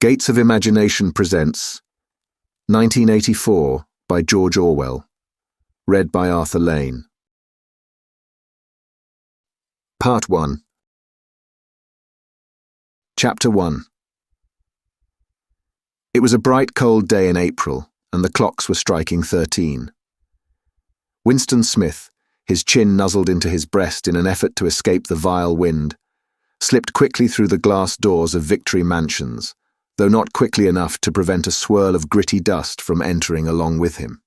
Gates of Imagination presents 1984 by George Orwell. Read by Arthur Lane. Part 1. Chapter 1. It was a bright, cold day in April, and the clocks were striking 13. Winston Smith, his chin nuzzled into his breast in an effort to escape the vile wind, slipped quickly through the glass doors of Victory Mansions, though not quickly enough to prevent a swirl of gritty dust from entering along with him.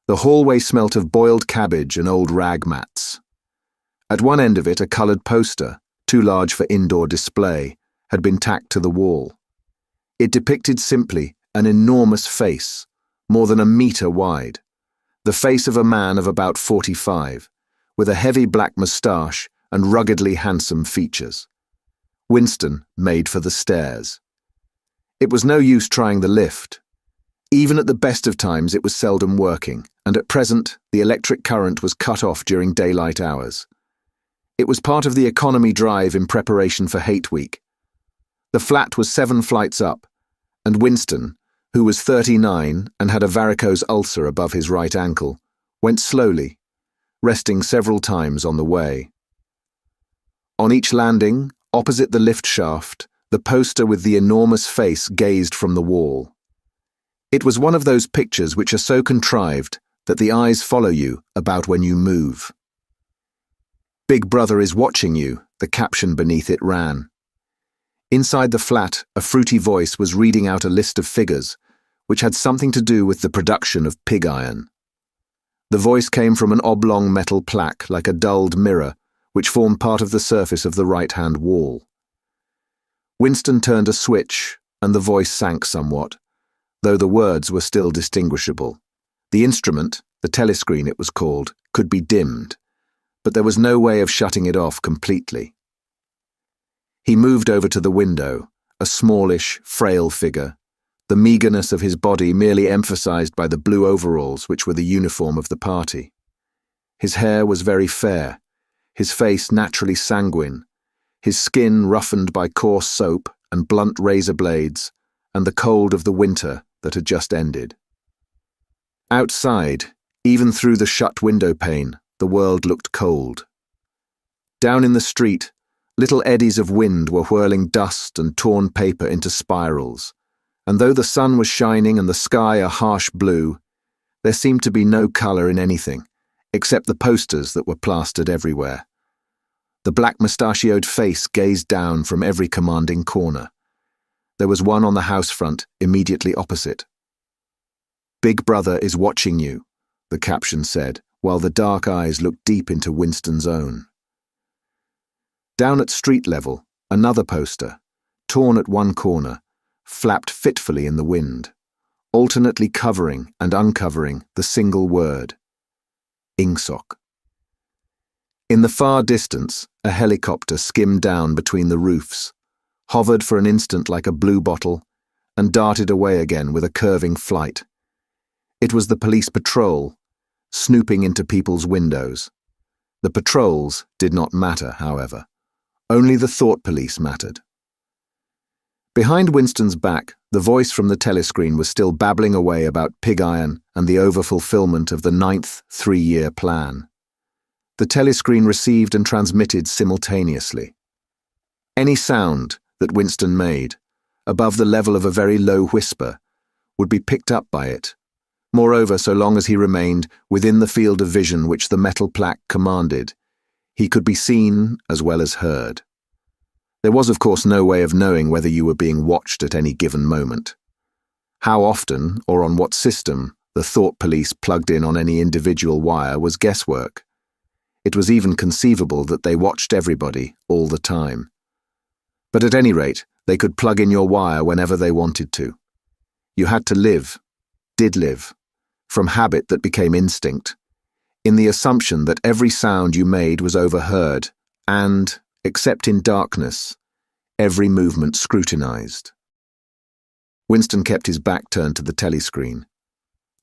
The hallway smelt of boiled cabbage and old rag mats. At one end of it, a coloured poster, too large for indoor display, had been tacked to the wall. It depicted simply an enormous face, more than a metre wide, the face of a man of about 45, with a heavy black moustache and ruggedly handsome features. Winston made for the stairs. It was no use trying the lift. Even at the best of times it was seldom working, and at present the electric current was cut off during daylight hours. It was part of the economy drive in preparation for Hate Week. The flat was 7 flights up, and Winston, who was 39 and had a varicose ulcer above his right ankle, went slowly, resting several times on the way. On each landing, opposite the lift shaft, the poster with the enormous face gazed from the wall. It was one of those pictures which are so contrived that the eyes follow you about when you move. "Big Brother is watching you," the caption beneath it ran. Inside the flat, a fruity voice was reading out a list of figures, which had something to do with the production of pig iron. The voice came from an oblong metal plaque like a dulled mirror, which formed part of the surface of the right-hand wall. Winston turned a switch, and the voice sank somewhat, though the words were still distinguishable. The instrument, the telescreen it was called, could be dimmed, but there was no way of shutting it off completely. He moved over to the window, a smallish, frail figure, the meagreness of his body merely emphasized by the blue overalls which were the uniform of the party. His hair was very fair, his face naturally sanguine, his skin roughened by coarse soap and blunt razor blades, and the cold of the winter that had just ended. Outside, even through the shut window pane, the world looked cold. Down in the street, little eddies of wind were whirling dust and torn paper into spirals, and though the sun was shining and the sky a harsh blue, there seemed to be no colour in anything, except the posters that were plastered everywhere. The black mustachioed face gazed down from every commanding corner. There was one on the house front, immediately opposite. "Big Brother is watching you," the caption said, while the dark eyes looked deep into Winston's own. Down at street level, another poster, torn at one corner, flapped fitfully in the wind, alternately covering and uncovering the single word, Ingsoc. In the far distance, a helicopter skimmed down between the roofs, hovered for an instant like a blue bottle, and darted away again with a curving flight. It was the police patrol, snooping into people's windows. The patrols did not matter, however. Only the thought police mattered. Behind Winston's back, the voice from the telescreen was still babbling away about pig iron and the over-fulfillment of the 9th 3-year plan. The telescreen received and transmitted simultaneously. Any sound that Winston made, above the level of a very low whisper, would be picked up by it. Moreover, so long as he remained within the field of vision which the metal plaque commanded, he could be seen as well as heard. There was, of course, no way of knowing whether you were being watched at any given moment. How often, or on what system, the thought police plugged in on any individual wire was guesswork. It was even conceivable that they watched everybody all the time. But at any rate, they could plug in your wire whenever they wanted to. You had to live, did live, from habit that became instinct, in the assumption that every sound you made was overheard and, except in darkness, every movement scrutinized. Winston kept his back turned to the telescreen.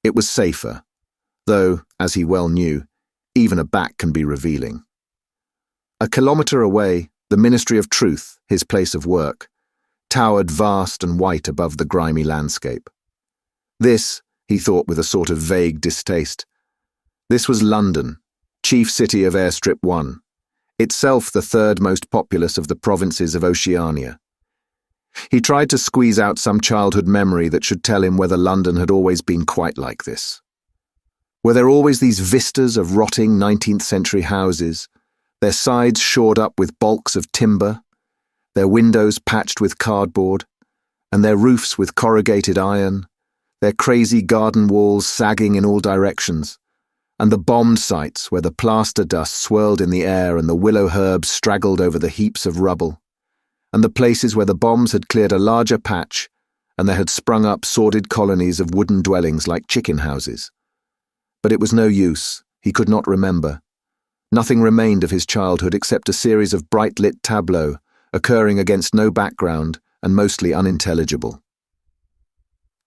It was safer, though, as he well knew, even a back can be revealing. A kilometre away, the Ministry of Truth, his place of work, towered vast and white above the grimy landscape. This, he thought with a sort of vague distaste, this was London, chief city of Airstrip 1, itself the third most populous of the provinces of Oceania. He tried to squeeze out some childhood memory that should tell him whether London had always been quite like this. Were there always these vistas of rotting 19th century houses, their sides shored up with balks of timber, their windows patched with cardboard, and their roofs with corrugated iron, their crazy garden walls sagging in all directions, and the bombed sites where the plaster dust swirled in the air and the willow herbs straggled over the heaps of rubble, and the places where the bombs had cleared a larger patch and there had sprung up sordid colonies of wooden dwellings like chicken houses. But it was no use, he could not remember. Nothing remained of his childhood except a series of bright-lit tableaux, occurring against no background and mostly unintelligible.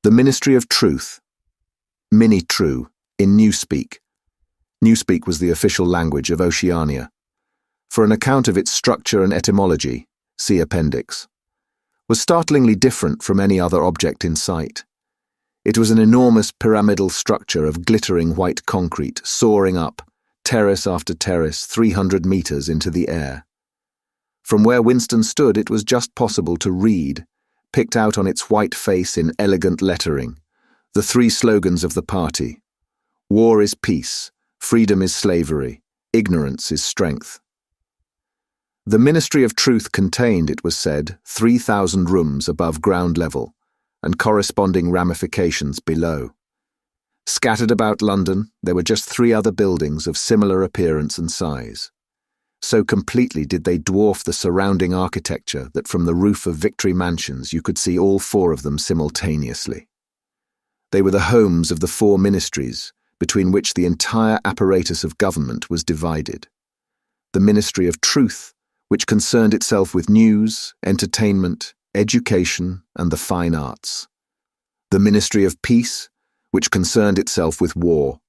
The Ministry of Truth, Mini-True, in Newspeak. Newspeak was the official language of Oceania. For an account of its structure and etymology, see Appendix, was startlingly different from any other object in sight. It was an enormous pyramidal structure of glittering white concrete, soaring up, terrace after terrace, 300 meters into the air. From where Winston stood, it was just possible to read, picked out on its white face in elegant lettering, the three slogans of the party: war is peace, freedom is slavery, ignorance is strength. The Ministry of Truth contained, it was said, 3,000 rooms above ground level and corresponding ramifications below. Scattered about London, there were just 3 other buildings of similar appearance and size. So completely did they dwarf the surrounding architecture that from the roof of Victory Mansions you could see all 4 of them simultaneously. They were the homes of the 4 ministries, between which the entire apparatus of government was divided. The Ministry of Truth, which concerned itself with news, entertainment, education, and the fine arts. The Ministry of Peace, which concerned itself with war.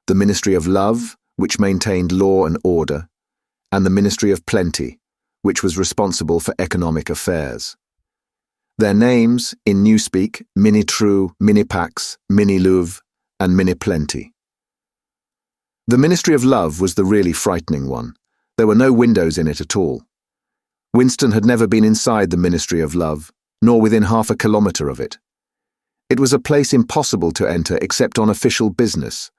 The Ministry of Love, which maintained law and order, and the Ministry of Plenty, which was responsible for economic affairs. Their names, in Newspeak, Mini-True, Mini-Pax, Mini-Louv, and Mini-Plenty. The Ministry of Love was the really frightening one. There were no windows in it at all. Winston had never been inside the Ministry of Love, nor within half a kilometre of it. It was a place impossible to enter except on official business,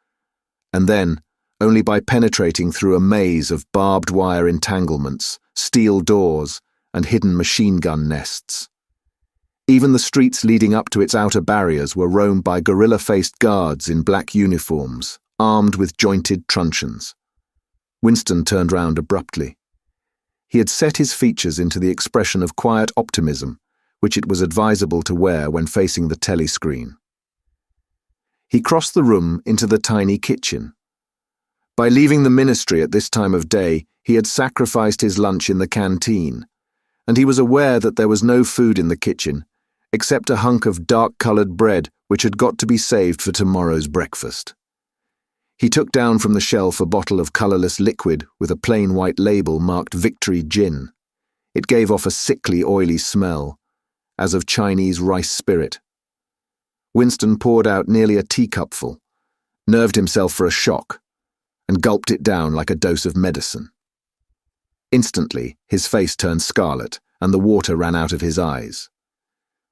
and then only by penetrating through a maze of barbed wire entanglements, steel doors, and hidden machine gun nests. Even the streets leading up to its outer barriers were roamed by gorilla-faced guards in black uniforms, armed with jointed truncheons. Winston turned round abruptly. He had set his features into the expression of quiet optimism, which it was advisable to wear when facing the telescreen. He crossed the room into the tiny kitchen. By leaving the ministry at this time of day, he had sacrificed his lunch in the canteen, and he was aware that there was no food in the kitchen, except a hunk of dark-coloured bread which had got to be saved for tomorrow's breakfast. He took down from the shelf a bottle of colourless liquid with a plain white label marked Victory Gin. It gave off a sickly, oily smell, as of Chinese rice spirit. Winston poured out nearly a teacupful, nerved himself for a shock, and gulped it down like a dose of medicine. Instantly, his face turned scarlet, and the water ran out of his eyes.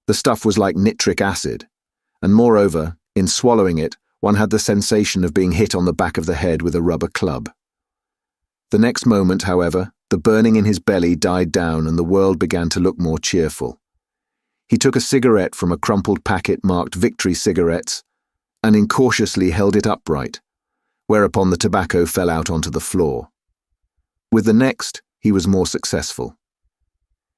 The stuff was like nitric acid, and moreover, in swallowing it, one had the sensation of being hit on the back of the head with a rubber club. The next moment, however, the burning in his belly died down and the world began to look more cheerful. He took a cigarette from a crumpled packet marked Victory Cigarettes and incautiously held it upright, whereupon the tobacco fell out onto the floor. With the next, he was more successful.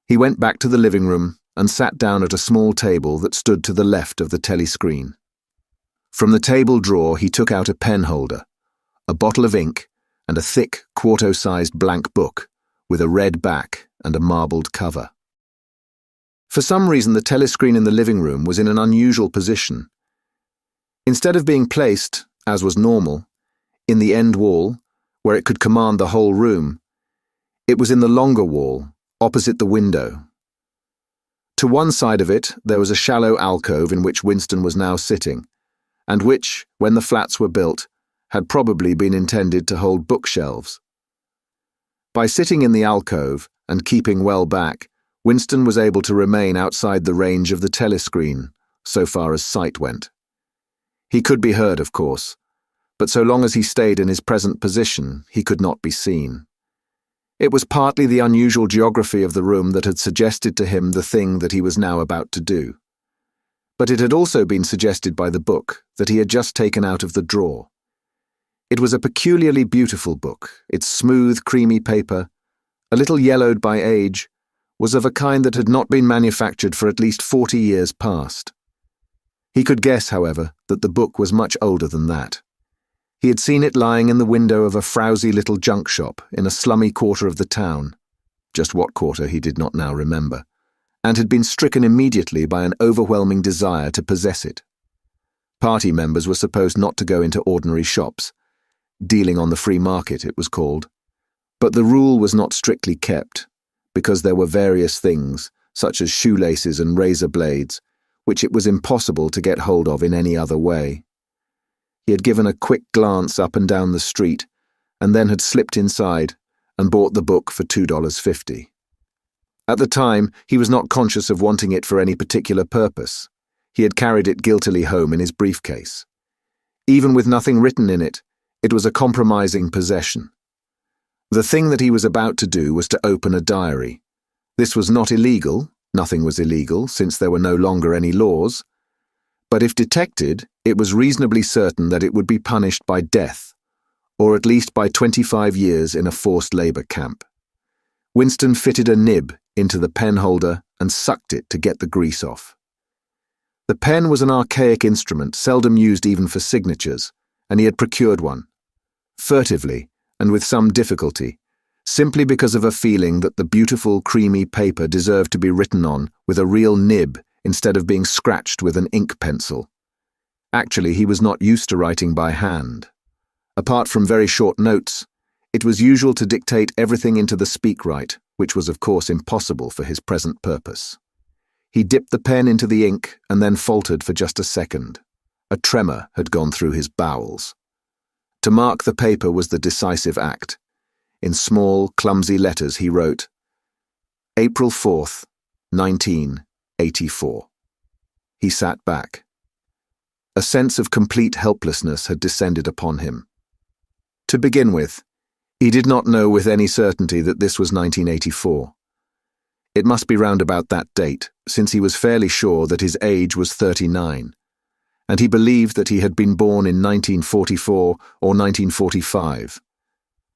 He went back to the living room and sat down at a small table that stood to the left of the telescreen. From the table drawer he took out a pen holder, a bottle of ink, and a thick, quarto-sized blank book with a red back and a marbled cover. For some reason the telescreen in the living room was in an unusual position. Instead of being placed, as was normal, in the end wall, where it could command the whole room, it was in the longer wall, opposite the window. To one side of it, there was a shallow alcove in which Winston was now sitting, and which, when the flats were built, had probably been intended to hold bookshelves. By sitting in the alcove and keeping well back, Winston was able to remain outside the range of the telescreen, so far as sight went. He could be heard, of course, but so long as he stayed in his present position, he could not be seen. It was partly the unusual geography of the room that had suggested to him the thing that he was now about to do. But it had also been suggested by the book that he had just taken out of the drawer. It was a peculiarly beautiful book. Its smooth, creamy paper, a little yellowed by age, was of a kind that had not been manufactured for at least 40 years past. He could guess, however, that the book was much older than that. He had seen it lying in the window of a frowsy little junk shop in a slummy quarter of the town, just what quarter he did not now remember, and had been stricken immediately by an overwhelming desire to possess it. Party members were supposed not to go into ordinary shops. Dealing on the free market, it was called. But the rule was not strictly kept, because there were various things, such as shoelaces and razor blades, which it was impossible to get hold of in any other way. He had given a quick glance up and down the street, and then had slipped inside and bought the book for $2.50. At the time, he was not conscious of wanting it for any particular purpose. He had carried it guiltily home in his briefcase. Even with nothing written in it, it was a compromising possession. The thing that he was about to do was to open a diary. This was not illegal, nothing was illegal, since there were no longer any laws. But if detected, it was reasonably certain that it would be punished by death, or at least by 25 years in a forced labor camp. Winston fitted a nib into the pen holder and sucked it to get the grease off. The pen was an archaic instrument, seldom used even for signatures, and he had procured one, furtively and with some difficulty, simply because of a feeling that the beautiful, creamy paper deserved to be written on with a real nib instead of being scratched with an ink pencil. Actually, he was not used to writing by hand. Apart from very short notes, it was usual to dictate everything into the speakwrite, which was of course impossible for his present purpose. He dipped the pen into the ink and then faltered for just a second. A tremor had gone through his bowels. To mark the paper was the decisive act. In small, clumsy letters he wrote, April 4th, 1984. He sat back. A sense of complete helplessness had descended upon him. To begin with, he did not know with any certainty that this was 1984. It must be round about that date, since he was fairly sure that his age was 39, and he believed that he had been born in 1944 or 1945.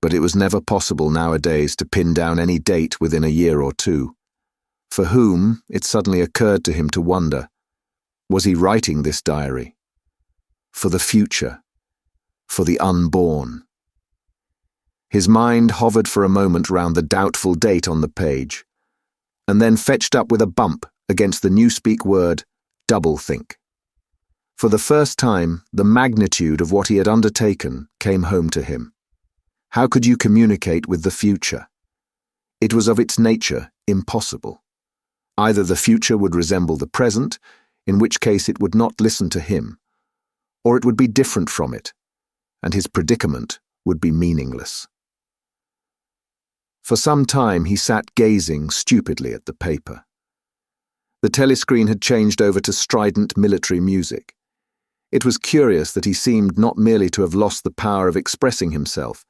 But it was never possible nowadays to pin down any date within a year or two. For whom, it suddenly occurred to him to wonder, was he writing this diary? For the future, for the unborn. His mind hovered for a moment round the doubtful date on the page, and then fetched up with a bump against the newspeak word, doublethink. For the first time, the magnitude of what he had undertaken came home to him. How could you communicate with the future? It was of its nature impossible. Either the future would resemble the present, in which case it would not listen to him, or it would be different from it, and his predicament would be meaningless. For some time he sat gazing stupidly at the paper. The telescreen had changed over to strident military music. It was curious that he seemed not merely to have lost the power of expressing himself,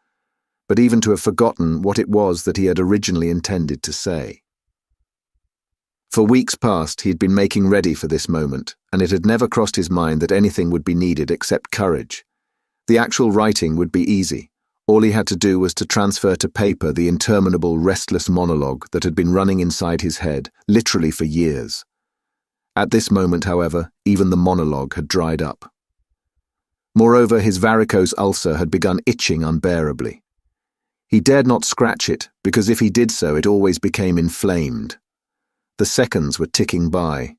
but even to have forgotten what it was that he had originally intended to say. For weeks past he had been making ready for this moment, and it had never crossed his mind that anything would be needed except courage. The actual writing would be easy. All he had to do was to transfer to paper the interminable, restless monologue that had been running inside his head, literally for years. At this moment, however, even the monologue had dried up. Moreover, his varicose ulcer had begun itching unbearably. He dared not scratch it, because if he did so, it always became inflamed. The seconds were ticking by.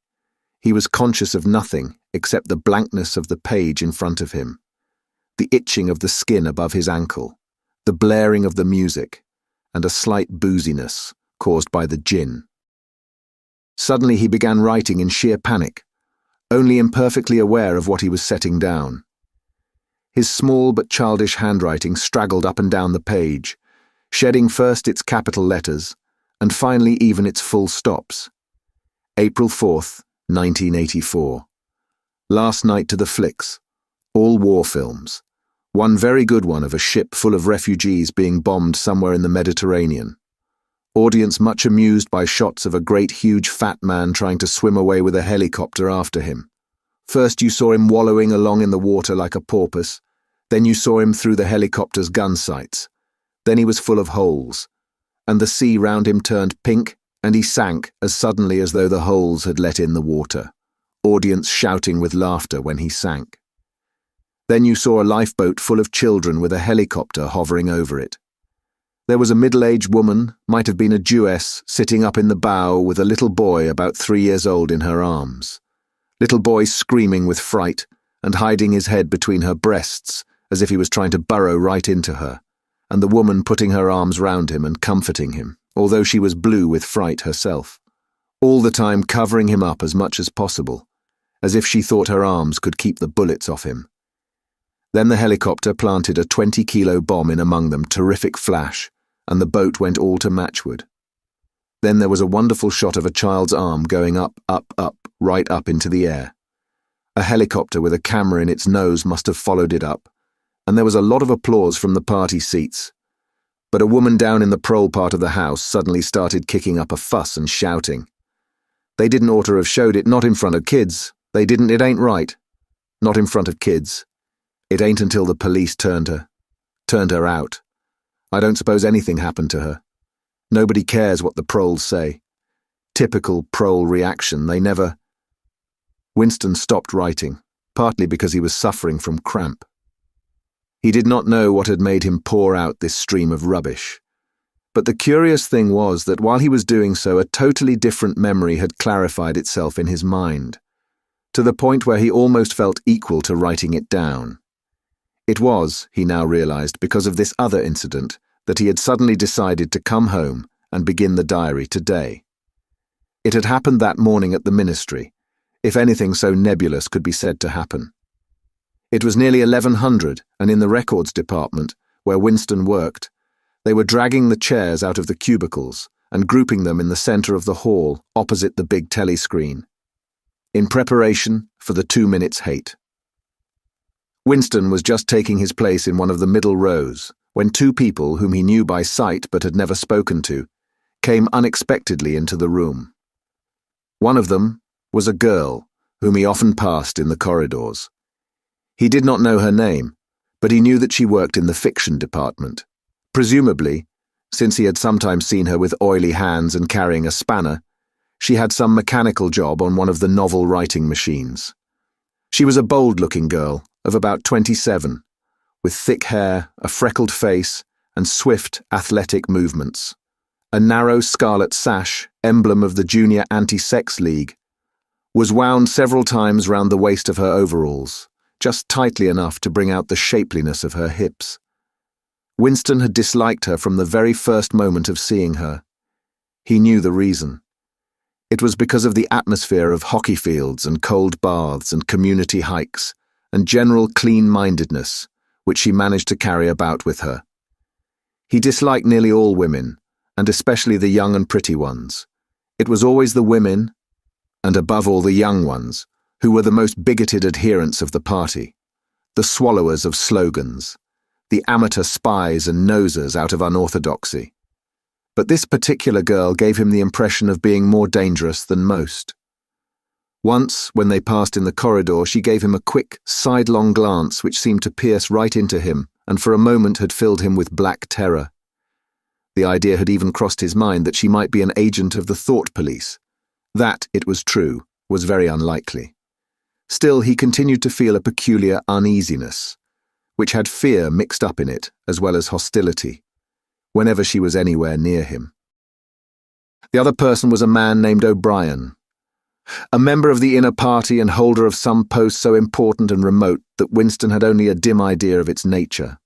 He was conscious of nothing except the blankness of the page in front of him, the itching of the skin above his ankle, the blaring of the music, and a slight booziness caused by the gin. Suddenly he began writing in sheer panic, only imperfectly aware of what he was setting down. His small but childish handwriting straggled up and down the page, shedding first its capital letters, and finally even its full stops. April 4th, 1984. Last night to the flicks. All war films. One very good one of a ship full of refugees being bombed somewhere in the Mediterranean. Audience much amused by shots of a great huge fat man trying to swim away with a helicopter after him. First you saw him wallowing along in the water like a porpoise, then you saw him through the helicopter's gun sights. Then he was full of holes, and the sea round him turned pink, and he sank as suddenly as though the holes had let in the water, audience shouting with laughter when he sank. Then you saw a lifeboat full of children with a helicopter hovering over it. There was a middle-aged woman, might have been a Jewess, sitting up in the bow with a little boy about 3 years old in her arms. Little boy screaming with fright and hiding his head between her breasts as if he was trying to burrow right into her, and the woman putting her arms round him and comforting him, although she was blue with fright herself, all the time covering him up as much as possible, as if she thought her arms could keep the bullets off him. Then the helicopter planted a 20-kilo bomb in among them, terrific flash, and the boat went all to matchwood. Then there was a wonderful shot of a child's arm going up, right up into the air. A helicopter with a camera in its nose must have followed it up, and there was a lot of applause from the party seats. But a woman down in the prole part of the house suddenly started kicking up a fuss and shouting. They didn't ought to have showed it, not in front of kids. They didn't, it ain't right. Not in front of kids. It ain't until the police turned her out. I don't suppose anything happened to her. Nobody cares what the proles say. Typical prole reaction, they never... Winston stopped writing, partly because he was suffering from cramp. He did not know what had made him pour out this stream of rubbish. But the curious thing was that while he was doing so, a totally different memory had clarified itself in his mind, to the point where he almost felt equal to writing it down. It was, he now realized, because of this other incident that he had suddenly decided to come home and begin the diary today. It had happened that morning at the ministry, if anything so nebulous could be said to happen. It was nearly 1100, and in the records department, where Winston worked, they were dragging the chairs out of the cubicles and grouping them in the center of the hall opposite the big telescreen, in preparation for the 2 minutes hate. Winston was just taking his place in one of the middle rows when two people whom he knew by sight but had never spoken to came unexpectedly into the room. One of them was a girl whom he often passed in the corridors. He did not know her name, but he knew that she worked in the fiction department. Presumably, since he had sometimes seen her with oily hands and carrying a spanner, she had some mechanical job on one of the novel writing machines. She was a bold-looking girl of about 27, with thick hair, a freckled face, and swift, athletic movements. A narrow scarlet sash, emblem of the Junior Anti-Sex League, was wound several times round the waist of her overalls, just tightly enough to bring out the shapeliness of her hips. Winston had disliked her from the very first moment of seeing her. He knew the reason. It was because of the atmosphere of hockey fields and cold baths and community hikes and general clean-mindedness, which she managed to carry about with her. He disliked nearly all women, and especially the young and pretty ones. It was always the women, and above all the young ones, who were the most bigoted adherents of the party, the swallowers of slogans, the amateur spies and nosers out of unorthodoxy. But this particular girl gave him the impression of being more dangerous than most. Once, when they passed in the corridor, she gave him a quick, sidelong glance which seemed to pierce right into him and for a moment had filled him with black terror. The idea had even crossed his mind that she might be an agent of the thought police. That, it was true, was very unlikely. Still, he continued to feel a peculiar uneasiness, which had fear mixed up in it as well as hostility, whenever she was anywhere near him. The other person was a man named O'Brien, a member of the inner party and holder of some post so important and remote that Winston had only a dim idea of its nature.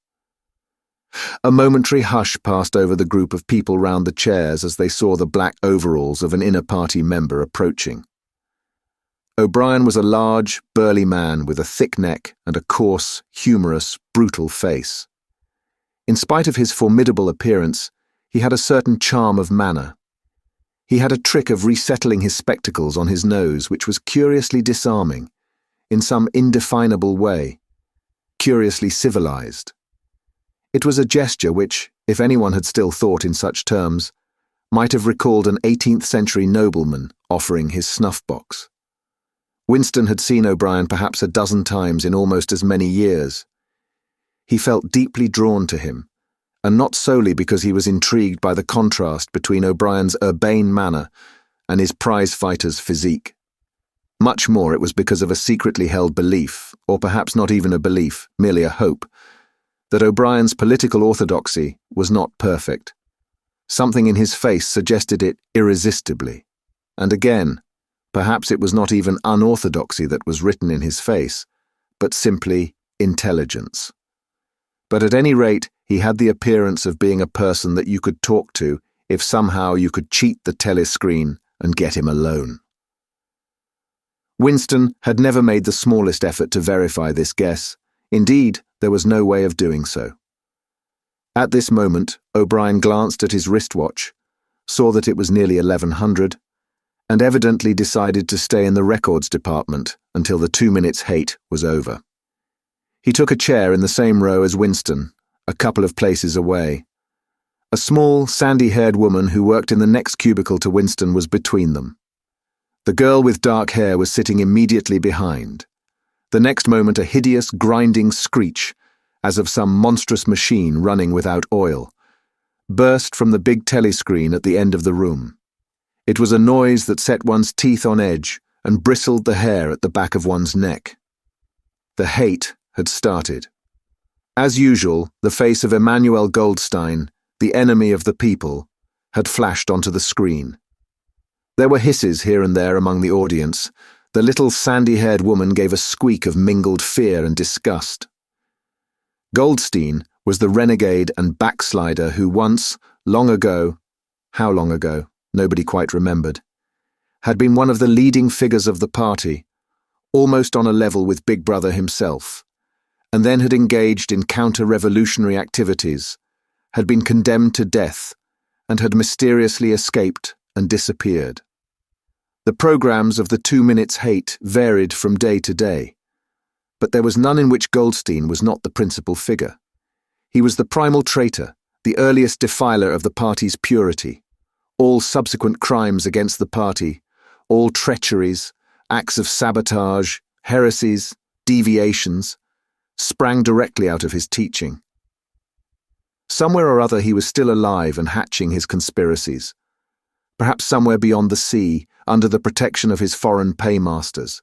A momentary hush passed over the group of people round the chairs as they saw the black overalls of an inner party member approaching. O'Brien was a large, burly man with a thick neck and a coarse, humorous, brutal face. In spite of his formidable appearance, he had a certain charm of manner. He had a trick of resettling his spectacles on his nose which was curiously disarming, in some indefinable way, curiously civilized. It was a gesture which, if anyone had still thought in such terms, might have recalled an 18th-century nobleman offering his snuff-box. Winston had seen O'Brien perhaps a dozen times in almost as many years. He felt deeply drawn to him, and not solely because he was intrigued by the contrast between O'Brien's urbane manner and his prize-fighter's physique. Much more it was because of a secretly held belief, or perhaps not even a belief, merely a hope, that O'Brien's political orthodoxy was not perfect. Something in his face suggested it irresistibly. And again, perhaps it was not even unorthodoxy that was written in his face, but simply intelligence. But at any rate, he had the appearance of being a person that you could talk to if somehow you could cheat the telescreen and get him alone. Winston had never made the smallest effort to verify this guess. Indeed, there was no way of doing so. At this moment, O'Brien glanced at his wristwatch, saw that it was nearly 1100, and evidently decided to stay in the records department until the 2 minutes hate was over. He took a chair in the same row as Winston, a couple of places away. A small, sandy-haired woman who worked in the next cubicle to Winston was between them. The girl with dark hair was sitting immediately behind. The next moment a hideous, grinding screech, as of some monstrous machine running without oil, burst from the big telescreen at the end of the room. It was a noise that set one's teeth on edge and bristled the hair at the back of one's neck. The hate had started. As usual, the face of Emmanuel Goldstein, the enemy of the people, had flashed onto the screen. There were hisses here and there among the audience. The little sandy-haired woman gave a squeak of mingled fear and disgust. Goldstein was the renegade and backslider who once, long ago, how long ago, nobody quite remembered, had been one of the leading figures of the party, almost on a level with Big Brother himself, and then had engaged in counter-revolutionary activities, had been condemned to death, and had mysteriously escaped and disappeared. The programs of the 2 minutes hate varied from day to day, but there was none in which Goldstein was not the principal figure. He was the primal traitor, the earliest defiler of the party's purity. All subsequent crimes against the party, all treacheries, acts of sabotage, heresies, deviations, sprang directly out of his teaching. Somewhere or other he was still alive and hatching his conspiracies. Perhaps somewhere beyond the sea, under the protection of his foreign paymasters.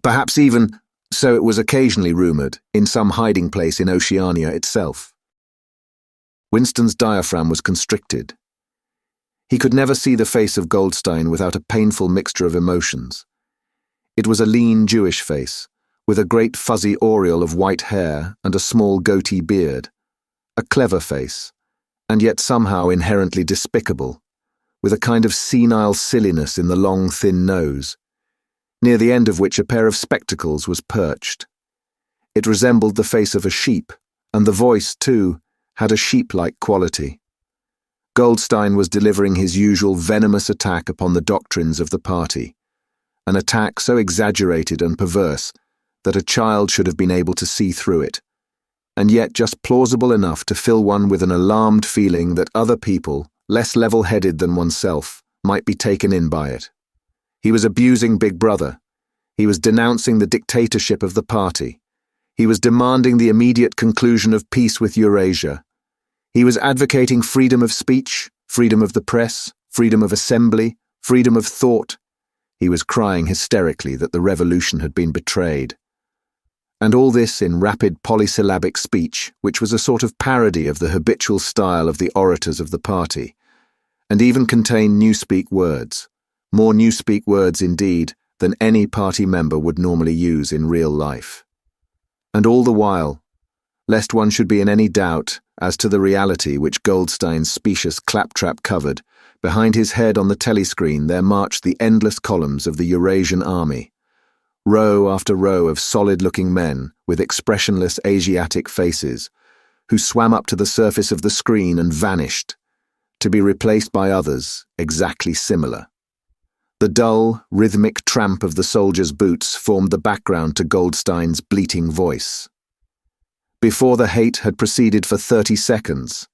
Perhaps even, so it was occasionally rumoured, in some hiding place in Oceania itself. Winston's diaphragm was constricted. He could never see the face of Goldstein without a painful mixture of emotions. It was a lean Jewish face, with a great fuzzy aureole of white hair and a small goatee beard. A clever face, and yet somehow inherently despicable, with a kind of senile silliness in the long, thin nose, near the end of which a pair of spectacles was perched. It resembled the face of a sheep, and the voice, too, had a sheep-like quality. Goldstein was delivering his usual venomous attack upon the doctrines of the party, an attack so exaggerated and perverse that a child should have been able to see through it, and yet just plausible enough to fill one with an alarmed feeling that other people, less level-headed than oneself, might be taken in by it. He was abusing Big Brother. He was denouncing the dictatorship of the party. He was demanding the immediate conclusion of peace with Eurasia. He was advocating freedom of speech, freedom of the press, freedom of assembly, freedom of thought. He was crying hysterically that the revolution had been betrayed. And all this in rapid polysyllabic speech, which was a sort of parody of the habitual style of the orators of the party, and even contained newspeak words, more newspeak words indeed than any party member would normally use in real life. And all the while, lest one should be in any doubt as to the reality which Goldstein's specious claptrap covered. Behind his head on the telescreen there marched the endless columns of the Eurasian army, row after row of solid-looking men with expressionless Asiatic faces, who swam up to the surface of the screen and vanished, to be replaced by others exactly similar. The dull, rhythmic tramp of the soldiers' boots formed the background to Goldstein's bleating voice. Before the hate had proceeded for 30 seconds,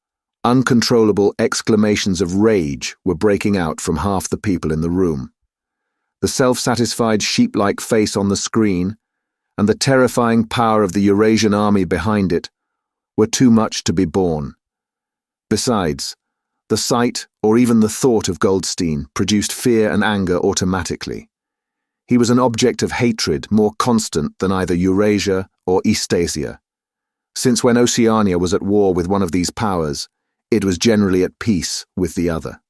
uncontrollable exclamations of rage were breaking out from half the people in the room. The self-satisfied sheep-like face on the screen and the terrifying power of the Eurasian army behind it were too much to be borne. Besides, the sight or even the thought of Goldstein produced fear and anger automatically. He was an object of hatred more constant than either Eurasia or Eastasia, since when Oceania was at war with one of these powers, it was generally at peace with the other.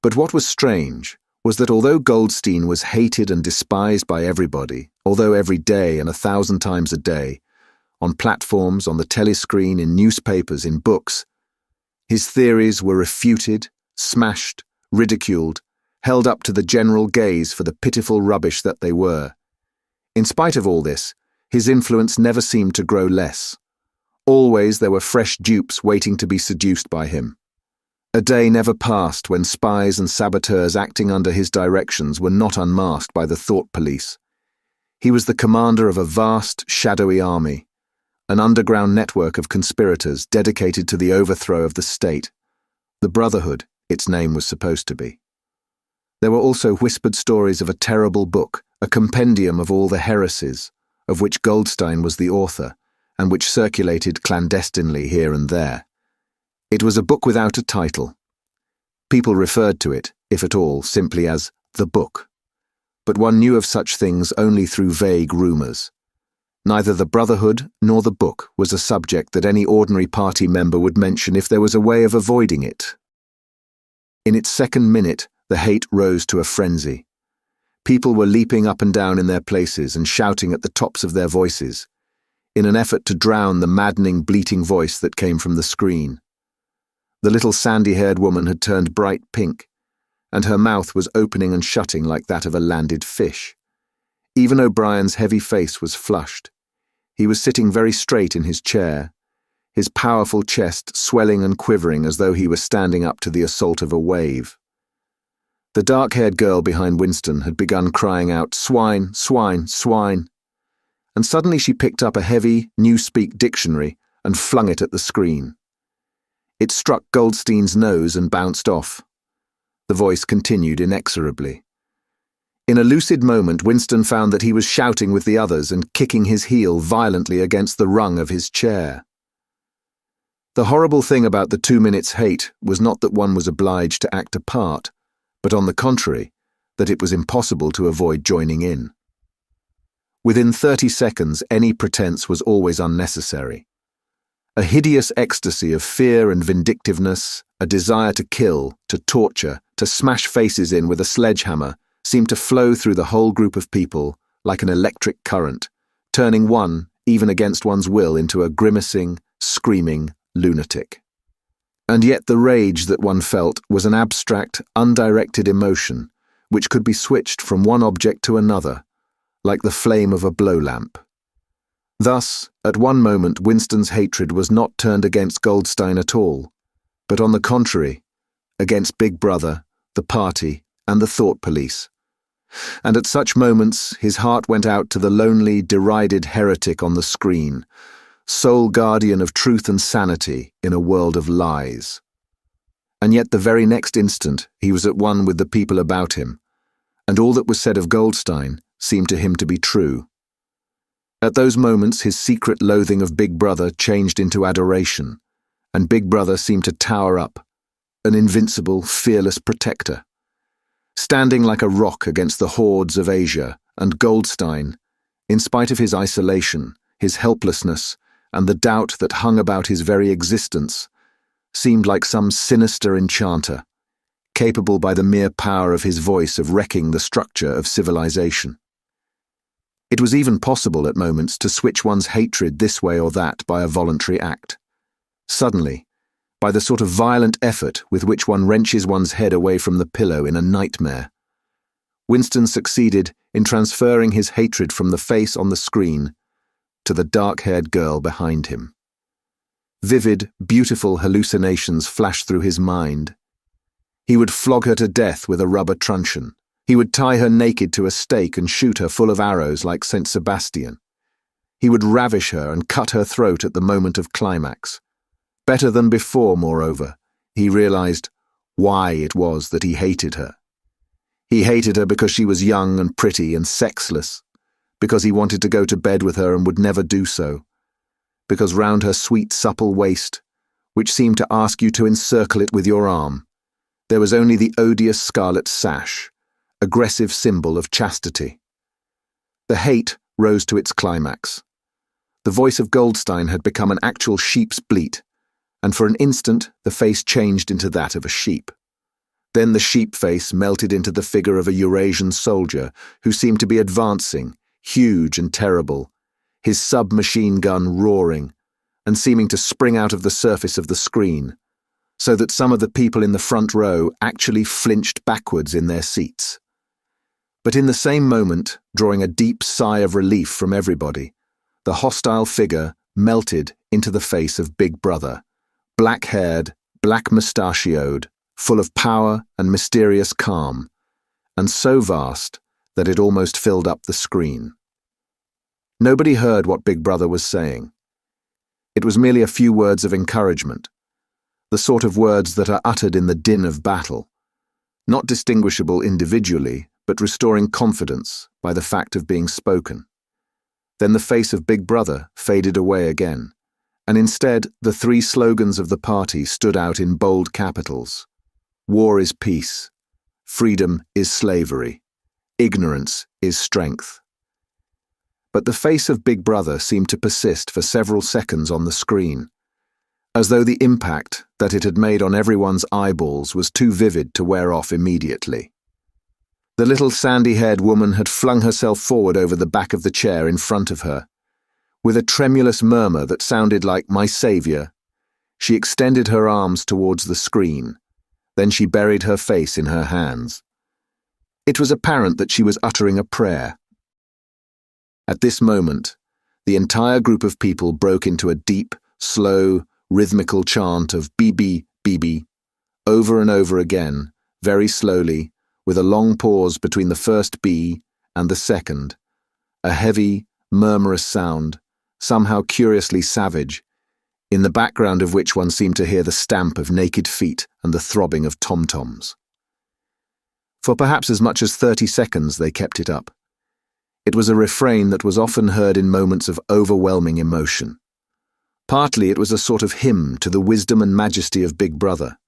But what was strange was that although Goldstein was hated and despised by everybody, although every day and 1,000 times a day, on platforms, on the telescreen, in newspapers, in books, his theories were refuted, smashed, ridiculed, held up to the general gaze for the pitiful rubbish that they were. In spite of all this, his influence never seemed to grow less. Always there were fresh dupes waiting to be seduced by him. A day never passed when spies and saboteurs acting under his directions were not unmasked by the thought police. He was the commander of a vast, shadowy army, an underground network of conspirators dedicated to the overthrow of the state. The Brotherhood, its name was supposed to be. There were also whispered stories of a terrible book, a compendium of all the heresies, of which Goldstein was the author, and which circulated clandestinely here and there. It was a book without a title. People referred to it, if at all, simply as the book. But one knew of such things only through vague rumours. Neither the Brotherhood nor the book was a subject that any ordinary party member would mention if there was a way of avoiding it. In its second minute, the hate rose to a frenzy. People were leaping up and down in their places and shouting at the tops of their voices, in an effort to drown the maddening, bleating voice that came from the screen. The little sandy-haired woman had turned bright pink, and her mouth was opening and shutting like that of a landed fish. Even O'Brien's heavy face was flushed. He was sitting very straight in his chair, his powerful chest swelling and quivering as though he were standing up to the assault of a wave. The dark-haired girl behind Winston had begun crying out, "Swine, swine, swine," and suddenly she picked up a heavy, Newspeak dictionary and flung it at the screen. It struck Goldstein's nose and bounced off. The voice continued inexorably. In a lucid moment, Winston found that he was shouting with the others and kicking his heel violently against the rung of his chair. The horrible thing about the 2 minutes' hate was not that one was obliged to act a part, but on the contrary, that it was impossible to avoid joining in. Within 30 seconds, any pretense was always unnecessary. A hideous ecstasy of fear and vindictiveness, a desire to kill, to torture, to smash faces in with a sledgehammer, seemed to flow through the whole group of people like an electric current, turning one, even against one's will, into a grimacing, screaming lunatic. And yet the rage that one felt was an abstract, undirected emotion which could be switched from one object to another, like the flame of a blow lamp. Thus, at one moment Winston's hatred was not turned against Goldstein at all, but on the contrary, against Big Brother, the party, and the thought police. And at such moments his heart went out to the lonely, derided heretic on the screen, sole guardian of truth and sanity in a world of lies. And yet the very next instant he was at one with the people about him, and all that was said of Goldstein seemed to him to be true. At those moments his secret loathing of Big Brother changed into adoration, and Big Brother seemed to tower up, an invincible, fearless protector, standing like a rock against the hordes of Asia, and Goldstein, in spite of his isolation, his helplessness, and the doubt that hung about his very existence, seemed like some sinister enchanter, capable by the mere power of his voice of wrecking the structure of civilization. It was even possible at moments to switch one's hatred this way or that by a voluntary act. Suddenly, by the sort of violent effort with which one wrenches one's head away from the pillow in a nightmare. Winston succeeded in transferring his hatred from the face on the screen to the dark-haired girl behind him. Vivid, beautiful hallucinations flashed through his mind. He would flog her to death with a rubber truncheon. He would tie her naked to a stake and shoot her full of arrows like Saint Sebastian. He would ravish her and cut her throat at the moment of climax. Better than before, moreover, he realized why it was that he hated her. He hated her because she was young and pretty and sexless, because he wanted to go to bed with her and would never do so, because round her sweet, supple waist, which seemed to ask you to encircle it with your arm, there was only the odious scarlet sash, aggressive symbol of chastity. The hate rose to its climax. The voice of Goldstein had become an actual sheep's bleat, and for an instant the face changed into that of a sheep. Then the sheep face melted into the figure of a Eurasian soldier who seemed to be advancing, huge and terrible, his submachine gun roaring, and seeming to spring out of the surface of the screen, so that some of the people in the front row actually flinched backwards in their seats. But in the same moment, drawing a deep sigh of relief from everybody, the hostile figure melted into the face of Big Brother, black-haired, black-mustachioed, full of power and mysterious calm, and so vast that it almost filled up the screen. Nobody heard what Big Brother was saying. It was merely a few words of encouragement, the sort of words that are uttered in the din of battle, not distinguishable individually, but restoring confidence by the fact of being spoken. Then the face of Big Brother faded away again, and instead the three slogans of the party stood out in bold capitals. War is peace. Freedom is slavery. Ignorance is strength. But the face of Big Brother seemed to persist for several seconds on the screen, as though the impact that it had made on everyone's eyeballs was too vivid to wear off immediately. The little sandy-haired woman had flung herself forward over the back of the chair in front of her. With a tremulous murmur that sounded like "My Saviour," she extended her arms towards the screen. Then she buried her face in her hands. It was apparent that she was uttering a prayer. At this moment, the entire group of people broke into a deep, slow, rhythmical chant of "Bibi, Bibi," over and over again, very slowly, with a long pause between the first B and the second, a heavy, murmurous sound, somehow curiously savage, in the background of which one seemed to hear the stamp of naked feet and the throbbing of tom-toms. For perhaps as much as 30 seconds they kept it up. It was a refrain that was often heard in moments of overwhelming emotion. Partly it was a sort of hymn to the wisdom and majesty of Big Brother,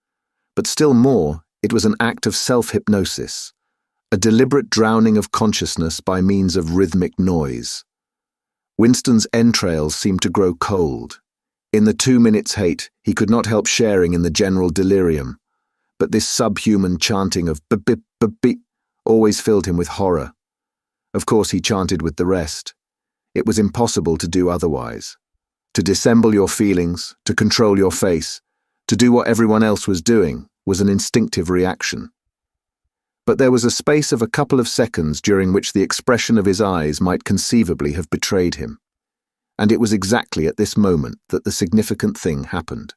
but still more, it was an act of self-hypnosis, a deliberate drowning of consciousness by means of rhythmic noise. Winston's entrails seemed to grow cold. In the 2 minutes' hate, he could not help sharing in the general delirium, but this subhuman chanting of "b-b-b-b" always filled him with horror. Of course, he chanted with the rest. It was impossible to do otherwise. To dissemble your feelings, to control your face, to do what everyone else was doing, was an instinctive reaction. But there was a space of a couple of seconds during which the expression of his eyes might conceivably have betrayed him. And it was exactly at this moment that the significant thing happened.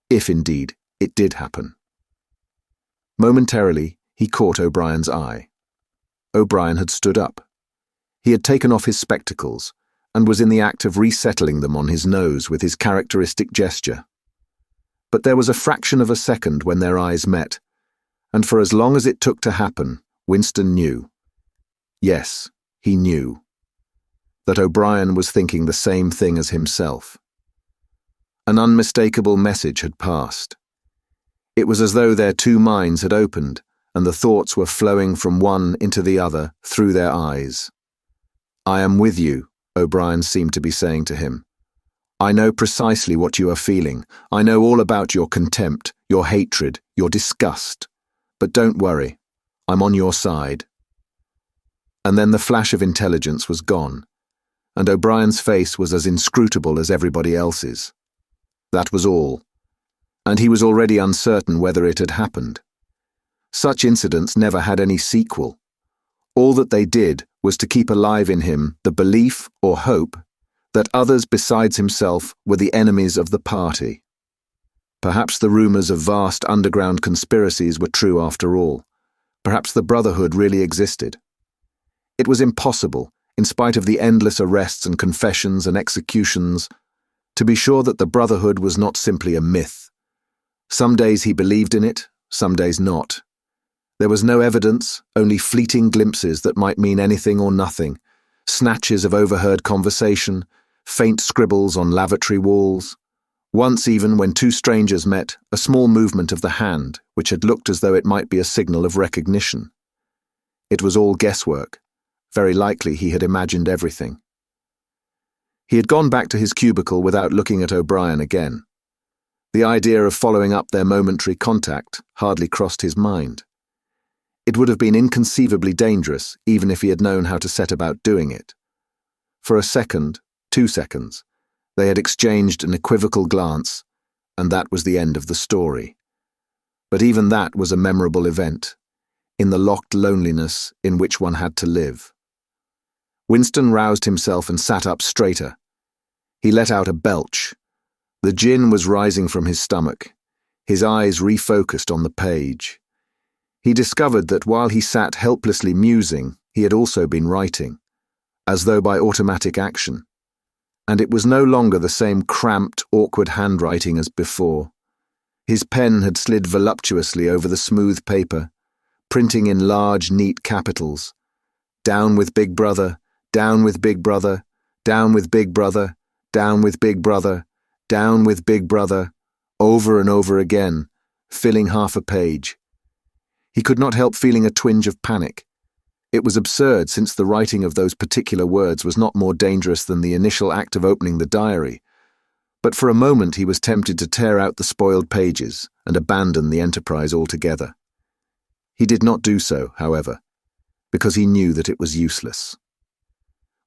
If indeed it did happen. Momentarily, he caught O'Brien's eye. O'Brien had stood up. He had taken off his spectacles and was in the act of resettling them on his nose with his characteristic gesture. But there was a fraction of a second when their eyes met, and for as long as it took to happen, Winston knew. Yes, he knew. That O'Brien was thinking the same thing as himself. An unmistakable message had passed. It was as though their two minds had opened, and the thoughts were flowing from one into the other through their eyes. "I am with you," O'Brien seemed to be saying to him. "I know precisely what you are feeling. I know all about your contempt, your hatred, your disgust. But don't worry. I'm on your side." and then the flash of intelligence was gone, and O'Brien's face was as inscrutable as everybody else's. That was all, and he was already uncertain whether it had happened. Such incidents never had any sequel. All that they did was to keep alive in him the belief or hope that others besides himself were the enemies of the party. Perhaps the rumors of vast underground conspiracies were true after all. Perhaps the Brotherhood really existed. It was impossible, in spite of the endless arrests and confessions and executions, to be sure that the Brotherhood was not simply a myth. Some days he believed in it, some days not. There was no evidence, only fleeting glimpses that might mean anything or nothing, snatches of overheard conversation, faint scribbles on lavatory walls. Once even, when two strangers met, a small movement of the hand, which had looked as though it might be a signal of recognition. It was all guesswork. Very likely he had imagined everything. He had gone back to his cubicle without looking at O'Brien again. The idea of following up their momentary contact hardly crossed his mind. It would have been inconceivably dangerous, even if he had known how to set about doing it. For a second, 2 seconds, they had exchanged an equivocal glance, and that was the end of the story. But even that was a memorable event, in the locked loneliness in which one had to live. Winston roused himself and sat up straighter. He let out a belch. The gin was rising from his stomach. His eyes refocused on the page. He discovered that while he sat helplessly musing, he had also been writing, as though by automatic action. And it was no longer the same cramped, awkward handwriting as before. His pen had slid voluptuously over the smooth paper, printing in large, neat capitals. Down with Big Brother, down with Big Brother, down with Big Brother, down with Big Brother, down with Big Brother, over and over again, filling half a page. He could not help feeling a twinge of panic. It was absurd, since the writing of those particular words was not more dangerous than the initial act of opening the diary. But for a moment he was tempted to tear out the spoiled pages and abandon the enterprise altogether. He did not do so, however, because he knew that it was useless.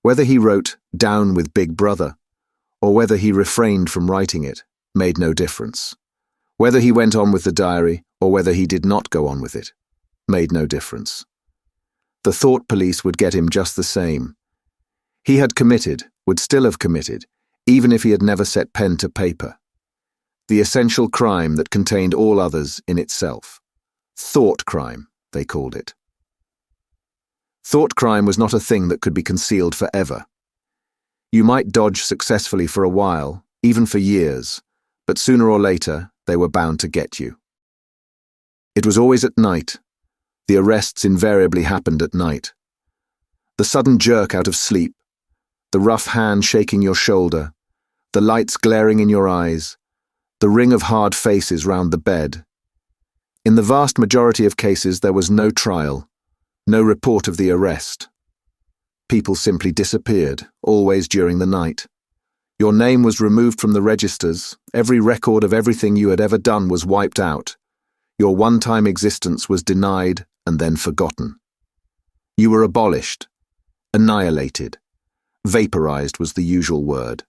Whether he wrote "Down with Big Brother," or whether he refrained from writing it, made no difference. Whether he went on with the diary, or whether he did not go on with it, made no difference. The thought police would get him just the same. He had committed, would still have committed, even if he had never set pen to paper. The essential crime that contained all others in itself. Thought crime, they called it. Thought crime was not a thing that could be concealed forever. You might dodge successfully for a while, even for years, but sooner or later they were bound to get you. It was always at night. The arrests invariably happened at night. The sudden jerk out of sleep, the rough hand shaking your shoulder, the lights glaring in your eyes, the ring of hard faces round the bed. In the vast majority of cases there was no trial, no report of the arrest. People simply disappeared, always during the night. Your name was removed from the registers, every record of everything you had ever done was wiped out. Your one-time existence was denied and then forgotten. You were abolished, annihilated, vaporized was the usual word.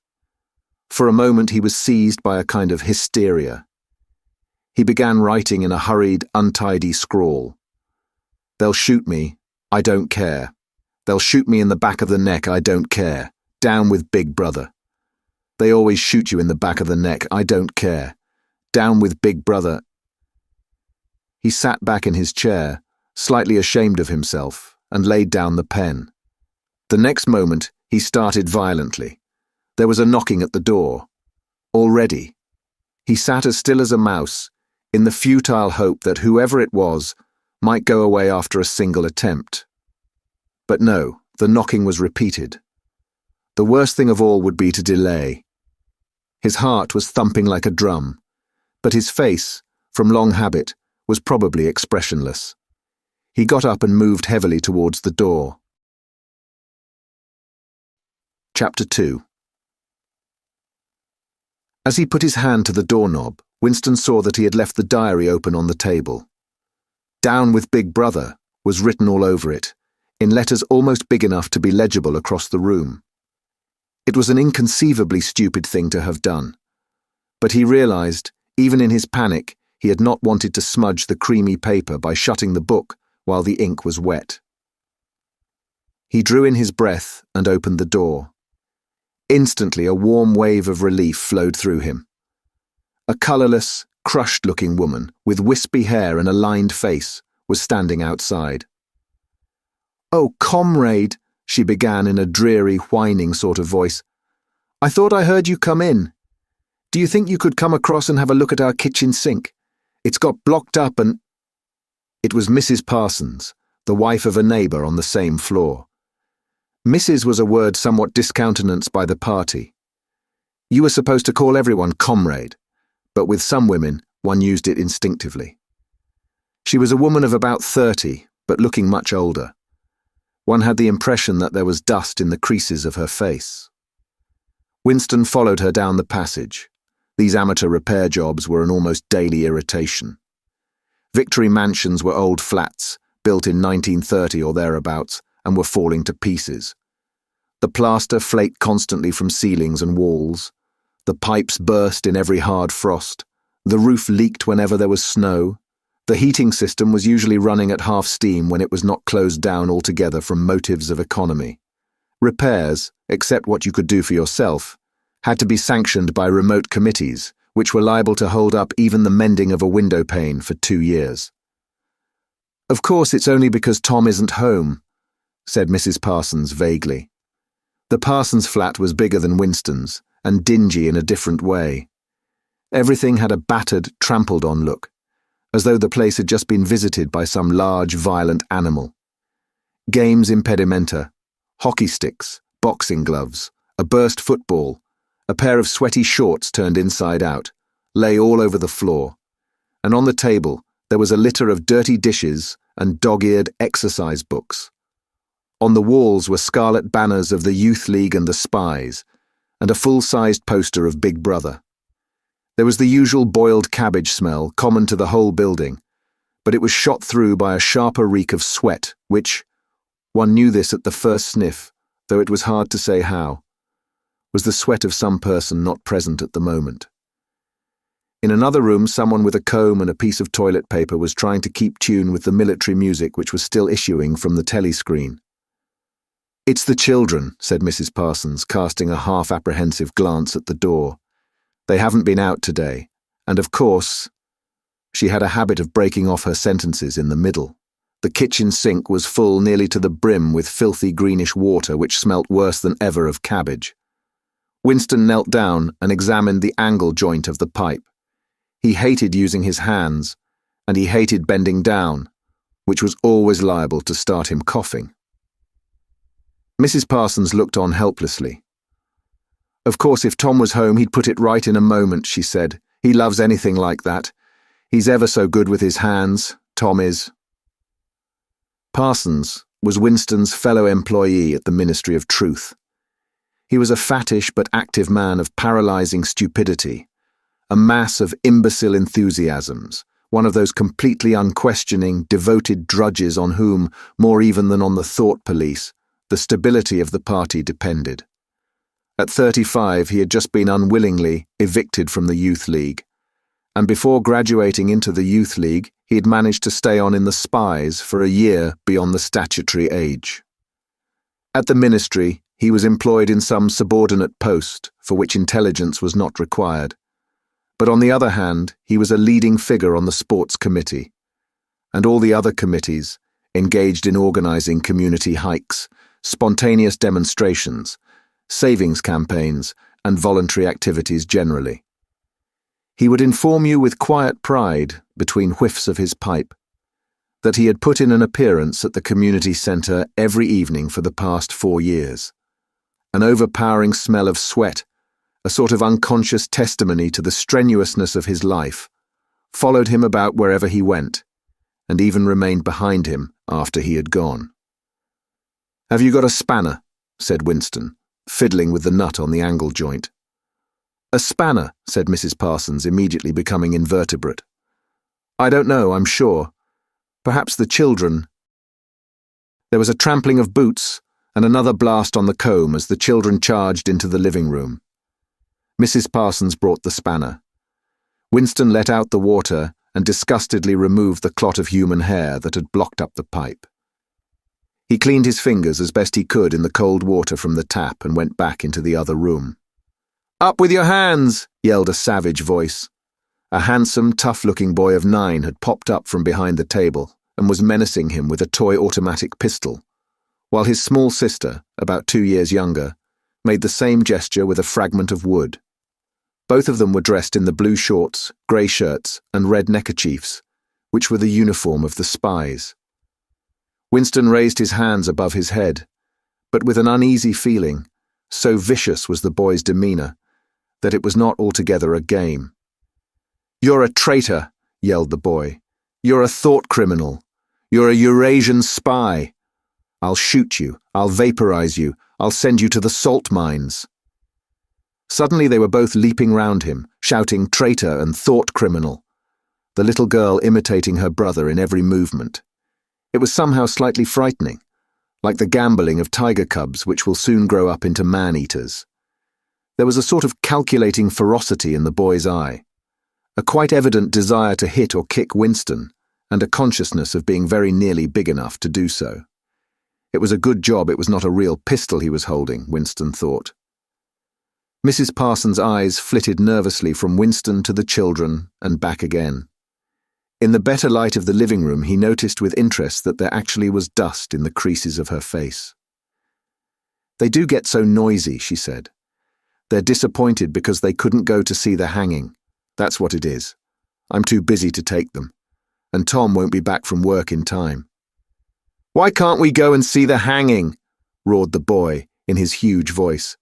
For a moment he was seized by a kind of hysteria. He began writing in a hurried, untidy scrawl. "They'll shoot me, I don't care. They'll shoot me in the back of the neck, I don't care. Down with Big Brother. They always shoot you in the back of the neck, I don't care. Down with Big Brother." He sat back in his chair, slightly ashamed of himself, and laid down the pen. The next moment, he started violently. There was a knocking at the door. Already. He sat as still as a mouse, in the futile hope that whoever it was might go away after a single attempt. But no, the knocking was repeated. The worst thing of all would be to delay. His heart was thumping like a drum, but his face, from long habit, was probably expressionless. He got up and moved heavily towards the door. Chapter 2. As he put his hand to the doorknob, Winston saw that he had left the diary open on the table. "Down with Big Brother" was written all over it, in letters almost big enough to be legible across the room. It was an inconceivably stupid thing to have done, but he realized, even in his panic, he had not wanted to smudge the creamy paper by shutting the book while the ink was wet. He drew in his breath and opened the door. Instantly, a warm wave of relief flowed through him. A colourless, crushed-looking woman with wispy hair and a lined face was standing outside. "Oh, comrade," she began in a dreary, whining sort of voice. "I thought I heard you come in. Do you think you could come across and have a look at our kitchen sink? It's got blocked up and—" It was Mrs. Parsons, the wife of a neighbour on the same floor. Mrs. was a word somewhat discountenanced by the party. You were supposed to call everyone comrade, but with some women, one used it instinctively. She was a woman of about 30, but looking much older. One had the impression that there was dust in the creases of her face. Winston followed her down the passage. These amateur repair jobs were an almost daily irritation. Victory mansions were old flats, built in 1930 or thereabouts, and were falling to pieces. The plaster flaked constantly from ceilings and walls. The pipes burst in every hard frost. The roof leaked whenever there was snow. The heating system was usually running at half steam when it was not closed down altogether from motives of economy. Repairs, except what you could do for yourself, had to be sanctioned by remote committees, which were liable to hold up even the mending of a window pane for 2 years. "Of course, it's only because Tom isn't home," said Mrs. Parsons vaguely. The Parsons flat was bigger than Winston's, and dingy in a different way. Everything had a battered, trampled-on look, as though the place had just been visited by some large, violent animal. Games impedimenta, hockey sticks, boxing gloves, a burst football, a pair of sweaty shorts turned inside out, lay all over the floor, and on the table there was a litter of dirty dishes and dog-eared exercise books. On the walls were scarlet banners of the Youth League and the Spies, and a full-sized poster of Big Brother. There was the usual boiled cabbage smell common to the whole building, but it was shot through by a sharper reek of sweat, which, one knew this at the first sniff, though it was hard to say how, was the sweat of some person not present at the moment. In another room, someone with a comb and a piece of toilet paper was trying to keep tune with the military music which was still issuing from the telescreen. "It's the children," said Mrs. Parsons, casting a half-apprehensive glance at the door. "They haven't been out today, and of course—" She had a habit of breaking off her sentences in the middle. The kitchen sink was full nearly to the brim with filthy greenish water which smelt worse than ever of cabbage. Winston knelt down and examined the angle joint of the pipe. He hated using his hands, and he hated bending down, which was always liable to start him coughing. Mrs. Parsons looked on helplessly. "Of course, if Tom was home, he'd put it right in a moment," she said. "He loves anything like that. He's ever so good with his hands, Tom is." Parsons was Winston's fellow employee at the Ministry of Truth. He was a fattish but active man of paralyzing stupidity, a mass of imbecile enthusiasms, one of those completely unquestioning, devoted drudges on whom, more even than on the thought police, the stability of the party depended. At 35, he had just been unwillingly evicted from the Youth League, and before graduating into the Youth League, he had managed to stay on in the Spies for a year beyond the statutory age. At the ministry, he was employed in some subordinate post for which intelligence was not required. But on the other hand, he was a leading figure on the sports committee, and all the other committees, engaged in organizing community hikes, spontaneous demonstrations, savings campaigns, and voluntary activities generally. He would inform you with quiet pride, between whiffs of his pipe, that he had put in an appearance at the community centre every evening for the past 4 years. An overpowering smell of sweat, a sort of unconscious testimony to the strenuousness of his life, followed him about wherever he went, and even remained behind him after he had gone. "Have you got a spanner?" said Winston, fiddling with the nut on the angle joint. "A spanner," said Mrs. Parsons, immediately becoming invertebrate. "I don't know, I'm sure. Perhaps the children—" There was a trampling of boots and another blast on the comb as the children charged into the living room. Mrs. Parsons brought the spanner. Winston let out the water and disgustedly removed the clot of human hair that had blocked up the pipe. He cleaned his fingers as best he could in the cold water from the tap and went back into the other room. "Up with your hands!" yelled a savage voice. A handsome, tough-looking boy of 9 had popped up from behind the table and was menacing him with a toy automatic pistol, while his small sister, about 2 years younger, made the same gesture with a fragment of wood. Both of them were dressed in the blue shorts, grey shirts, and red neckerchiefs, which were the uniform of the spies. Winston raised his hands above his head, but with an uneasy feeling, so vicious was the boy's demeanour, that it was not altogether a game. "You're a traitor," yelled the boy. "You're a thought criminal. You're a Eurasian spy. I'll shoot you. I'll vaporize you. I'll send you to the salt mines." Suddenly they were both leaping round him, shouting traitor and thought criminal, the little girl imitating her brother in every movement. It was somehow slightly frightening, like the gambolling of tiger cubs which will soon grow up into man-eaters. There was a sort of calculating ferocity in the boy's eye, a quite evident desire to hit or kick Winston, and a consciousness of being very nearly big enough to do so. It was a good job it was not a real pistol he was holding, Winston thought. Mrs. Parsons' eyes flitted nervously from Winston to the children and back again. In the better light of the living room, he noticed with interest that there actually was dust in the creases of her face. "They do get so noisy," she said. "They're disappointed because they couldn't go to see the hanging. That's what it is. I'm too busy to take them. And Tom won't be back from work in time." "Why can't we go and see the hanging?" roared the boy in his huge voice.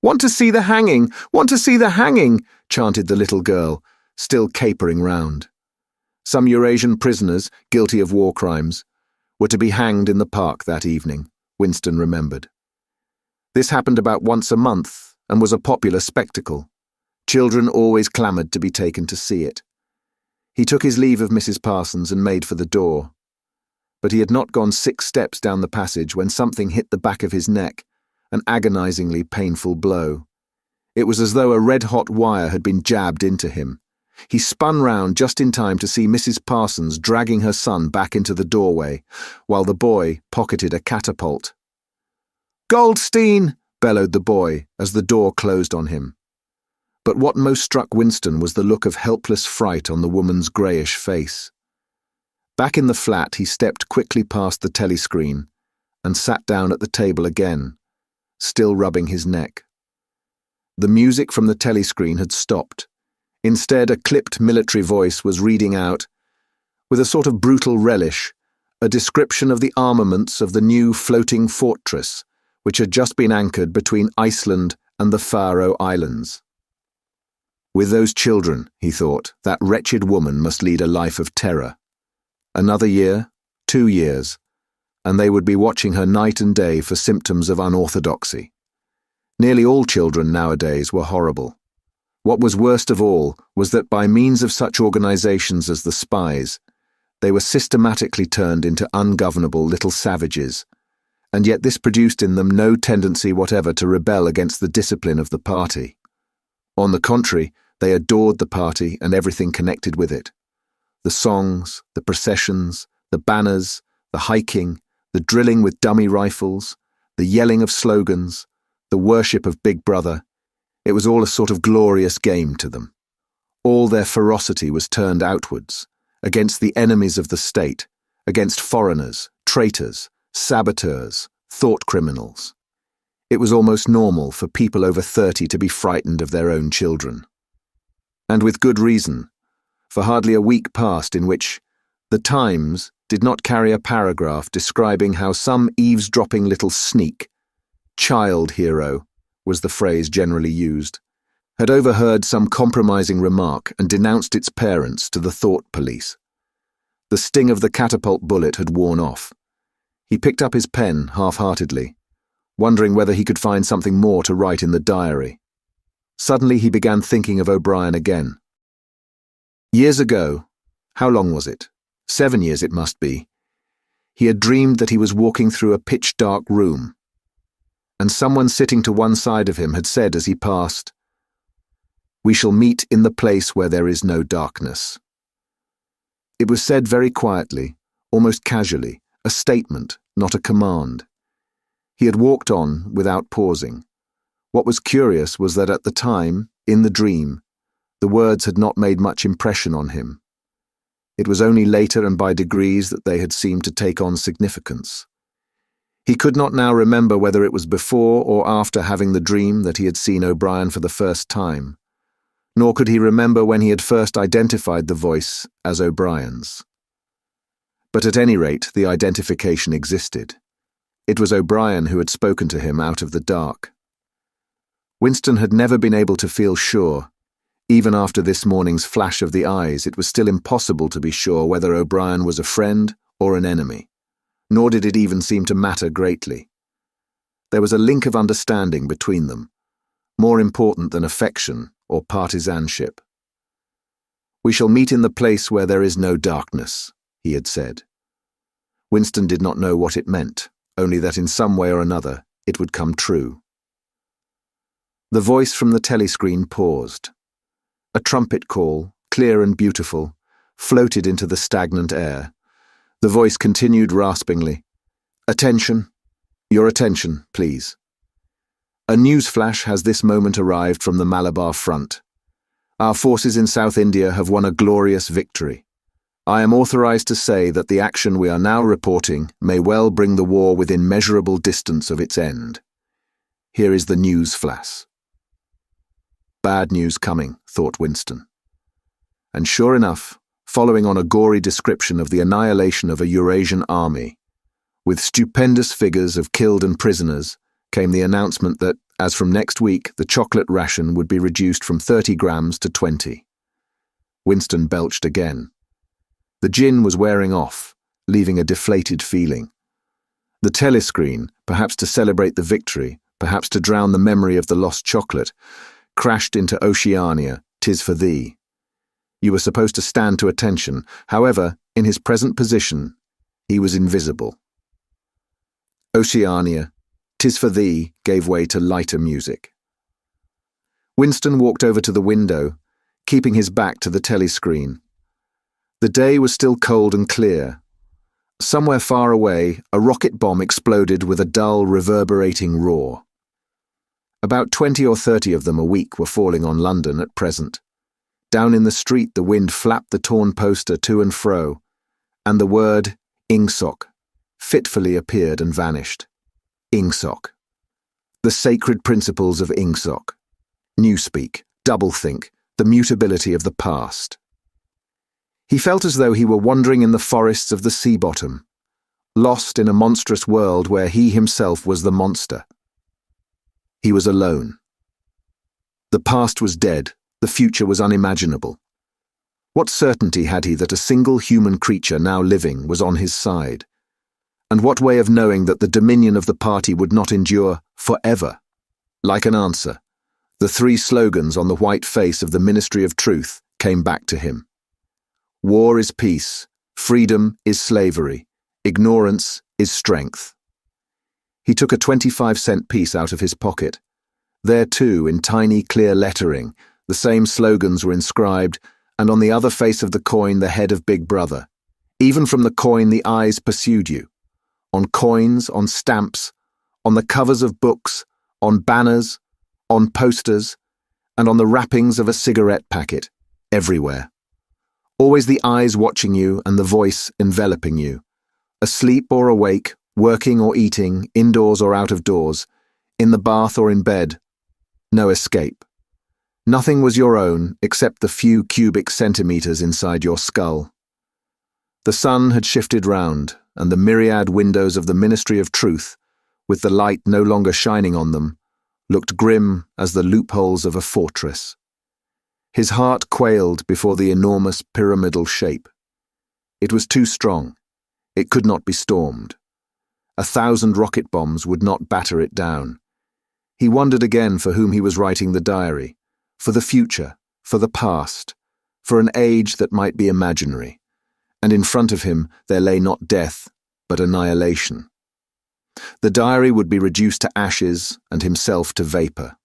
"Want to see the hanging! Want to see the hanging!" chanted the little girl, still capering round. Some Eurasian prisoners, guilty of war crimes, were to be hanged in the park that evening, Winston remembered. This happened about once a month and was a popular spectacle. Children always clamoured to be taken to see it. He took his leave of Mrs. Parsons and made for the door. But he had not gone 6 steps down the passage when something hit the back of his neck, an agonizingly painful blow. It was as though a red-hot wire had been jabbed into him. He spun round just in time to see Mrs. Parsons dragging her son back into the doorway, while the boy pocketed a catapult. "Goldstein!" bellowed the boy as the door closed on him. But what most struck Winston was the look of helpless fright on the woman's greyish face. Back in the flat, he stepped quickly past the telescreen and sat down at the table again, still rubbing his neck. The music from the telescreen had stopped. Instead, a clipped military voice was reading out, with a sort of brutal relish, a description of the armaments of the new floating fortress, which had just been anchored between Iceland and the Faroe Islands. With those children, he thought, that wretched woman must lead a life of terror. Another year, 2 years, and they would be watching her night and day for symptoms of unorthodoxy. Nearly all children nowadays were horrible. What was worst of all was that by means of such organizations as the spies, they were systematically turned into ungovernable little savages, and yet this produced in them no tendency whatever to rebel against the discipline of the party. On the contrary, they adored the party and everything connected with it. The songs, the processions, the banners, the hiking, the drilling with dummy rifles, the yelling of slogans, the worship of Big Brother. It was all a sort of glorious game to them. All their ferocity was turned outwards, against the enemies of the state, against foreigners, traitors, saboteurs, thought criminals. It was almost normal for people over 30 to be frightened of their own children. And with good reason, for hardly a week passed in which The Times did not carry a paragraph describing how some eavesdropping little sneak, child hero was the phrase generally used, had overheard some compromising remark and denounced its parents to the thought police. The sting of the catapult bullet had worn off. He picked up his pen half-heartedly, wondering whether he could find something more to write in the diary. Suddenly he began thinking of O'Brien again. Years ago, how long was it? 7 years it must be. He had dreamed that he was walking through a pitch-dark room, and someone sitting to one side of him had said as he passed, "We shall meet in the place where there is no darkness." It was said very quietly, almost casually, a statement, not a command. He had walked on without pausing. What was curious was that at the time, in the dream, the words had not made much impression on him. It was only later and by degrees that they had seemed to take on significance. He could not now remember whether it was before or after having the dream that he had seen O'Brien for the first time, nor could he remember when he had first identified the voice as O'Brien's. But at any rate, the identification existed. It was O'Brien who had spoken to him out of the dark. Winston had never been able to feel sure. Even after this morning's flash of the eyes, it was still impossible to be sure whether O'Brien was a friend or an enemy, nor did it even seem to matter greatly. There was a link of understanding between them, more important than affection or partisanship. "We shall meet in the place where there is no darkness," he had said. Winston did not know what it meant, only that in some way or another it would come true. The voice from the telescreen paused. A trumpet call, clear and beautiful, floated into the stagnant air. The voice continued raspingly. "Attention. Your attention, please. A news flash has this moment arrived from the Malabar front. Our forces in South India have won a glorious victory. I am authorized to say that the action we are now reporting may well bring the war within measurable distance of its end. Here is the news flash." Bad news coming, thought Winston. And sure enough, following on a gory description of the annihilation of a Eurasian army, with stupendous figures of killed and prisoners, came the announcement that, as from next week, the chocolate ration would be reduced from 30 grams to 20. Winston belched again. The gin was wearing off, leaving a deflated feeling. The telescreen, perhaps to celebrate the victory, perhaps to drown the memory of the lost chocolate, crashed into Oceania, 'tis for thee. You were supposed to stand to attention. However, in his present position, he was invisible. Oceania, 'tis for thee gave way to lighter music. Winston walked over to the window, keeping his back to the telescreen. The day was still cold and clear. Somewhere far away, a rocket bomb exploded with a dull, reverberating roar. About 20 or 30 of them a week were falling on London at present. Down in the street the wind flapped the torn poster to and fro, and the word "Ingsoc" fitfully appeared and vanished. Ingsoc. The sacred principles of Ingsoc. Newspeak, doublethink, the mutability of the past. He felt as though he were wandering in the forests of the sea bottom, lost in a monstrous world where he himself was the monster. He was alone. The past was dead, the future was unimaginable. What certainty had he that a single human creature now living was on his side? And what way of knowing that the dominion of the party would not endure forever? Like an answer, the three slogans on the white face of the Ministry of Truth came back to him. War is peace, freedom is slavery, ignorance is strength. He took a 25-cent piece out of his pocket. There too, in tiny clear lettering, the same slogans were inscribed, and on the other face of the coin the head of Big Brother. Even from the coin the eyes pursued you. On coins, on stamps, on the covers of books, on banners, on posters, and on the wrappings of a cigarette packet, everywhere. Always the eyes watching you and the voice enveloping you. Asleep or awake, working or eating, indoors or out of doors, in the bath or in bed. No escape. Nothing was your own except the few cubic centimeters inside your skull. The sun had shifted round, and the myriad windows of the Ministry of Truth, with the light no longer shining on them, looked grim as the loopholes of a fortress. His heart quailed before the enormous pyramidal shape. It was too strong. It could not be stormed. 1,000 rocket bombs would not batter it down. He wondered again for whom he was writing the diary, for the future, for the past, for an age that might be imaginary, and in front of him there lay not death, but annihilation. The diary would be reduced to ashes and himself to vapor.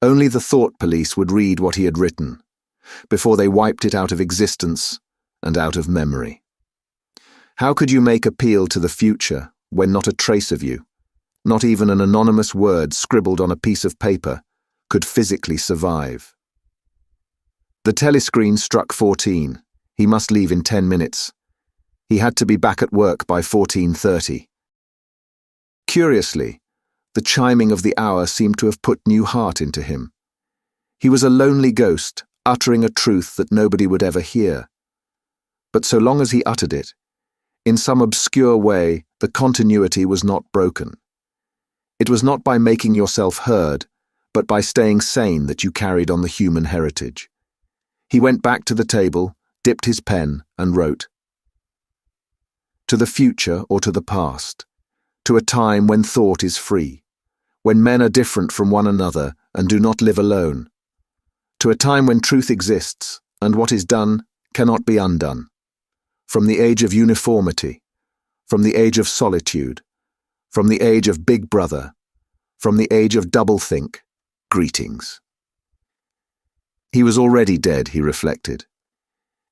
Only the thought police would read what he had written, before they wiped it out of existence and out of memory. How could you make appeal to the future when not a trace of you, not even an anonymous word scribbled on a piece of paper, could physically survive? The telescreen struck 14. He must leave in 10 minutes. He had to be back at work by 14:30. Curiously, the chiming of the hour seemed to have put new heart into him. He was a lonely ghost, uttering a truth that nobody would ever hear. But so long as he uttered it, in some obscure way, the continuity was not broken. It was not by making yourself heard, but by staying sane that you carried on the human heritage. He went back to the table, dipped his pen, and wrote. To the future or to the past, to a time when thought is free, when men are different from one another and do not live alone, to a time when truth exists and what is done cannot be undone, from the age of uniformity, from the age of solitude, from the age of Big Brother, from the age of doublethink, greetings. He was already dead, he reflected.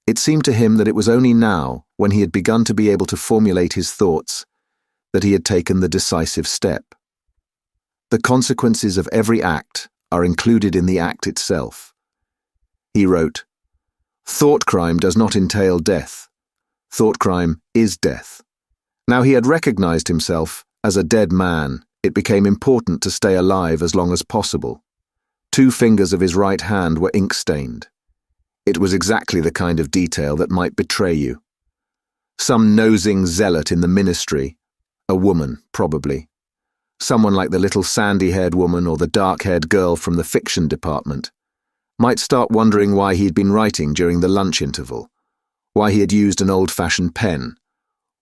It seemed to him that it was only now, when he had begun to be able to formulate his thoughts, that he had taken the decisive step. The consequences of every act are included in the act itself. He wrote, "Thought crime does not entail death. Thought crime is death." Now he had recognized himself as a dead man. It became important to stay alive as long as possible. 2 fingers of his right hand were ink-stained. It was exactly the kind of detail that might betray you. Some nosing zealot in the ministry, a woman, probably. Someone like the little sandy-haired woman or the dark-haired girl from the fiction department, might start wondering why he'd been writing during the lunch interval, why he had used an old-fashioned pen,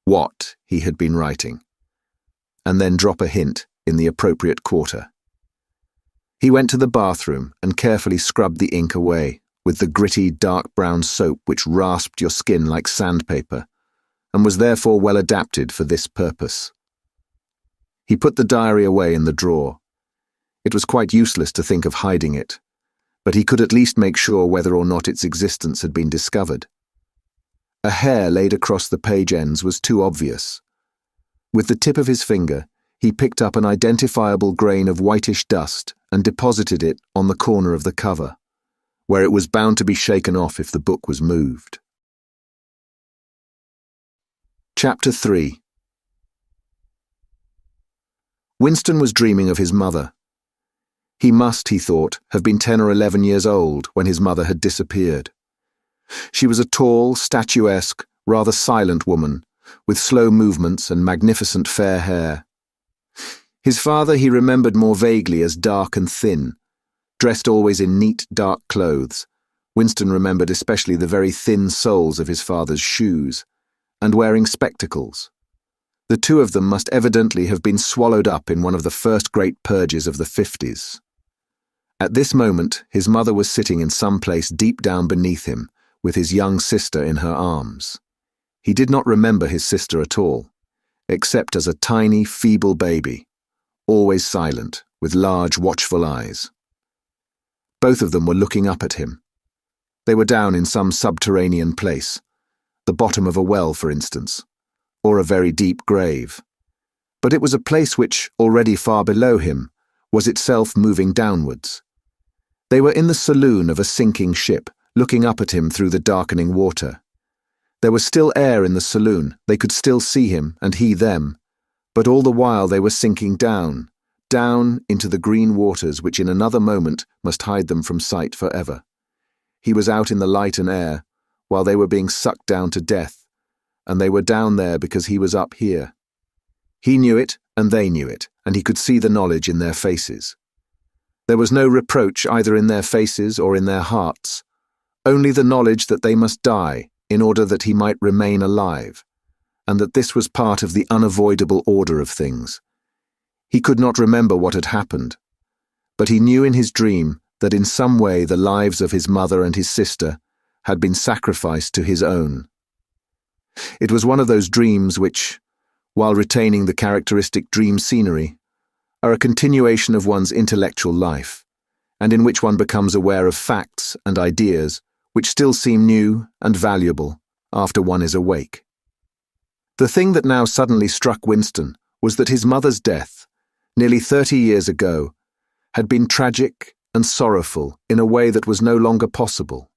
what he had been writing, and then drop a hint in the appropriate quarter. He went to the bathroom and carefully scrubbed the ink away with the gritty, dark brown soap which rasped your skin like sandpaper, and was therefore well adapted for this purpose. He put the diary away in the drawer. It was quite useless to think of hiding it, but he could at least make sure whether or not its existence had been discovered. A hair laid across the page ends was too obvious. With the tip of his finger, he picked up an identifiable grain of whitish dust and deposited it on the corner of the cover, where it was bound to be shaken off if the book was moved. Chapter 3. Winston was dreaming of his mother. He must, he thought, have been 10 or 11 years old when his mother had disappeared. She was a tall, statuesque, rather silent woman, with slow movements and magnificent fair hair. His father he remembered more vaguely as dark and thin, dressed always in neat, dark clothes. Winston remembered especially the very thin soles of his father's shoes, and wearing spectacles. The 2 of them must evidently have been swallowed up in one of the first great purges of the 50s. At this moment, his mother was sitting in some place deep down beneath him, with his young sister in her arms. He did not remember his sister at all, except as a tiny, feeble baby, always silent, with large, watchful eyes. Both of them were looking up at him. They were down in some subterranean place, the bottom of a well, for instance, or a very deep grave. But it was a place which, already far below him, was itself moving downwards. They were in the saloon of a sinking ship, looking up at him through the darkening water. There was still air in the saloon, they could still see him and he them, but all the while they were sinking down, down into the green waters which in another moment must hide them from sight forever. He was out in the light and air, while they were being sucked down to death, and they were down there because he was up here. He knew it, and they knew it, and he could see the knowledge in their faces. There was no reproach either in their faces or in their hearts, only the knowledge that they must die in order that he might remain alive, and that this was part of the unavoidable order of things. He could not remember what had happened, but he knew in his dream that in some way the lives of his mother and his sister had been sacrificed to his own. It was one of those dreams which, while retaining the characteristic dream scenery, are a continuation of one's intellectual life, and in which one becomes aware of facts and ideas which still seem new and valuable after one is awake. The thing that now suddenly struck Winston was that his mother's death, nearly 30 years ago, had been tragic and sorrowful in a way that was no longer possible.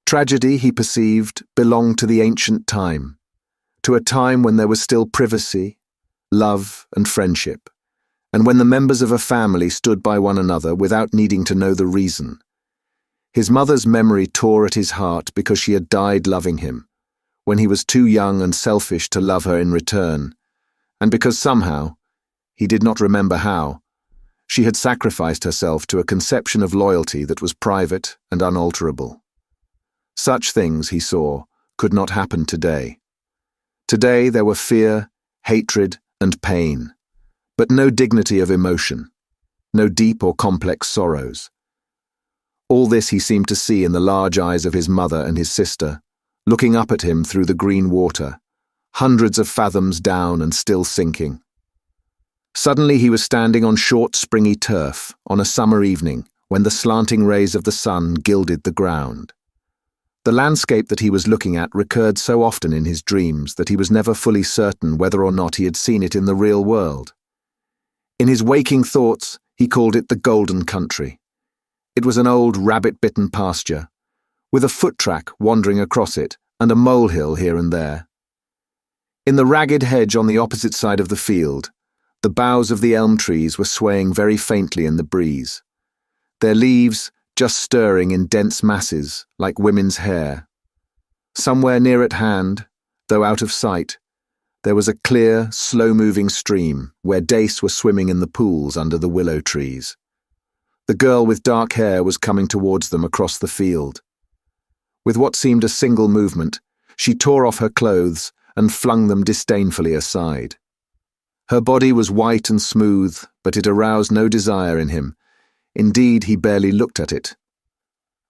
Tragedy, he perceived, belonged to the ancient time, to a time when there was still privacy, love, and friendship, and when the members of a family stood by one another without needing to know the reason. His mother's memory tore at his heart because she had died loving him, when he was too young and selfish to love her in return, and because somehow, he did not remember how, she had sacrificed herself to a conception of loyalty that was private and unalterable. Such things, he saw, could not happen today. Today there were fear, hatred, and pain, but no dignity of emotion, no deep or complex sorrows. All this he seemed to see in the large eyes of his mother and his sister, looking up at him through the green water, hundreds of fathoms down and still sinking. Suddenly he was standing on short, springy turf on a summer evening when the slanting rays of the sun gilded the ground. The landscape that he was looking at recurred so often in his dreams that he was never fully certain whether or not he had seen it in the real world. In his waking thoughts, he called it the Golden Country. It was an old rabbit-bitten pasture, with a foot track wandering across it and a molehill here and there. In the ragged hedge on the opposite side of the field, the boughs of the elm trees were swaying very faintly in the breeze, their leaves just stirring in dense masses like women's hair. Somewhere near at hand, though out of sight, there was a clear, slow-moving stream where dace were swimming in the pools under the willow trees. The girl with dark hair was coming towards them across the field. With what seemed a single movement, she tore off her clothes and flung them disdainfully aside. Her body was white and smooth, but it aroused no desire in him. Indeed, he barely looked at it.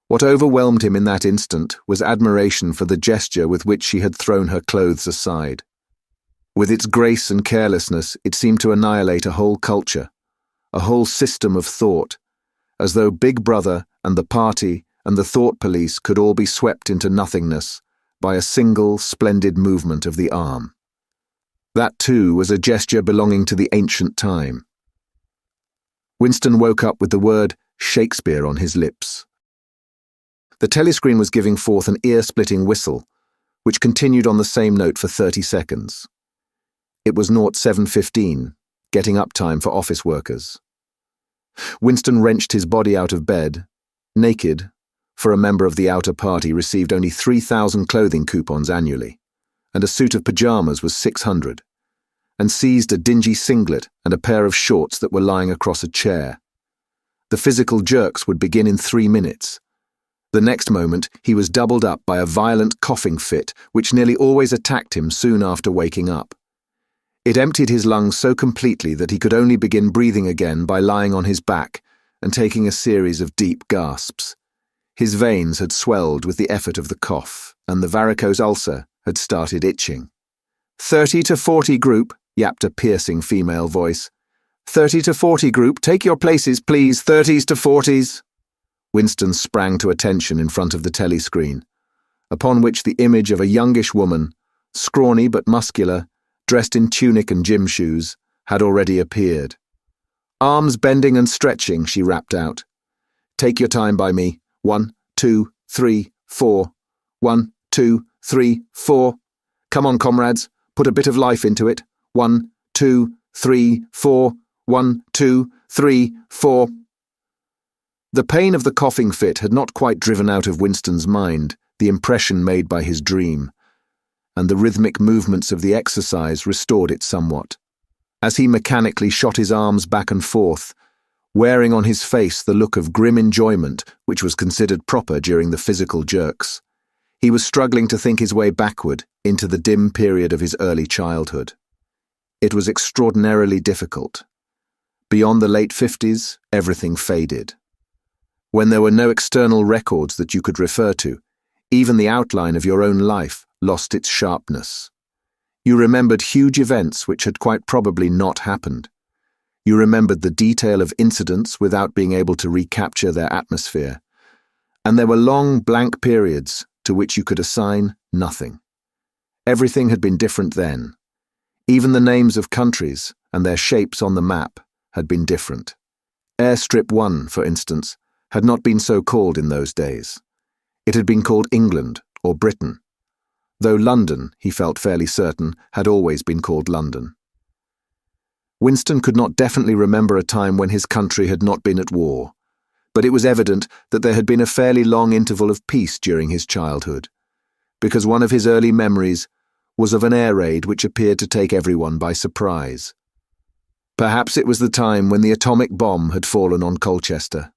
What overwhelmed him in that instant was admiration for the gesture with which she had thrown her clothes aside. With its grace and carelessness, it seemed to annihilate a whole culture, a whole system of thought, as though Big Brother and the party and the thought police could all be swept into nothingness by a single, splendid movement of the arm. That, too, was a gesture belonging to the ancient time. Winston woke up with the word Shakespeare on his lips. The telescreen was giving forth an ear-splitting whistle, which continued on the same note for 30 seconds. It was 07:15, getting up time for office workers. Winston wrenched his body out of bed, naked, for a member of the outer party received only 3,000 clothing coupons annually, and a suit of pajamas was 600, and seized a dingy singlet and a pair of shorts that were lying across a chair. The physical jerks would begin in 3 minutes. The next moment, he was doubled up by a violent coughing fit which nearly always attacked him soon after waking up. It emptied his lungs so completely that he could only begin breathing again by lying on his back and taking a series of deep gasps. His veins had swelled with the effort of the cough, and the varicose ulcer had started itching. 30 to 40 group, yapped a piercing female voice. 30 to 40 group, take your places, please, 30s to 40s. Winston sprang to attention in front of the telescreen, upon which the image of a youngish woman, scrawny but muscular, dressed in tunic and gym shoes, had already appeared. Arms bending and stretching, she rapped out. Take your time by me. 1, 2, 3, 4. 1, 2, 3, 4. Come on, comrades, put a bit of life into it. 1, 2, 3, 4. 1, 2, 3, 4. The pain of the coughing fit had not quite driven out of Winston's mind the impression made by his dream, and the rhythmic movements of the exercise restored it somewhat. As he mechanically shot his arms back and forth, wearing on his face the look of grim enjoyment which was considered proper during the physical jerks, he was struggling to think his way backward into the dim period of his early childhood. It was extraordinarily difficult. Beyond the late 50s, everything faded. When there were no external records that you could refer to, even the outline of your own life lost its sharpness. You remembered huge events which had quite probably not happened. You remembered the detail of incidents without being able to recapture their atmosphere. And there were long blank periods to which you could assign nothing. Everything had been different then. Even the names of countries and their shapes on the map had been different. Airstrip 1, for instance, had not been so called in those days. It had been called England or Britain, though London, he felt fairly certain, had always been called London. Winston could not definitely remember a time when his country had not been at war, but it was evident that there had been a fairly long interval of peace during his childhood, because one of his early memories was of an air raid which appeared to take everyone by surprise. Perhaps it was the time when the atomic bomb had fallen on Colchester.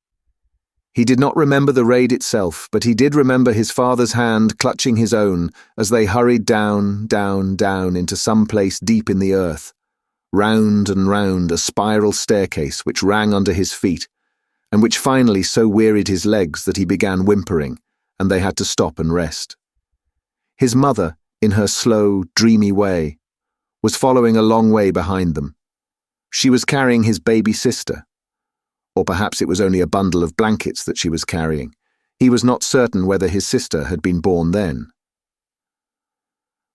He did not remember the raid itself, but he did remember his father's hand clutching his own as they hurried down, down, down into some place deep in the earth, round and round a spiral staircase which rang under his feet, and which finally so wearied his legs that he began whimpering, and they had to stop and rest. His mother, in her slow, dreamy way, was following a long way behind them. She was carrying his baby sister. Or perhaps it was only a bundle of blankets that she was carrying. He was not certain whether his sister had been born then.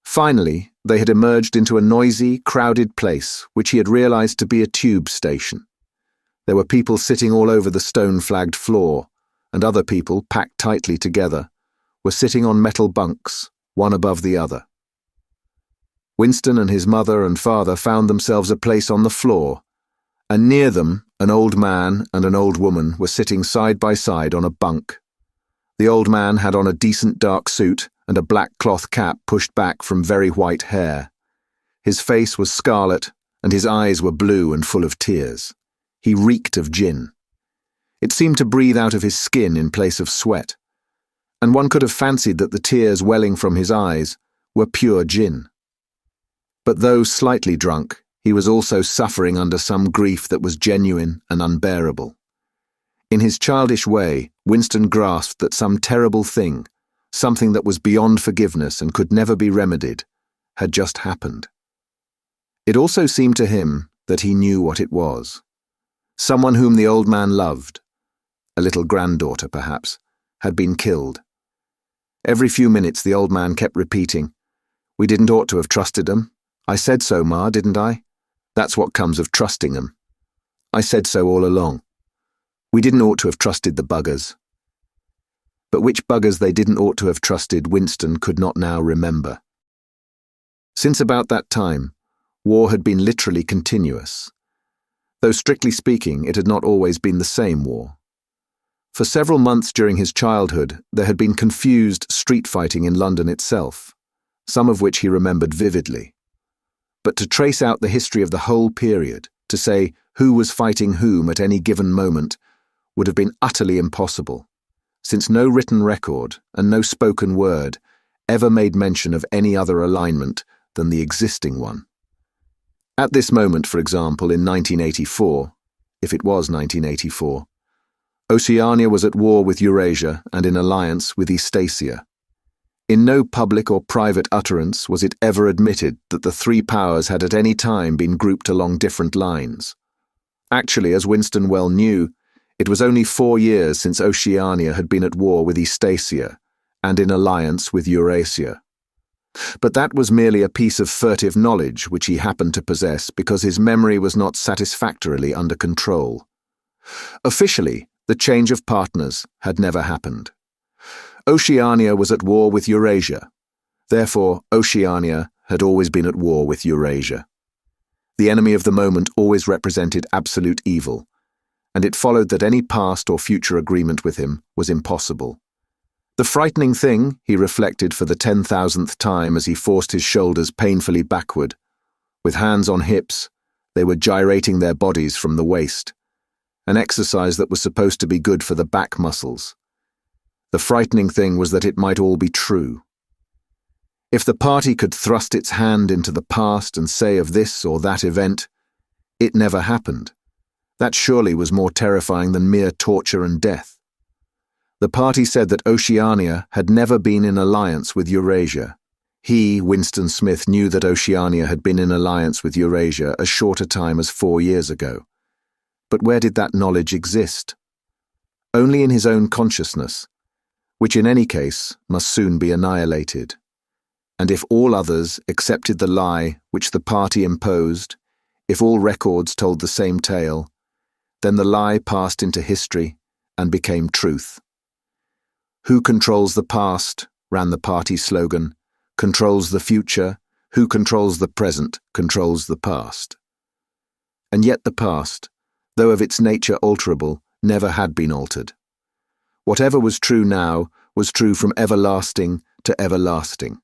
Finally, they had emerged into a noisy, crowded place which he had realized to be a tube station. There were people sitting all over the stone-flagged floor, and other people, packed tightly together, were sitting on metal bunks, one above the other. Winston and his mother and father found themselves a place on the floor, and near them an old man and an old woman were sitting side by side on a bunk. The old man had on a decent dark suit and a black cloth cap pushed back from very white hair. His face was scarlet, and his eyes were blue and full of tears. He reeked of gin. It seemed to breathe out of his skin in place of sweat, and one could have fancied that the tears welling from his eyes were pure gin. But though slightly drunk, he was also suffering under some grief that was genuine and unbearable. In his childish way, Winston grasped that some terrible thing, something that was beyond forgiveness and could never be remedied, had just happened. It also seemed to him that he knew what it was. Someone whom the old man loved, a little granddaughter perhaps, had been killed. Every few minutes the old man kept repeating, "We didn't ought to have trusted 'em. I said so, Ma, didn't I? That's what comes of trusting 'em. I said so all along. We didn't ought to have trusted the buggers." But which buggers they didn't ought to have trusted, Winston could not now remember. Since about that time, war had been literally continuous. Though strictly speaking, it had not always been the same war. For several months during his childhood, there had been confused street fighting in London itself, some of which he remembered vividly. But to trace out the history of the whole period, to say who was fighting whom at any given moment, would have been utterly impossible, since no written record and no spoken word ever made mention of any other alignment than the existing one. At this moment, for example, in 1984, if it was 1984, Oceania was at war with Eurasia and in alliance with Eastasia. In no public or private utterance was it ever admitted that the three powers had at any time been grouped along different lines. Actually, as Winston well knew, it was only 4 years since Oceania had been at war with Eastasia and in alliance with Eurasia. But that was merely a piece of furtive knowledge which he happened to possess because his memory was not satisfactorily under control. Officially, the change of partners had never happened. Oceania was at war with Eurasia. Therefore, Oceania had always been at war with Eurasia. The enemy of the moment always represented absolute evil, and it followed that any past or future agreement with him was impossible. The frightening thing, he reflected for the 10,000th time as he forced his shoulders painfully backward. With hands on hips, they were gyrating their bodies from the waist, an exercise that was supposed to be good for the back muscles. The frightening thing was that it might all be true. If the party could thrust its hand into the past and say of this or that event, "It never happened," that surely was more terrifying than mere torture and death. The party said that Oceania had never been in alliance with Eurasia. He, Winston Smith, knew that Oceania had been in alliance with Eurasia as short a time as 4 years ago. But where did that knowledge exist? Only in his own consciousness, which in any case must soon be annihilated. And if all others accepted the lie which the party imposed, if all records told the same tale, then the lie passed into history and became truth. Who controls the past, ran the party slogan, controls the future, who controls the present, controls the past. And yet the past, though of its nature alterable, never had been altered. Whatever was true now was true from everlasting to everlasting.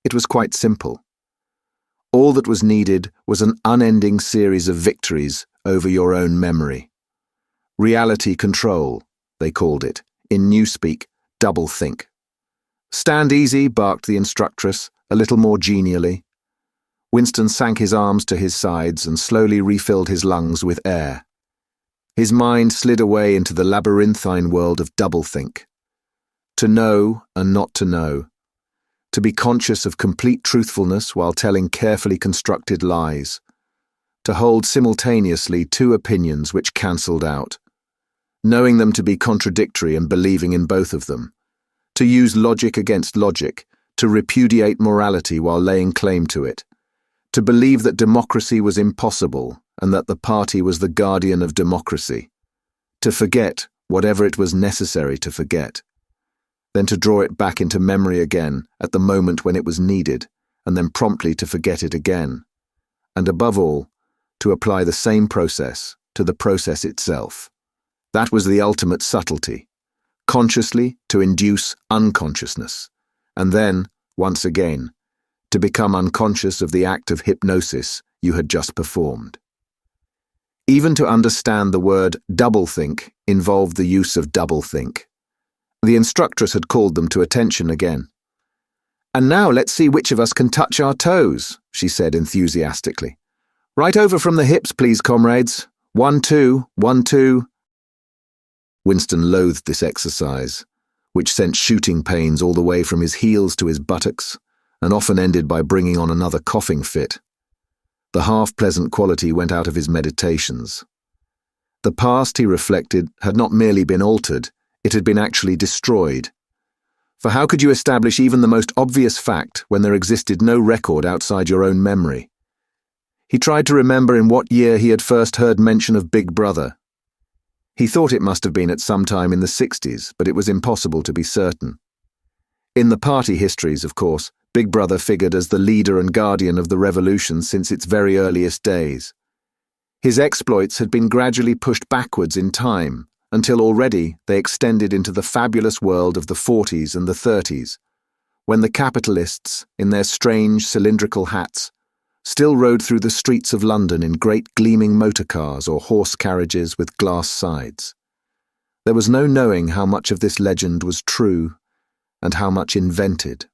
It was quite simple. All that was needed was an unending series of victories over your own memory. Reality control, they called it, in newspeak, doublethink. "Stand easy," barked the instructress, a little more genially. Winston sank his arms to his sides and slowly refilled his lungs with air. His mind slid away into the labyrinthine world of doublethink. To know and not to know. To be conscious of complete truthfulness while telling carefully constructed lies. To hold simultaneously two opinions which cancelled out. Knowing them to be contradictory and believing in both of them. To use logic against logic, to repudiate morality while laying claim to it, to believe that democracy was impossible and that the party was the guardian of democracy, to forget whatever it was necessary to forget, then to draw it back into memory again at the moment when it was needed, and then promptly to forget it again, and above all, to apply the same process to the process itself. That was the ultimate subtlety. Consciously to induce unconsciousness, and then, once again, to become unconscious of the act of hypnosis you had just performed. Even to understand the word doublethink involved the use of doublethink. The instructress had called them to attention again. "And now let's see which of us can touch our toes," she said enthusiastically. "Right over from the hips, please, comrades. 1, 2, 1, 2. Winston loathed this exercise, which sent shooting pains all the way from his heels to his buttocks, and often ended by bringing on another coughing fit. The half-pleasant quality went out of his meditations. The past, he reflected, had not merely been altered, it had been actually destroyed. For how could you establish even the most obvious fact when there existed no record outside your own memory? He tried to remember in what year he had first heard mention of Big Brother. He thought it must have been at some time in the 60s, but it was impossible to be certain. In the party histories, of course, Big Brother figured as the leader and guardian of the revolution since its very earliest days. His exploits had been gradually pushed backwards in time, until already they extended into the fabulous world of the 40s and the 30s, when the capitalists, in their strange cylindrical hats, still rode through the streets of London in great gleaming motor cars or horse carriages with glass sides. There was no knowing how much of this legend was true and how much invented.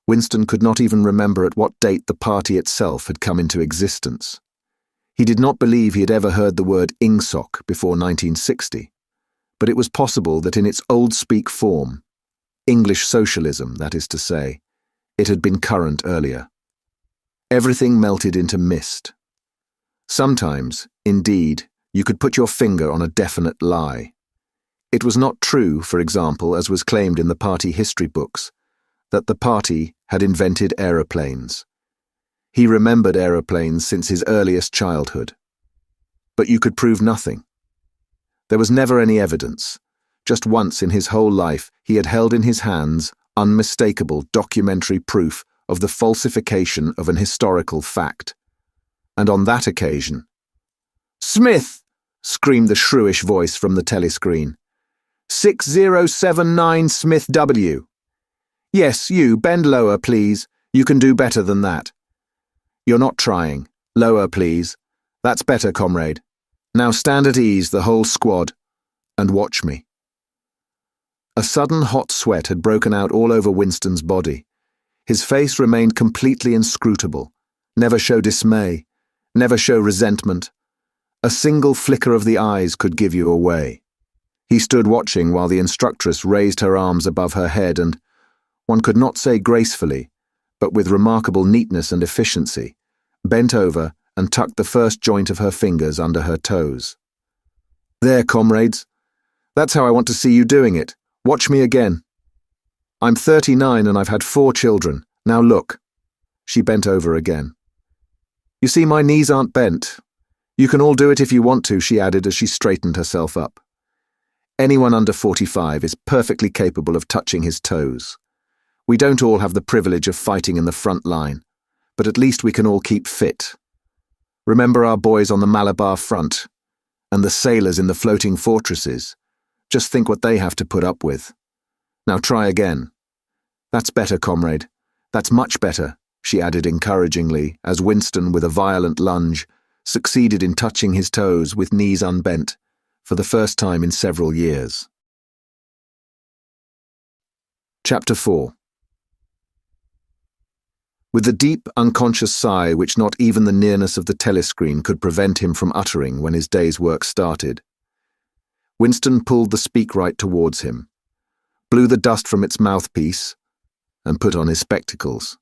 Winston could not even remember at what date the party itself had come into existence. He did not believe he had ever heard the word ingsoc before 1960, but it was possible that in its old-speak form, English socialism, that is to say, it had been current earlier. Everything melted into mist. Sometimes, indeed, you could put your finger on a definite lie. It was not true, for example, as was claimed in the party history books, that the party had invented aeroplanes. He remembered aeroplanes since his earliest childhood. But you could prove nothing. There was never any evidence. Just once in his whole life he had held in his hands unmistakable documentary proof of the falsification of an historical fact. And on that occasion, "Smith!" screamed the shrewish voice from the telescreen. 6079 Smith W. "Yes, you, bend lower, please. You can do better than that." "You're not trying. Lower, please. That's better, comrade. Now stand at ease, the whole squad, and watch me." A sudden hot sweat had broken out all over Winston's body. His face remained completely inscrutable. Never show dismay. Never show resentment. A single flicker of the eyes could give you away. He stood watching while the instructress raised her arms above her head and, one could not say gracefully, but with remarkable neatness and efficiency, bent over and tucked the first joint of her fingers under her toes. "There, comrades. That's how I want to see you doing it. Watch me again. I'm 39 and I've had 4 children. Now look." She bent over again. "You see, my knees aren't bent. You can all do it if you want to," she added as she straightened herself up. "Anyone under 45 is perfectly capable of touching his toes. We don't all have the privilege of fighting in the front line, but at least we can all keep fit. Remember our boys on the Malabar front, and the sailors in the floating fortresses. Just think what they have to put up with. Now try again. That's better, comrade. That's much better," she added encouragingly as Winston, with a violent lunge, succeeded in touching his toes with knees unbent for the first time in several years. Chapter 4. With the deep, unconscious sigh which not even the nearness of the telescreen could prevent him from uttering when his day's work started, Winston pulled the speakwrite towards him, blew the dust from its mouthpiece, and put on his spectacles.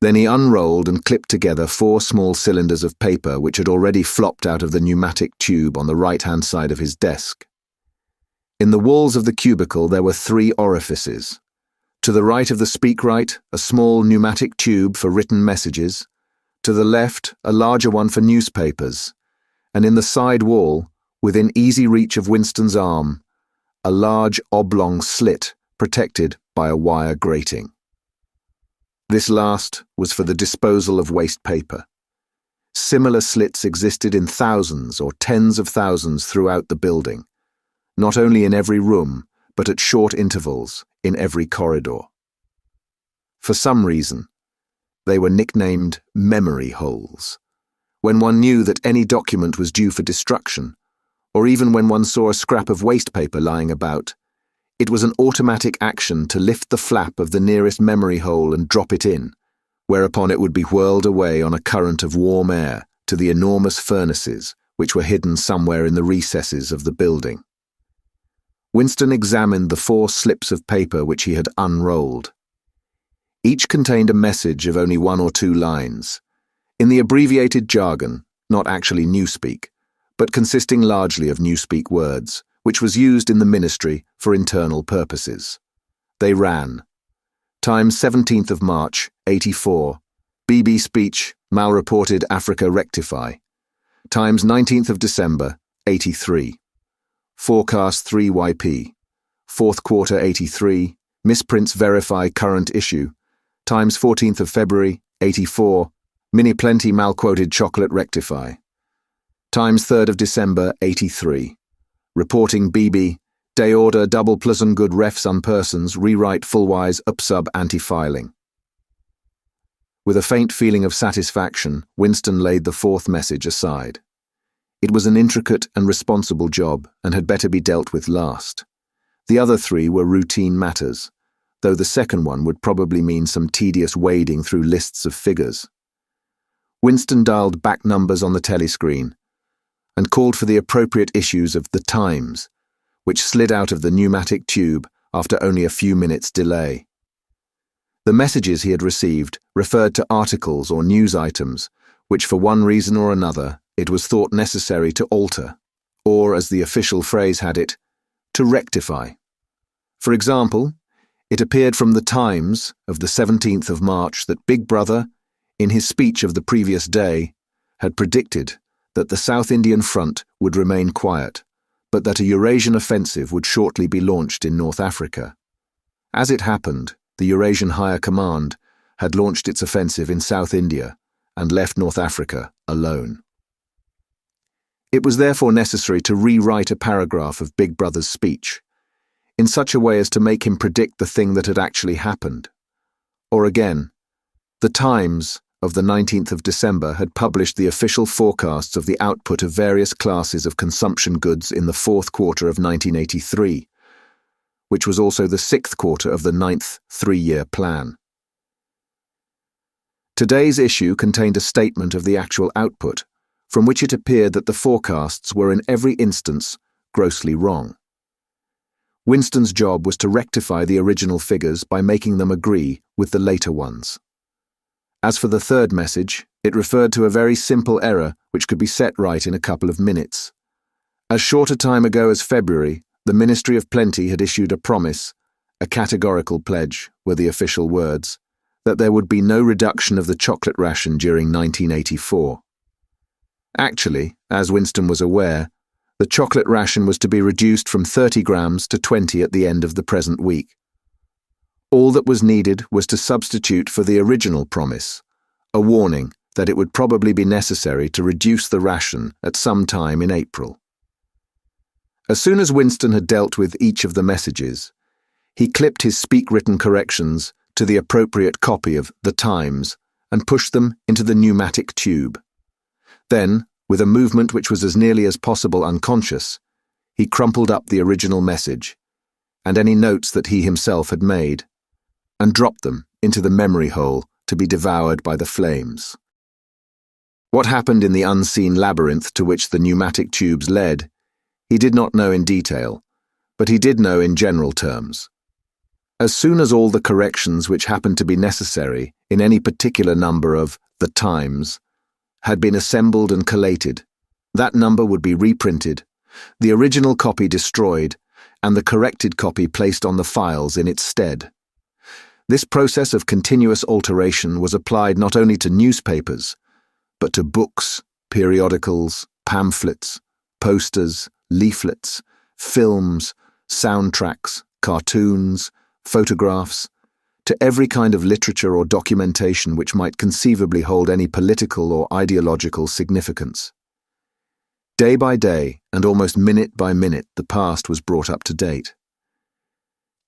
Then he unrolled and clipped together 4 small cylinders of paper which had already flopped out of the pneumatic tube on the right-hand side of his desk. In the walls of the cubicle there were 3 orifices. To the right of the speakwrite, a small pneumatic tube for written messages, to the left, a larger one for newspapers, and in the side wall, within easy reach of Winston's arm, a large oblong slit protected by a wire grating. This last was for the disposal of waste paper. Similar slits existed in thousands or tens of thousands throughout the building, not only in every room, but at short intervals in every corridor. For some reason, they were nicknamed memory holes. When one knew that any document was due for destruction, or even when one saw a scrap of waste paper lying about, it was an automatic action to lift the flap of the nearest memory hole and drop it in, whereupon it would be whirled away on a current of warm air to the enormous furnaces which were hidden somewhere in the recesses of the building. Winston examined the 4 slips of paper which he had unrolled. Each contained a message of only 1 or 2 lines, in the abbreviated jargon, not actually Newspeak, but consisting largely of Newspeak words, which was used in the ministry for internal purposes. They ran: Times 17th of March, 84, BB speech, malreported Africa rectify. Times 19th of December, 83. Forecast 3YP. 4th quarter 83, misprints verify current issue. Times 14th of February, 84, mini plenty malquoted chocolate rectify. Times 3rd of December, 83. Reporting BB, day order double pleasant good refs unpersons rewrite fullwise upsub anti-filing. With a faint feeling of satisfaction, Winston laid the 4th message aside. It was an intricate and responsible job and had better be dealt with last. The other 3 were routine matters, though the second one would probably mean some tedious wading through lists of figures. Winston dialed back numbers on the telescreen and called for the appropriate issues of The Times, which slid out of the pneumatic tube after only a few minutes' delay. The messages he had received referred to articles or news items which, for one reason or another, it was thought necessary to alter, or, as the official phrase had it, to rectify. For example, it appeared from The Times of the 17th of March that Big Brother, in his speech of the previous day, had predicted that the South Indian front would remain quiet, but that a Eurasian offensive would shortly be launched in North Africa. As it happened, the Eurasian Higher Command had launched its offensive in South India and left North Africa alone. It was therefore necessary to rewrite a paragraph of Big Brother's speech, in such a way as to make him predict the thing that had actually happened. Or again, The Times of the 19th of December had published the official forecasts of the output of various classes of consumption goods in the 4th quarter of 1983, which was also the 6th quarter of the 9th 3-year plan. Today's issue contained a statement of the actual output, from which it appeared that the forecasts were in every instance grossly wrong. Winston's job was to rectify the original figures by making them agree with the later ones. As for the third message, it referred to a very simple error which could be set right in a couple of minutes. As short a time ago as February, the Ministry of Plenty had issued a promise, a categorical pledge, were the official words, that there would be no reduction of the chocolate ration during 1984. Actually, as Winston was aware, the chocolate ration was to be reduced from 30 grams to 20 at the end of the present week. All that was needed was to substitute for the original promise, a warning that it would probably be necessary to reduce the ration at some time in April. As soon as Winston had dealt with each of the messages, he clipped his speak-written corrections to the appropriate copy of The Times and pushed them into the pneumatic tube. Then, with a movement which was as nearly as possible unconscious, he crumpled up the original message, and any notes that he himself had made, and dropped them into the memory hole to be devoured by the flames. What happened in the unseen labyrinth to which the pneumatic tubes led, he did not know in detail, but he did know in general terms. As soon as all the corrections which happened to be necessary in any particular number of The Times had been assembled and collated, that number would be reprinted, the original copy destroyed, and the corrected copy placed on the files in its stead. This process of continuous alteration was applied not only to newspapers, but to books, periodicals, pamphlets, posters, leaflets, films, soundtracks, cartoons, photographs, to every kind of literature or documentation which might conceivably hold any political or ideological significance. Day by day, and almost minute by minute, the past was brought up to date.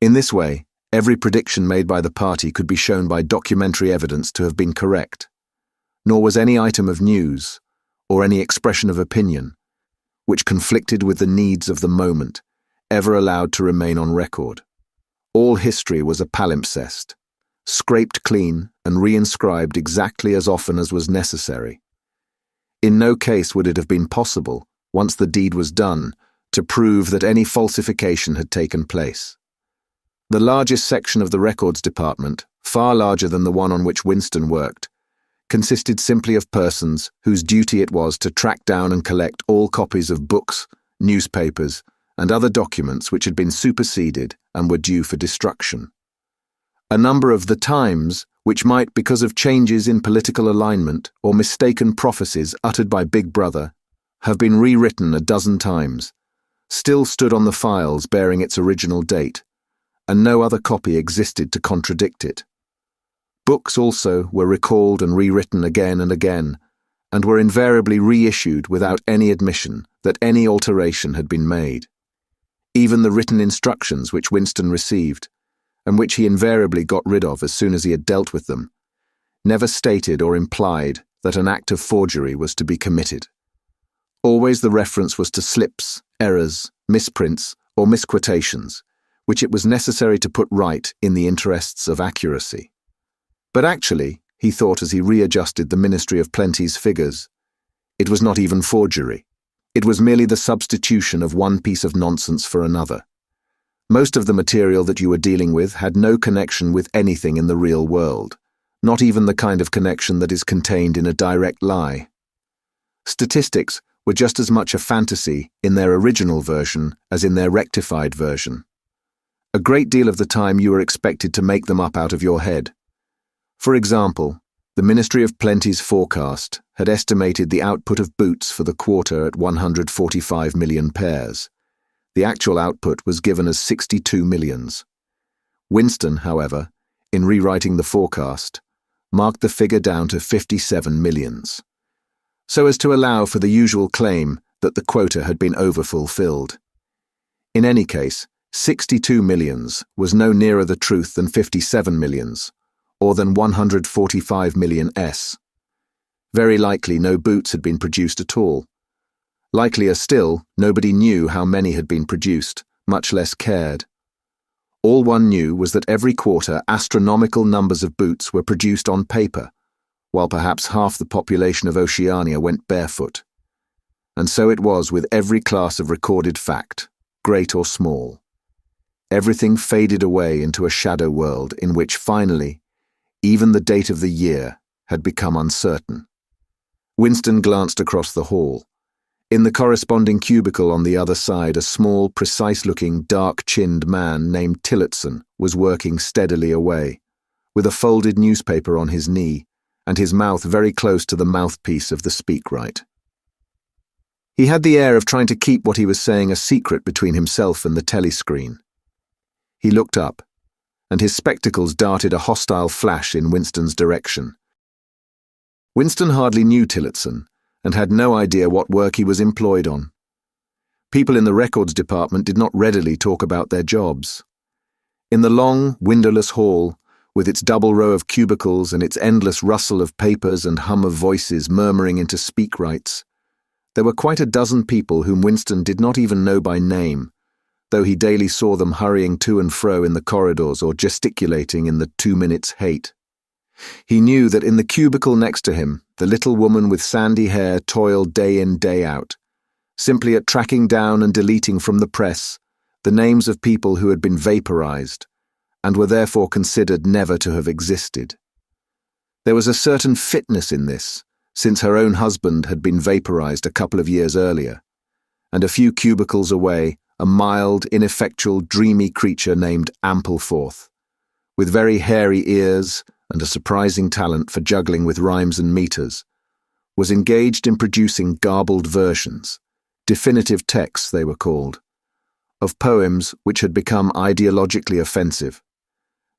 In this way, every prediction made by the party could be shown by documentary evidence to have been correct, nor was any item of news, or any expression of opinion, which conflicted with the needs of the moment, ever allowed to remain on record. All history was a palimpsest, scraped clean and reinscribed exactly as often as was necessary. In no case would it have been possible, once the deed was done, to prove that any falsification had taken place. The largest section of the records department, far larger than the one on which Winston worked, consisted simply of persons whose duty it was to track down and collect all copies of books, newspapers, and other documents which had been superseded and were due for destruction. A number of The Times, which might, because of changes in political alignment or mistaken prophecies uttered by Big Brother, have been rewritten a dozen times, still stood on the files bearing its original date, and no other copy existed to contradict it. Books also were recalled and rewritten again and again, and were invariably reissued without any admission that any alteration had been made. Even the written instructions which Winston received, and which he invariably got rid of as soon as he had dealt with them, never stated or implied that an act of forgery was to be committed. Always the reference was to slips, errors, misprints, or misquotations, which it was necessary to put right in the interests of accuracy. But actually, he thought as he readjusted the Ministry of Plenty's figures, it was not even forgery. It was merely the substitution of one piece of nonsense for another. Most of the material that you were dealing with had no connection with anything in the real world, not even the kind of connection that is contained in a direct lie. Statistics were just as much a fantasy in their original version as in their rectified version. A great deal of the time you were expected to make them up out of your head. For example, the Ministry of Plenty's forecast had estimated the output of boots for the quarter at 145 million pairs. The actual output was given as 62 millions. Winston, however, in rewriting the forecast, marked the figure down to 57 millions, so as to allow for the usual claim that the quota had been overfulfilled. In any case, 62 millions was no nearer the truth than 57 millions, or than 145 million S. Very likely no boots had been produced at all. Likelier still, nobody knew how many had been produced, much less cared. All one knew was that every quarter astronomical numbers of boots were produced on paper, while perhaps half the population of Oceania went barefoot. And so it was with every class of recorded fact, great or small. Everything faded away into a shadow world in which finally, even the date of the year had become uncertain. Winston glanced across the hall. In the corresponding cubicle on the other side, a small, precise-looking, dark-chinned man named Tillotson was working steadily away, with a folded newspaper on his knee, and his mouth very close to the mouthpiece of the speakwrite. He had the air of trying to keep what he was saying a secret between himself and the telescreen. He looked up, and his spectacles darted a hostile flash in Winston's direction. Winston hardly knew Tillotson, and had no idea what work he was employed on. People in the records department did not readily talk about their jobs. In the long, windowless hall, with its double row of cubicles and its endless rustle of papers and hum of voices murmuring into speakwrites, there were quite a dozen people whom Winston did not even know by name, though he daily saw them hurrying to and fro in the corridors or gesticulating in the 2 minutes hate. He knew that in the cubicle next to him, the little woman with sandy hair toiled day in, day out, simply at tracking down and deleting from the press the names of people who had been vaporized, and were therefore considered never to have existed. There was a certain fitness in this, since her own husband had been vaporized a couple of years earlier, and a few cubicles away, a mild, ineffectual, dreamy creature named Ampleforth, with very hairy ears and a surprising talent for juggling with rhymes and meters, was engaged in producing garbled versions, definitive texts they were called, of poems which had become ideologically offensive,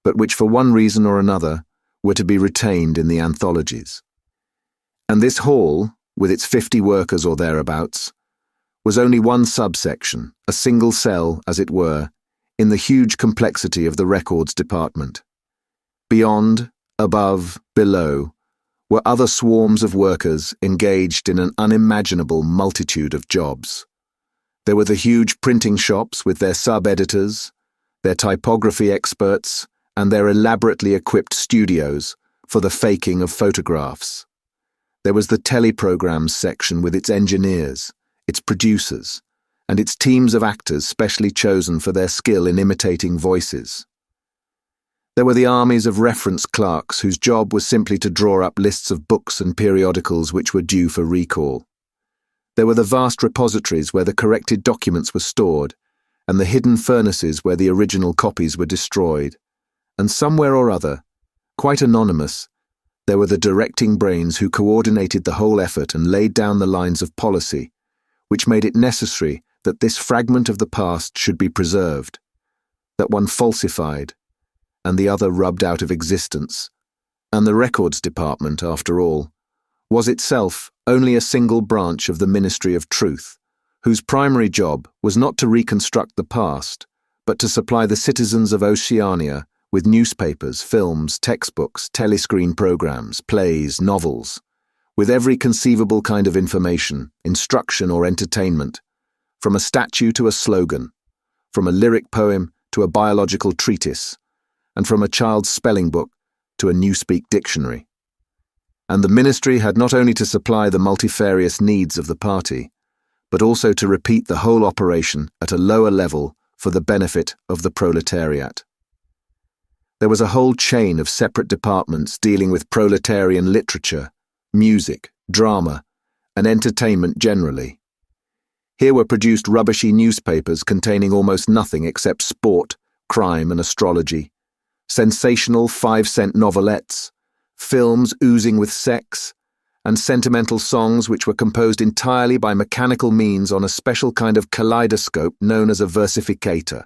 but which for one reason or another were to be retained in the anthologies. And this hall, with its 50 workers or thereabouts, was only one subsection, a single cell, as it were, in the huge complexity of the records department. Beyond, above, below, were other swarms of workers engaged in an unimaginable multitude of jobs. There were the huge printing shops with their sub-editors, their typography experts, and their elaborately equipped studios for the faking of photographs. There was the teleprograms section with its engineers, its producers, and its teams of actors specially chosen for their skill in imitating voices. There were the armies of reference clerks whose job was simply to draw up lists of books and periodicals which were due for recall. There were the vast repositories where the corrected documents were stored, and the hidden furnaces where the original copies were destroyed. And somewhere or other, quite anonymous, there were the directing brains who coordinated the whole effort and laid down the lines of policy, which made it necessary that this fragment of the past should be preserved, that one falsified, and the other rubbed out of existence. And the records department, after all, was itself only a single branch of the Ministry of Truth, whose primary job was not to reconstruct the past, but to supply the citizens of Oceania with newspapers, films, textbooks, telescreen programs, plays, novels, with every conceivable kind of information, instruction or entertainment, from a statue to a slogan, from a lyric poem to a biological treatise, and from a child's spelling book to a Newspeak dictionary. And the ministry had not only to supply the multifarious needs of the party, but also to repeat the whole operation at a lower level for the benefit of the proletariat. There was a whole chain of separate departments dealing with proletarian literature, music, drama, and entertainment generally. Here were produced rubbishy newspapers containing almost nothing except sport, crime, and astrology, sensational 5-cent novelettes, films oozing with sex, and sentimental songs which were composed entirely by mechanical means on a special kind of kaleidoscope known as a versificator.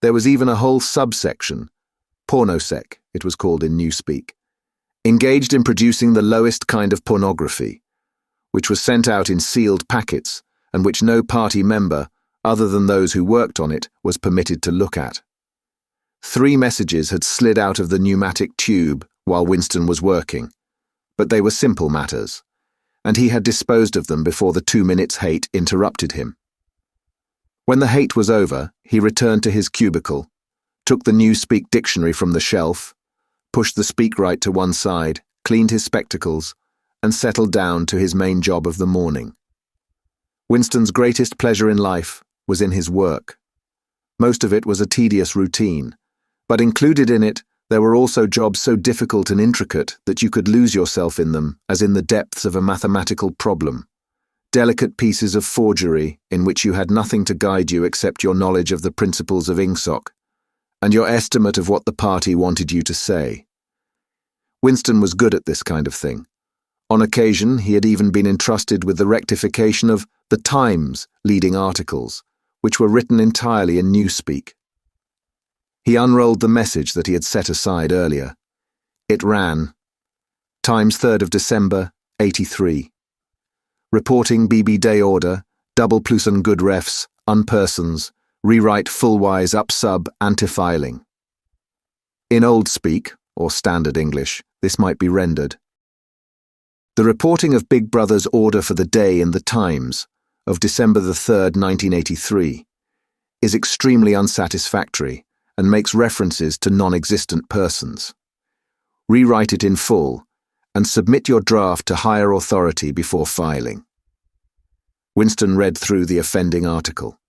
There was even a whole subsection, pornosec, it was called in Newspeak, engaged in producing the lowest kind of pornography, which was sent out in sealed packets and which no party member, other than those who worked on it, was permitted to look at. 3 messages had slid out of the pneumatic tube while Winston was working, but they were simple matters, and he had disposed of them before the 2 minutes hate interrupted him. When the hate was over, he returned to his cubicle, took the Newspeak dictionary from the shelf, pushed the speakwrite to one side, cleaned his spectacles, and settled down to his main job of the morning. Winston's greatest pleasure in life was in his work. Most of it was a tedious routine, but included in it There were also jobs so difficult and intricate that you could lose yourself in them, as in the depths of a mathematical problem. Delicate pieces of forgery in which you had nothing to guide you except your knowledge of the principles of ingsoc, and your estimate of what the party wanted you to say. Winston was good at this kind of thing. On occasion, he had even been entrusted with the rectification of the Times' leading articles, which were written entirely in newspeak. He unrolled the message that he had set aside earlier. It ran, Times 3rd of December, 83. Reporting BB Day Order, double plusen good refs, unpersons, rewrite full-wise up-sub anti-filing. In old speak, or standard English, this might be rendered. The reporting of Big Brother's order for the day in the Times of December the 3rd, 1983, is extremely unsatisfactory and makes references to non-existent persons. Rewrite it in full and submit your draft to higher authority before filing. Winston read through the offending article.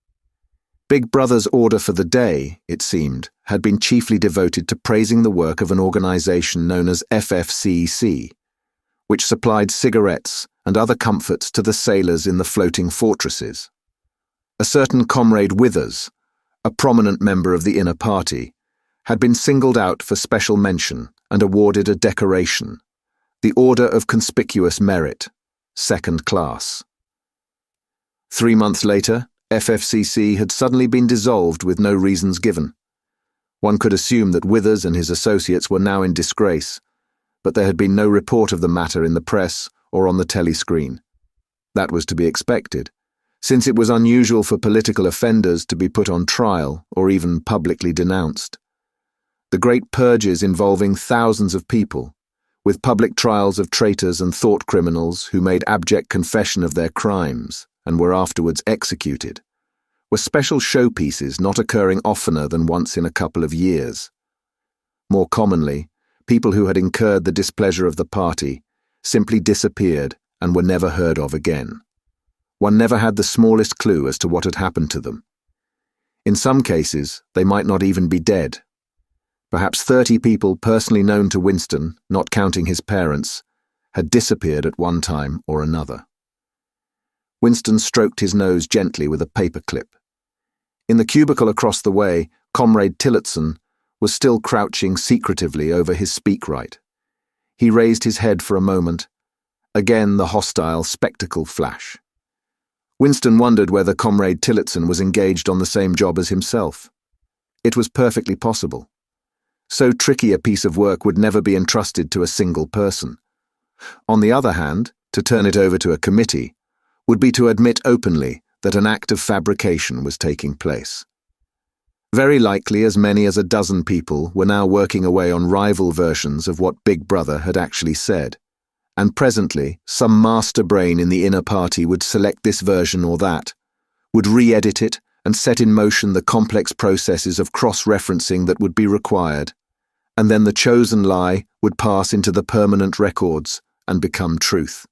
Big Brother's order for the day, it seemed, had been chiefly devoted to praising the work of an organization known as FFCC, which supplied cigarettes and other comforts to the sailors in the floating fortresses. A certain Comrade Withers, a prominent member of the inner party, had been singled out for special mention and awarded a decoration, the Order of Conspicuous Merit, 2nd class. 3 months later, FFCC had suddenly been dissolved with no reasons given. One could assume that Withers and his associates were now in disgrace, but there had been no report of the matter in the press or on the telescreen. That was to be expected, since it was unusual for political offenders to be put on trial or even publicly denounced. The great purges involving thousands of people, with public trials of traitors and thought criminals who made abject confession of their crimes and were afterwards executed, were special showpieces not occurring oftener than once in a couple of years. More commonly, people who had incurred the displeasure of the party simply disappeared and were never heard of again. One never had the smallest clue as to what had happened to them. In some cases, they might not even be dead. Perhaps 30 people personally known to Winston, not counting his parents, had disappeared at one time or another. Winston stroked his nose gently with a paperclip. In the cubicle across the way, Comrade Tillotson was still crouching secretively over his speakwrite. He raised his head for a moment. Again the hostile spectacle flash. Winston wondered whether Comrade Tillotson was engaged on the same job as himself. It was perfectly possible. So tricky a piece of work would never be entrusted to a single person. On the other hand, to turn it over to a committee would be to admit openly that an act of fabrication was taking place. Very likely as many as a dozen people were now working away on rival versions of what Big Brother had actually said, and presently some master brain in the inner party would select this version or that, would re-edit it and set in motion the complex processes of cross-referencing that would be required, and then the chosen lie would pass into the permanent records and become truth.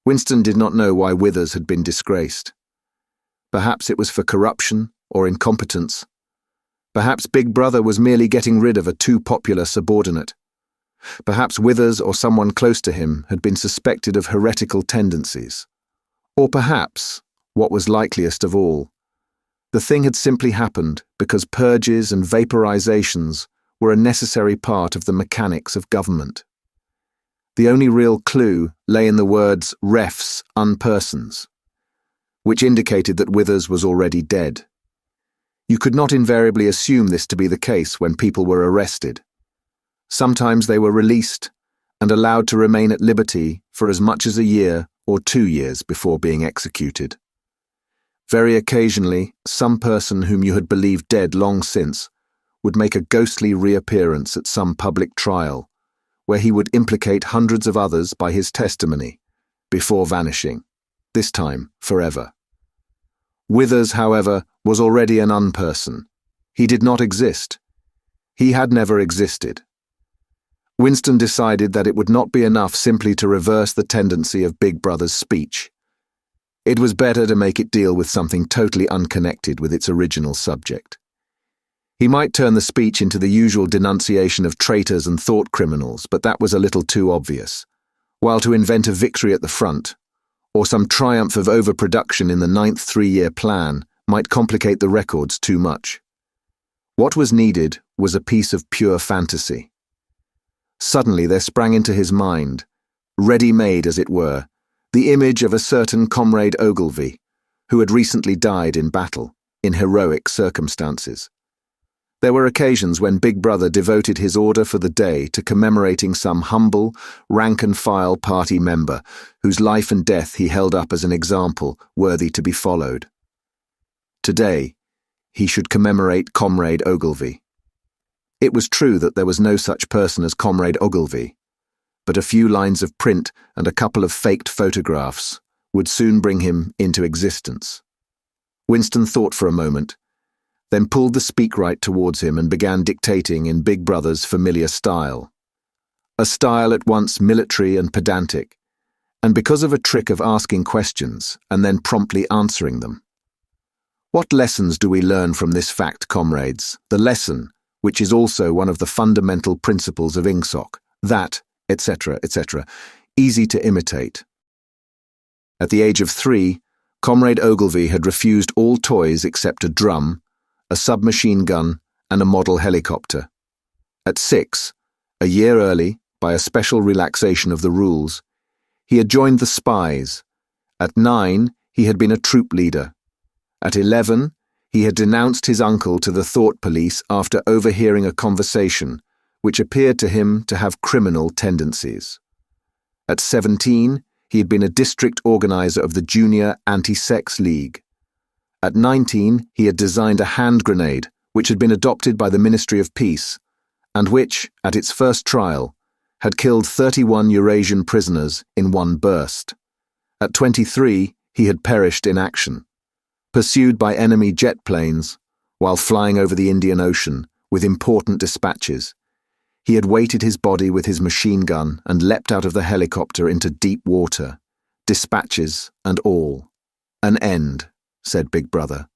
Winston did not know why Withers had been disgraced. Perhaps it was for corruption or incompetence. Perhaps Big Brother was merely getting rid of a too popular subordinate. Perhaps Withers or someone close to him had been suspected of heretical tendencies. Or perhaps, what was likeliest of all, the thing had simply happened because purges and vaporizations were a necessary part of the mechanics of government. The only real clue lay in the words refs unpersons, which indicated that Withers was already dead. You could not invariably assume this to be the case when people were arrested. Sometimes they were released and allowed to remain at liberty for as much as a year or 2 years before being executed. Very occasionally, some person whom you had believed dead long since would make a ghostly reappearance at some public trial, where he would implicate hundreds of others by his testimony, before vanishing, this time forever. Withers, however, was already an unperson. He did not exist. He had never existed. Winston decided that it would not be enough simply to reverse the tendency of Big Brother's speech. It was better to make it deal with something totally unconnected with its original subject. He might turn the speech into the usual denunciation of traitors and thought criminals, but that was a little too obvious. While to invent a victory at the front, or some triumph of overproduction in the 9th three-year plan, might complicate the records too much. What was needed was a piece of pure fantasy. Suddenly there sprang into his mind, ready-made as it were, the image of a certain Comrade Ogilvy, who had recently died in battle, in heroic circumstances. There were occasions when Big Brother devoted his order for the day to commemorating some humble, rank-and-file party member whose life and death he held up as an example worthy to be followed. Today, he should commemorate Comrade Ogilvy. It was true that there was no such person as Comrade Ogilvy, but a few lines of print and a couple of faked photographs would soon bring him into existence. Winston thought for a moment, then pulled the speakwrite towards him and began dictating in Big Brother's familiar style. A style at once military and pedantic, and because of a trick of asking questions and then promptly answering them. What lessons do we learn from this fact, comrades? The lesson, which is also one of the fundamental principles of INGSOC, that, etc., etc., easy to imitate. At the age of 3, Comrade Ogilvy had refused all toys except a drum, a submachine gun, and a model helicopter. At 6, a year early, by a special relaxation of the rules, he had joined the spies. At 9, he had been a troop leader. At 11, he had denounced his uncle to the thought police after overhearing a conversation which appeared to him to have criminal tendencies. At 17, he had been a district organizer of the Junior Anti-Sex League. At 19, he had designed a hand grenade which had been adopted by the Ministry of Peace, and which, at its first trial, had killed 31 Eurasian prisoners in one burst. At 23, he had perished in action, pursued by enemy jet planes while flying over the Indian Ocean with important dispatches. He had weighted his body with his machine gun and leapt out of the helicopter into deep water, dispatches and all. An end, said Big Brother,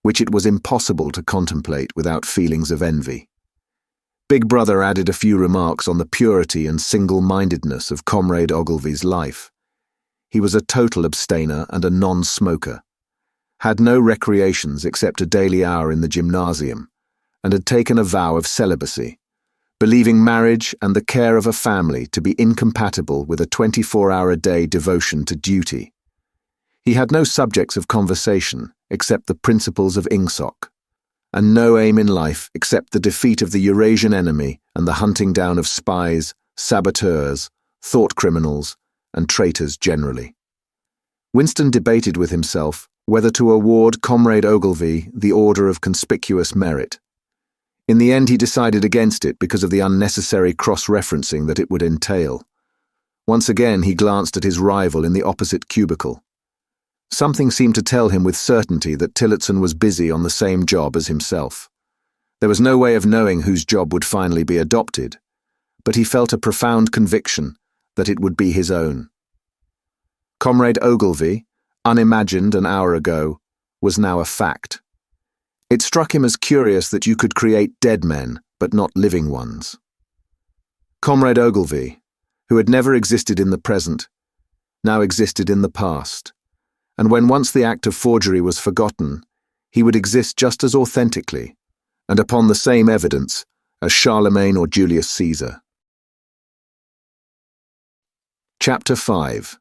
which it was impossible to contemplate without feelings of envy. Big Brother added a few remarks on the purity and single-mindedness of Comrade Ogilvy's life. He was a total abstainer and a non-smoker, had no recreations except a daily hour in the gymnasium, and had taken a vow of celibacy, believing marriage and the care of a family to be incompatible with a 24-hour-a-day devotion to duty. He had no subjects of conversation except the principles of INGSOC, and no aim in life except the defeat of the Eurasian enemy and the hunting down of spies, saboteurs, thought criminals, and traitors generally. Winston debated with himself whether to award Comrade Ogilvy the Order of Conspicuous Merit. In the end he decided against it because of the unnecessary cross-referencing that it would entail. Once again he glanced at his rival in the opposite cubicle. Something seemed to tell him with certainty that Tillotson was busy on the same job as himself. There was no way of knowing whose job would finally be adopted, but he felt a profound conviction that it would be his own. Comrade Ogilvy, unimagined an hour ago, was now a fact. It struck him as curious that you could create dead men, but not living ones. Comrade Ogilvy, who had never existed in the present, now existed in the past, and when once the act of forgery was forgotten, he would exist just as authentically, and upon the same evidence, as Charlemagne or Julius Caesar. Chapter 5.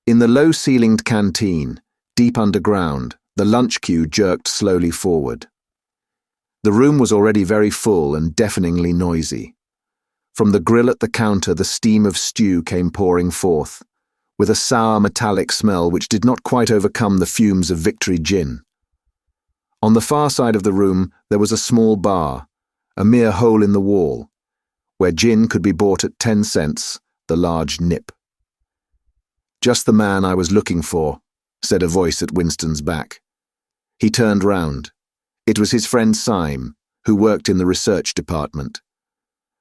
In the low-ceilinged canteen, deep underground, the lunch queue jerked slowly forward. The room was already very full and deafeningly noisy. From the grill at the counter the steam of stew came pouring forth, with a sour metallic smell which did not quite overcome the fumes of Victory gin. On the far side of the room there was a small bar, a mere hole in the wall, where gin could be bought at 10 cents, the large nip. "Just the man I was looking for," said a voice at Winston's back. He turned round. It was his friend Syme, who worked in the research department.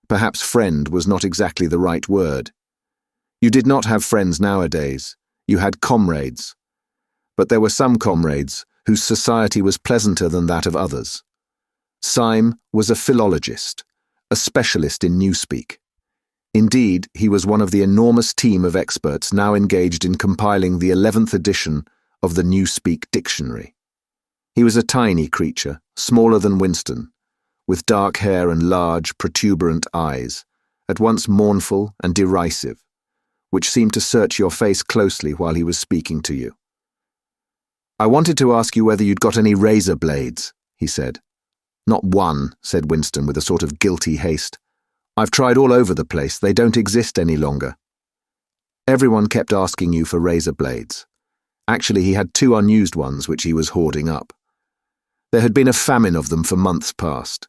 Perhaps friend was not exactly the right word. You did not have friends nowadays, you had comrades. But there were some comrades whose society was pleasanter than that of others. Syme was a philologist, a specialist in newspeak. Indeed, he was one of the enormous team of experts now engaged in compiling the 11th edition of the Newspeak Dictionary. He was a tiny creature, smaller than Winston, with dark hair and large, protuberant eyes, at once mournful and derisive, which seemed to search your face closely while he was speaking to you. "I wanted to ask you whether you'd got any razor blades," he said. "Not one," said Winston with a sort of guilty haste. "I've tried all over the place. They don't exist any longer." Everyone kept asking you for razor blades. Actually, he had 2 unused ones which he was hoarding up. There had been a famine of them for months past.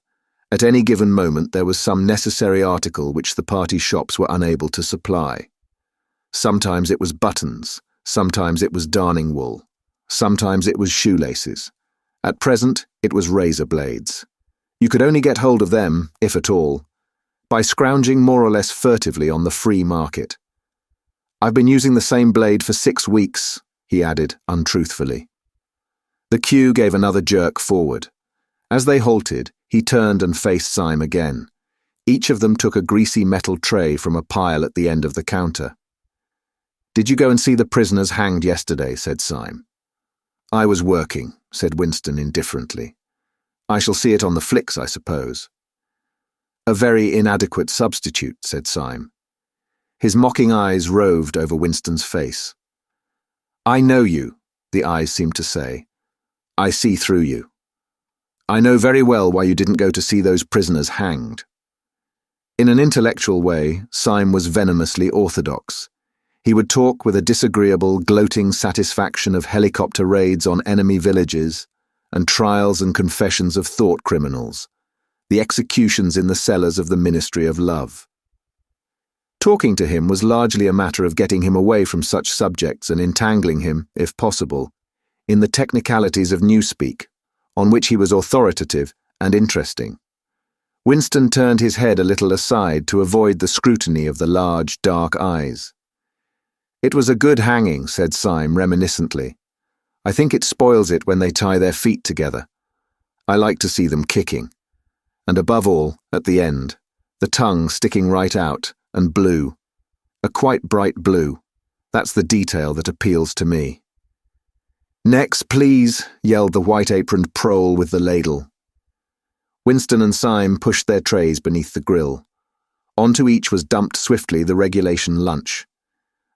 At any given moment there was some necessary article which the party shops were unable to supply. Sometimes it was buttons, sometimes it was darning wool, sometimes it was shoelaces. At present, it was razor blades. You could only get hold of them, if at all, by scrounging more or less furtively on the free market. "I've been using the same blade for 6 weeks," he added untruthfully. The queue gave another jerk forward. As they halted, he turned and faced Syme again. Each of them took a greasy metal tray from a pile at the end of the counter. "Did you go and see the prisoners hanged yesterday?" said Syme. "I was working," said Winston indifferently. "I shall see it on the flicks, I suppose." "A very inadequate substitute," said Syme. His mocking eyes roved over Winston's face. "I know you," the eyes seemed to say. "I see through you. I know very well why you didn't go to see those prisoners hanged." In an intellectual way, Syme was venomously orthodox. He would talk with a disagreeable, gloating satisfaction of helicopter raids on enemy villages and trials and confessions of thought criminals, the executions in the cellars of the Ministry of Love. Talking to him was largely a matter of getting him away from such subjects and entangling him, if possible, in the technicalities of newspeak, on which he was authoritative and interesting. Winston turned his head a little aside to avoid the scrutiny of the large, dark eyes. "It was a good hanging," said Syme reminiscently. "I think it spoils it when they tie their feet together. I like to see them kicking. And above all, at the end, the tongue sticking right out, and blue. A quite bright blue. That's the detail that appeals to me." "Next, please," yelled the white-aproned prole with the ladle. Winston and Syme pushed their trays beneath the grill. Onto each was dumped swiftly the regulation lunch.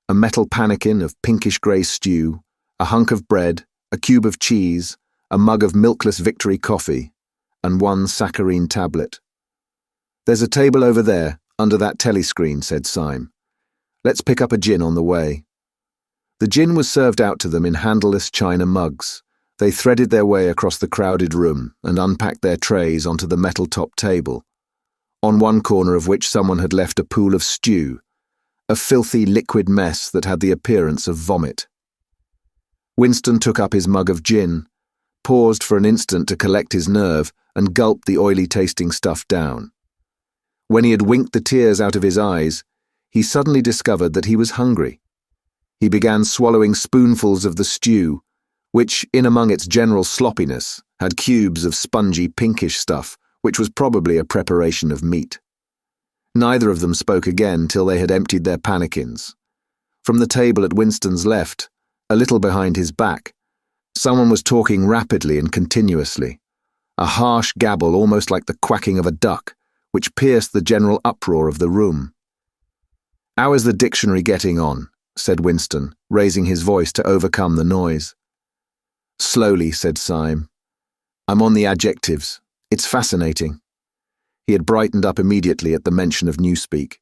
A metal pannikin of pinkish-grey stew, a hunk of bread, a cube of cheese, a mug of milkless Victory coffee, and 1 saccharine tablet. "There's a table over there, under that telescreen," said Syme. "Let's pick up a gin on the way." The gin was served out to them in handleless china mugs. They threaded their way across the crowded room and unpacked their trays onto the metal-topped table, on one corner of which someone had left a pool of stew, a filthy liquid mess that had the appearance of vomit. Winston took up his mug of gin, paused for an instant to collect his nerve, and gulped the oily-tasting stuff down. When he had winked the tears out of his eyes, he suddenly discovered that he was hungry. He began swallowing spoonfuls of the stew, which, in among its general sloppiness, had cubes of spongy pinkish stuff, which was probably a preparation of meat. Neither of them spoke again till they had emptied their pannikins. From the table at Winston's left, a little behind his back, someone was talking rapidly and continuously, a harsh gabble almost like the quacking of a duck, which pierced the general uproar of the room. "How is the dictionary getting on?" said Winston, raising his voice to overcome the noise. "Slowly," said Syme. "I'm on the adjectives. It's fascinating." He had brightened up immediately at the mention of newspeak.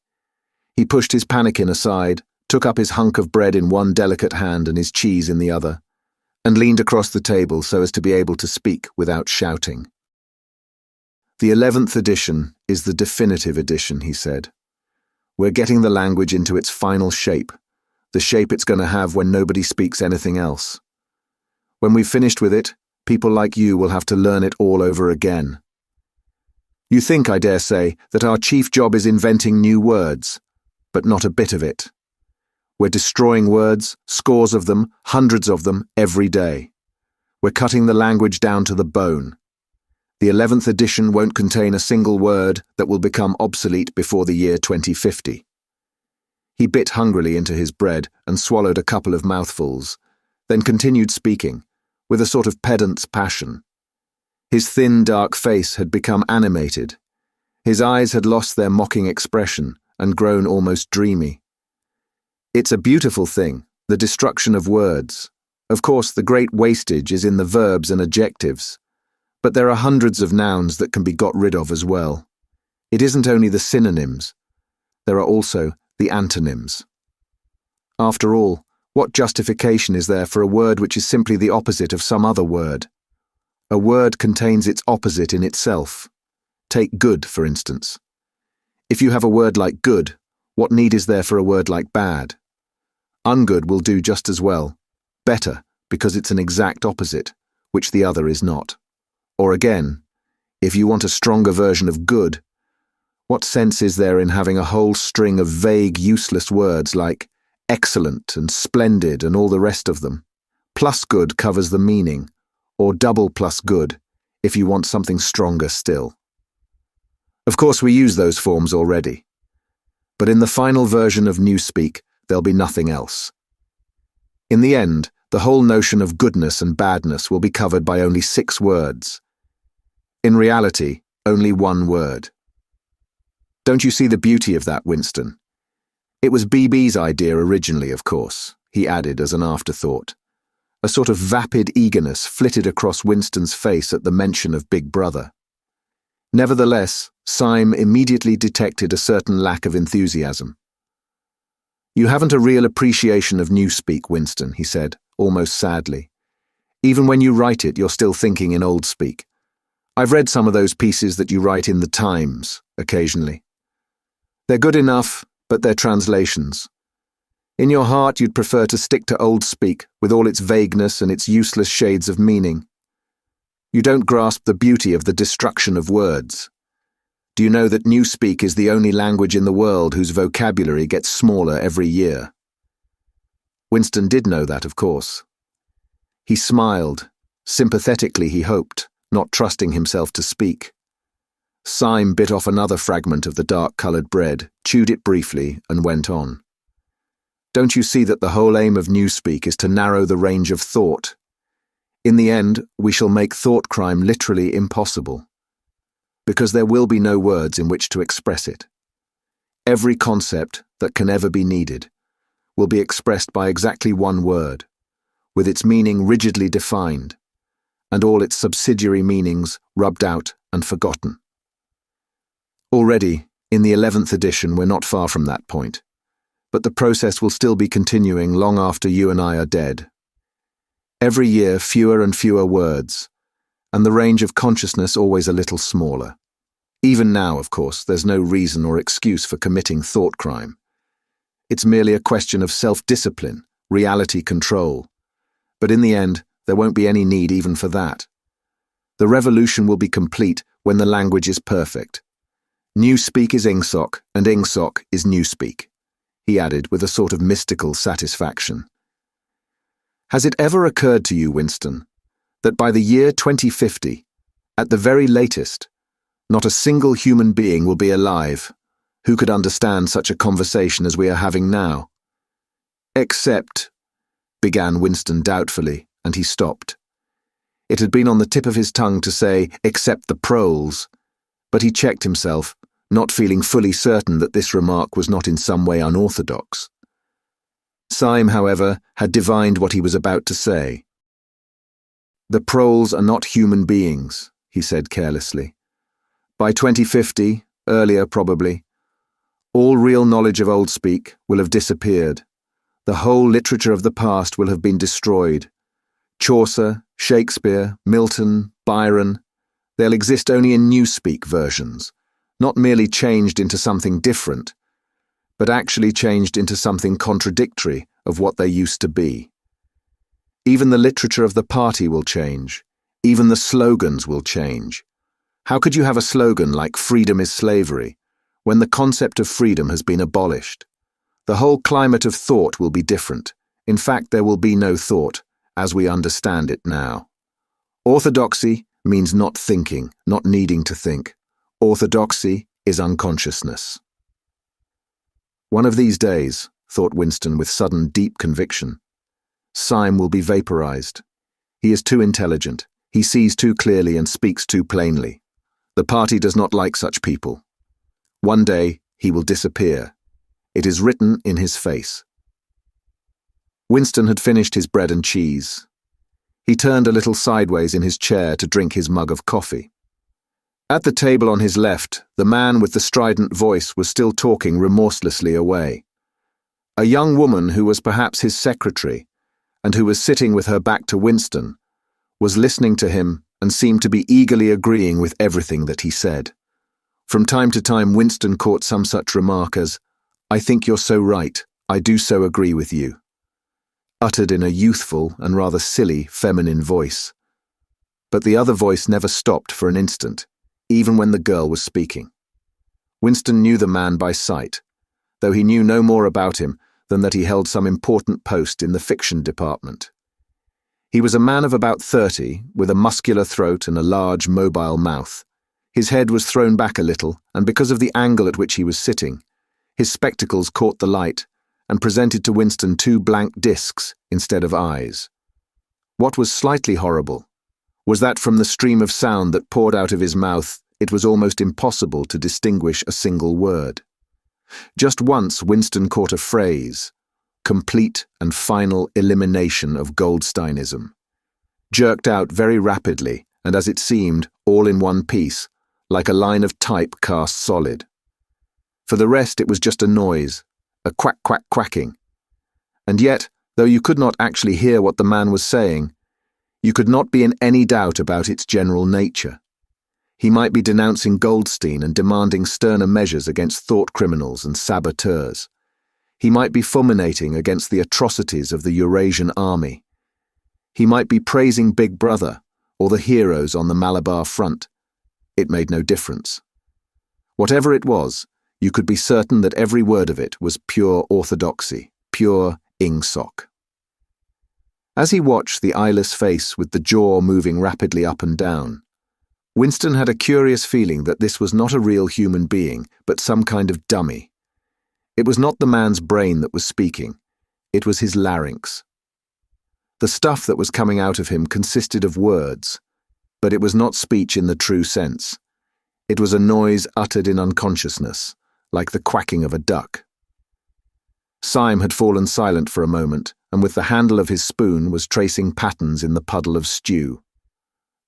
He pushed his pannikin aside, took up his hunk of bread in one delicate hand and his cheese in the other, and leaned across the table so as to be able to speak without shouting. "The 11th edition is the definitive edition," he said. "We're getting the language into its final shape, the shape it's going to have when nobody speaks anything else. When we've finished with it, people like you will have to learn it all over again. You think, I dare say, that our chief job is inventing new words, but not a bit of it. We're destroying words, scores of them, hundreds of them, every day. We're cutting the language down to the bone. The 11th edition won't contain a single word that will become obsolete before the year 2050. He bit hungrily into his bread and swallowed a couple of mouthfuls, then continued speaking, with a sort of pedant's passion. His thin, dark face had become animated. His eyes had lost their mocking expression and grown almost dreamy. It's a beautiful thing, the destruction of words. Of course, the great wastage is in the verbs and adjectives, but there are hundreds of nouns that can be got rid of as well. It isn't only the synonyms. There are also the antonyms. After all, what justification is there for a word which is simply the opposite of some other word? A word contains its opposite in itself. Take good, for instance. If you have a word like good, what need is there for a word like bad? Ungood will do just as well, better, because it's an exact opposite, which the other is not. Or again, if you want a stronger version of good, what sense is there in having a whole string of vague, useless words like excellent and splendid and all the rest of them? Plus good covers the meaning, or double plus good if you want something stronger still. Of course, we use those forms already. But in the final version of Newspeak, there'll be nothing else. In the end, the whole notion of goodness and badness will be covered by only 6 words. In reality, only 1 word. Don't you see the beauty of that, Winston? It was BB's idea originally, of course, he added as an afterthought. A sort of vapid eagerness flitted across Winston's face at the mention of Big Brother. Nevertheless, Syme immediately detected a certain lack of enthusiasm. You haven't a real appreciation of Newspeak, Winston, he said, almost sadly. Even when you write it, you're still thinking in old speak. I've read some of those pieces that you write in the Times, occasionally. They're good enough, but they're translations. In your heart, you'd prefer to stick to old speak, with all its vagueness and its useless shades of meaning. You don't grasp the beauty of the destruction of words. Do you know that Newspeak is the only language in the world whose vocabulary gets smaller every year? Winston did know that, of course. He smiled, sympathetically he hoped, not trusting himself to speak. Syme bit off another fragment of the dark-coloured bread, chewed it briefly, and went on. Don't you see that the whole aim of Newspeak is to narrow the range of thought? In the end, we shall make thought crime literally impossible, because there will be no words in which to express it. Every concept that can ever be needed will be expressed by exactly 1 word, with its meaning rigidly defined, and all its subsidiary meanings rubbed out and forgotten. Already, in the 11th edition, we're not far from that point, but the process will still be continuing long after you and I are dead. Every year, fewer and fewer words, and the range of consciousness always a little smaller. Even now, of course, there's no reason or excuse for committing thought crime. It's merely a question of self-discipline, reality control. But in the end, there won't be any need even for that. The revolution will be complete when the language is perfect. Newspeak is Ingsoc, and Ingsoc is Newspeak, he added with a sort of mystical satisfaction. Has it ever occurred to you, Winston, that by the year 2050, at the very latest, not a single human being will be alive who could understand such a conversation as we are having now? Except, began Winston doubtfully, and he stopped. It had been on the tip of his tongue to say, except the proles, but he checked himself, not feeling fully certain that this remark was not in some way unorthodox. Syme, however, had divined what he was about to say. The proles are not human beings, he said carelessly. By 2050, earlier probably, all real knowledge of old speak will have disappeared. The whole literature of the past will have been destroyed. Chaucer, Shakespeare, Milton, Byron, they'll exist only in Newspeak versions, not merely changed into something different, but actually changed into something contradictory of what they used to be. Even the literature of the party will change. Even the slogans will change. How could you have a slogan like "Freedom is slavery" when the concept of freedom has been abolished? The whole climate of thought will be different. In fact, there will be no thought, as we understand it now. Orthodoxy means not thinking, not needing to think. Orthodoxy is unconsciousness. One of these days, thought Winston with sudden, deep conviction, Syme will be vaporized. He is too intelligent. He sees too clearly and speaks too plainly. The party does not like such people. One day, he will disappear. It is written in his face. Winston had finished his bread and cheese. He turned a little sideways in his chair to drink his mug of coffee. At the table on his left, the man with the strident voice was still talking remorselessly away. A young woman who was perhaps his secretary, and who was sitting with her back to Winston, was listening to him and seemed to be eagerly agreeing with everything that he said. From time to time, Winston caught some such remark as, "I think you're so right, I do so agree with you," uttered in a youthful and rather silly feminine voice. But the other voice never stopped for an instant, even when the girl was speaking. Winston knew the man by sight, though he knew no more about him than that he held some important post in the fiction department. He was a man of about 30, with a muscular throat and a large, mobile mouth. His head was thrown back a little, and because of the angle at which he was sitting, his spectacles caught the light and presented to Winston two blank discs instead of eyes. What was slightly horrible was that from the stream of sound that poured out of his mouth, it was almost impossible to distinguish a single word. Just once Winston caught a phrase, "complete and final elimination of Goldsteinism," jerked out very rapidly and, as it seemed, all in one piece, like a line of type cast solid. For the rest it was just a noise, a quack-quack-quacking. And yet, though you could not actually hear what the man was saying, you could not be in any doubt about its general nature. He might be denouncing Goldstein and demanding sterner measures against thought criminals and saboteurs. He might be fulminating against the atrocities of the Eurasian army. He might be praising Big Brother or the heroes on the Malabar front. It made no difference. Whatever it was, you could be certain that every word of it was pure orthodoxy, pure ingsoc. As he watched the eyeless face with the jaw moving rapidly up and down, Winston had a curious feeling that this was not a real human being, but some kind of dummy. It was not the man's brain that was speaking, it was his larynx. The stuff that was coming out of him consisted of words, but it was not speech in the true sense. It was a noise uttered in unconsciousness, like the quacking of a duck. Syme had fallen silent for a moment, and with the handle of his spoon was tracing patterns in the puddle of stew.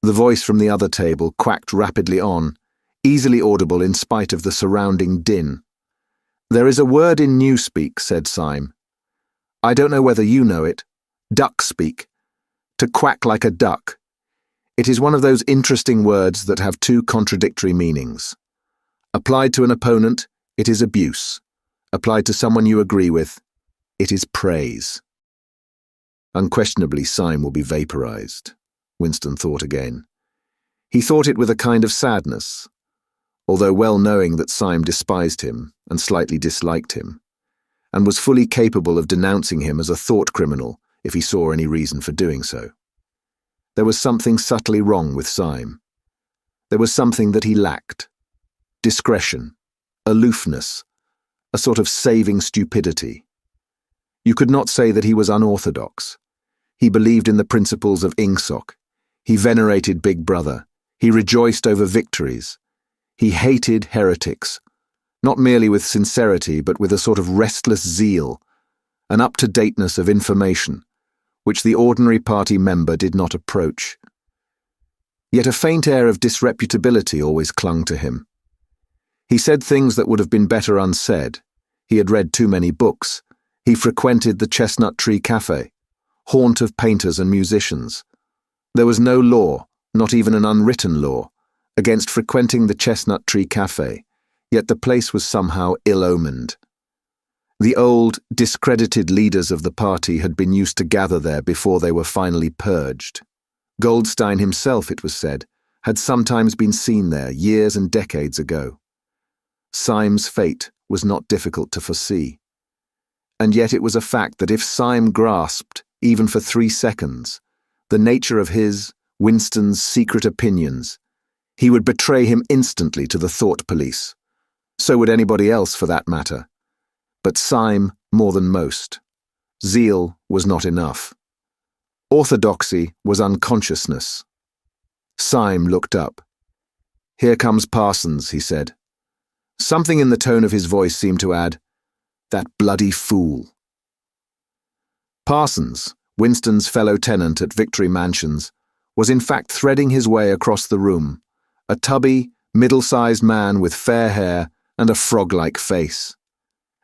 The voice from the other table quacked rapidly on, easily audible in spite of the surrounding din. "There is a word in Newspeak," said Syme. "I don't know whether you know it. Duck speak. To quack like a duck. It is one of those interesting words that have two contradictory meanings. Applied to an opponent, it is abuse. Applied to someone you agree with, it is praise." Unquestionably, Syme will be vaporized, Winston thought again. He thought it with a kind of sadness, although well knowing that Syme despised him and slightly disliked him, and was fully capable of denouncing him as a thought criminal if he saw any reason for doing so. There was something subtly wrong with Syme. There was something that he lacked. Discretion, aloofness, a sort of saving stupidity. You could not say that he was unorthodox. He believed in the principles of ingsoc. He venerated Big Brother. He rejoiced over victories. He hated heretics, not merely with sincerity, but with a sort of restless zeal, an up-to-dateness of information, which the ordinary party member did not approach. Yet a faint air of disreputability always clung to him. He said things that would have been better unsaid. He had read too many books. He frequented the Chestnut Tree Cafe, haunt of painters and musicians. There was no law, not even an unwritten law, against frequenting the Chestnut Tree Cafe, yet the place was somehow ill-omened. The old, discredited leaders of the party had been used to gather there before they were finally purged. Goldstein himself, it was said, had sometimes been seen there years and decades ago. Syme's fate was not difficult to foresee. And yet it was a fact that if Syme grasped, even for 3 seconds, the nature of his, Winston's secret opinions. He would betray him instantly to the thought police. So would anybody else for that matter. But Syme more than most. Zeal was not enough. Orthodoxy was unconsciousness. Syme looked up. "Here comes Parsons," he said. Something in the tone of his voice seemed to add, "That bloody fool." Parsons, Winston's fellow tenant at Victory Mansions, was in fact threading his way across the room, a tubby, middle-sized man with fair hair and a frog-like face.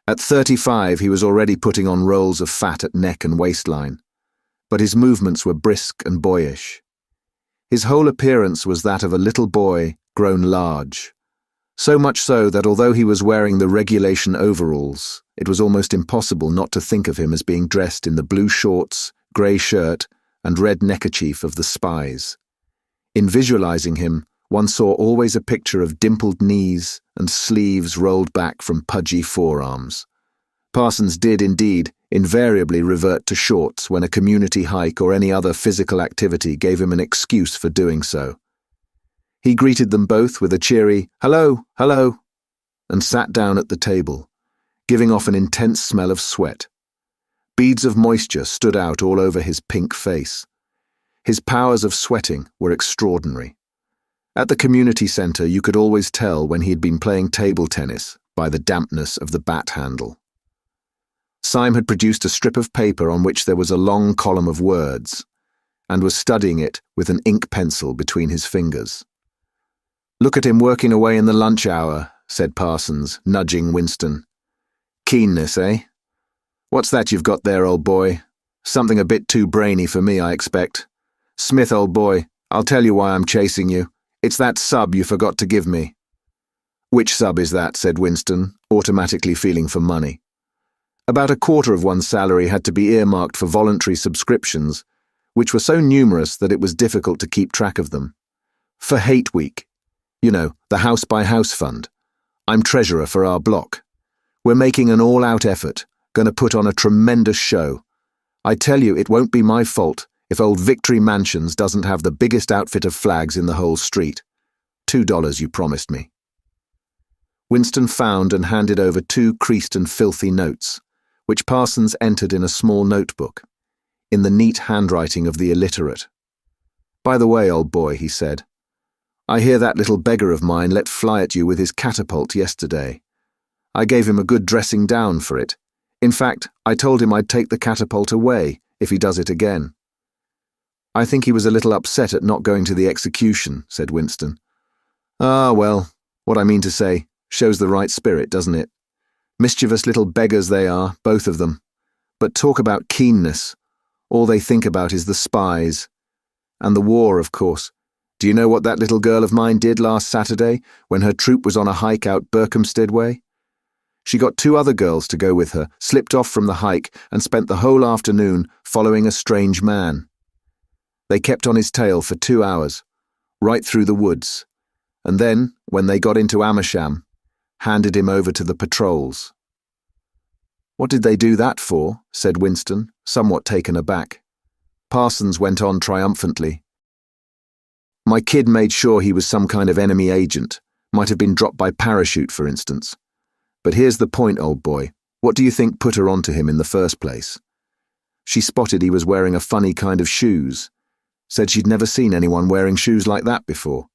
At 35 he was already putting on rolls of fat at neck and waistline, but his movements were brisk and boyish. His whole appearance was that of a little boy grown large, so much so that although he was wearing the regulation overalls, it was almost impossible not to think of him as being dressed in the blue shorts, grey shirt, and red neckerchief of the spies. In visualizing him, one saw always a picture of dimpled knees and sleeves rolled back from pudgy forearms. Parsons did, indeed, invariably revert to shorts when a community hike or any other physical activity gave him an excuse for doing so. He greeted them both with a cheery, "Hello, hello," and sat down at the table, giving off an intense smell of sweat. Beads of moisture stood out all over his pink face. His powers of sweating were extraordinary. At the community centre you could always tell when he had been playing table tennis by the dampness of the bat handle. Syme had produced a strip of paper on which there was a long column of words, and was studying it with an ink pencil between his fingers. "Look at him working away in the lunch hour," said Parsons, nudging Winston. "Keenness, eh? What's that you've got there, old boy? Something a bit too brainy for me, I expect. Smith, old boy, I'll tell you why I'm chasing you. It's that sub you forgot to give me." "Which sub is that?" said Winston, automatically feeling for money. About a quarter of one's salary had to be earmarked for voluntary subscriptions, which were so numerous that it was difficult to keep track of them. "For Hate Week. You know, the house-by-house fund. I'm treasurer for our block. We're making an all-out effort, going to put on a tremendous show. I tell you, it won't be my fault if old Victory Mansions doesn't have the biggest outfit of flags in the whole street. $2 you promised me." Winston found and handed over 2 creased and filthy notes, which Parsons entered in a small notebook, in the neat handwriting of the illiterate. "By the way, old boy," he said, "I hear that little beggar of mine let fly at you with his catapult yesterday. I gave him a good dressing down for it. In fact, I told him I'd take the catapult away if he does it again." "I think he was a little upset at not going to the execution," said Winston. "Ah, well, what I mean to say, shows the right spirit, doesn't it? Mischievous little beggars they are, both of them. But talk about keenness. All they think about is the spies. And the war, of course. Do you know what that little girl of mine did last Saturday when her troop was on a hike out Berkhamsted way? She got 2 other girls to go with her, slipped off from the hike, and spent the whole afternoon following a strange man. They kept on his tail for 2 hours, right through the woods, and then, when they got into Amersham, handed him over to the patrols." "What did they do that for?" said Winston, somewhat taken aback. Parsons went on triumphantly. "My kid made sure he was some kind of enemy agent, might have been dropped by parachute, for instance. But here's the point, old boy. What do you think put her onto him in the first place? She spotted he was wearing a funny kind of shoes. Said she'd never seen anyone wearing shoes like that before.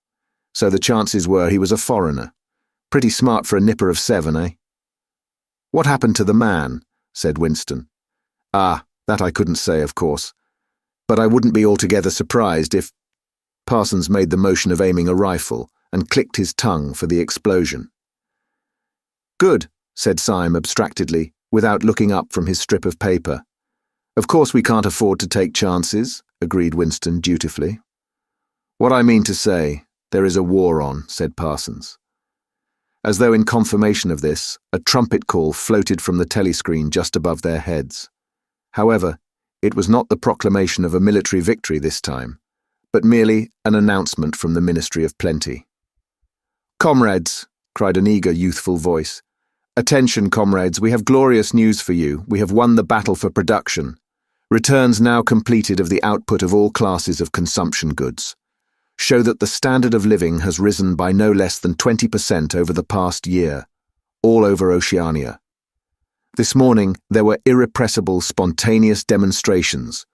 So the chances were he was a foreigner. Pretty smart for a nipper of 7, eh?" "What happened to the man?" said Winston. "Ah, that I couldn't say, of course. But I wouldn't be altogether surprised if—" Parsons made the motion of aiming a rifle and clicked his tongue for the explosion. "Good," said Syme abstractedly, without looking up from his strip of paper. "Of course we can't afford to take chances," agreed Winston dutifully. "What I mean to say, there is a war on," said Parsons. As though in confirmation of this, a trumpet call floated from the telescreen just above their heads. However, it was not the proclamation of a military victory this time, but merely an announcement from the Ministry of Plenty. "Comrades," cried an eager, youthful voice. "Attention, comrades, we have glorious news for you. We have won the battle for production. Returns now completed of the output of all classes of consumption goods show that the standard of living has risen by no less than 20% over the past year, all over Oceania. This morning, there were irrepressible, spontaneous demonstrations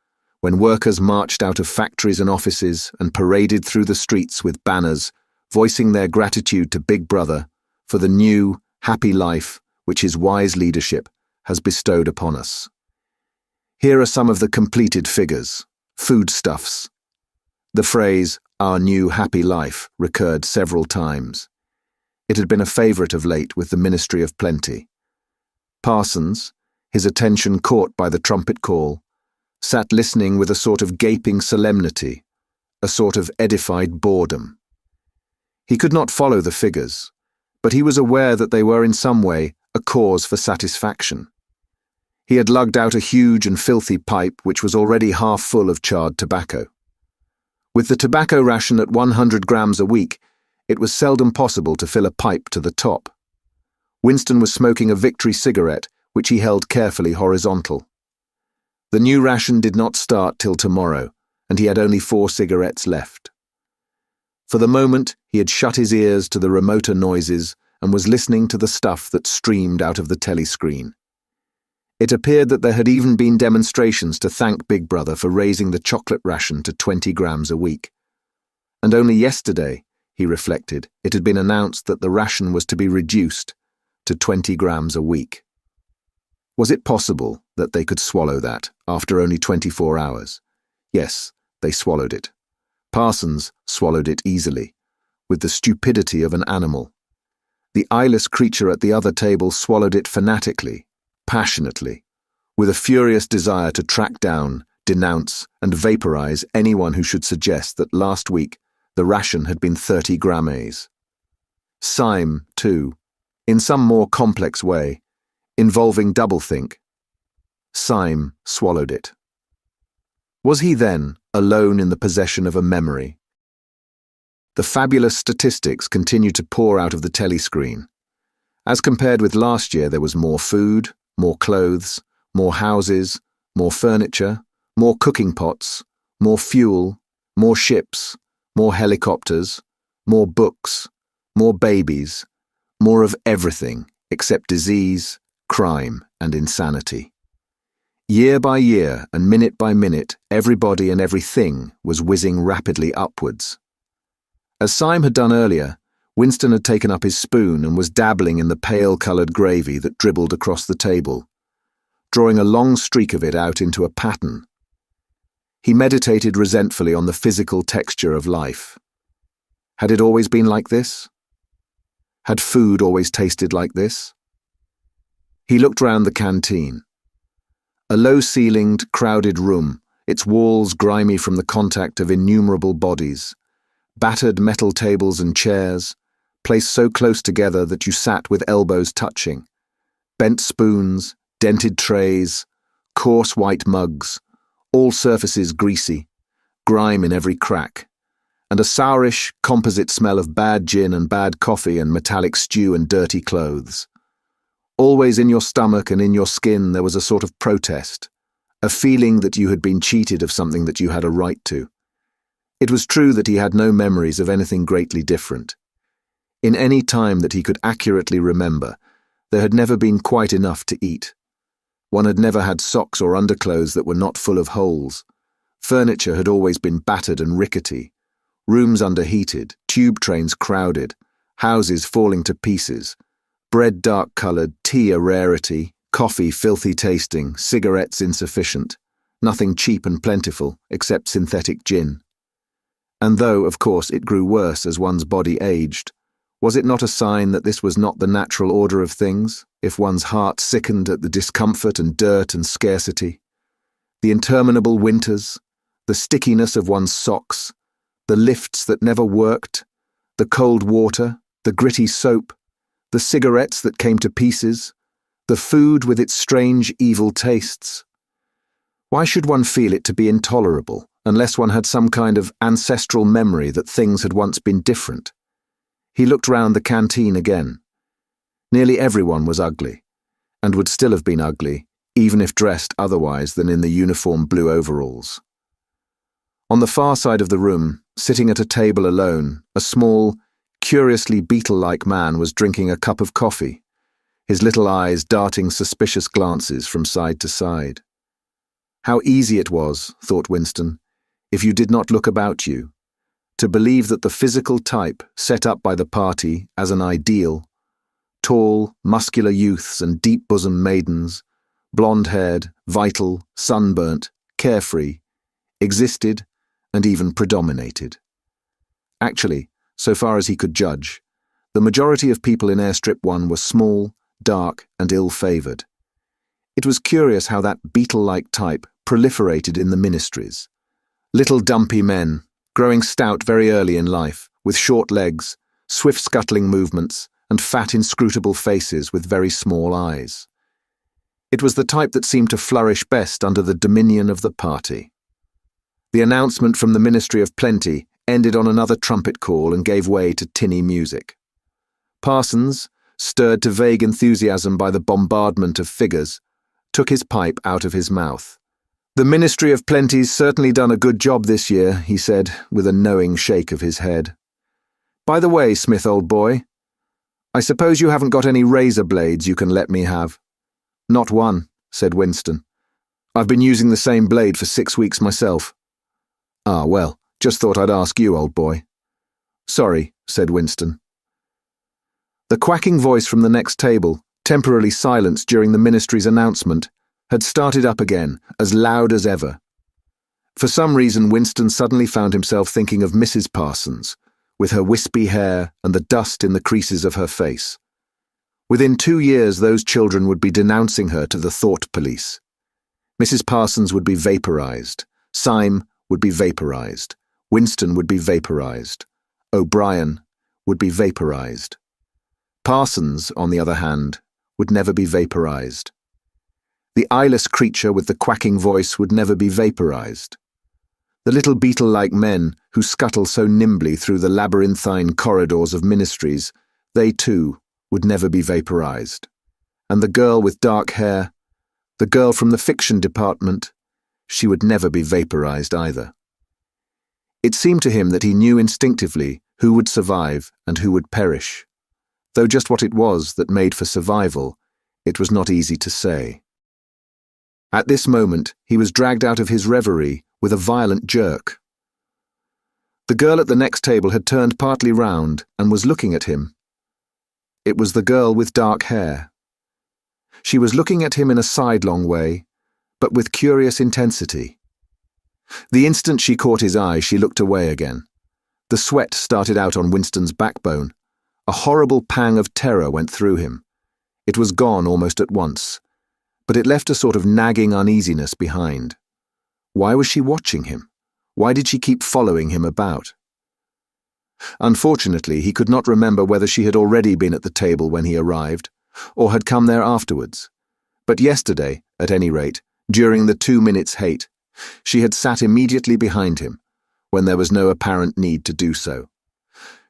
when workers marched out of factories and offices and paraded through the streets with banners voicing their gratitude to Big Brother for the new, happy life which his wise leadership has bestowed upon us. Here are some of the completed figures, foodstuffs. The phrase, "our new happy life," recurred several times. It had been a favourite of late with the Ministry of Plenty. Parsons, his attention caught by the trumpet call, sat listening with a sort of gaping solemnity, a sort of edified boredom. He could not follow the figures, but he was aware that they were in some way a cause for satisfaction. He had lugged out a huge and filthy pipe which was already half full of charred tobacco. With the tobacco ration at 100 grams a week, it was seldom possible to fill a pipe to the top. Winston was smoking a Victory cigarette, which he held carefully horizontal. The new ration did not start till tomorrow, and he had only 4 cigarettes left. For the moment, he had shut his ears to the remoter noises and was listening to the stuff that streamed out of the telescreen. It appeared that there had even been demonstrations to thank Big Brother for raising the chocolate ration to 20 grams a week. And only yesterday, he reflected, it had been announced that the ration was to be reduced to 20 grams a week. Was it possible that they could swallow that after only 24 hours? Yes, they swallowed it. Parsons swallowed it easily, with the stupidity of an animal. The eyeless creature at the other table swallowed it fanatically, passionately, with a furious desire to track down, denounce, and vaporize anyone who should suggest that last week the ration had been 30 grammes. Syme, too, in some more complex way, involving doublethink. Syme swallowed it. Was he then alone in the possession of a memory? The fabulous statistics continued to pour out of the telescreen. As compared with last year, there was more food, more clothes, more houses, more furniture, more cooking pots, more fuel, more ships, more helicopters, more books, more babies, more of everything except disease, crime, and insanity. Year by year and minute by minute, everybody and everything was whizzing rapidly upwards. As Syme had done earlier, Winston had taken up his spoon and was dabbling in the pale-coloured gravy that dribbled across the table, drawing a long streak of it out into a pattern. He meditated resentfully on the physical texture of life. Had it always been like this? Had food always tasted like this? He looked round the canteen. A low-ceilinged, crowded room, its walls grimy from the contact of innumerable bodies, battered metal tables and chairs, placed so close together that you sat with elbows touching, bent spoons, dented trays, coarse white mugs, all surfaces greasy, grime in every crack, and a sourish, composite smell of bad gin and bad coffee and metallic stew and dirty clothes. Always in your stomach and in your skin there was a sort of protest, a feeling that you had been cheated of something that you had a right to. It was true that he had no memories of anything greatly different. In any time that he could accurately remember, there had never been quite enough to eat. One had never had socks or underclothes that were not full of holes. Furniture had always been battered and rickety, rooms underheated, tube trains crowded, houses falling to pieces, bread dark-coloured, tea a rarity, coffee filthy tasting, cigarettes insufficient, nothing cheap and plentiful except synthetic gin. And though, of course, it grew worse as one's body aged, was it not a sign that this was not the natural order of things, if one's heart sickened at the discomfort and dirt and scarcity? The interminable winters, the stickiness of one's socks, the lifts that never worked, the cold water, the gritty soap, the cigarettes that came to pieces, the food with its strange evil tastes. Why should one feel it to be intolerable, unless one had some kind of ancestral memory that things had once been different? He looked round the canteen again. Nearly everyone was ugly, and would still have been ugly, even if dressed otherwise than in the uniform blue overalls. On the far side of the room, sitting at a table alone, a small, curiously beetle-like man was drinking a cup of coffee, his little eyes darting suspicious glances from side to side. How easy it was, thought Winston, if you did not look about you, to believe that the physical type set up by the party as an ideal, tall, muscular youths and deep-bosomed maidens, blonde-haired, vital, sunburnt, carefree, existed and even predominated. Actually, so far as he could judge, the majority of people in Airstrip 1 were small, dark, and ill-favoured. It was curious how that beetle-like type proliferated in the ministries. Little dumpy men, growing stout very early in life, with short legs, swift scuttling movements, and fat inscrutable faces with very small eyes. It was the type that seemed to flourish best under the dominion of the party. The announcement from the Ministry of Plenty ended on another trumpet call and gave way to tinny music. Parsons, stirred to vague enthusiasm by the bombardment of figures, took his pipe out of his mouth. "The Ministry of Plenty's certainly done a good job this year," he said, with a knowing shake of his head. "By the way, Smith, old boy, I suppose you haven't got any razor blades you can let me have?" "Not one," said Winston. "I've been using the same blade for 6 weeks myself." "Ah, well, just thought I'd ask you, old boy." "Sorry," said Winston. The quacking voice from the next table, temporarily silenced during the ministry's announcement, had started up again, as loud as ever. For some reason, Winston suddenly found himself thinking of Mrs. Parsons, with her wispy hair and the dust in the creases of her face. Within 2 years, those children would be denouncing her to the thought police. Mrs. Parsons would be vaporized. Syme would be vaporized. Winston would be vaporized. O'Brien would be vaporized. Parsons, on the other hand, would never be vaporized. The eyeless creature with the quacking voice would never be vaporized. The little beetle-like men who scuttle so nimbly through the labyrinthine corridors of ministries, they too would never be vaporized. And the girl with dark hair, the girl from the fiction department, she would never be vaporized either. It seemed to him that he knew instinctively who would survive and who would perish, though just what it was that made for survival, it was not easy to say. At this moment, he was dragged out of his reverie with a violent jerk. The girl at the next table had turned partly round and was looking at him. It was the girl with dark hair. She was looking at him in a sidelong way, but with curious intensity. The instant she caught his eye, she looked away again. The sweat started out on Winston's backbone. A horrible pang of terror went through him. It was gone almost at once, but it left a sort of nagging uneasiness behind. Why was she watching him? Why did she keep following him about? Unfortunately, he could not remember whether she had already been at the table when he arrived, or had come there afterwards. But yesterday, at any rate, during the 2 minutes' hate, she had sat immediately behind him, when there was no apparent need to do so.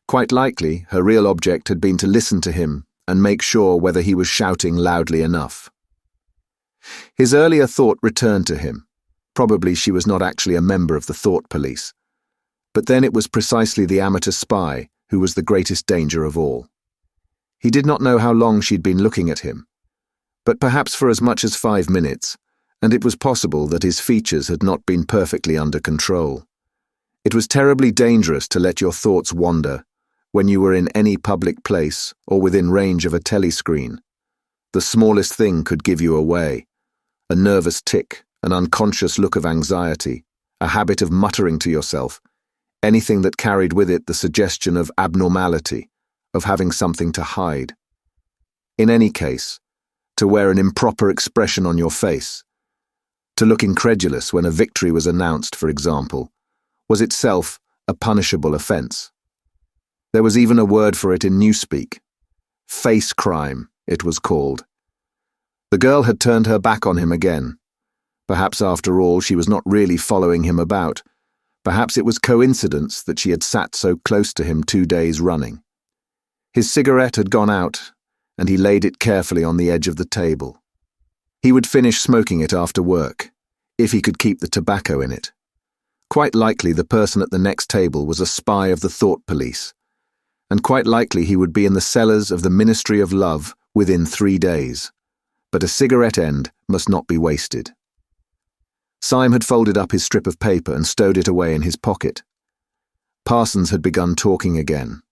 Quite likely, her real object had been to listen to him and make sure whether he was shouting loudly enough. His earlier thought returned to him. Probably she was not actually a member of the thought police. But then it was precisely the amateur spy who was the greatest danger of all. He did not know how long she'd been looking at him, but perhaps for as much as 5 minutes, and it was possible that his features had not been perfectly under control. It was terribly dangerous to let your thoughts wander when you were in any public place or within range of a telescreen. The smallest thing could give you away. A nervous tic, an unconscious look of anxiety, a habit of muttering to yourself, anything that carried with it the suggestion of abnormality, of having something to hide. In any case, to wear an improper expression on your face, to look incredulous when a victory was announced, for example, was itself a punishable offence. There was even a word for it in newspeak. Face crime, it was called. The girl had turned her back on him again. Perhaps after all she was not really following him about. Perhaps it was coincidence that she had sat so close to him 2 days running. His cigarette had gone out, and he laid it carefully on the edge of the table. He would finish smoking it after work, if he could keep the tobacco in it. Quite likely the person at the next table was a spy of the thought police, and quite likely he would be in the cellars of the Ministry of Love within 3 days. But a cigarette end must not be wasted. Syme had folded up his strip of paper and stowed it away in his pocket. Parsons had begun talking again.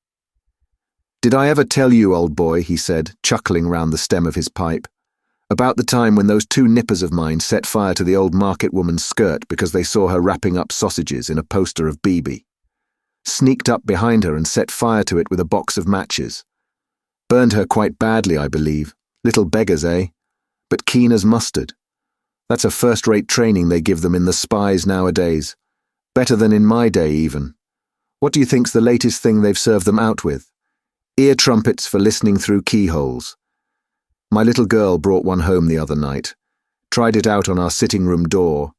"Did I ever tell you, old boy," he said, chuckling round the stem of his pipe, "about the time when those 2 nippers of mine set fire to the old market woman's skirt because they saw her wrapping up sausages in a poster of Bibi? Sneaked up behind her and set fire to it with a box of matches. Burned her quite badly, I believe. Little beggars, eh? But keen as mustard. That's a first-rate training they give them in the spies nowadays. Better than in my day, even. What do you think's the latest thing they've served them out with? Ear trumpets for listening through keyholes. My little girl brought one home the other night, tried it out on our sitting room door,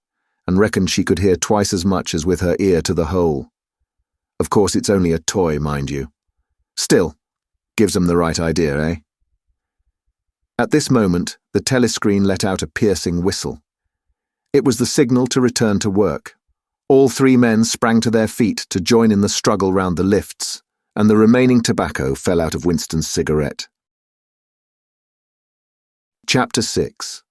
and reckoned she could hear twice as much as with her ear to the hole. Of course, it's only a toy, mind you. Still, gives them the right idea, eh?" At this moment, the telescreen let out a piercing whistle. It was the signal to return to work. All 3 men sprang to their feet to join in the struggle round the lifts, and the remaining tobacco fell out of Winston's cigarette. Chapter 6.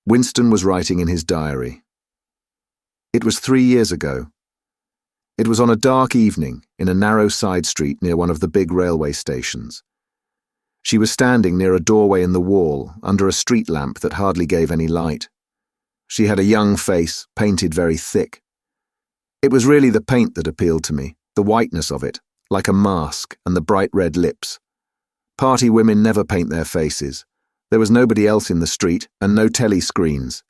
Winston was writing in his diary. It was 3 years ago. It was on a dark evening in a narrow side street near one of the big railway stations. She was standing near a doorway in the wall, under a street lamp that hardly gave any light. She had a young face, painted very thick. It was really the paint that appealed to me, the whiteness of it, like a mask, and the bright red lips. Party women never paint their faces. There was nobody else in the street, and no telly screens.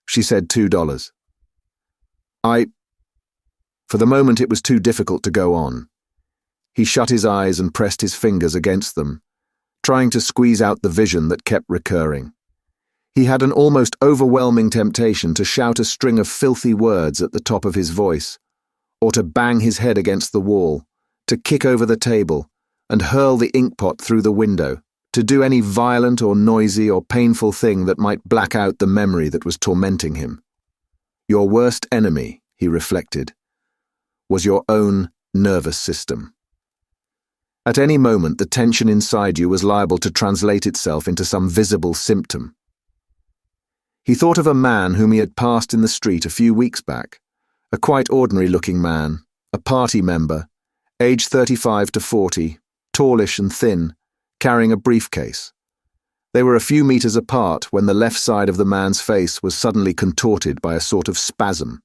She said $2. For the moment it was too difficult to go on. He shut his eyes and pressed his fingers against them, trying to squeeze out the vision that kept recurring. He had an almost overwhelming temptation to shout a string of filthy words at the top of his voice, or to bang his head against the wall, to kick over the table, and hurl the inkpot through the window, to do any violent or noisy or painful thing that might black out the memory that was tormenting him. Your worst enemy, he reflected, was your own nervous system. At any moment, the tension inside you was liable to translate itself into some visible symptom. He thought of a man whom he had passed in the street a few weeks back, a quite ordinary-looking man, a party member, aged 35 to 40, tallish and thin, carrying a briefcase. They were a few meters apart when the left side of the man's face was suddenly contorted by a sort of spasm.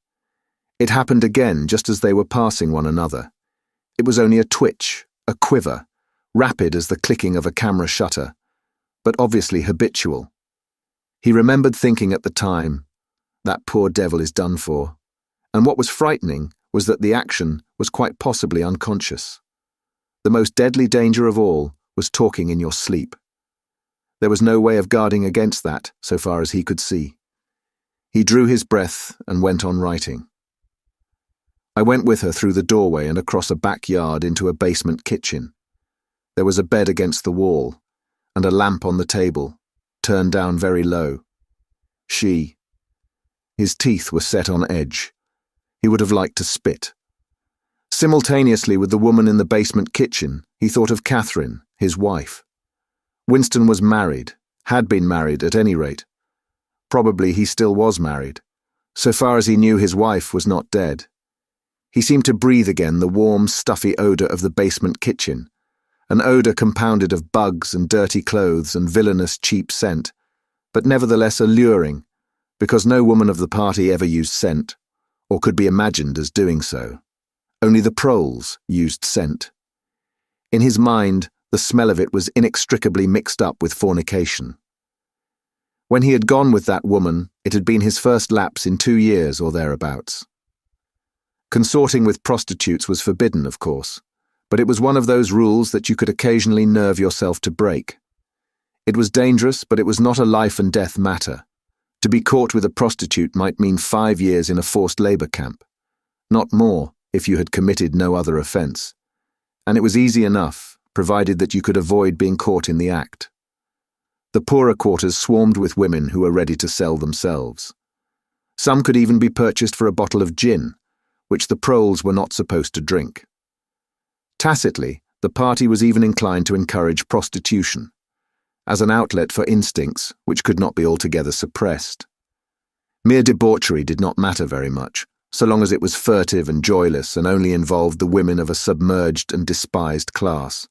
It happened again just as they were passing one another. It was only a twitch, a quiver, rapid as the clicking of a camera shutter, but obviously habitual. He remembered thinking at the time, "That poor devil is done for," and what was frightening was that the action was quite possibly unconscious. The most deadly danger of all was talking in your sleep. There was no way of guarding against that, so far as he could see. He drew his breath and went on writing. I went with her through the doorway and across a backyard into a basement kitchen. There was a bed against the wall, and a lamp on the table, turned down very low. His teeth were set on edge. He would have liked to spit. Simultaneously with the woman in the basement kitchen, he thought of Catherine, his wife. Winston was married, had been married at any rate. Probably he still was married. So far as he knew, his wife was not dead. He seemed to breathe again the warm, stuffy odour of the basement kitchen, an odour compounded of bugs and dirty clothes and villainous cheap scent, but nevertheless alluring, because no woman of the party ever used scent, or could be imagined as doing so. Only the proles used scent. In his mind, the smell of it was inextricably mixed up with fornication. When he had gone with that woman, it had been his first lapse in 2 years or thereabouts. Consorting with prostitutes was forbidden, of course, but it was one of those rules that you could occasionally nerve yourself to break. It was dangerous, but it was not a life-and-death matter. To be caught with a prostitute might mean 5 years in a forced labour camp. Not more, if you had committed no other offence. And it was easy enough, provided that you could avoid being caught in the act. The poorer quarters swarmed with women who were ready to sell themselves. Some could even be purchased for a bottle of gin, which the proles were not supposed to drink. Tacitly, the party was even inclined to encourage prostitution, as an outlet for instincts which could not be altogether suppressed. Mere debauchery did not matter very much, so long as it was furtive and joyless and only involved the women of a submerged and despised class.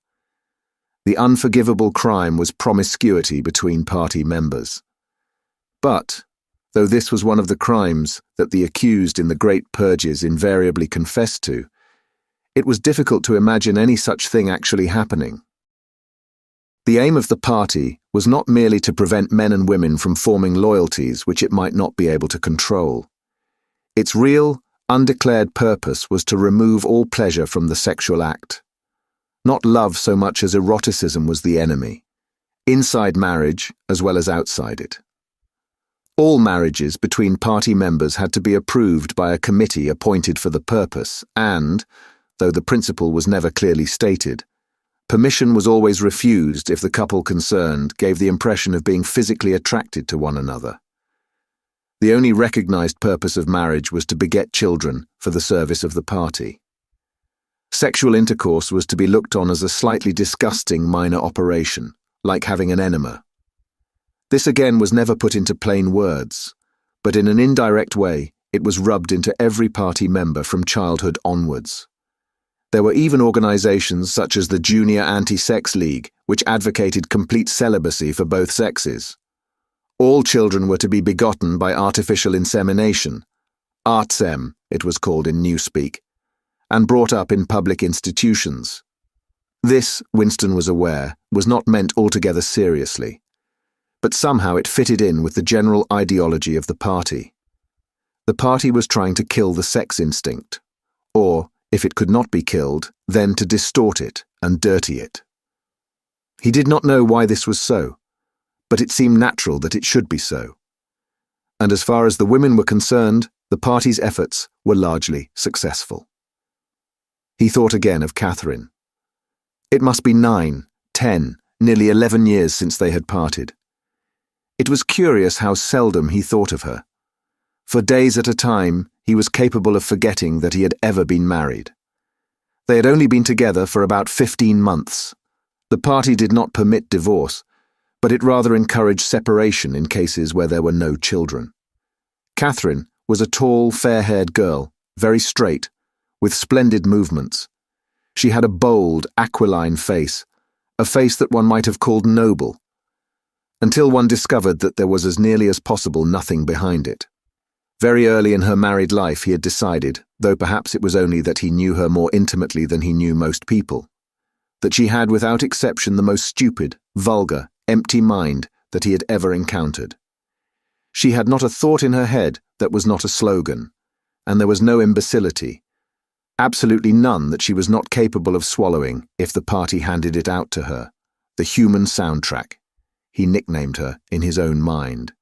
The unforgivable crime was promiscuity between party members. But, though this was one of the crimes that the accused in the great purges invariably confessed to, it was difficult to imagine any such thing actually happening. The aim of the party was not merely to prevent men and women from forming loyalties which it might not be able to control. Its real, undeclared purpose was to remove all pleasure from the sexual act. Not love so much as eroticism was the enemy, inside marriage as well as outside it. All marriages between party members had to be approved by a committee appointed for the purpose and, though the principle was never clearly stated, permission was always refused if the couple concerned gave the impression of being physically attracted to one another. The only recognized purpose of marriage was to beget children for the service of the party. Sexual intercourse was to be looked on as a slightly disgusting minor operation, like having an enema. This again was never put into plain words, but in an indirect way it was rubbed into every party member from childhood onwards. There were even organizations such as the Junior Anti-Sex League, which advocated complete celibacy for both sexes. All children were to be begotten by artificial insemination, artsem, it was called in Newspeak, and brought up in public institutions. This, Winston was aware, was not meant altogether seriously, but somehow it fitted in with the general ideology of the party. The party was trying to kill the sex instinct, or, if it could not be killed, then to distort it and dirty it. He did not know why this was so, but it seemed natural that it should be so. And as far as the women were concerned, the party's efforts were largely successful. He thought again of Catherine. It must be 9, 10, nearly 11 years since they had parted. It was curious how seldom he thought of her. For days at a time, he was capable of forgetting that he had ever been married. They had only been together for about 15 months. The party did not permit divorce, but it rather encouraged separation in cases where there were no children. Catherine was a tall, fair-haired girl, very straight, with splendid movements. She had a bold, aquiline face, a face that one might have called noble, until one discovered that there was as nearly as possible nothing behind it. Very early in her married life he had decided, though perhaps it was only that he knew her more intimately than he knew most people, that she had without exception the most stupid, vulgar, empty mind that he had ever encountered. She had not a thought in her head that was not a slogan, and there was no imbecility, absolutely none that she was not capable of swallowing if the party handed it out to her, the human soundtrack, he nicknamed her in his own mind.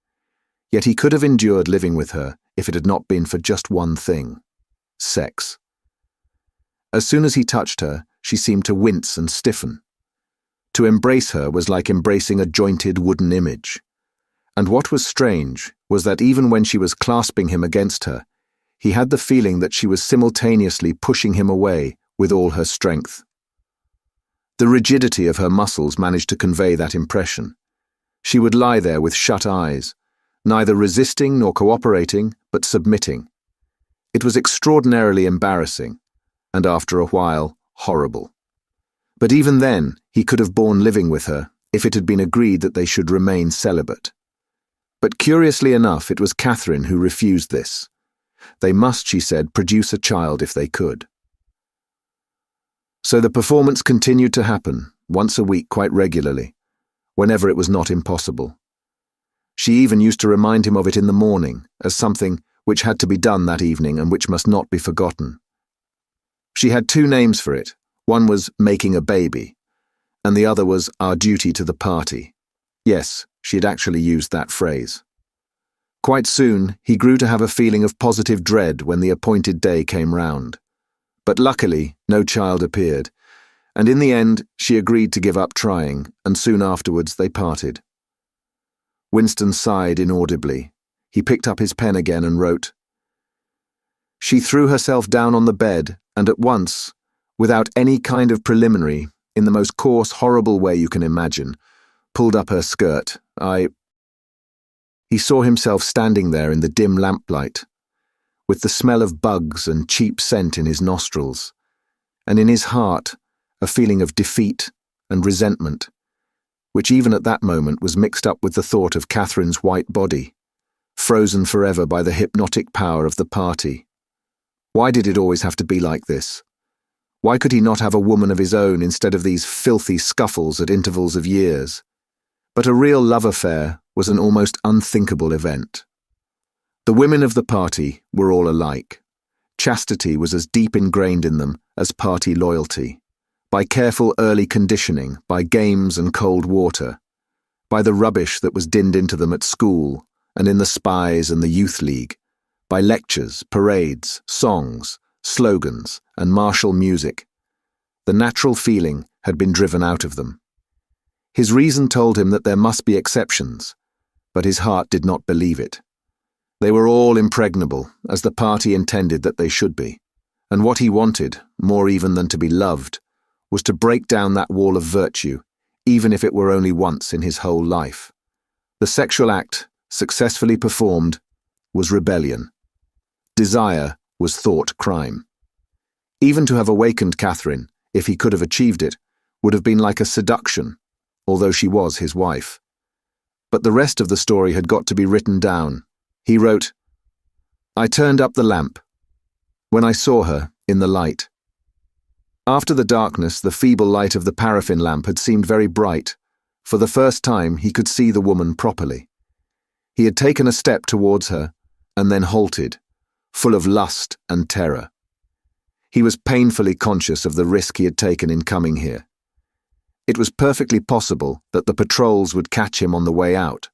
Yet he could have endured living with her if it had not been for just one thing: sex. As soon as he touched her, she seemed to wince and stiffen. To embrace her was like embracing a jointed wooden image. And what was strange was that even when she was clasping him against her, he had the feeling that she was simultaneously pushing him away with all her strength. The rigidity of her muscles managed to convey that impression. She would lie there with shut eyes, neither resisting nor cooperating, but submitting. It was extraordinarily embarrassing, and after a while, horrible. But even then, he could have borne living with her if it had been agreed that they should remain celibate. But curiously enough, it was Catherine who refused this. They must, she said, produce a child if they could. So the performance continued to happen, once a week quite regularly, whenever it was not impossible. She even used to remind him of it in the morning, as something which had to be done that evening and which must not be forgotten. She had 2 names for it. One was making a baby, and the other was our duty to the party. Yes, she had actually used that phrase. Quite soon, he grew to have a feeling of positive dread when the appointed day came round. But luckily, no child appeared, and in the end, she agreed to give up trying, and soon afterwards they parted. Winston sighed inaudibly. He picked up his pen again and wrote. She threw herself down on the bed and at once, without any kind of preliminary, in the most coarse, horrible way you can imagine, pulled up her skirt. He saw himself standing there in the dim lamplight, with the smell of bugs and cheap scent in his nostrils, and in his heart a feeling of defeat and resentment, which even at that moment was mixed up with the thought of Catherine's white body, frozen forever by the hypnotic power of the party. Why did it always have to be like this? Why could he not have a woman of his own instead of these filthy scuffles at intervals of years? But a real love affair was an almost unthinkable event. The women of the party were all alike. Chastity was as deep ingrained in them as party loyalty. By careful early conditioning, by games and cold water, by the rubbish that was dinned into them at school and in the spies and the youth league, by lectures, parades, songs, slogans, and martial music. The natural feeling had been driven out of them. His reason told him that there must be exceptions, but his heart did not believe it. They were all impregnable, as the party intended that they should be, and what he wanted, more even than to be loved, was to break down that wall of virtue, even if it were only once in his whole life. The sexual act, successfully performed, was rebellion. Desire was thought crime. Even to have awakened Catherine, if he could have achieved it, would have been like a seduction, although she was his wife. But the rest of the story had got to be written down. He wrote, I turned up the lamp. When I saw her, in the light. After the darkness, the feeble light of the paraffin lamp had seemed very bright. For the first time, he could see the woman properly. He had taken a step towards her, and then halted, full of lust and terror. He was painfully conscious of the risk he had taken in coming here. It was perfectly possible that the patrols would catch him on the way out.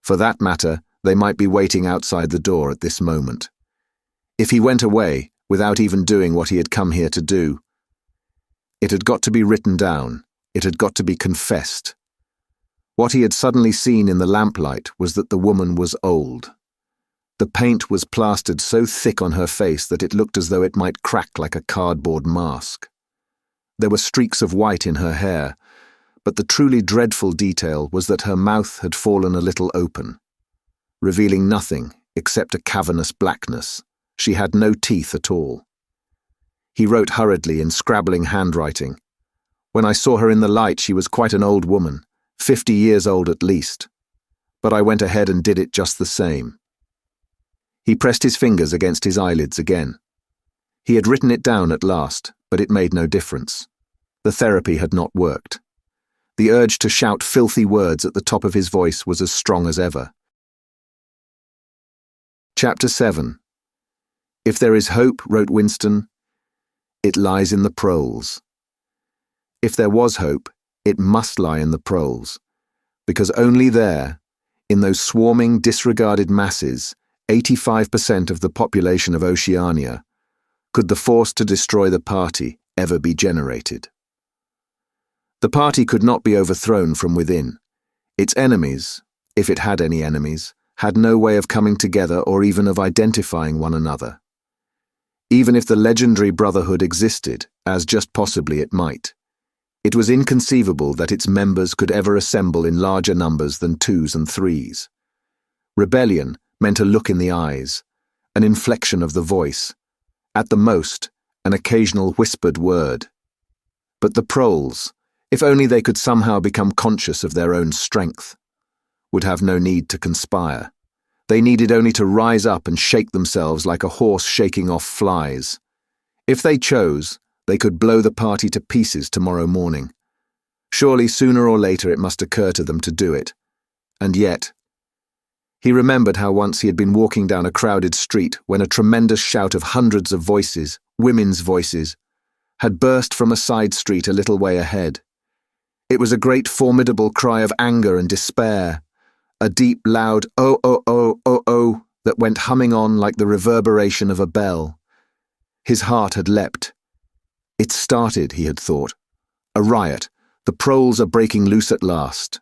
For that matter, they might be waiting outside the door at this moment. If he went away, without even doing what he had come here to do, it had got to be written down, it had got to be confessed. What he had suddenly seen in the lamplight was that the woman was old. The paint was plastered so thick on her face that it looked as though it might crack like a cardboard mask. There were streaks of white in her hair, but the truly dreadful detail was that her mouth had fallen a little open, revealing nothing except a cavernous blackness. She had no teeth at all. He wrote hurriedly in scrabbling handwriting. When I saw her in the light, she was quite an old woman, 50 years old at least. But I went ahead and did it just the same. He pressed his fingers against his eyelids again. He had written it down at last, but it made no difference. The therapy had not worked. The urge to shout filthy words at the top of his voice was as strong as ever. Chapter 7. If there is hope, wrote Winston, it lies in the proles. If there was hope, it must lie in the proles, because only there, in those swarming, disregarded masses, 85% of the population of Oceania, could the force to destroy the party ever be generated. The party could not be overthrown from within. Its enemies, if it had any enemies, had no way of coming together or even of identifying one another. Even if the legendary brotherhood existed, as just possibly it might, it was inconceivable that its members could ever assemble in larger numbers than 2s and 3s. Rebellion meant a look in the eyes, an inflection of the voice, at the most, an occasional whispered word. But the proles, if only they could somehow become conscious of their own strength, would have no need to conspire. They needed only to rise up and shake themselves like a horse shaking off flies. If they chose, they could blow the party to pieces tomorrow morning. Surely sooner or later it must occur to them to do it. And yet, he remembered how once he had been walking down a crowded street when a tremendous shout of hundreds of voices, women's voices, had burst from a side street a little way ahead. It was a great formidable cry of anger and despair, a deep, loud "oh, oh, oh, oh, oh" that went humming on like the reverberation of a bell. His heart had leapt. It started, he had thought. A riot. The proles are breaking loose at last.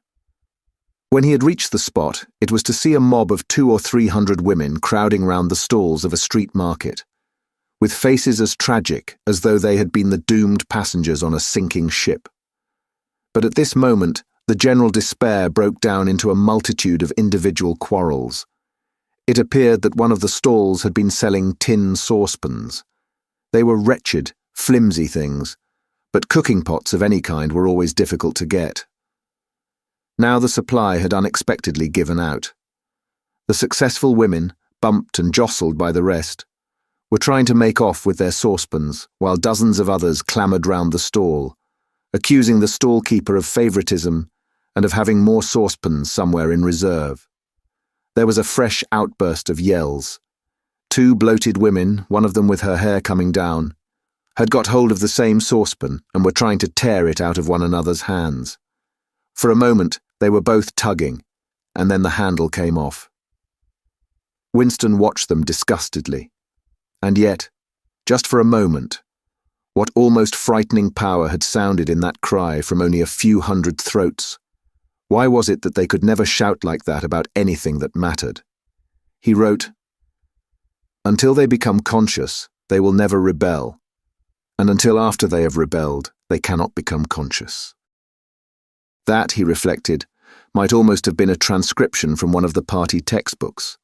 When he had reached the spot, it was to see a mob of 200 or 300 women crowding round the stalls of a street market, with faces as tragic as though they had been the doomed passengers on a sinking ship. But at this moment, the general despair broke down into a multitude of individual quarrels. It appeared that one of the stalls had been selling tin saucepans. They were wretched, flimsy things, but cooking pots of any kind were always difficult to get. Now the supply had unexpectedly given out. The successful women, bumped and jostled by the rest, were trying to make off with their saucepans, while dozens of others clamoured round the stall, accusing the stall-keeper of favouritism and of having more saucepans somewhere in reserve. There was a fresh outburst of yells. 2 bloated women, one of them with her hair coming down, had got hold of the same saucepan and were trying to tear it out of one another's hands. For a moment, they were both tugging, and then the handle came off. Winston watched them disgustedly. And yet, just for a moment, what almost frightening power had sounded in that cry from only a few hundred throats? Why was it that they could never shout like that about anything that mattered? He wrote, "Until they become conscious, they will never rebel, and until after they have rebelled, they cannot become conscious." That, he reflected, might almost have been a transcription from one of the party textbooks.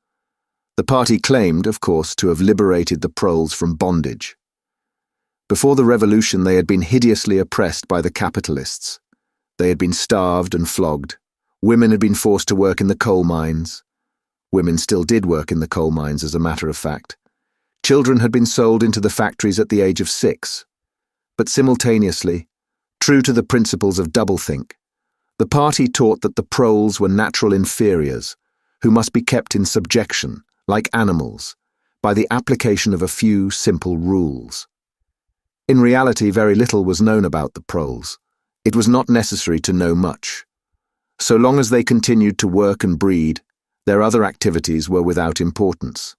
The party claimed, of course, to have liberated the proles from bondage. Before the revolution, they had been hideously oppressed by the capitalists. They had been starved and flogged. Women had been forced to work in the coal mines. Women still did work in the coal mines, as a matter of fact. Children had been sold into the factories at the age of 6. But simultaneously, true to the principles of doublethink, the party taught that the proles were natural inferiors, who must be kept in subjection, like animals, by the application of a few simple rules. In reality, very little was known about the proles. It was not necessary to know much. So long as they continued to work and breed, their other activities were without importance.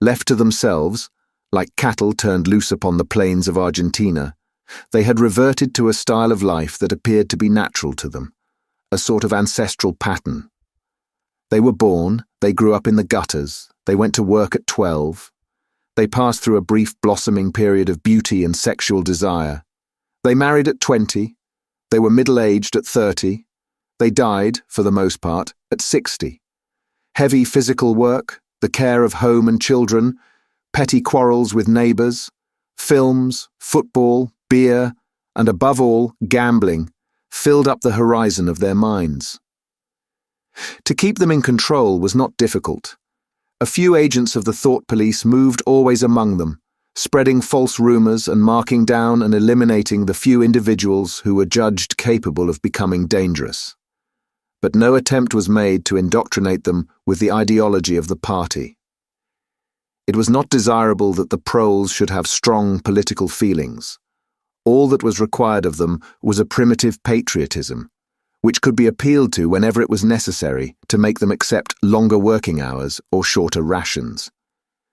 Left to themselves, like cattle turned loose upon the plains of Argentina, they had reverted to a style of life that appeared to be natural to them, a sort of ancestral pattern. They were born, they grew up in the gutters, they went to work at 12, they passed through a brief blossoming period of beauty and sexual desire. They married at 20, they were middle-aged at 30, they died, for the most part, at 60. Heavy physical work, the care of home and children, petty quarrels with neighbours, films, football, beer, and above all, gambling, filled up the horizon of their minds. To keep them in control was not difficult. A few agents of the thought police moved always among them, spreading false rumours and marking down and eliminating the few individuals who were judged capable of becoming dangerous. But no attempt was made to indoctrinate them with the ideology of the party. It was not desirable that the proles should have strong political feelings. All that was required of them was a primitive patriotism, which could be appealed to whenever it was necessary to make them accept longer working hours or shorter rations.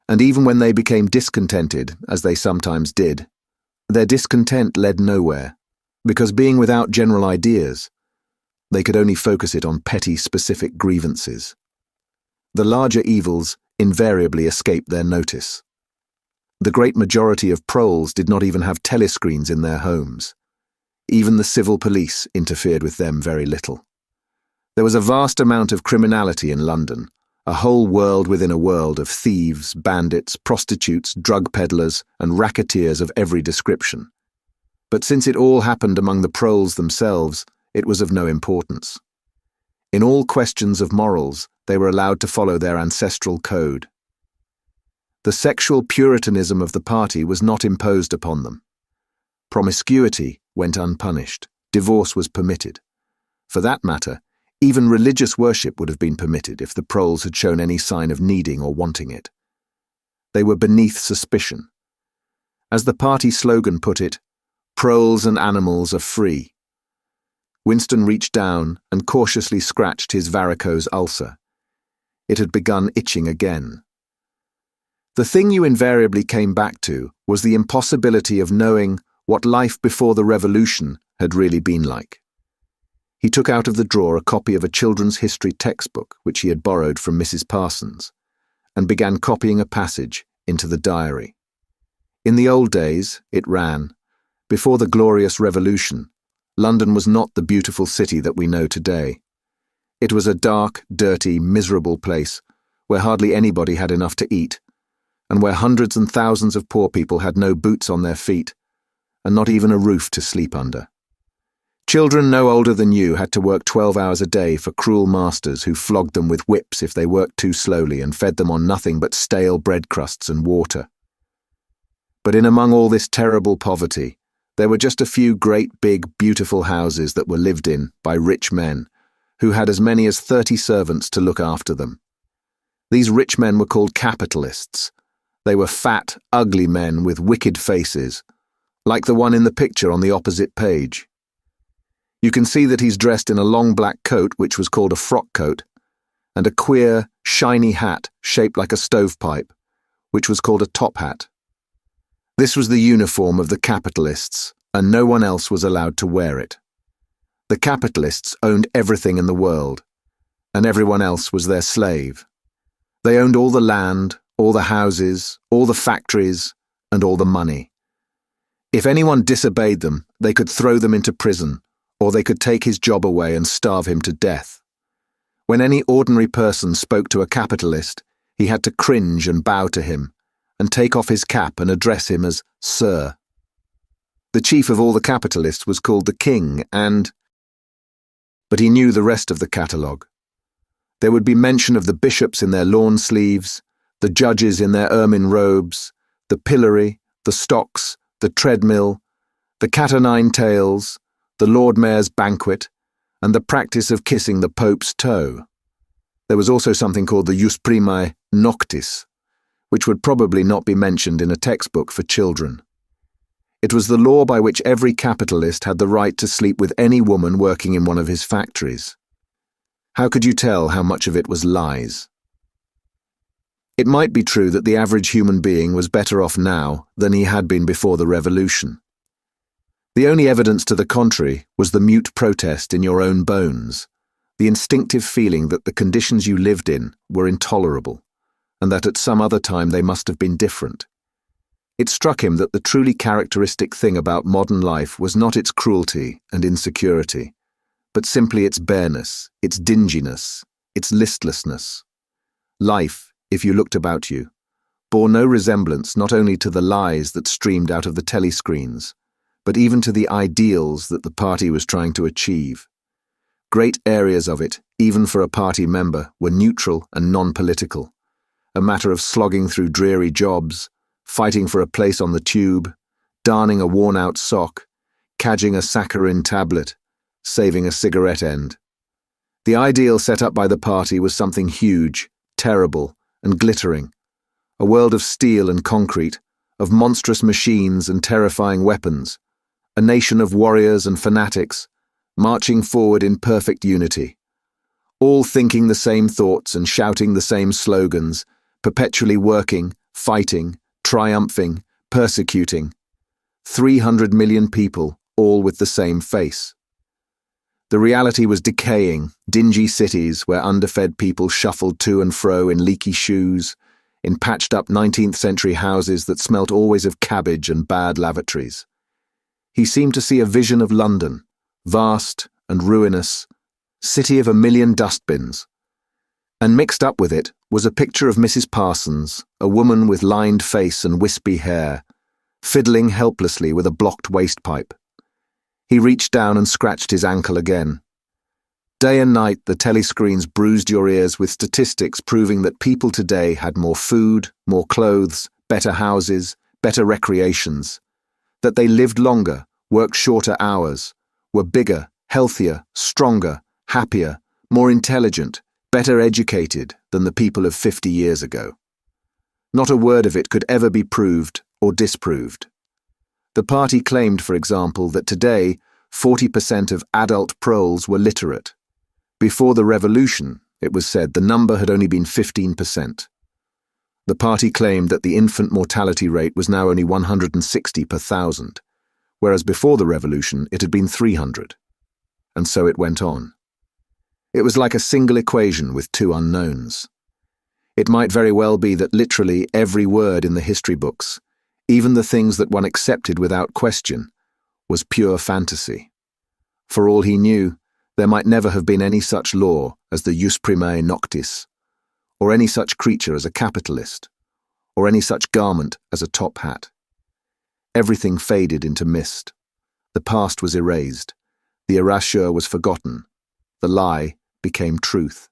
And even when they became discontented, as they sometimes did, their discontent led nowhere, because being without general ideas, they could only focus it on petty specific grievances. The larger evils invariably escaped their notice. The great majority of proles did not even have telescreens in their homes. Even the civil police interfered with them very little. There was a vast amount of criminality in London, a whole world within a world of thieves, bandits, prostitutes, drug peddlers, and racketeers of every description. But since it all happened among the proles themselves, it was of no importance. In all questions of morals, they were allowed to follow their ancestral code. The sexual puritanism of the party was not imposed upon them. Promiscuity went unpunished. Divorce was permitted. For that matter, even religious worship would have been permitted if the proles had shown any sign of needing or wanting it. They were beneath suspicion. As the party slogan put it, "Proles and animals are free." Winston reached down and cautiously scratched his varicose ulcer. It had begun itching again. The thing you invariably came back to was the impossibility of knowing what life before the revolution had really been like. He took out of the drawer a copy of a children's history textbook which he had borrowed from Mrs. Parsons, and began copying a passage into the diary. In the old days, it ran, before the glorious revolution, London was not the beautiful city that we know today. It was a dark, dirty, miserable place where hardly anybody had enough to eat, and where hundreds and thousands of poor people had no boots on their feet, and not even a roof to sleep under. Children no older than you had to work 12 hours a day for cruel masters who flogged them with whips if they worked too slowly and fed them on nothing but stale bread crusts and water. But in among all this terrible poverty, there were just a few great big beautiful houses that were lived in by rich men, who had as many as 30 servants to look after them. These rich men were called capitalists. They were fat, ugly men with wicked faces, like the one in the picture on the opposite page. You can see that he's dressed in a long black coat, which was called a frock coat, and a queer, shiny hat shaped like a stovepipe, which was called a top hat. This was the uniform of the capitalists, and no one else was allowed to wear it. The capitalists owned everything in the world, and everyone else was their slave. They owned all the land, all the houses, all the factories, and all the money. If anyone disobeyed them, they could throw them into prison, or they could take his job away and starve him to death. When any ordinary person spoke to a capitalist, he had to cringe and bow to him, and take off his cap and address him as Sir. The chief of all the capitalists was called the king, but he knew the rest of the catalogue. There would be mention of the bishops in their lawn sleeves, the judges in their ermine robes, the pillory, the stocks, the treadmill, the cat-o'-nine tails, the Lord Mayor's banquet, and the practice of kissing the Pope's toe. There was also something called the jus primae noctis, which would probably not be mentioned in a textbook for children. It was the law by which every capitalist had the right to sleep with any woman working in one of his factories. How could you tell how much of it was lies? It might be true that the average human being was better off now than he had been before the revolution. The only evidence to the contrary was the mute protest in your own bones, the instinctive feeling that the conditions you lived in were intolerable, and that at some other time they must have been different. It struck him that the truly characteristic thing about modern life was not its cruelty and insecurity, but simply its bareness, its dinginess, its listlessness. Life, if you looked about you, bore no resemblance not only to the lies that streamed out of the telescreens, but even to the ideals that the party was trying to achieve. Great areas of it, even for a party member, were neutral and non-political, a matter of slogging through dreary jobs, fighting for a place on the tube, darning a worn-out sock, cadging a saccharin tablet, saving a cigarette end. The ideal set up by the party was something huge, terrible, and glittering, a world of steel and concrete, of monstrous machines and terrifying weapons, a nation of warriors and fanatics, marching forward in perfect unity, all thinking the same thoughts and shouting the same slogans, perpetually working, fighting, triumphing, persecuting. 300 million people, all with the same face. The reality was decaying, dingy cities where underfed people shuffled to and fro in leaky shoes, in patched-up 19th-century houses that smelt always of cabbage and bad lavatories. He seemed to see a vision of London, vast and ruinous, city of a million dustbins. And mixed up with it was a picture of Mrs. Parsons, a woman with lined face and wispy hair, fiddling helplessly with a blocked wastepipe. He reached down and scratched his ankle again. Day and night the telescreens bruised your ears with statistics proving that people today had more food, more clothes, better houses, better recreations, that they lived longer, worked shorter hours, were bigger, healthier, stronger, happier, more intelligent, better educated than the people of 50 years ago. Not a word of it could ever be proved or disproved. The party claimed, for example, that today 40% of adult proles were literate. Before the revolution, it was said the number had only been 15%. The party claimed that the infant mortality rate was now only 160 per thousand, whereas before the revolution it had been 300. and so it went on. It was like a single equation with two unknowns. It might very well be that literally every word in the history books, even the things that one accepted without question, was pure fantasy. For all he knew, there might never have been any such law as the jus primae noctis, or any such creature as a capitalist, or any such garment as a top hat. Everything faded into mist. The past was erased. The erasure was forgotten. The lie became truth.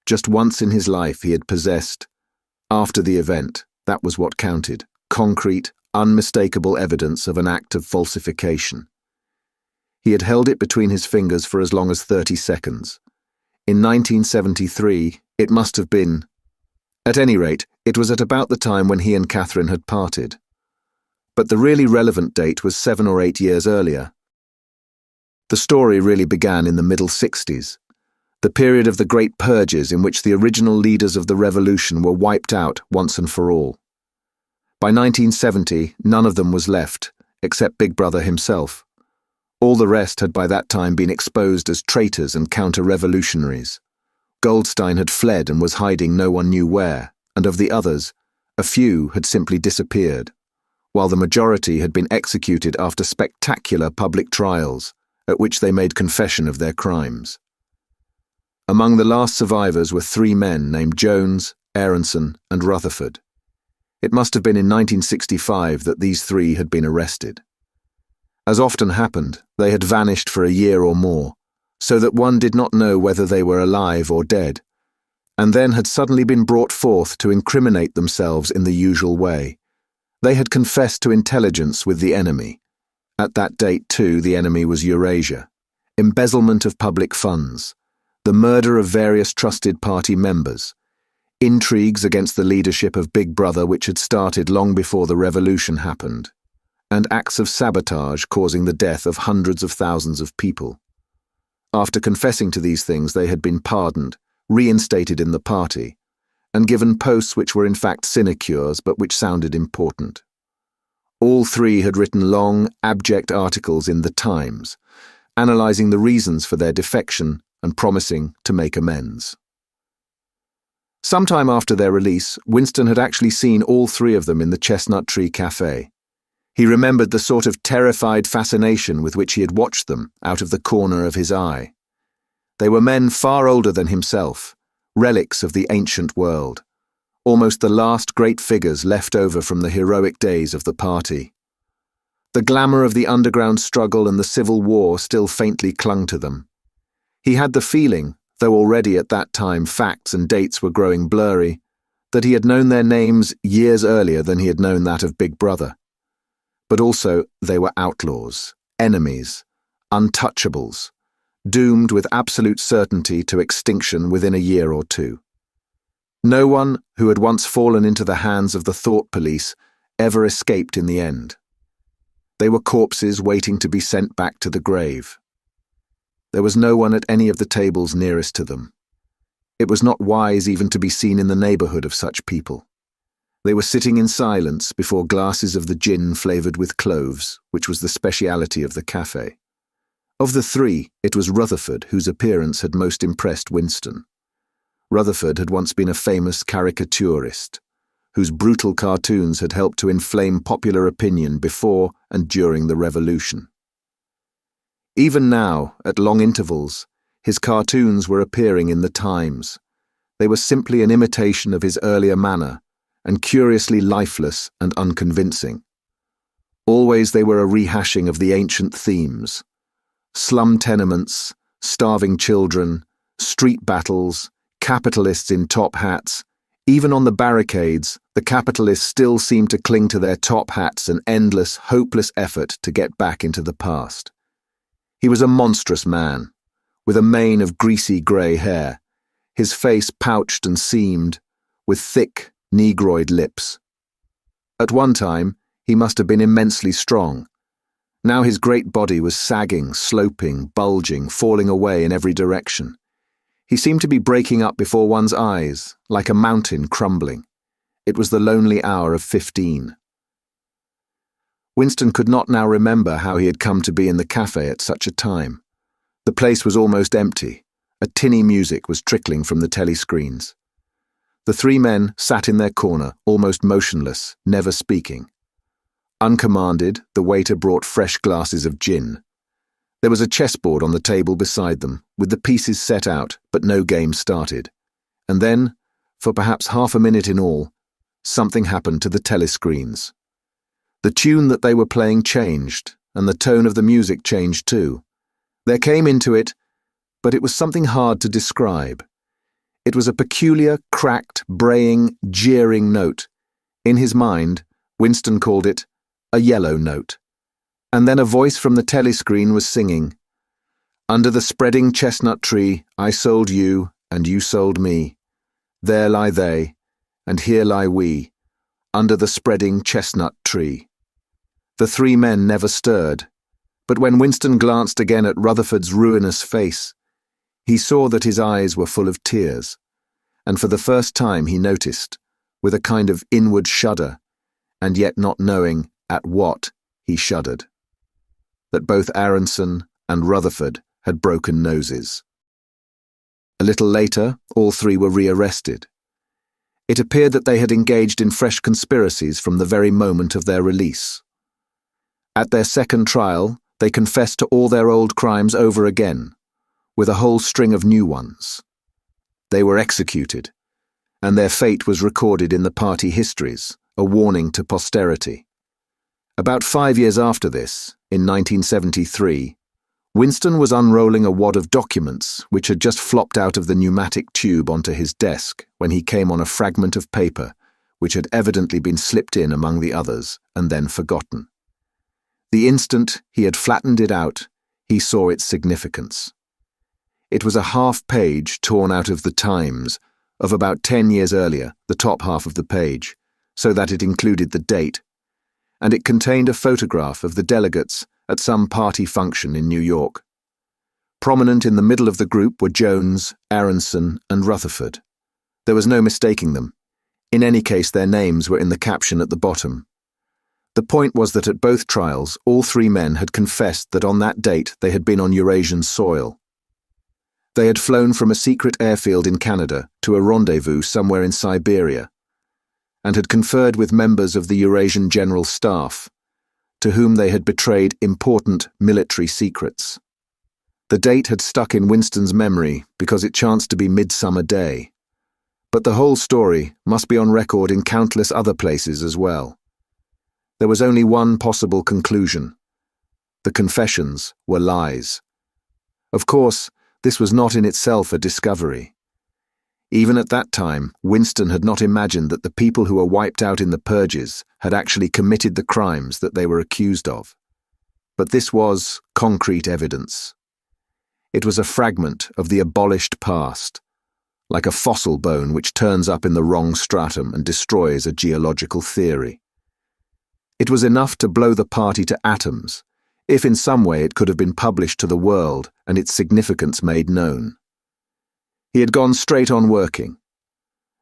Just once in his life he had possessed, after the event, that was what counted, concrete, unmistakable evidence of an act of falsification. He had held it between his fingers for as long as 30 seconds. In 1973, it must have been. At any rate, it was at about the time when he and Catherine had parted. But the really relevant date was 7 or 8 years earlier. The story really began in the middle 60s, the period of the Great Purges in which the original leaders of the revolution were wiped out once and for all. By 1970, none of them was left, except Big Brother himself. All the rest had by that time been exposed as traitors and counter-revolutionaries. Goldstein had fled and was hiding no one knew where, and of the others, a few had simply disappeared, while the majority had been executed after spectacular public trials, at which they made confession of their crimes. Among the last survivors were 3 men named Jones, Aronson, and Rutherford. It must have been in 1965 that these 3 had been arrested. As often happened, they had vanished for a year or more, so that one did not know whether they were alive or dead, and then had suddenly been brought forth to incriminate themselves in the usual way. They had confessed to intelligence with the enemy. At that date, too, the enemy was Eurasia. Embezzlement of public funds, the murder of various trusted party members, intrigues against the leadership of Big Brother which had started long before the revolution happened, and acts of sabotage causing the death of hundreds of thousands of people. After confessing to these things, they had been pardoned, reinstated in the party, and given posts which were in fact sinecures but which sounded important. All 3 had written long, abject articles in The Times, analysing the reasons for their defection and promising to make amends. Sometime after their release, Winston had actually seen all 3 of them in the Chestnut Tree Cafe. He remembered the sort of terrified fascination with which he had watched them out of the corner of his eye. They were men far older than himself, relics of the ancient world, almost the last great figures left over from the heroic days of the party. The glamour of the underground struggle and the Civil War still faintly clung to them. He had the feeling, though already at that time facts and dates were growing blurry, that he had known their names years earlier than he had known that of Big Brother. But also they were outlaws, enemies, untouchables, doomed with absolute certainty to extinction within a year or 2. No one who had once fallen into the hands of the thought police ever escaped in the end. They were corpses waiting to be sent back to the grave. There was no one at any of the tables nearest to them. It was not wise even to be seen in the neighbourhood of such people. They were sitting in silence before glasses of the gin flavoured with cloves, which was the speciality of the cafe. Of the 3, it was Rutherford whose appearance had most impressed Winston. Rutherford had once been a famous caricaturist, whose brutal cartoons had helped to inflame popular opinion before and during the Revolution. Even now, at long intervals, his cartoons were appearing in the Times. They were simply an imitation of his earlier manner, and curiously lifeless and unconvincing. Always they were a rehashing of the ancient themes: slum tenements, starving children, street battles, capitalists in top hats. Even on the barricades, the capitalists still seemed to cling to their top hats, an endless, hopeless effort to get back into the past. He was a monstrous man, with a mane of greasy grey hair, his face pouched and seamed, with thick, negroid lips. At one time, he must have been immensely strong. Now his great body was sagging, sloping, bulging, falling away in every direction. He seemed to be breaking up before one's eyes, like a mountain crumbling. It was the lonely hour of 15. Winston could not now remember how he had come to be in the cafe at such a time. The place was almost empty. A tinny music was trickling from the telescreens. The three men sat in their corner, almost motionless, never speaking. Uncommanded, the waiter brought fresh glasses of gin. There was a chessboard on the table beside them, with the pieces set out, but no game started. And then, for perhaps half a minute in all, something happened to the telescreens. The tune that they were playing changed, and the tone of the music changed too. There came into it, but it was something hard to describe. It was a peculiar, cracked, braying, jeering note. In his mind, Winston called it a yellow note. And then a voice from the telescreen was singing, "Under the spreading chestnut tree, I sold you, and you sold me. There lie they, and here lie we, under the spreading chestnut tree." The three men never stirred, but when Winston glanced again at Rutherford's ruinous face, he saw that his eyes were full of tears, and for the first time he noticed, with a kind of inward shudder, and yet not knowing at what he shuddered, that both Aronson and Rutherford had broken noses. A little later, all three were rearrested. It appeared that they had engaged in fresh conspiracies from the very moment of their release. At their second trial, they confessed to all their old crimes over again, with a whole string of new ones. They were executed, and their fate was recorded in the party histories, a warning to posterity. About 5 years after this, in 1973, Winston was unrolling a wad of documents which had just flopped out of the pneumatic tube onto his desk when he came on a fragment of paper which had evidently been slipped in among the others and then forgotten. The instant he had flattened it out, he saw its significance. It was a half-page torn out of the Times of about 10 years earlier, the top half of the page, so that it included the date, and it contained a photograph of the delegates at some party function in New York. Prominent in the middle of the group were Jones, Aronson, and Rutherford. There was no mistaking them. In any case, their names were in the caption at the bottom. The point was that at both trials, all three men had confessed that on that date they had been on Eurasian soil. They had flown from a secret airfield in Canada to a rendezvous somewhere in Siberia, and had conferred with members of the Eurasian General Staff, to whom they had betrayed important military secrets. The date had stuck in Winston's memory because it chanced to be Midsummer Day. But the whole story must be on record in countless other places as well. There was only one possible conclusion. The confessions were lies. Of course, this was not in itself a discovery. Even at that time, Winston had not imagined that the people who were wiped out in the purges had actually committed the crimes that they were accused of. But this was concrete evidence. It was a fragment of the abolished past, like a fossil bone which turns up in the wrong stratum and destroys a geological theory. It was enough to blow the party to atoms, if in some way it could have been published to the world and its significance made known. He had gone straight on working.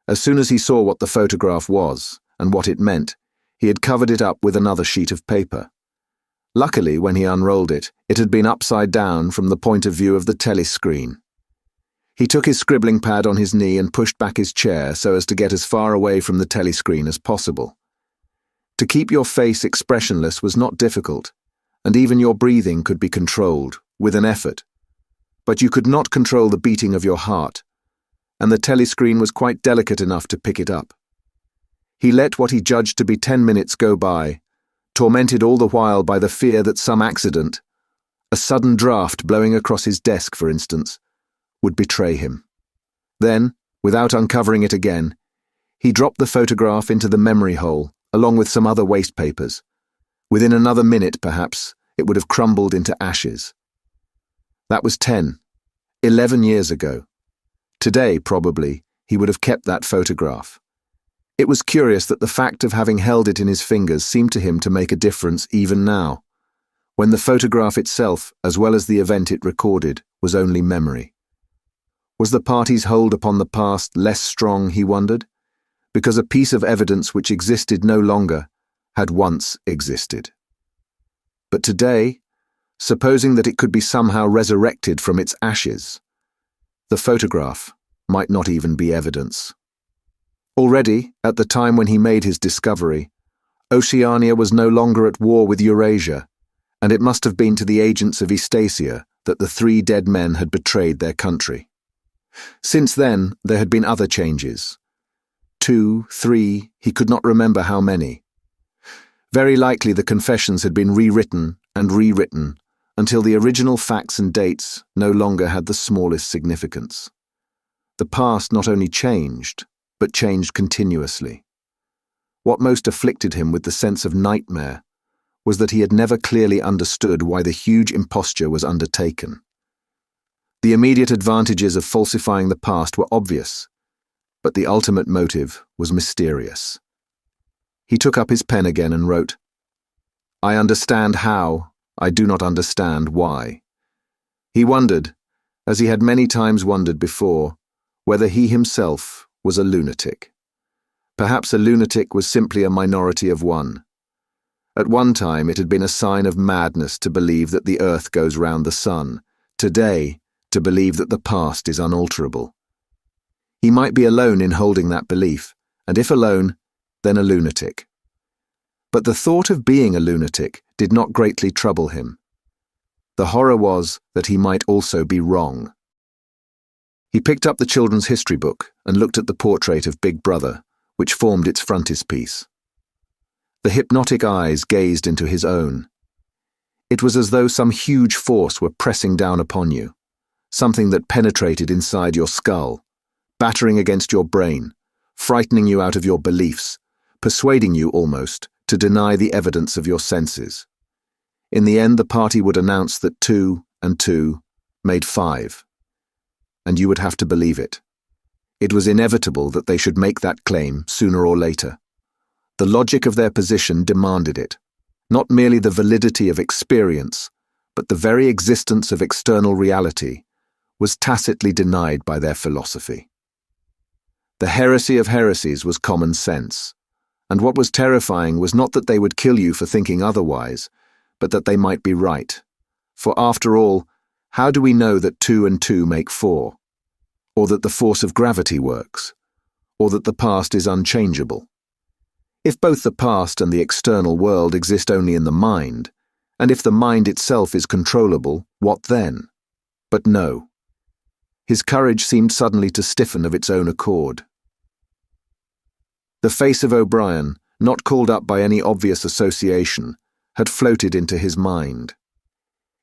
As soon as he saw what the photograph was and what it meant, he had covered it up with another sheet of paper. Luckily, when he unrolled it, it had been upside down from the point of view of the telescreen. He took his scribbling pad on his knee and pushed back his chair so as to get as far away from the telescreen as possible. To keep your face expressionless was not difficult, and even your breathing could be controlled, with an effort. But you could not control the beating of your heart, and the telescreen was quite delicate enough to pick it up. He let what he judged to be 10 minutes go by, tormented all the while by the fear that some accident, a sudden draft blowing across his desk, for instance, would betray him. Then, without uncovering it again, he dropped the photograph into the memory hole, along with some other waste papers. Within another minute, perhaps, it would have crumbled into ashes. That was 11 years ago. Today, probably, he would have kept that photograph. It was curious that the fact of having held it in his fingers seemed to him to make a difference even now, when the photograph itself, as well as the event it recorded, was only memory. Was the party's hold upon the past less strong, he wondered, because a piece of evidence which existed no longer had once existed? But today, supposing that it could be somehow resurrected from its ashes. The photograph might not even be evidence. Already, at the time when he made his discovery, Oceania was no longer at war with Eurasia, and it must have been to the agents of Eastasia that the 3 dead men had betrayed their country. Since then, there had been other changes. 2, 3, he could not remember how many. Very likely the confessions had been rewritten and rewritten until the original facts and dates no longer had the smallest significance. The past not only changed, but changed continuously. What most afflicted him with the sense of nightmare was that he had never clearly understood why the huge imposture was undertaken. The immediate advantages of falsifying the past were obvious, but the ultimate motive was mysterious. He took up his pen again and wrote, "I understand how, I do not understand why." He wondered, as he had many times wondered before, whether he himself was a lunatic. Perhaps a lunatic was simply a minority of one. At one time it had been a sign of madness to believe that the earth goes round the sun, today to believe that the past is unalterable. He might be alone in holding that belief, and if alone, then a lunatic. But the thought of being a lunatic did not greatly trouble him. The horror was that he might also be wrong. He picked up the children's history book and looked at the portrait of Big Brother, which formed its frontispiece. The hypnotic eyes gazed into his own. It was as though some huge force were pressing down upon you, something that penetrated inside your skull, battering against your brain, frightening you out of your beliefs, persuading you almost to deny the evidence of your senses. In the end, the party would announce that 2 and 2 made 5. And you would have to believe it. It was inevitable that they should make that claim sooner or later. The logic of their position demanded it, not merely the validity of experience, but the very existence of external reality was tacitly denied by their philosophy. The heresy of heresies was common sense, and what was terrifying was not that they would kill you for thinking otherwise, but that they might be right. For after all, how do we know that 2 and 2 make 4? Or that the force of gravity works? Or that the past is unchangeable? If both the past and the external world exist only in the mind, and if the mind itself is controllable, what then? But no. His courage seemed suddenly to stiffen of its own accord. The face of O'Brien, not called up by any obvious association, had floated into his mind.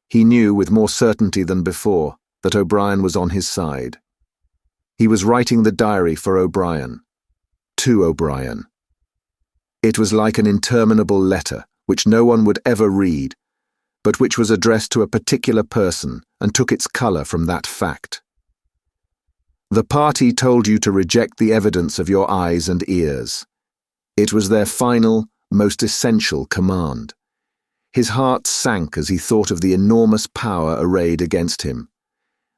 He knew with more certainty than before that O'Brien was on his side. He was writing the diary for O'Brien, to O'Brien. It was like an interminable letter which no one would ever read, but which was addressed to a particular person and took its colour from that fact. The party told you to reject the evidence of your eyes and ears. It was their final, most essential command. His heart sank as he thought of the enormous power arrayed against him,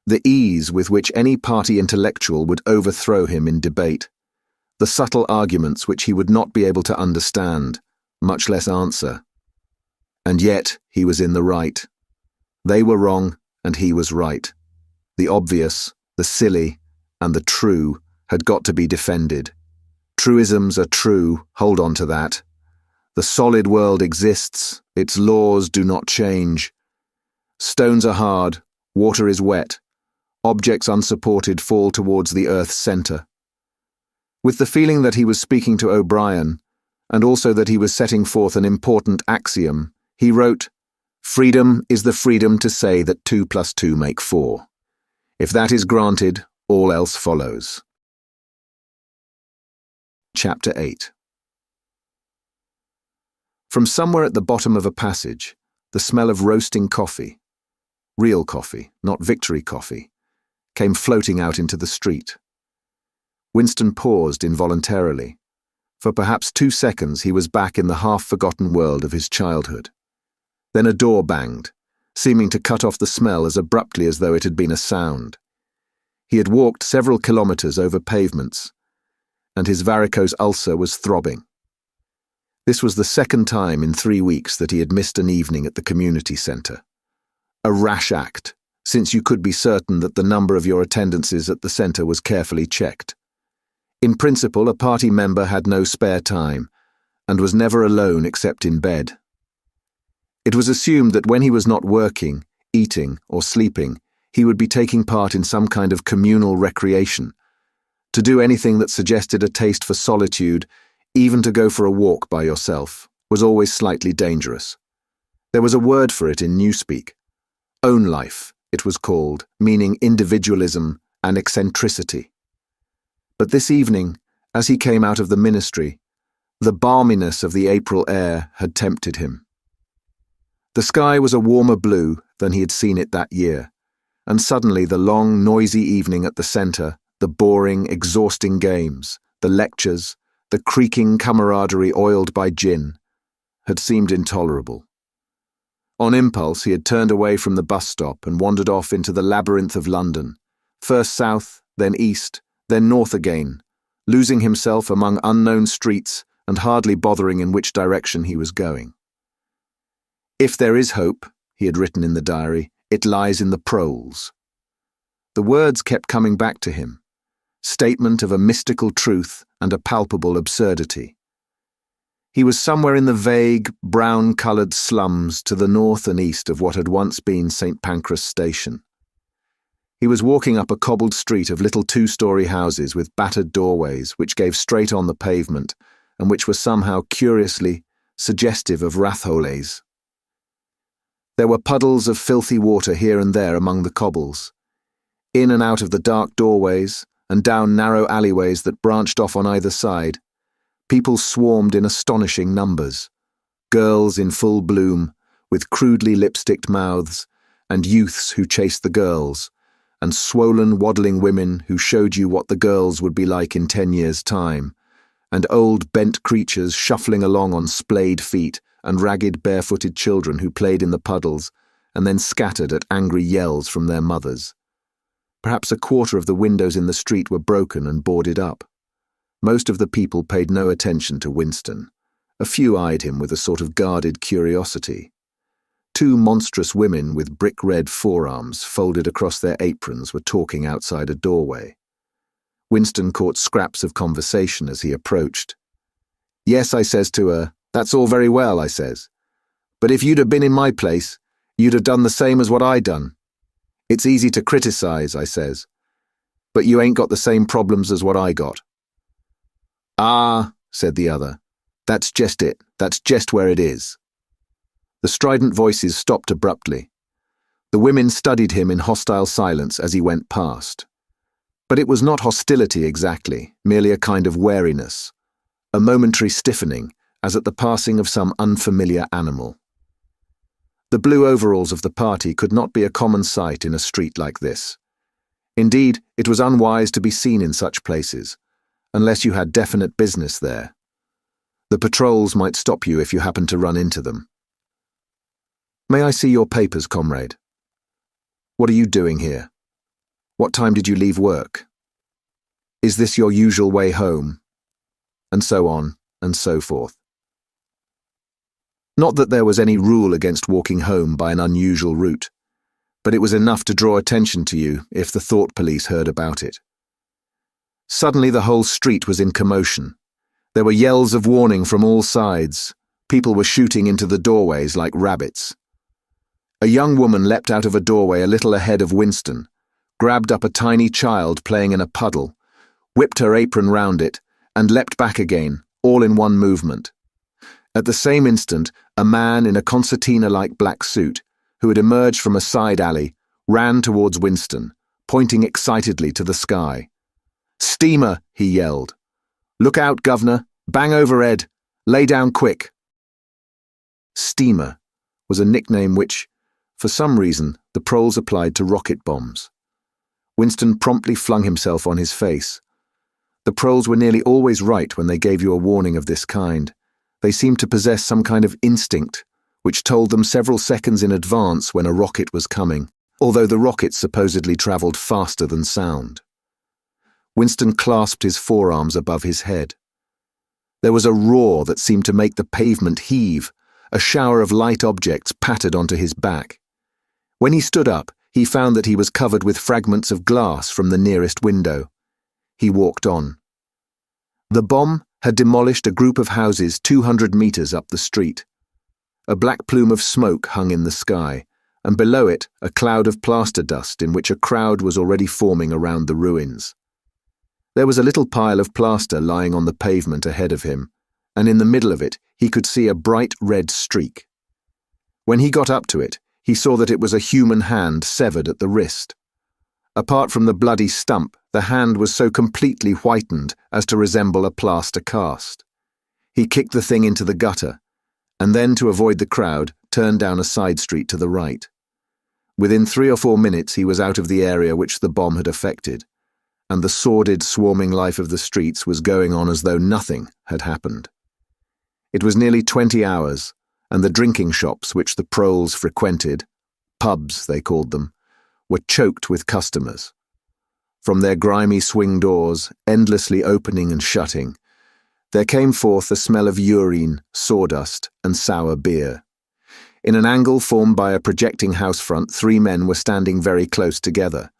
the ease with which any party intellectual would overthrow him in debate, the subtle arguments which he would not be able to understand, much less answer. And yet he was in the right. They were wrong, and he was right. The obvious, the silly, and the true had got to be defended. Truisms are true, hold on to that. The solid world exists, its laws do not change. Stones are hard, water is wet, objects unsupported fall towards the earth's centre. With the feeling that he was speaking to O'Brien, and also that he was setting forth an important axiom, he wrote, "Freedom is the freedom to say that 2 + 2 make 4. If that is granted, all else follows." Chapter 8. From somewhere at the bottom of a passage, the smell of roasting coffee, real coffee, not victory coffee, came floating out into the street. Winston paused involuntarily. For perhaps 2 seconds he was back in the half-forgotten world of his childhood. Then a door banged, seeming to cut off the smell as abruptly as though it had been a sound. He had walked several kilometres over pavements, and his varicose ulcer was throbbing. This was the second time in 3 weeks that he had missed an evening at the community centre. A rash act, since you could be certain that the number of your attendances at the centre was carefully checked. In principle, a party member had no spare time, and was never alone except in bed. It was assumed that when he was not working, eating, or sleeping, he would be taking part in some kind of communal recreation. To do anything that suggested a taste for solitude, even to go for a walk by yourself, was always slightly dangerous. There was a word for it in Newspeak. Own life, it was called, meaning individualism and eccentricity. But this evening, as he came out of the ministry, the balminess of the April air had tempted him. The sky was a warmer blue than he had seen it that year, and suddenly the long, noisy evening at the centre, the boring, exhausting games, the lectures, the creaking camaraderie oiled by gin, had seemed intolerable. On impulse, he had turned away from the bus stop and wandered off into the labyrinth of London, first south, then east, then north again, losing himself among unknown streets and hardly bothering in which direction he was going. If there is hope, he had written in the diary, it lies in the proles. The words kept coming back to him, statement of a mystical truth and a palpable absurdity. He was somewhere in the vague, brown-coloured slums to the north and east of what had once been St. Pancras Station. He was walking up a cobbled street of little two-storey houses with battered doorways which gave straight on the pavement and which were somehow curiously suggestive of Ratholes. There were puddles of filthy water here and there among the cobbles. In and out of the dark doorways and down narrow alleyways that branched off on either side, people swarmed in astonishing numbers. Girls in full bloom, with crudely lipsticked mouths, and youths who chased the girls, and swollen, waddling women who showed you what the girls would be like in 10 years' time, and old bent creatures shuffling along on splayed feet, and ragged barefooted children who played in the puddles, and then scattered at angry yells from their mothers. Perhaps a quarter of the windows in the street were broken and boarded up. Most of the people paid no attention to Winston. A few eyed him with a sort of guarded curiosity. Two monstrous women with brick-red forearms folded across their aprons were talking outside a doorway. Winston caught scraps of conversation as he approached. "Yes," I says to her, "that's all very well," I says. "But if you'd have been in my place, you'd have done the same as what I done. It's easy to criticize," I says, "but you ain't got the same problems as what I got." "Ah," said the other, "that's just it. That's just where it is." The strident voices stopped abruptly. The women studied him in hostile silence as he went past. But it was not hostility exactly, merely a kind of wariness, a momentary stiffening, as at the passing of some unfamiliar animal. The blue overalls of the party could not be a common sight in a street like this. Indeed, it was unwise to be seen in such places, unless you had definite business there. The patrols might stop you if you happened to run into them. "May I see your papers, comrade? What are you doing here? What time did you leave work? Is this your usual way home?" And so on, and so forth. Not that there was any rule against walking home by an unusual route, but it was enough to draw attention to you if the thought police heard about it. Suddenly the whole street was in commotion. There were yells of warning from all sides. People were shooting into the doorways like rabbits. A young woman leapt out of a doorway a little ahead of Winston, grabbed up a tiny child playing in a puddle, whipped her apron round it, and leapt back again, all in one movement. At the same instant, a man in a concertina-like black suit, who had emerged from a side alley, ran towards Winston, pointing excitedly to the sky. "Steamer," he yelled. "Look out, governor! Bang overhead! Lay down quick!" Steamer was a nickname which, for some reason, the proles applied to rocket bombs. Winston promptly flung himself on his face. The proles were nearly always right when they gave you a warning of this kind. They seemed to possess some kind of instinct, which told them several seconds in advance when a rocket was coming, although the rockets supposedly travelled faster than sound. Winston clasped his forearms above his head. There was a roar that seemed to make the pavement heave. A shower of light objects pattered onto his back. When he stood up, he found that he was covered with fragments of glass from the nearest window. He walked on. The bomb had demolished a group of houses 200 meters up the street. A black plume of smoke hung in the sky, and below it a cloud of plaster dust in which a crowd was already forming around the ruins. There was a little pile of plaster lying on the pavement ahead of him, and in the middle of it he could see a bright red streak. When he got up to it, he saw that it was a human hand severed at the wrist. Apart from the bloody stump, the hand was so completely whitened as to resemble a plaster cast. He kicked the thing into the gutter, and then, to avoid the crowd, turned down a side street to the right. Within 3 or 4 minutes he was out of the area which the bomb had affected, and the sordid, swarming life of the streets was going on as though nothing had happened. It was nearly 20 hours, and the drinking shops which the proles frequented, pubs they called them, were choked with customers. From their grimy swing doors, endlessly opening and shutting, there came forth the smell of urine, sawdust, and sour beer. In an angle formed by a projecting house front, 3 men were standing very close together,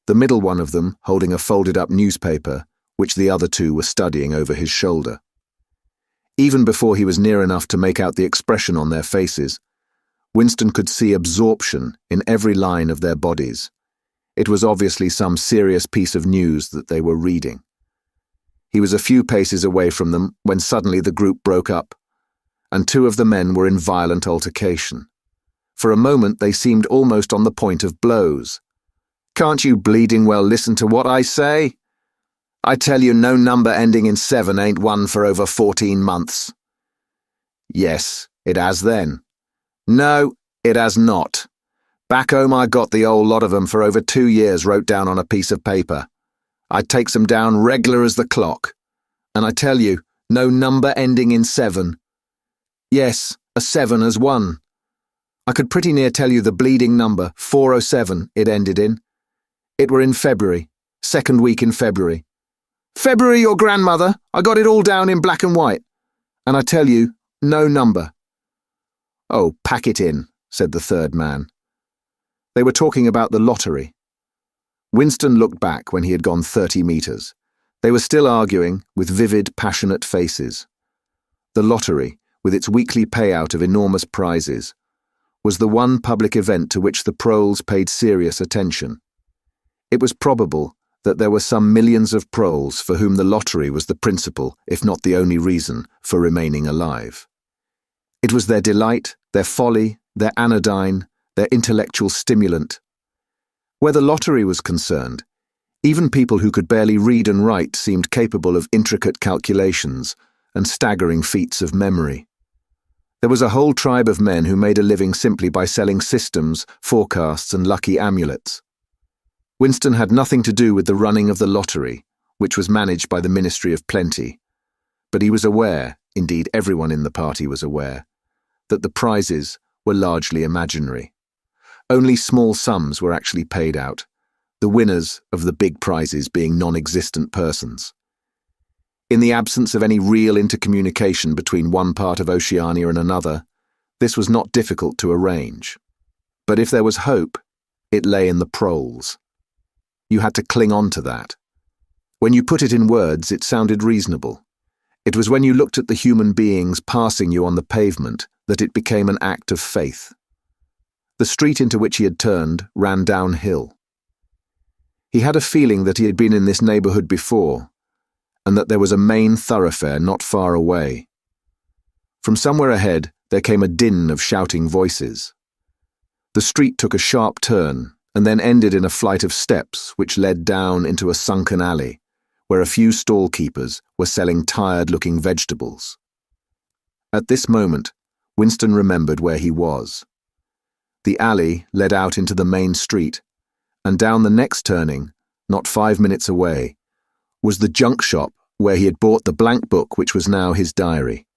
the middle one of them holding a folded-up newspaper, which the other 2 were studying over his shoulder. Even before he was near enough to make out the expression on their faces, Winston could see absorption in every line of their bodies. It was obviously some serious piece of news that they were reading. He was a few paces away from them when suddenly the group broke up, and 2 of the men were in violent altercation. For a moment they seemed almost on the point of blows. "Can't you bleeding well listen to what I say? I tell you, no number ending in 7 ain't won for over 14 months. Yes, it has then. No, it has not. Back home I got the whole lot of 'em for over 2 years wrote down on a piece of paper. I takes 'em down regular as the clock. And I tell you, no number ending in 7. Yes, a 7 has won. I could pretty near tell you the bleeding number, 407, it ended in. It were in February, 2nd week in February. February, your grandmother, I got it all down in black and white. And I tell you, no number." "Oh, pack it in," said the 3rd man. They were talking about the lottery. Winston looked back when he had gone 30 meters. They were still arguing, with vivid, passionate faces. The lottery, with its weekly payout of enormous prizes, was the one public event to which the proles paid serious attention. It was probable that there were some millions of proles for whom the lottery was the principal, if not the only reason, for remaining alive. It was their delight, their folly, their anodyne, their intellectual stimulant. Where the lottery was concerned, even people who could barely read and write seemed capable of intricate calculations and staggering feats of memory. There was a whole tribe of men who made a living simply by selling systems, forecasts, and lucky amulets. Winston had nothing to do with the running of the lottery, which was managed by the Ministry of Plenty, but he was aware, indeed everyone in the party was aware, that the prizes were largely imaginary. Only small sums were actually paid out, the winners of the big prizes being non-existent persons. In the absence of any real intercommunication between one part of Oceania and another, this was not difficult to arrange. But if there was hope, it lay in the proles. You had to cling on to that. When you put it in words, it sounded reasonable. It was when you looked at the human beings passing you on the pavement that it became an act of faith. The street into which he had turned ran downhill. He had a feeling that he had been in this neighborhood before, and that there was a main thoroughfare not far away. From somewhere ahead, there came a din of shouting voices. The street took a sharp turn and then ended in a flight of steps which led down into a sunken alley, where a few stall keepers were selling tired-looking vegetables. At this moment, Winston remembered where he was. The alley led out into the main street, and down the next turning, not 5 minutes away, was the junk shop where he had bought the blank book which was now his diary.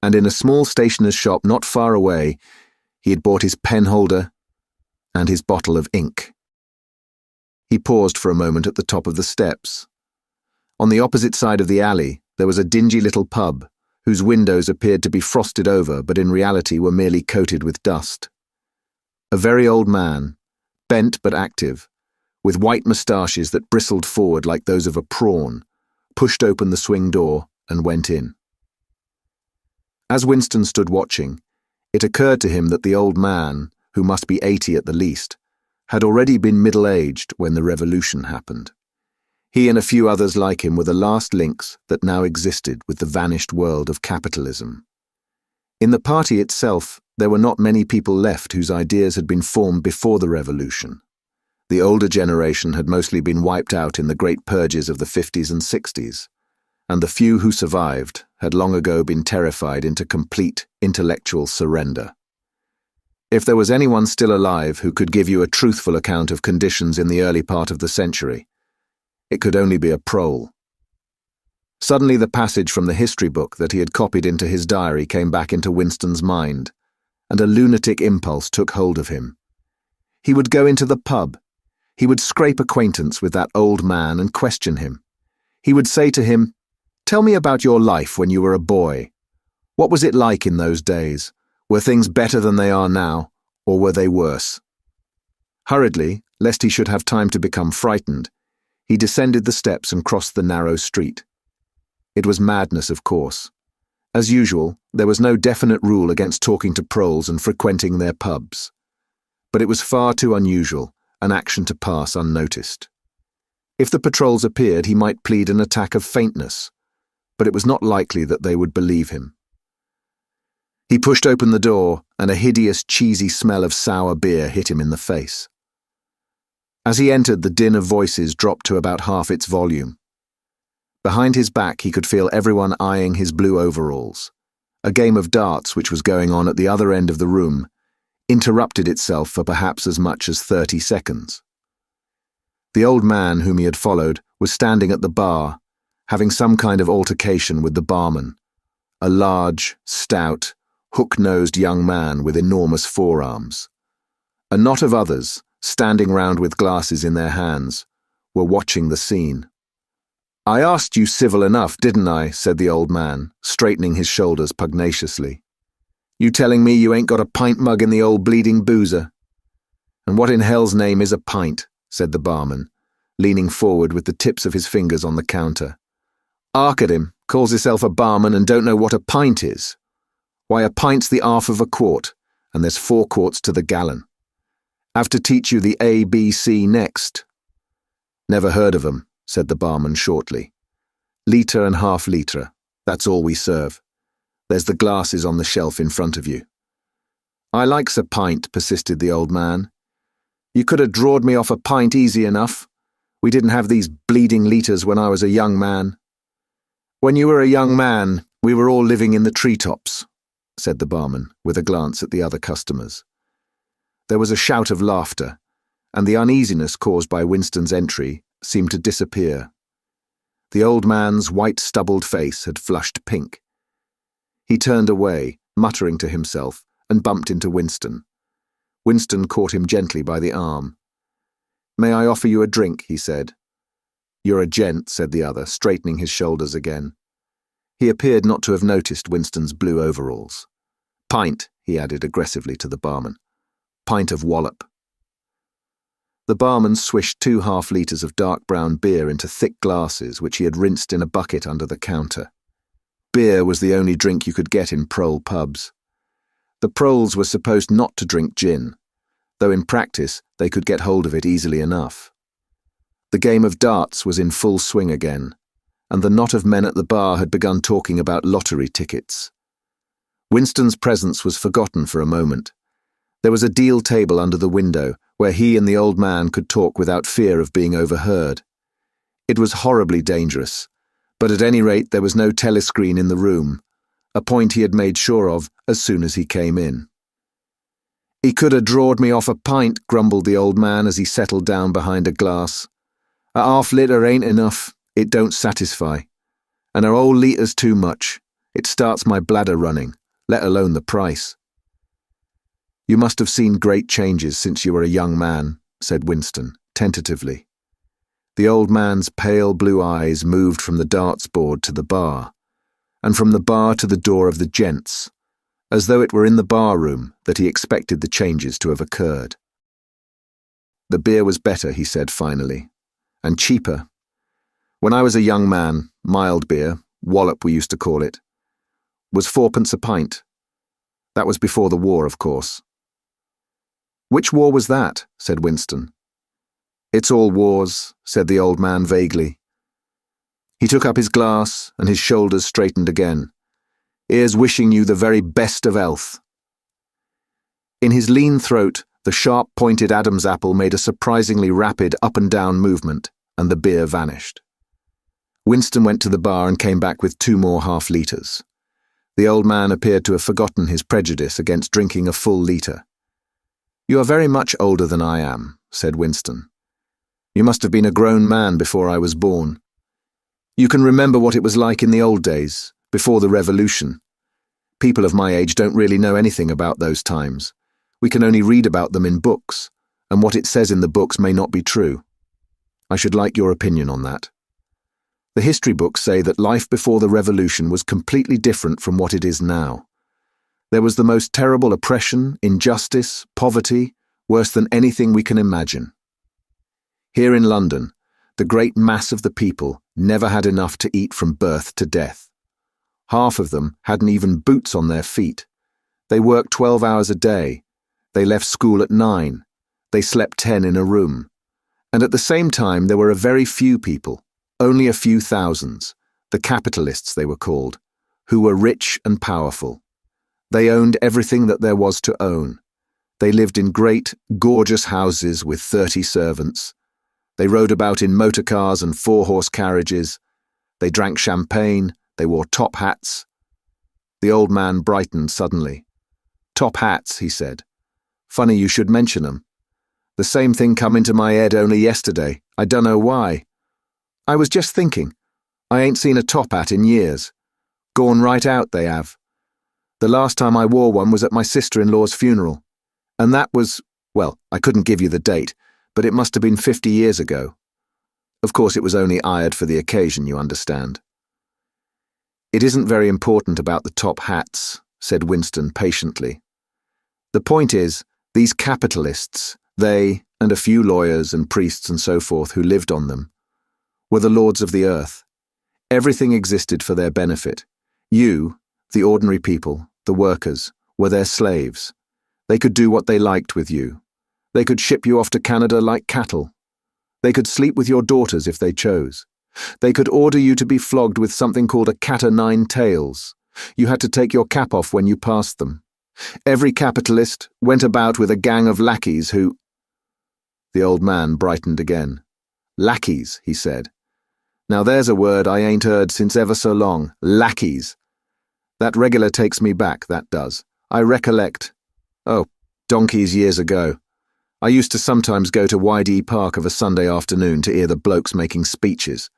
And in a small stationer's shop not far away, he had bought his pen holder and his bottle of ink. He paused for a moment at the top of the steps. On the opposite side of the alley, there was a dingy little pub, whose windows appeared to be frosted over but in reality were merely coated with dust. A very old man, bent but active, with white moustaches that bristled forward like those of a prawn, pushed open the swing door and went in. As Winston stood watching, it occurred to him that the old man, who must be 80 at the least, had already been middle-aged when the revolution happened. He and a few others like him were the last links that now existed with the vanished world of capitalism. In the party itself, there were not many people left whose ideas had been formed before the revolution. The older generation had mostly been wiped out in the great purges of the 50s and 60s, and the few who survived had long ago been terrified into complete intellectual surrender. If there was anyone still alive who could give you a truthful account of conditions in the early part of the century, it could only be a prole. Suddenly the passage from the history book that he had copied into his diary came back into Winston's mind, and a lunatic impulse took hold of him. He would go into the pub. He would scrape acquaintance with that old man and question him. He would say to him, "Tell me about your life when you were a boy. What was it like in those days? Were things better than they are now, or were they worse?" Hurriedly, lest he should have time to become frightened, he descended the steps and crossed the narrow street. It was madness, of course. As usual, there was no definite rule against talking to proles and frequenting their pubs. But it was far too unusual, an action to pass unnoticed. If the patrols appeared, he might plead an attack of faintness, but it was not likely that they would believe him. He pushed open the door, and a hideous, cheesy smell of sour beer hit him in the face. As he entered, the din of voices dropped to about half its volume. Behind his back, he could feel everyone eyeing his blue overalls. A game of darts, which was going on at the other end of the room, interrupted itself for perhaps as much as 30 seconds. The old man whom he had followed was standing at the bar, having some kind of altercation with the barman, a large, stout, hook-nosed young man with enormous forearms. A knot of others, standing round with glasses in their hands, were watching the scene. "I asked you civil enough, didn't I?" said the old man, straightening his shoulders pugnaciously. "You telling me you ain't got a pint mug in the old bleeding boozer?" "And what in hell's name is a pint?" said the barman, leaning forward with the tips of his fingers on the counter. "Ark at him, calls himself a barman and don't know what a pint is. Why, a pint's the half of a quart, and there's 4 quarts to the gallon. Have to teach you the ABC next." "Never heard of 'em," said the barman shortly. "Litre and half litre, that's all we serve. There's the glasses on the shelf in front of you." "I likes a pint," persisted the old man. "You could have drawed me off a pint easy enough. We didn't have these bleeding litres when I was a young man." "When you were a young man, we were all living in the treetops," said the barman, with a glance at the other customers. There was a shout of laughter, and the uneasiness caused by Winston's entry seemed to disappear. The old man's white stubbled face had flushed pink. He turned away, muttering to himself, and bumped into Winston. Winston caught him gently by the arm. "May I offer you a drink?" he said. "You're a gent," said the other, straightening his shoulders again. He appeared not to have noticed Winston's blue overalls. "Pint," he added aggressively to the barman. "Pint of wallop." The barman swished 2 half-litres of dark brown beer into thick glasses which he had rinsed in a bucket under the counter. Beer was the only drink you could get in prole pubs. The proles were supposed not to drink gin, though in practice they could get hold of it easily enough. The game of darts was in full swing again, and the knot of men at the bar had begun talking about lottery tickets. Winston's presence was forgotten for a moment. There was a deal table under the window, where he and the old man could talk without fear of being overheard. It was horribly dangerous, but at any rate there was no telescreen in the room, a point he had made sure of as soon as he came in. "He could have drawed me off a pint," grumbled the old man as he settled down behind a glass. "A half litre ain't enough, it don't satisfy. And a whole litre's too much, it starts my bladder running, let alone the price." "You must have seen great changes since you were a young man," said Winston, tentatively. The old man's pale blue eyes moved from the darts board to the bar, and from the bar to the door of the gents, as though it were in the bar room that he expected the changes to have occurred. The beer was better, he said finally, and cheaper. When I was a young man, mild beer, wallop we used to call it, was 4p a pint. That was before the war, of course. Which war was that? Said Winston. It's all wars, said the old man vaguely. He took up his glass, and his shoulders straightened again. Here's wishing you the very best of health. In his lean throat, the sharp-pointed Adam's apple made a surprisingly rapid up-and-down movement, and the beer vanished. Winston went to the bar and came back with 2 more half-litres. The old man appeared to have forgotten his prejudice against drinking a full litre. You are very much older than I am, said Winston. You must have been a grown man before I was born. You can remember what it was like in the old days, before the revolution. People of my age don't really know anything about those times. We can only read about them in books, and what it says in the books may not be true. I should like your opinion on that. The history books say that life before the revolution was completely different from what it is now. There was the most terrible oppression, injustice, poverty, worse than anything we can imagine. Here in London, the great mass of the people never had enough to eat from birth to death. Half of them hadn't even boots on their feet. They worked 12 hours a day. They left school at 9. They slept 10 in a room. And at the same time, there were a very few people, only a few thousands, the capitalists they were called, who were rich and powerful. They owned everything that there was to own. They lived in great, gorgeous houses with 30 servants. They rode about in motor cars and 4-horse carriages. They drank champagne. They wore top hats. The old man brightened suddenly. Top hats, he said. Funny you should mention 'em. The same thing come into my head only yesterday. I dunno why. I was just thinking. I ain't seen a top hat in years. Gone right out, they have. The last time I wore one was at my sister-in-law's funeral. And that was, well, I couldn't give you the date, but it must have been 50 years ago. Of course, it was only hired for the occasion, you understand. It isn't very important about the top hats, said Winston patiently. The point is, these capitalists, they, and a few lawyers and priests and so forth who lived on them, were the lords of the earth. Everything existed for their benefit. You, the ordinary people, the workers, were their slaves. They could do what they liked with you. They could ship you off to Canada like cattle. They could sleep with your daughters if they chose. They could order you to be flogged with something called a cat o' nine tails. You had to take your cap off when you passed them. Every capitalist went about with a gang of lackeys who— The old man brightened again. Lackeys, he said. Now there's a word I ain't heard since ever so long. Lackeys. That regular takes me back, that does. I recollect. Oh, donkeys years ago. I used to sometimes go to Wide Park of a Sunday afternoon to hear the blokes making speeches.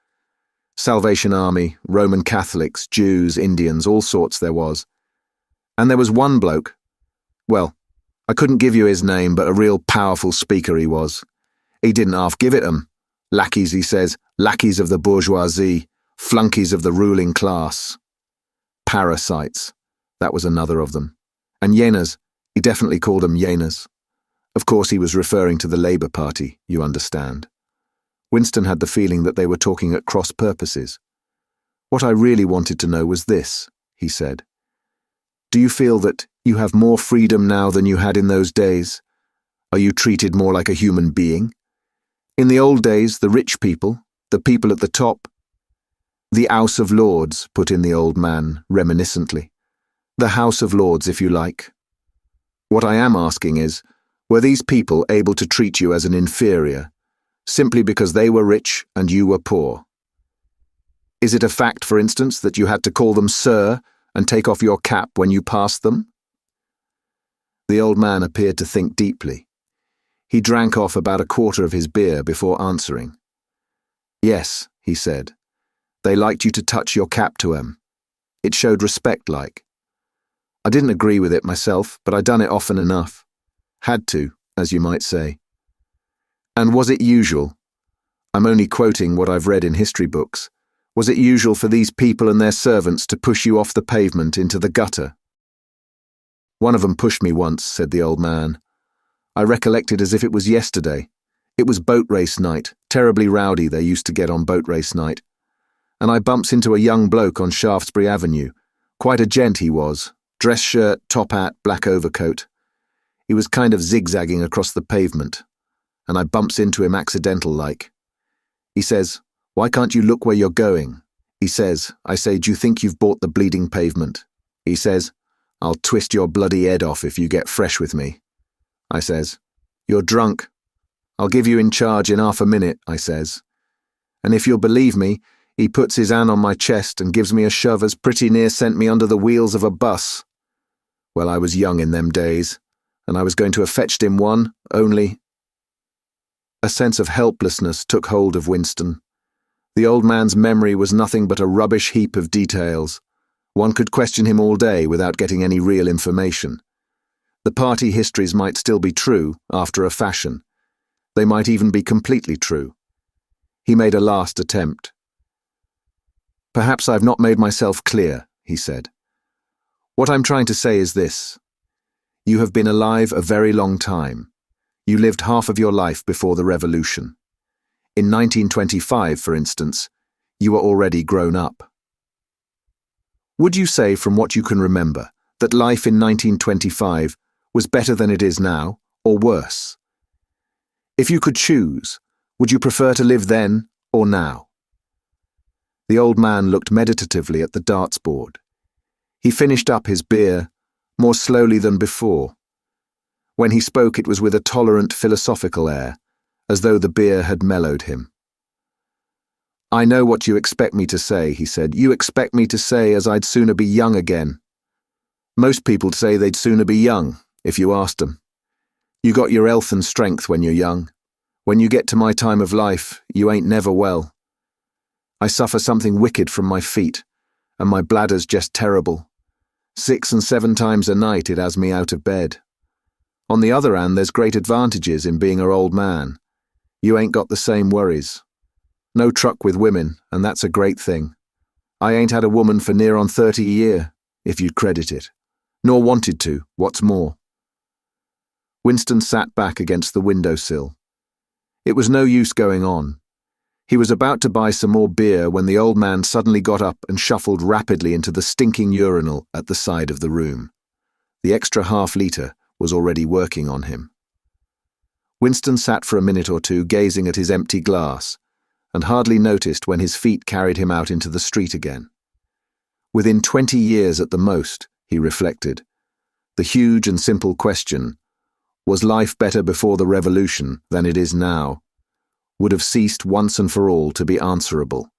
Salvation Army, Roman Catholics, Jews, Indians, all sorts there was. And there was one bloke. Well, I couldn't give you his name, but a real powerful speaker he was. He didn't half give it 'em. Lackeys, he says, lackeys of the bourgeoisie, flunkies of the ruling class. Parasites, that was another of them. And hyenas, he definitely called them hyenas. Of course he was referring to the Labour Party, you understand. Winston had the feeling that they were talking at cross purposes. What I really wanted to know was this, he said. Do you feel that you have more freedom now than you had in those days? Are you treated more like a human being? In the old days, the rich people, the people at the top— The House of Lords, put in the old man reminiscently. The House of Lords, if you like. What I am asking is, were these people able to treat you as an inferior, simply because they were rich and you were poor? Is it a fact, for instance, that you had to call them sir and take off your cap when you passed them? The old man appeared to think deeply. He drank off about a quarter of his beer before answering. Yes, he said. They liked you to touch your cap to 'em. It showed respect like. I didn't agree with it myself, but I done it often enough. Had to, as you might say. And was it usual? I'm only quoting what I've read in history books. Was it usual for these people and their servants to push you off the pavement into the gutter? "One of them pushed me once," said the old man. "I recollect it as if it was yesterday. It was boat race night, terribly rowdy they used to get on boat race night. And I bumps into a young bloke on Shaftesbury Avenue. Quite a gent he was, dress shirt, top hat, black overcoat. He was kind of zigzagging across the pavement, and I bumps into him accidental-like. He says, 'Why can't you look where you're going?' He says, I say, 'Do you think you've bought the bleeding pavement?' He says, 'I'll twist your bloody head off if you get fresh with me.' I says, 'You're drunk. I'll give you in charge in half a minute,' I says. And if you'll believe me, he puts his hand on my chest and gives me a shove as pretty near sent me under the wheels of a bus. Well, I was young in them days, and I was going to have fetched him one, only—" A sense of helplessness took hold of Winston. The old man's memory was nothing but a rubbish heap of details. One could question him all day without getting any real information. The party histories might still be true, after a fashion. They might even be completely true. He made a last attempt. "Perhaps I've not made myself clear," he said. "What I'm trying to say is this. You have been alive a very long time. You lived half of your life before the revolution. In 1925, for instance, you were already grown up. Would you say, from what you can remember, that life in 1925 was better than it is now, or worse? If you could choose, would you prefer to live then or now?" The old man looked meditatively at the darts board. He finished up his beer, more slowly than before. When he spoke, it was with a tolerant, philosophical air, as though the beer had mellowed him. "I know what you expect me to say," he said. "You expect me to say as I'd sooner be young again. Most people say they'd sooner be young, if you asked them. You got your health and strength when you're young. When you get to my time of life, you ain't never well. I suffer something wicked from my feet, and my bladder's just terrible. 6 and 7 times a night it has me out of bed. On the other hand, there's great advantages in being an old man. You ain't got the same worries. No truck with women, and that's a great thing. I ain't had a woman for near on 30 a year, if you'd credit it. Nor wanted to, what's more." Winston sat back against the windowsill. It was no use going on. He was about to buy some more beer when the old man suddenly got up and shuffled rapidly into the stinking urinal at the side of the room. The extra half-litre was already working on him. Winston sat for a minute or two gazing at his empty glass, and hardly noticed when his feet carried him out into the street again. Within 20 years at the most, he reflected, the huge and simple question, was life better before the revolution than it is now, would have ceased once and for all to be answerable.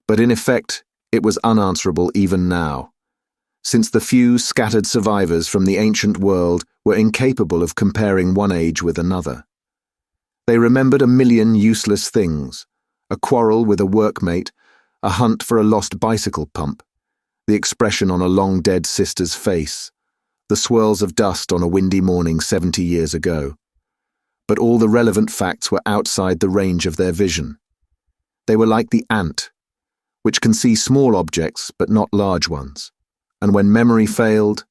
But in effect, it was unanswerable even now, since the few scattered survivors from the ancient world were incapable of comparing one age with another. They remembered a million useless things, a quarrel with a workmate, a hunt for a lost bicycle pump, the expression on a long-dead sister's face, the swirls of dust on a windy morning 70 years ago. But all the relevant facts were outside the range of their vision. They were like the ant, which can see small objects but not large ones. And when memory failed,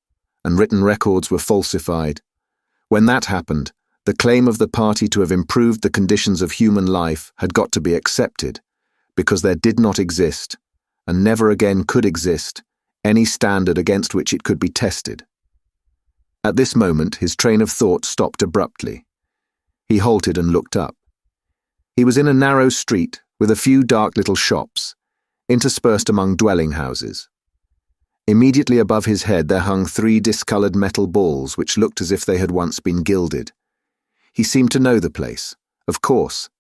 and written records were falsified, when that happened, the claim of the party to have improved the conditions of human life had got to be accepted, because there did not exist, and never again could exist, any standard against which it could be tested. At this moment, his train of thought stopped abruptly. He halted and looked up. He was in a narrow street with a few dark little shops, interspersed among dwelling houses. Immediately above his head there hung 3 discoloured metal balls which looked as if they had once been gilded. He seemed to know the place. Of course.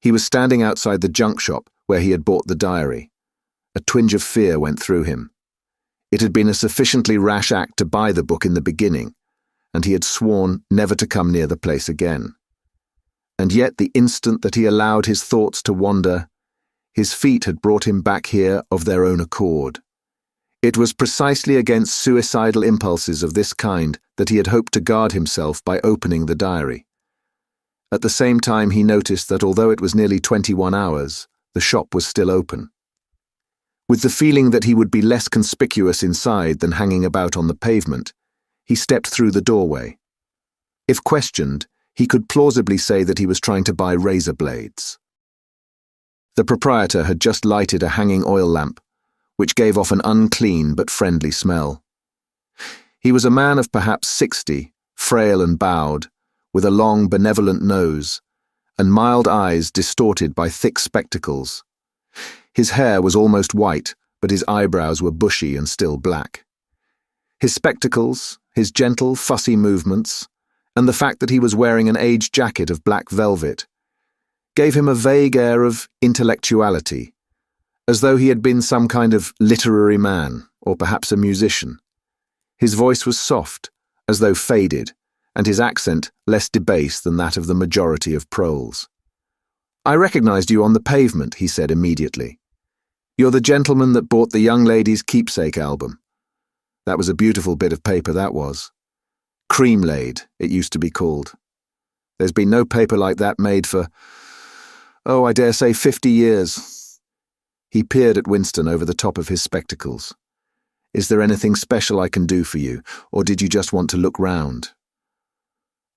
He was standing outside the junk shop where he had bought the diary. A twinge of fear went through him. It had been a sufficiently rash act to buy the book in the beginning, and he had sworn never to come near the place again. And yet the instant that he allowed his thoughts to wander, his feet had brought him back here of their own accord. It was precisely against suicidal impulses of this kind that he had hoped to guard himself by opening the diary. At the same time he noticed that although it was nearly 21 hours, the shop was still open. With the feeling that he would be less conspicuous inside than hanging about on the pavement, he stepped through the doorway. If questioned, he could plausibly say that he was trying to buy razor blades. The proprietor had just lighted a hanging oil lamp, which gave off an unclean but friendly smell. He was a man of perhaps 60, frail and bowed, with a long, benevolent nose, and mild eyes distorted by thick spectacles. His hair was almost white, but his eyebrows were bushy and still black. His spectacles, his gentle, fussy movements, and the fact that he was wearing an aged jacket of black velvet, gave him a vague air of intellectuality, as though he had been some kind of literary man, or perhaps a musician. His voice was soft, as though faded, and his accent less debased than that of the majority of proles. "I recognized you on the pavement," he said immediately. "You're the gentleman that bought the young lady's keepsake album. That was a beautiful bit of paper, that was. Cream-laid, it used to be called. There's been no paper like that made for, I dare say 50 years. He peered at Winston over the top of his spectacles. "Is there anything special I can do for you, or did you just want to look round?"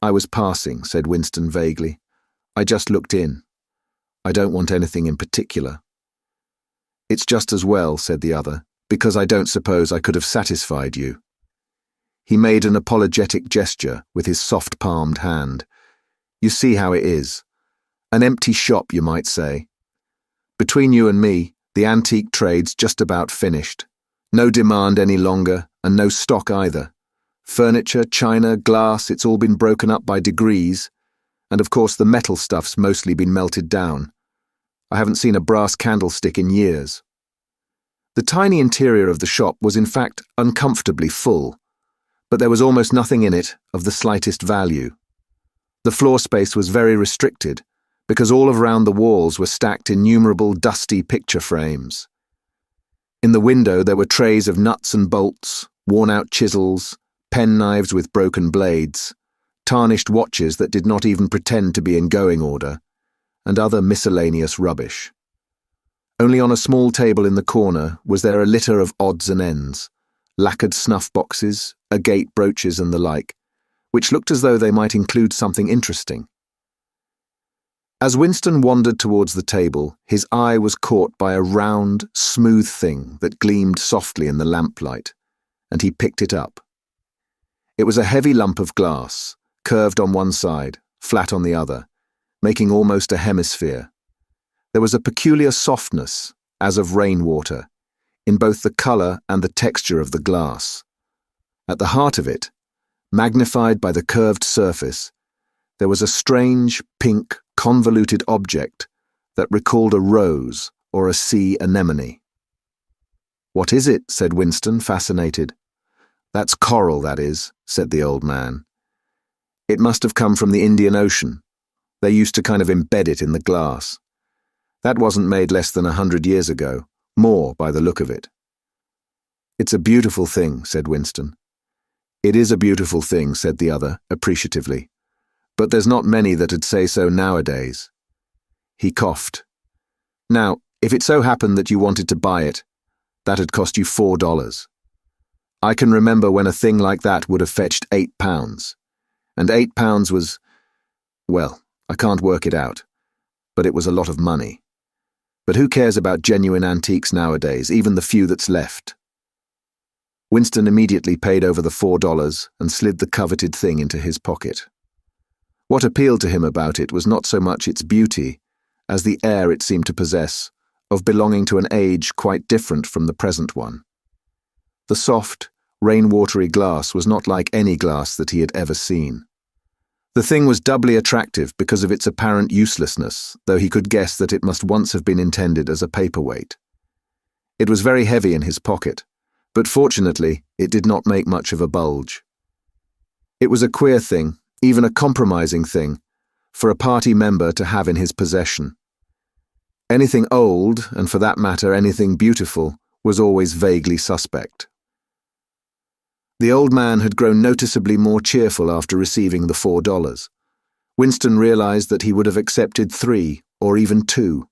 "I was passing," said Winston vaguely. "I just looked in. I don't want anything in particular." "It's just as well," said the other, "because I don't suppose I could have satisfied you." He made an apologetic gesture with his soft-palmed hand. "You see how it is. An empty shop, you might say. Between you and me, the antique trade's just about finished. No demand any longer, and no stock either. Furniture, china, glass, it's all been broken up by degrees, and of course the metal stuff's mostly been melted down. I haven't seen a brass candlestick in years." The tiny interior of the shop was in fact uncomfortably full, but there was almost nothing in it of the slightest value. The floor space was very restricted, because all around the walls were stacked innumerable dusty picture frames. In the window there were trays of nuts and bolts, worn-out chisels, penknives with broken blades, tarnished watches that did not even pretend to be in going order, and other miscellaneous rubbish. Only on a small table in the corner was there a litter of odds and ends, lacquered snuff boxes, agate brooches and the like, which looked as though they might include something interesting. As Winston wandered towards the table, his eye was caught by a round, smooth thing that gleamed softly in the lamplight, and he picked it up. It was a heavy lump of glass, curved on one side, flat on the other, making almost a hemisphere. There was a peculiar softness, as of rainwater, in both the colour and the texture of the glass. At the heart of it, magnified by the curved surface, there was a strange, pink, convoluted object that recalled a rose or a sea anemone. "What is it?" said Winston, fascinated. "That's coral, that is," said the old man. "It must have come from the Indian Ocean. They used to kind of embed it in the glass. That wasn't made less than 100 years ago, more by the look of it." "It's a beautiful thing," said Winston. "It is a beautiful thing," said the other, appreciatively. "But there's not many that'd say so nowadays." He coughed. "Now, if it so happened that you wanted to buy it, that'd cost you $4. I can remember when a thing like that would have fetched £8, and £8 was, well, I can't work it out, but it was a lot of money. But who cares about genuine antiques nowadays, even the few that's left?" Winston immediately paid over the $4 and slid the coveted thing into his pocket. What appealed to him about it was not so much its beauty as the air it seemed to possess of belonging to an age quite different from the present one. The soft, rain-watery glass was not like any glass that he had ever seen. The thing was doubly attractive because of its apparent uselessness, though he could guess that it must once have been intended as a paperweight. It was very heavy in his pocket, but fortunately it did not make much of a bulge. It was a queer thing, even a compromising thing, for a party member to have in his possession. Anything old, and for that matter anything beautiful, was always vaguely suspect. The old man had grown noticeably more cheerful after receiving the $4. Winston realized that he would have accepted 3 or even 2.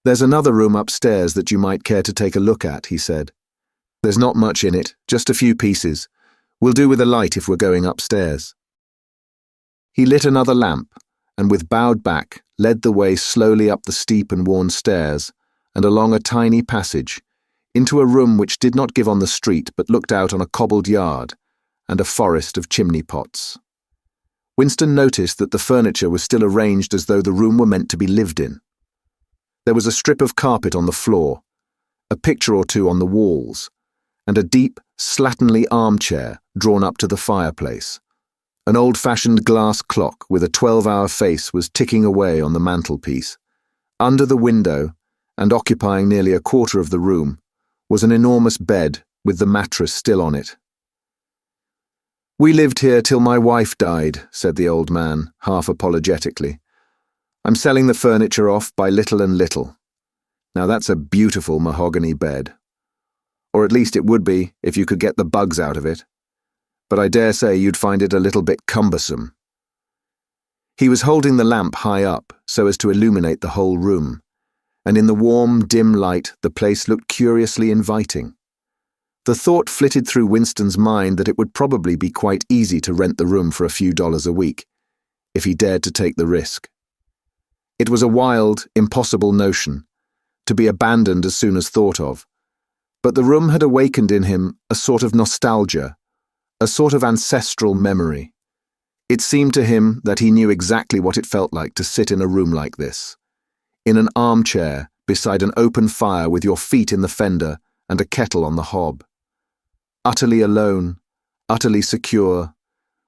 "There's another room upstairs that you might care to take a look at," he said. "There's not much in it, just a few pieces. We'll do with a light if we're going upstairs." He lit another lamp, and with bowed back led the way slowly up the steep and worn stairs and along a tiny passage, into a room which did not give on the street but looked out on a cobbled yard and a forest of chimney pots. Winston noticed that the furniture was still arranged as though the room were meant to be lived in. There was a strip of carpet on the floor, a picture or two on the walls, and a deep, slatternly armchair drawn up to the fireplace. An old-fashioned glass clock with a 12-hour face was ticking away on the mantelpiece. Under the window, and occupying nearly a quarter of the room, was an enormous bed with the mattress still on it. "We lived here till my wife died," said the old man, half apologetically. "I'm selling the furniture off by little and little. Now that's a beautiful mahogany bed. Or at least it would be if you could get the bugs out of it. But I dare say you'd find it a little bit cumbersome." He was holding the lamp high up so as to illuminate the whole room, and in the warm, dim light the place looked curiously inviting. The thought flitted through Winston's mind that it would probably be quite easy to rent the room for a few dollars a week, if he dared to take the risk. It was a wild, impossible notion, to be abandoned as soon as thought of, but the room had awakened in him a sort of nostalgia, a sort of ancestral memory. It seemed to him that he knew exactly what it felt like to sit in a room like this, in an armchair beside an open fire with your feet in the fender and a kettle on the hob. Utterly alone, utterly secure,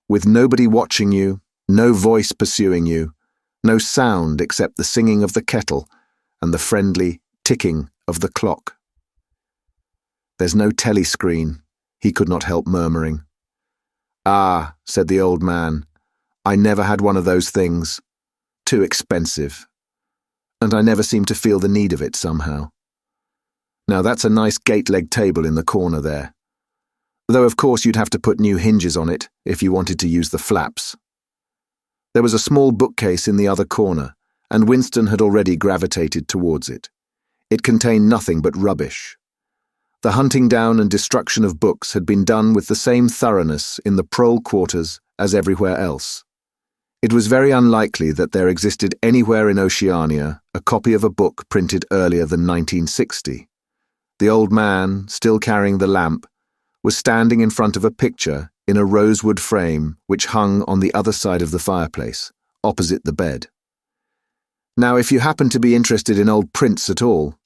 with nobody watching you, no voice pursuing you, no sound except the singing of the kettle and the friendly ticking of the clock. "There's no telescreen," he could not help murmuring. "Ah," said the old man, "I never had one of those things. Too expensive. And I never seemed to feel the need of it somehow. Now that's a nice gate-leg table in the corner there. Though of course you'd have to put new hinges on it if you wanted to use the flaps." There was a small bookcase in the other corner, and Winston had already gravitated towards it. It contained nothing but rubbish. The hunting down and destruction of books had been done with the same thoroughness in the prole quarters as everywhere else. It was very unlikely that there existed anywhere in Oceania a copy of a book printed earlier than 1960. The old man, still carrying the lamp, was standing in front of a picture in a rosewood frame which hung on the other side of the fireplace, opposite the bed. "Now, if you happen to be interested in old prints at all,"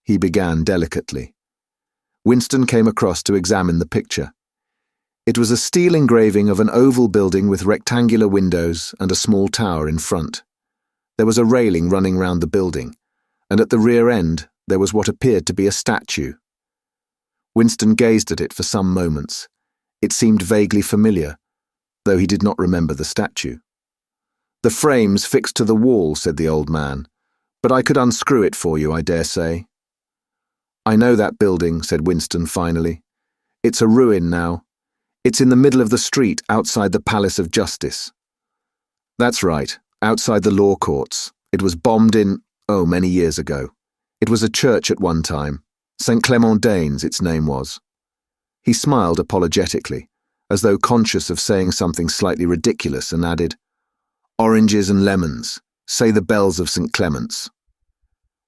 he began delicately. Winston came across to examine the picture. It was a steel engraving of an oval building with rectangular windows and a small tower in front. There was a railing running round the building, and at the rear end there was what appeared to be a statue. Winston gazed at it for some moments. It seemed vaguely familiar, though he did not remember the statue. "The frame's fixed to the wall," said the old man, "but I could unscrew it for you, I dare say." "I know that building," said Winston finally. "It's a ruin now. It's in the middle of the street outside the Palace of Justice." "That's right, outside the law courts. It was bombed many years ago. It was a church at one time. St. Clement Danes, its name was." He smiled apologetically, as though conscious of saying something slightly ridiculous, and added, "Oranges and lemons. Say the bells of St. Clement's."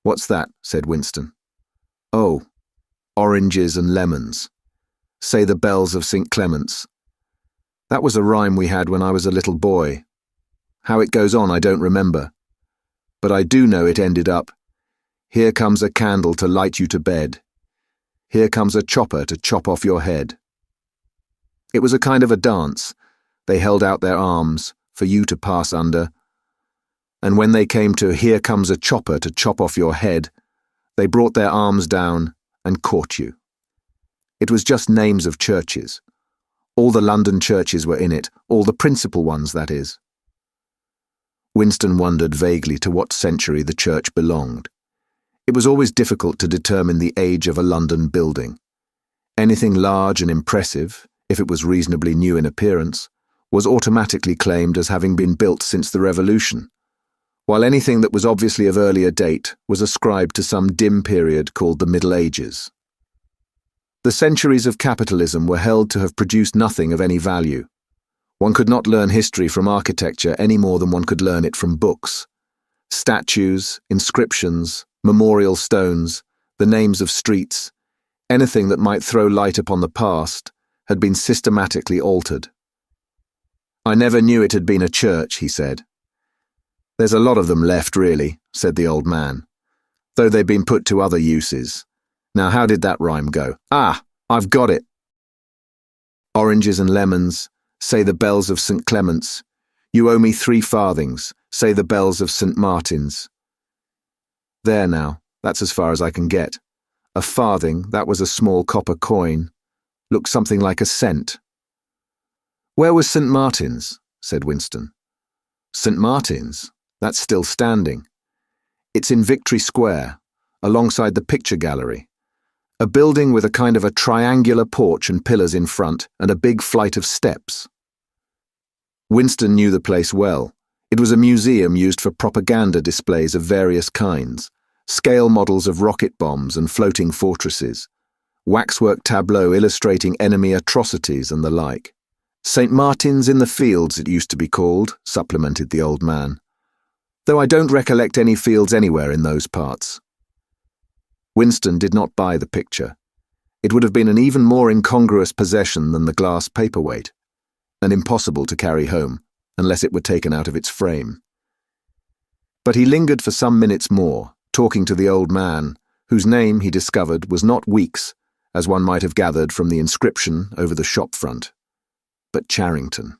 "What's that?" said Winston. "Oh, oranges and lemons. Say the bells of St. Clement's. That was a rhyme we had when I was a little boy. How it goes on I don't remember. But I do know it ended up, 'Here comes a candle to light you to bed. Here comes a chopper to chop off your head.' It was a kind of a dance. They held out their arms for you to pass under, and when they came to 'Here comes a chopper to chop off your head,' they brought their arms down and caught you. It was just names of churches. All the London churches were in it, all the principal ones, that is." Winston wondered vaguely to what century the church belonged. It was always difficult to determine the age of a London building. Anything large and impressive, if it was reasonably new in appearance, was automatically claimed as having been built since the Revolution, while anything that was obviously of earlier date was ascribed to some dim period called the Middle Ages. The centuries of capitalism were held to have produced nothing of any value. One could not learn history from architecture any more than one could learn it from books. Statues, inscriptions, memorial stones, the names of streets, anything that might throw light upon the past, had been systematically altered. "I never knew it had been a church," he said. "There's a lot of them left, really," said the old man, "though they've been put to other uses. Now, how did that rhyme go? Ah, I've got it. Oranges and lemons, say the bells of St. Clement's. You owe me 3 farthings, say the bells of St. Martin's." There now, that's as far as I can get. A farthing, that was a small copper coin. Looked something like a cent. "Where was St. Martin's?" said Winston. "St. Martin's? That's still standing. It's in Victory Square, alongside the picture gallery. A building with a kind of a triangular porch and pillars in front, and a big flight of steps." Winston knew the place well. It was a museum used for propaganda displays of various kinds, scale models of rocket bombs and floating fortresses, waxwork tableaux illustrating enemy atrocities and the like. "St. Martin's in the Fields, it used to be called," supplemented the old man. "Though I don't recollect any fields anywhere in those parts." Winston did not buy the picture. It would have been an even more incongruous possession than the glass paperweight, and impossible to carry home, unless it were taken out of its frame. But he lingered for some minutes more, talking to the old man, whose name, he discovered, was not Weeks, as one might have gathered from the inscription over the shop front, but Charrington.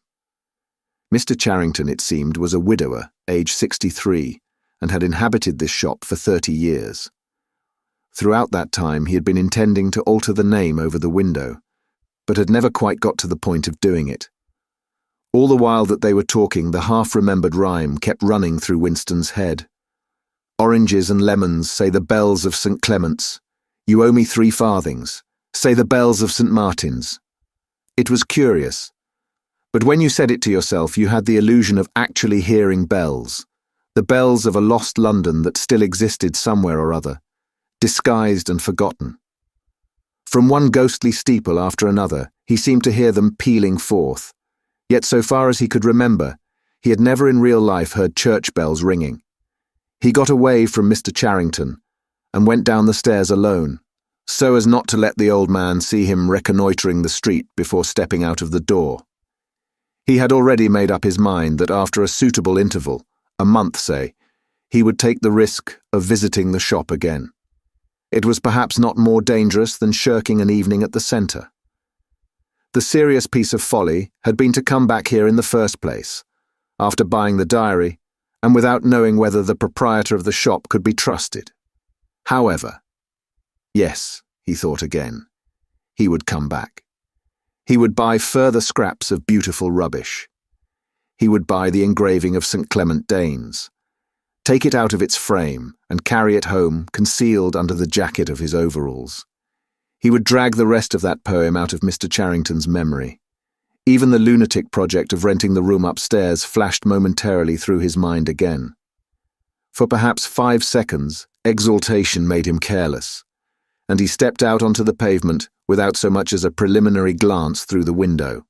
Mr. Charrington, it seemed, was a widower, aged 63, and had inhabited this shop for 30 years. Throughout that time he had been intending to alter the name over the window, but had never quite got to the point of doing it. All the while that they were talking, the half-remembered rhyme kept running through Winston's head. "Oranges and lemons, say the bells of St. Clement's. You owe me 3 farthings, say the bells of St. Martin's." It was curious, but when you said it to yourself you had the illusion of actually hearing bells, the bells of a lost London that still existed somewhere or other, disguised and forgotten. From one ghostly steeple after another, he seemed to hear them pealing forth, yet so far as he could remember, he had never in real life heard church bells ringing. He got away from Mr. Charrington and went down the stairs alone, so as not to let the old man see him reconnoitring the street before stepping out of the door. He had already made up his mind that after a suitable interval, a month say, he would take the risk of visiting the shop again. It was perhaps not more dangerous than shirking an evening at the centre. The serious piece of folly had been to come back here in the first place, after buying the diary, and without knowing whether the proprietor of the shop could be trusted. However, yes, he thought again, he would come back. He would buy further scraps of beautiful rubbish. He would buy the engraving of St. Clement Danes, take it out of its frame, and carry it home concealed under the jacket of his overalls. He would drag the rest of that poem out of Mr. Charrington's memory. Even the lunatic project of renting the room upstairs flashed momentarily through his mind again. For perhaps 5 seconds, exaltation made him careless, and he stepped out onto the pavement without so much as a preliminary glance through the window.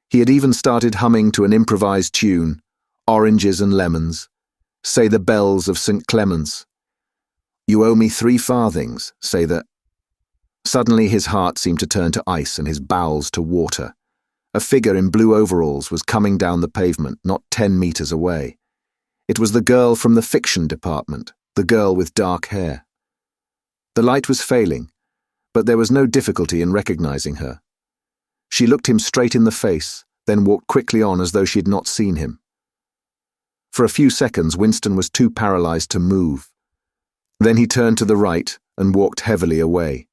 He had even started humming to an improvised tune, "Oranges and lemons, say the bells of St. Clement's. You owe me 3 farthings, say the—" Suddenly his heart seemed to turn to ice and his bowels to water. A figure in blue overalls was coming down the pavement, not 10 meters away. It was the girl from the fiction department, the girl with dark hair. The light was failing, but there was no difficulty in recognizing her. She looked him straight in the face, then walked quickly on as though she had not seen him. For a few seconds, Winston was too paralyzed to move. Then he turned to the right and walked heavily away,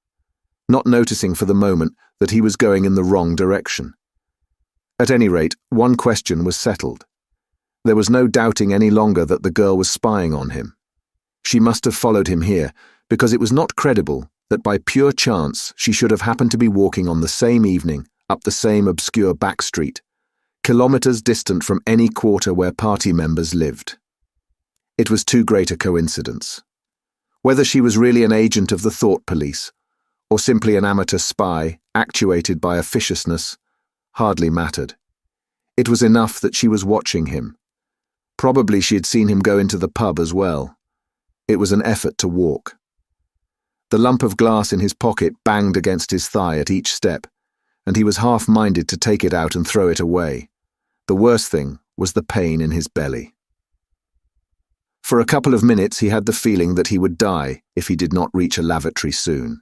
not noticing for the moment that he was going in the wrong direction. At any rate, one question was settled. There was no doubting any longer that the girl was spying on him. She must have followed him here, because it was not credible that by pure chance she should have happened to be walking on the same evening up the same obscure back street, kilometers distant from any quarter where party members lived. It was too great a coincidence. Whether she was really an agent of the thought police, or simply an amateur spy, actuated by officiousness, hardly mattered. It was enough that she was watching him. Probably she had seen him go into the pub as well. It was an effort to walk. The lump of glass in his pocket banged against his thigh at each step, and he was half-minded to take it out and throw it away. The worst thing was the pain in his belly. For a couple of minutes he had the feeling that he would die if he did not reach a lavatory soon.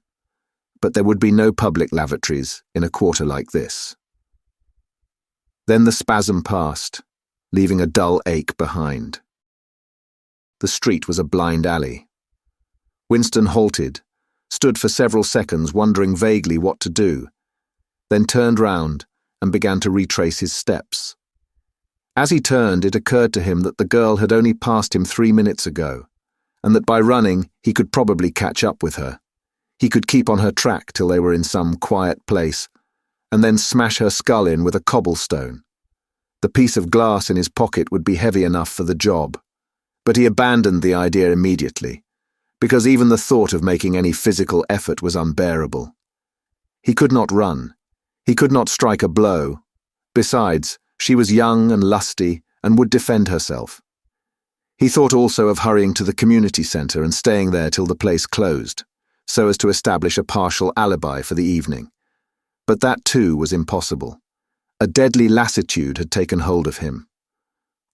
But there would be no public lavatories in a quarter like this. Then the spasm passed, leaving a dull ache behind. The street was a blind alley. Winston halted, stood for several seconds wondering vaguely what to do, then turned round and began to retrace his steps. As he turned, it occurred to him that the girl had only passed him 3 minutes ago, and that by running he could probably catch up with her. He could keep on her track till they were in some quiet place, and then smash her skull in with a cobblestone. The piece of glass in his pocket would be heavy enough for the job, but he abandoned the idea immediately, because even the thought of making any physical effort was unbearable. He could not run. He could not strike a blow. Besides, she was young and lusty and would defend herself. He thought also of hurrying to the community centre and staying there till the place closed, so as to establish a partial alibi for the evening. But that too was impossible. A deadly lassitude had taken hold of him.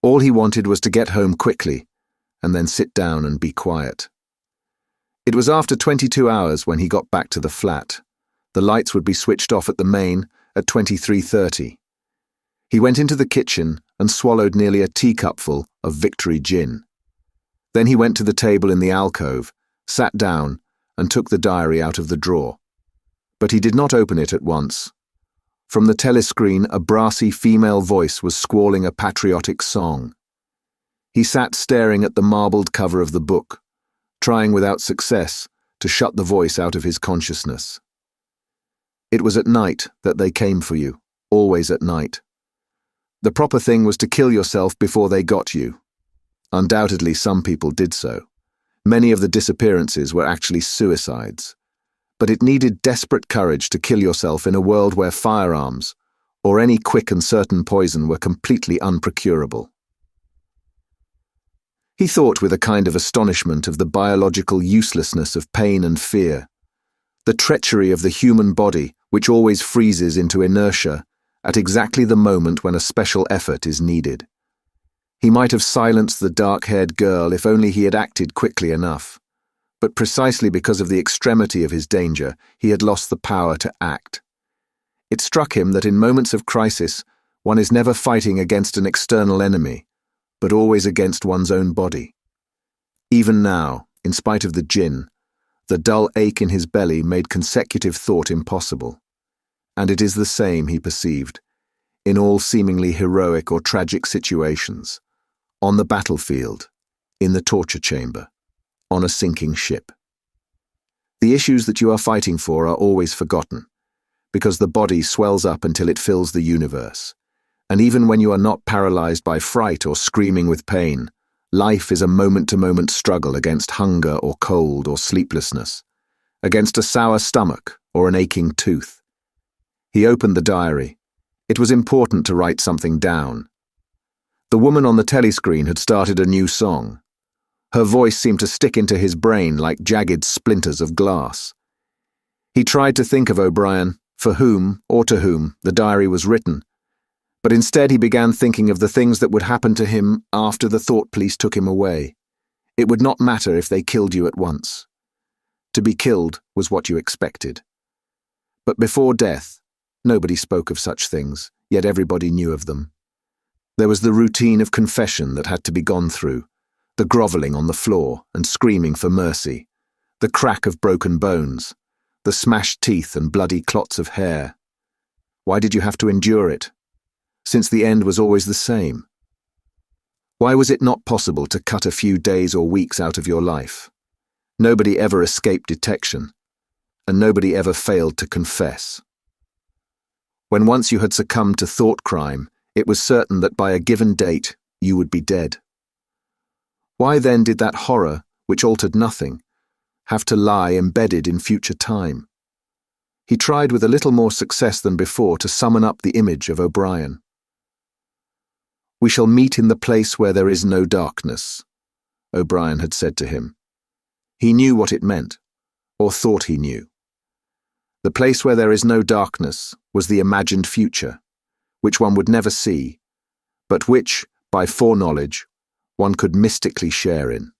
All he wanted was to get home quickly, and then sit down and be quiet. It was after 22 hours when he got back to the flat. The lights would be switched off at the main at 23:30. He went into the kitchen and swallowed nearly a teacupful of Victory gin. Then he went to the table in the alcove, sat down, and took the diary out of the drawer. But he did not open it at once. From the telescreen, a brassy female voice was squalling a patriotic song. He sat staring at the marbled cover of the book, trying without success to shut the voice out of his consciousness. It was at night that they came for you, always at night. The proper thing was to kill yourself before they got you. Undoubtedly, some people did so. Many of the disappearances were actually suicides. But it needed desperate courage to kill yourself in a world where firearms, or any quick and certain poison, were completely unprocurable. He thought with a kind of astonishment of the biological uselessness of pain and fear, the treachery of the human body which always freezes into inertia at exactly the moment when a special effort is needed. He might have silenced the dark-haired girl if only he had acted quickly enough, but precisely because of the extremity of his danger, he had lost the power to act. It struck him that in moments of crisis, one is never fighting against an external enemy, but always against one's own body. Even now, in spite of the gin, the dull ache in his belly made consecutive thought impossible. And it is the same, he perceived, in all seemingly heroic or tragic situations, on the battlefield, in the torture chamber, on a sinking ship. The issues that you are fighting for are always forgotten, because the body swells up until it fills the universe. And even when you are not paralyzed by fright or screaming with pain, life is a moment-to-moment struggle against hunger or cold or sleeplessness, against a sour stomach or an aching tooth. He opened the diary. It was important to write something down. The woman on the telescreen had started a new song. Her voice seemed to stick into his brain like jagged splinters of glass. He tried to think of O'Brien, for whom, or to whom, the diary was written, but instead he began thinking of the things that would happen to him after the thought police took him away. It would not matter if they killed you at once. To be killed was what you expected. But before death, nobody spoke of such things, yet everybody knew of them. There was the routine of confession that had to be gone through, the grovelling on the floor and screaming for mercy, the crack of broken bones, the smashed teeth and bloody clots of hair. Why did you have to endure it, since the end was always the same? Why was it not possible to cut a few days or weeks out of your life? Nobody ever escaped detection, and nobody ever failed to confess. When once you had succumbed to thought crime, it was certain that by a given date you would be dead. Why then did that horror, which altered nothing, have to lie embedded in future time? He tried with a little more success than before to summon up the image of O'Brien. "We shall meet in the place where there is no darkness," O'Brien had said to him. He knew what it meant, or thought he knew. The place where there is no darkness was the imagined future, which one would never see, but which, by foreknowledge, one could mystically share in.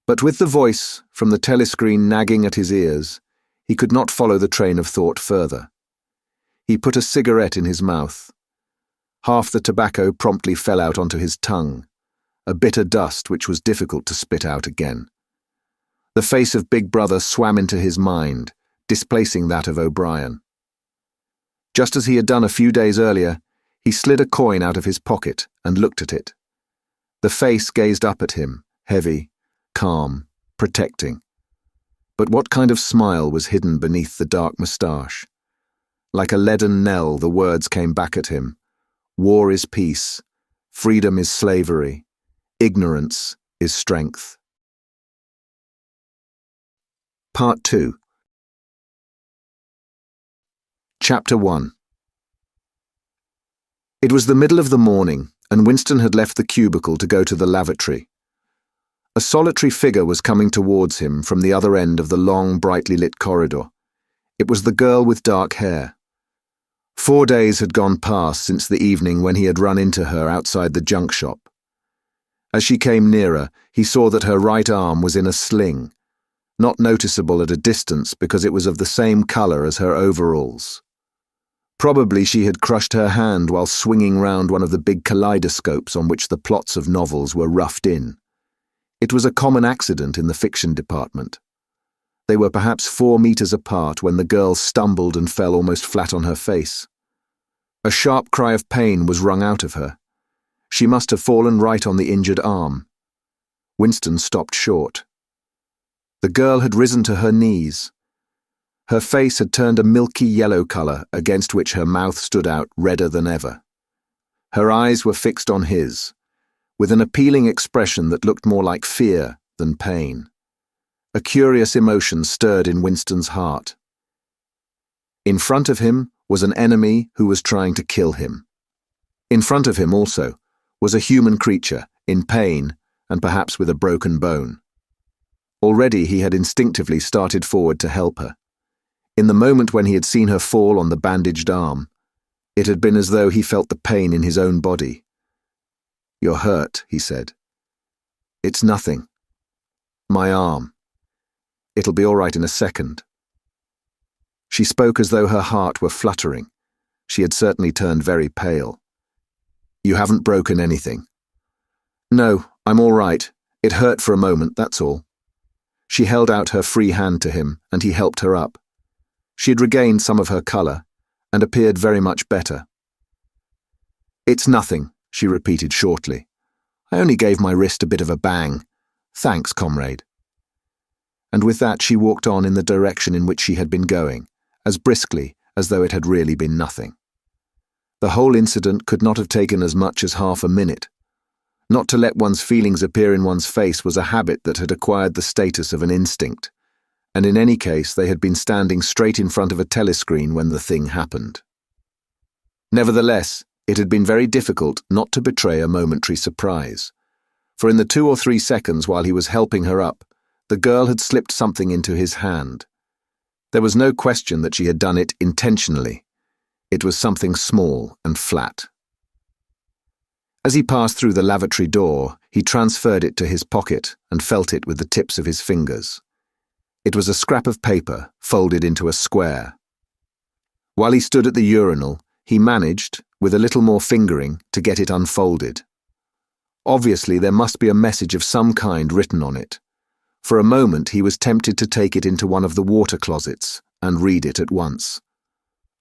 But with the voice from the telescreen nagging at his ears, he could not follow the train of thought further. He put a cigarette in his mouth. Half the tobacco promptly fell out onto his tongue, a bitter dust which was difficult to spit out again. The face of Big Brother swam into his mind, displacing that of O'Brien. Just as he had done a few days earlier, he slid a coin out of his pocket and looked at it. The face gazed up at him, heavy, calm, protecting. But what kind of smile was hidden beneath the dark moustache? Like a leaden knell, the words came back at him. War is peace, freedom is slavery, ignorance is strength. Part 2. Chapter 1. It was the middle of the morning, and Winston had left the cubicle to go to the lavatory. A solitary figure was coming towards him from the other end of the long, brightly lit corridor. It was the girl with dark hair. 4 days had gone past since the evening when he had run into her outside the junk shop. As she came nearer, he saw that her right arm was in a sling, not noticeable at a distance because it was of the same color as her overalls. Probably she had crushed her hand while swinging round one of the big kaleidoscopes on which the plots of novels were roughed in. It was a common accident in the fiction department. They were perhaps 4 meters apart when the girl stumbled and fell almost flat on her face. A sharp cry of pain was wrung out of her. She must have fallen right on the injured arm. Winston stopped short. The girl had risen to her knees. Her face had turned a milky yellow color against which her mouth stood out redder than ever. Her eyes were fixed on his, with an appealing expression that looked more like fear than pain. A curious emotion stirred in Winston's heart. In front of him was an enemy who was trying to kill him. In front of him also was a human creature, in pain and perhaps with a broken bone. Already he had instinctively started forward to help her. In the moment when he had seen her fall on the bandaged arm, it had been as though he felt the pain in his own body. "You're hurt," he said. "It's nothing. My arm. It'll be all right in a second." She spoke as though her heart were fluttering. She had certainly turned very pale. "You haven't broken anything." "No, I'm all right. It hurt for a moment, that's all." She held out her free hand to him, and he helped her up. She had regained some of her color, and appeared very much better. "It's nothing," she repeated shortly. "I only gave my wrist a bit of a bang. Thanks, comrade." And with that she walked on in the direction in which she had been going, as briskly as though it had really been nothing. The whole incident could not have taken as much as half a minute. Not to let one's feelings appear in one's face was a habit that had acquired the status of an instinct, and in any case they had been standing straight in front of a telescreen when the thing happened. Nevertheless, it had been very difficult not to betray a momentary surprise, for in the 2 or 3 seconds while he was helping her up, the girl had slipped something into his hand. There was no question that she had done it intentionally. It was something small and flat. As he passed through the lavatory door, he transferred it to his pocket and felt it with the tips of his fingers. It was a scrap of paper folded into a square. While he stood at the urinal, he managed, with a little more fingering, to get it unfolded. Obviously, there must be a message of some kind written on it. For a moment, he was tempted to take it into one of the water closets and read it at once.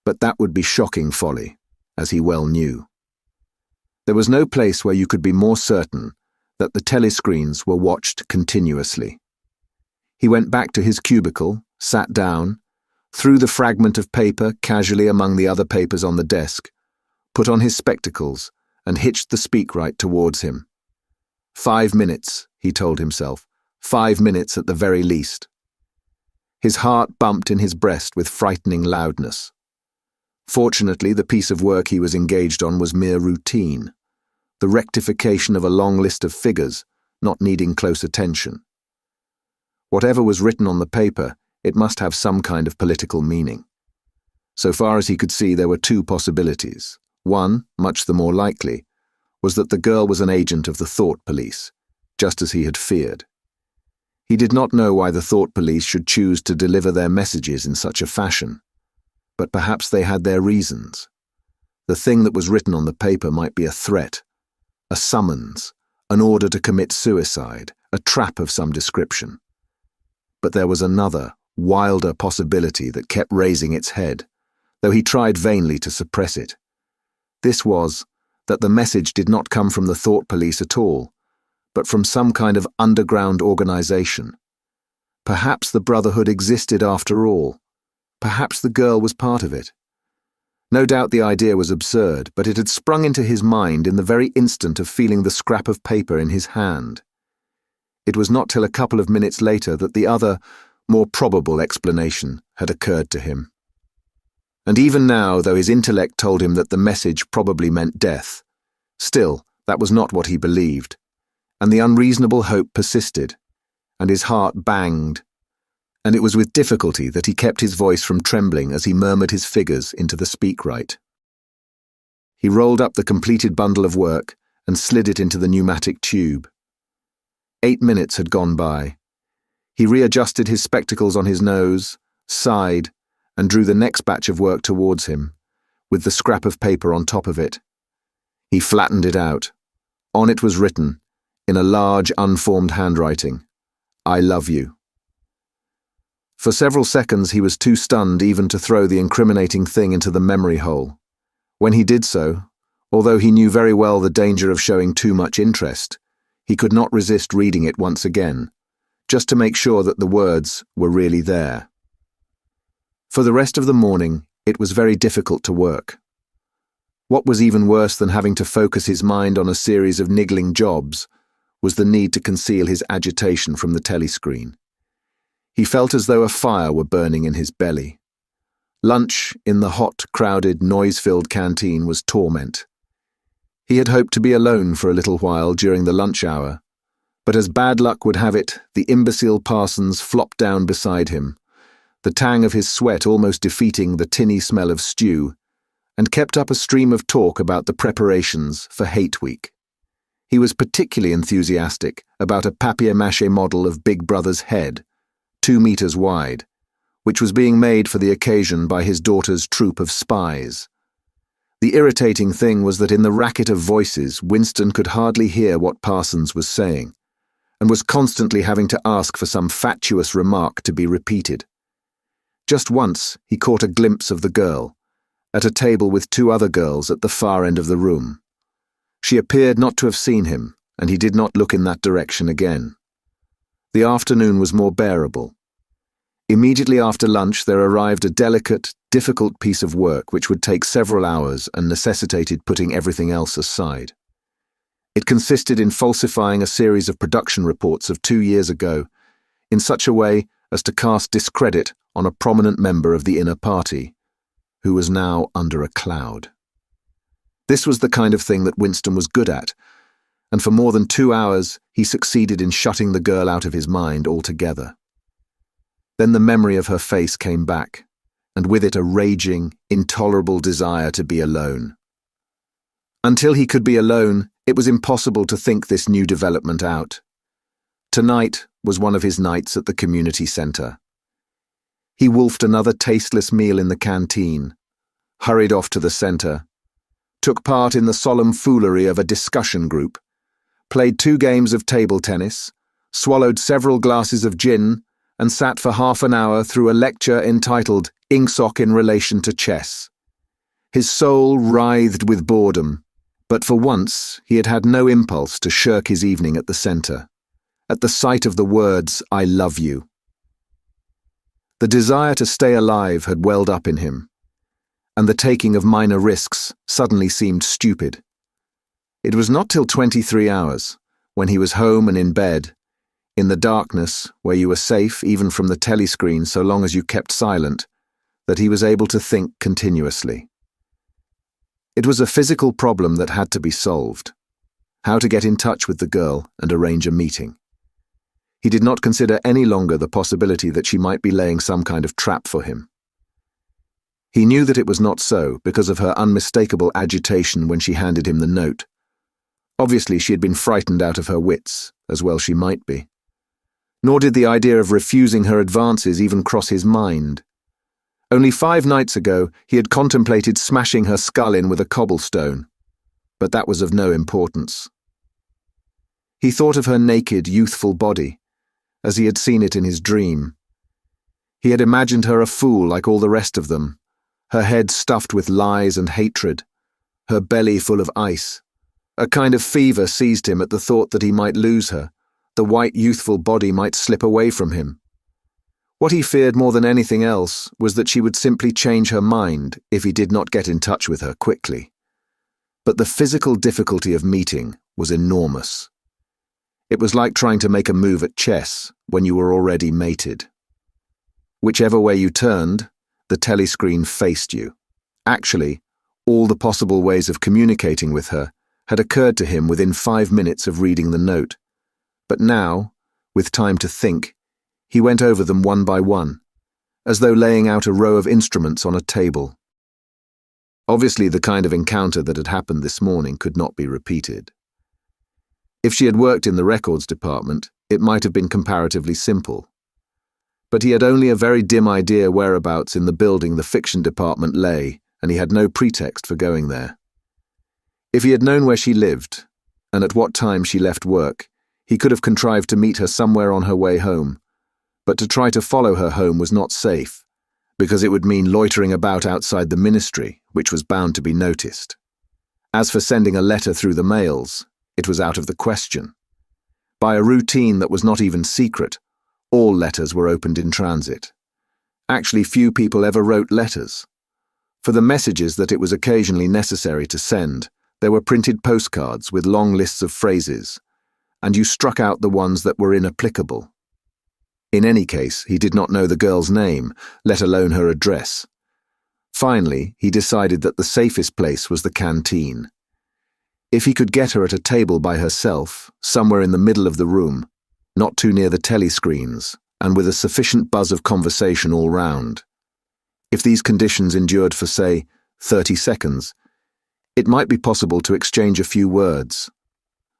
But that would be shocking folly, as he well knew. There was no place where you could be more certain that the telescreens were watched continuously. He went back to his cubicle, sat down, threw the fragment of paper casually among the other papers on the desk, put on his spectacles, and hitched the speakwrite towards him. 5 minutes, he told himself, 5 minutes at the very least. His heart bumped in his breast with frightening loudness. Fortunately, the piece of work he was engaged on was mere routine, the rectification of a long list of figures, not needing close attention. Whatever was written on the paper, it must have some kind of political meaning. So far as he could see, there were two possibilities. One, much the more likely, was that the girl was an agent of the thought police, just as he had feared. He did not know why the thought police should choose to deliver their messages in such a fashion, but perhaps they had their reasons. The thing that was written on the paper might be a threat, a summons, an order to commit suicide, a trap of some description. But there was another, wilder possibility that kept raising its head, though he tried vainly to suppress it. This was that the message did not come from the thought police at all, but from some kind of underground organization. Perhaps the Brotherhood existed after all. Perhaps the girl was part of it. No doubt the idea was absurd, but it had sprung into his mind in the very instant of feeling the scrap of paper in his hand. It was not till a couple of minutes later that the other, more probable explanation had occurred to him. And even now, though his intellect told him that the message probably meant death, still, that was not what he believed, and the unreasonable hope persisted, and his heart banged, and it was with difficulty that he kept his voice from trembling as he murmured his figures into the speakwrite. He rolled up the completed bundle of work and slid it into the pneumatic tube. 8 minutes had gone by. He readjusted his spectacles on his nose, sighed, and drew the next batch of work towards him, with the scrap of paper on top of it. He flattened it out. On it was written, in a large, unformed handwriting, "I love you." For several seconds he was too stunned even to throw the incriminating thing into the memory hole. When he did so, although he knew very well the danger of showing too much interest, he could not resist reading it once again, just to make sure that the words were really there. For the rest of the morning, it was very difficult to work. What was even worse than having to focus his mind on a series of niggling jobs was the need to conceal his agitation from the telescreen. He felt as though a fire were burning in his belly. Lunch in the hot, crowded, noise-filled canteen was torment. He had hoped to be alone for a little while during the lunch hour, but as bad luck would have it, the imbecile Parsons flopped down beside him, the tang of his sweat almost defeating the tinny smell of stew, and kept up a stream of talk about the preparations for Hate Week. He was particularly enthusiastic about a papier-mâché model of Big Brother's head, 2 meters wide, which was being made for the occasion by his daughter's troupe of spies. The irritating thing was that in the racket of voices, Winston could hardly hear what Parsons was saying, and was constantly having to ask for some fatuous remark to be repeated. Just once he caught a glimpse of the girl, at a table with 2 other girls at the far end of the room. She appeared not to have seen him, and he did not look in that direction again. The afternoon was more bearable. Immediately after lunch there arrived a delicate, difficult piece of work which would take several hours and necessitated putting everything else aside. It consisted in falsifying a series of production reports of 2 years ago, in such a way as to cast discredit on a prominent member of the inner party, who was now under a cloud. This was the kind of thing that Winston was good at, and for more than 2 hours he succeeded in shutting the girl out of his mind altogether. Then the memory of her face came back, and with it a raging, intolerable desire to be alone. Until he could be alone, it was impossible to think this new development out. Tonight was one of his nights at the community centre. He wolfed another tasteless meal in the canteen, hurried off to the centre, took part in the solemn foolery of a discussion group, played 2 games of table tennis, swallowed several glasses of gin, and sat for half an hour through a lecture entitled Ingsoc in Relation to Chess. His soul writhed with boredom, but for once he had had no impulse to shirk his evening at the centre, at the sight of the words, "I love you." The desire to stay alive had welled up in him, and the taking of minor risks suddenly seemed stupid. It was not till 23 hours, when he was home and in bed, in the darkness, where you were safe even from the telescreen so long as you kept silent, that he was able to think continuously. It was a physical problem that had to be solved: how to get in touch with the girl and arrange a meeting. He did not consider any longer the possibility that she might be laying some kind of trap for him. He knew that it was not so because of her unmistakable agitation when she handed him the note. Obviously, she had been frightened out of her wits, as well she might be. Nor did the idea of refusing her advances even cross his mind. Only 5 nights ago, he had contemplated smashing her skull in with a cobblestone, but that was of no importance. He thought of her naked, youthful body, as he had seen it in his dream. He had imagined her a fool like all the rest of them, her head stuffed with lies and hatred, her belly full of ice. A kind of fever seized him at the thought that he might lose her, the white, youthful body might slip away from him. What he feared more than anything else was that she would simply change her mind if he did not get in touch with her quickly. But the physical difficulty of meeting was enormous. It was like trying to make a move at chess when you were already mated. Whichever way you turned, the telescreen faced you. Actually, all the possible ways of communicating with her had occurred to him within 5 minutes of reading the note. But now, with time to think, he went over them one by one, as though laying out a row of instruments on a table. Obviously, the kind of encounter that had happened this morning could not be repeated. If she had worked in the records department, it might have been comparatively simple. But he had only a very dim idea whereabouts in the building the fiction department lay, and he had no pretext for going there. If he had known where she lived, and at what time she left work, he could have contrived to meet her somewhere on her way home, but to try to follow her home was not safe, because it would mean loitering about outside the ministry, which was bound to be noticed. As for sending a letter through the mails, it was out of the question. By a routine that was not even secret, all letters were opened in transit. Actually, few people ever wrote letters. For the messages that it was occasionally necessary to send, there were printed postcards with long lists of phrases, and you struck out the ones that were inapplicable. In any case, he did not know the girl's name, let alone her address. Finally, he decided that the safest place was the canteen. If he could get her at a table by herself, somewhere in the middle of the room, not too near the telescreens, and with a sufficient buzz of conversation all round. If these conditions endured for, say, 30 seconds, it might be possible to exchange a few words.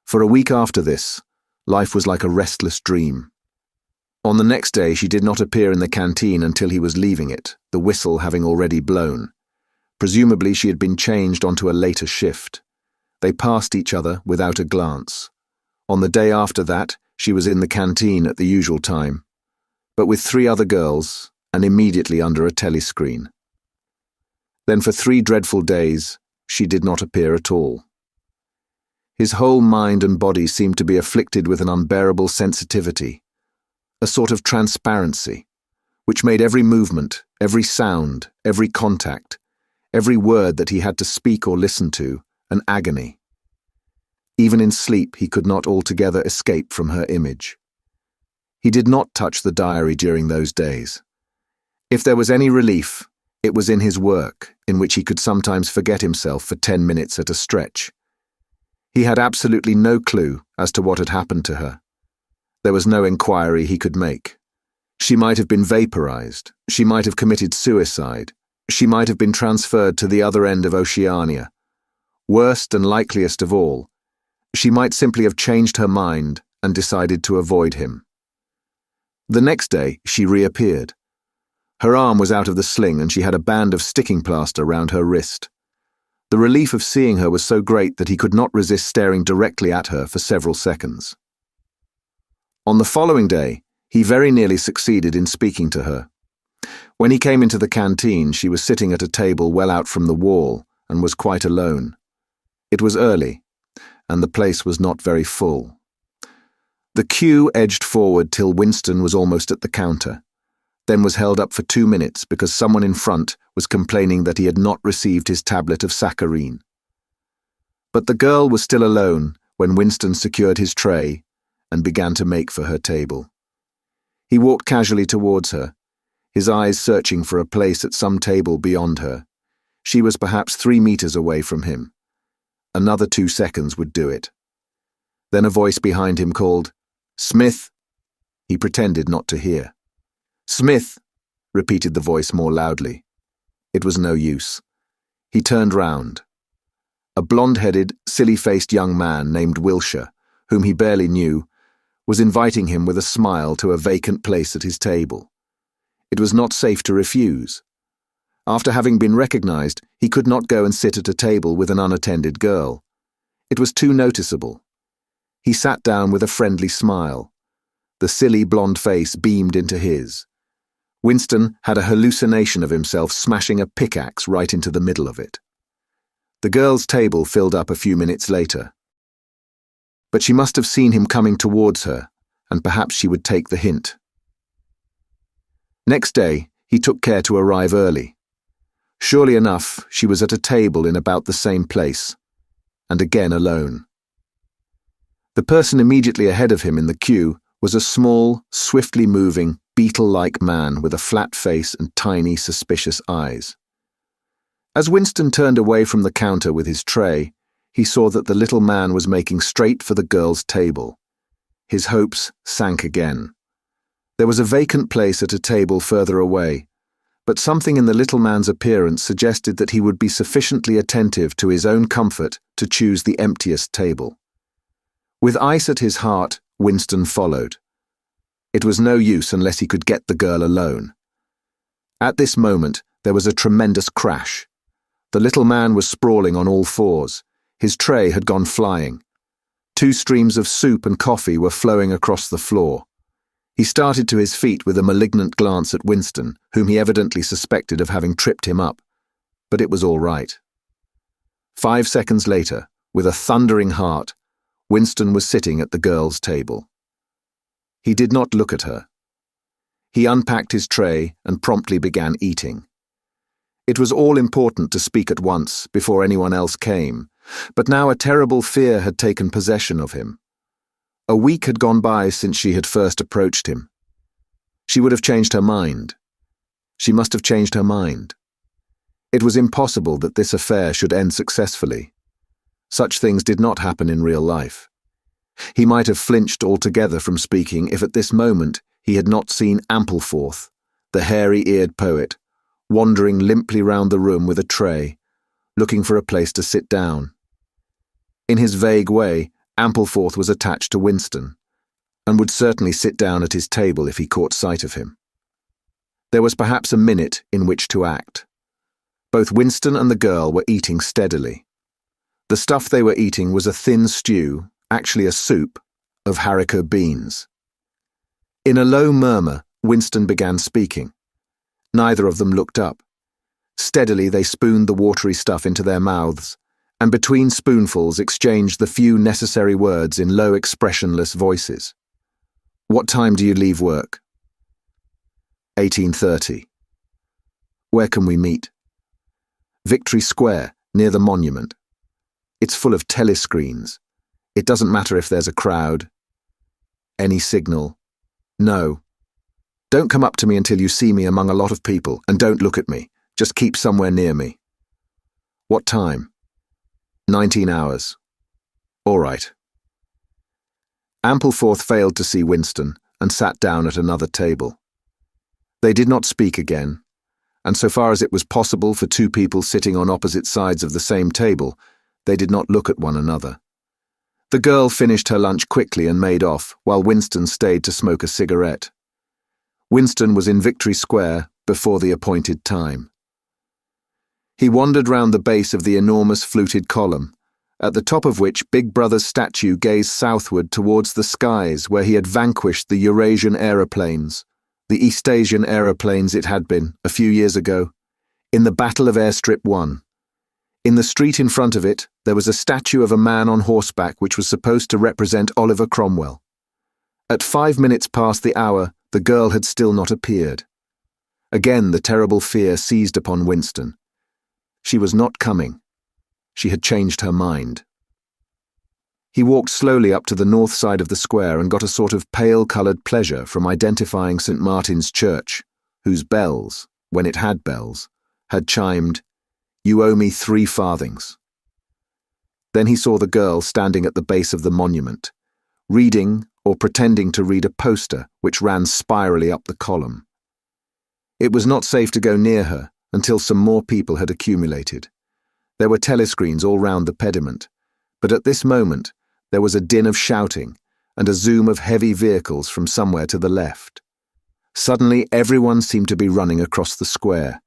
For a week after this, life was like a restless dream. On the next day, she did not appear in the canteen until he was leaving it, the whistle having already blown. Presumably she had been changed onto a later shift. They passed each other without a glance. On the day after that, she was in the canteen at the usual time, but with 3 other girls, and immediately under a telescreen. Then for 3 dreadful days, she did not appear at all. His whole mind and body seemed to be afflicted with an unbearable sensitivity, a sort of transparency, which made every movement, every sound, every contact, every word that he had to speak or listen to, an agony. Even in sleep, he could not altogether escape from her image. He did not touch the diary during those days. If there was any relief, it was in his work, in which he could sometimes forget himself for 10 minutes at a stretch. He had absolutely no clue as to what had happened to her. There was no inquiry he could make. She might have been vaporized. She might have committed suicide. She might have been transferred to the other end of Oceania. Worst and likeliest of all, she might simply have changed her mind and decided to avoid him. The next day, she reappeared. Her arm was out of the sling and she had a band of sticking plaster round her wrist. The relief of seeing her was so great that he could not resist staring directly at her for several seconds. On the following day, he very nearly succeeded in speaking to her. When he came into the canteen, she was sitting at a table well out from the wall and was quite alone. It was early, and the place was not very full. The queue edged forward till Winston was almost at the counter, then was held up for 2 minutes because someone in front was complaining that he had not received his tablet of saccharine. But the girl was still alone when Winston secured his tray, and began to make for her table. He walked casually towards her, his eyes searching for a place at some table beyond her. She was perhaps 3 meters away from him. Another 2 seconds would do it. Then a voice behind him called, "Smith!" He pretended not to hear. "Smith!" repeated the voice more loudly. It was no use. He turned round. A blonde-headed, silly-faced young man named Wilshire, whom he barely knew, was inviting him with a smile to a vacant place at his table. It was not safe to refuse. After having been recognized, he could not go and sit at a table with an unattended girl. It was too noticeable. He sat down with a friendly smile. The silly blonde face beamed into his. Winston had a hallucination of himself smashing a pickaxe right into the middle of it. The girl's table filled up a few minutes later. But she must have seen him coming towards her, and perhaps she would take the hint. Next day, he took care to arrive early. Surely enough, she was at a table in about the same place, and again alone. The person immediately ahead of him in the queue was a small, swiftly moving, beetle-like man with a flat face and tiny, suspicious eyes. As Winston turned away from the counter with his tray, he saw that the little man was making straight for the girl's table. His hopes sank again. There was a vacant place at a table further away, but something in the little man's appearance suggested that he would be sufficiently attentive to his own comfort to choose the emptiest table. With ice at his heart, Winston followed. It was no use unless he could get the girl alone. At this moment, there was a tremendous crash. The little man was sprawling on all fours. His tray had gone flying. 2 streams of soup and coffee were flowing across the floor. He started to his feet with a malignant glance at Winston, whom he evidently suspected of having tripped him up. But it was all right. 5 seconds later, with a thundering heart, Winston was sitting at the girl's table. He did not look at her. He unpacked his tray and promptly began eating. It was all important to speak at once, before anyone else came, but now a terrible fear had taken possession of him. A week had gone by since she had first approached him. She would have changed her mind. She must have changed her mind. It was impossible that this affair should end successfully. Such things did not happen in real life. He might have flinched altogether from speaking if at this moment he had not seen Ampleforth, the hairy-eared poet, wandering limply round the room with a tray, looking for a place to sit down. In his vague way, Ampleforth was attached to Winston, and would certainly sit down at his table if he caught sight of him. There was perhaps a minute in which to act. Both Winston and the girl were eating steadily. The stuff they were eating was a thin stew, actually a soup, of haricot beans. In a low murmur, Winston began speaking. Neither of them looked up. Steadily they spooned the watery stuff into their mouths, and between spoonfuls exchanged the few necessary words in low, expressionless voices. "What time do you leave work?" 18:30. "Where can we meet?" "Victory Square, near the monument. It's full of telescreens. It doesn't matter if there's a crowd." "Any signal?" "No. Don't come up to me until you see me among a lot of people, and don't look at me. Just keep somewhere near me." "What time?" 19 hours. "All right." Ampleforth failed to see Winston and sat down at another table. They did not speak again, and so far as it was possible for 2 people sitting on opposite sides of the same table, they did not look at one another. The girl finished her lunch quickly and made off, while Winston stayed to smoke a cigarette. Winston was in Victory Square before the appointed time. He wandered round the base of the enormous fluted column, at the top of which Big Brother's statue gazed southward towards the skies where he had vanquished the Eurasian aeroplanes, the East Asian aeroplanes it had been, a few years ago, in the Battle of Airstrip 1. In the street in front of it, there was a statue of a man on horseback which was supposed to represent Oliver Cromwell. At 5 minutes past the hour, the girl had still not appeared. Again the terrible fear seized upon Winston. She was not coming. She had changed her mind. He walked slowly up to the north side of the square and got a sort of pale-coloured pleasure from identifying St. Martin's Church, whose bells, when it had bells, had chimed, "You owe me 3 farthings." Then he saw the girl standing at the base of the monument, reading or pretending to read a poster which ran spirally up the column. It was not safe to go near her until some more people had accumulated. There were telescreens all round the pediment, but at this moment there was a din of shouting and a zoom of heavy vehicles from somewhere to the left. Suddenly everyone seemed to be running across the square.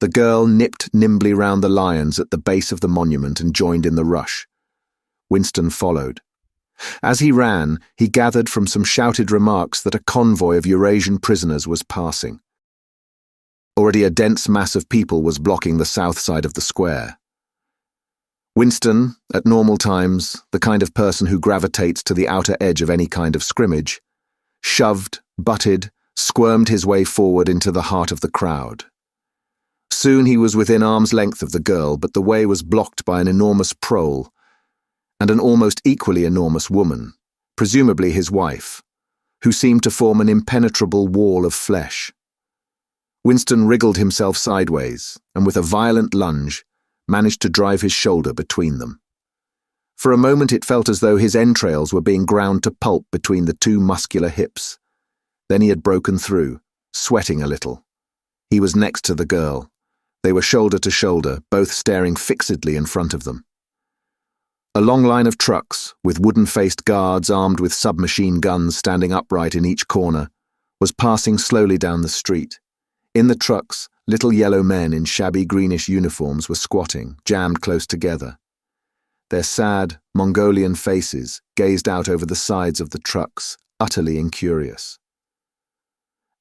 The girl nipped nimbly round the lions at the base of the monument and joined in the rush. Winston followed. As he ran, he gathered from some shouted remarks that a convoy of Eurasian prisoners was passing. Already a dense mass of people was blocking the south side of the square. Winston, at normal times, the kind of person who gravitates to the outer edge of any kind of scrimmage, shoved, butted, squirmed his way forward into the heart of the crowd. Soon he was within arm's length of the girl, but the way was blocked by an enormous prole and an almost equally enormous woman, presumably his wife, who seemed to form an impenetrable wall of flesh. Winston wriggled himself sideways and, with a violent lunge, managed to drive his shoulder between them. For a moment it felt as though his entrails were being ground to pulp between the 2 muscular hips. Then he had broken through, sweating a little. He was next to the girl. They were shoulder to shoulder, both staring fixedly in front of them. A long line of trucks, with wooden-faced guards armed with submachine guns standing upright in each corner, was passing slowly down the street. In the trucks, little yellow men in shabby greenish uniforms were squatting, jammed close together. Their sad, Mongolian faces gazed out over the sides of the trucks, utterly incurious.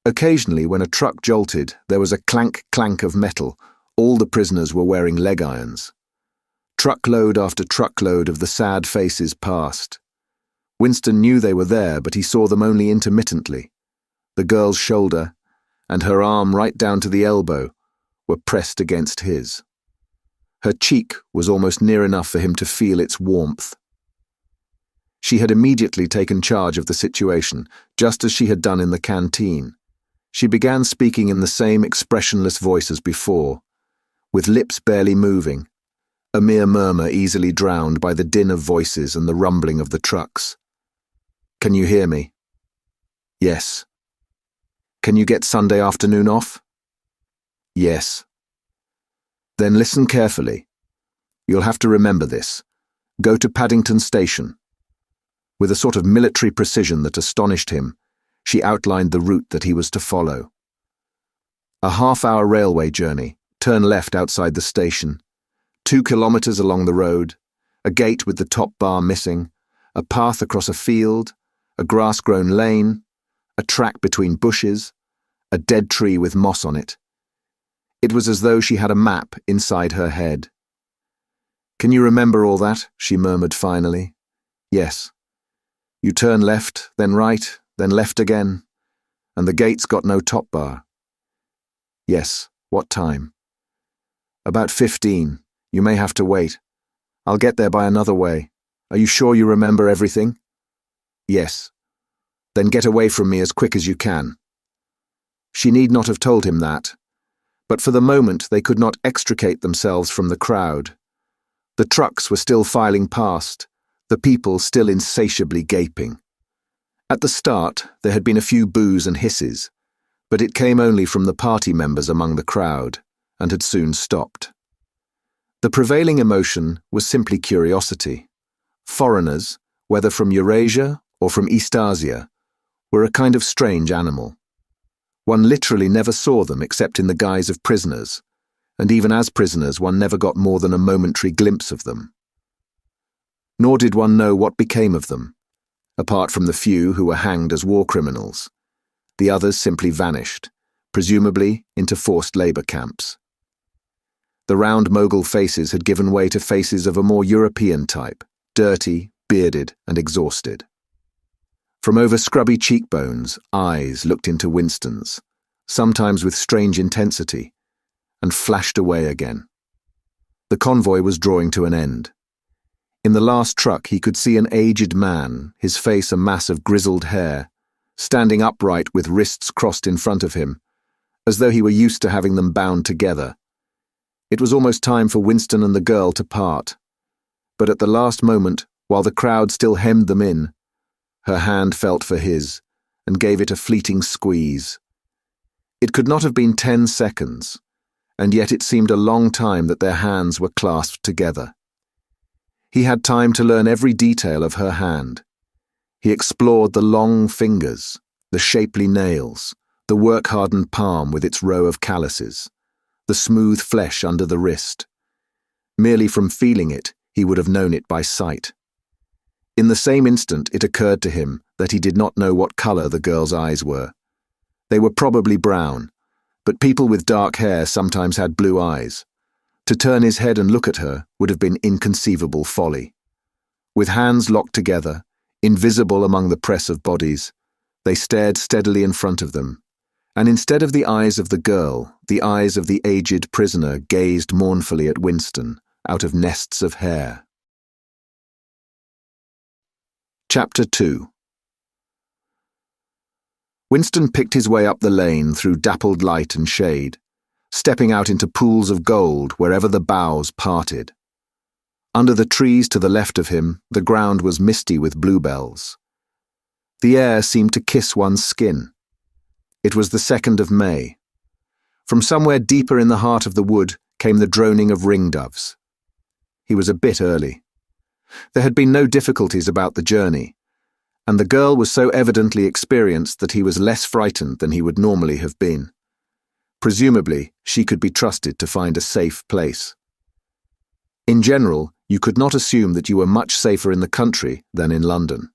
Occasionally, when a truck jolted, there was a clank-clank of metal. All the prisoners were wearing leg irons. Truckload after truckload of the sad faces passed. Winston knew they were there, but he saw them only intermittently. The girl's shoulder, and her arm right down to the elbow, were pressed against his. Her cheek was almost near enough for him to feel its warmth. She had immediately taken charge of the situation, just as she had done in the canteen. She began speaking in the same expressionless voice as before, with lips barely moving, a mere murmur easily drowned by the din of voices and the rumbling of the trucks. "Can you hear me?" "Yes." "Can you get Sunday afternoon off?" "Yes." "Then listen carefully. You'll have to remember this. Go to Paddington Station." With a sort of military precision that astonished him, she outlined the route that he was to follow. A half-hour railway journey, turn left outside the station, 2 kilometers along the road, a gate with the top bar missing, a path across a field, a grass-grown lane, a track between bushes, a dead tree with moss on it. It was as though she had a map inside her head. "Can you remember all that?" she murmured finally. "Yes. You turn left, then right, then left again, and the gate's got no top bar." "Yes. What time?" "About 15. You may have to wait. I'll get there by another way. Are you sure you remember everything?" "Yes." "Then get away from me as quick as you can." She need not have told him that, but for the moment they could not extricate themselves from the crowd. The trucks were still filing past, the people still insatiably gaping. At the start, there had been a few boos and hisses, but it came only from the party members among the crowd, and had soon stopped. The prevailing emotion was simply curiosity. Foreigners, whether from Eurasia or from Eastasia, were a kind of strange animal. One literally never saw them except in the guise of prisoners, and even as prisoners one never got more than a momentary glimpse of them. Nor did one know what became of them, apart from the few who were hanged as war criminals. The others simply vanished, presumably into forced labor camps. The round Mogul faces had given way to faces of a more European type, dirty, bearded, and exhausted. From over scrubby cheekbones, eyes looked into Winston's, sometimes with strange intensity, and flashed away again. The convoy was drawing to an end. In the last truck he could see an aged man, his face a mass of grizzled hair, standing upright with wrists crossed in front of him, as though he were used to having them bound together. It was almost time for Winston and the girl to part, but at the last moment, while the crowd still hemmed them in, her hand felt for his and gave it a fleeting squeeze. It could not have been 10 seconds, and yet it seemed a long time that their hands were clasped together. He had time to learn every detail of her hand. He explored the long fingers, the shapely nails, the work-hardened palm with its row of calluses, the smooth flesh under the wrist. Merely from feeling it, he would have known it by sight. In the same instant, it occurred to him that he did not know what color the girl's eyes were. They were probably brown, but people with dark hair sometimes had blue eyes. To turn his head and look at her would have been inconceivable folly. With hands locked together, invisible among the press of bodies, they stared steadily in front of them, and instead of the eyes of the girl, the eyes of the aged prisoner gazed mournfully at Winston out of nests of hair. Chapter 2. Winston picked his way up the lane through dappled light and shade, stepping out into pools of gold wherever the boughs parted. Under the trees to the left of him, the ground was misty with bluebells. The air seemed to kiss one's skin. It was the 2nd of May. From somewhere deeper in the heart of the wood came the droning of ringdoves. He was a bit early. There had been no difficulties about the journey, and the girl was so evidently experienced that he was less frightened than he would normally have been. Presumably, she could be trusted to find a safe place. In general, you could not assume that you were much safer in the country than in London.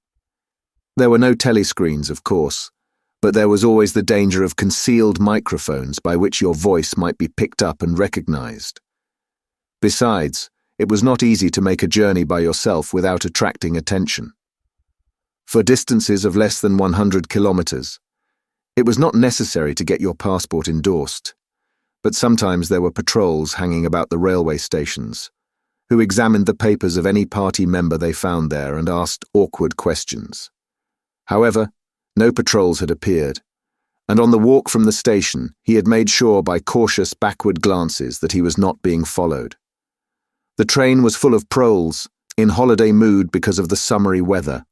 There were no telescreens, of course, but there was always the danger of concealed microphones by which your voice might be picked up and recognized. Besides, it was not easy to make a journey by yourself without attracting attention. For distances of less than 100 kilometers, it was not necessary to get your passport endorsed, but sometimes there were patrols hanging about the railway stations, who examined the papers of any party member they found there and asked awkward questions. However, no patrols had appeared, and on the walk from the station he had made sure by cautious backward glances that he was not being followed. The train was full of proles, in holiday mood because of the summery weather.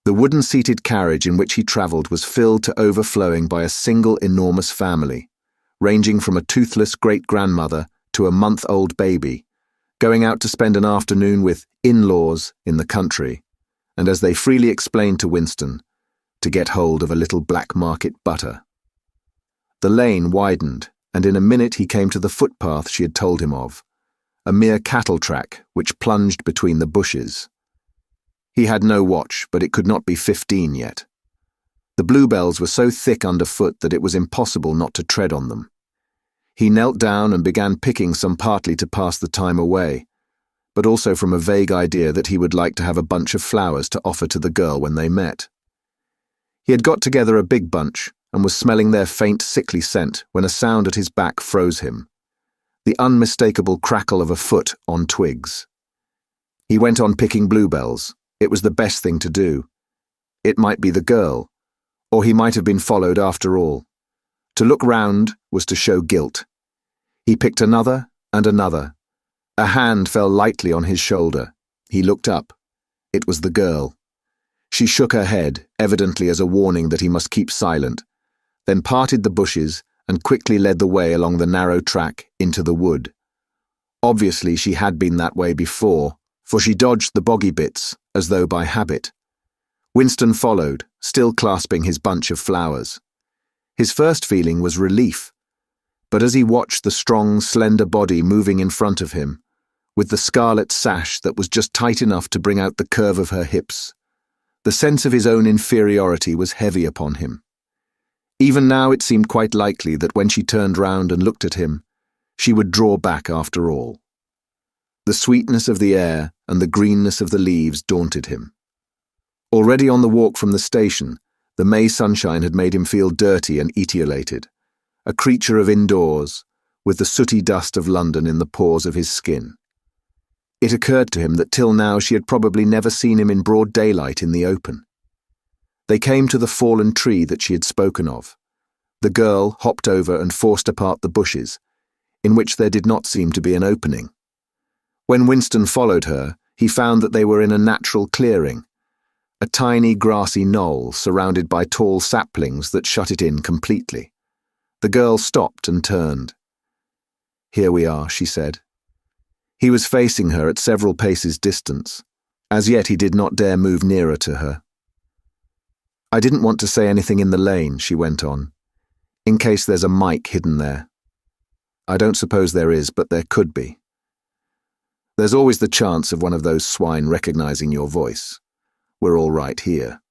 The wooden-seated carriage in which he travelled was filled to overflowing by a single enormous family, ranging from a toothless great-grandmother to a month-old baby, going out to spend an afternoon with in-laws in the country, and as they freely explained to Winston, to get hold of a little black market butter. The lane widened, and in a minute he came to the footpath she had told him of, a mere cattle track which plunged between the bushes. He had no watch, but it could not be 15 yet. The bluebells were so thick underfoot that it was impossible not to tread on them. He knelt down and began picking some partly to pass the time away, but also from a vague idea that he would like to have a bunch of flowers to offer to the girl when they met. He had got together a big bunch and was smelling their faint, sickly scent when a sound at his back froze him, the unmistakable crackle of a foot on twigs. He went on picking bluebells. It was the best thing to do. It might be the girl, or he might have been followed after all. To look round was to show guilt. He picked another and another. A hand fell lightly on his shoulder. He looked up. It was the girl. She shook her head, evidently as a warning that he must keep silent, then parted the bushes and quickly led the way along the narrow track into the wood. Obviously she had been that way before, for she dodged the boggy bits, as though by habit. Winston followed, still clasping his bunch of flowers. His first feeling was relief, but as he watched the strong, slender body moving in front of him, with the scarlet sash that was just tight enough to bring out the curve of her hips, the sense of his own inferiority was heavy upon him. Even now it seemed quite likely that when she turned round and looked at him, she would draw back after all. The sweetness of the air and the greenness of the leaves daunted him. Already on the walk from the station, the May sunshine had made him feel dirty and etiolated, a creature of indoors, with the sooty dust of London in the pores of his skin. It occurred to him that till now she had probably never seen him in broad daylight in the open. They came to the fallen tree that she had spoken of. The girl hopped over and forced apart the bushes, in which there did not seem to be an opening. When Winston followed her, he found that they were in a natural clearing, a tiny grassy knoll surrounded by tall saplings that shut it in completely. The girl stopped and turned. "Here we are," she said. He was facing her at several paces' distance. As yet he did not dare move nearer to her. "I didn't want to say anything in the lane," she went on, "in case there's a mic hidden there. I don't suppose there is, but there could be. There's always the chance of one of those swine recognizing your voice. We're all right here."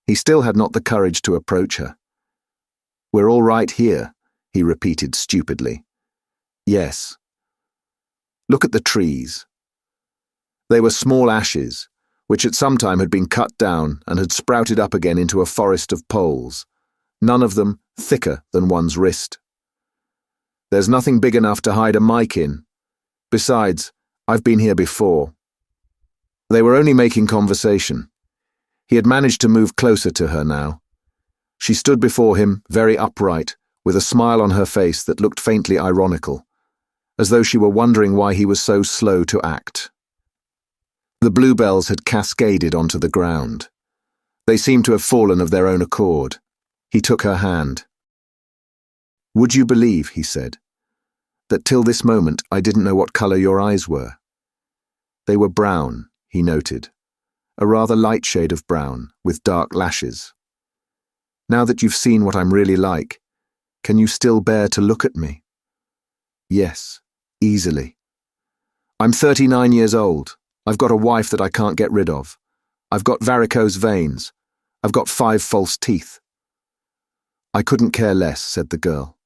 He still had not the courage to approach her. "We're all right here," he repeated stupidly. "Yes. Look at the trees." They were small ashes, which at some time had been cut down and had sprouted up again into a forest of poles, none of them thicker than one's wrist. "There's nothing big enough to hide a mic in. Besides, I've been here before." They were only making conversation. He had managed to move closer to her now. She stood before him, very upright, with a smile on her face that looked faintly ironical, as though she were wondering why he was so slow to act. The bluebells had cascaded onto the ground. They seemed to have fallen of their own accord. He took her hand. "Would you believe," he said, "that till this moment I didn't know what colour your eyes were?" They were brown, he noted, a rather light shade of brown, with dark lashes. "Now that you've seen what I'm really like, can you still bear to look at me?" "Yes, easily. I'm 39 years old. I've got a wife that I can't get rid of. I've got varicose veins. I've got 5 false teeth." "I couldn't care less," said the girl.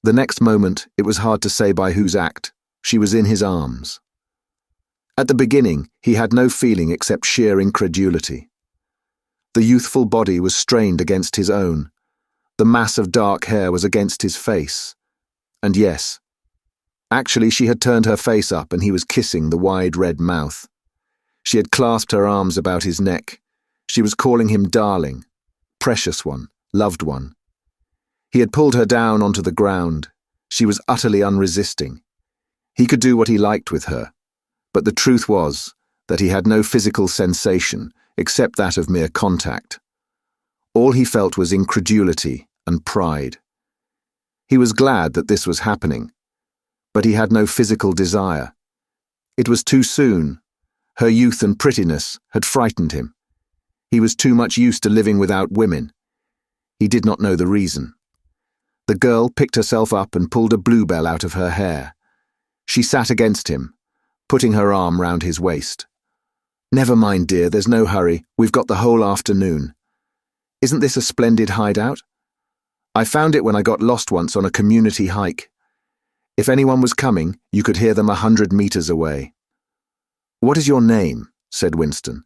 The next moment, it was hard to say by whose act, she was in his arms. At the beginning, he had no feeling except sheer incredulity. The youthful body was strained against his own. The mass of dark hair was against his face. And yes, actually she had turned her face up and he was kissing the wide red mouth. She had clasped her arms about his neck. She was calling him darling, precious one, loved one. He had pulled her down onto the ground. She was utterly unresisting. He could do what he liked with her. But the truth was that he had no physical sensation except that of mere contact. All he felt was incredulity and pride. He was glad that this was happening, but he had no physical desire. It was too soon. Her youth and prettiness had frightened him. He was too much used to living without women. He did not know the reason. The girl picked herself up and pulled a bluebell out of her hair. She sat against him, putting her arm round his waist. "Never mind, dear, there's no hurry. We've got the whole afternoon. Isn't this a splendid hideout? I found it when I got lost once on a community hike. If anyone was coming, you could hear them 100 meters away." "What is your name?" said Winston.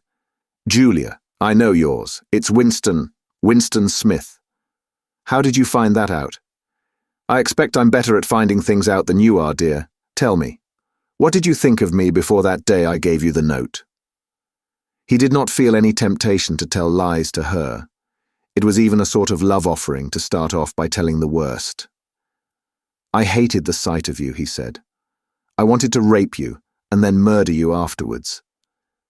"Julia. I know yours. It's Winston Smith. How did you find that out?" "I expect I'm better at finding things out than you are, dear. Tell me, what did you think of me before that day I gave you the note?" He did not feel any temptation to tell lies to her. It was even a sort of love offering to start off by telling the worst. "I hated the sight of you," he said. "I wanted to rape you and then murder you afterwards.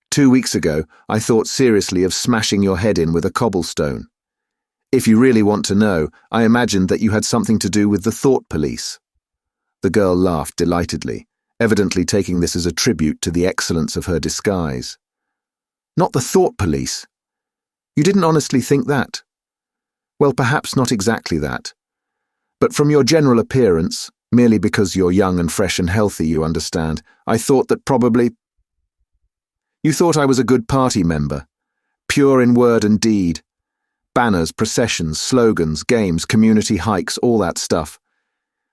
2 weeks ago, I thought seriously of smashing your head in with a cobblestone. If you really want to know, I imagined that you had something to do with the thought police." The girl laughed delightedly, evidently taking this as a tribute to the excellence of her disguise. "Not the thought police? You didn't honestly think that?" "Well, perhaps not exactly that. But from your general appearance, merely because you're young and fresh and healthy, you understand, I thought that probably... You thought I was a good party member, pure in word and deed. Banners, processions, slogans, games, community hikes, all that stuff.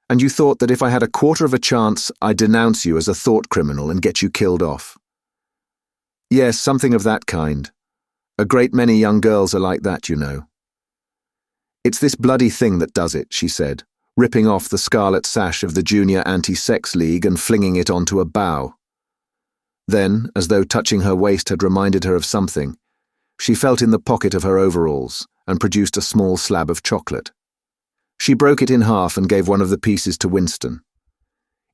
And you thought that if I had a quarter of a chance, I'd denounce you as a thought criminal and get you killed off." "Yes, something of that kind. A great many young girls are like that, you know." "It's this bloody thing that does it," she said, ripping off the scarlet sash of the Junior Anti-Sex League and flinging it onto a bough. Then, as though touching her waist had reminded her of something, she felt in the pocket of her overalls and produced a small slab of chocolate. She broke it in half and gave one of the pieces to Winston.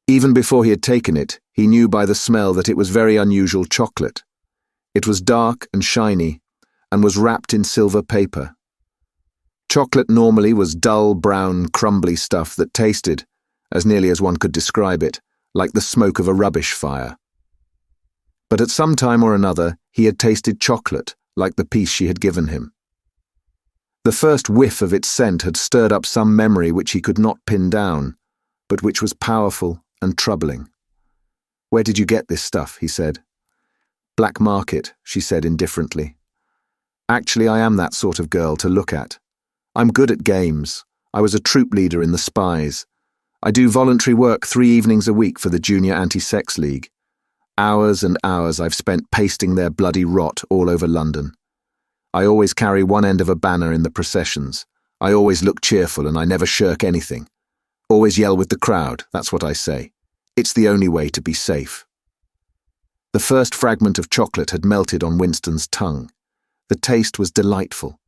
Even before he had taken it, he knew by the smell that it was very unusual chocolate. It was dark and shiny, and was wrapped in silver paper. Chocolate normally was dull, brown, crumbly stuff that tasted, as nearly as one could describe it, like the smoke of a rubbish fire. But at some time or another, he had tasted chocolate, like the piece she had given him. The first whiff of its scent had stirred up some memory which he could not pin down, but which was powerful and troubling. "Where did you get this stuff?" he said. "Black market," she said indifferently. "Actually, I am that sort of girl to look at. I'm good at games. I was a troop leader in the Spies. I do voluntary work 3 evenings a week for the Junior Anti-Sex League. Hours and hours I've spent pasting their bloody rot all over London. I always carry one end of a banner in the processions. I always look cheerful and I never shirk anything. Always yell with the crowd, that's what I say. It's the only way to be safe." The first fragment of chocolate had melted on Winston's tongue. The taste was delightful.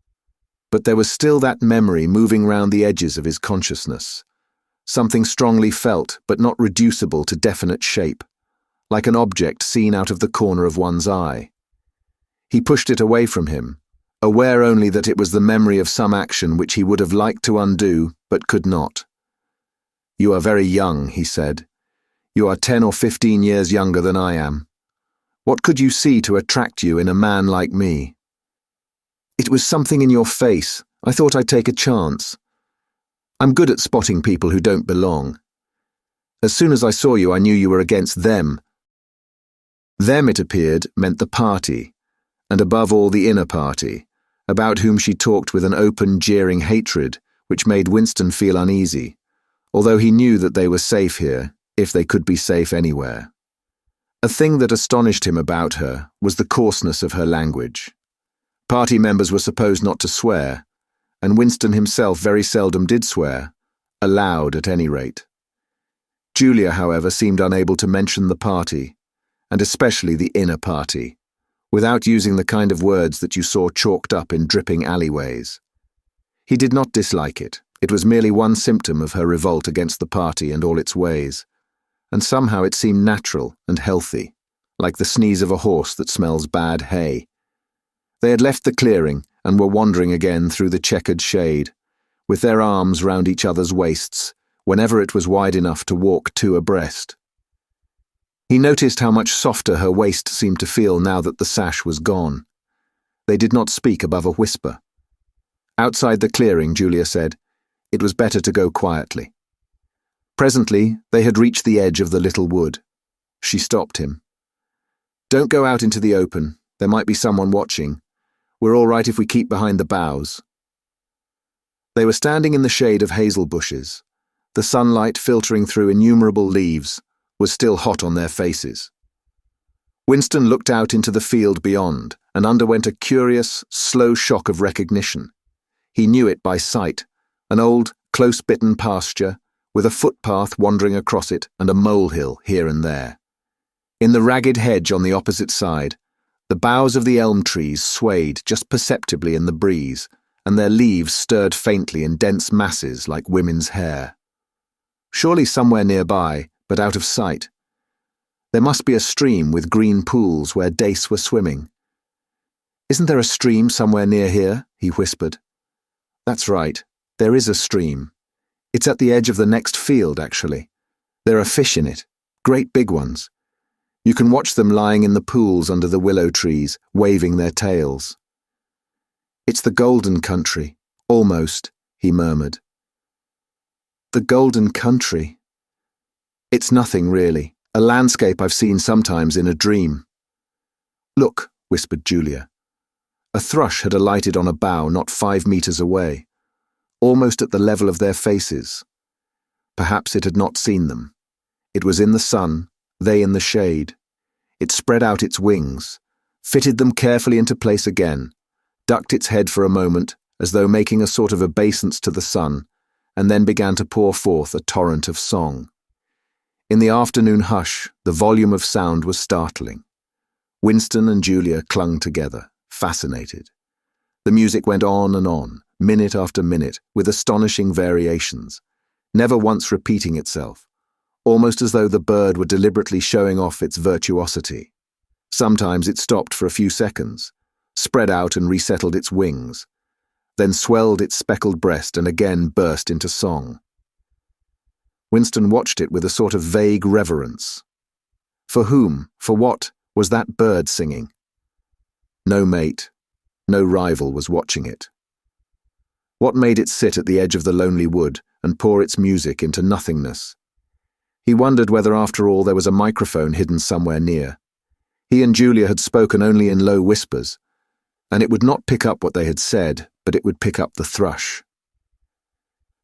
But there was still that memory moving round the edges of his consciousness. Something strongly felt, but not reducible to definite shape, like an object seen out of the corner of one's eye. He pushed it away from him, aware only that it was the memory of some action which he would have liked to undo, but could not. "You are very young," he said. "You are 10 or 15 years younger than I am. What could you see to attract you in a man like me?" "It was something in your face. I thought I'd take a chance. I'm good at spotting people who don't belong. As soon as I saw you, I knew you were against them." Them, it appeared, meant the party, and above all the inner party, about whom she talked with an open, jeering hatred which made Winston feel uneasy, although he knew that they were safe here, if they could be safe anywhere. A thing that astonished him about her was the coarseness of her language. Party members were supposed not to swear, and Winston himself very seldom did swear, aloud at any rate. Julia, however, seemed unable to mention the party, and especially the inner party, without using the kind of words that you saw chalked up in dripping alleyways. He did not dislike it. It was merely one symptom of her revolt against the party and all its ways, and somehow it seemed natural and healthy, like the sneeze of a horse that smells bad hay. They had left the clearing and were wandering again through the checkered shade, with their arms round each other's waists, whenever it was wide enough to walk 2 abreast. He noticed how much softer her waist seemed to feel now that the sash was gone. They did not speak above a whisper. Outside the clearing, Julia said, it was better to go quietly. Presently, they had reached the edge of the little wood. She stopped him. "Don't go out into the open. There might be someone watching. We're all right if we keep behind the boughs." They were standing in the shade of hazel bushes. The sunlight, filtering through innumerable leaves, was still hot on their faces. Winston looked out into the field beyond and underwent a curious, slow shock of recognition. He knew it by sight, an old, close-bitten pasture, with a footpath wandering across it and a molehill here and there. In the ragged hedge on the opposite side, the boughs of the elm trees swayed just perceptibly in the breeze, and their leaves stirred faintly in dense masses like women's hair. Surely somewhere nearby, but out of sight. There must be a stream with green pools where dace were swimming. "Isn't there a stream somewhere near here?" he whispered. "That's right, there is a stream. It's at the edge of the next field, actually. There are fish in it, great big ones. You can watch them lying in the pools under the willow trees, waving their tails." "It's the golden country, almost," he murmured. "The golden country. It's nothing, really, a landscape I've seen sometimes in a dream." "Look," whispered Julia. A thrush had alighted on a bough not 5 meters away, almost at the level of their faces. Perhaps it had not seen them. It was in the sun, they in the shade. It spread out its wings, fitted them carefully into place again, ducked its head for a moment, as though making a sort of obeisance to the sun, and then began to pour forth a torrent of song. In the afternoon hush, the volume of sound was startling. Winston and Julia clung together, fascinated. The music went on, minute after minute, with astonishing variations, never once repeating itself, almost as though the bird were deliberately showing off its virtuosity. Sometimes it stopped for a few seconds, spread out and resettled its wings, then swelled its speckled breast and again burst into song. Winston watched it with a sort of vague reverence. For whom, for what, was that bird singing? No mate, no rival was watching it. What made it sit at the edge of the lonely wood and pour its music into nothingness? He wondered whether after all there was a microphone hidden somewhere near. He and Julia had spoken only in low whispers, and it would not pick up what they had said, but it would pick up the thrush.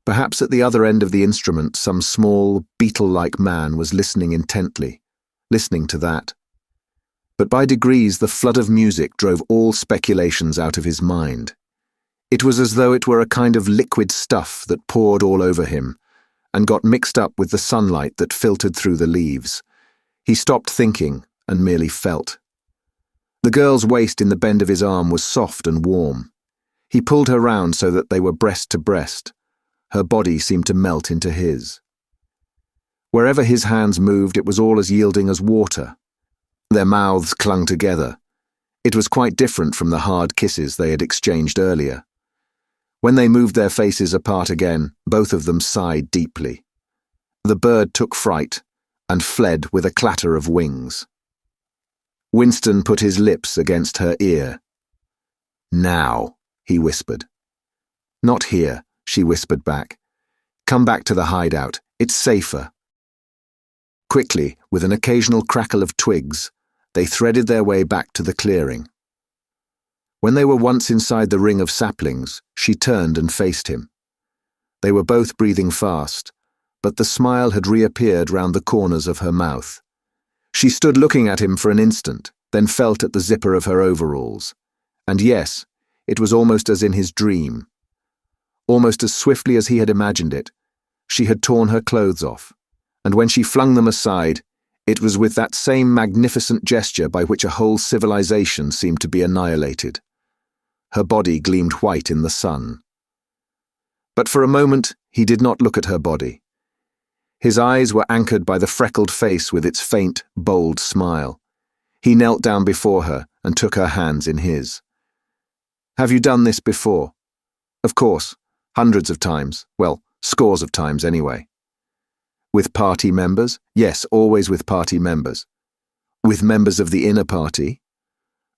Perhaps at the other end of the instrument some small, beetle-like man was listening intently, listening to that. But by degrees the flood of music drove all speculations out of his mind. It was as though it were a kind of liquid stuff that poured all over him, and got mixed up with the sunlight that filtered through the leaves. He stopped thinking and merely felt. The girl's waist in the bend of his arm was soft and warm. He pulled her round so that they were breast to breast. Her body seemed to melt into his. Wherever his hands moved, it was all as yielding as water. Their mouths clung together. It was quite different from the hard kisses they had exchanged earlier. When they moved their faces apart again, both of them sighed deeply. The bird took fright and fled with a clatter of wings. Winston put his lips against her ear. "Now," he whispered. "Not here," she whispered back. "Come back to the hideout. It's safer." Quickly, with an occasional crackle of twigs, they threaded their way back to the clearing. When they were once inside the ring of saplings, she turned and faced him. They were both breathing fast, but the smile had reappeared round the corners of her mouth. She stood looking at him for an instant, then felt at the zipper of her overalls. And yes, it was almost as in his dream. Almost as swiftly as he had imagined it, she had torn her clothes off, and when she flung them aside, it was with that same magnificent gesture by which a whole civilization seemed to be annihilated. Her body gleamed white in the sun. But for a moment, he did not look at her body. His eyes were anchored by the freckled face with its faint, bold smile. He knelt down before her and took her hands in his. "Have you done this before?" "Of course, hundreds of times. Well, scores of times anyway." "With party members?" "Yes, always with party members." "With members of the inner party?"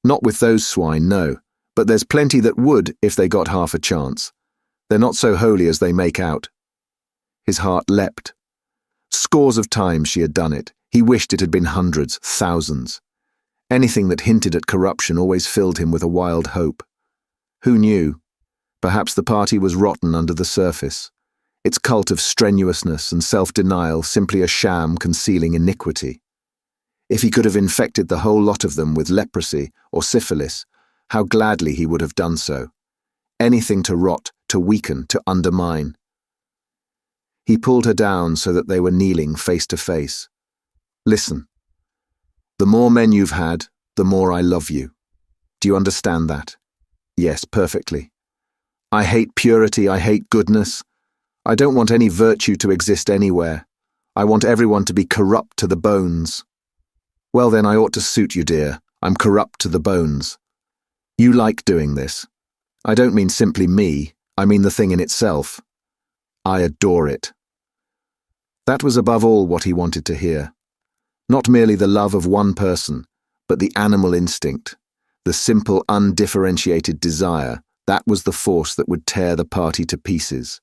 "Not with those swine, no. But there's plenty that would if they got half a chance. They're not so holy as they make out." His heart leapt. Scores of times she had done it. He wished it had been hundreds, thousands. Anything that hinted at corruption always filled him with a wild hope. Who knew? Perhaps the party was rotten under the surface, its cult of strenuousness and self-denial simply a sham concealing iniquity. If he could have infected the whole lot of them with leprosy or syphilis, how gladly he would have done so. Anything to rot, to weaken, to undermine. He pulled her down so that they were kneeling face to face. "Listen. The more men you've had, the more I love you. Do you understand that?" "Yes, perfectly. I hate purity, I hate goodness. I don't want any virtue to exist anywhere. I want everyone to be corrupt to the bones." "Well then, I ought to suit you, dear. I'm corrupt to the bones. You like doing this. I don't mean simply me, I mean the thing in itself. I adore it." That was above all what he wanted to hear. Not merely the love of one person, but the animal instinct, the simple, undifferentiated desire. That was the force that would tear the party to pieces.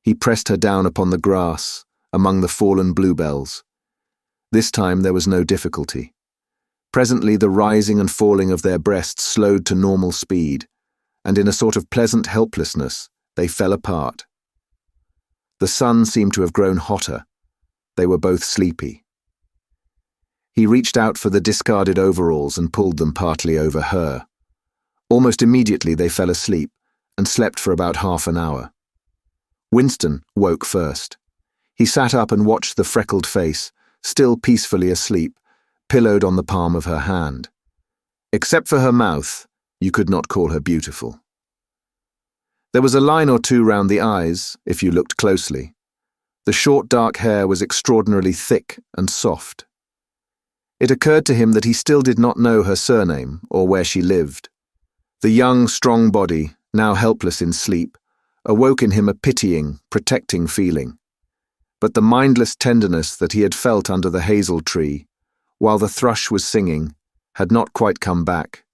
He pressed her down upon the grass, among the fallen bluebells. This time there was no difficulty. Presently the rising and falling of their breasts slowed to normal speed, and in a sort of pleasant helplessness, they fell apart. The sun seemed to have grown hotter. They were both sleepy. He reached out for the discarded overalls and pulled them partly over her. Almost immediately they fell asleep, and slept for about half an hour. Winston woke first. He sat up and watched the freckled face, still peacefully asleep, pillowed on the palm of her hand. Except for her mouth, you could not call her beautiful. There was a line or two round the eyes, if you looked closely. The short dark hair was extraordinarily thick and soft. It occurred to him that he still did not know her surname or where she lived. The young, strong body, now helpless in sleep, awoke in him a pitying, protecting feeling. But the mindless tenderness that he had felt under the hazel tree, while the thrush was singing, had not quite come back.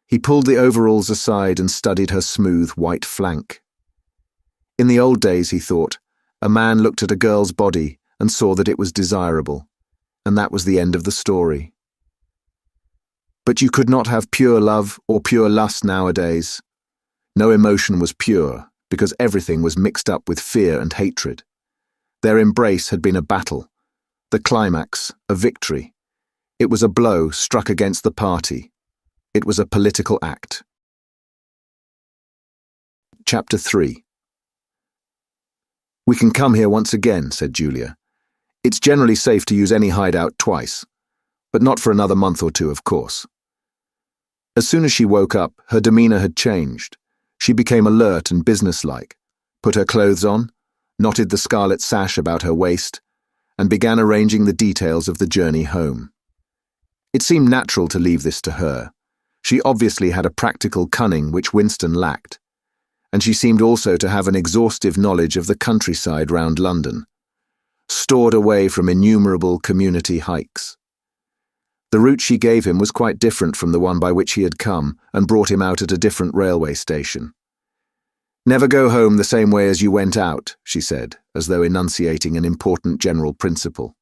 He pulled the overalls aside and studied her smooth white flank. In the old days, he thought, a man looked at a girl's body and saw that it was desirable, and that was the end of the story. But you could not have pure love or pure lust nowadays. No emotion was pure, because everything was mixed up with fear and hatred. Their embrace had been a battle, the climax, a victory. It was a blow struck against the party. It was a political act. Chapter 3. "We can come here once again," said Julia. "It's generally safe to use any hideout twice, but not for another month or two, of course." As soon as she woke up, her demeanor had changed. She became alert and businesslike, put her clothes on, knotted the scarlet sash about her waist, and began arranging the details of the journey home. It seemed natural to leave this to her. She obviously had a practical cunning which Winston lacked, and she seemed also to have an exhaustive knowledge of the countryside round London, stored away from innumerable community hikes. The route she gave him was quite different from the one by which he had come and brought him out at a different railway station. "Never go home the same way as you went out," she said, as though enunciating an important general principle.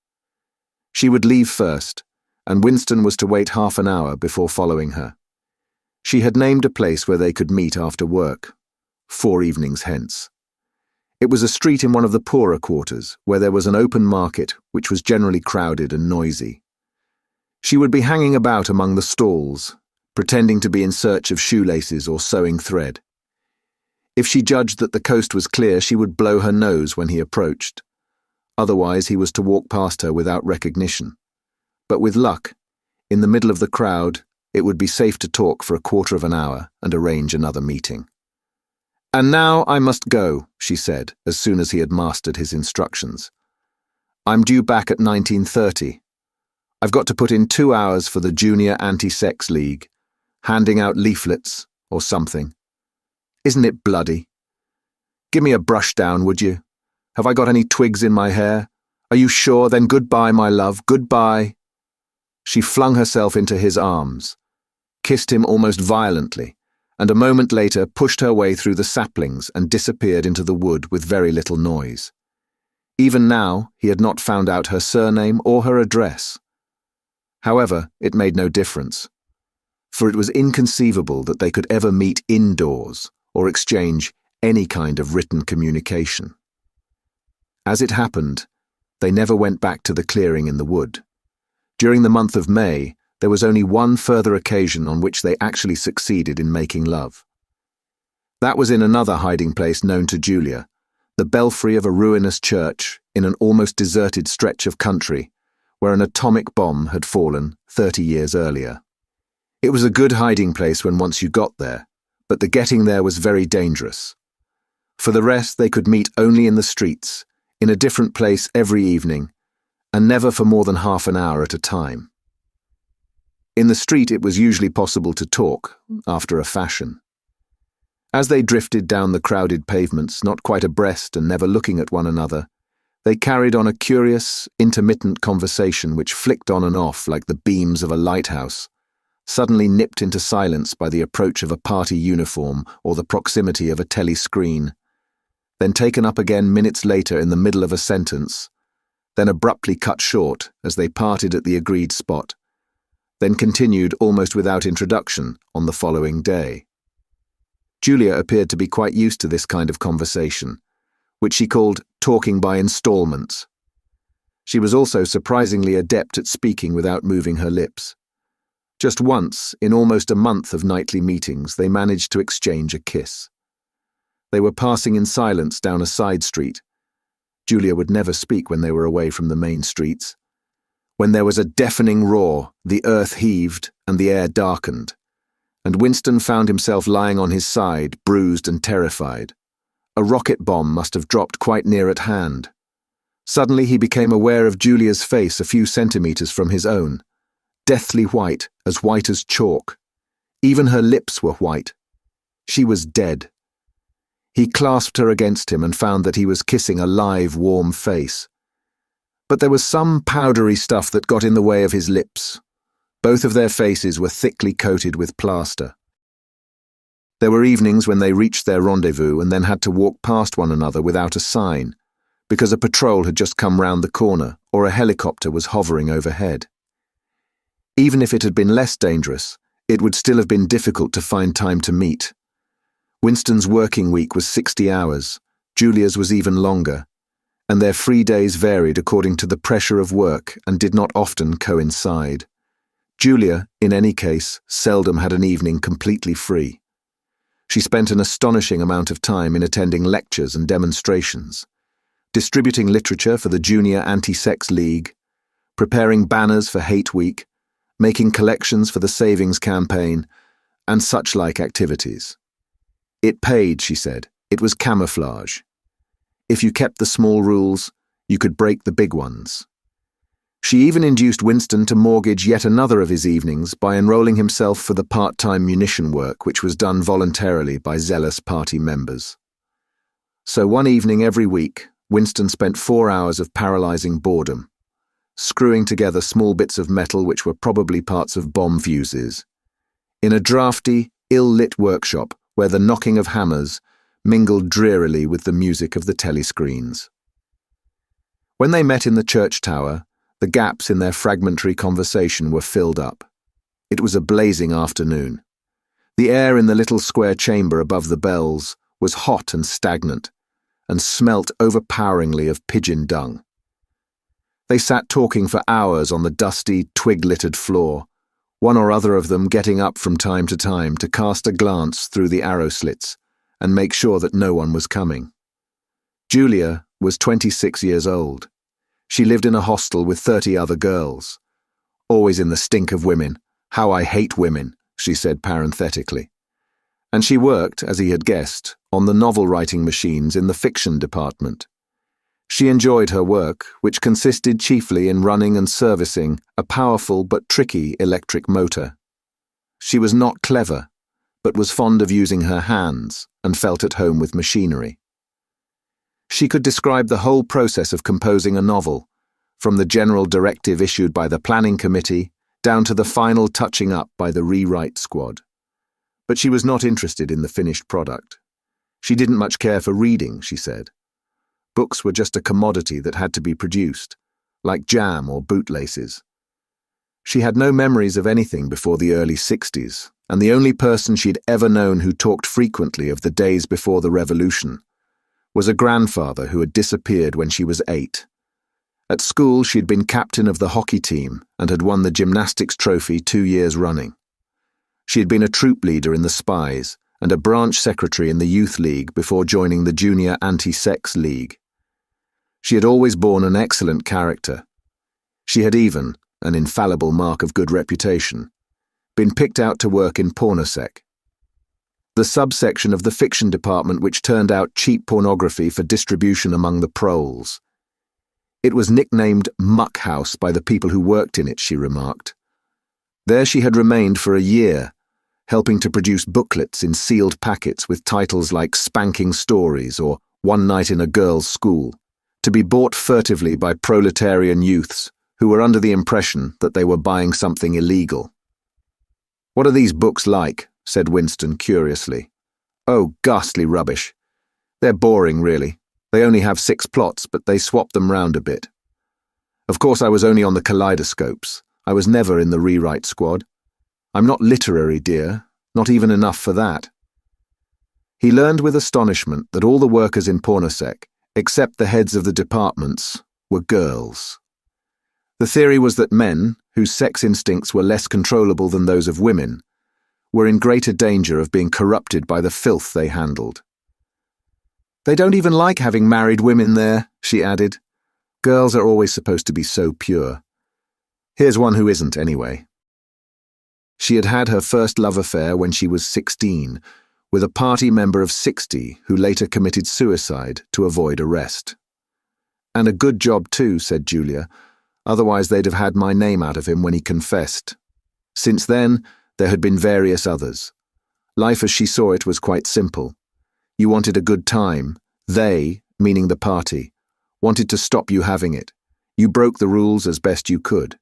She would leave first, and Winston was to wait half an hour before following her. She had named a place where they could meet after work, 4 evenings hence. It was a street in one of the poorer quarters, where there was an open market which was generally crowded and noisy. She would be hanging about among the stalls, pretending to be in search of shoelaces or sewing thread. If she judged that the coast was clear, she would blow her nose when he approached. Otherwise, he was to walk past her without recognition. But with luck, in the middle of the crowd, it would be safe to talk for a quarter of an hour and arrange another meeting. "And now I must go," she said, as soon as he had mastered his instructions. "I'm due back at 19:30. I've got to put in 2 hours for the Junior Anti-Sex League, handing out leaflets or something. Isn't it bloody? Give me a brush down, would you? Have I got any twigs in my hair? Are you sure? Then goodbye, my love, goodbye." She flung herself into his arms, kissed him almost violently, and a moment later pushed her way through the saplings and disappeared into the wood with very little noise. Even now, he had not found out her surname or her address. However, it made no difference, for it was inconceivable that they could ever meet indoors or exchange any kind of written communication. As it happened, they never went back to the clearing in the wood. During the month of May, there was only one further occasion on which they actually succeeded in making love. That was in another hiding place known to Julia, the belfry of a ruinous church in an almost deserted stretch of country where an atomic bomb had fallen 30 years earlier. It was a good hiding place when once you got there, but the getting there was very dangerous. For the rest, they could meet only in the streets, in a different place every evening, and never for more than half an hour at a time. In the street, it was usually possible to talk, after a fashion. As they drifted down the crowded pavements, not quite abreast and never looking at one another, they carried on a curious, intermittent conversation which flicked on and off like the beams of a lighthouse, suddenly nipped into silence by the approach of a party uniform or the proximity of a telescreen, then taken up again minutes later in the middle of a sentence, then abruptly cut short as they parted at the agreed spot, then continued almost without introduction on the following day. Julia appeared to be quite used to this kind of conversation, which she called talking by installments. She was also surprisingly adept at speaking without moving her lips. Just once, in almost a month of nightly meetings, they managed to exchange a kiss. They were passing in silence down a side street. Julia would never speak when they were away from the main streets. When there was a deafening roar, the earth heaved and the air darkened, and Winston found himself lying on his side, bruised and terrified. A rocket bomb must have dropped quite near at hand. Suddenly he became aware of Julia's face a few centimeters from his own, deathly white as chalk. Even her lips were white. She was dead. He clasped her against him and found that he was kissing a live, warm face. But there was some powdery stuff that got in the way of his lips. Both of their faces were thickly coated with plaster. There were evenings when they reached their rendezvous and then had to walk past one another without a sign, because a patrol had just come round the corner or a helicopter was hovering overhead. Even if it had been less dangerous, it would still have been difficult to find time to meet. Winston's working week was 60 hours, Julia's was even longer, and their free days varied according to the pressure of work and did not often coincide. Julia, in any case, seldom had an evening completely free. She spent an astonishing amount of time in attending lectures and demonstrations, distributing literature for the Junior Anti-Sex League, preparing banners for Hate Week, making collections for the Savings Campaign, and such-like activities. It paid, she said. It was camouflage. If you kept the small rules, you could break the big ones. She even induced Winston to mortgage yet another of his evenings by enrolling himself for the part-time munition work which was done voluntarily by zealous party members. So one evening every week, Winston spent 4 hours of paralyzing boredom, screwing together small bits of metal which were probably parts of bomb fuses, in a drafty, ill-lit workshop where the knocking of hammers mingled drearily with the music of the telescreens. When they met in the church tower, the gaps in their fragmentary conversation were filled up. It was a blazing afternoon. The air in the little square chamber above the bells was hot and stagnant, and smelt overpoweringly of pigeon dung. They sat talking for hours on the dusty, twig-littered floor, one or other of them getting up from time to time to cast a glance through the arrow slits and make sure that no one was coming. Julia was 26 years old. She lived in a hostel with 30 other girls. Always in the stink of women. How I hate women, she said parenthetically. And she worked, as he had guessed, on the novel-writing machines in the fiction department. She enjoyed her work, which consisted chiefly in running and servicing a powerful but tricky electric motor. She was not clever, but was fond of using her hands and felt at home with machinery. She could describe the whole process of composing a novel, from the general directive issued by the planning committee down to the final touching up by the rewrite squad. But she was not interested in the finished product. She didn't much care for reading, she said. Books were just a commodity that had to be produced, like jam or bootlaces. She had no memories of anything before the early 60s, and the only person she'd ever known who talked frequently of the days before the revolution was a grandfather who had disappeared when she was 8. At school, she'd been captain of the hockey team and had won the gymnastics trophy 2 years running. She had been a troop leader in the Spies and a branch secretary in the Youth League before joining the Junior Anti-Sex League. She had always borne an excellent character. She had even, an infallible mark of good reputation, been picked out to work in Pornosec, the subsection of the fiction department which turned out cheap pornography for distribution among the proles. It was nicknamed Muck House by the people who worked in it, she remarked. There she had remained for a year, helping to produce booklets in sealed packets with titles like Spanking Stories or One Night in a Girls' School, to be bought furtively by proletarian youths who were under the impression that they were buying something illegal. "What are these books like?" said Winston curiously. "Oh, ghastly rubbish. They're boring, really. They only have 6 plots, but they swap them round a bit. Of course, I was only on the kaleidoscopes. I was never in the rewrite squad. I'm not literary, dear, not even enough for that." He learned with astonishment that all the workers in Pornosec, except the heads of the departments, were girls. The theory was that men, whose sex instincts were less controllable than those of women, were in greater danger of being corrupted by the filth they handled. "They don't even like having married women there," she added. "Girls are always supposed to be so pure. Here's one who isn't, anyway. She had had her first love affair when she was 16, with a party member of 60 who later committed suicide to avoid arrest. And a good job too, said Julia, otherwise they'd have had my name out of him when he confessed. Since then, there had been various others. Life as she saw it was quite simple. You wanted a good time. They, meaning the party, wanted to stop you having it. You broke the rules as best you could.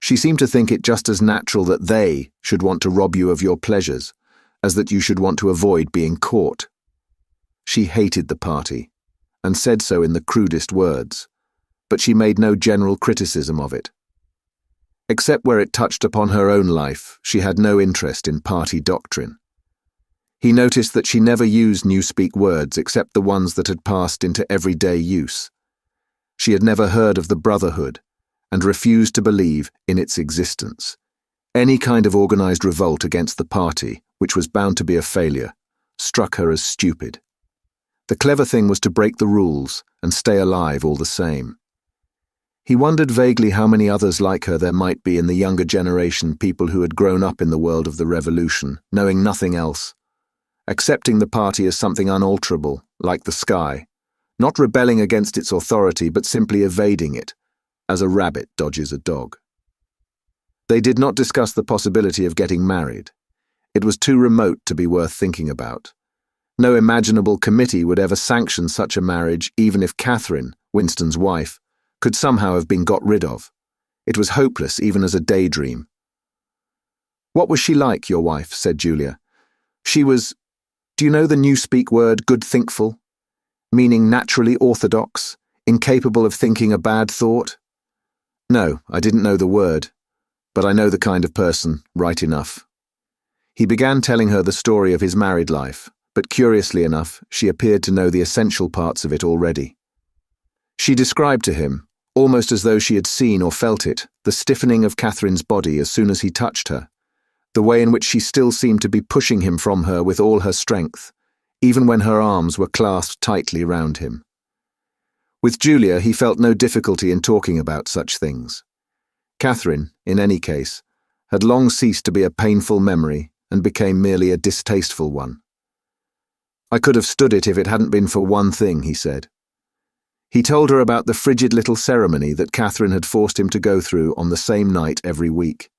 She seemed to think it just as natural that they should want to rob you of your pleasures, as that you should want to avoid being caught. She hated the party, and said so in the crudest words, but she made no general criticism of it. Except where it touched upon her own life, she had no interest in party doctrine. He noticed that she never used newspeak words except the ones that had passed into everyday use. She had never heard of the Brotherhood, and refused to believe in its existence. Any kind of organized revolt against the party, which was bound to be a failure, struck her as stupid. The clever thing was to break the rules and stay alive all the same. He wondered vaguely how many others like her there might be in the younger generation, people who had grown up in the world of the revolution, knowing nothing else, accepting the party as something unalterable, like the sky, not rebelling against its authority but simply evading it, as a rabbit dodges a dog. They did not discuss the possibility of getting married. It was too remote to be worth thinking about. No imaginable committee would ever sanction such a marriage, even if Catherine, Winston's wife, could somehow have been got rid of. It was hopeless even as a daydream. "What was she like, your wife?" said Julia. "She was, do you know the newspeak word good thinkful? Meaning naturally orthodox, incapable of thinking a bad thought?" "No, I didn't know the word, but I know the kind of person, right enough." He began telling her the story of his married life, but curiously enough, she appeared to know the essential parts of it already. She described to him, almost as though she had seen or felt it, the stiffening of Catherine's body as soon as he touched her, the way in which she still seemed to be pushing him from her with all her strength, even when her arms were clasped tightly round him. With Julia, he felt no difficulty in talking about such things. Catherine, in any case, had long ceased to be a painful memory and became merely a distasteful one. "I could have stood it if it hadn't been for one thing," he said. He told her about the frigid little ceremony that Catherine had forced him to go through on the same night every week.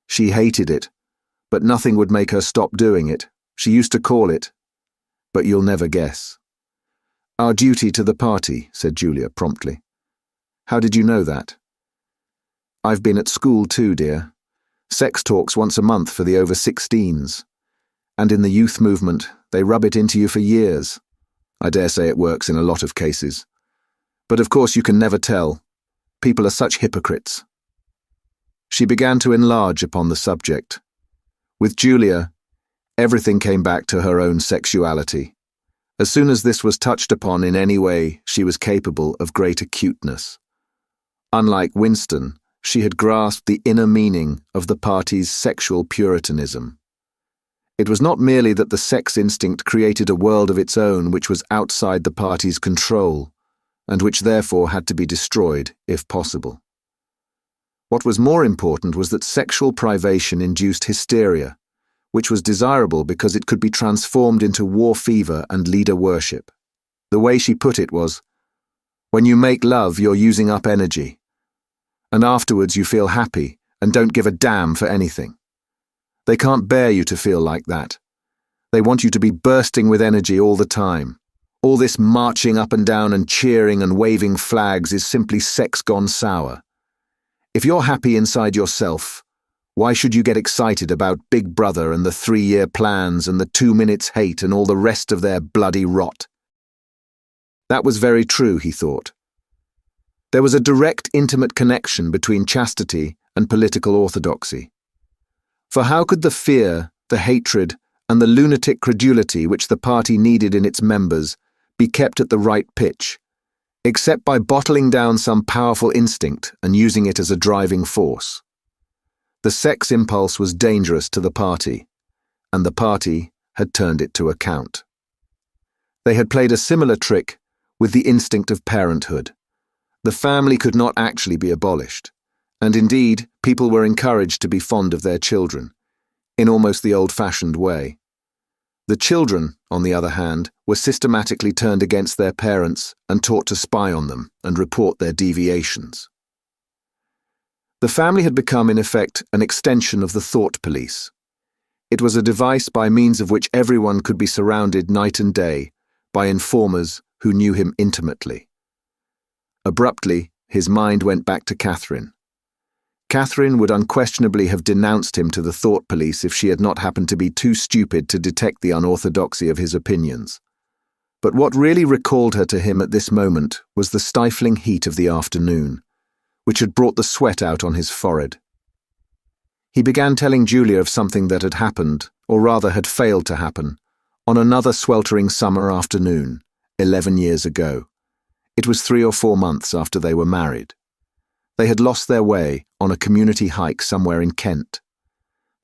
She hated it, but nothing would make her stop doing it. She used to call it, but you'll never guess. "Our duty to the party," said Julia promptly. "How did you know that?" "I've been at school too, dear. Sex talks once a month for the over 16s. And in the youth movement, they rub it into you for years. I dare say it works in a lot of cases. But of course you can never tell. People are such hypocrites." She began to enlarge upon the subject. With Julia, everything came back to her own sexuality. As soon as this was touched upon in any way, she was capable of great acuteness. Unlike Winston, she had grasped the inner meaning of the party's sexual puritanism. It was not merely that the sex instinct created a world of its own which was outside the party's control, and which therefore had to be destroyed, if possible. What was more important was that sexual privation induced hysteria, which was desirable because it could be transformed into war fever and leader worship. The way she put it was, "When you make love, you're using up energy. And afterwards you feel happy and don't give a damn for anything. They can't bear you to feel like that. They want you to be bursting with energy all the time. All this marching up and down and cheering and waving flags is simply sex gone sour. If you're happy inside yourself, why should you get excited about Big Brother and the 3-year plans and the 2 minutes hate and all the rest of their bloody rot?" That was very true, he thought. There was a direct, intimate connection between chastity and political orthodoxy. For how could the fear, the hatred, and the lunatic credulity which the party needed in its members be kept at the right pitch, except by bottling down some powerful instinct and using it as a driving force? The sex impulse was dangerous to the party, and the party had turned it to account. They had played a similar trick with the instinct of parenthood. The family could not actually be abolished, And indeed, people were encouraged to be fond of their children, in almost the old-fashioned way. The children, on the other hand, were systematically turned against their parents and taught to spy on them and report their deviations. The family had become, in effect, an extension of the thought police. It was a device by means of which everyone could be surrounded night and day by informers who knew him intimately. Abruptly, his mind went back to Catherine. Catherine would unquestionably have denounced him to the thought police if she had not happened to be too stupid to detect the unorthodoxy of his opinions. But what really recalled her to him at this moment was the stifling heat of the afternoon, which had brought the sweat out on his forehead. He began telling Julia of something that had happened, or rather had failed to happen, on another sweltering summer afternoon, 11 years ago. It was 3 or 4 months after they were married. They had lost their way on a community hike somewhere in Kent.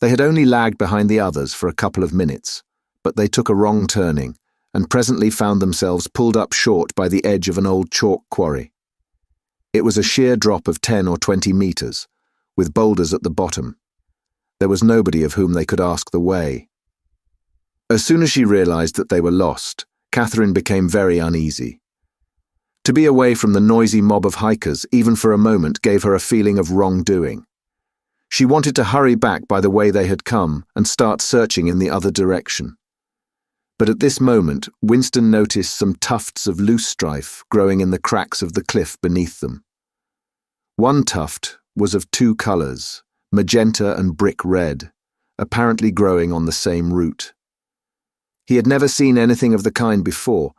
They had only lagged behind the others for a couple of minutes, but they took a wrong turning and presently found themselves pulled up short by the edge of an old chalk quarry. It was a sheer drop of 10 or 20 meters, with boulders at the bottom. There was nobody of whom they could ask the way. As soon as she realized that they were lost, Catherine became very uneasy. To be away from the noisy mob of hikers, even for a moment, gave her a feeling of wrongdoing. She wanted to hurry back by the way they had come and start searching in the other direction. But at this moment, Winston noticed some tufts of loosestrife growing in the cracks of the cliff beneath them. One tuft was of 2 colors, magenta and brick red, apparently growing on the same root. He had never seen anything of the kind before,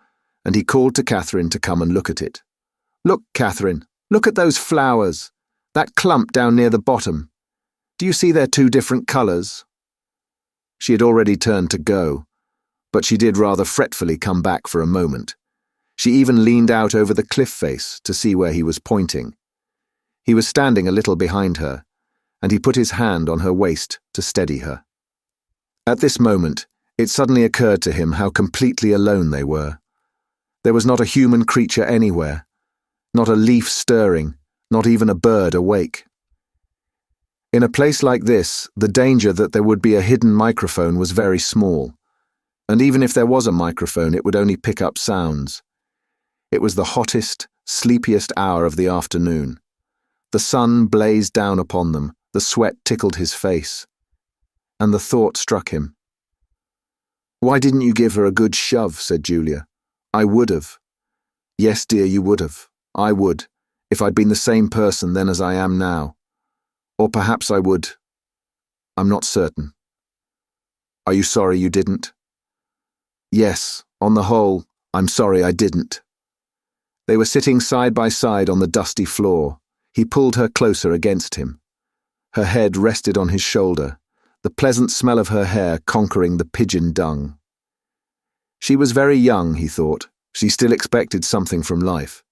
and he called to Catherine to come and look at it. "Look, Catherine, look at those flowers, that clump down near the bottom. Do you see they're 2 different colors?" She had already turned to go, but she did rather fretfully come back for a moment. She even leaned out over the cliff face to see where he was pointing. He was standing a little behind her, and he put his hand on her waist to steady her. At this moment, it suddenly occurred to him how completely alone they were. There was not a human creature anywhere, not a leaf stirring, not even a bird awake. In a place like this, the danger that there would be a hidden microphone was very small, and even if there was a microphone, it would only pick up sounds. It was the hottest, sleepiest hour of the afternoon. The sun blazed down upon them, the sweat tickled his face, and the thought struck him. "Why didn't you give her a good shove?" said Julia. "I would have." "Yes, dear, you would have. I would, if I'd been the same person then as I am now. Or perhaps I would. I'm not certain." "Are you sorry you didn't?" "Yes, on the whole, I'm sorry I didn't." They were sitting side by side on the dusty floor. He pulled her closer against him. Her head rested on his shoulder, the pleasant smell of her hair conquering the pigeon dung. She was very young, he thought. She still expected something from life.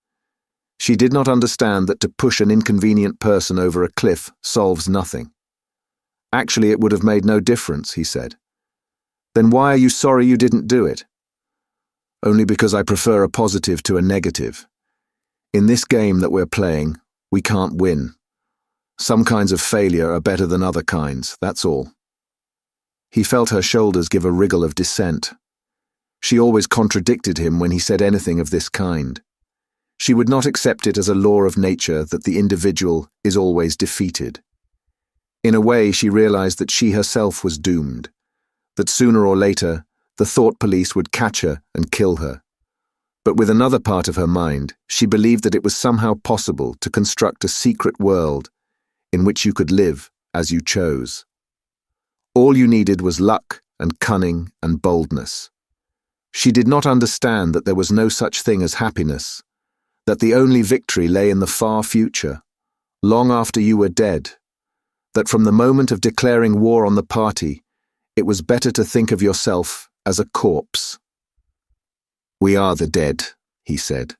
She did not understand that to push an inconvenient person over a cliff solves nothing. "Actually, it would have made no difference," he said. "Then why are you sorry you didn't do it?" "Only because I prefer a positive to a negative. In this game that we're playing, we can't win. Some kinds of failure are better than other kinds, that's all." He felt her shoulders give a wriggle of dissent. She always contradicted him when he said anything of this kind. She would not accept it as a law of nature that the individual is always defeated. In a way, she realized that she herself was doomed, that sooner or later the thought police would catch her and kill her. But with another part of her mind, she believed that it was somehow possible to construct a secret world in which you could live as you chose. All you needed was luck and cunning and boldness. She did not understand that there was no such thing as happiness, that the only victory lay in the far future, long after you were dead, that from the moment of declaring war on the party, it was better to think of yourself as a corpse. "We are the dead," he said.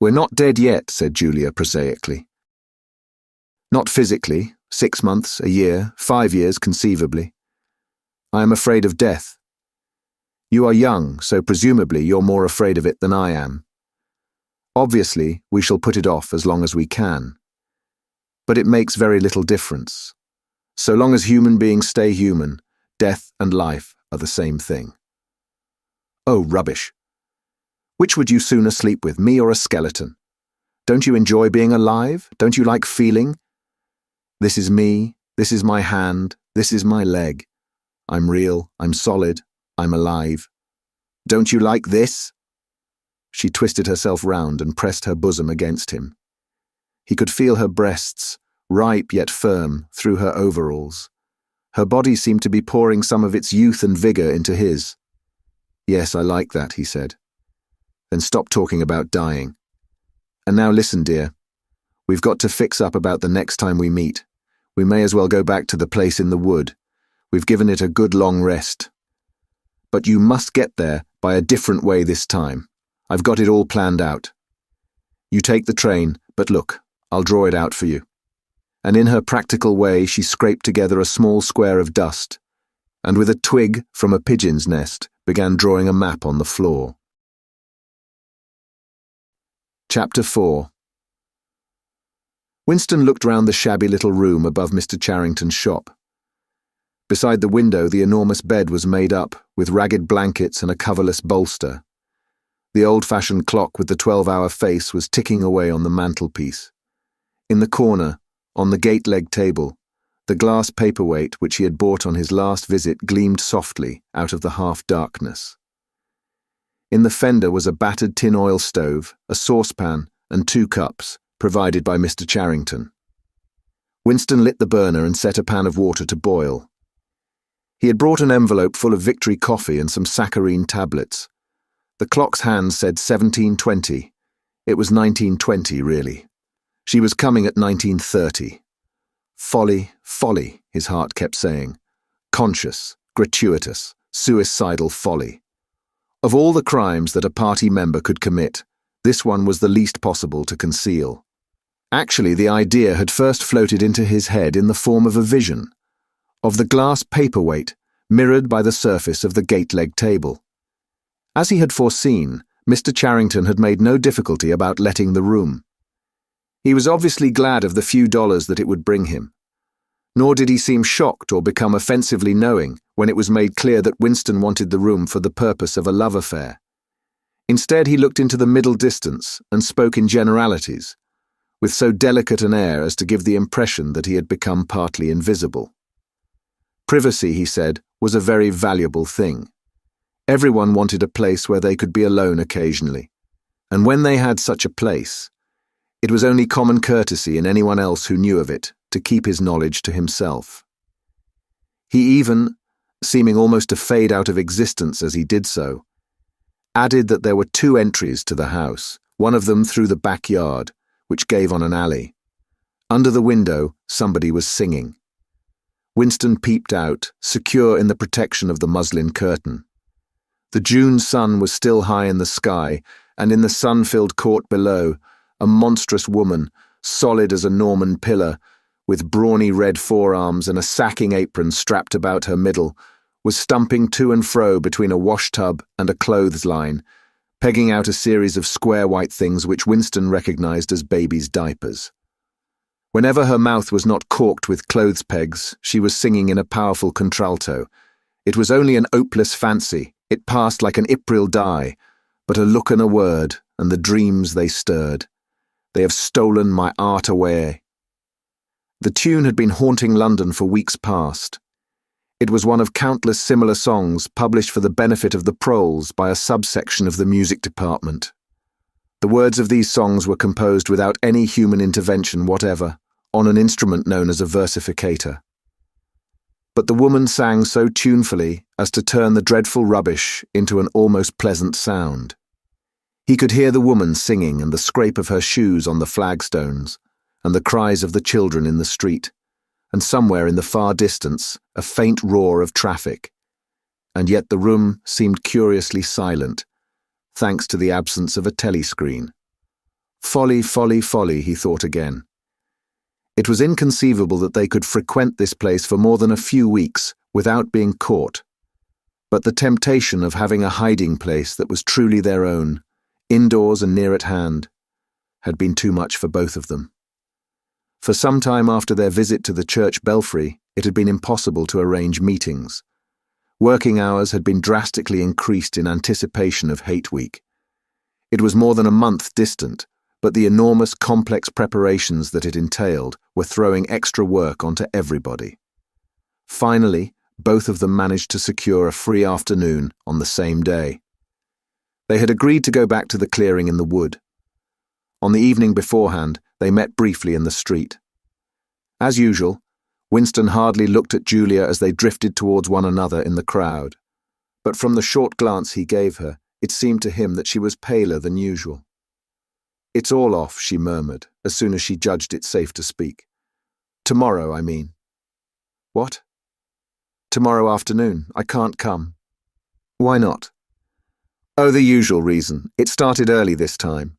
"We're not dead yet," said Julia prosaically. "Not physically, 6 months, a year, 5 years conceivably. I am afraid of death. You are young, so presumably you're more afraid of it than I am. Obviously, we shall put it off as long as we can. But it makes very little difference. So long as human beings stay human, death and life are the same thing. Oh, rubbish. Which would you sooner sleep with, me or a skeleton? Don't you enjoy being alive? Don't you like feeling? This is me, this is my hand, this is my leg. I'm real, I'm solid, I'm alive. Don't you like this? She twisted herself round and pressed her bosom against him. He could feel her breasts, ripe yet firm, through her overalls. Her body seemed to be pouring some of its youth and vigour into his. Yes, I like that, he said. Then stop talking about dying. And now listen, dear. We've got to fix up about the next time we meet. We may as well go back to the place in the wood. We've given it a good long rest. But you must get there by a different way this time. I've got it all planned out. You take the train, but look, I'll draw it out for you. And in her practical way she scraped together a small square of dust, and with a twig from a pigeon's nest began drawing a map on the floor. Chapter 4. Winston looked round the shabby little room above Mr. Charrington's shop. Beside the window the enormous bed was made up, with ragged blankets and a coverless bolster. The old-fashioned clock with the 12-hour face was ticking away on the mantelpiece. In the corner, on the gate-leg table, the glass paperweight which he had bought on his last visit gleamed softly out of the half-darkness. In the fender was a battered tin oil stove, a saucepan, and 2 cups, provided by Mr. Charrington. Winston lit the burner and set a pan of water to boil. He had brought an envelope full of Victory coffee and some saccharine tablets. The clock's hand said 17:20. It was 19:20, really. She was coming at 19:30. Folly, folly, his heart kept saying. Conscious, gratuitous, suicidal folly. Of all the crimes that a party member could commit, this one was the least possible to conceal. Actually, the idea had first floated into his head in the form of a vision, of the glass paperweight mirrored by the surface of the gate-leg table. As he had foreseen, Mr. Charrington had made no difficulty about letting the room. He was obviously glad of the few dollars that it would bring him. Nor did he seem shocked or become offensively knowing when it was made clear that Winston wanted the room for the purpose of a love affair. Instead, he looked into the middle distance and spoke in generalities, with so delicate an air as to give the impression that he had become partly invisible. Privacy, he said, was a very valuable thing. Everyone wanted a place where they could be alone occasionally, and when they had such a place, it was only common courtesy in anyone else who knew of it to keep his knowledge to himself. He even, seeming almost to fade out of existence as he did so, added that there were 2 entries to the house, one of them through the backyard, which gave on an alley. Under the window, somebody was singing. Winston peeped out, secure in the protection of the muslin curtain. The June sun was still high in the sky, and in the sun-filled court below, a monstrous woman, solid as a Norman pillar, with brawny red forearms and a sacking apron strapped about her middle, was stumping to and fro between a wash-tub and a clothesline, pegging out a series of square white things which Winston recognized as babies' diapers. Whenever her mouth was not corked with clothes pegs, she was singing in a powerful contralto. It was only an opeless fancy. It passed like an April dye, but a look and a word, and the dreams they stirred. They have stolen my art away. The tune had been haunting London for weeks past. It was one of countless similar songs published for the benefit of the proles by a subsection of the music department. The words of these songs were composed without any human intervention whatever, on an instrument known as a versificator. But the woman sang so tunefully as to turn the dreadful rubbish into an almost pleasant sound. He could hear the woman singing and the scrape of her shoes on the flagstones, and the cries of the children in the street, and somewhere in the far distance a faint roar of traffic. And yet the room seemed curiously silent, thanks to the absence of a telescreen. Folly, folly, folly, he thought again. It was inconceivable that they could frequent this place for more than a few weeks without being caught. But the temptation of having a hiding place that was truly their own, indoors and near at hand, had been too much for both of them. For some time after their visit to the church belfry, it had been impossible to arrange meetings. Working hours had been drastically increased in anticipation of Hate Week. It was more than a month distant, but the enormous complex preparations that it entailed were throwing extra work onto everybody. Finally, both of them managed to secure a free afternoon on the same day. They had agreed to go back to the clearing in the wood. On the evening beforehand, they met briefly in the street. As usual, Winston hardly looked at Julia as they drifted towards one another in the crowd, but from the short glance he gave her, it seemed to him that she was paler than usual. "It's all off," she murmured, as soon as she judged it safe to speak. "Tomorrow, I mean." "What?" "Tomorrow afternoon. I can't come." "Why not?" "Oh, the usual reason. It started early this time."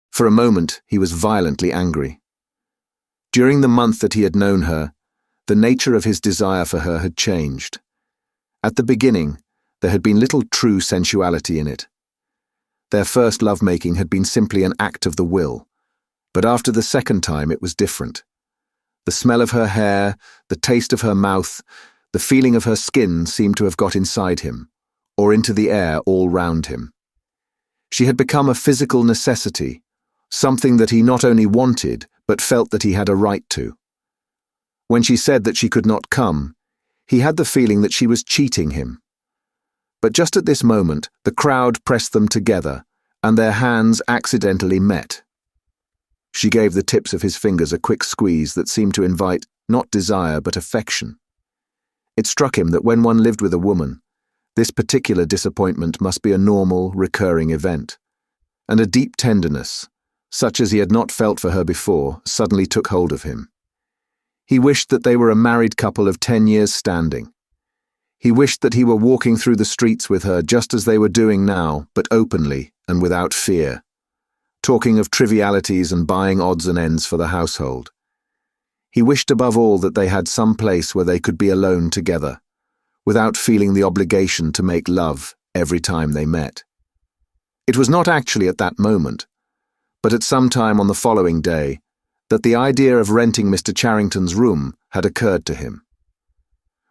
For a moment, he was violently angry. During the month that he had known her, the nature of his desire for her had changed. At the beginning, there had been little true sensuality in it. Their first lovemaking had been simply an act of the will, but after the second time it was different. The smell of her hair, the taste of her mouth, the feeling of her skin seemed to have got inside him, or into the air all round him. She had become a physical necessity, something that he not only wanted, but felt that he had a right to. When she said that she could not come, he had the feeling that she was cheating him. But just at this moment, the crowd pressed them together, and their hands accidentally met. She gave the tips of his fingers a quick squeeze that seemed to invite not desire but affection. It struck him that when one lived with a woman, this particular disappointment must be a normal, recurring event, and a deep tenderness, such as he had not felt for her before, suddenly took hold of him. He wished that they were a married couple of 10 years standing. He wished that he were walking through the streets with her just as they were doing now, but openly and without fear, talking of trivialities and buying odds and ends for the household. He wished above all that they had some place where they could be alone together, without feeling the obligation to make love every time they met. It was not actually at that moment, but at some time on the following day, that the idea of renting Mr. Charrington's room had occurred to him.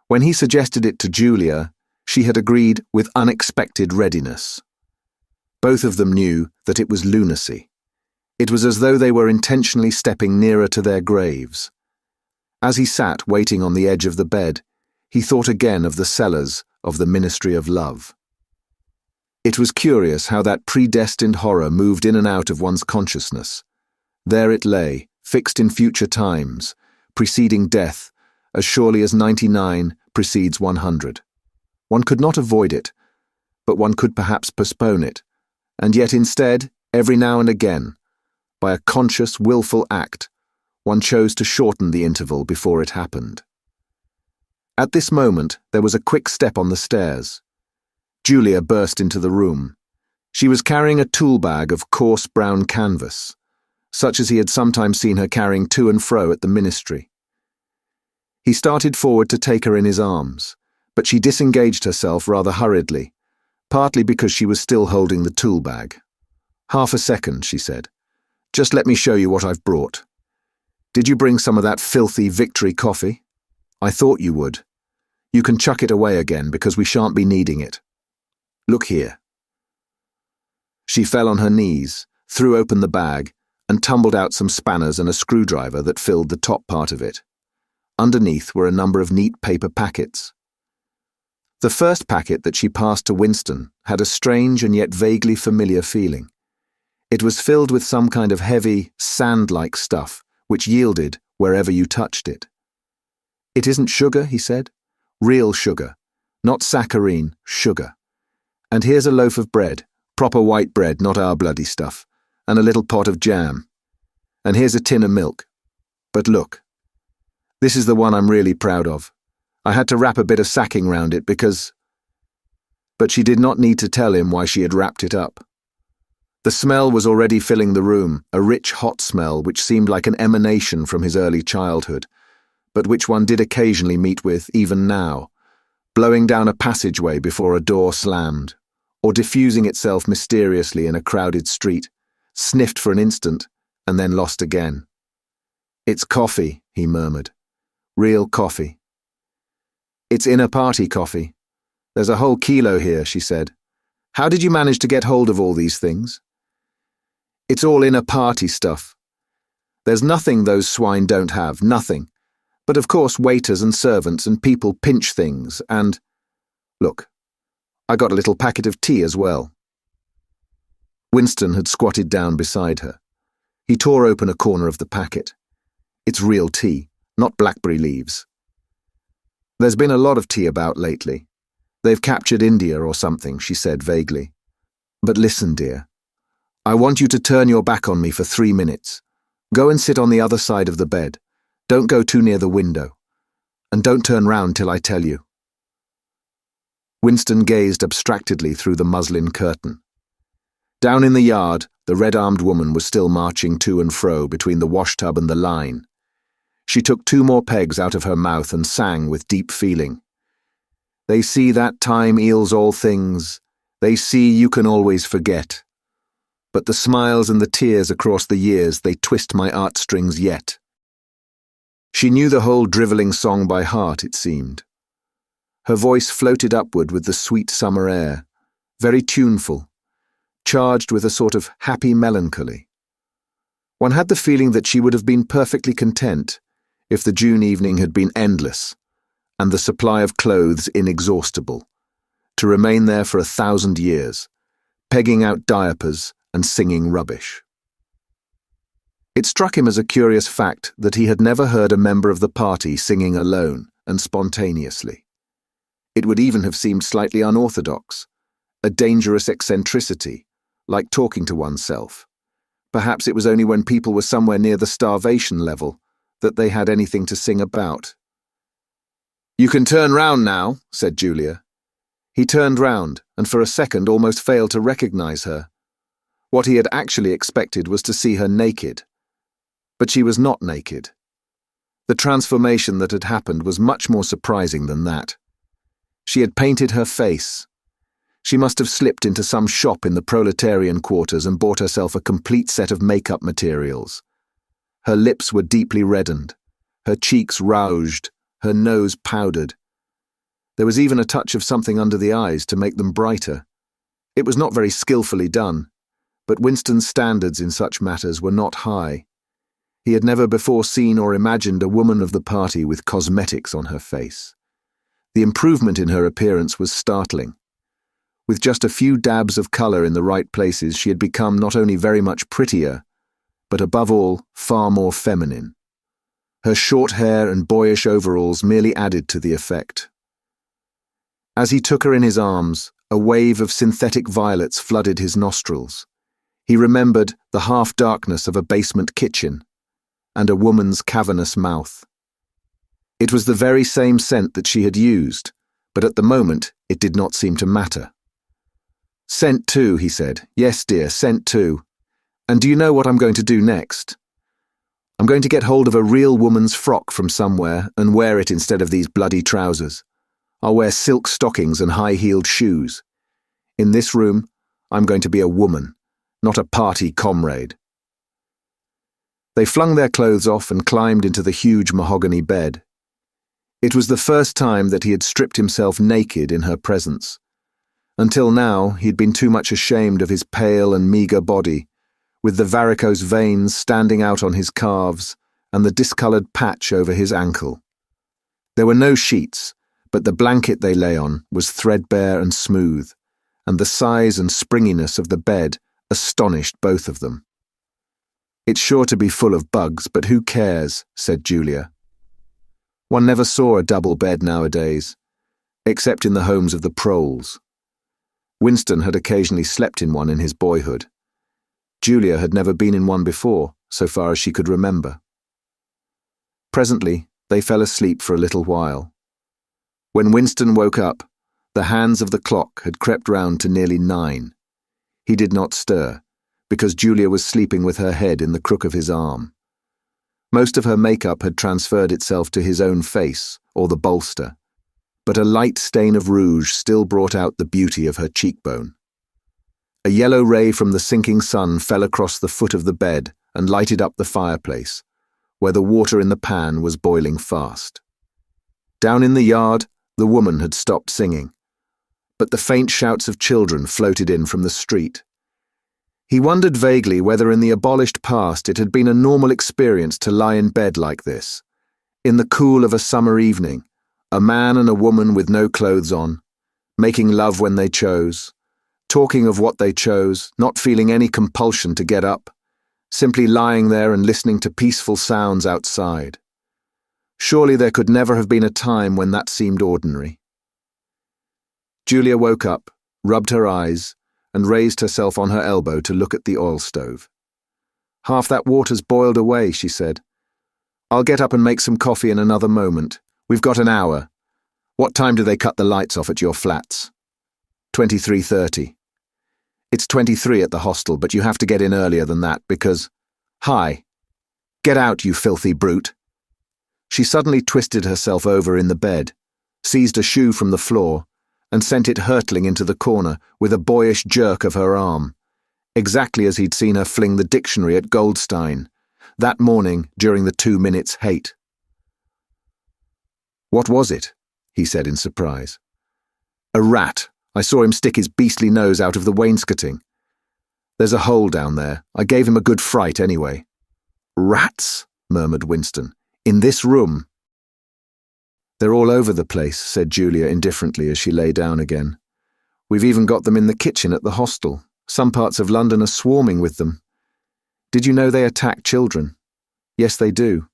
When he suggested it to Julia, she had agreed with unexpected readiness. Both of them knew that it was lunacy. It was as though they were intentionally stepping nearer to their graves. As he sat waiting on the edge of the bed, he thought again of the cellars of the Ministry of Love. It was curious how that predestined horror moved in and out of one's consciousness. There it lay, fixed in future times, preceding death, as surely as 99 precedes 100. One could not avoid it, but one could perhaps postpone it, and yet instead, every now and again, by a conscious, willful act, one chose to shorten the interval before it happened. At this moment, there was a quick step on the stairs. Julia burst into the room. She was carrying a tool bag of coarse brown canvas, such as he had sometimes seen her carrying to and fro at the ministry. He started forward to take her in his arms, but she disengaged herself rather hurriedly, partly because she was still holding the tool bag. "Half a second," she said. "Just let me show you what I've brought. Did you bring some of that filthy Victory coffee? I thought you would. You can chuck it away again because we shan't be needing it. Look here." She fell on her knees, threw open the bag, and tumbled out some spanners and a screwdriver that filled the top part of it. Underneath were a number of neat paper packets. The first packet that she passed to Winston had a strange and yet vaguely familiar feeling. It was filled with some kind of heavy, sand-like stuff, which yielded wherever you touched it. "It isn't sugar," he said. "Real sugar. Not saccharine, sugar. And here's a loaf of bread, proper white bread, not our bloody stuff, and a little pot of jam. And here's a tin of milk. But look. This is the one I'm really proud of. I had to wrap a bit of sacking round it because—" But she did not need to tell him why she had wrapped it up. The smell was already filling the room, a rich, hot smell which seemed like an emanation from his early childhood, but which one did occasionally meet with even now, blowing down a passageway before a door slammed, or diffusing itself mysteriously in a crowded street, sniffed for an instant, and then lost again. "It's coffee," he murmured. "Real coffee." "It's inner-party coffee. There's a whole kilo here," she said. "How did you manage to get hold of all these things?" "It's all inner-party stuff. There's nothing those swine don't have, nothing. But of course waiters and servants and people pinch things and... Look, I got a little packet of tea as well." Winston had squatted down beside her. He tore open a corner of the packet. "It's real tea, not blackberry leaves." "There's been a lot of tea about lately. They've captured India or something," she said vaguely. "But listen, dear. I want you to turn your back on me for 3 minutes. Go and sit on the other side of the bed. Don't go too near the window. And don't turn round till I tell you." Winston gazed abstractedly through the muslin curtain. Down in the yard, the red-armed woman was still marching to and fro between the washtub and the line. She took 2 more pegs out of her mouth and sang with deep feeling. "They see that time heals all things. They see you can always forget. But the smiles and the tears across the years, they twist my heartstrings yet." She knew the whole drivelling song by heart, it seemed. Her voice floated upward with the sweet summer air, very tuneful, charged with a sort of happy melancholy. One had the feeling that she would have been perfectly content if the June evening had been endless and the supply of clothes inexhaustible, to remain there for 1,000 years, pegging out diapers and singing rubbish. It struck him as a curious fact that he had never heard a member of the party singing alone and spontaneously. It would even have seemed slightly unorthodox, a dangerous eccentricity, like talking to oneself. Perhaps it was only when people were somewhere near the starvation level that they had anything to sing about. "You can turn round now," said Julia. He turned round and for a second almost failed to recognize her. What he had actually expected was to see her naked. But she was not naked. The transformation that had happened was much more surprising than that. She had painted her face. She must have slipped into some shop in the proletarian quarters and bought herself a complete set of makeup materials. Her lips were deeply reddened, her cheeks rouged, her nose powdered. There was even a touch of something under the eyes to make them brighter. It was not very skillfully done, but Winston's standards in such matters were not high. He had never before seen or imagined a woman of the party with cosmetics on her face. The improvement in her appearance was startling. With just a few dabs of colour in the right places, she had become not only very much prettier, but above all, far more feminine. Her short hair and boyish overalls merely added to the effect. As he took her in his arms, a wave of synthetic violets flooded his nostrils. He remembered the half-darkness of a basement kitchen and a woman's cavernous mouth. It was the very same scent that she had used, but at the moment it did not seem to matter. "Scent too," he said. "Yes, dear, scent too. And do you know what I'm going to do next? I'm going to get hold of a real woman's frock from somewhere and wear it instead of these bloody trousers. I'll wear silk stockings and high-heeled shoes. In this room, I'm going to be a woman, not a party comrade." They flung their clothes off and climbed into the huge mahogany bed. It was the first time that he had stripped himself naked in her presence. Until now, he'd been too much ashamed of his pale and meagre body, with the varicose veins standing out on his calves and the discoloured patch over his ankle. There were no sheets, but the blanket they lay on was threadbare and smooth, and the size and springiness of the bed astonished both of them. "It's sure to be full of bugs, but who cares?" said Julia. One never saw a double bed nowadays, except in the homes of the proles. Winston had occasionally slept in one in his boyhood. Julia had never been in one before, so far as she could remember. Presently, they fell asleep for a little while. When Winston woke up, the hands of the clock had crept round to nearly 9. He did not stir, because Julia was sleeping with her head in the crook of his arm. Most of her makeup had transferred itself to his own face, or the bolster, but a light stain of rouge still brought out the beauty of her cheekbone. A yellow ray from the sinking sun fell across the foot of the bed and lighted up the fireplace, where the water in the pan was boiling fast. Down in the yard, the woman had stopped singing, but the faint shouts of children floated in from the street. He wondered vaguely whether in the abolished past it had been a normal experience to lie in bed like this, in the cool of a summer evening, a man and a woman with no clothes on, making love when they chose, talking of what they chose, not feeling any compulsion to get up, simply lying there and listening to peaceful sounds outside. Surely there could never have been a time when that seemed ordinary. Julia woke up, rubbed her eyes, and raised herself on her elbow to look at the oil stove. "Half that water's boiled away," she said. "I'll get up and make some coffee in another moment. We've got an hour. What time do they cut the lights off at your flats?" 23:30. "It's 23 at the hostel, but you have to get in earlier than that because—" "Hi. Get out, you filthy brute." She suddenly twisted herself over in the bed, seized a shoe from the floor, and sent it hurtling into the corner with a boyish jerk of her arm, exactly as he'd seen her fling the dictionary at Goldstein, that morning during the 2 minutes hate. "What was it?" he said in surprise. "A rat. I saw him stick his beastly nose out of the wainscoting. There's a hole down there. I gave him a good fright anyway." "Rats," murmured Winston. "In this room?" "They're all over the place," said Julia indifferently as she lay down again. "We've even got them in the kitchen at the hostel. Some parts of London are swarming with them. Did you know they attack children? Yes, they do.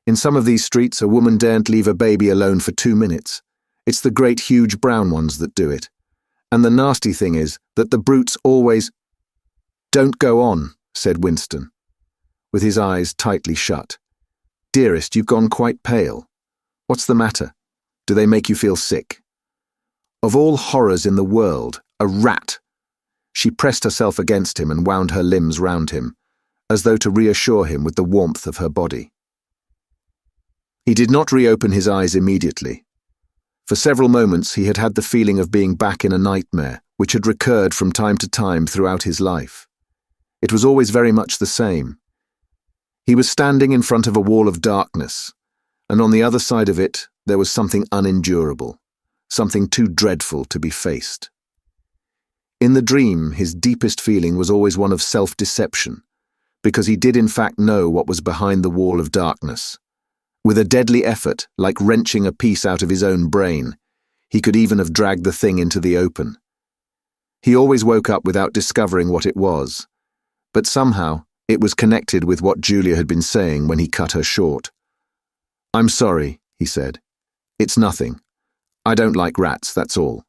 In some of these streets, a woman daren't leave a baby alone for 2 minutes. It's the great huge brown ones that do it. And the nasty thing is that the brutes always—" "Don't go on," said Winston, with his eyes tightly shut. "Dearest, you've gone quite pale. What's the matter? Do they make you feel sick? Of all horrors in the world, a rat!" She pressed herself against him and wound her limbs round him, as though to reassure him with the warmth of her body. He did not reopen his eyes immediately. For several moments he had had the feeling of being back in a nightmare, which had recurred from time to time throughout his life. It was always very much the same. He was standing in front of a wall of darkness, and on the other side of it there was something unendurable, something too dreadful to be faced. In the dream, his deepest feeling was always one of self-deception, because he did in fact know what was behind the wall of darkness. With a deadly effort, like wrenching a piece out of his own brain, he could even have dragged the thing into the open. He always woke up without discovering what it was, but somehow it was connected with what Julia had been saying when he cut her short. "I'm sorry," he said. "It's nothing. I don't like rats, that's all."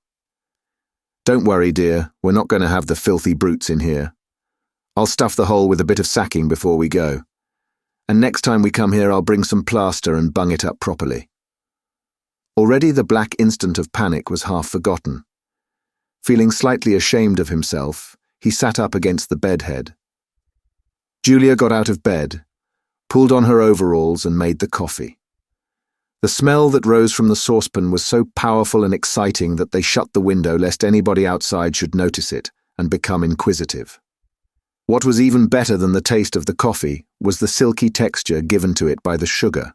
"Don't worry, dear, we're not going to have the filthy brutes in here. I'll stuff the hole with a bit of sacking before we go. And next time we come here I'll bring some plaster and bung it up properly." Already the black instant of panic was half forgotten. Feeling slightly ashamed of himself, he sat up against the bedhead. Julia got out of bed, pulled on her overalls and made the coffee. The smell that rose from the saucepan was so powerful and exciting that they shut the window lest anybody outside should notice it and become inquisitive. What was even better than the taste of the coffee was the silky texture given to it by the sugar,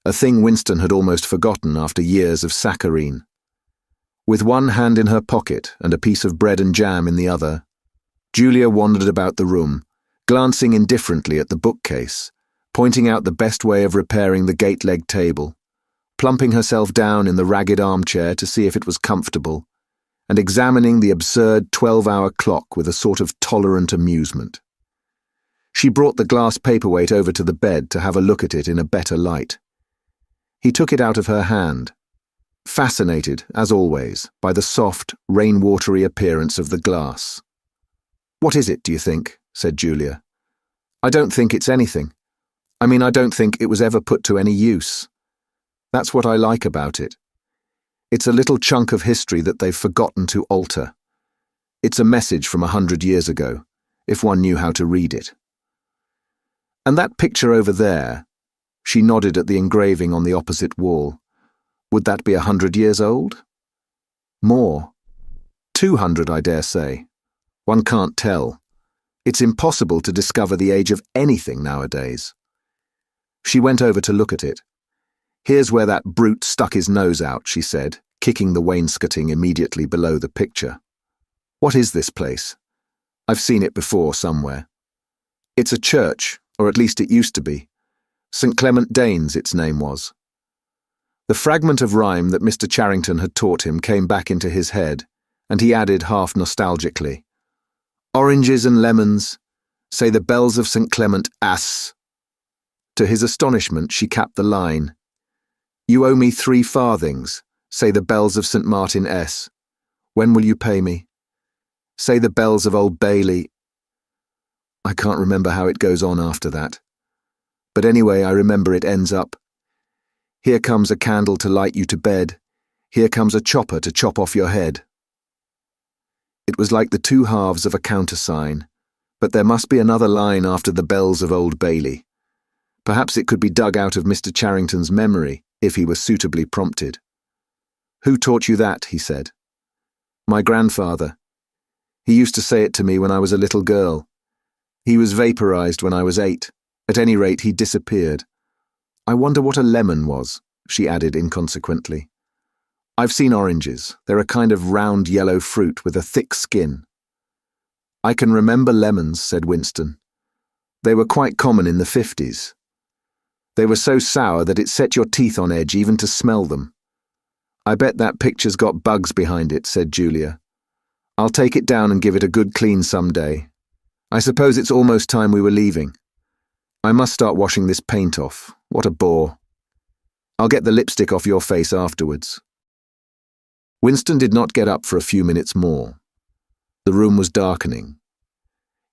a thing Winston had almost forgotten after years of saccharine. With one hand in her pocket and a piece of bread and jam in the other, Julia wandered about the room, glancing indifferently at the bookcase, pointing out the best way of repairing the gate-leg table, plumping herself down in the ragged armchair to see if it was comfortable, and examining the absurd 12-hour clock with a sort of tolerant amusement. She brought the glass paperweight over to the bed to have a look at it in a better light. He took it out of her hand, fascinated, as always, by the soft, rainwatery appearance of the glass. "What is it, do you think?" said Julia. "I don't think it's anything. I don't think it was ever put to any use. That's what I like about it. It's a little chunk of history that they've forgotten to alter. It's a message from 100 years ago, if one knew how to read it. And that picture over there," she nodded at the engraving on the opposite wall, "would that be 100 years old? More. 200, I dare say. One can't tell. It's impossible to discover the age of anything nowadays." She went over to look at it. "Here's where that brute stuck his nose out," she said, kicking the wainscoting immediately below the picture. "What is this place? I've seen it before somewhere. It's a church, or at least it used to be. St. Clement Danes, its name was." The fragment of rhyme that Mr. Charrington had taught him came back into his head, and he added half nostalgically, "Oranges and lemons, say the bells of St. Clement ass." To his astonishment, she capped the line, "You owe me 3 farthings, say the bells of St. Martin S. When will you pay me? Say the bells of Old Bailey." I can't remember how it goes on after that. But anyway, I remember it ends up, "Here comes a candle to light you to bed. Here comes a chopper to chop off your head." It was like the 2 halves of a countersign, but there must be another line after the bells of Old Bailey. Perhaps it could be dug out of Mr. Charrington's memory, if he were suitably prompted. "Who taught you that?" he said. "My grandfather. He used to say it to me when I was a little girl. He was vaporized when I was 8. At any rate, he disappeared. I wonder what a lemon was," she added inconsequently. "I've seen oranges. They're a kind of round yellow fruit with a thick skin." "I can remember lemons," said Winston. "They were quite common in the 50s. They were so sour that it set your teeth on edge even to smell them." "I bet that picture's got bugs behind it," said Julia. "I'll take it down and give it a good clean some day. I suppose it's almost time we were leaving. I must start washing this paint off. What a bore. I'll get the lipstick off your face afterwards." Winston did not get up for a few minutes more. The room was darkening.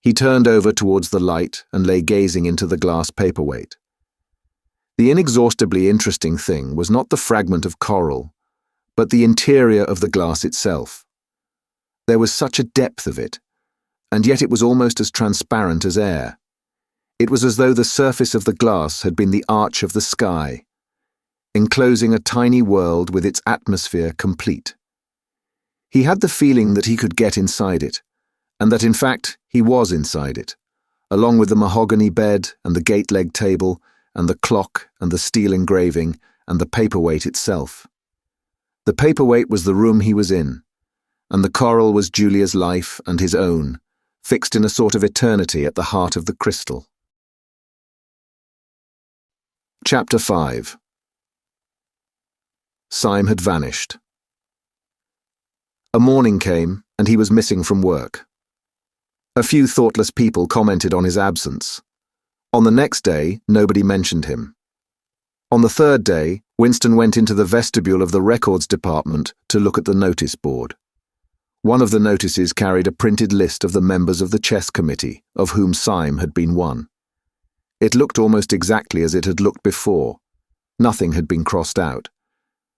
He turned over towards the light and lay gazing into the glass paperweight. The inexhaustibly interesting thing was not the fragment of coral, but the interior of the glass itself. There was such a depth of it, and yet it was almost as transparent as air. It was as though the surface of the glass had been the arch of the sky, enclosing a tiny world with its atmosphere complete. He had the feeling that he could get inside it, and that in fact he was inside it, along with the mahogany bed and the gate-leg table and the clock and the steel engraving and the paperweight itself. The paperweight was the room he was in, and the coral was Julia's life and his own, fixed in a sort of eternity at the heart of the crystal. Chapter 5. Syme had vanished. A morning came, and he was missing from work. A few thoughtless people commented on his absence. On the next day, nobody mentioned him. On the 3rd day, Winston went into the vestibule of the records department to look at the notice board. One of the notices carried a printed list of the members of the chess committee, of whom Syme had been one. It looked almost exactly as it had looked before. Nothing had been crossed out.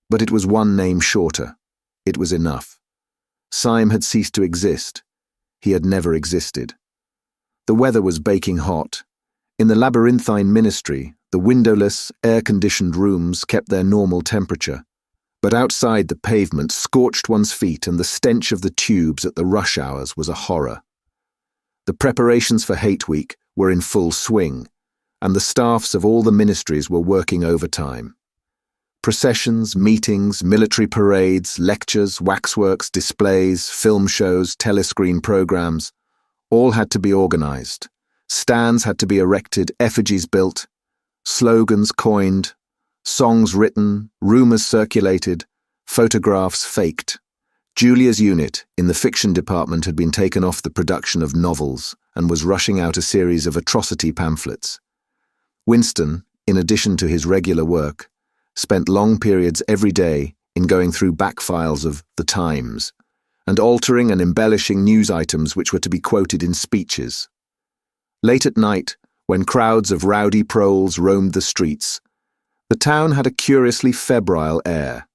But it was one name shorter. It was enough. Syme had ceased to exist. He had never existed. The weather was baking hot. In the labyrinthine ministry, the windowless, air-conditioned rooms kept their normal temperature. But outside, the pavement scorched one's feet, and the stench of the tubes at the rush hours was a horror. The preparations for Hate Week were in full swing, and the staffs of all the ministries were working overtime. Processions, meetings, military parades, lectures, waxworks, displays, film shows, telescreen programs, all had to be organized. Stands had to be erected, effigies built, slogans coined, songs written, rumors circulated, photographs faked. Julia's unit in the fiction department had been taken off the production of novels and was rushing out a series of atrocity pamphlets. Winston, in addition to his regular work, spent long periods every day in going through back files of The Times and altering and embellishing news items which were to be quoted in speeches. Late at night, when crowds of rowdy proles roamed the streets, the town had a curiously febrile air.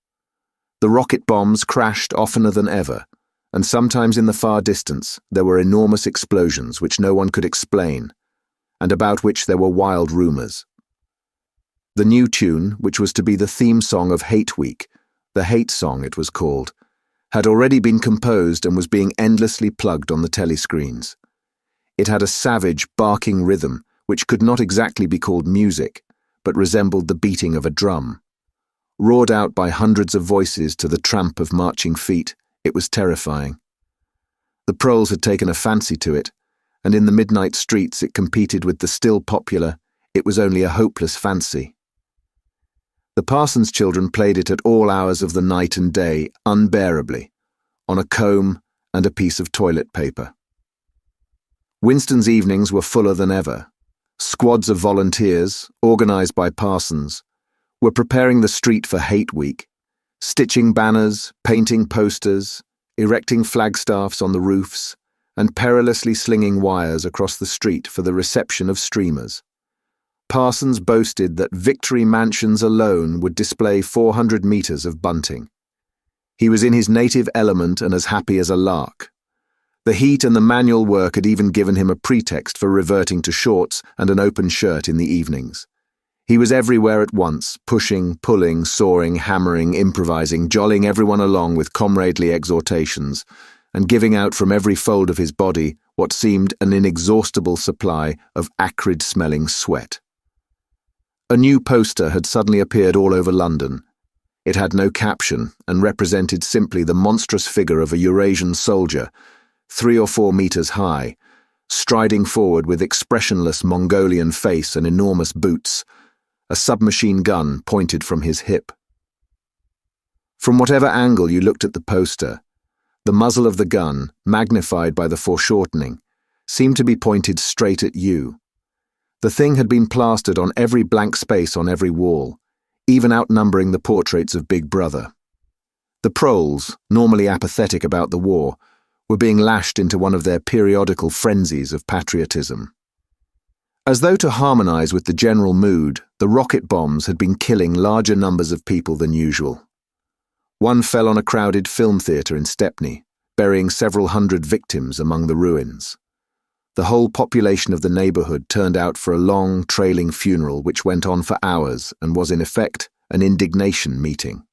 The rocket bombs crashed oftener than ever, and sometimes in the far distance there were enormous explosions which no one could explain, and about which there were wild rumors. The new tune, which was to be the theme song of Hate Week, the Hate Song it was called, had already been composed and was being endlessly plugged on the telescreens. It had a savage, barking rhythm which could not exactly be called music, but resembled the beating of a drum. Roared out by hundreds of voices to the tramp of marching feet, it was terrifying. The proles had taken a fancy to it, and in the midnight streets it competed with the still popular "It Was Only a Hopeless Fancy." The Parsons children played it at all hours of the night and day, unbearably, on a comb and a piece of toilet paper. Winston's evenings were fuller than ever. Squads of volunteers, organized by Parsons, were preparing the street for Hate Week, stitching banners, painting posters, erecting flagstaffs on the roofs, and perilously slinging wires across the street for the reception of streamers. Parsons boasted that Victory Mansions alone would display 400 meters of bunting. He was in his native element and as happy as a lark. The heat and the manual work had even given him a pretext for reverting to shorts and an open shirt in the evenings. He was everywhere at once, pushing, pulling, sawing, hammering, improvising, jollying everyone along with comradely exhortations, and giving out from every fold of his body what seemed an inexhaustible supply of acrid-smelling sweat. A new poster had suddenly appeared all over London. It had no caption and represented simply the monstrous figure of a Eurasian soldier, 3 or 4 meters high, striding forward with expressionless Mongolian face and enormous boots, a submachine gun pointed from his hip. From whatever angle you looked at the poster, the muzzle of the gun, magnified by the foreshortening, seemed to be pointed straight at you. The thing had been plastered on every blank space on every wall, even outnumbering the portraits of Big Brother. The proles, normally apathetic about the war, were being lashed into one of their periodical frenzies of patriotism. As though to harmonize with the general mood, the rocket bombs had been killing larger numbers of people than usual. One fell on a crowded film theatre in Stepney, burying several hundred victims among the ruins. The whole population of the neighborhood turned out for a long, trailing funeral which went on for hours and was in effect an indignation meeting.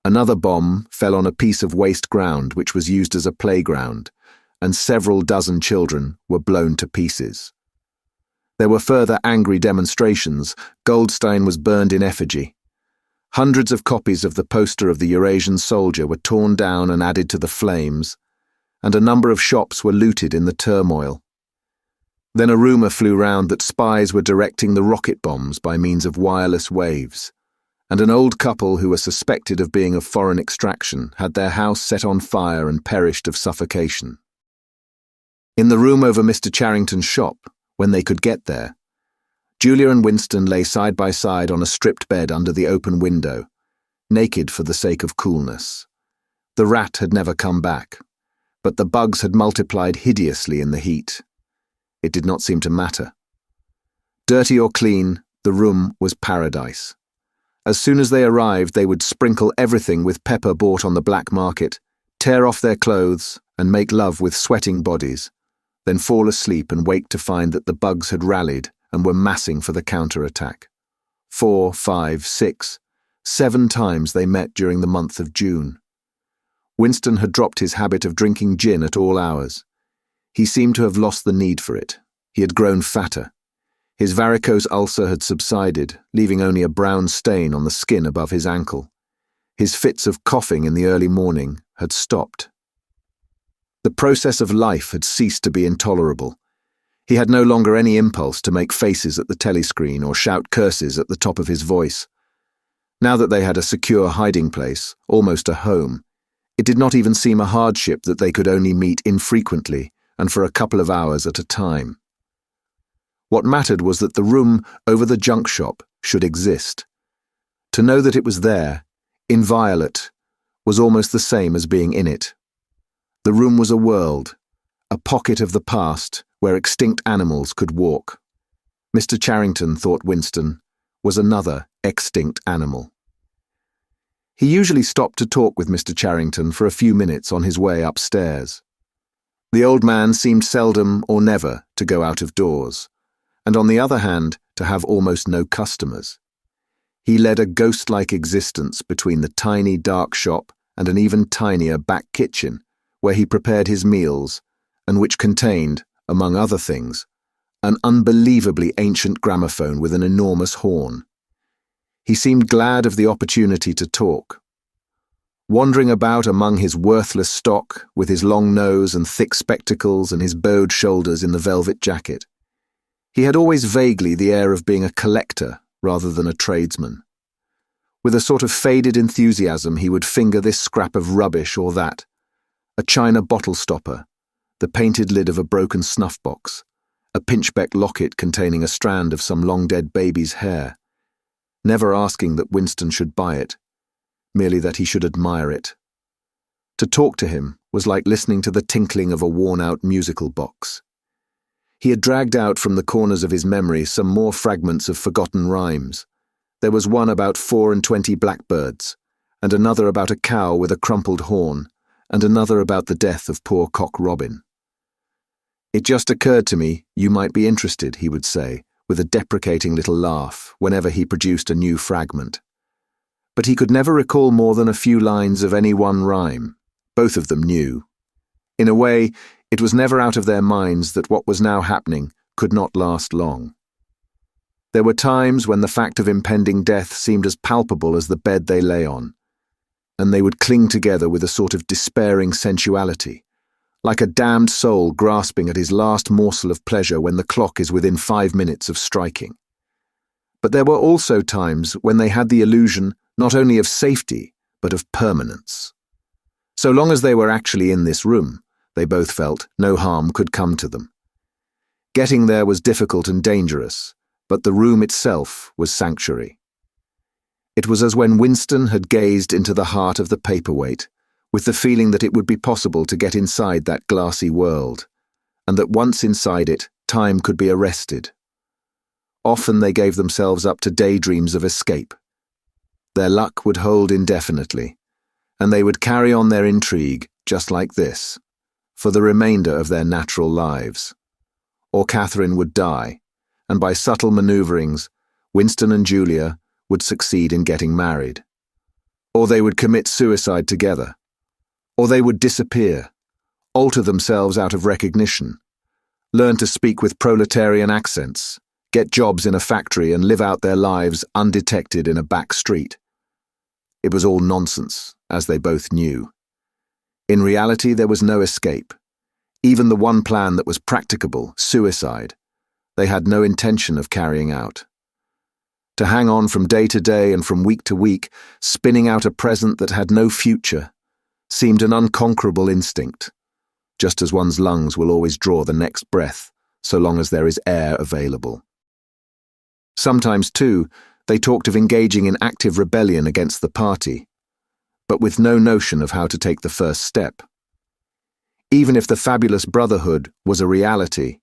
Another bomb fell on a piece of waste ground which was used as a playground, and several dozen children were blown to pieces. There were further angry demonstrations. Goldstein was burned in effigy. Hundreds of copies of the poster of the Eurasian soldier were torn down and added to the flames, and a number of shops were looted in the turmoil. Then a rumor flew round that spies were directing the rocket bombs by means of wireless waves, and an old couple who were suspected of being of foreign extraction had their house set on fire and perished of suffocation. In the room over Mr. Charrington's shop, when they could get there, Julia and Winston lay side by side on a stripped bed under the open window, naked for the sake of coolness. The rat had never come back, but the bugs had multiplied hideously in the heat. It did not seem to matter. Dirty or clean, the room was paradise. As soon as they arrived, they would sprinkle everything with pepper bought on the black market, tear off their clothes, and make love with sweating bodies, then fall asleep and wake to find that the bugs had rallied and were massing for the counterattack. 4, 5, 6, 7 times they met during the month of June. Winston had dropped his habit of drinking gin at all hours. He seemed to have lost the need for it. He had grown fatter. His varicose ulcer had subsided, leaving only a brown stain on the skin above his ankle. His fits of coughing in the early morning had stopped. The process of life had ceased to be intolerable. He had no longer any impulse to make faces at the telescreen or shout curses at the top of his voice. Now that they had a secure hiding place, almost a home, it did not even seem a hardship that they could only meet infrequently and for a couple of hours at a time. What mattered was that the room over the junk shop should exist. To know that it was there, inviolate, was almost the same as being in it. The room was a world, a pocket of the past where extinct animals could walk. Mr. Charrington, thought Winston, was another extinct animal. He usually stopped to talk with Mr. Charrington for a few minutes on his way upstairs. The old man seemed seldom or never to go out of doors, and on the other hand, to have almost no customers. He led a ghost-like existence between the tiny dark shop and an even tinier back kitchen, where he prepared his meals, and which contained, among other things, an unbelievably ancient gramophone with an enormous horn. He seemed glad of the opportunity to talk. Wandering about among his worthless stock, with his long nose and thick spectacles and his bowed shoulders in the velvet jacket, he had always vaguely the air of being a collector rather than a tradesman. With a sort of faded enthusiasm, he would finger this scrap of rubbish or that, a china bottle stopper, the painted lid of a broken snuff box, a pinchbeck locket containing a strand of some long-dead baby's hair, never asking that Winston should buy it, merely that he should admire it. To talk to him was like listening to the tinkling of a worn-out musical box. He had dragged out from the corners of his memory some more fragments of forgotten rhymes. There was one about 24 blackbirds, and another about a cow with a crumpled horn, and another about the death of poor Cock Robin. "It just occurred to me you might be interested," he would say, with a deprecating little laugh whenever he produced a new fragment. But he could never recall more than a few lines of any one rhyme, both of them new. In a way, it was never out of their minds that what was now happening could not last long. There were times when the fact of impending death seemed as palpable as the bed they lay on, and they would cling together with a sort of despairing sensuality, like a damned soul grasping at his last morsel of pleasure when the clock is within 5 minutes of striking. But there were also times when they had the illusion not only of safety, but of permanence. So long as they were actually in this room, they both felt no harm could come to them. Getting there was difficult and dangerous, but the room itself was sanctuary. It was as when Winston had gazed into the heart of the paperweight, with the feeling that it would be possible to get inside that glassy world, and that once inside it, time could be arrested. Often they gave themselves up to daydreams of escape. Their luck would hold indefinitely, and they would carry on their intrigue just like this, for the remainder of their natural lives. Or Catherine would die, and by subtle maneuverings, Winston and Julia would succeed in getting married. Or they would commit suicide together. Or they would disappear, alter themselves out of recognition, learn to speak with proletarian accents, get jobs in a factory and live out their lives undetected in a back street. It was all nonsense, as they both knew. In reality, there was no escape. Even the one plan that was practicable, suicide, they had no intention of carrying out. To hang on from day to day and from week to week, spinning out a present that had no future, seemed an unconquerable instinct, just as one's lungs will always draw the next breath, so long as there is air available. Sometimes, too, they talked of engaging in active rebellion against the party, but with no notion of how to take the first step. Even if the fabulous brotherhood was a reality,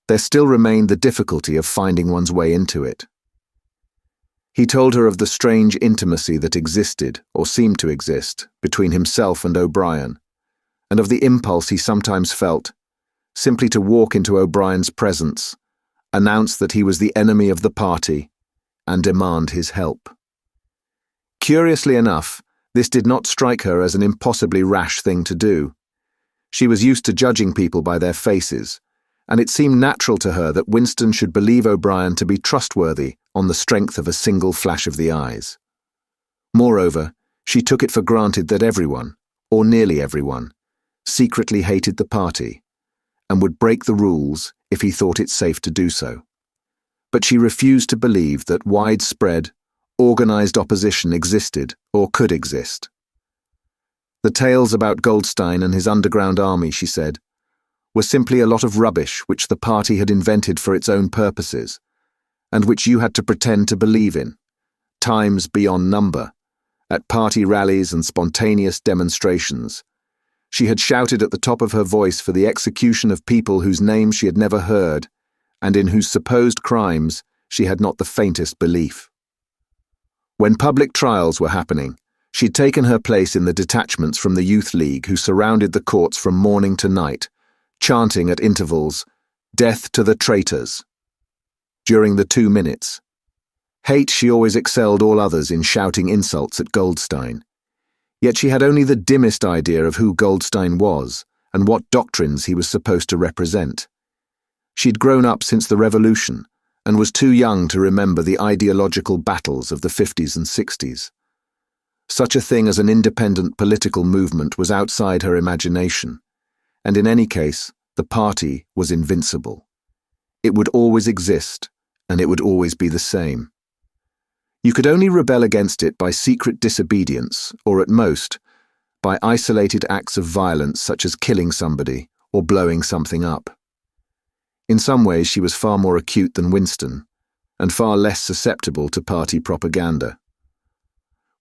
there still remained the difficulty of finding one's way into it. He told her of the strange intimacy that existed, or seemed to exist, between himself and O'Brien, and of the impulse he sometimes felt, simply to walk into O'Brien's presence, announce that he was the enemy of the party, and demand his help. Curiously enough, this did not strike her as an impossibly rash thing to do. She was used to judging people by their faces, and it seemed natural to her that Winston should believe O'Brien to be trustworthy on the strength of a single flash of the eyes. Moreover, she took it for granted that everyone, or nearly everyone, secretly hated the party, and would break the rules if he thought it safe to do so. But she refused to believe that widespread, organized opposition existed or could exist. The tales about Goldstein and his underground army, she said, were simply a lot of rubbish which the party had invented for its own purposes, and which you had to pretend to believe in, times beyond number, at party rallies and spontaneous demonstrations. She had shouted at the top of her voice for the execution of people whose names she had never heard, and in whose supposed crimes she had not the faintest belief. When public trials were happening, she'd taken her place in the detachments from the Youth League who surrounded the courts from morning to night, chanting at intervals, "Death to the traitors," during the 2 minutes. Hate she always excelled all others in shouting insults at Goldstein. Yet she had only the dimmest idea of who Goldstein was and what doctrines he was supposed to represent. She'd grown up since the revolution and was too young to remember the ideological battles of the 50s and 60s. Such a thing as an independent political movement was outside her imagination, and in any case, the party was invincible. It would always exist, and it would always be the same. You could only rebel against it by secret disobedience, or at most, by isolated acts of violence such as killing somebody or blowing something up. In some ways she was far more acute than Winston, and far less susceptible to party propaganda.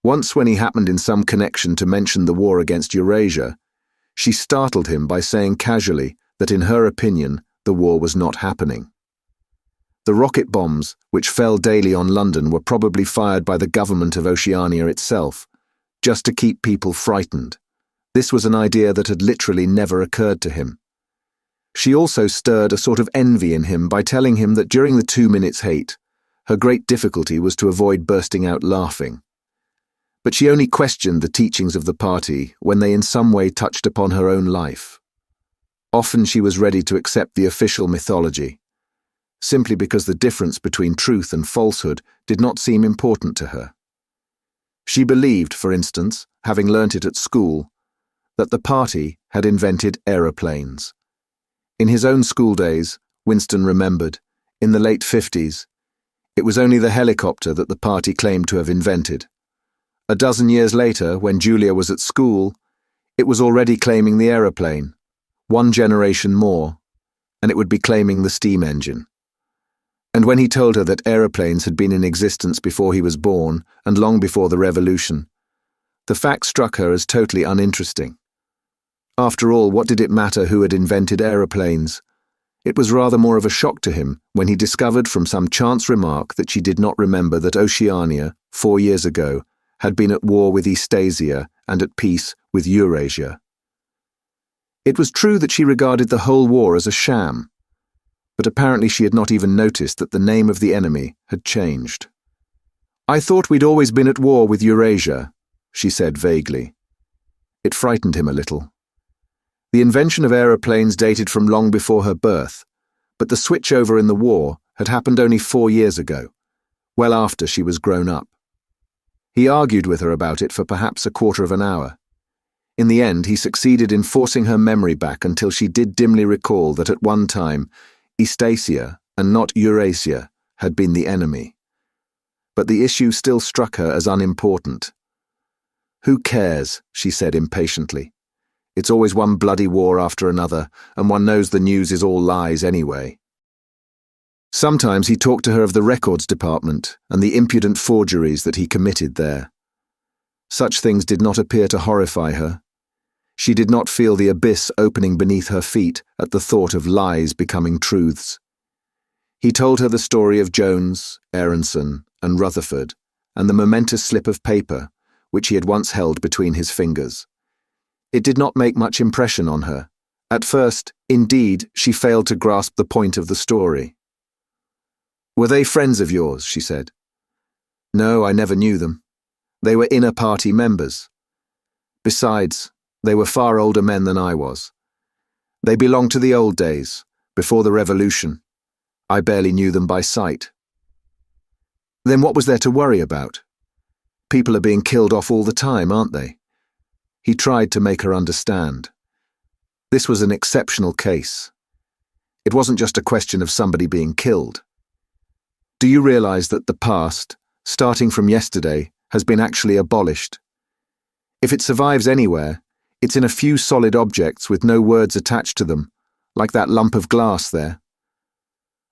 Once when he happened in some connection to mention the war against Eurasia, she startled him by saying casually that in her opinion the war was not happening. The rocket bombs which fell daily on London were probably fired by the government of Oceania itself, just to keep people frightened. This was an idea that had literally never occurred to him. She also stirred a sort of envy in him by telling him that during the 2 minutes hate, her great difficulty was to avoid bursting out laughing. But she only questioned the teachings of the party when they in some way touched upon her own life. Often she was ready to accept the official mythology, simply because the difference between truth and falsehood did not seem important to her. She believed, for instance, having learnt it at school, that the party had invented aeroplanes. In his own school days, Winston remembered, in the late 50s, it was only the helicopter that the party claimed to have invented. A dozen years later, when Julia was at school, it was already claiming the aeroplane. 1 generation more, and it would be claiming the steam engine. And when he told her that aeroplanes had been in existence before he was born and long before the revolution, the fact struck her as totally uninteresting. After all, what did it matter who had invented aeroplanes? It was rather more of a shock to him when he discovered from some chance remark that she did not remember that Oceania, 4 years ago, had been at war with Eastasia and at peace with Eurasia. It was true that she regarded the whole war as a sham, but apparently she had not even noticed that the name of the enemy had changed. "I thought we'd always been at war with Eurasia," she said vaguely. It frightened him a little. The invention of aeroplanes dated from long before her birth, but the switchover in the war had happened only 4 years ago, well after she was grown up. He argued with her about it for perhaps a quarter of an hour. In the end, he succeeded in forcing her memory back until she did dimly recall that at one time, Eastasia, and not Eurasia, had been the enemy. But the issue still struck her as unimportant. "Who cares?" she said impatiently. "It's always one bloody war after another, and one knows the news is all lies anyway." Sometimes he talked to her of the records department and the impudent forgeries that he committed there. Such things did not appear to horrify her. She did not feel the abyss opening beneath her feet at the thought of lies becoming truths. He told her the story of Jones, Aronson, and Rutherford, and the momentous slip of paper, which he had once held between his fingers. It did not make much impression on her. At first, indeed, she failed to grasp the point of the story. "Were they friends of yours?" she said. "No, I never knew them. They were inner party members. Besides, they were far older men than I was. They belonged to the old days, before the revolution. I barely knew them by sight." "Then what was there to worry about? People are being killed off all the time, aren't they?" He tried to make her understand. This was an exceptional case. It wasn't just a question of somebody being killed. "Do you realize that the past, starting from yesterday, has been actually abolished? If it survives anywhere, it's in a few solid objects with no words attached to them, like that lump of glass there.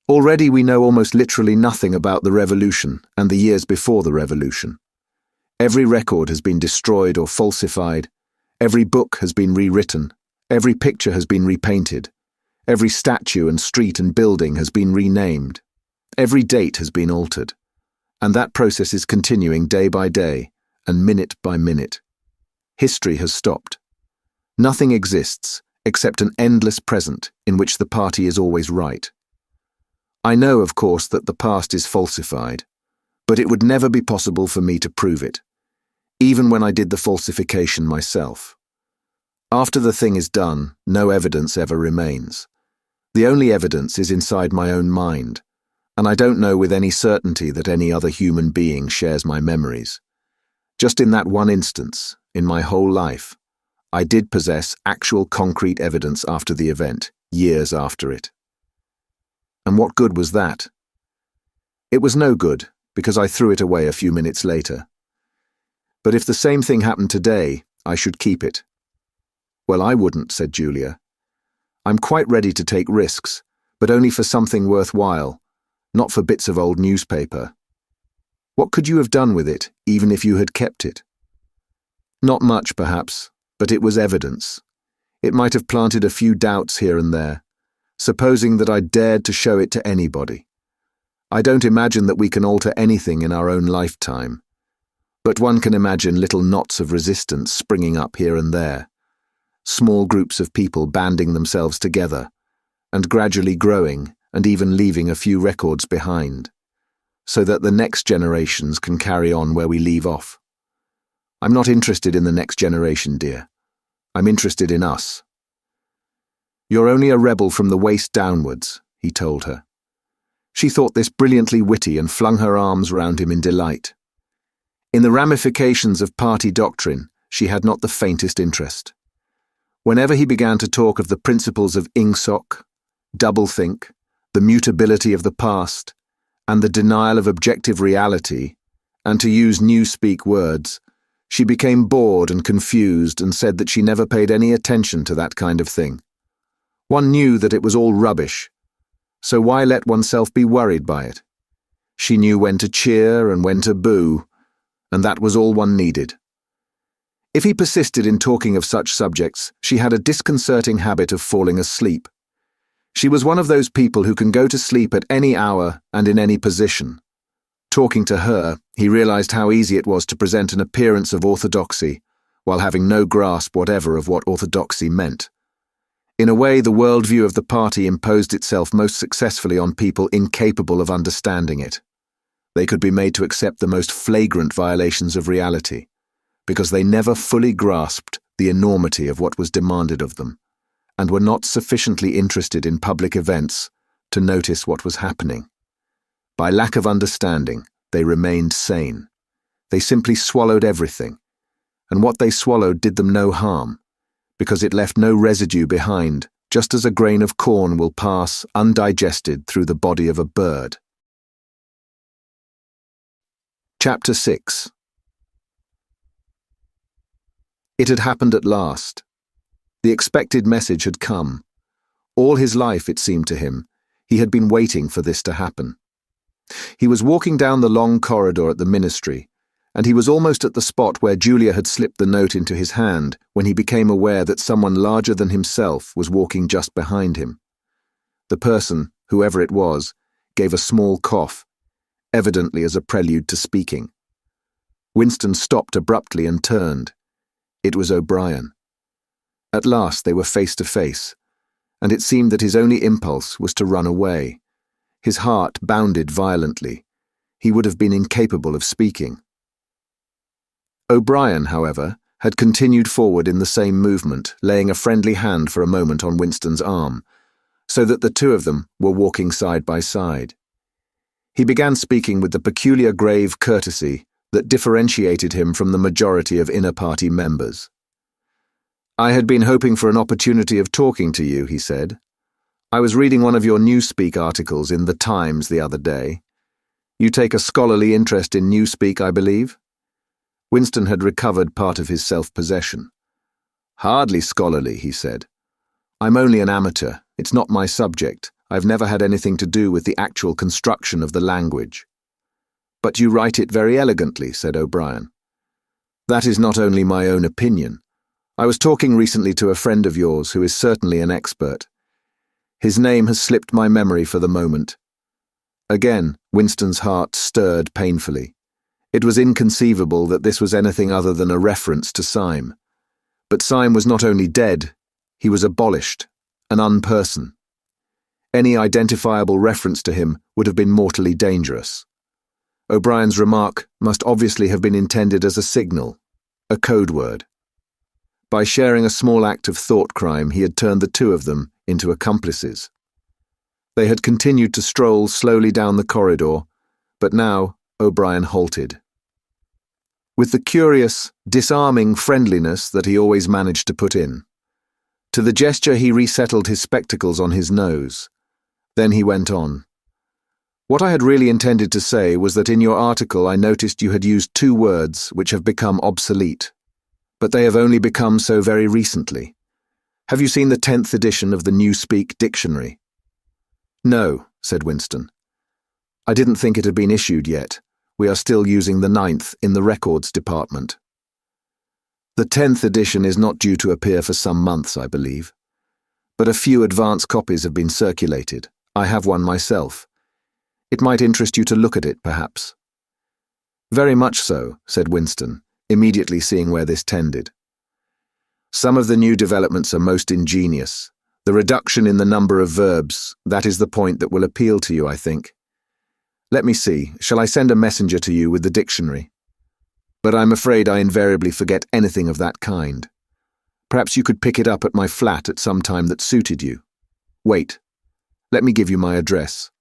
Already we know almost literally nothing about the revolution and the years before the revolution. Every record has been destroyed or falsified, every book has been rewritten, every picture has been repainted, every statue and street and building has been renamed, every date has been altered, and that process is continuing day by day and minute by minute. History has stopped. Nothing exists except an endless present in which the party is always right. I know, of course, that the past is falsified, but it would never be possible for me to prove it, even when I did the falsification myself. After the thing is done, no evidence ever remains. The only evidence is inside my own mind, and I don't know with any certainty that any other human being shares my memories. Just in that one instance, in my whole life, I did possess actual concrete evidence after the event, years after it. And what good was that? It was no good, because I threw it away a few minutes later. But if the same thing happened today, I should keep it. Well, I wouldn't, said Julia. I'm quite ready to take risks, but only for something worthwhile, not for bits of old newspaper. What could you have done with it, even if you had kept it? Not much, perhaps, but it was evidence. It might have planted a few doubts here and there, supposing that I dared to show it to anybody. I don't imagine that we can alter anything in our own lifetime, but one can imagine little knots of resistance springing up here and there, small groups of people banding themselves together, and gradually growing and even leaving a few records behind, so that the next generations can carry on where we leave off. I'm not interested in the next generation, dear. I'm interested in us. You're only a rebel from the waist downwards, he told her. She thought this brilliantly witty and flung her arms round him in delight. In the ramifications of party doctrine, she had not the faintest interest. Whenever he began to talk of the principles of ingsoc, doublethink, the mutability of the past, and the denial of objective reality, and to use newspeak words, she became bored and confused and said that she never paid any attention to that kind of thing. One knew that it was all rubbish, so why let oneself be worried by it? She knew when to cheer and when to boo, and that was all one needed. If he persisted in talking of such subjects, she had a disconcerting habit of falling asleep. She was one of those people who can go to sleep at any hour and in any position. Talking to her, he realized how easy it was to present an appearance of orthodoxy, while having no grasp whatever of what orthodoxy meant. In a way, the worldview of the party imposed itself most successfully on people incapable of understanding it. They could be made to accept the most flagrant violations of reality, because they never fully grasped the enormity of what was demanded of them, and were not sufficiently interested in public events to notice what was happening. By lack of understanding, they remained sane. They simply swallowed everything, and what they swallowed did them no harm, because it left no residue behind, just as a grain of corn will pass undigested through the body of a bird. Chapter 6. It had happened at last. The expected message had come. All his life, it seemed to him, he had been waiting for this to happen. He was walking down the long corridor at the ministry, and he was almost at the spot where Julia had slipped the note into his hand when he became aware that someone larger than himself was walking just behind him. The person, whoever it was, gave a small cough, evidently as a prelude to speaking. Winston stopped abruptly and turned. It was O'Brien. At last they were face to face, and it seemed that his only impulse was to run away. His heart bounded violently. He would have been incapable of speaking. O'Brien, however, had continued forward in the same movement, laying a friendly hand for a moment on Winston's arm, so that the two of them were walking side by side. He began speaking with the peculiar grave courtesy that differentiated him from the majority of inner party members. "I had been hoping for an opportunity of talking to you," he said. "I was reading one of your Newspeak articles in The Times the other day. You take a scholarly interest in Newspeak, I believe?" Winston had recovered part of his self-possession. "Hardly scholarly," he said. "I'm only an amateur. It's not my subject. I've never had anything to do with the actual construction of the language." "But you write it very elegantly," said O'Brien. "That is not only my own opinion. I was talking recently to a friend of yours who is certainly an expert. His name has slipped my memory for the moment." Again, Winston's heart stirred painfully. It was inconceivable that this was anything other than a reference to Syme. But Syme was not only dead, he was abolished, an unperson. Any identifiable reference to him would have been mortally dangerous. O'Brien's remark must obviously have been intended as a signal, a code word. By sharing a small act of thought crime, he had turned the two of them into accomplices. They had continued to stroll slowly down the corridor, but now O'Brien halted. With the curious, disarming friendliness that he always managed to put in. To the gesture he resettled his spectacles on his nose. Then he went on. What I had really intended to say was that in your article I noticed you had used two words which have become obsolete, but they have only become so very recently. Have you seen the 10th edition of the Newspeak Dictionary? No, said Winston. I didn't think it had been issued yet. We are still using the 9th in the records department. The 10th edition is not due to appear for some months, I believe. But a few advance copies have been circulated. I have one myself. It might interest you to look at it, perhaps. Very much so, said Winston, immediately seeing where this tended. Some of the new developments are most ingenious. The reduction in the number of verbs, that is the point that will appeal to you, I think. Let me see, shall I send a messenger to you with the dictionary? But I'm afraid I invariably forget anything of that kind. Perhaps you could pick it up at my flat at some time that suited you. Wait, let me give you my address.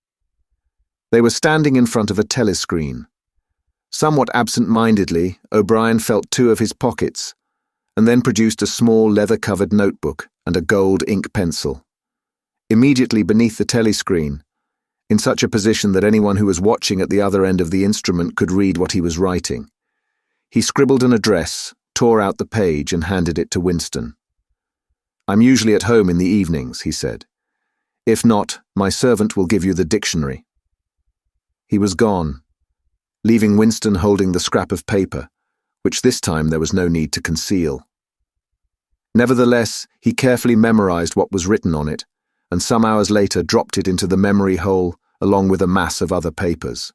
They were standing in front of a telescreen. Somewhat absent-mindedly, O'Brien felt two of his pockets, and then produced a small leather-covered notebook and a gold ink pencil. Immediately beneath the telescreen, in such a position that anyone who was watching at the other end of the instrument could read what he was writing, he scribbled an address, tore out the page, and handed it to Winston. I'm usually at home in the evenings, he said. If not, my servant will give you the dictionary. He was gone, leaving Winston holding the scrap of paper, which this time there was no need to conceal. Nevertheless, he carefully memorized what was written on it, and some hours later dropped it into the memory hole along with a mass of other papers.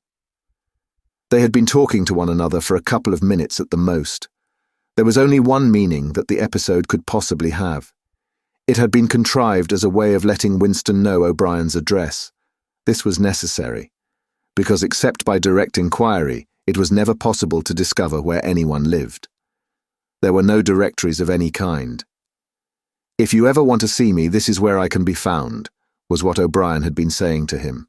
They had been talking to one another for a couple of minutes at the most. There was only one meaning that the episode could possibly have. It had been contrived as a way of letting Winston know O'Brien's address. This was necessary, because except by direct inquiry, it was never possible to discover where anyone lived. There were no directories of any kind. If you ever want to see me, this is where I can be found, was what O'Brien had been saying to him.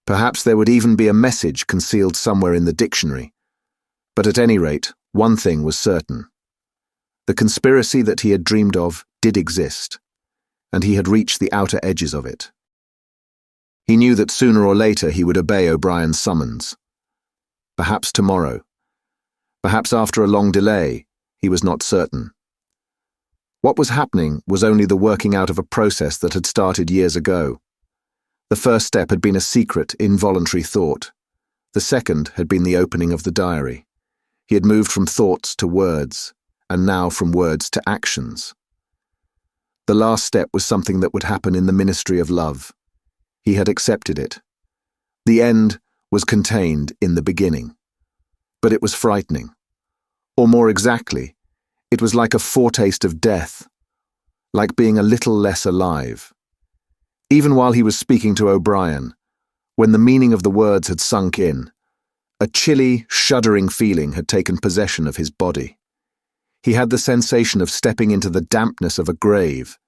Perhaps there would even be a message concealed somewhere in the dictionary, but at any rate, one thing was certain. The conspiracy that he had dreamed of did exist, and he had reached the outer edges of it. He knew that sooner or later he would obey O'Brien's summons. Perhaps tomorrow. Perhaps after a long delay, he was not certain. What was happening was only the working out of a process that had started years ago. The first step had been a secret, involuntary thought. The second had been the opening of the diary. He had moved from thoughts to words, and now from words to actions. The last step was something that would happen in the ministry of love. He had accepted it. The end was contained in the beginning. But it was frightening. Or more exactly, it was like a foretaste of death, like being a little less alive. Even while he was speaking to O'Brien, when the meaning of the words had sunk in, a chilly, shuddering feeling had taken possession of his body. He had the sensation of stepping into the dampness of a grave,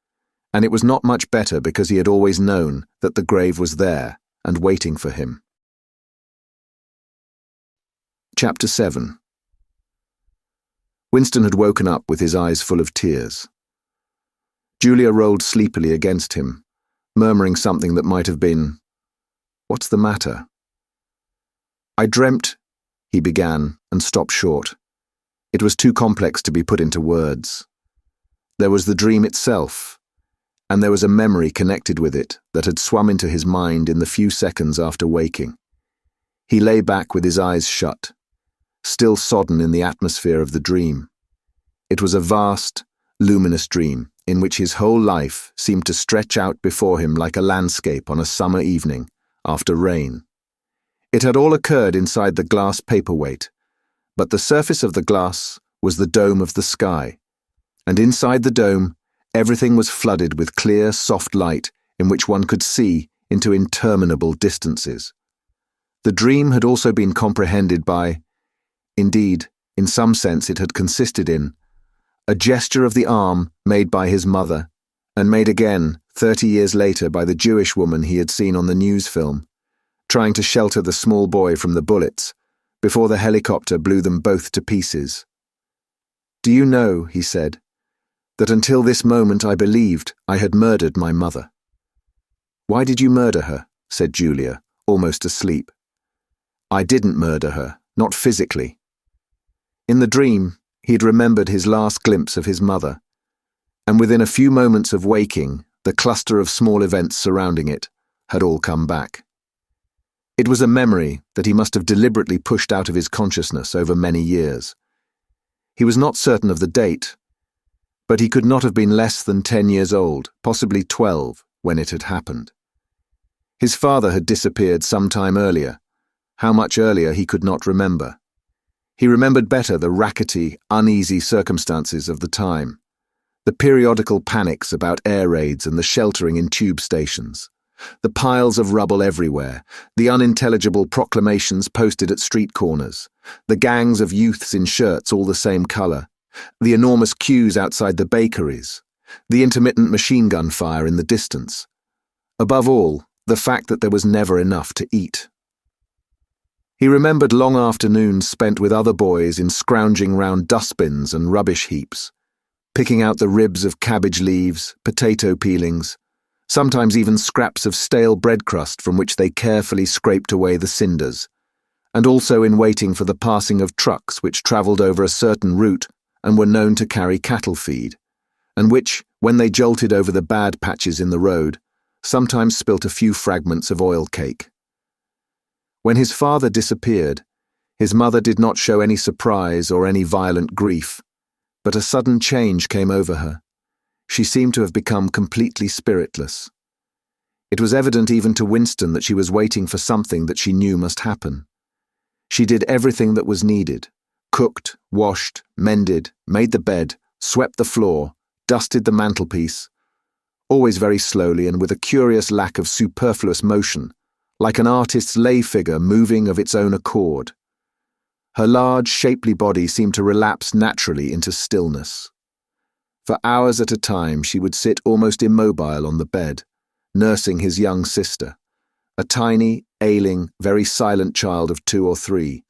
and it was not much better because he had always known that the grave was there and waiting for him. Chapter 7. Winston had woken up with his eyes full of tears. Julia rolled sleepily against him, murmuring something that might have been, "What's the matter?" "I dreamt," he began, and stopped short. It was too complex to be put into words. There was the dream itself, and there was a memory connected with it that had swum into his mind in the few seconds after waking. He lay back with his eyes shut, still sodden in the atmosphere of the dream. It was a vast, luminous dream in which his whole life seemed to stretch out before him like a landscape on a summer evening after rain. It had all occurred inside the glass paperweight, but the surface of the glass was the dome of the sky, and inside the dome everything was flooded with clear, soft light in which one could see into interminable distances. The dream had also been comprehended by, indeed, in some sense it had consisted in, a gesture of the arm made by his mother and made again 30 years later by the Jewish woman he had seen on the news film, trying to shelter the small boy from the bullets before the helicopter blew them both to pieces. "Do you know," he said, "that until this moment I believed I had murdered my mother." "Why did you murder her?" said Julia, almost asleep. "I didn't murder her, not physically." In the dream, he'd remembered his last glimpse of his mother, and within a few moments of waking, the cluster of small events surrounding it had all come back. It was a memory that he must have deliberately pushed out of his consciousness over many years. He was not certain of the date, but he could not have been less than 10 years old, possibly 12, when it had happened. His father had disappeared some time earlier. How much earlier he could not remember. He remembered better the rackety, uneasy circumstances of the time, the periodical panics about air raids and the sheltering in tube stations, the piles of rubble everywhere, the unintelligible proclamations posted at street corners, the gangs of youths in shirts all the same colour, the enormous queues outside the bakeries, the intermittent machine gun fire in the distance. Above all, the fact that there was never enough to eat. He remembered long afternoons spent with other boys in scrounging round dustbins and rubbish heaps, picking out the ribs of cabbage leaves, potato peelings, sometimes even scraps of stale bread crust from which they carefully scraped away the cinders, and also in waiting for the passing of trucks which travelled over a certain route and were known to carry cattle feed, and which, when they jolted over the bad patches in the road, sometimes spilt a few fragments of oil cake. When his father disappeared, his mother did not show any surprise or any violent grief, but a sudden change came over her. She seemed to have become completely spiritless. It was evident even to Winston that she was waiting for something that she knew must happen. She did everything that was needed: cooked, washed, mended, made the bed, swept the floor, dusted the mantelpiece, always very slowly and with a curious lack of superfluous motion, like an artist's lay figure moving of its own accord. Her large, shapely body seemed to relapse naturally into stillness. For hours at a time she would sit almost immobile on the bed, nursing his young sister, a tiny, ailing, very silent child of 2 or 3,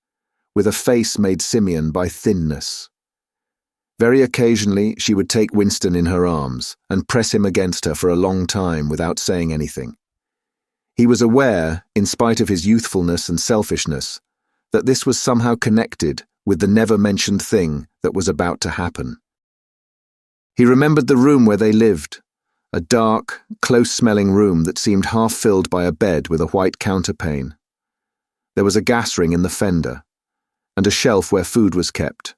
with a face made simian by thinness. Very occasionally she would take Winston in her arms and press him against her for a long time without saying anything. He was aware, in spite of his youthfulness and selfishness, that this was somehow connected with the never-mentioned thing that was about to happen. He remembered the room where they lived, a dark, close-smelling room that seemed half-filled by a bed with a white counterpane. There was a gas ring in the fender, and a shelf where food was kept,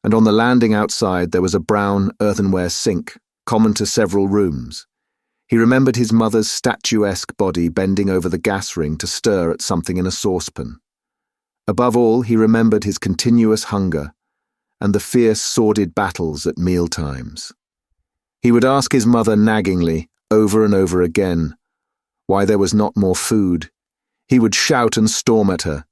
and on the landing outside there was a brown earthenware sink, common to several rooms. He remembered his mother's statuesque body bending over the gas ring to stir at something in a saucepan. Above all, he remembered his continuous hunger and the fierce, sordid battles at mealtimes. He would ask his mother naggingly, over and over again, why there was not more food. He would shout and storm at her.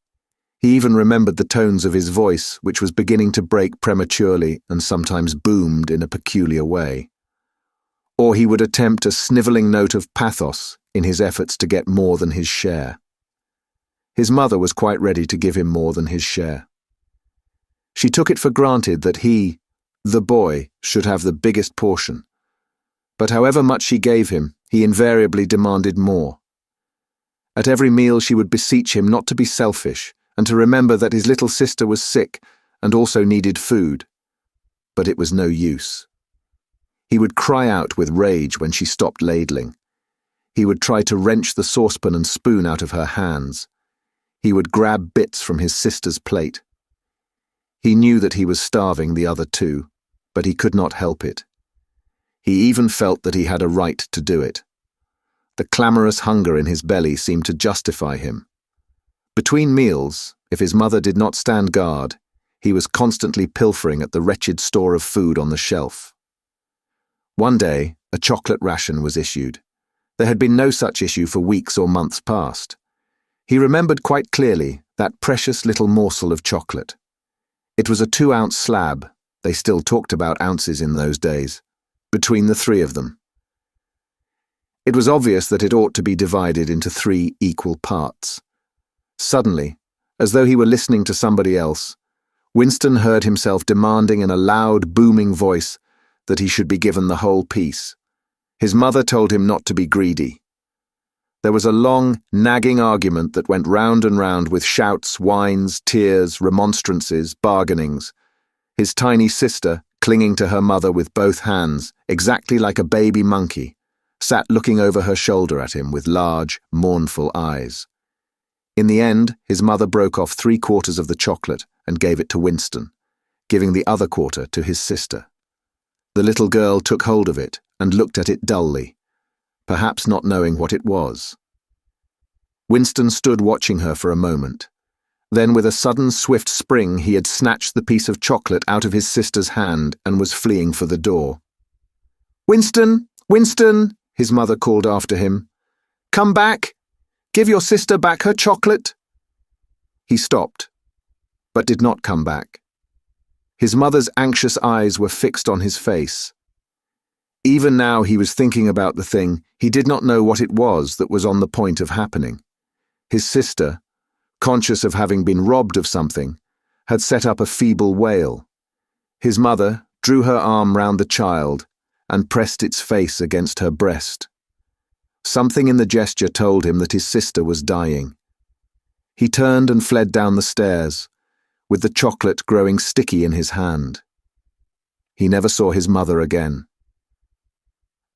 He even remembered the tones of his voice, which was beginning to break prematurely and sometimes boomed in a peculiar way. Or he would attempt a snivelling note of pathos in his efforts to get more than his share. His mother was quite ready to give him more than his share. She took it for granted that he, the boy, should have the biggest portion. But however much she gave him, he invariably demanded more. At every meal she would beseech him not to be selfish and to remember that his little sister was sick and also needed food. But it was no use. He would cry out with rage when she stopped ladling. He would try to wrench the saucepan and spoon out of her hands. He would grab bits from his sister's plate. He knew that he was starving the other two, but he could not help it. He even felt that he had a right to do it. The clamorous hunger in his belly seemed to justify him. Between meals, if his mother did not stand guard, he was constantly pilfering at the wretched store of food on the shelf. One day, a chocolate ration was issued. There had been no such issue for weeks or months past. He remembered quite clearly that precious little morsel of chocolate. It was a 2-ounce slab, they still talked about ounces in those days, between the 3 of them. It was obvious that it ought to be divided into 3 equal parts. Suddenly, as though he were listening to somebody else, Winston heard himself demanding in a loud, booming voice that he should be given the whole piece. His mother told him not to be greedy. There was a long, nagging argument that went round and round with shouts, whines, tears, remonstrances, bargainings. His tiny sister, clinging to her mother with both hands, exactly like a baby monkey, sat looking over her shoulder at him with large, mournful eyes. In the end, his mother broke off 3/4 of the chocolate and gave it to Winston, giving the other quarter to his sister. The little girl took hold of it and looked at it dully, perhaps not knowing what it was. Winston stood watching her for a moment. Then, with a sudden, swift spring, he had snatched the piece of chocolate out of his sister's hand and was fleeing for the door. "Winston! Winston!" his mother called after him. "Come back! Give your sister back her chocolate!" He stopped, but did not come back. His mother's anxious eyes were fixed on his face. Even now he was thinking about the thing. He did not know what it was that was on the point of happening. His sister, conscious of having been robbed of something, had set up a feeble wail. His mother drew her arm round the child and pressed its face against her breast. Something in the gesture told him that his sister was dying. He turned and fled down the stairs, with the chocolate growing sticky in his hand. He never saw his mother again.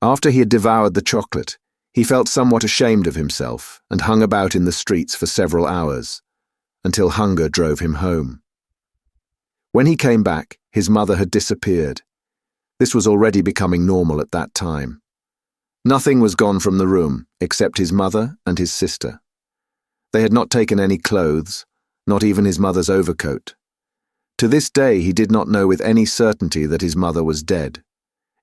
After he had devoured the chocolate, he felt somewhat ashamed of himself and hung about in the streets for several hours, until hunger drove him home. When he came back, his mother had disappeared. This was already becoming normal at that time. Nothing was gone from the room except his mother and his sister. They had not taken any clothes, not even his mother's overcoat. To this day he did not know with any certainty that his mother was dead.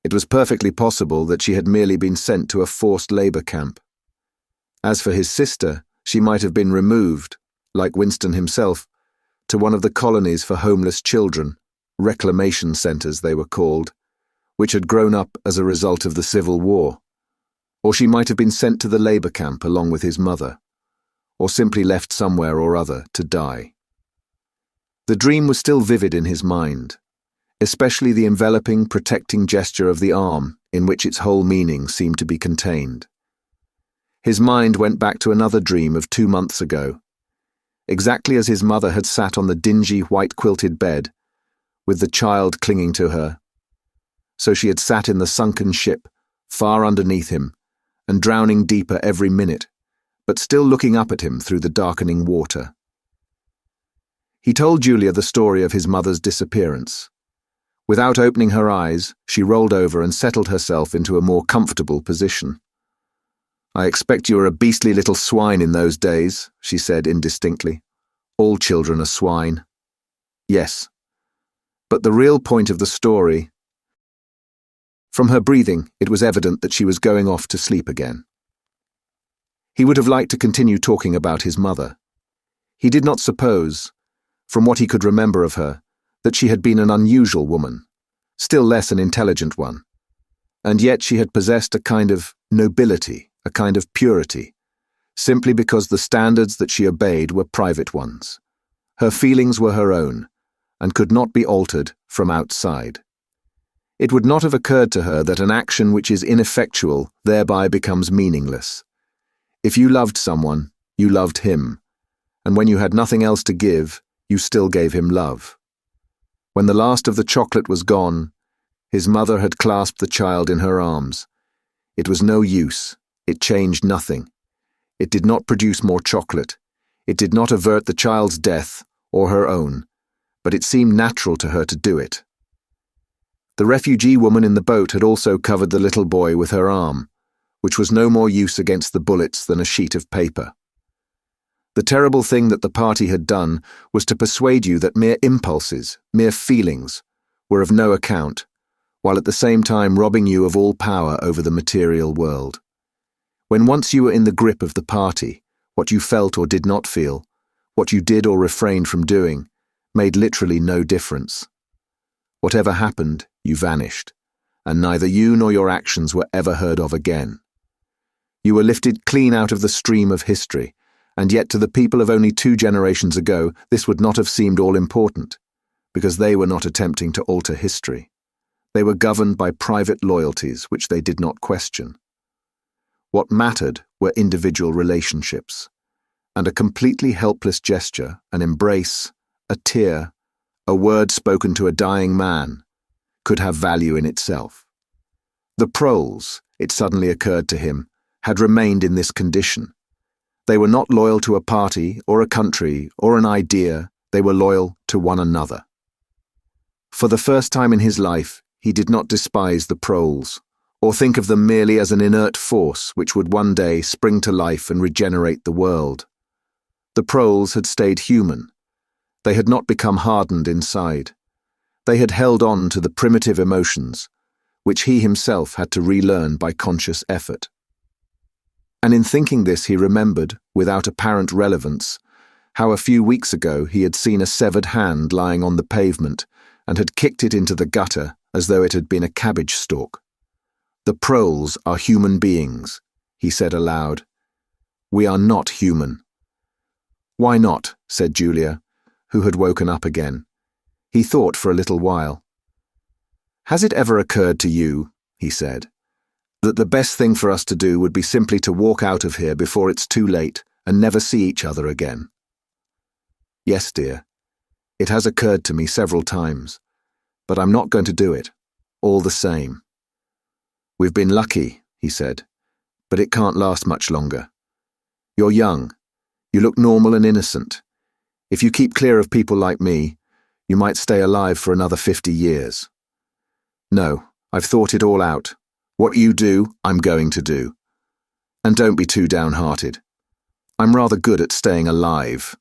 It was perfectly possible that she had merely been sent to a forced labor camp. As for his sister, she might have been removed, like Winston himself, to one of the colonies for homeless children, reclamation centers they were called, which had grown up as a result of the Civil War. Or she might have been sent to the labor camp along with his mother, or simply left somewhere or other to die. The dream was still vivid in his mind, especially the enveloping, protecting gesture of the arm in which its whole meaning seemed to be contained. His mind went back to another dream of 2 months ago, exactly as his mother had sat on the dingy, white-quilted bed, with the child clinging to her. So she had sat in the sunken ship, far underneath him, and drowning deeper every minute, but still looking up at him through the darkening water. He told Julia the story of his mother's disappearance. Without opening her eyes, she rolled over and settled herself into a more comfortable position. "I expect you were a beastly little swine in those days," she said indistinctly. "All children are swine." "Yes. But the real point of the story—" From her breathing, it was evident that she was going off to sleep again. He would have liked to continue talking about his mother. He did not suppose, from what he could remember of her, that she had been an unusual woman, still less an intelligent one. And yet she had possessed a kind of nobility, a kind of purity, simply because the standards that she obeyed were private ones. Her feelings were her own, and could not be altered from outside. It would not have occurred to her that an action which is ineffectual thereby becomes meaningless. If you loved someone, you loved him, and when you had nothing else to give, you still gave him love. When the last of the chocolate was gone, his mother had clasped the child in her arms. It was no use. It changed nothing. It did not produce more chocolate. It did not avert the child's death or her own, but it seemed natural to her to do it. The refugee woman in the boat had also covered the little boy with her arm, which was no more use against the bullets than a sheet of paper. The terrible thing that the party had done was to persuade you that mere impulses, mere feelings, were of no account, while at the same time robbing you of all power over the material world. When once you were in the grip of the party, what you felt or did not feel, what you did or refrained from doing, made literally no difference. Whatever happened, you vanished, and neither you nor your actions were ever heard of again. You were lifted clean out of the stream of history, and yet to the people of only 2 generations ago, this would not have seemed all-important, because they were not attempting to alter history. They were governed by private loyalties which they did not question. What mattered were individual relationships, and a completely helpless gesture, an embrace, a tear, a word spoken to a dying man, could have value in itself. The proles, it suddenly occurred to him, had remained in this condition. They were not loyal to a party or a country or an idea, they were loyal to one another. For the first time in his life, he did not despise the proles, or think of them merely as an inert force which would one day spring to life and regenerate the world. The proles had stayed human. They had not become hardened inside. They had held on to the primitive emotions, which he himself had to relearn by conscious effort. And in thinking this, he remembered, without apparent relevance, how a few weeks ago he had seen a severed hand lying on the pavement and had kicked it into the gutter as though it had been a cabbage stalk. The proles are human beings, he said aloud. We are not human. Why not? Said Julia, who had woken up again. He thought for a little while. Has it ever occurred to you, he said, that the best thing for us to do would be simply to walk out of here before it's too late and never see each other again? Yes, dear. It has occurred to me several times, but I'm not going to do it, all the same. We've been lucky, he said, but it can't last much longer. You're young. You look normal and innocent. If you keep clear of people like me, you might stay alive for another 50 years. No, I've thought it all out. What you do, I'm going to do. And don't be too downhearted. I'm rather good at staying alive.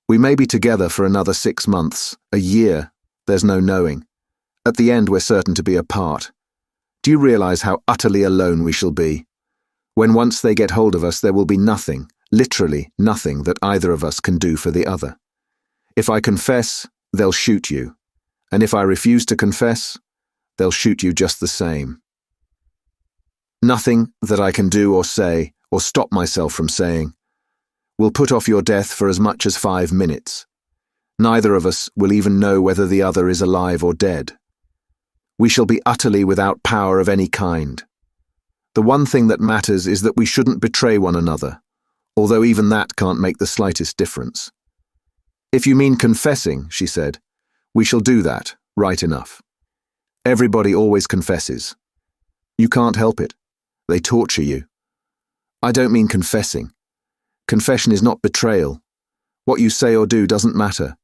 We may be together for another 6 months, a year, there's no knowing. At the end, we're certain to be apart. Do you realize how utterly alone we shall be? When once they get hold of us, there will be nothing, literally nothing, that either of us can do for the other. If I confess, they'll shoot you. And if I refuse to confess, they'll shoot you just the same. Nothing that I can do or say, or stop myself from saying, will put off your death for as much as 5 minutes. Neither of us will even know whether the other is alive or dead. We shall be utterly without power of any kind. The one thing that matters is that we shouldn't betray one another, although even that can't make the slightest difference. If you mean confessing, she said, we shall do that, right enough. Everybody always confesses. You can't help it. They torture you. I don't mean confessing. Confession is not betrayal. What you say or do doesn't matter.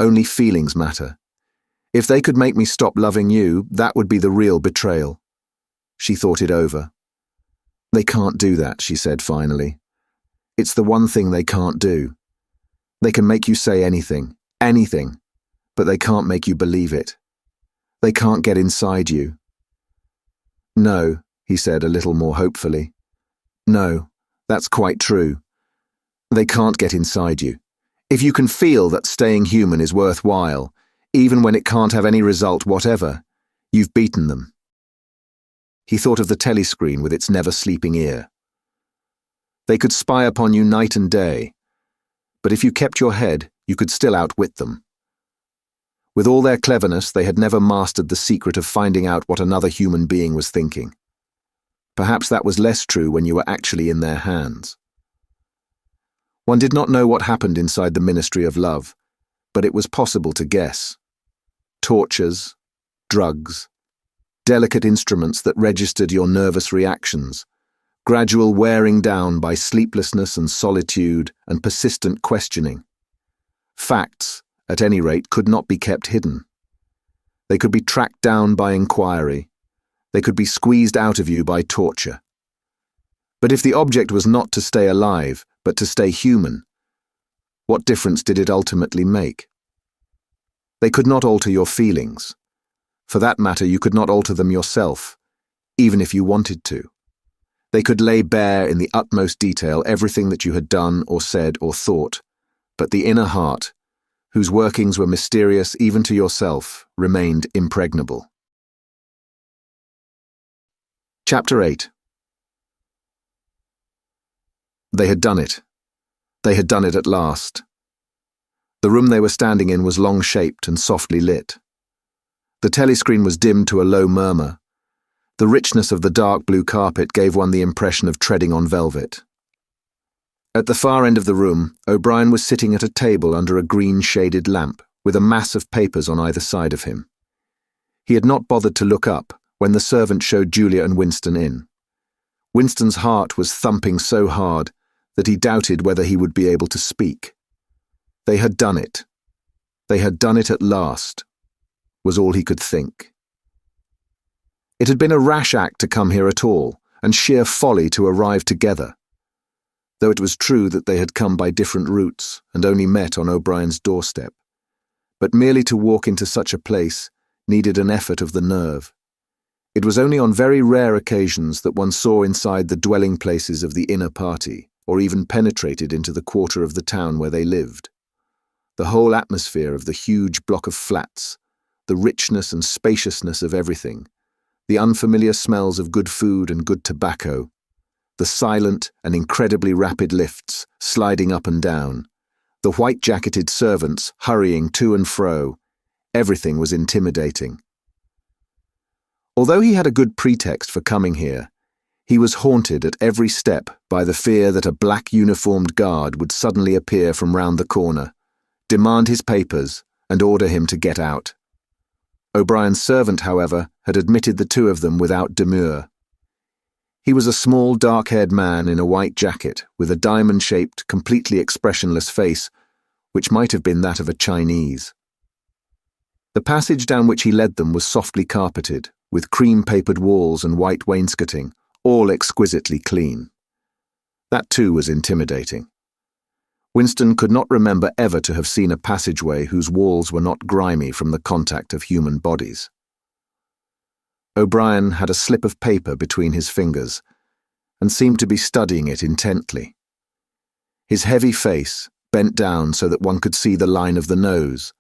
Only feelings matter. If they could make me stop loving you, that would be the real betrayal. She thought it over. They can't do that, she said finally. It's the one thing they can't do. They can make you say anything, but they can't make you believe it. They can't get inside you. No, he said a little more hopefully. No, that's quite true. They can't get inside you. If you can feel that staying human is worthwhile, even when it can't have any result whatever, you've beaten them. He thought of the telescreen with its never-sleeping ear. They could spy upon you night and day, but if you kept your head, you could still outwit them. With all their cleverness, they had never mastered the secret of finding out what another human being was thinking. Perhaps that was less true when you were actually in their hands. One did not know what happened inside the Ministry of Love, but it was possible to guess. Tortures, drugs, delicate instruments that registered your nervous reactions, gradual wearing down by sleeplessness and solitude and persistent questioning. Facts, at any rate, could not be kept hidden. They could be tracked down by inquiry. They could be squeezed out of you by torture. But if the object was not to stay alive, but to stay human, what difference did it ultimately make? They could not alter your feelings. For that matter, you could not alter them yourself, even if you wanted to. They could lay bare in the utmost detail everything that you had done or said or thought, but the inner heart, whose workings were mysterious even to yourself, remained impregnable. Chapter 8. They had done it. They had done it at last. The room they were standing in was long-shaped and softly lit. The telescreen was dimmed to a low murmur. The richness of the dark blue carpet gave one the impression of treading on velvet. At the far end of the room, O'Brien was sitting at a table under a green-shaded lamp, with a mass of papers on either side of him. He had not bothered to look up when the servant showed Julia and Winston in. Winston's heart was thumping so hard that he doubted whether he would be able to speak. They had done it. They had done it at last, was all he could think. It had been a rash act to come here at all, and sheer folly to arrive together, though it was true that they had come by different routes and only met on O'Brien's doorstep. But merely to walk into such a place needed an effort of the nerve. It was only on very rare occasions that one saw inside the dwelling places of the inner party, or even penetrated into the quarter of the town where they lived. The whole atmosphere of the huge block of flats, the richness and spaciousness of everything, the unfamiliar smells of good food and good tobacco, the silent and incredibly rapid lifts sliding up and down, the white-jacketed servants hurrying to and fro, everything was intimidating. Although he had a good pretext for coming here, he was haunted at every step by the fear that a black-uniformed guard would suddenly appear from round the corner, demand his papers, and order him to get out. O'Brien's servant, however, had admitted the two of them without demur. He was a small, dark-haired man in a white jacket with a diamond-shaped, completely expressionless face, which might have been that of a Chinese. The passage down which he led them was softly carpeted, with cream-papered walls and white wainscoting, all exquisitely clean. That too was intimidating. Winston could not remember ever to have seen a passageway whose walls were not grimy from the contact of human bodies. O'Brien had a slip of paper between his fingers and seemed to be studying it intently. His heavy face, bent down so that one could see the line of the nose,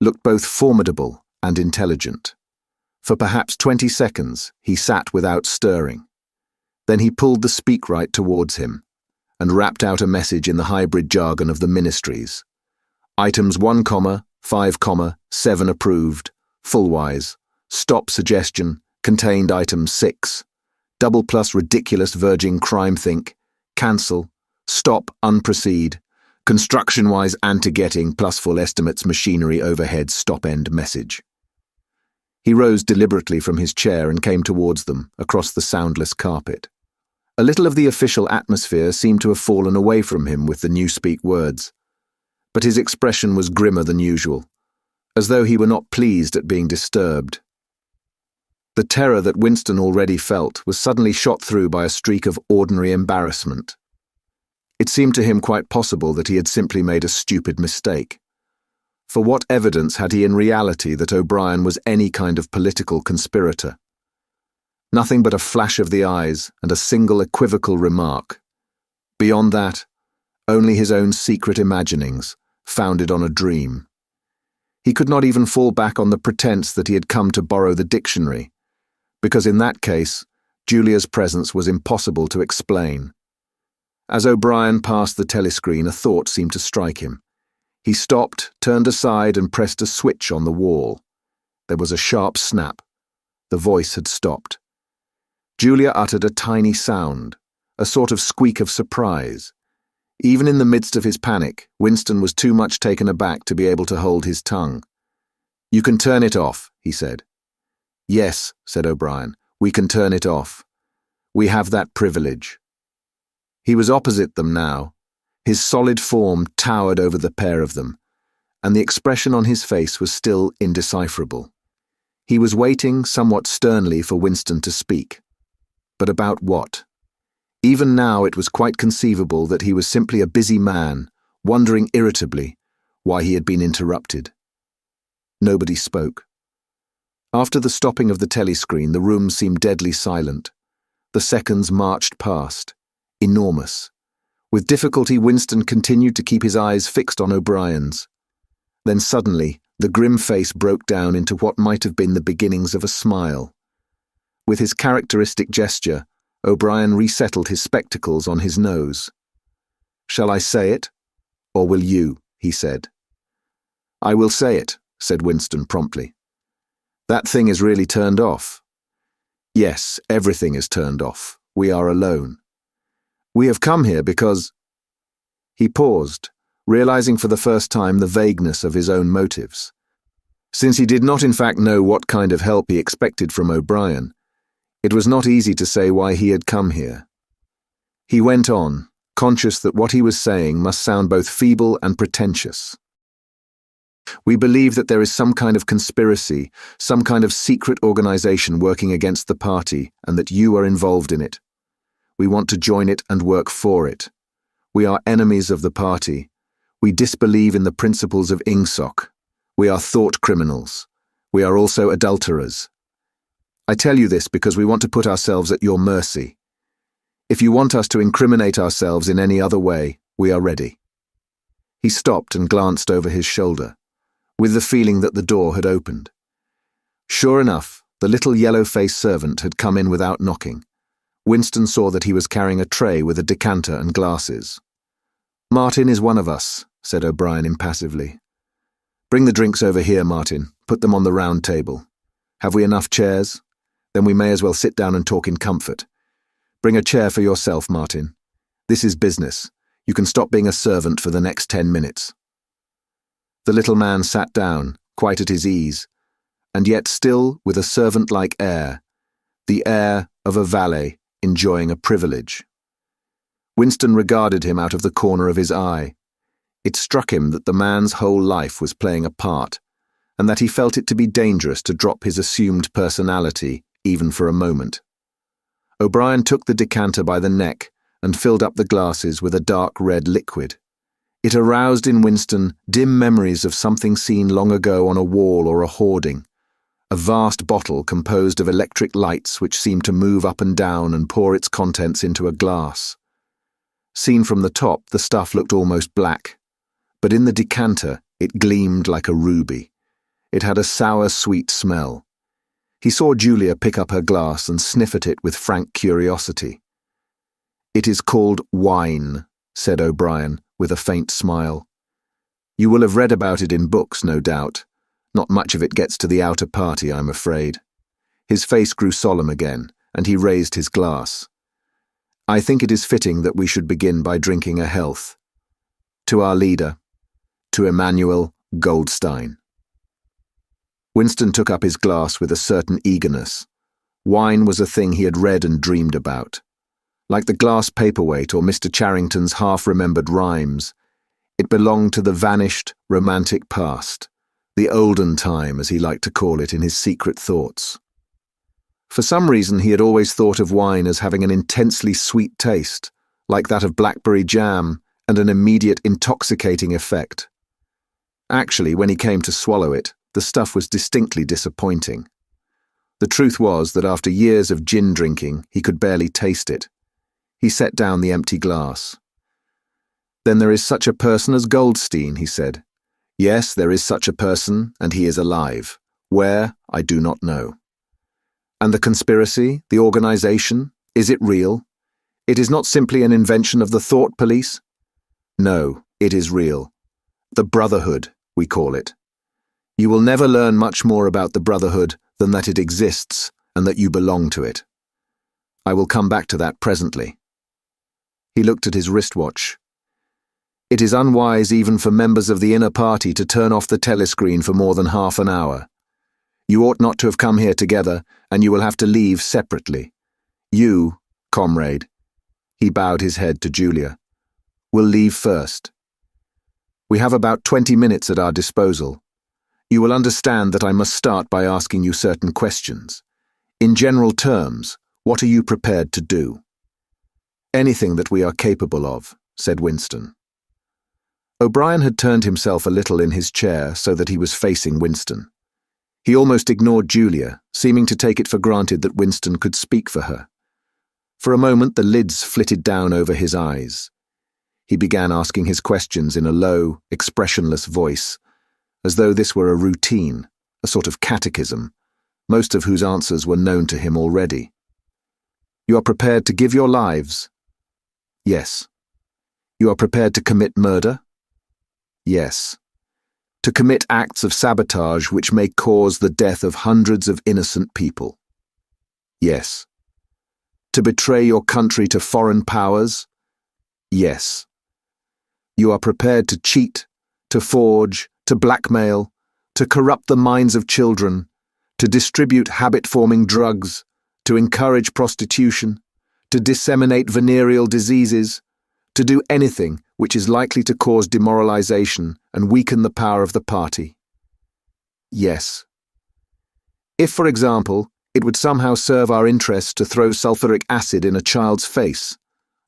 looked both formidable and intelligent. For perhaps 20 seconds he sat without stirring. Then he pulled the speakwrite towards him and rapped out a message in the hybrid jargon of the ministries. Items 1, 5, 7 approved, full-wise, stop suggestion, contained item 6, double plus ridiculous verging crime think, cancel, stop unproceed, construction-wise anti-getting plus full estimates machinery overhead stop-end message. He rose deliberately from his chair and came towards them, across the soundless carpet. A little of the official atmosphere seemed to have fallen away from him with the newspeak words, but his expression was grimmer than usual, as though he were not pleased at being disturbed. The terror that Winston already felt was suddenly shot through by a streak of ordinary embarrassment. It seemed to him quite possible that he had simply made a stupid mistake. For what evidence had he in reality that O'Brien was any kind of political conspirator? Nothing but a flash of the eyes and a single equivocal remark. Beyond that, only his own secret imaginings, founded on a dream. He could not even fall back on the pretense that he had come to borrow the dictionary, because in that case, Julia's presence was impossible to explain. As O'Brien passed the telescreen, a thought seemed to strike him. He stopped, turned aside, and pressed a switch on the wall. There was a sharp snap. The voice had stopped. Julia uttered a tiny sound, a sort of squeak of surprise. Even in the midst of his panic, Winston was too much taken aback to be able to hold his tongue. "You can turn it off," he said. "Yes," said O'Brien, "we can turn it off. We have that privilege." He was opposite them now. His solid form towered over the pair of them, and the expression on his face was still indecipherable. He was waiting somewhat sternly for Winston to speak. But about what? Even now it was quite conceivable that he was simply a busy man, wondering irritably why he had been interrupted. Nobody spoke. After the stopping of the telescreen, the room seemed deadly silent. The seconds marched past, enormous. With difficulty, Winston continued to keep his eyes fixed on O'Brien's. Then suddenly, the grim face broke down into what might have been the beginnings of a smile. With his characteristic gesture, O'Brien resettled his spectacles on his nose. Shall I say it? Or will you? He said. I will say it, said Winston promptly. That thing is really turned off. Yes, everything is turned off. We are alone. We have come here because... He paused, realizing for the first time the vagueness of his own motives. Since he did not in fact know what kind of help he expected from O'Brien, it was not easy to say why he had come here. He went on, conscious that what he was saying must sound both feeble and pretentious. We believe that there is some kind of conspiracy, some kind of secret organization working against the party, and that you are involved in it. We want to join it and work for it. We are enemies of the party. We disbelieve in the principles of INGSOC. We are thought criminals. We are also adulterers. I tell you this because we want to put ourselves at your mercy. If you want us to incriminate ourselves in any other way, we are ready. He stopped and glanced over his shoulder, with the feeling that the door had opened. Sure enough, the little yellow-faced servant had come in without knocking. Winston saw that he was carrying a tray with a decanter and glasses. Martin is one of us, said O'Brien impassively. Bring the drinks over here, Martin. Put them on the round table. Have we enough chairs? Then we may as well sit down and talk in comfort. Bring a chair for yourself, Martin. This is business. You can stop being a servant for the next 10 minutes. The little man sat down, quite at his ease, and yet still with a servant-like air, the air of a valet enjoying a privilege. Winston regarded him out of the corner of his eye. It struck him that the man's whole life was playing a part, and that he felt it to be dangerous to drop his assumed personality, even for a moment. O'Brien took the decanter by the neck and filled up the glasses with a dark red liquid. It aroused in Winston dim memories of something seen long ago on a wall or a hoarding, a vast bottle composed of electric lights which seemed to move up and down and pour its contents into a glass. Seen from the top, the stuff looked almost black, but in the decanter it gleamed like a ruby. It had a sour, sweet smell. He saw Julia pick up her glass and sniff at it with frank curiosity. It is called wine, said O'Brien, with a faint smile. You will have read about it in books, no doubt. Not much of it gets to the outer party, I'm afraid. His face grew solemn again, and he raised his glass. I think it is fitting that we should begin by drinking a health. To our leader, to Emmanuel Goldstein. Winston took up his glass with a certain eagerness. Wine was a thing he had read and dreamed about. Like the glass paperweight or Mr. Charrington's half-remembered rhymes, it belonged to the vanished, romantic past, the olden time, as he liked to call it in his secret thoughts. For some reason, he had always thought of wine as having an intensely sweet taste, like that of blackberry jam, and an immediate intoxicating effect. Actually, when he came to swallow it, the stuff was distinctly disappointing. The truth was that after years of gin drinking, he could barely taste it. He set down the empty glass. Then there is such a person as Goldstein, he said. Yes, there is such a person, and he is alive. Where, I do not know. And the conspiracy, the organization, is it real? It is not simply an invention of the thought police? No, it is real. The Brotherhood, we call it. You will never learn much more about the Brotherhood than that it exists and that you belong to it. I will come back to that presently. He looked at his wristwatch. It is unwise even for members of the inner party to turn off the telescreen for more than half an hour. You ought not to have come here together, and you will have to leave separately. You, comrade, he bowed his head to Julia, will leave first. We have about 20 minutes at our disposal. You will understand that I must start by asking you certain questions. In general terms, what are you prepared to do? Anything that we are capable of, said Winston. O'Brien had turned himself a little in his chair so that he was facing Winston. He almost ignored Julia, seeming to take it for granted that Winston could speak for her. For a moment the lids flitted down over his eyes. He began asking his questions in a low, expressionless voice, as though this were a routine, a sort of catechism, most of whose answers were known to him already. You are prepared to give your lives? Yes. You are prepared to commit murder? Yes. To commit acts of sabotage which may cause the death of hundreds of innocent people? Yes. To betray your country to foreign powers? Yes. You are prepared to cheat, to forge, to blackmail, to corrupt the minds of children, to distribute habit-forming drugs, to encourage prostitution, to disseminate venereal diseases, to do anything which is likely to cause demoralization and weaken the power of the party? Yes. If, for example, it would somehow serve our interests to throw sulfuric acid in a child's face,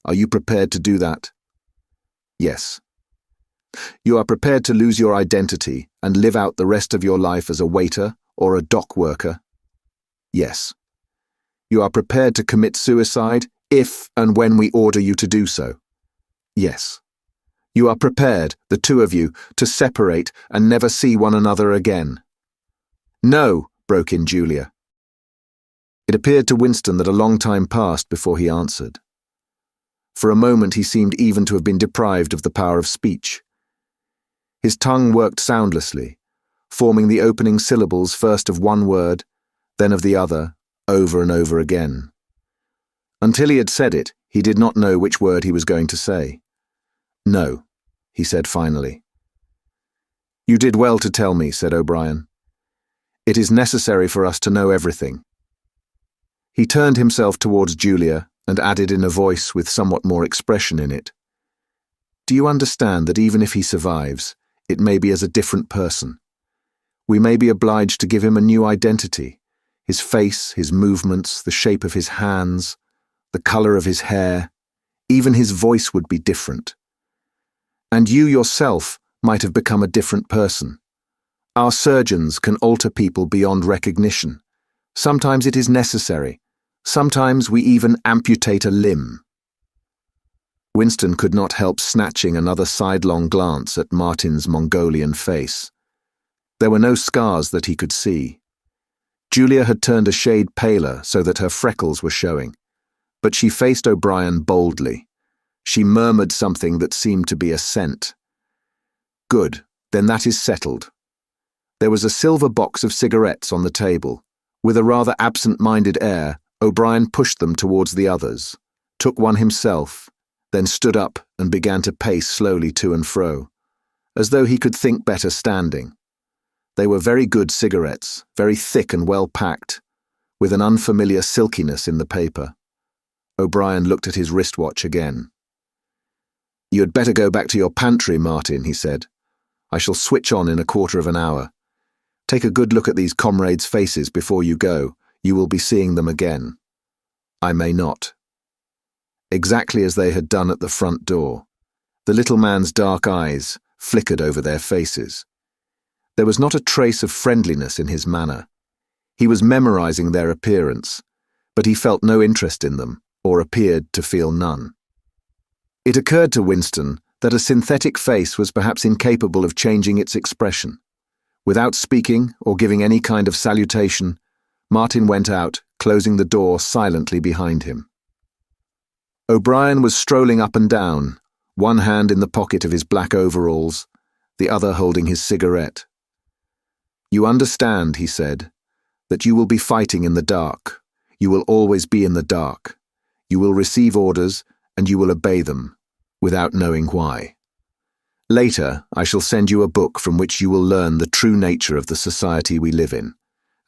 are you prepared to do that? Yes. You are prepared to lose your identity and live out the rest of your life as a waiter or a dock worker? Yes. You are prepared to commit suicide if and when we order you to do so? Yes. You are prepared, the two of you, to separate and never see one another again? No, broke in Julia. It appeared to Winston that a long time passed before he answered. For a moment he seemed even to have been deprived of the power of speech. His tongue worked soundlessly, forming the opening syllables first of one word, then of the other, over and over again. Until he had said it, he did not know which word he was going to say. No, he said finally. You did well to tell me, said O'Brien. It is necessary for us to know everything. He turned himself towards Julia and added in a voice with somewhat more expression in it. Do you understand that even if he survives, it may be as a different person? We may be obliged to give him a new identity. His face, his movements, the shape of his hands, the color of his hair, even his voice would be different. And you yourself might have become a different person. Our surgeons can alter people beyond recognition. Sometimes it is necessary. Sometimes we even amputate a limb. Winston could not help snatching another sidelong glance at Martin's Mongolian face. There were no scars that he could see. Julia had turned a shade paler so that her freckles were showing, but she faced O'Brien boldly. She murmured something that seemed to be assent. Good, then that is settled. There was a silver box of cigarettes on the table. With a rather absent-minded air, O'Brien pushed them towards the others, took one himself, then stood up and began to pace slowly to and fro, as though he could think better standing. They were very good cigarettes, very thick and well packed, with an unfamiliar silkiness in the paper. O'Brien looked at his wristwatch again. You had better go back to your pantry, Martin, he said. I shall switch on in a quarter of an hour. Take a good look at these comrades' faces before you go. You will be seeing them again. I may not. Exactly as they had done at the front door. The little man's dark eyes flickered over their faces. There was not a trace of friendliness in his manner. He was memorizing their appearance, but he felt no interest in them, or appeared to feel none. It occurred to Winston that a synthetic face was perhaps incapable of changing its expression. Without speaking or giving any kind of salutation, Martin went out, closing the door silently behind him. O'Brien was strolling up and down, one hand in the pocket of his black overalls, the other holding his cigarette. You understand, he said, that you will be fighting in the dark. You will always be in the dark. You will receive orders, and you will obey them, without knowing why. Later, I shall send you a book from which you will learn the true nature of the society we live in,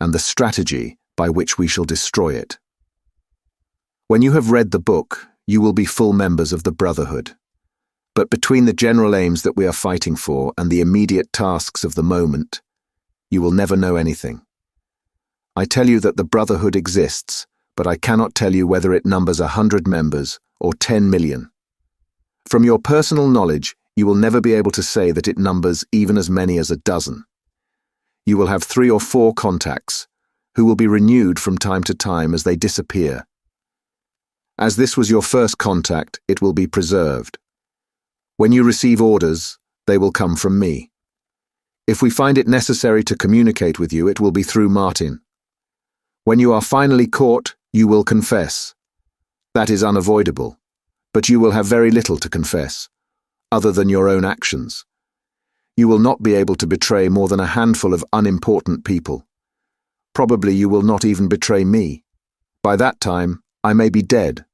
and the strategy by which we shall destroy it. When you have read the book, you will be full members of the Brotherhood. But between the general aims that we are fighting for and the immediate tasks of the moment, you will never know anything. I tell you that the Brotherhood exists, but I cannot tell you whether it numbers 100 members or 10 million. From your personal knowledge, you will never be able to say that it numbers even as many as a dozen. You will have 3 or 4 contacts, who will be renewed from time to time as they disappear. As this was your first contact, it will be preserved. When you receive orders, they will come from me. If we find it necessary to communicate with you, it will be through Martin. When you are finally caught, you will confess. That is unavoidable, but you will have very little to confess. other than your own actions. You will not be able to betray more than a handful of unimportant people. Probably you will not even betray me. By that time, I may be dead,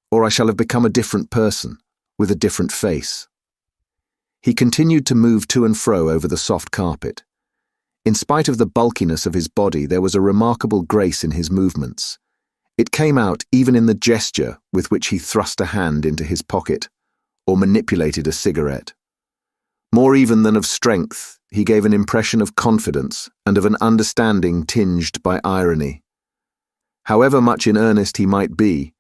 or I shall have become a different person, with a different face. He continued to move to and fro over the soft carpet. In spite of the bulkiness of his body, there was a remarkable grace in his movements. It came out even in the gesture with which he thrust a hand into his pocket, or manipulated a cigarette. More even than of strength, he gave an impression of confidence and of an understanding tinged by irony. However much in earnest he might be,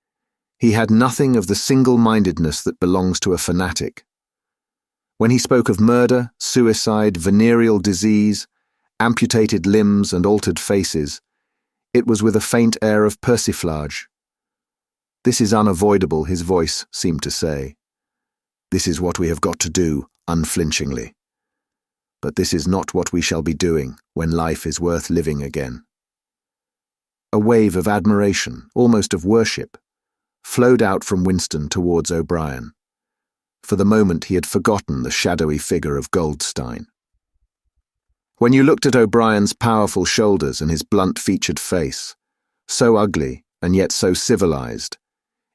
he had nothing of the single-mindedness that belongs to a fanatic. When he spoke of murder, suicide, venereal disease, amputated limbs and altered faces, it was with a faint air of persiflage. "This is unavoidable," his voice seemed to say. "This is what we have got to do, unflinchingly. But this is not what we shall be doing when life is worth living again." A wave of admiration, almost of worship, flowed out from Winston towards O'Brien. For the moment he had forgotten the shadowy figure of Goldstein. When you looked at O'Brien's powerful shoulders and his blunt-featured face, so ugly and yet so civilized,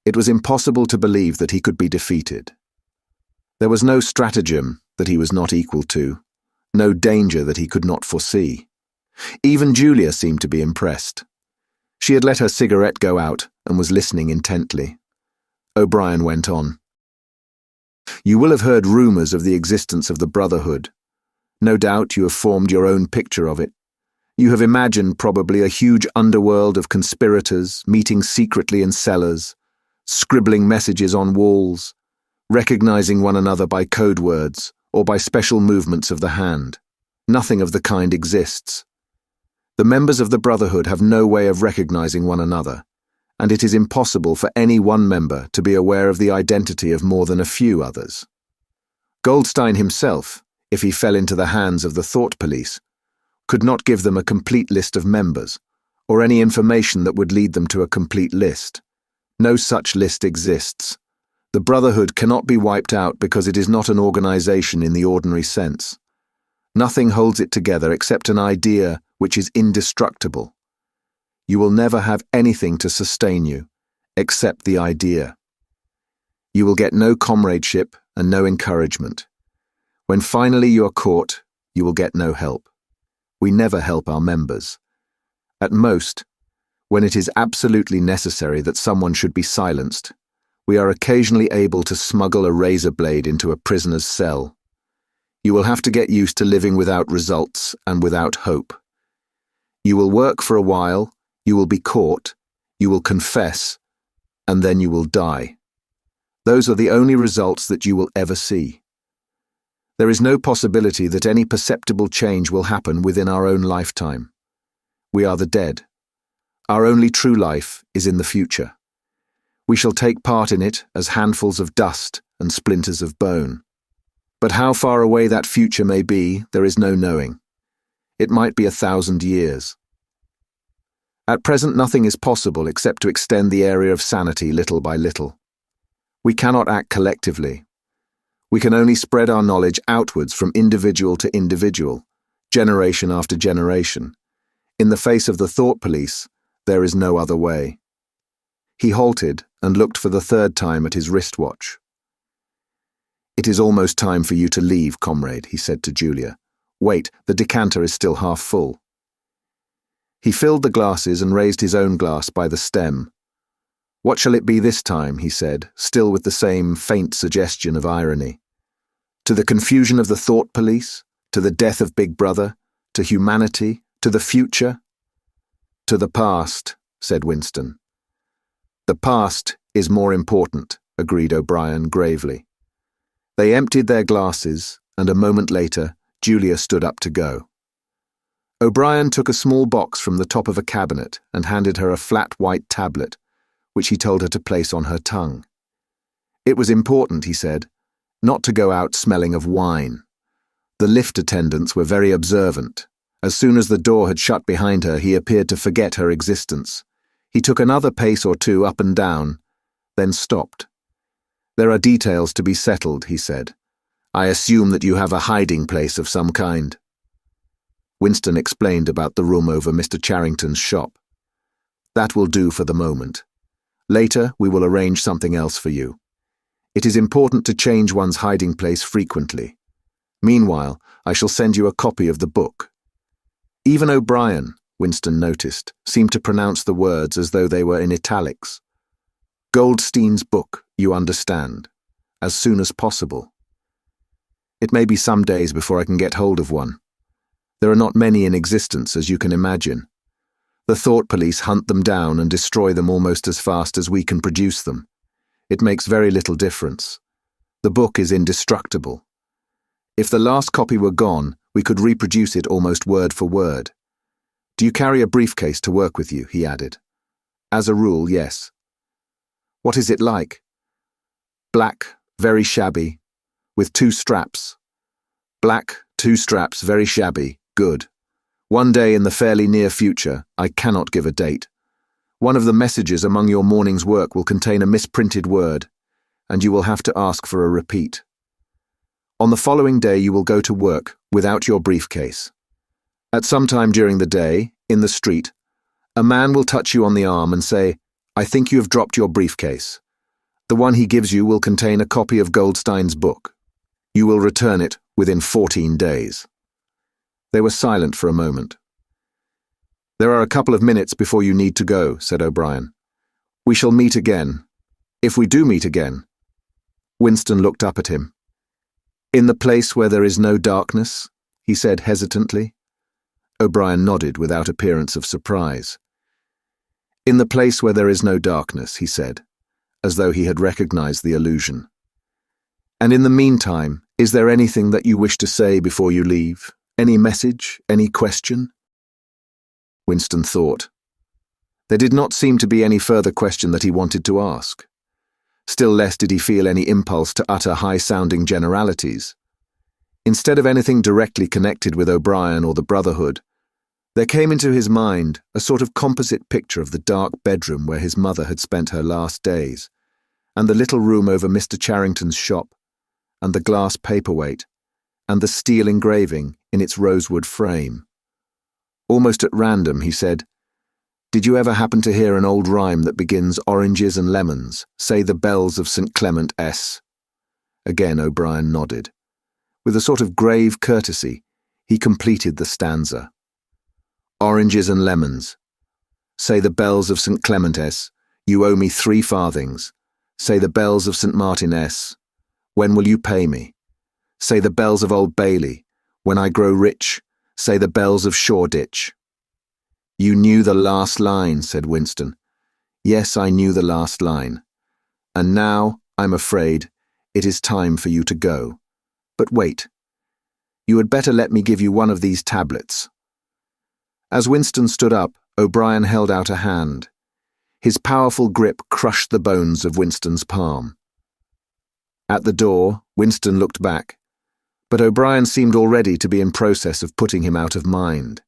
it was impossible to believe that he could be defeated. There was no stratagem that he was not equal to, no danger that he could not foresee. Even Julia seemed to be impressed. She had let her cigarette go out and was listening intently. O'Brien went on. "You will have heard rumors of the existence of the Brotherhood. No doubt you have formed your own picture of it. You have imagined probably a huge underworld of conspirators meeting secretly in cellars, scribbling messages on walls, recognizing one another by code words or by special movements of the hand. Nothing of the kind exists. The members of the Brotherhood have no way of recognizing one another, and it is impossible for any one member to be aware of the identity of more than a few others. Goldstein himself, if he fell into the hands of the thought police, could not give them a complete list of members, or any information that would lead them to a complete list. No such list exists. The Brotherhood cannot be wiped out because it is not an organization in the ordinary sense. Nothing holds it together except an idea which is indestructible. You will never have anything to sustain you, except the idea. You will get no comradeship and no encouragement. When finally you are caught, you will get no help. We never help our members. At most, when it is absolutely necessary that someone should be silenced, we are occasionally able to smuggle a razor blade into a prisoner's cell. You will have to get used to living without results and without hope. You will work for a while, you will be caught, you will confess, and then you will die. Those are the only results that you will ever see. There is no possibility that any perceptible change will happen within our own lifetime. We are the dead. Our only true life is in the future. We shall take part in it as handfuls of dust and splinters of bone. But how far away that future may be, there is no knowing. It might be 1,000 years. At present, nothing is possible except to extend the area of sanity little by little. We cannot act collectively. We can only spread our knowledge outwards from individual to individual, generation after generation. In the face of the thought police, there is no other way. He halted and looked for the third time at his wristwatch. "It is almost time for you to leave, comrade," he said to Julia. "Wait, the decanter is still half full." He filled the glasses and raised his own glass by the stem. "What shall it be this time?" he said, still with the same faint suggestion of irony. "To the confusion of the thought police? To the death of Big Brother? To humanity? To the future?" "To the past," said Winston. "The past is more important," agreed O'Brien gravely. They emptied their glasses, and a moment later, Julia stood up to go. O'Brien took a small box from the top of a cabinet and handed her a flat white tablet, which he told her to place on her tongue. It was important, he said, not to go out smelling of wine. The lift attendants were very observant. As soon as the door had shut behind her, he appeared to forget her existence. He took another pace or two up and down, then stopped. "There are details to be settled," he said. I assume that you have a hiding place of some kind." Winston explained about the room over Mr. Charrington's shop. "That will do for the moment. Later, we will arrange something else for you. It is important to change one's hiding place frequently. Meanwhile, I shall send you a copy of the book." Even O'Brien, Winston noticed, seemed to pronounce the words as though they were in italics. "Goldstein's book, you understand. As soon as possible. It may be some days before I can get hold of one. There are not many in existence, as you can imagine. The thought police hunt them down and destroy them almost as fast as we can produce them. It makes very little difference. The book is indestructible. If the last copy were gone, we could reproduce it almost word for word. Do you carry a briefcase to work with you?" he added. "As a rule, yes." "What is it like?" "Black, very shabby, with 2 straps. Black, 2 straps, very shabby, good. One day in the fairly near future, I cannot give a date. One of the messages among your morning's work will contain a misprinted word, and you will have to ask for a repeat. On the following day you will go to work without your briefcase. At some time during the day, in the street, a man will touch you on the arm and say, 'I think you have dropped your briefcase.' The one he gives you will contain a copy of Goldstein's book. You will return it within 14 days. They were silent for a moment. "There are a couple of minutes before you need to go," said O'Brien. "We shall meet again. If we do meet again." Winston looked up at him. "In the place where there is no darkness?" he said hesitantly. O'Brien nodded without appearance of surprise. "In the place where there is no darkness," he said, as though he had recognized the allusion. "And in the meantime, is there anything that you wish to say before you leave? Any message? Any question?" Winston thought. There did not seem to be any further question that he wanted to ask. Still less did he feel any impulse to utter high-sounding generalities. Instead of anything directly connected with O'Brien or the Brotherhood, there came into his mind a sort of composite picture of the dark bedroom where his mother had spent her last days, and the little room over Mr. Charrington's shop, and the glass paperweight, and the steel engraving in its rosewood frame. Almost at random, he said, "Did you ever happen to hear an old rhyme that begins 'Oranges and lemons, say the bells of St. Clement S'?" Again O'Brien nodded. With a sort of grave courtesy, he completed the stanza. "Oranges and lemons. Say the bells of St. Clement S', you owe me 3 farthings. Say the bells of St. Martin S', when will you pay me? Say the bells of Old Bailey, when I grow rich, say the bells of Shoreditch." "You knew the last line," said Winston. "Yes, I knew the last line. And now, I'm afraid, it is time for you to go. But wait. You had better let me give you one of these tablets." As Winston stood up, O'Brien held out a hand. His powerful grip crushed the bones of Winston's palm. At the door, Winston looked back, but O'Brien seemed already to be in process of putting him out of mind.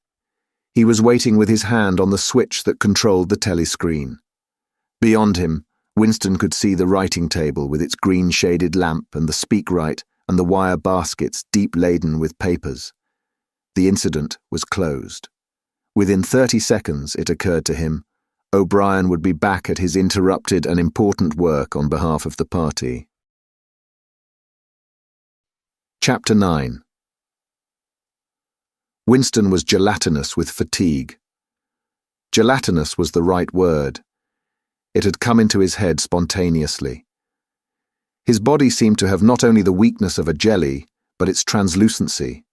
He was waiting with his hand on the switch that controlled the telescreen. Beyond him, Winston could see the writing table with its green-shaded lamp and the speakwrite and the wire baskets deep laden with papers. The incident was closed. Within 30 seconds, it occurred to him, O'Brien would be back at his interrupted and important work on behalf of the party. Chapter 9. Winston was gelatinous with fatigue. Gelatinous was the right word. It had come into his head spontaneously. His body seemed to have not only the weakness of a jelly, but its translucency.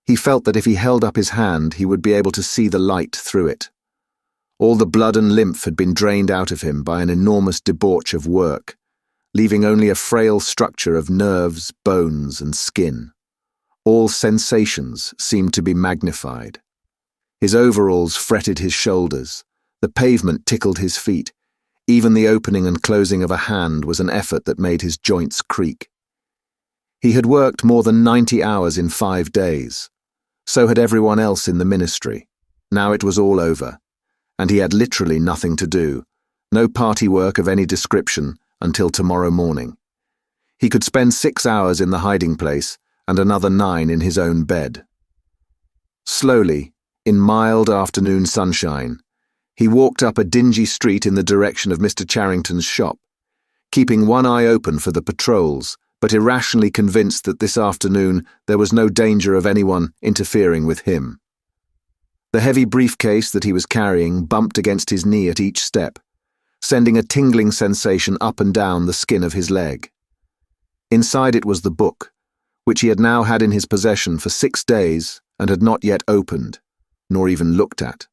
He felt that if he held up his hand, he would be able to see the light through it. All the blood and lymph had been drained out of him by an enormous debauch of work, leaving only a frail structure of nerves, bones, and skin. All sensations seemed to be magnified. His overalls fretted his shoulders, the pavement tickled his feet, even the opening and closing of a hand was an effort that made his joints creak. He had worked more than 90 hours in 5 days. So had everyone else in the ministry. Now it was all over, and he had literally nothing to do, no party work of any description, until tomorrow morning. He could spend 6 hours in the hiding place and another 9 in his own bed. Slowly, in mild afternoon sunshine, he walked up a dingy street in the direction of Mr. Charrington's shop, keeping one eye open for the patrols, but irrationally convinced that this afternoon there was no danger of anyone interfering with him. The heavy briefcase that he was carrying bumped against his knee at each step, sending a tingling sensation up and down the skin of his leg. Inside it was the book, which he had now had in his possession for 6 days and had not yet opened, nor even looked at.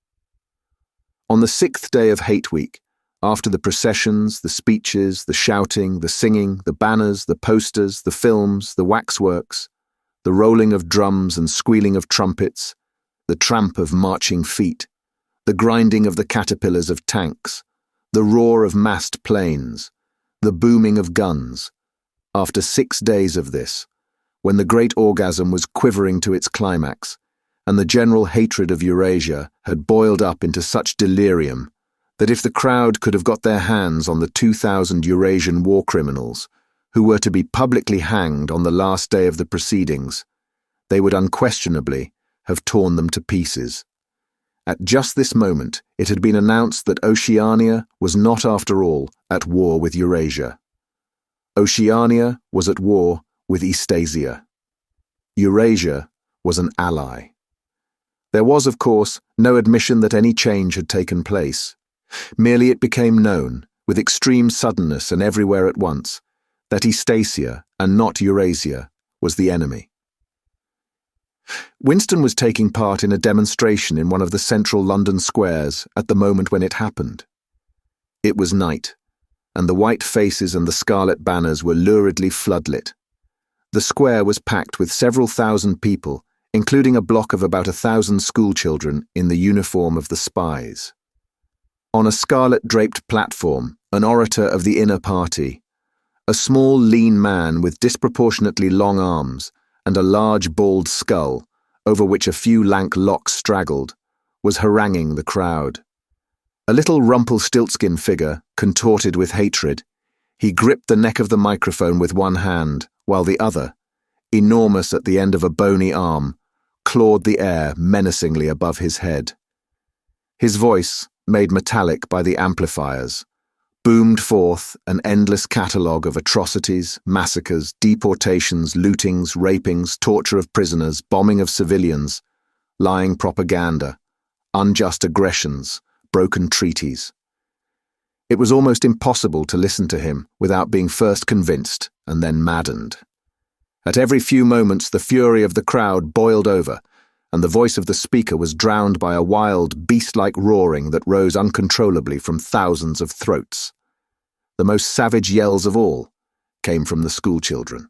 On the 6th day of Hate Week, after the processions, the speeches, the shouting, the singing, the banners, the posters, the films, the waxworks, the rolling of drums and squealing of trumpets, the tramp of marching feet, the grinding of the caterpillars of tanks, the roar of massed planes, the booming of guns, after 6 days of this, when the great orgasm was quivering to its climax, and the general hatred of Eurasia had boiled up into such delirium that if the crowd could have got their hands on the 2,000 Eurasian war criminals who were to be publicly hanged on the last day of the proceedings, they would unquestionably have torn them to pieces. At just this moment, it had been announced that Oceania was not, after all, at war with Eurasia. Oceania was at war with Eastasia. Eurasia was an ally. There was, of course, no admission that any change had taken place. Merely it became known, with extreme suddenness and everywhere at once, that Eastasia, and not Eurasia, was the enemy. Winston was taking part in a demonstration in one of the central London squares at the moment when it happened. It was night, and the white faces and the scarlet banners were luridly floodlit. The square was packed with several thousand people, including a block of about 1,000 schoolchildren in the uniform of the spies. On a scarlet-draped platform, an orator of the inner party, a small, lean man with disproportionately long arms and a large, bald skull, over which a few lank locks straggled, was haranguing the crowd. A little Rumpelstiltskin figure, contorted with hatred, he gripped the neck of the microphone with one hand, while the other, enormous at the end of a bony arm, clawed the air menacingly above his head. His voice, made metallic by the amplifiers, boomed forth an endless catalogue of atrocities, massacres, deportations, lootings, rapings, torture of prisoners, bombing of civilians, lying propaganda, unjust aggressions, broken treaties. It was almost impossible to listen to him without being first convinced and then maddened. At every few moments the fury of the crowd boiled over, and the voice of the speaker was drowned by a wild, beast-like roaring that rose uncontrollably from thousands of throats. The most savage yells of all came from the schoolchildren.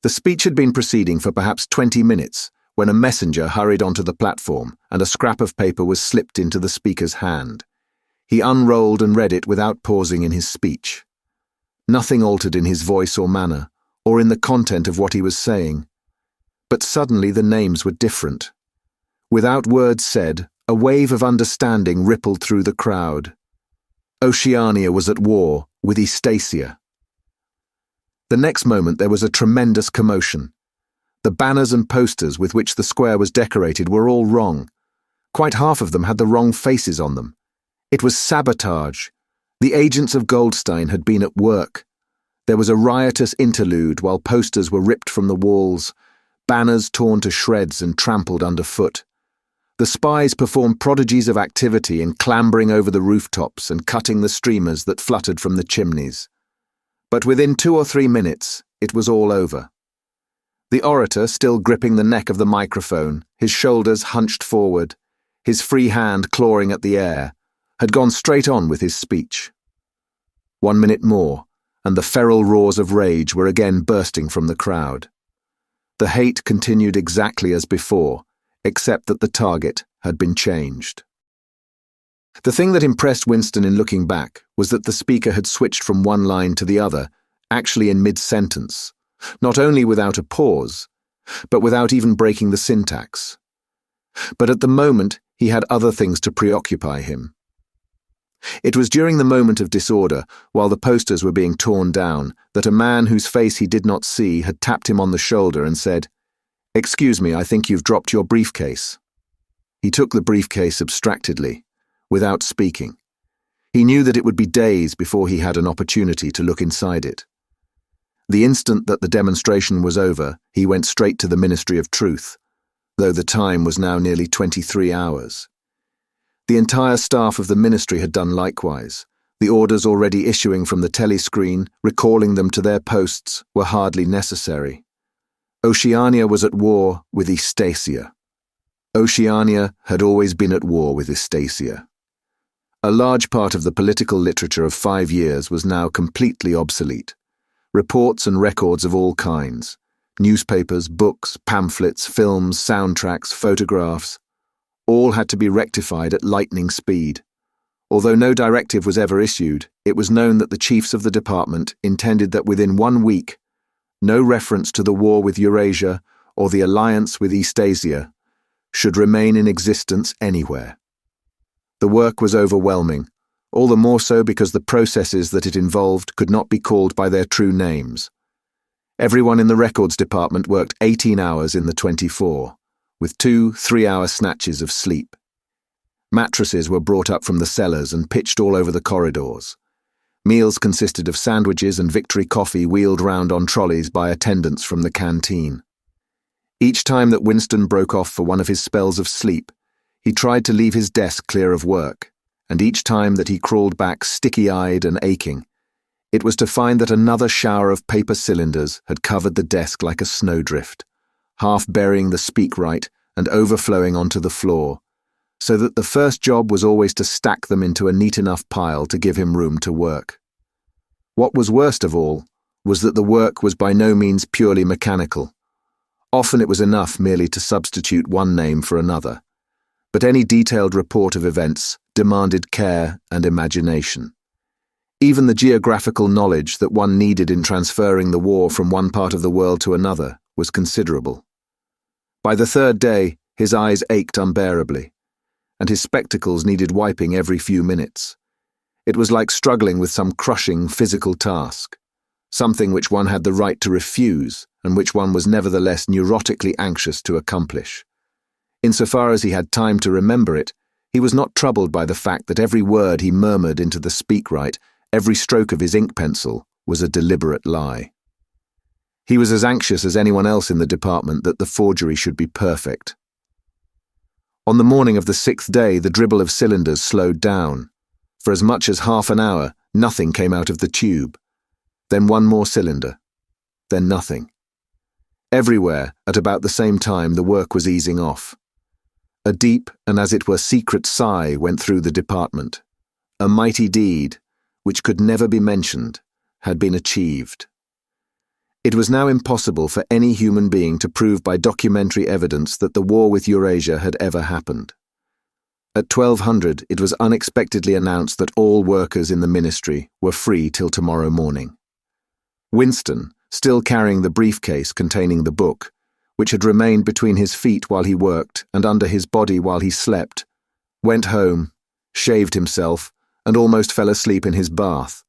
The speech had been proceeding for perhaps 20 minutes when a messenger hurried onto the platform and a scrap of paper was slipped into the speaker's hand. He unrolled and read it without pausing in his speech. Nothing altered in his voice or manner, or in the content of what he was saying. But suddenly the names were different. Without words said, a wave of understanding rippled through the crowd. Oceania was at war with Eastasia. The next moment there was a tremendous commotion. The banners and posters with which the square was decorated were all wrong. Quite half of them had the wrong faces on them. It was sabotage. The agents of Goldstein had been at work. There was a riotous interlude while posters were ripped from the walls, banners torn to shreds and trampled underfoot. The spies performed prodigies of activity in clambering over the rooftops and cutting the streamers that fluttered from the chimneys. But within 2 or 3 minutes, it was all over. The orator, still gripping the neck of the microphone, his shoulders hunched forward, his free hand clawing at the air, had gone straight on with his speech. 1 minute more, and the feral roars of rage were again bursting from the crowd. The hate continued exactly as before, except that the target had been changed. The thing that impressed Winston in looking back was that the speaker had switched from one line to the other, actually in mid-sentence, not only without a pause, but without even breaking the syntax. But at the moment, he had other things to preoccupy him. It was during the moment of disorder, while the posters were being torn down, that a man whose face he did not see had tapped him on the shoulder and said, "Excuse me, I think you've dropped your briefcase." He took the briefcase abstractedly, without speaking. He knew that it would be days before he had an opportunity to look inside it. The instant that the demonstration was over, he went straight to the Ministry of Truth, though the time was now nearly 23 hours. The entire staff of the ministry had done likewise. The orders already issuing from the telescreen, recalling them to their posts, were hardly necessary. Oceania was at war with Eastasia. Oceania had always been at war with Eastasia. A large part of the political literature of 5 years was now completely obsolete. Reports and records of all kinds, newspapers, books, pamphlets, films, soundtracks, photographs, all had to be rectified at lightning speed. Although no directive was ever issued, it was known that the chiefs of the department intended that within 1 week, no reference to the war with Eurasia or the alliance with Eastasia should remain in existence anywhere. The work was overwhelming, all the more so because the processes that it involved could not be called by their true names. Everyone in the records department worked 18 hours in the 24, with 2 3-hour snatches of sleep. Mattresses were brought up from the cellars and pitched all over the corridors. Meals consisted of sandwiches and Victory coffee wheeled round on trolleys by attendants from the canteen. Each time that Winston broke off for one of his spells of sleep, he tried to leave his desk clear of work, and each time that he crawled back sticky-eyed and aching, it was to find that another shower of paper cylinders had covered the desk like a snowdrift, half burying the speakwrite and overflowing onto the floor, so that the first job was always to stack them into a neat enough pile to give him room to work. What was worst of all was that the work was by no means purely mechanical. Often it was enough merely to substitute one name for another, but any detailed report of events demanded care and imagination. Even the geographical knowledge that one needed in transferring the war from one part of the world to another was considerable. By the 3rd day, his eyes ached unbearably, and his spectacles needed wiping every few minutes. It was like struggling with some crushing physical task, something which one had the right to refuse and which one was nevertheless neurotically anxious to accomplish. Insofar as he had time to remember it, he was not troubled by the fact that every word he murmured into the speakwrite, every stroke of his ink pencil, was a deliberate lie. He was as anxious as anyone else in the department that the forgery should be perfect. On the morning of the 6th day, the dribble of cylinders slowed down. For as much as half an hour, nothing came out of the tube. Then one more cylinder. Then nothing. Everywhere, at about the same time, the work was easing off. A deep and as it were secret sigh went through the department. A mighty deed, which could never be mentioned, had been achieved. It was now impossible for any human being to prove by documentary evidence that the war with Eurasia had ever happened. At 1200, it was unexpectedly announced that all workers in the ministry were free till tomorrow morning. Winston, still carrying the briefcase containing the book, which had remained between his feet while he worked and under his body while he slept, went home, shaved himself, and almost fell asleep in his bath,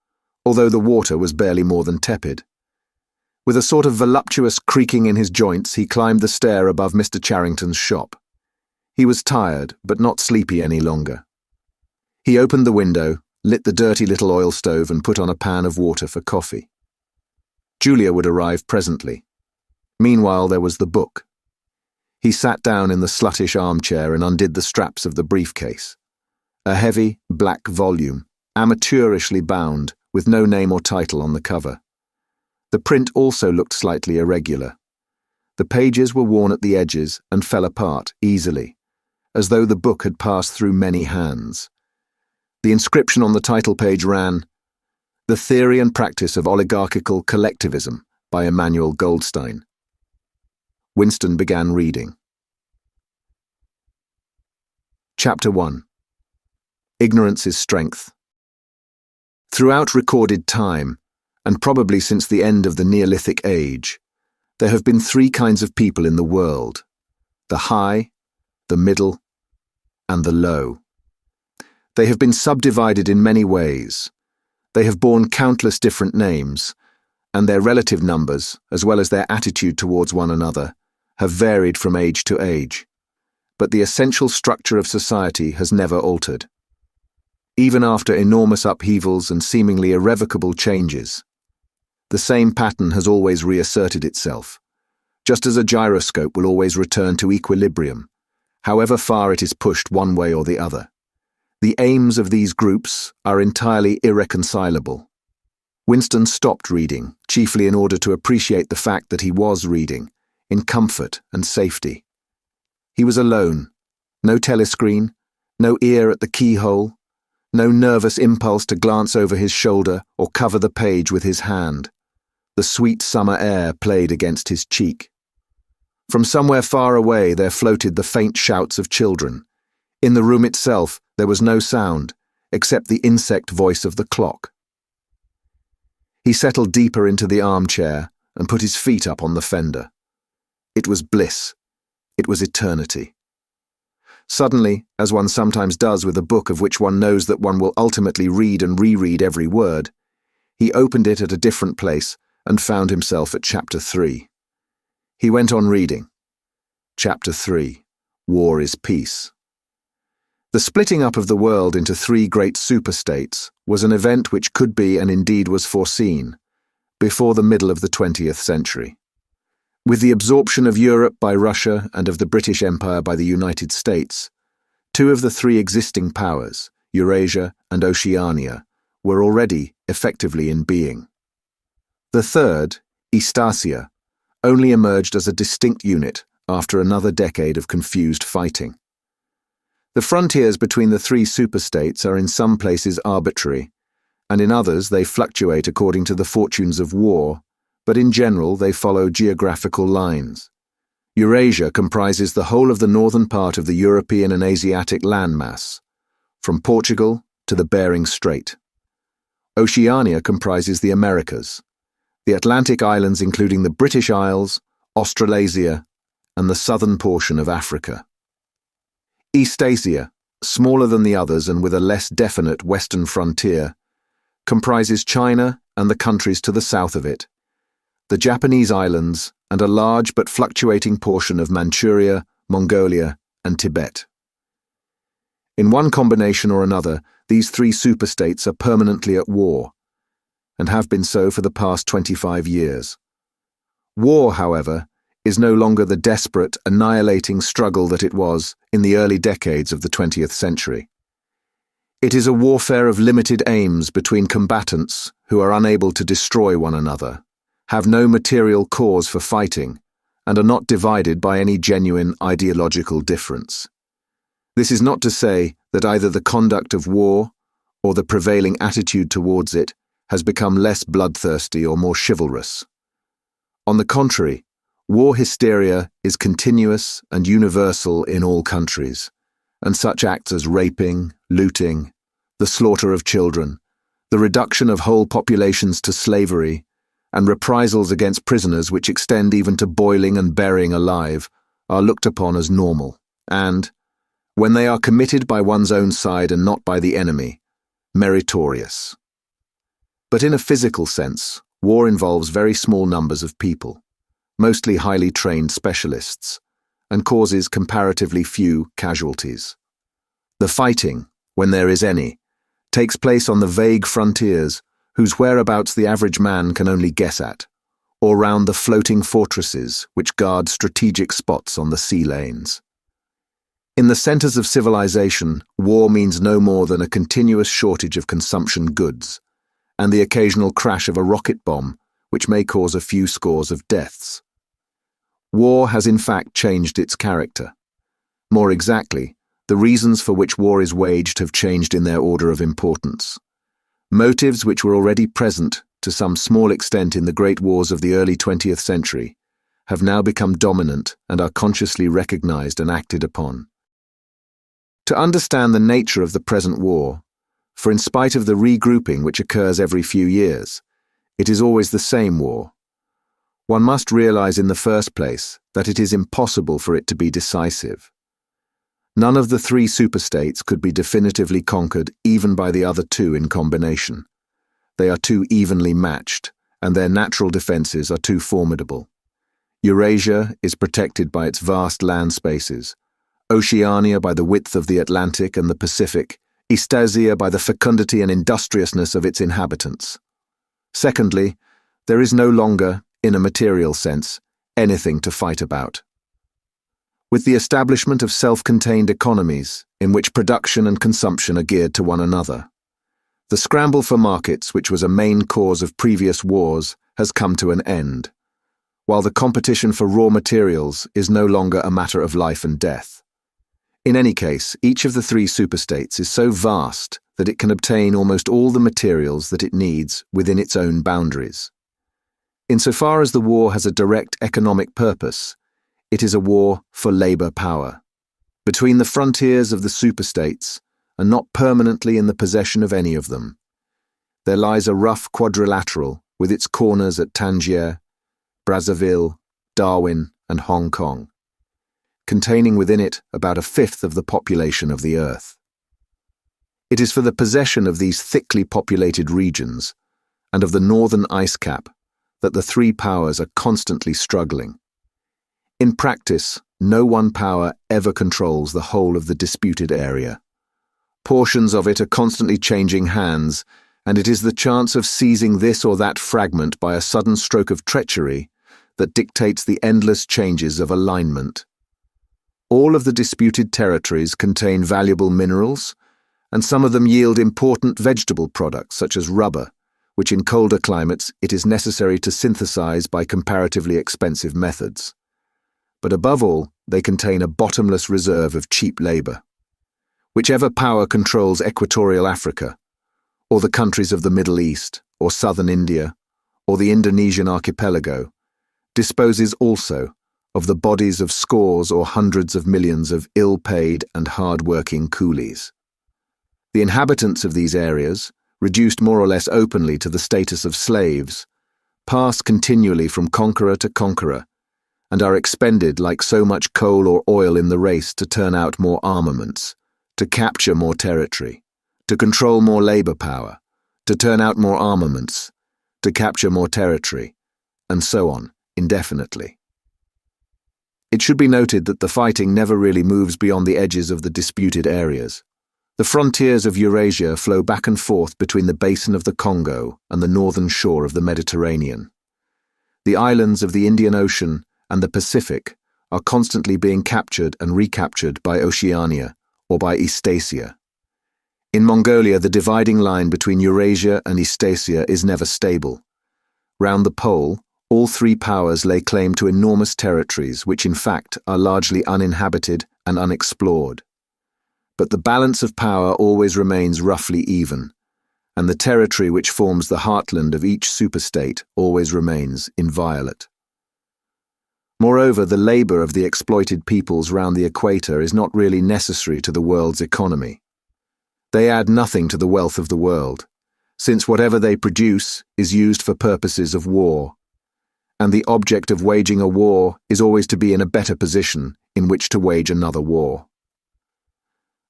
although the water was barely more than tepid. With a sort of voluptuous creaking in his joints, he climbed the stair above Mr. Charrington's shop. He was tired, but not sleepy any longer. He opened the window, lit the dirty little oil stove and put on a pan of water for coffee. Julia would arrive presently. Meanwhile, there was the book. He sat down in the sluttish armchair and undid the straps of the briefcase. A heavy, black volume, amateurishly bound, with no name or title on the cover. The print also looked slightly irregular. The pages were worn at the edges and fell apart easily, as though the book had passed through many hands. The inscription on the title page ran, "The Theory and Practice of Oligarchical Collectivism" by Emmanuel Goldstein. Winston began reading. Chapter 1. Ignorance is Strength. Throughout recorded time, and probably since the end of the Neolithic Age, there have been 3 kinds of people in the world: the high, the middle, and the low. They have been subdivided in many ways. They have borne countless different names, and their relative numbers, as well as their attitude towards one another, have varied from age to age. But the essential structure of society has never altered. Even after enormous upheavals and seemingly irrevocable changes, the same pattern has always reasserted itself, just as a gyroscope will always return to equilibrium, however far it is pushed one way or the other. The aims of these groups are entirely irreconcilable. Winston stopped reading, chiefly in order to appreciate the fact that he was reading, in comfort and safety. He was alone, no telescreen, no ear at the keyhole, no nervous impulse to glance over his shoulder or cover the page with his hand. The sweet summer air played against his cheek. From somewhere far away there floated the faint shouts of children. In the room itself there was no sound, except the insect voice of the clock. He settled deeper into the armchair and put his feet up on the fender. It was bliss. It was eternity. Suddenly, as one sometimes does with a book of which one knows that one will ultimately read and reread every word, he opened it at a different place and found himself at Chapter 3. He went on reading. Chapter 3. War is Peace. The splitting up of the world into three great superstates was an event which could be and indeed was foreseen before the middle of the 20th century. With the absorption of Europe by Russia and of the British Empire by the United States, two of the three existing powers, Eurasia and Oceania, were already effectively in being. The third, Eastasia, only emerged as a distinct unit after another decade of confused fighting. The frontiers between the three superstates are in some places arbitrary, and in others they fluctuate according to the fortunes of war, but in general they follow geographical lines. Eurasia comprises the whole of the northern part of the European and Asiatic landmass, from Portugal to the Bering Strait. Oceania comprises the Americas, the Atlantic islands including the British Isles, Australasia, and the southern portion of Africa. Eastasia, smaller than the others and with a less definite western frontier, comprises China and the countries to the south of it, the Japanese islands, and a large but fluctuating portion of Manchuria, Mongolia, and Tibet. In one combination or another, these three superstates are permanently at war, and have been so for the past 25 years. War, however, is no longer the desperate, annihilating struggle that it was in the early decades of the 20th century. It is a warfare of limited aims between combatants who are unable to destroy one another, have no material cause for fighting, and are not divided by any genuine ideological difference. This is not to say that either the conduct of war or the prevailing attitude towards it has become less bloodthirsty or more chivalrous. On the contrary, war hysteria is continuous and universal in all countries, and such acts as raping, looting, the slaughter of children, the reduction of whole populations to slavery, and reprisals against prisoners which extend even to boiling and burying alive, are looked upon as normal, and, when they are committed by one's own side and not by the enemy, meritorious. But in a physical sense, war involves very small numbers of people, mostly highly trained specialists, and causes comparatively few casualties. The fighting, when there is any, takes place on the vague frontiers whose whereabouts the average man can only guess at, or round the floating fortresses which guard strategic spots on the sea lanes. In the centers of civilization, war means no more than a continuous shortage of consumption goods, and the occasional crash of a rocket bomb, which may cause a few scores of deaths. War has in fact changed its character. More exactly, the reasons for which war is waged have changed in their order of importance. Motives which were already present to some small extent in the great wars of the early 20th century have now become dominant and are consciously recognized and acted upon. To understand the nature of the present war, for in spite of the regrouping which occurs every few years, it is always the same war. One must realize in the first place that it is impossible for it to be decisive. None of the three superstates could be definitively conquered even by the other two in combination. They are too evenly matched, and their natural defenses are too formidable. Eurasia is protected by its vast land spaces, Oceania by the width of the Atlantic and the Pacific, Eastasia by the fecundity and industriousness of its inhabitants. Secondly, there is no longer, in a material sense, anything to fight about. With the establishment of self-contained economies, in which production and consumption are geared to one another, the scramble for markets, which was a main cause of previous wars, has come to an end, while the competition for raw materials is no longer a matter of life and death. In any case, each of the three superstates is so vast that it can obtain almost all the materials that it needs within its own boundaries. Insofar as the war has a direct economic purpose, it is a war for labor power, between the frontiers of the superstates, and not permanently in the possession of any of them. There lies a rough quadrilateral with its corners at Tangier, Brazzaville, Darwin, and Hong Kong, containing within it about a fifth of the population of the Earth. It is for the possession of these thickly populated regions and of the northern ice cap that the three powers are constantly struggling. In practice, no one power ever controls the whole of the disputed area. Portions of it are constantly changing hands, and it is the chance of seizing this or that fragment by a sudden stroke of treachery that dictates the endless changes of alignment. All of the disputed territories contain valuable minerals, and some of them yield important vegetable products such as rubber, which in colder climates it is necessary to synthesize by comparatively expensive methods. But above all, they contain a bottomless reserve of cheap labor. Whichever power controls equatorial Africa, or the countries of the Middle East, or southern India, or the Indonesian archipelago, disposes also of the bodies of scores or hundreds of millions of ill-paid and hard-working coolies. The inhabitants of these areas, reduced more or less openly to the status of slaves, pass continually from conqueror to conqueror, and are expended like so much coal or oil in the race to turn out more armaments, to capture more territory, to control more labor power, to turn out more armaments, to capture more territory, and so on, indefinitely. It should be noted that the fighting never really moves beyond the edges of the disputed areas. The frontiers of Eurasia flow back and forth between the basin of the Congo and the northern shore of the Mediterranean. The islands of the Indian Ocean and the Pacific are constantly being captured and recaptured by Oceania or by Eastasia. In Mongolia, the dividing line between Eurasia and Eastasia is never stable. Round the pole, all three powers lay claim to enormous territories which in fact are largely uninhabited and unexplored. But the balance of power always remains roughly even, and the territory which forms the heartland of each superstate always remains inviolate. Moreover, the labor of the exploited peoples round the equator is not really necessary to the world's economy. They add nothing to the wealth of the world, since whatever they produce is used for purposes of war, and the object of waging a war is always to be in a better position in which to wage another war.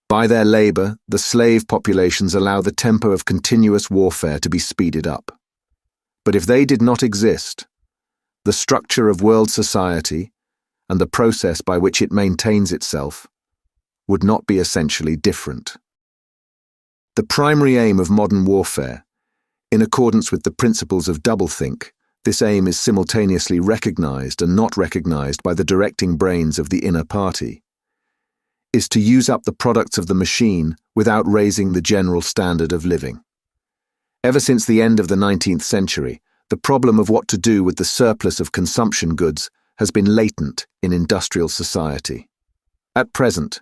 By their labor, the slave populations allow the tempo of continuous warfare to be speeded up. But if they did not exist, the structure of world society and the process by which it maintains itself would not be essentially different. The primary aim of modern warfare, in accordance with the principles of doublethink, this aim is simultaneously recognized and not recognized by the directing brains of the inner party, is to use up the products of the machine without raising the general standard of living. Ever since the end of the 19th century, the problem of what to do with the surplus of consumption goods has been latent in industrial society. At present,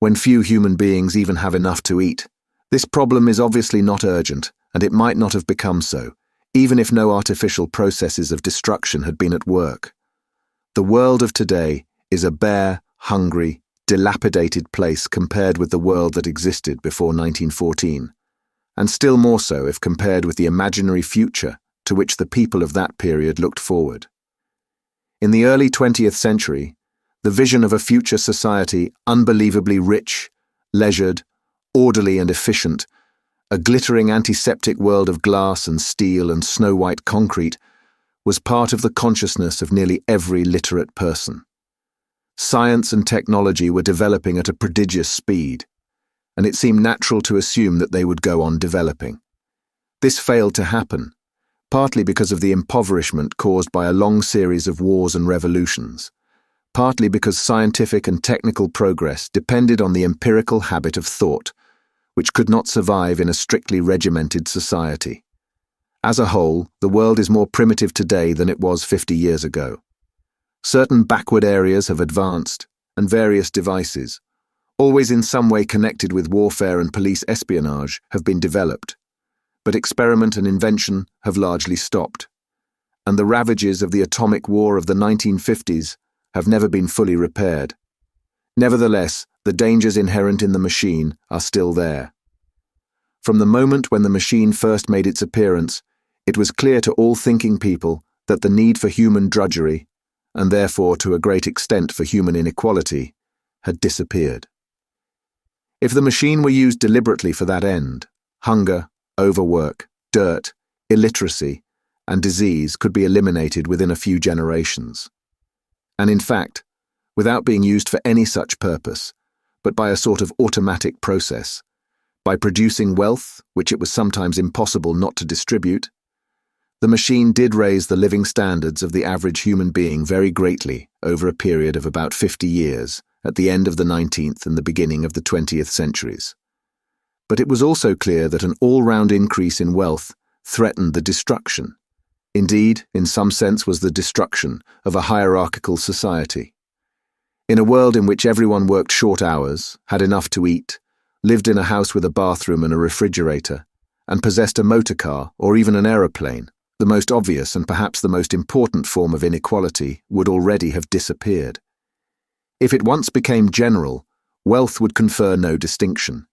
when few human beings even have enough to eat, this problem is obviously not urgent, and it might not have become so, even if no artificial processes of destruction had been at work. The world of today is a bare, hungry, dilapidated place compared with the world that existed before 1914, and still more so if compared with the imaginary future to which the people of that period looked forward. In the early 20th century, the vision of a future society unbelievably rich, leisured, orderly and efficient, a glittering antiseptic world of glass and steel and snow-white concrete, was part of the consciousness of nearly every literate person. Science and technology were developing at a prodigious speed, and it seemed natural to assume that they would go on developing. This failed to happen, partly because of the impoverishment caused by a long series of wars and revolutions, partly because scientific and technical progress depended on the empirical habit of thought, which could not survive in a strictly regimented society. As a whole, the world is more primitive today than it was 50 years ago. Certain backward areas have advanced, and various devices, always in some way connected with warfare and police espionage, have been developed. But experiment and invention have largely stopped, and the ravages of the atomic war of the 1950s have never been fully repaired. Nevertheless, the dangers inherent in the machine are still there. From the moment when the machine first made its appearance, it was clear to all thinking people that the need for human drudgery, and therefore to a great extent for human inequality, had disappeared. If the machine were used deliberately for that end, hunger, overwork, dirt, illiteracy, and disease could be eliminated within a few generations. And in fact, without being used for any such purpose, but by a sort of automatic process, by producing wealth, which it was sometimes impossible not to distribute, the machine did raise the living standards of the average human being very greatly over a period of about 50 years at the end of the 19th and the beginning of the 20th centuries. But it was also clear that an all-round increase in wealth threatened the destruction, indeed, in some sense was the destruction of a hierarchical society. In a world in which everyone worked short hours, had enough to eat, lived in a house with a bathroom and a refrigerator, and possessed a motor car or even an aeroplane, the most obvious and perhaps the most important form of inequality would already have disappeared. If it once became general, wealth would confer no distinction.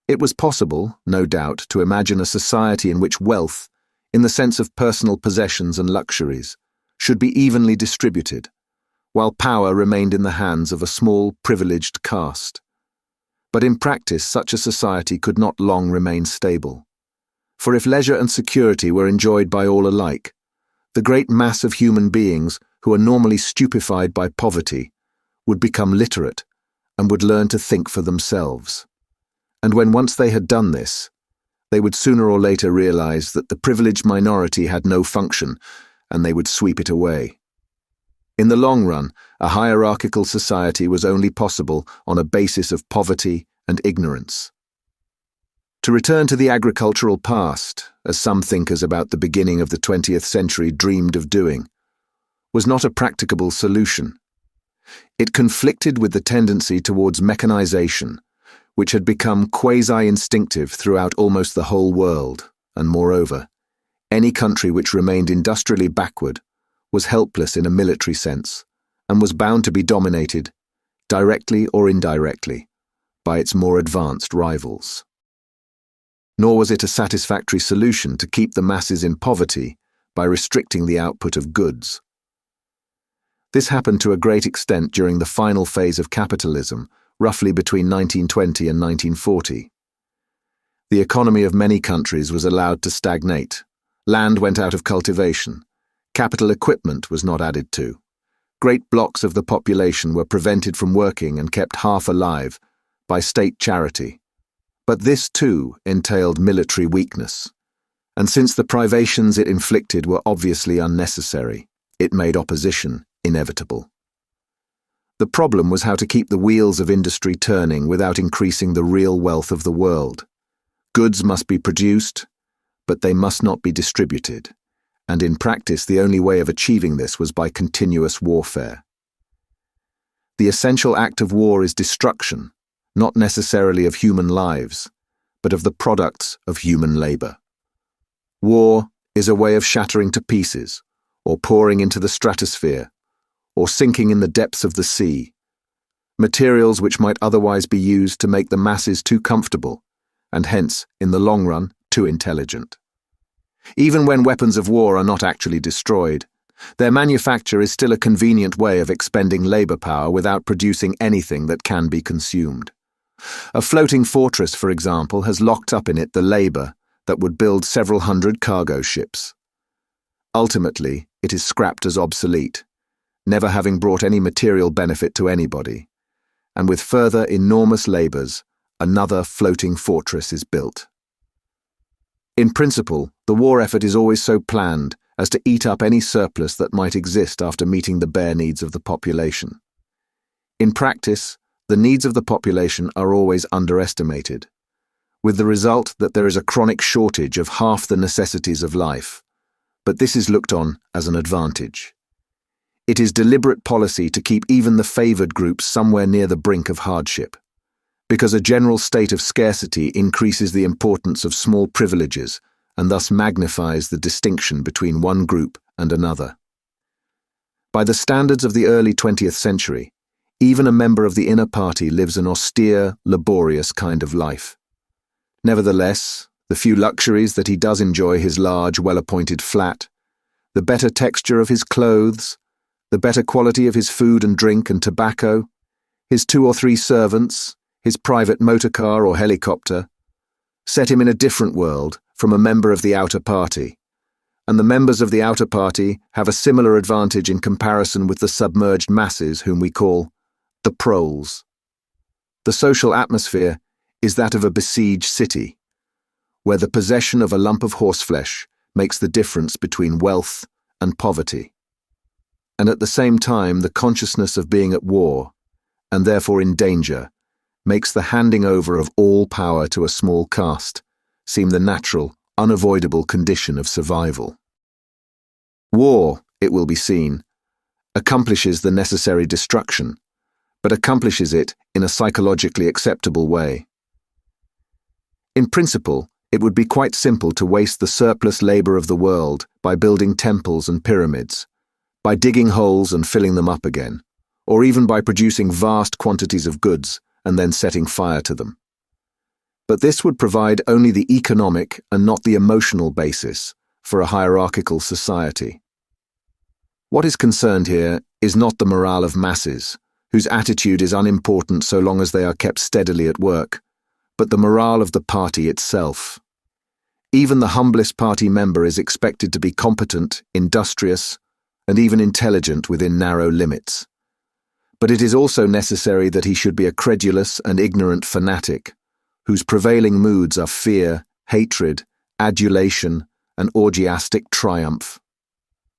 It was possible, no doubt, to imagine a society in which wealth, in the sense of personal possessions and luxuries, should be evenly distributed, while power remained in the hands of a small, privileged caste. But in practice, such a society could not long remain stable. For if leisure and security were enjoyed by all alike, the great mass of human beings who are normally stupefied by poverty would become literate and would learn to think for themselves. And when once they had done this, they would sooner or later realize that the privileged minority had no function, and they would sweep it away. In the long run, a hierarchical society was only possible on a basis of poverty and ignorance. To return to the agricultural past, as some thinkers about the beginning of the 20th century dreamed of doing, was not a practicable solution. It conflicted with the tendency towards mechanization, which had become quasi-instinctive throughout almost the whole world, and moreover, any country which remained industrially backward was helpless in a military sense, and was bound to be dominated, directly or indirectly, by its more advanced rivals. Nor was it a satisfactory solution to keep the masses in poverty by restricting the output of goods. This happened to a great extent during the final phase of capitalism, roughly between 1920 and 1940. The economy of many countries was allowed to stagnate. Land went out of cultivation. Capital equipment was not added to. Great blocks of the population were prevented from working and kept half alive by state charity. But this, too, entailed military weakness. And since the privations it inflicted were obviously unnecessary, it made opposition inevitable. The problem was how to keep the wheels of industry turning without increasing the real wealth of the world. Goods must be produced, but they must not be distributed, and in practice the only way of achieving this was by continuous warfare. The essential act of war is destruction, not necessarily of human lives, but of the products of human labor. War is a way of shattering to pieces, or pouring into the stratosphere, or sinking in the depths of the sea, materials which might otherwise be used to make the masses too comfortable, and hence, in the long run, too intelligent. Even when weapons of war are not actually destroyed, Their manufacture is still a convenient way of expending labor power without producing anything that can be consumed. A floating fortress, for example, has locked up in it the labor that would build several hundred cargo ships. Ultimately, it is scrapped as obsolete, never having brought any material benefit to anybody, and with further enormous labors, another floating fortress is built. In principle, the war effort is always so planned as to eat up any surplus that might exist after meeting the bare needs of the population. In practice, the needs of the population are always underestimated, with the result that there is a chronic shortage of half the necessities of life, but this is looked on as an advantage. It is deliberate policy to keep even the favored groups somewhere near the brink of hardship, because a general state of scarcity increases the importance of small privileges and thus magnifies the distinction between one group and another. By the standards of the early 20th century, even a member of the inner party lives an austere, laborious kind of life. Nevertheless, the few luxuries that he does enjoy, his large, well-appointed flat, the better texture of his clothes, the better quality of his food and drink and tobacco, his 2 or 3 servants, his private motor car or helicopter, set him in a different world from a member of the outer party, and the members of the outer party have a similar advantage in comparison with the submerged masses whom we call the proles. The social atmosphere is that of a besieged city, where the possession of a lump of horseflesh makes the difference between wealth and poverty. And at the same time, the consciousness of being at war, and therefore in danger, makes the handing over of all power to a small caste seem the natural, unavoidable condition of survival. War, it will be seen, accomplishes the necessary destruction, but accomplishes it in a psychologically acceptable way. In principle, it would be quite simple to waste the surplus labor of the world by building temples and pyramids, by digging holes and filling them up again, or even by producing vast quantities of goods and then setting fire to them. But this would provide only the economic and not the emotional basis for a hierarchical society. What is concerned here is not the morale of masses, whose attitude is unimportant so long as they are kept steadily at work, but the morale of the party itself. Even the humblest party member is expected to be competent, industrious, and even intelligent within narrow limits. But it is also necessary that he should be a credulous and ignorant fanatic, whose prevailing moods are fear, hatred, adulation, and orgiastic triumph.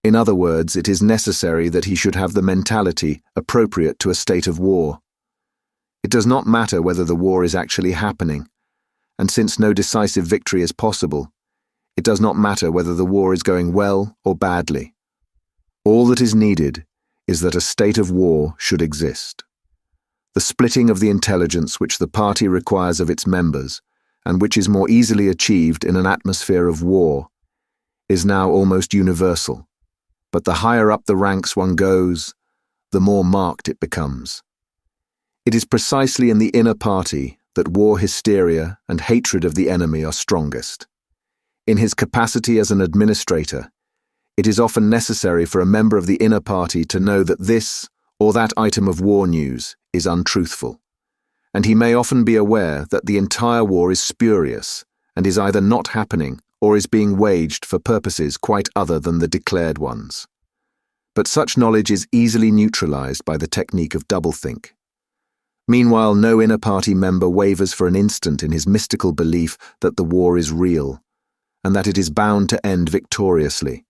In other words, it is necessary that he should have the mentality appropriate to a state of war. It does not matter whether the war is actually happening, and since no decisive victory is possible, it does not matter whether the war is going well or badly. All that is needed is that a state of war should exist. The splitting of the intelligence which the party requires of its members, and which is more easily achieved in an atmosphere of war, is now almost universal. But the higher up the ranks one goes, the more marked it becomes. It is precisely in the inner party that war hysteria and hatred of the enemy are strongest. In his capacity as an administrator, it is often necessary for a member of the inner party to know that this or that item of war news is untruthful, and he may often be aware that the entire war is spurious and is either not happening or is being waged for purposes quite other than the declared ones. But such knowledge is easily neutralized by the technique of doublethink. Meanwhile, no inner party member wavers for an instant in his mystical belief that the war is real, and that it is bound to end victoriously,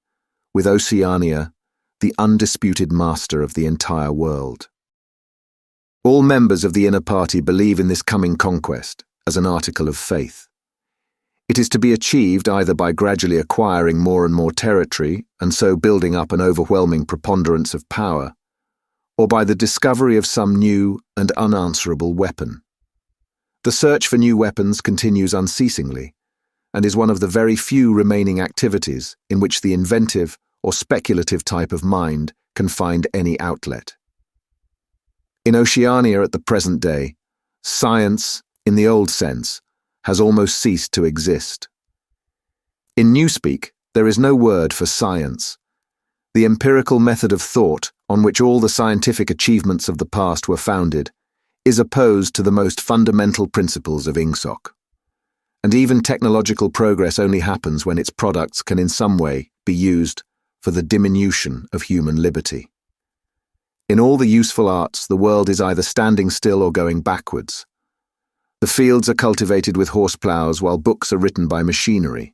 with Oceania, the undisputed master of the entire world. All members of the inner party believe in this coming conquest as an article of faith. It is to be achieved either by gradually acquiring more and more territory and so building up an overwhelming preponderance of power, or by the discovery of some new and unanswerable weapon. The search for new weapons continues unceasingly, and is one of the very few remaining activities in which the inventive or speculative type of mind can find any outlet. In Oceania at the present day, science, in the old sense, has almost ceased to exist. In Newspeak, there is no word for science. The empirical method of thought, on which all the scientific achievements of the past were founded, is opposed to the most fundamental principles of ingsoc. And even technological progress only happens when its products can in some way be used for the diminution of human liberty. In all the useful arts, the world is either standing still or going backwards. The fields are cultivated with horse ploughs while books are written by machinery.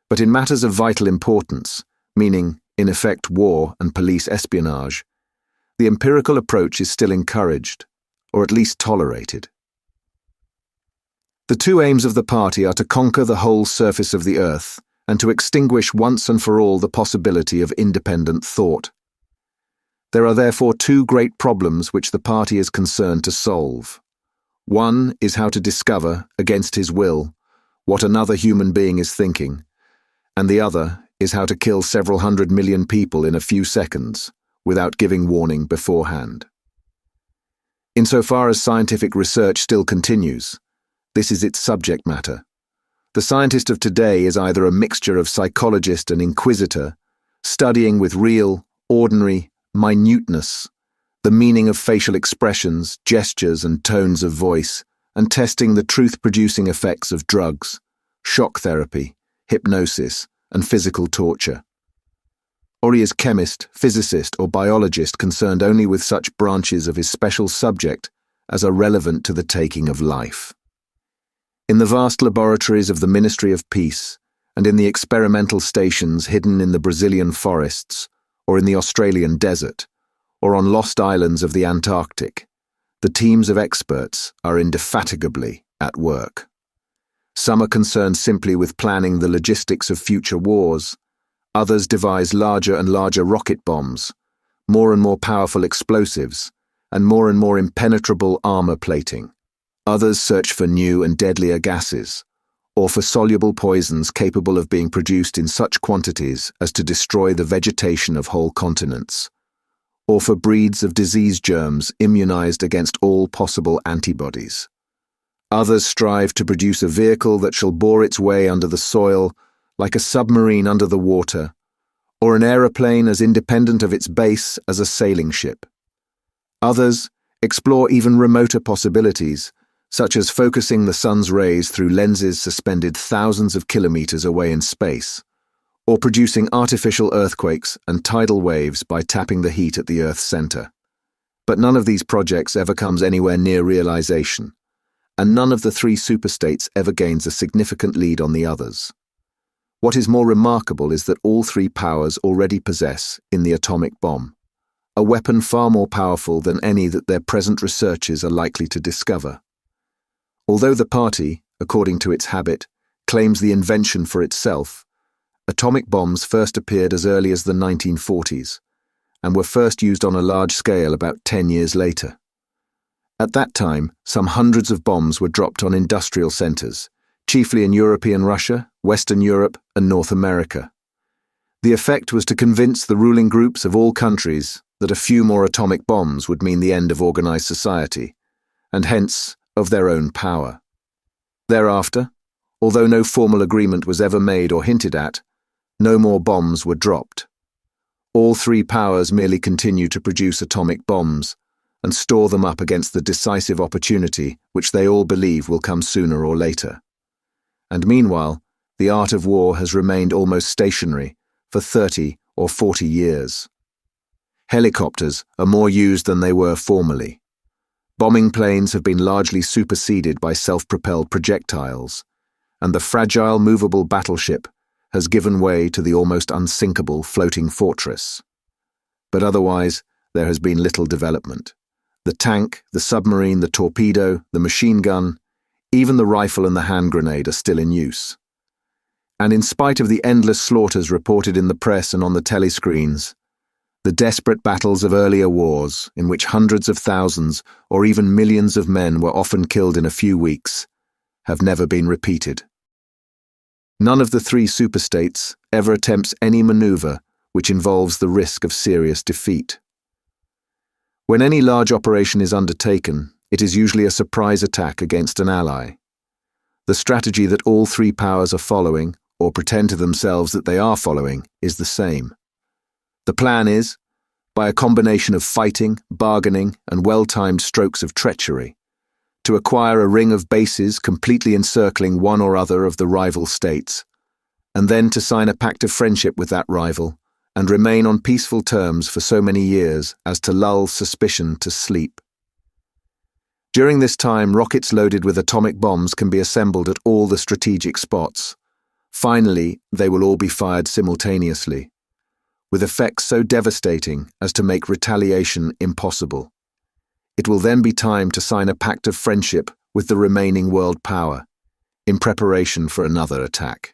But in matters of vital importance, meaning, in effect, war and police espionage, the empirical approach is still encouraged, or at least tolerated. The two aims of the party are to conquer the whole surface of the earth and to extinguish once and for all the possibility of independent thought. There are therefore two great problems which the party is concerned to solve. One is how to discover, against his will, what another human being is thinking, and the other is how to kill several 100 million people in a few seconds without giving warning beforehand. Insofar as scientific research still continues, this is its subject matter. The scientist of today is either a mixture of psychologist and inquisitor, studying with real, ordinary, minuteness the meaning of facial expressions, gestures, and tones of voice, and testing the truth-producing effects of drugs, shock therapy, hypnosis, and physical torture. Or he is chemist, physicist, or biologist concerned only with such branches of his special subject as are relevant to the taking of life. In the vast laboratories of the Ministry of Peace, and in the experimental stations hidden in the Brazilian forests, or in the Australian desert, or on lost islands of the Antarctic, the teams of experts are indefatigably at work. Some are concerned simply with planning the logistics of future wars. Others devise larger and larger rocket bombs, more and more powerful explosives, and more impenetrable armor plating. Others search for new and deadlier gases, or for soluble poisons capable of being produced in such quantities as to destroy the vegetation of whole continents, or for breeds of disease germs immunized against all possible antibodies. Others strive to produce a vehicle that shall bore its way under the soil like a submarine under the water, or an aeroplane as independent of its base as a sailing ship. Others explore even remoter possibilities, such as focusing the sun's rays through lenses suspended thousands of kilometers away in space, or producing artificial earthquakes and tidal waves by tapping the heat at the Earth's center. But none of these projects ever comes anywhere near realization, and none of the three superstates ever gains a significant lead on the others. What is more remarkable is that all three powers already possess, in the atomic bomb, a weapon far more powerful than any that their present researches are likely to discover. Although the party, according to its habit, claims the invention for itself, atomic bombs first appeared as early as the 1940s, and were first used on a large scale about 10 years later. At that time, some hundreds of bombs were dropped on industrial centers, chiefly in European Russia, Western Europe, and North America. The effect was to convince the ruling groups of all countries that a few more atomic bombs would mean the end of organized society, and hence of their own power. Thereafter, although no formal agreement was ever made or hinted at, no more bombs were dropped. All three powers merely continue to produce atomic bombs and store them up against the decisive opportunity which they all believe will come sooner or later. And meanwhile, the art of war has remained almost stationary for 30 or 40 years. Helicopters are more used than they were formerly. Bombing planes have been largely superseded by self-propelled projectiles, and the fragile movable battleship has given way to the almost unsinkable floating fortress. But otherwise, there has been little development. The tank, the submarine, the torpedo, the machine gun, even the rifle and the hand grenade are still in use. And in spite of the endless slaughters reported in the press and on the telescreens, the desperate battles of earlier wars, in which hundreds of thousands or even millions of men were often killed in a few weeks, have never been repeated. None of the three superstates ever attempts any maneuver which involves the risk of serious defeat. When any large operation is undertaken, it is usually a surprise attack against an ally. The strategy that all three powers are following, or pretend to themselves that they are following, is the same. The plan is, by a combination of fighting, bargaining, and well-timed strokes of treachery, to acquire a ring of bases completely encircling one or other of the rival states, and then to sign a pact of friendship with that rival, and remain on peaceful terms for so many years as to lull suspicion to sleep. During this time, rockets loaded with atomic bombs can be assembled at all the strategic spots. Finally, they will all be fired simultaneously, with effects so devastating as to make retaliation impossible. It will then be time to sign a pact of friendship with the remaining world power, in preparation for another attack.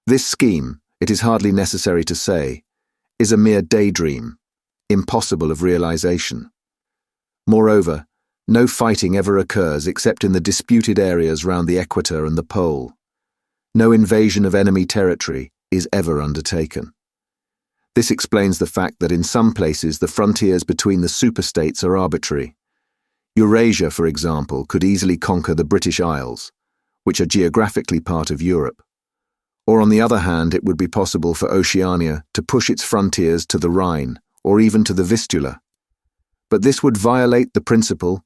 This scheme, it is hardly necessary to say, is a mere daydream, impossible of realization. Moreover, no fighting ever occurs except in the disputed areas round the equator and the pole. No invasion of enemy territory is ever undertaken. This explains the fact that in some places the frontiers between the superstates are arbitrary. Eurasia, for example, could easily conquer the British Isles, which are geographically part of Europe. Or on the other hand, it would be possible for Oceania to push its frontiers to the Rhine, or even to the Vistula. But this would violate the principle,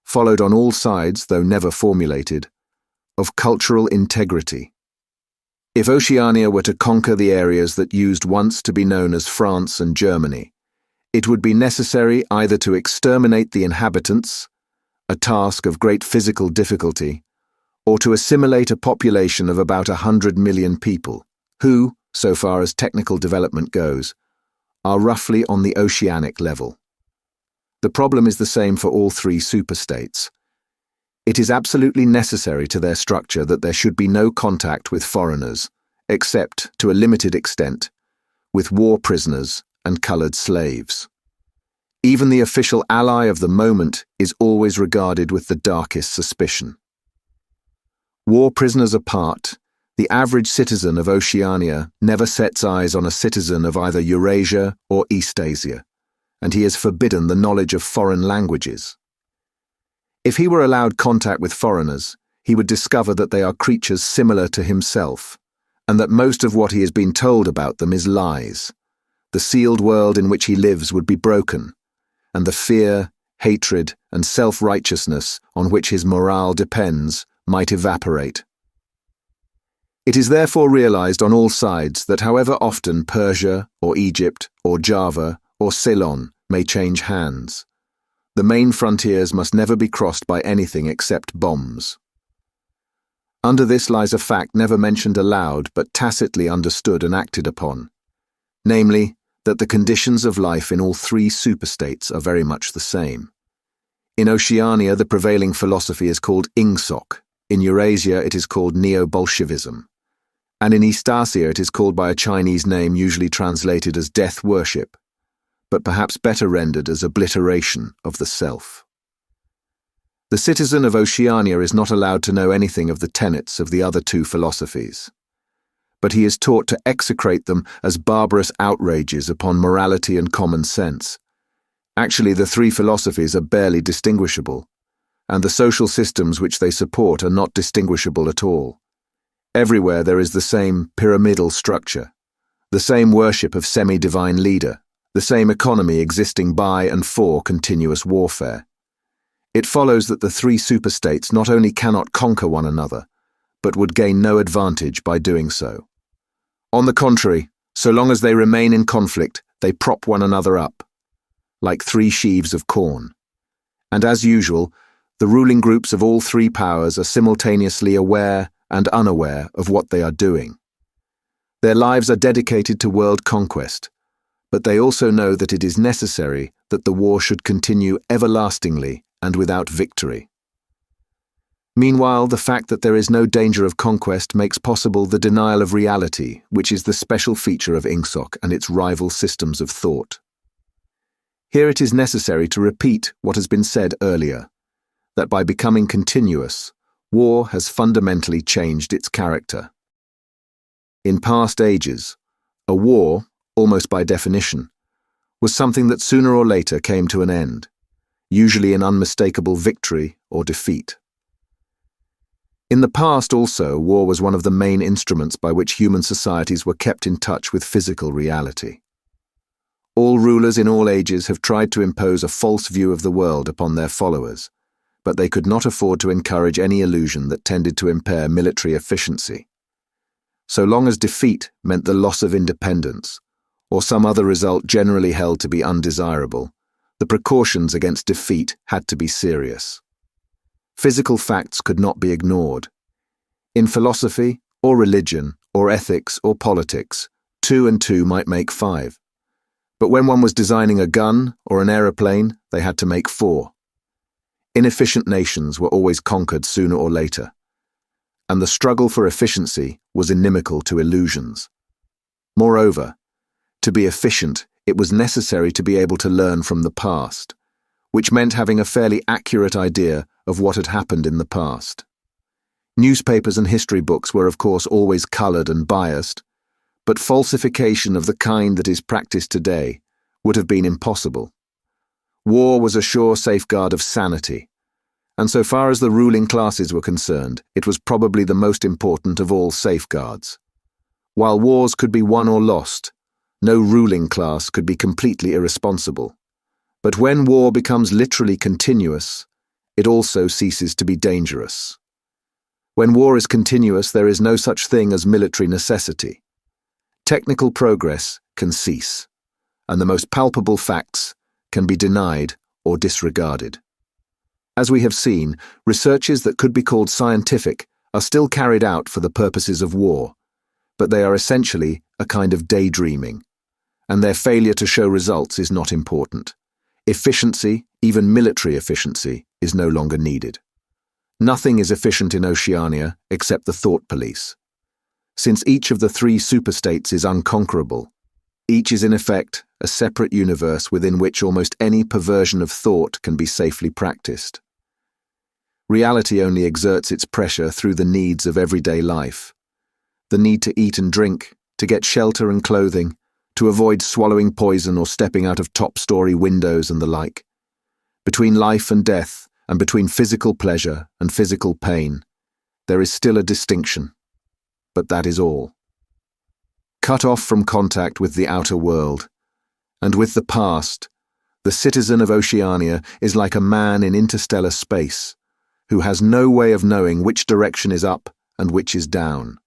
followed on all sides though never formulated, of cultural integrity. If Oceania were to conquer the areas that used once to be known as France and Germany, it would be necessary either to exterminate the inhabitants, a task of great physical difficulty, or to assimilate a population of about 100 million people, who, so far as technical development goes, are roughly on the oceanic level. The problem is the same for all three superstates. It is absolutely necessary to their structure that there should be no contact with foreigners, except, to a limited extent, with war prisoners and coloured slaves. Even the official ally of the moment is always regarded with the darkest suspicion. War prisoners apart, the average citizen of Oceania never sets eyes on a citizen of either Eurasia or Eastasia, and he is forbidden the knowledge of foreign languages. If he were allowed contact with foreigners, he would discover that they are creatures similar to himself, and that most of what he has been told about them is lies. The sealed world in which he lives would be broken, and the fear, hatred, and self-righteousness on which his morale depends might evaporate. It is therefore realized on all sides that however often Persia, or Egypt, or Java, or Ceylon may change hands, the main frontiers must never be crossed by anything except bombs. Under this lies a fact never mentioned aloud but tacitly understood and acted upon, namely, that the conditions of life in all three superstates are very much the same. In Oceania, the prevailing philosophy is called Ingsoc. In Eurasia, it is called Neo-Bolshevism. And in Eastasia, it is called by a Chinese name usually translated as death worship, but perhaps better rendered as obliteration of the self. The citizen of Oceania is not allowed to know anything of the tenets of the other two philosophies, but he is taught to execrate them as barbarous outrages upon morality and common sense. Actually, the three philosophies are barely distinguishable, and the social systems which they support are not distinguishable at all. Everywhere there is the same pyramidal structure, the same worship of semi-divine leader, the same economy existing by and for continuous warfare. It follows that the three superstates not only cannot conquer one another, but would gain no advantage by doing so. On the contrary, so long as they remain in conflict, they prop one another up, like three sheaves of corn. And as usual, the ruling groups of all three powers are simultaneously aware and unaware of what they are doing. Their lives are dedicated to world conquest, but they also know that it is necessary that the war should continue everlastingly and without victory. Meanwhile, the fact that there is no danger of conquest makes possible the denial of reality, which is the special feature of Ingsoc and its rival systems of thought. Here it is necessary to repeat what has been said earlier, that by becoming continuous, war has fundamentally changed its character. In past ages, a war, almost by definition, was something that sooner or later came to an end, usually in unmistakable victory or defeat. In the past also, war was one of the main instruments by which human societies were kept in touch with physical reality. All rulers in all ages have tried to impose a false view of the world upon their followers, but they could not afford to encourage any illusion that tended to impair military efficiency. So long as defeat meant the loss of independence, or some other result generally held to be undesirable, the precautions against defeat had to be serious. Physical facts could not be ignored. In philosophy, or religion, or ethics, or politics, 2 and 2 might make 5. But when one was designing a gun or an aeroplane, they had to make 4. Inefficient nations were always conquered sooner or later, and the struggle for efficiency was inimical to illusions. Moreover, to be efficient, it was necessary to be able to learn from the past, which meant having a fairly accurate idea of what had happened in the past. Newspapers and history books were of course always colored and biased, but falsification of the kind that is practiced today would have been impossible. War was a sure safeguard of sanity, and so far as the ruling classes were concerned, it was probably the most important of all safeguards. While wars could be won or lost, no ruling class could be completely irresponsible. But when war becomes literally continuous, it also ceases to be dangerous. When war is continuous, there is no such thing as military necessity. Technical progress can cease, and the most palpable facts can be denied or disregarded. As we have seen, researches that could be called scientific are still carried out for the purposes of war, but they are essentially a kind of daydreaming, and their failure to show results is not important. Efficiency, even military efficiency, is no longer needed. Nothing is efficient in Oceania except the thought police. Since each of the 3 superstates is unconquerable, each is in effect a separate universe within which almost any perversion of thought can be safely practiced. Reality only exerts its pressure through the needs of everyday life. The need to eat and drink, to get shelter and clothing, to avoid swallowing poison or stepping out of top-story windows and the like. Between life and death, and between physical pleasure and physical pain, there is still a distinction. But that is all. Cut off from contact with the outer world, and with the past, the citizen of Oceania is like a man in interstellar space, who has no way of knowing which direction is up and which is down.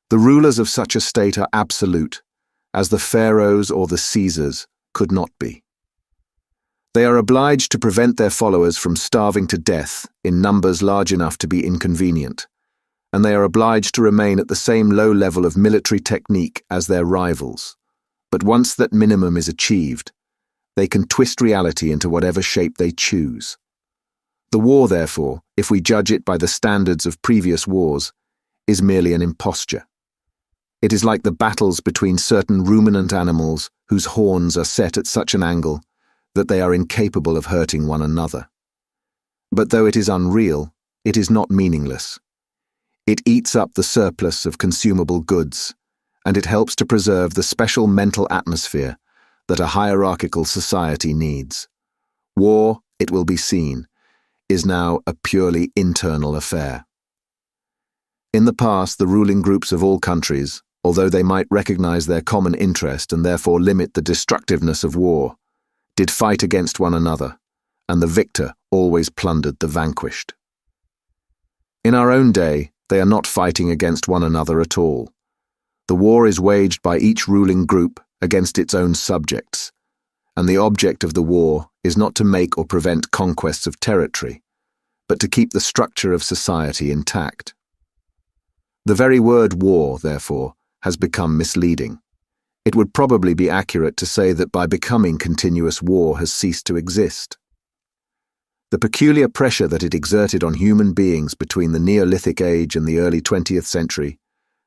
The rulers of such a state are absolute, as the pharaohs or the Caesars could not be. They are obliged to prevent their followers from starving to death in numbers large enough to be inconvenient, and they are obliged to remain at the same low level of military technique as their rivals. But once that minimum is achieved, they can twist reality into whatever shape they choose. The war, therefore, if we judge it by the standards of previous wars, is merely an imposture. It is like the battles between certain ruminant animals whose horns are set at such an angle that they are incapable of hurting one another. But though it is unreal, it is not meaningless. It eats up the surplus of consumable goods, and it helps to preserve the special mental atmosphere that a hierarchical society needs. War, it will be seen, is now a purely internal affair. In the past, the ruling groups of all countries, although they might recognize their common interest and therefore limit the destructiveness of war, did fight against one another, and the victor always plundered the vanquished. In our own day, they are not fighting against one another at all. The war is waged by each ruling group against its own subjects, and the object of the war is not to make or prevent conquests of territory, but to keep the structure of society intact. The very word war, therefore, has become misleading. It would probably be accurate to say that by becoming continuous, war has ceased to exist. The peculiar pressure that it exerted on human beings between the Neolithic age and the early 20th century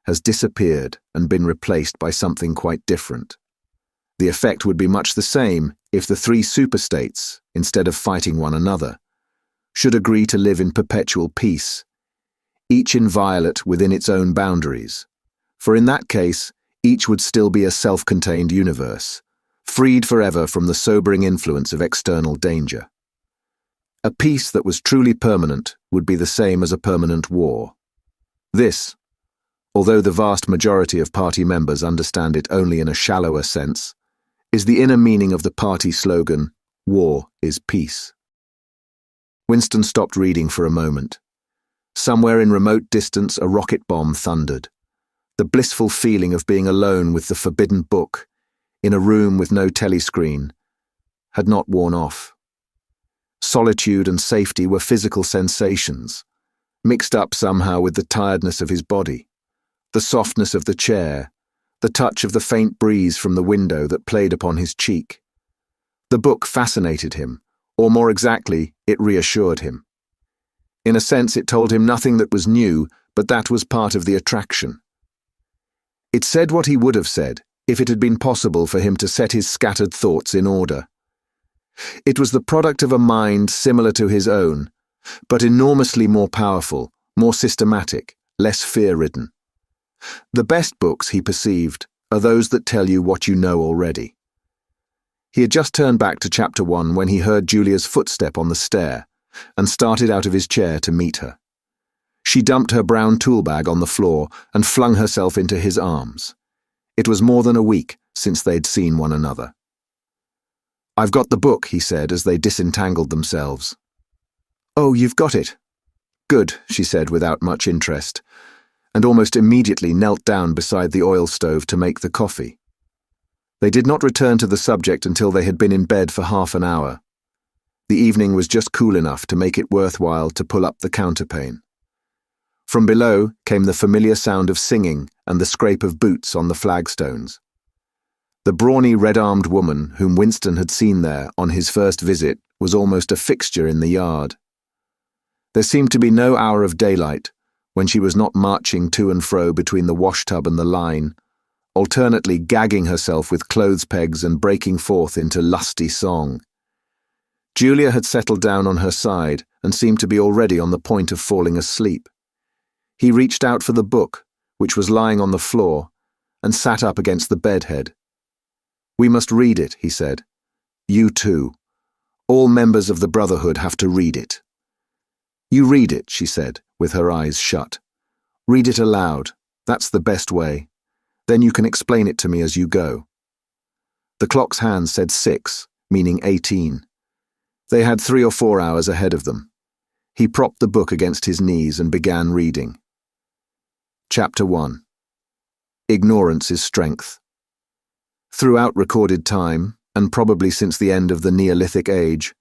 has disappeared and been replaced by something quite different. The effect would be much the same if the 3 superstates, instead of fighting one another, should agree to live in perpetual peace, each inviolate within its own boundaries, for in that case, each would still be a self-contained universe, freed forever from the sobering influence of external danger. A peace that was truly permanent would be the same as a permanent war. This, although the vast majority of party members understand it only in a shallower sense, is the inner meaning of the party slogan, "War is peace." Winston stopped reading for a moment. Somewhere in remote distance, a rocket bomb thundered. The blissful feeling of being alone with the forbidden book, in a room with no telescreen, had not worn off. Solitude and safety were physical sensations, mixed up somehow with the tiredness of his body, the softness of the chair, the touch of the faint breeze from the window that played upon his cheek. The book fascinated him, or more exactly, it reassured him. In a sense, it told him nothing that was new, but that was part of the attraction. It said what he would have said if it had been possible for him to set his scattered thoughts in order. It was the product of a mind similar to his own, but enormously more powerful, more systematic, less fear-ridden. The best books, he perceived, are those that tell you what you know already. He had just turned back to chapter 1 when he heard Julia's footstep on the stair and started out of his chair to meet her. She dumped her brown toolbag on the floor and flung herself into his arms. It was more than a week since they'd seen one another. "I've got the book," he said as they disentangled themselves. "Oh, you've got it." "Good," she said without much interest, and almost immediately knelt down beside the oil stove to make the coffee. They did not return to the subject until they had been in bed for half an hour. The evening was just cool enough to make it worthwhile to pull up the counterpane. From below came the familiar sound of singing and the scrape of boots on the flagstones. The brawny red-armed woman whom Winston had seen there on his first visit was almost a fixture in the yard. There seemed to be no hour of daylight when she was not marching to and fro between the washtub and the line, alternately gagging herself with clothes pegs and breaking forth into lusty song. Julia had settled down on her side and seemed to be already on the point of falling asleep. He reached out for the book, which was lying on the floor, and sat up against the bedhead. "We must read it," he said. "You too. All members of the Brotherhood have to read it." "You read it," she said, with her eyes shut. "Read it aloud. That's the best way. Then you can explain it to me as you go." The clock's hands said 6, meaning 18. They had 3 or 4 hours ahead of them. He propped the book against his knees and began reading. Chapter 1. Ignorance is Strength. Throughout recorded time, and probably since the end of the Neolithic Age,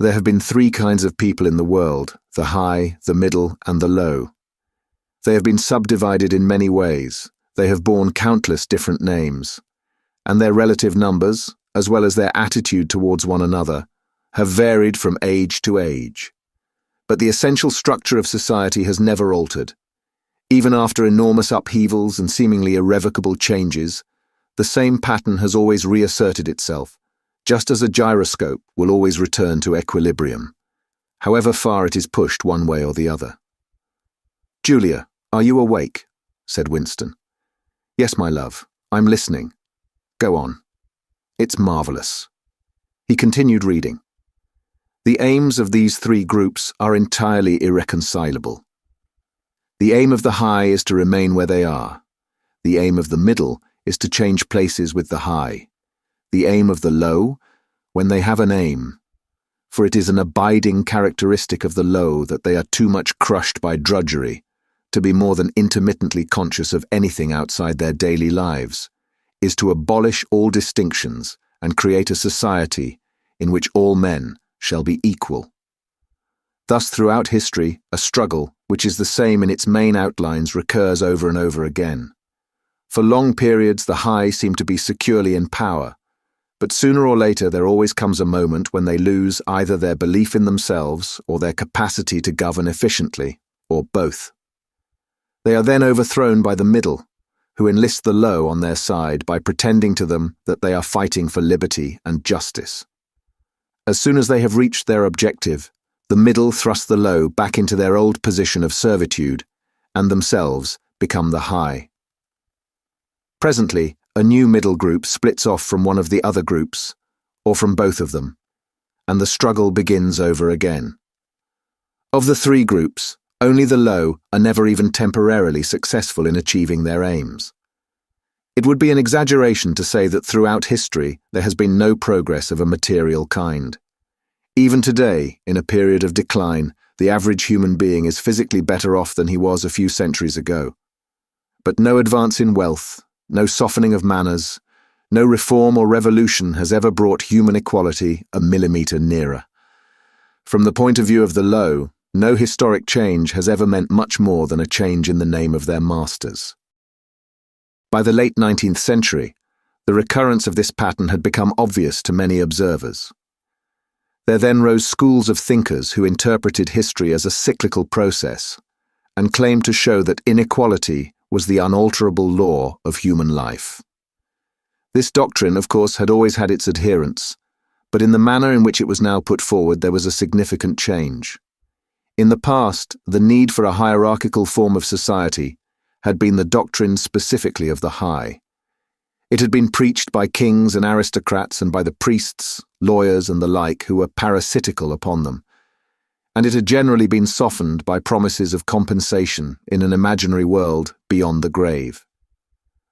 there have been 3 kinds of people in the world: the high, the middle, and the low. They have been subdivided in many ways. They have borne countless different names, and their relative numbers, as well as their attitude towards one another, have varied from age to age. But the essential structure of society has never altered. Even after enormous upheavals and seemingly irrevocable changes, the same pattern has always reasserted itself, just as a gyroscope will always return to equilibrium, however far it is pushed one way or the other. "Julia, are you awake?" said Winston. "Yes, my love, I'm listening. Go on." "It's marvelous." He continued reading. "The aims of these 3 groups are entirely irreconcilable. The aim of the high is to remain where they are. The aim of the middle is to change places with the high. The aim of the low, when they have an aim, for it is an abiding characteristic of the low that they are too much crushed by drudgery to be more than intermittently conscious of anything outside their daily lives, is to abolish all distinctions and create a society in which all men shall be equal. Thus, throughout history, a struggle, which is the same in its main outlines, recurs over and over again. For long periods, the high seem to be securely in power, but sooner or later there always comes a moment when they lose either their belief in themselves or their capacity to govern efficiently, or both. They are then overthrown by the middle, who enlist the low on their side by pretending to them that they are fighting for liberty and justice. As soon as they have reached their objective, the middle thrust the low back into their old position of servitude, and themselves become the high. Presently, a new middle group splits off from one of the other groups, or from both of them, and the struggle begins over again. Of the 3 groups, only the low are never even temporarily successful in achieving their aims. It would be an exaggeration to say that throughout history there has been no progress of a material kind. Even today, in a period of decline, the average human being is physically better off than he was a few centuries ago. But no advance in wealth, no softening of manners, no reform or revolution has ever brought human equality a millimetre nearer. From the point of view of the low, no historic change has ever meant much more than a change in the name of their masters. By the late 19th century, the recurrence of this pattern had become obvious to many observers. There then rose schools of thinkers who interpreted history as a cyclical process and claimed to show that inequality was the unalterable law of human life. This doctrine, of course, had always had its adherents, but in the manner in which it was now put forward there was a significant change. In the past, the need for a hierarchical form of society had been the doctrine specifically of the high. It had been preached by kings and aristocrats and by the priests, lawyers and the like who were parasitical upon them, and it had generally been softened by promises of compensation in an imaginary world beyond the grave.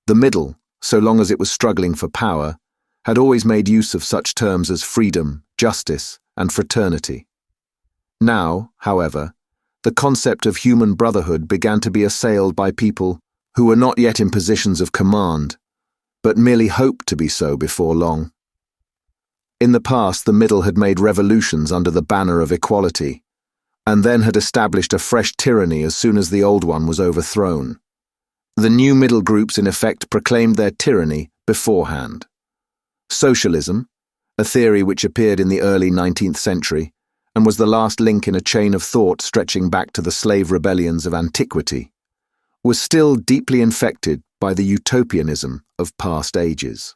The middle, so long as it was struggling for power, had always made use of such terms as freedom, justice, and fraternity. Now, however, the concept of human brotherhood began to be assailed by people who were not yet in positions of command, but merely hoped to be so before long. In the past, the middle had made revolutions under the banner of equality, and then had established a fresh tyranny as soon as the old one was overthrown. The new middle groups in effect proclaimed their tyranny beforehand. Socialism, a theory which appeared in the early 19th century, and was the last link in a chain of thought stretching back to the slave rebellions of antiquity, was still deeply infected by the utopianism of past ages.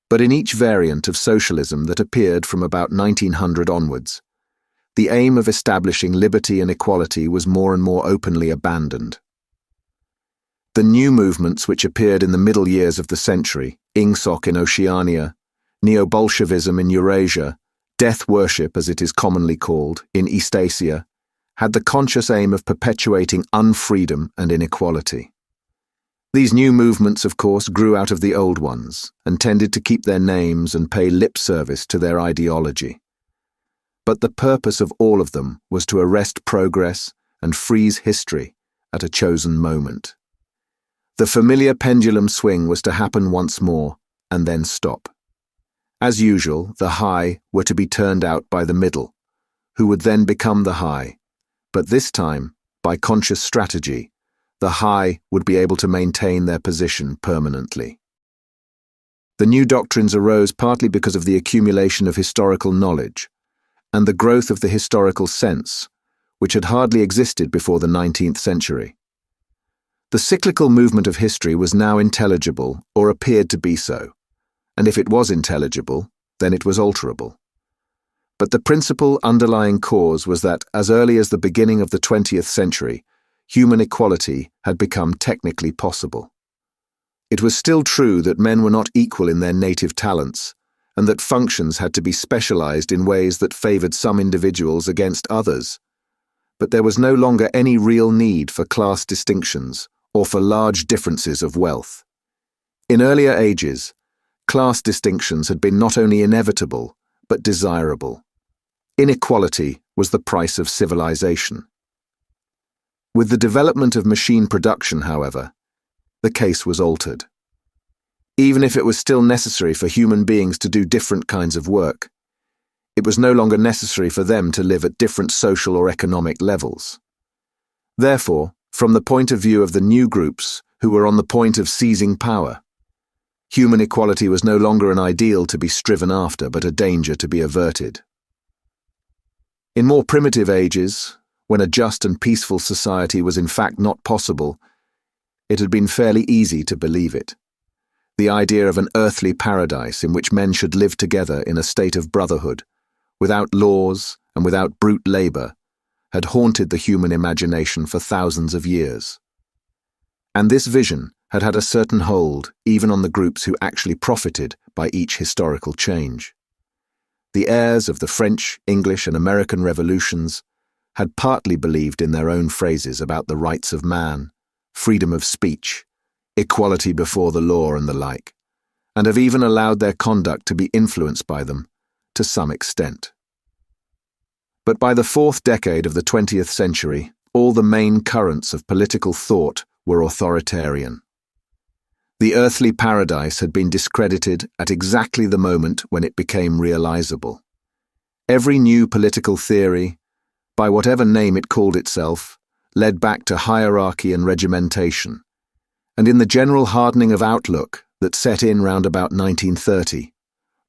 But in each variant of socialism that appeared from about 1900 onwards, the aim of establishing liberty and equality was more and more openly abandoned. The new movements which appeared in the middle years of the century, Ingsoc in Oceania, Neo-Bolshevism in Eurasia, death worship, as it is commonly called, in East Asia, had the conscious aim of perpetuating unfreedom and inequality. These new movements, of course, grew out of the old ones and tended to keep their names and pay lip service to their ideology. But the purpose of all of them was to arrest progress and freeze history at a chosen moment. The familiar pendulum swing was to happen once more and then stop. As usual, the high were to be turned out by the middle, who would then become the high, but this time, by conscious strategy, the high would be able to maintain their position permanently. The new doctrines arose partly because of the accumulation of historical knowledge and the growth of the historical sense, which had hardly existed before the 19th century. The cyclical movement of history was now intelligible, or appeared to be so, and if it was intelligible, then it was alterable. But the principal underlying cause was that, as early as the beginning of the 20th century, human equality had become technically possible. It was still true that men were not equal in their native talents, and that functions had to be specialized in ways that favored some individuals against others. But there was no longer any real need for class distinctions or for large differences of wealth. In earlier ages, class distinctions had been not only inevitable, but desirable. Inequality was the price of civilization. With the development of machine production, however, the case was altered. Even if it was still necessary for human beings to do different kinds of work, it was no longer necessary for them to live at different social or economic levels. Therefore, from the point of view of the new groups who were on the point of seizing power, human equality was no longer an ideal to be striven after, but a danger to be averted. In more primitive ages, when a just and peaceful society was in fact not possible, it had been fairly easy to believe it. The idea of an earthly paradise in which men should live together in a state of brotherhood, without laws and without brute labor, had haunted the human imagination for thousands of years. And this vision had had a certain hold even on the groups who actually profited by each historical change. The heirs of the French, English, and American revolutions had partly believed in their own phrases about the rights of man, freedom of speech, equality before the law and the like, and have even allowed their conduct to be influenced by them to some extent. But by the fourth decade of the 20th century, all the main currents of political thought were authoritarian. The earthly paradise had been discredited at exactly the moment when it became realizable. Every new political theory, by whatever name it called itself, led back to hierarchy and regimentation, and in the general hardening of outlook that set in round about 1930,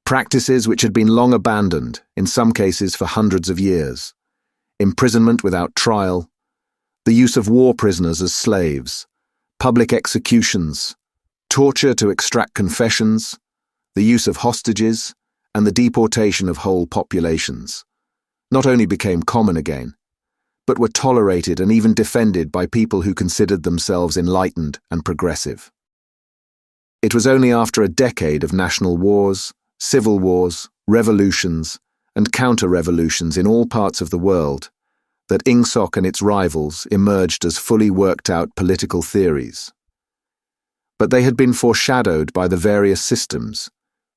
practices which had been long abandoned, in some cases for hundreds of years, imprisonment without trial, the use of war prisoners as slaves, public executions, torture to extract confessions, the use of hostages, and the deportation of whole populations, not only became common again, but were tolerated and even defended by people who considered themselves enlightened and progressive. It was only after a decade of national wars, civil wars, revolutions, and counter-revolutions in all parts of the world that INGSOC and its rivals emerged as fully worked-out political theories. But they had been foreshadowed by the various systems,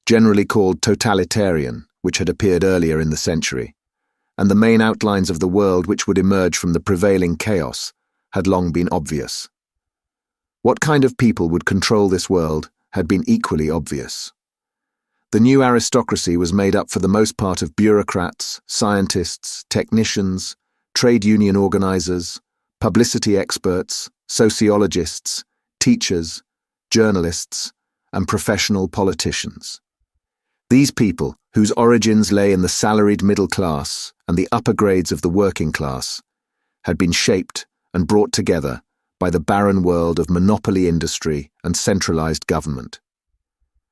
generally called totalitarian, which had appeared earlier in the century, and the main outlines of the world which would emerge from the prevailing chaos had long been obvious. What kind of people would control this world had been equally obvious. The new aristocracy was made up for the most part of bureaucrats, scientists, technicians, trade union organizers, publicity experts, sociologists, teachers, journalists, and professional politicians. These people, whose origins lay in the salaried middle class and the upper grades of the working class, had been shaped and brought together by the barren world of monopoly industry and centralized government.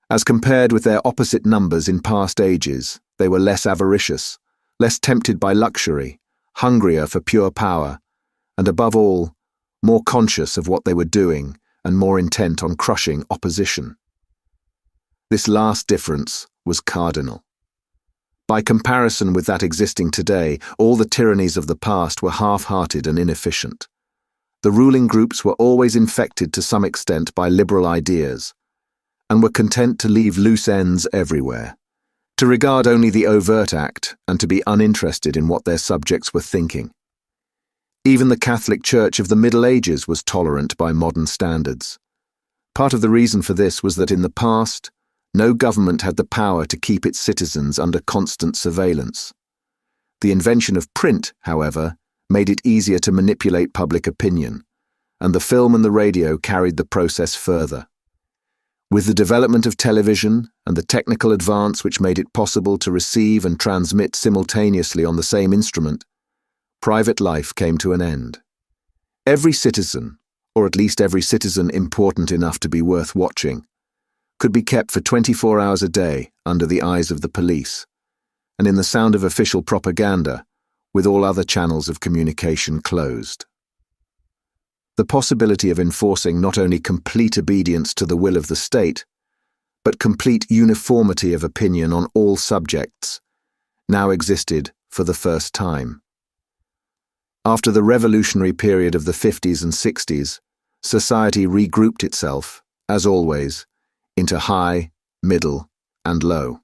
As compared with their opposite numbers in past ages, they were less avaricious, less tempted by luxury, hungrier for pure power, and above all, more conscious of what they were doing and more intent on crushing opposition. This last difference was cardinal. By comparison with that existing today, all the tyrannies of the past were half-hearted and inefficient. The ruling groups were always infected to some extent by liberal ideas, and were content to leave loose ends everywhere, to regard only the overt act and to be uninterested in what their subjects were thinking. Even the Catholic Church of the Middle Ages was tolerant by modern standards. Part of the reason for this was that in the past, no government had the power to keep its citizens under constant surveillance. The invention of print, however, made it easier to manipulate public opinion, and the film and the radio carried the process further. With the development of television and the technical advance which made it possible to receive and transmit simultaneously on the same instrument, private life came to an end. Every citizen, or at least every citizen important enough to be worth watching, could be kept for 24 hours a day under the eyes of the police, and in the sound of official propaganda, with all other channels of communication closed. The possibility of enforcing not only complete obedience to the will of the state, but complete uniformity of opinion on all subjects, now existed for the first time. After the revolutionary period of the 50s and 60s, society regrouped itself, as always, into high, middle, and low.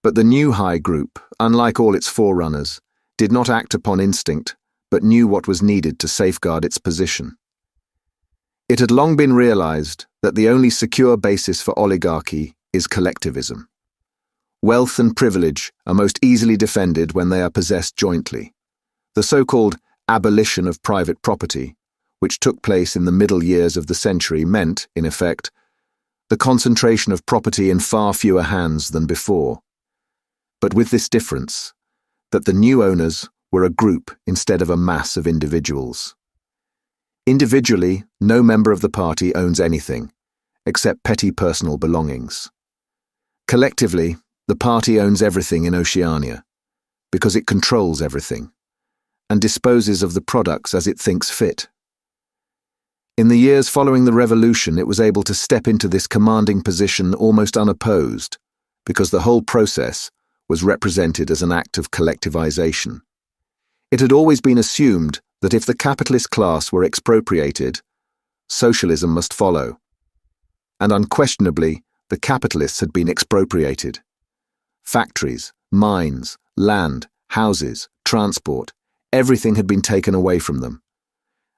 But the new high group, unlike all its forerunners, did not act upon instinct, but knew what was needed to safeguard its position. It had long been realized that the only secure basis for oligarchy is collectivism. Wealth and privilege are most easily defended when they are possessed jointly. The so-called abolition of private property, which took place in the middle years of the century, meant, in effect, the concentration of property in far fewer hands than before. But with this difference, that the new owners were a group instead of a mass of individuals. Individually, no member of the party owns anything, except petty personal belongings. Collectively, the party owns everything in Oceania, because it controls everything, and disposes of the products as it thinks fit. In the years following the revolution, it was able to step into this commanding position almost unopposed, because the whole process was represented as an act of collectivization. It had always been assumed that if the capitalist class were expropriated, socialism must follow. And unquestionably, the capitalists had been expropriated. Factories, mines, land, houses, transport, everything had been taken away from them.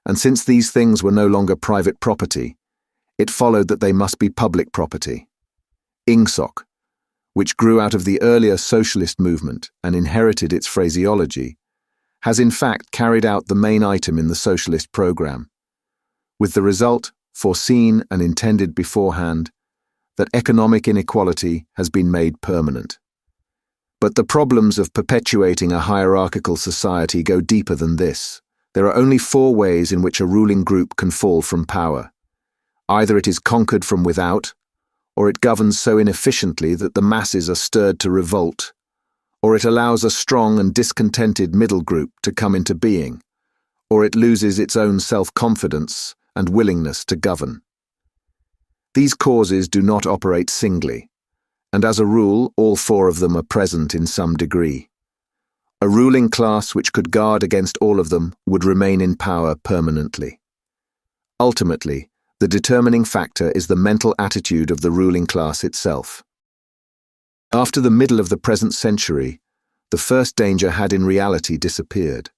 And since these things were no longer private property, it followed that they must be public property. Ingsoc, which grew out of the earlier socialist movement and inherited its phraseology, has in fact carried out the main item in the socialist program, with the result, foreseen and intended beforehand, that economic inequality has been made permanent. But the problems of perpetuating a hierarchical society go deeper than this. There are only 4 ways in which a ruling group can fall from power. Either it is conquered from without, or it governs so inefficiently that the masses are stirred to revolt, or it allows a strong and discontented middle group to come into being, or it loses its own self-confidence and willingness to govern. These causes do not operate singly, and as a rule, all 4 of them are present in some degree. A ruling class which could guard against all of them would remain in power permanently. Ultimately, the determining factor is the mental attitude of the ruling class itself. After the middle of the present century, the first danger had in reality disappeared.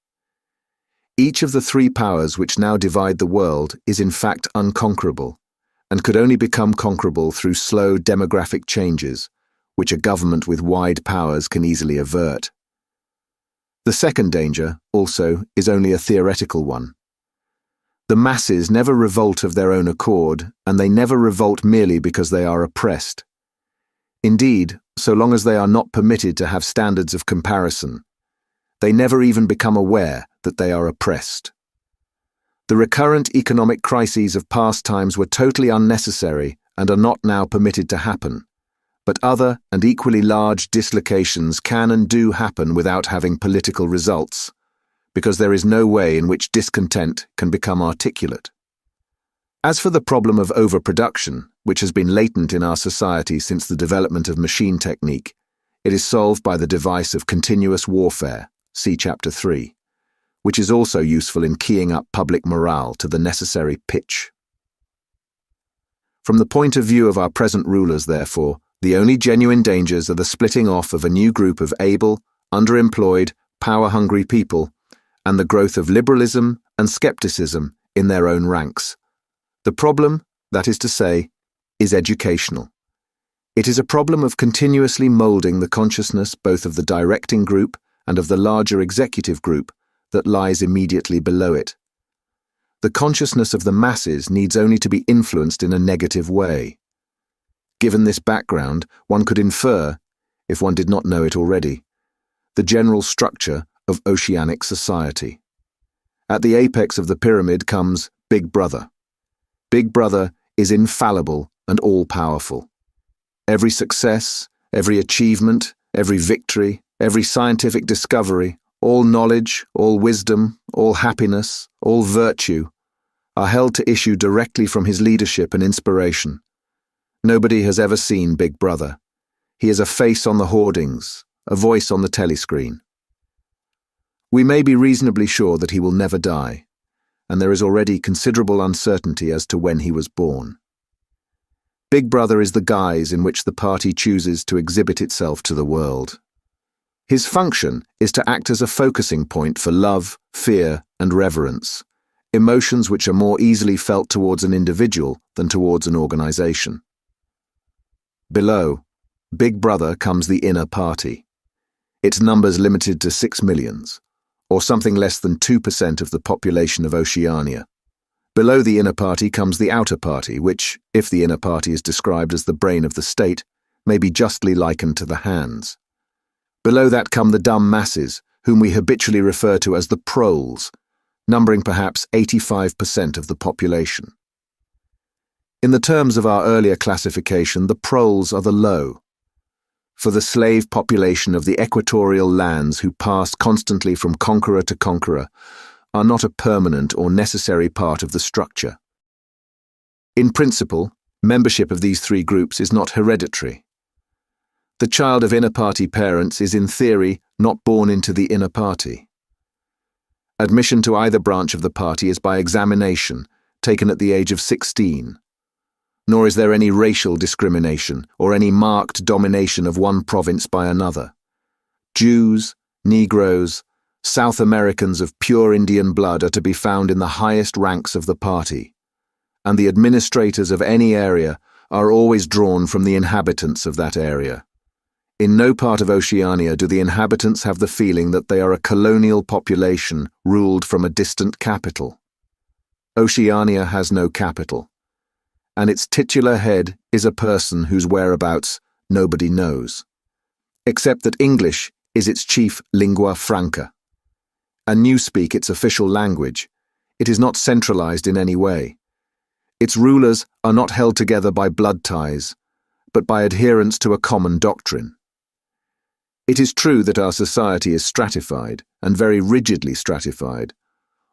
Each of the 3 powers which now divide the world is in fact unconquerable, and could only become conquerable through slow demographic changes, which a government with wide powers can easily avert. The second danger, also, is only a theoretical one. The masses never revolt of their own accord, and they never revolt merely because they are oppressed. Indeed, so long as they are not permitted to have standards of comparison, they never even become aware that they are oppressed. The recurrent economic crises of past times were totally unnecessary and are not now permitted to happen, but other and equally large dislocations can and do happen without having political results, because there is no way in which discontent can become articulate. As for the problem of overproduction, which has been latent in our society since the development of machine technique, it is solved by the device of continuous warfare, see Chapter 3, which is also useful in keying up public morale to the necessary pitch. From the point of view of our present rulers, therefore, the only genuine dangers are the splitting off of a new group of able, underemployed, power-hungry people, and the growth of liberalism and skepticism in their own ranks. The problem, that is to say, is educational. It is a problem of continuously moulding the consciousness both of the directing group and of the larger executive group that lies immediately below it. The consciousness of the masses needs only to be influenced in a negative way. Given this background, one could infer, if one did not know it already, the general structure of oceanic society. At the apex of the pyramid comes Big Brother. Big Brother is infallible and all-powerful. Every success, every achievement, every victory, every scientific discovery, all knowledge, all wisdom, all happiness, all virtue, are held to issue directly from his leadership and inspiration. Nobody has ever seen Big Brother. He is a face on the hoardings, a voice on the telescreen. We may be reasonably sure that he will never die, and there is already considerable uncertainty as to when he was born. Big Brother is the guise in which the party chooses to exhibit itself to the world. His function is to act as a focusing point for love, fear, and reverence, emotions which are more easily felt towards an individual than towards an organization. Below, Big Brother comes the inner party. Its numbers limited to 6 millions, or something less than 2% of the population of Oceania. Below the inner party comes the outer party, which, if the inner party is described as the brain of the state, may be justly likened to the hands. Below that come the dumb masses, whom we habitually refer to as the proles, numbering perhaps 85% of the population. In the terms of our earlier classification, the proles are the low. For the slave population of the equatorial lands who pass constantly from conqueror to conqueror are not a permanent or necessary part of the structure. In principle, membership of these 3 groups is not hereditary. The child of inner party parents is in theory not born into the inner party. Admission to either branch of the party is by examination, taken at the age of 16. Nor is there any racial discrimination or any marked domination of one province by another. Jews, Negroes, South Americans of pure Indian blood are to be found in the highest ranks of the party, and the administrators of any area are always drawn from the inhabitants of that area. In no part of Oceania do the inhabitants have the feeling that they are a colonial population ruled from a distant capital. Oceania has no capital, and its titular head is a person whose whereabouts nobody knows, except that English is its chief lingua franca, and Newspeak its official language. It is not centralized in any way. Its rulers are not held together by blood ties, but by adherence to a common doctrine. It is true that our society is stratified, and very rigidly stratified,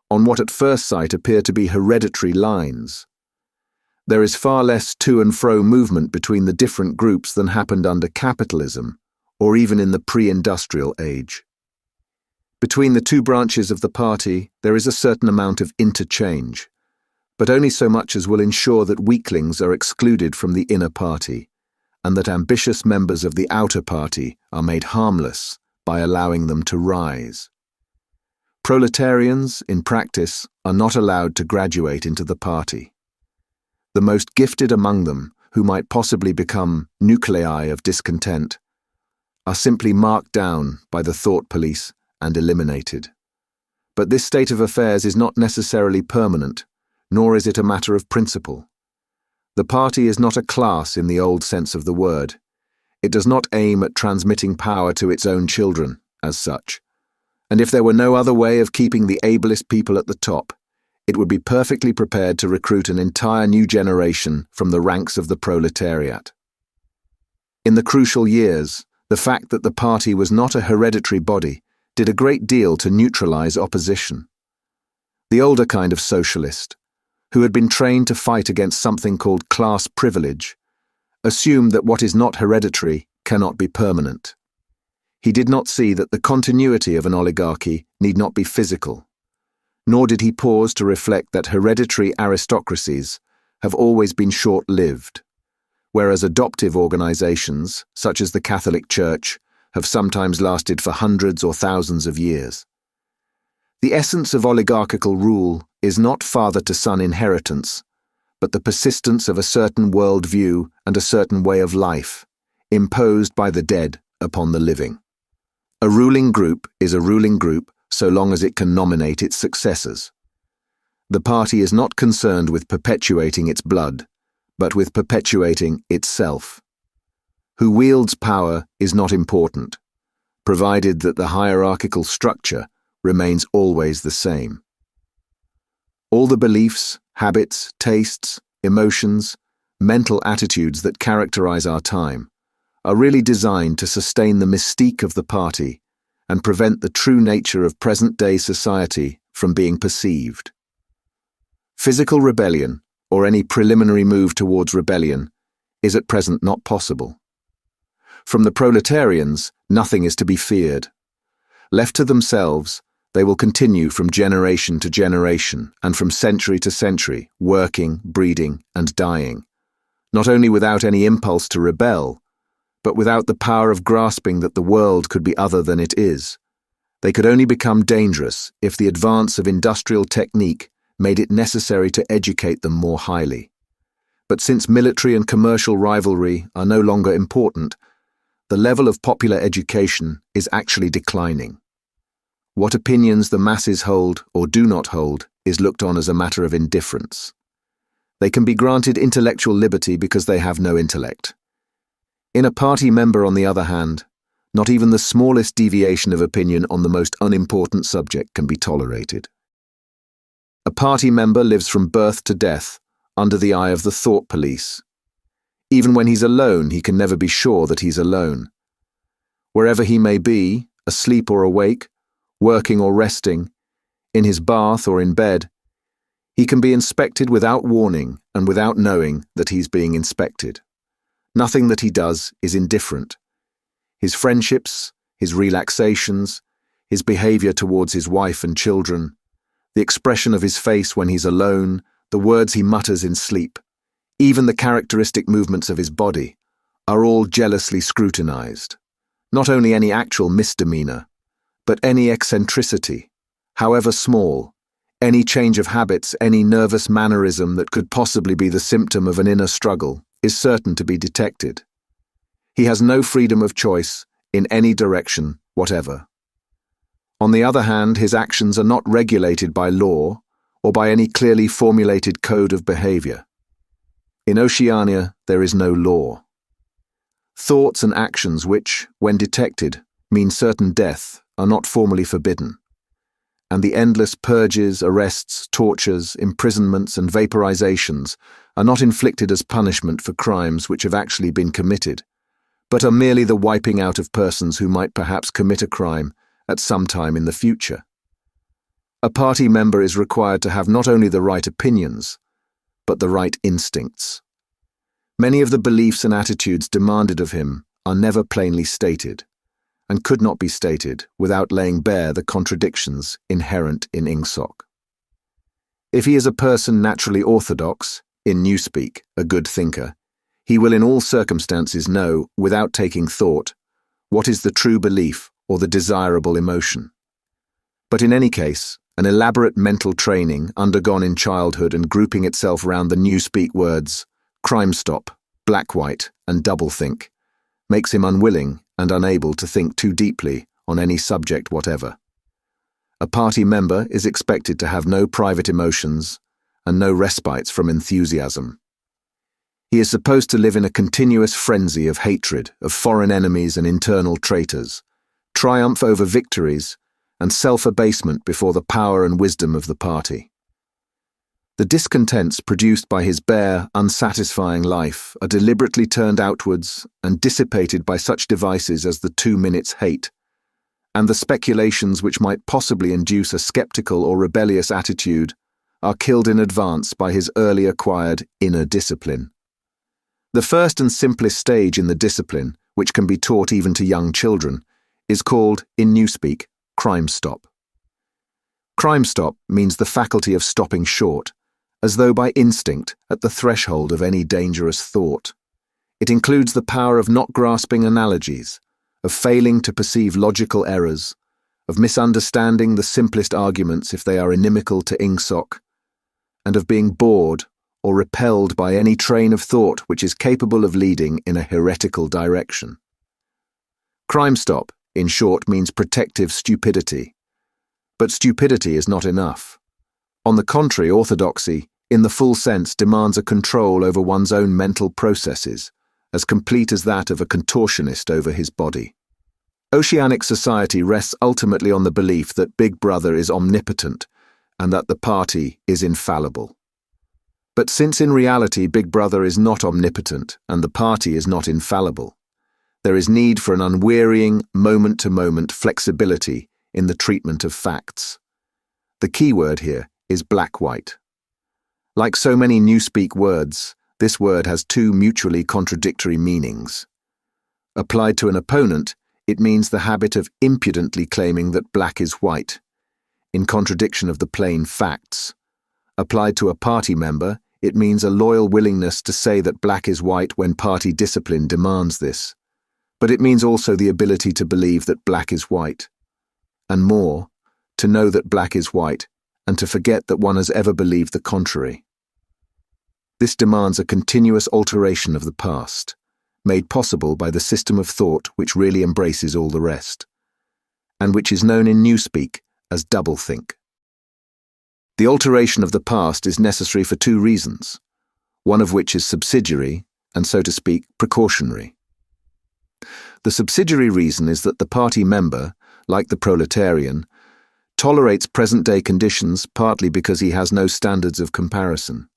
on what at first sight appear to be hereditary lines. There is far less to and fro movement between the different groups than happened under capitalism, or even in the pre-industrial age. Between the two branches of the party, there is a certain amount of interchange, but only so much as will ensure that weaklings are excluded from the inner party, and that ambitious members of the outer party are made harmless by allowing them to rise. Proletarians, in practice, are not allowed to graduate into the party. The most gifted among them, who might possibly become nuclei of discontent, are simply marked down by the thought police and eliminated. But this state of affairs is not necessarily permanent, nor is it a matter of principle. The party is not a class in the old sense of the word. It does not aim at transmitting power to its own children, as such. And if there were no other way of keeping the ablest people at the top, it would be perfectly prepared to recruit an entire new generation from the ranks of the proletariat. In the crucial years, the fact that the party was not a hereditary body did a great deal to neutralize opposition. The older kind of socialist, who had been trained to fight against something called class privilege, assumed that what is not hereditary cannot be permanent. He did not see that the continuity of an oligarchy need not be physical, nor did he pause to reflect that hereditary aristocracies have always been short-lived, whereas adoptive organizations, such as the Catholic Church, have sometimes lasted for hundreds or thousands of years. The essence of oligarchical rule is not father-to-son inheritance, but the persistence of a certain world-view and a certain way of life, imposed by the dead upon the living. A ruling group is a ruling group so long as it can nominate its successors. The party is not concerned with perpetuating its blood, but with perpetuating itself. Who wields power is not important, provided that the hierarchical structure remains always the same. All the beliefs, habits, tastes, emotions, mental attitudes that characterize our time are really designed to sustain the mystique of the party and prevent the true nature of present-day society from being perceived. Physical rebellion, or any preliminary move towards rebellion, is at present not possible. From the proletarians, nothing is to be feared. Left to themselves, they will continue from generation to generation and from century to century, working, breeding, and dying, not only without any impulse to rebel, but without the power of grasping that the world could be other than it is. They could only become dangerous if the advance of industrial technique made it necessary to educate them more highly. But since military and commercial rivalry are no longer important, the level of popular education is actually declining. What opinions the masses hold or do not hold is looked on as a matter of indifference. They can be granted intellectual liberty because they have no intellect. In a party member, on the other hand, not even the smallest deviation of opinion on the most unimportant subject can be tolerated. A party member lives from birth to death under the eye of the thought police. Even when he's alone, he can never be sure that he's alone. Wherever he may be, asleep or awake, working or resting, in his bath or in bed, he can be inspected without warning and without knowing that he's being inspected. Nothing that he does is indifferent. His friendships, his relaxations, his behavior towards his wife and children, the expression of his face when he's alone, the words he mutters in sleep, even the characteristic movements of his body, are all jealously scrutinized. Not only any actual misdemeanor, but any eccentricity, however small, any change of habits, any nervous mannerism that could possibly be the symptom of an inner struggle, is certain to be detected. He has no freedom of choice in any direction whatever. On the other hand, his actions are not regulated by law or by any clearly formulated code of behavior. In Oceania, there is no law. Thoughts and actions which, when detected, mean certain death are not formally forbidden, and the endless purges, arrests, tortures, imprisonments, and vaporizations are not inflicted as punishment for crimes which have actually been committed, but are merely the wiping out of persons who might perhaps commit a crime at some time in the future. A party member is required to have not only the right opinions, but the right instincts. Many of the beliefs and attitudes demanded of him are never plainly stated, and could not be stated without laying bare the contradictions inherent in Ingsoc. If he is a person naturally orthodox, in newspeak, a good thinker, he will in all circumstances know, without taking thought, what is the true belief or the desirable emotion. But in any case, an elaborate mental training undergone in childhood and grouping itself round the newspeak words crime stop, black-white, and doublethink makes him unwilling and unable to think too deeply on any subject whatever. A party member is expected to have no private emotions and no respites from enthusiasm. He is supposed to live in a continuous frenzy of hatred of foreign enemies and internal traitors, triumph over victories, and self-abasement before the power and wisdom of the party. The discontents produced by his bare, unsatisfying life are deliberately turned outwards and dissipated by such devices as the 2 minutes hate, and the speculations which might possibly induce a skeptical or rebellious attitude are killed in advance by his early acquired inner discipline. The first and simplest stage in the discipline, which can be taught even to young children, is called, in newspeak, crime stop. Crime stop means the faculty of stopping short, as though by instinct at the threshold of any dangerous thought. It includes the power of not grasping analogies, of failing to perceive logical errors, of misunderstanding the simplest arguments if they are inimical to Ingsoc, and of being bored or repelled by any train of thought which is capable of leading in a heretical direction. Crime stop, in short, means protective stupidity. But stupidity is not enough. On the contrary, orthodoxy, in the full sense, demands a control over one's own mental processes, as complete as that of a contortionist over his body. Oceanic society rests ultimately on the belief that Big Brother is omnipotent and that the party is infallible. But since in reality Big Brother is not omnipotent and the party is not infallible, there is need for an unwearying, moment-to-moment flexibility in the treatment of facts. The key word here is black-white. Like so many newspeak words, this word has two mutually contradictory meanings. Applied to an opponent, it means the habit of impudently claiming that black is white, in contradiction of the plain facts. Applied to a party member, it means a loyal willingness to say that black is white when party discipline demands this. But it means also the ability to believe that black is white. And more, to know that black is white, and to forget that one has ever believed the contrary. This demands a continuous alteration of the past, made possible by the system of thought which really embraces all the rest, and which is known in newspeak as doublethink. The alteration of the past is necessary for two reasons, one of which is subsidiary and, so to speak, precautionary. The subsidiary reason is that the party member, like the proletarian, tolerates present-day conditions partly because he has no standards of comparison.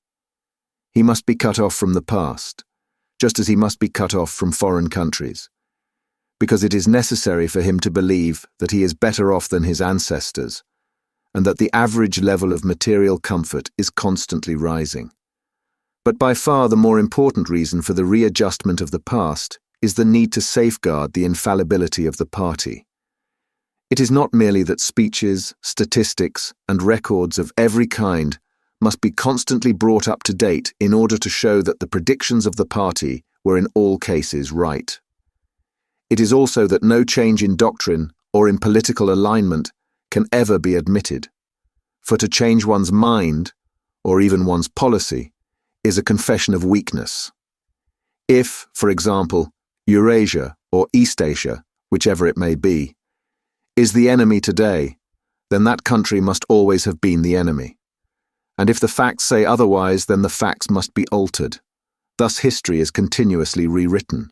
He must be cut off from the past, just as he must be cut off from foreign countries, because it is necessary for him to believe that he is better off than his ancestors, and that the average level of material comfort is constantly rising. But by far the more important reason for the readjustment of the past is the need to safeguard the infallibility of the party. It is not merely that speeches, statistics, and records of every kind must be constantly brought up to date in order to show that the predictions of the party were in all cases right. It is also that no change in doctrine or in political alignment can ever be admitted, for to change one's mind, or even one's policy, is a confession of weakness. If, for example, Eurasia or Eastasia, whichever it may be, is the enemy today, then that country must always have been the enemy. And if the facts say otherwise, then the facts must be altered. Thus history is continuously rewritten.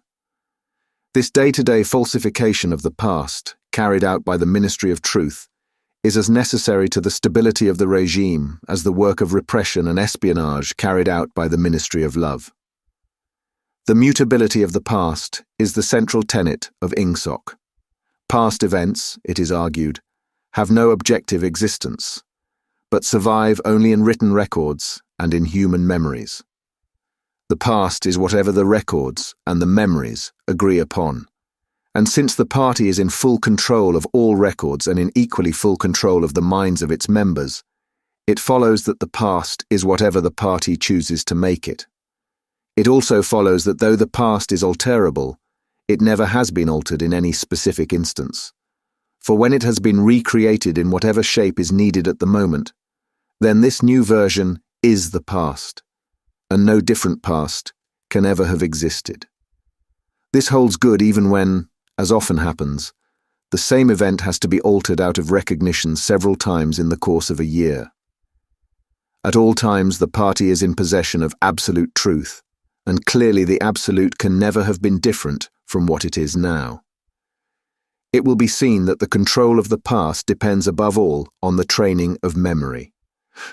This day-to-day falsification of the past, carried out by the Ministry of Truth, is as necessary to the stability of the regime as the work of repression and espionage carried out by the Ministry of Love. The mutability of the past is the central tenet of INGSOC. Past events, it is argued, have no objective existence, but survive only in written records and in human memories. The past is whatever the records and the memories agree upon, and since the party is in full control of all records and in equally full control of the minds of its members, it follows that the past is whatever the party chooses to make it. It also follows that though the past is alterable, it never has been altered in any specific instance. For when it has been recreated in whatever shape is needed at the moment, then this new version is the past, and no different past can ever have existed. This holds good even when, as often happens, the same event has to be altered out of recognition several times in the course of a year. At all times the party is in possession of absolute truth, and clearly the absolute can never have been different from what it is now. It will be seen that the control of the past depends above all on the training of memory.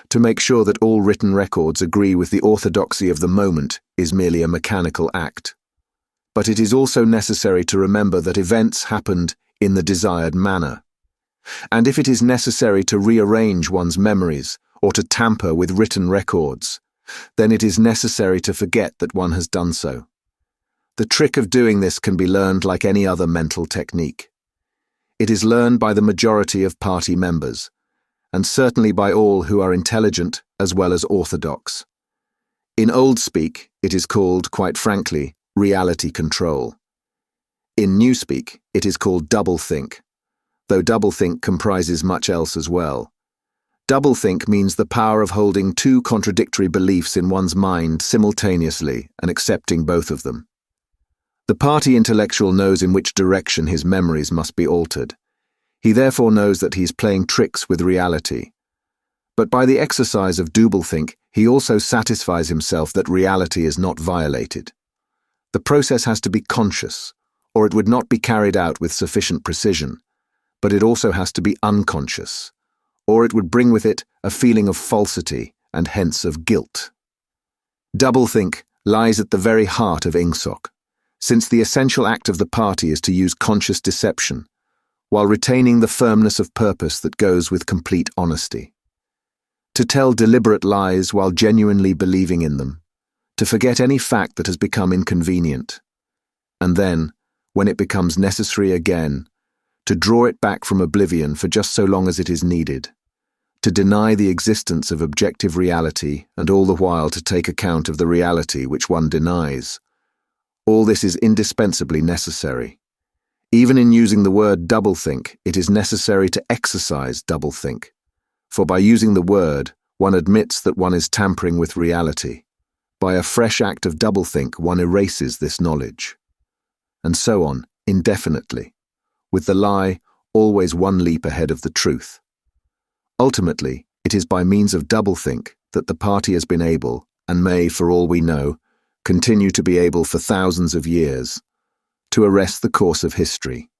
To make sure that all written records agree with the orthodoxy of the moment is merely a mechanical act. But it is also necessary to remember that events happened in the desired manner. And if it is necessary to rearrange one's memories or to tamper with written records, then it is necessary to forget that one has done so. The trick of doing this can be learned like any other mental technique. It is learned by the majority of party members, and certainly by all who are intelligent as well as orthodox. In old speak, it is called, quite frankly, reality control. In new speak, it is called doublethink, though doublethink comprises much else as well. Doublethink means the power of holding two contradictory beliefs in one's mind simultaneously and accepting both of them. The party intellectual knows in which direction his memories must be altered. He therefore knows that he is playing tricks with reality. But by the exercise of doublethink, he also satisfies himself that reality is not violated. The process has to be conscious, or it would not be carried out with sufficient precision, but it also has to be unconscious, or it would bring with it a feeling of falsity and hence of guilt. Doublethink lies at the very heart of INGSOC, since the essential act of the party is to use conscious deception, while retaining the firmness of purpose that goes with complete honesty. To tell deliberate lies while genuinely believing in them, to forget any fact that has become inconvenient, and then, when it becomes necessary again, to draw it back from oblivion for just so long as it is needed, to deny the existence of objective reality and all the while to take account of the reality which one denies. All this is indispensably necessary. Even in using the word doublethink, it is necessary to exercise doublethink, for by using the word, one admits that one is tampering with reality. By a fresh act of doublethink, one erases this knowledge. And so on, indefinitely, with the lie always one leap ahead of the truth. Ultimately, it is by means of doublethink that the party has been able, and may, for all we know, continue to be able for thousands of years, to arrest the course of history.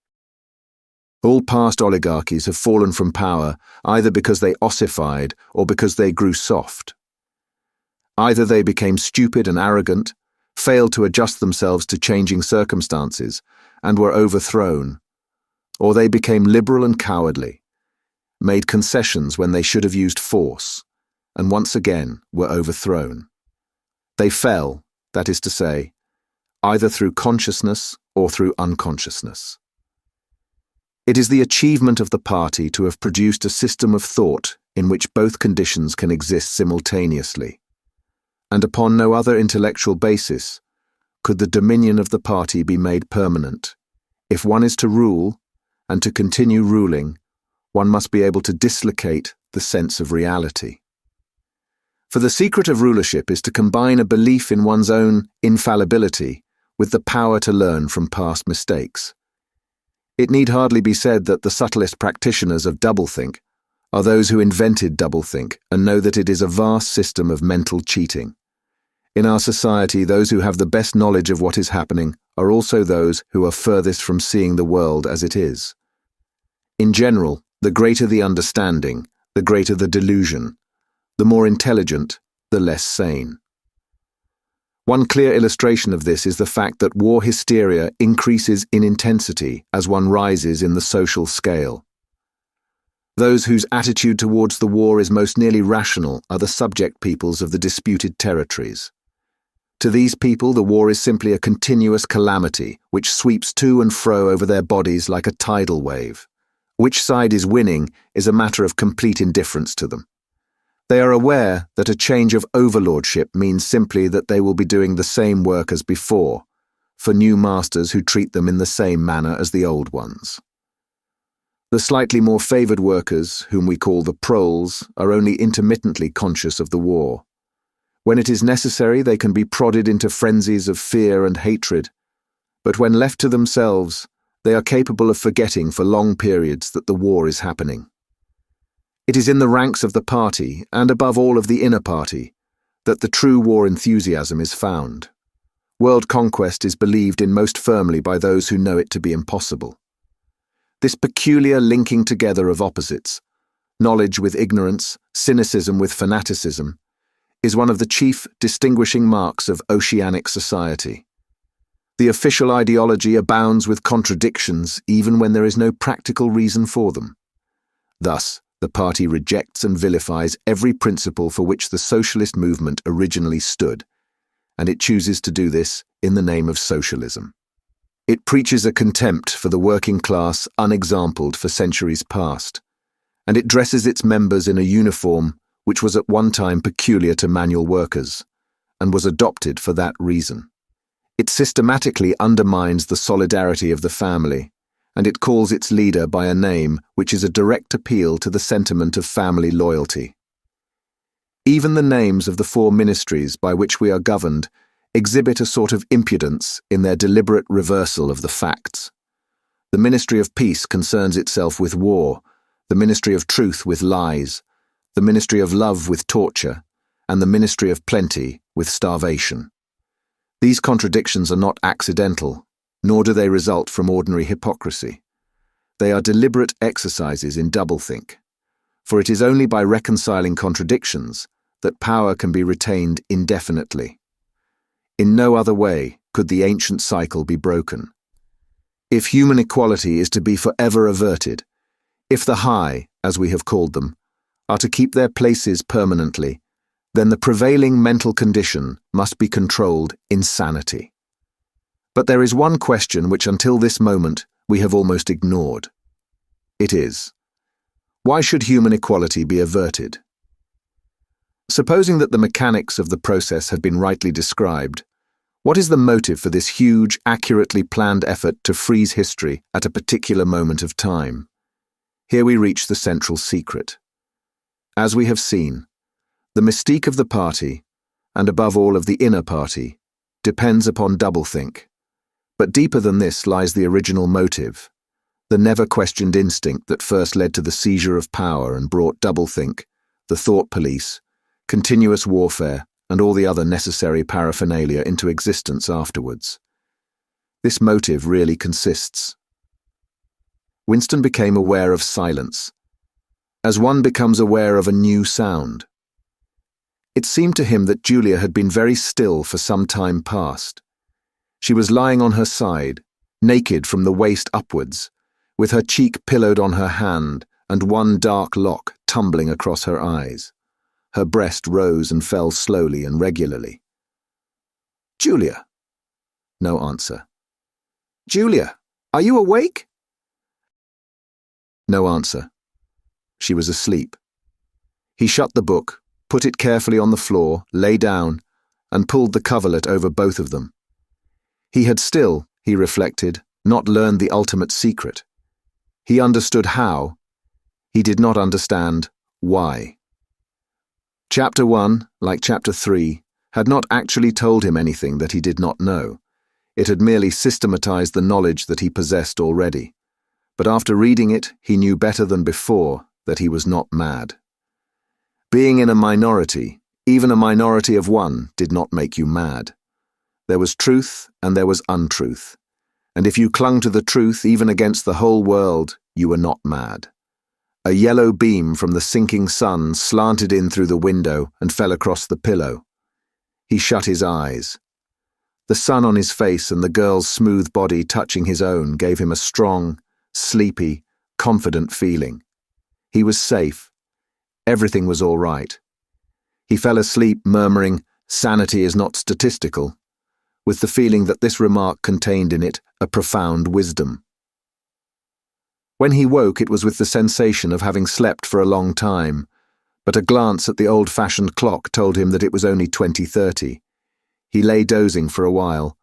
All past oligarchies have fallen from power either because they ossified or because they grew soft. Either they became stupid and arrogant, failed to adjust themselves to changing circumstances, and were overthrown, or they became liberal and cowardly, made concessions when they should have used force, and once again were overthrown. They fell, that is to say, either through consciousness or through unconsciousness. It is the achievement of the party to have produced a system of thought in which both conditions can exist simultaneously. And upon no other intellectual basis could the dominion of the party be made permanent. If one is to rule, and to continue ruling, one must be able to dislocate the sense of reality. For the secret of rulership is to combine a belief in one's own infallibility with the power to learn from past mistakes. It need hardly be said that the subtlest practitioners of doublethink are those who invented doublethink and know that it is a vast system of mental cheating. In our society, those who have the best knowledge of what is happening are also those who are furthest from seeing the world as it is. In general, the greater the understanding, the greater the delusion, the more intelligent, the less sane. One clear illustration of this is the fact that war hysteria increases in intensity as one rises in the social scale. Those whose attitude towards the war is most nearly rational are the subject peoples of the disputed territories. To these people, the war is simply a continuous calamity which sweeps to and fro over their bodies like a tidal wave. Which side is winning is a matter of complete indifference to them. They are aware that a change of overlordship means simply that they will be doing the same work as before, for new masters who treat them in the same manner as the old ones. The slightly more favoured workers, whom we call the proles, are only intermittently conscious of the war. When it is necessary, they can be prodded into frenzies of fear and hatred, but when left to themselves, they are capable of forgetting for long periods that the war is happening. It is in the ranks of the party, and above all of the inner party, that the true war enthusiasm is found. World conquest is believed in most firmly by those who know it to be impossible. This peculiar linking together of opposites, knowledge with ignorance, cynicism with fanaticism, is one of the chief distinguishing marks of oceanic society. The official ideology abounds with contradictions even when there is no practical reason for them. Thus, the party rejects and vilifies every principle for which the socialist movement originally stood, and it chooses to do this in the name of socialism. It preaches a contempt for the working class unexampled for centuries past, and it dresses its members in a uniform which was at one time peculiar to manual workers, and was adopted for that reason. It systematically undermines the solidarity of the family, and it calls its leader by a name which is a direct appeal to the sentiment of family loyalty. Even the names of the four ministries by which we are governed exhibit a sort of impudence in their deliberate reversal of the facts. The Ministry of Peace concerns itself with war, the Ministry of Truth with lies, the Ministry of Love with torture, and the Ministry of Plenty with starvation. These contradictions are not accidental, nor do they result from ordinary hypocrisy. They are deliberate exercises in doublethink, for it is only by reconciling contradictions that power can be retained indefinitely. In no other way could the ancient cycle be broken. If human equality is to be forever averted, if the high, as we have called them, are to keep their places permanently, then the prevailing mental condition must be controlled insanity. But there is one question which until this moment we have almost ignored. It is, why should human equality be averted? Supposing that the mechanics of the process had been rightly described, what is the motive for this huge, accurately planned effort to freeze history at a particular moment of time? Here we reach the central secret. As we have seen, the mystique of the party, and above all of the inner party, depends upon doublethink. But deeper than this lies the original motive, the never-questioned instinct that first led to the seizure of power and brought doublethink, the thought police, continuous warfare, and all the other necessary paraphernalia into existence afterwards. This motive really consists. Winston became aware of silence, as one becomes aware of a new sound. It seemed to him that Julia had been very still for some time past. She was lying on her side, naked from the waist upwards, with her cheek pillowed on her hand and one dark lock tumbling across her eyes. Her breast rose and fell slowly and regularly. "Julia." No answer. "Julia, are you awake?" No answer. She was asleep. He shut the book, put it carefully on the floor, lay down, and pulled the coverlet over both of them. He had still, he reflected, not learned the ultimate secret. He understood how. He did not understand why. Chapter 1, like Chapter 3, had not actually told him anything that he did not know. It had merely systematized the knowledge that he possessed already. But after reading it, he knew better than before that he was not mad. Being in a minority, even a minority of one, did not make you mad. There was truth and there was untruth. And if you clung to the truth even against the whole world, you were not mad. A yellow beam from the sinking sun slanted in through the window and fell across the pillow. He shut his eyes. The sun on his face and the girl's smooth body touching his own gave him a strong, sleepy, confident feeling. He was safe. Everything was all right. He fell asleep murmuring, "Sanity is not statistical," with the feeling that this remark contained in it a profound wisdom. When he woke, it was with the sensation of having slept for a long time, but a glance at the old-fashioned clock told him that it was only 20:30. He lay dozing for a while.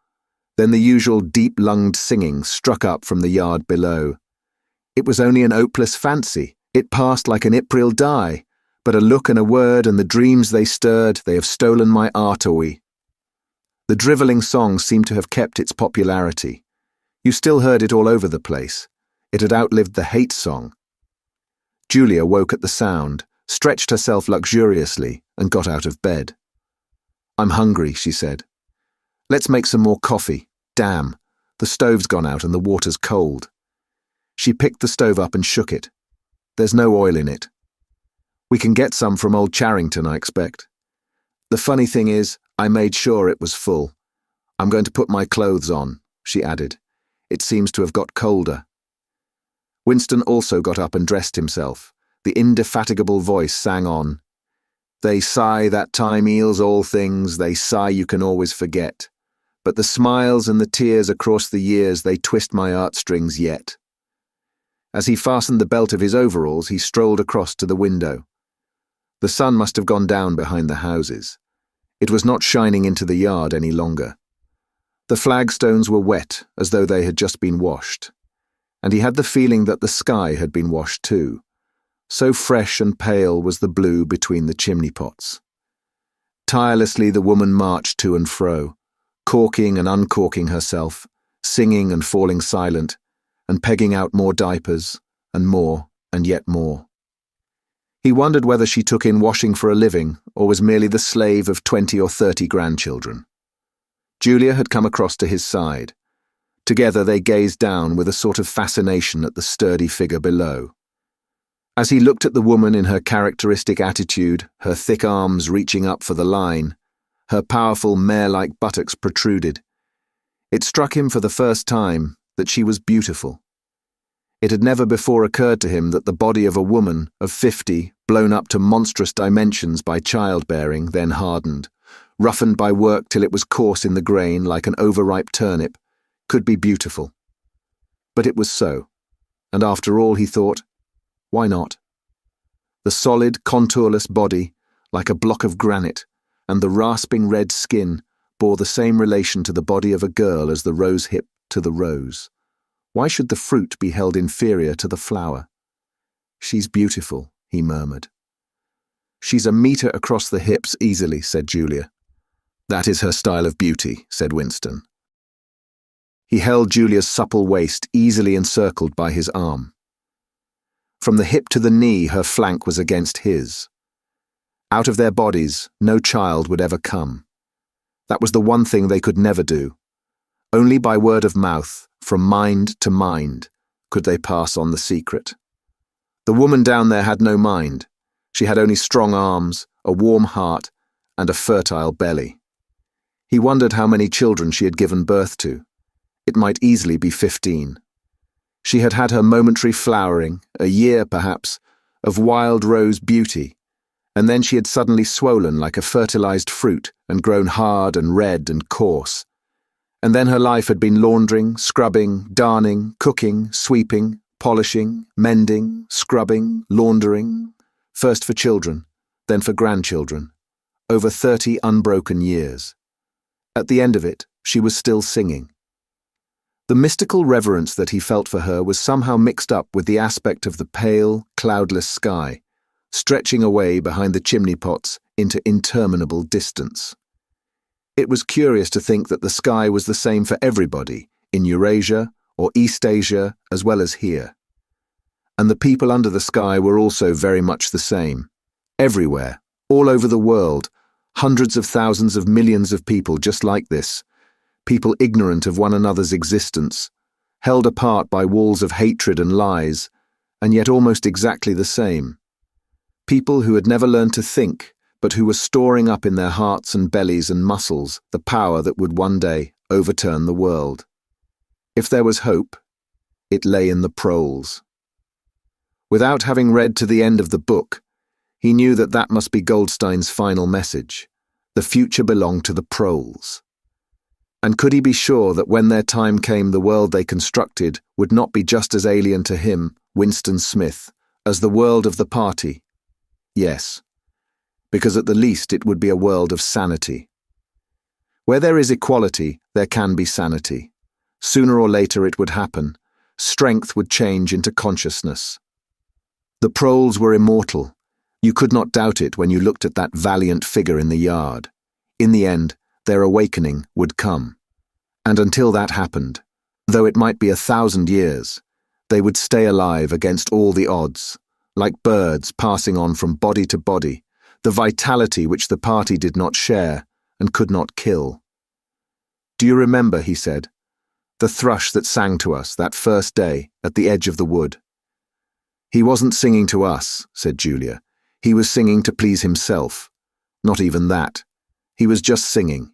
Then the usual deep-lunged singing struck up from the yard below. It was only an hopeless fancy. It passed like an April dye, but a look and a word and the dreams they stirred, they have stolen my heart away. The drivelling song seemed to have kept its popularity. You still heard it all over the place. It had outlived the hate song. Julia woke at the sound, stretched herself luxuriously, and got out of bed. "I'm hungry," she said. "Let's make some more coffee. Damn, the stove's gone out and the water's cold." She picked the stove up and shook it. "There's no oil in it." "We can get some from old Charrington, I expect. The funny thing is, I made sure it was full. I'm going to put my clothes on," she added. "It seems to have got colder." Winston also got up and dressed himself. The indefatigable voice sang on. "They sigh that time heals all things, they sigh you can always forget. But the smiles and the tears across the years, they twist my heartstrings yet." As he fastened the belt of his overalls, he strolled across to the window. The sun must have gone down behind the houses. It was not shining into the yard any longer. The flagstones were wet, as though they had just been washed. And he had the feeling that the sky had been washed too. So fresh and pale was the blue between the chimney pots. Tirelessly the woman marched to and fro, corking and uncorking herself, singing and falling silent, and pegging out more diapers, and yet more. He wondered whether she took in washing for a living, or was merely the slave of 20 or 30 grandchildren. Julia had come across to his side. Together they gazed down with a sort of fascination at the sturdy figure below. As he looked at the woman in her characteristic attitude, her thick arms reaching up for the line, her powerful mare-like buttocks protruded, it struck him for the first time that she was beautiful. It had never before occurred to him that the body of a woman of 50, blown up to monstrous dimensions by childbearing, then hardened, roughened by work till it was coarse in the grain like an overripe turnip, could be beautiful. But it was so, and after all, he thought, why not? The solid, contourless body, like a block of granite, and the rasping red skin bore the same relation to the body of a girl as the rose hip to the rose. Why should the fruit be held inferior to the flower? "She's beautiful," he murmured. "She's a metre across the hips easily," said Julia. "That is her style of beauty," said Winston. He held Julia's supple waist easily encircled by his arm. From the hip to the knee, her flank was against his. Out of their bodies, no child would ever come. That was the one thing they could never do. Only by word of mouth, from mind to mind, could they pass on the secret. The woman down there had no mind. She had only strong arms, a warm heart, and a fertile belly. He wondered how many children she had given birth to. It might easily be 15. She had had her momentary flowering, a year perhaps, of wild rose beauty, and then she had suddenly swollen like a fertilized fruit and grown hard and red and coarse. And then her life had been laundering, scrubbing, darning, cooking, sweeping, polishing, mending, scrubbing, laundering, first for children, then for grandchildren, over 30 unbroken years. At the end of it, she was still singing. The mystical reverence that he felt for her was somehow mixed up with the aspect of the pale, cloudless sky, stretching away behind the chimney pots into interminable distance. It was curious to think that the sky was the same for everybody, in Eurasia or East Asia as well as here. And the people under the sky were also very much the same. Everywhere, all over the world, hundreds of thousands of millions of people just like this, people ignorant of one another's existence, held apart by walls of hatred and lies, and yet almost exactly the same. People who had never learned to think, but who were storing up in their hearts and bellies and muscles the power that would one day overturn the world. If there was hope, it lay in the proles. Without having read to the end of the book, he knew that that must be Goldstein's final message. The future belonged to the proles. And could he be sure that when their time came, the world they constructed would not be just as alien to him, Winston Smith, as the world of the party? Yes, because at the least it would be a world of sanity. Where there is equality, there can be sanity. Sooner or later it would happen. Strength would change into consciousness. The proles were immortal. You could not doubt it when you looked at that valiant figure in the yard. In the end, their awakening would come. And until that happened, though it might be 1,000 years, they would stay alive against all the odds, like birds passing on from body to body, the vitality which the party did not share and could not kill. "Do you remember," he said, "the thrush that sang to us that first day at the edge of the wood?" "He wasn't singing to us," said Julia. "He was singing to please himself. Not even that. He was just singing.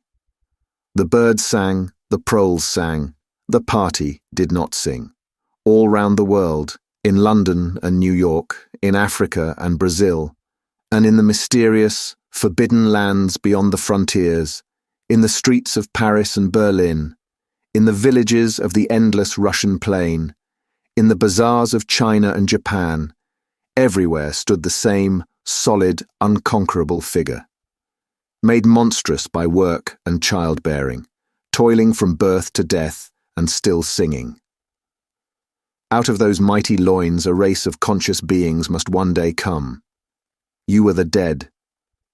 The birds sang, the proles sang, the party did not sing. All round the world, in London and New York, in Africa and Brazil, and in the mysterious, forbidden lands beyond the frontiers, in the streets of Paris and Berlin, in the villages of the endless Russian plain, in the bazaars of China and Japan, everywhere stood the same solid, unconquerable figure, made monstrous by work and childbearing, toiling from birth to death and still singing. Out of those mighty loins a race of conscious beings must one day come. You were the dead.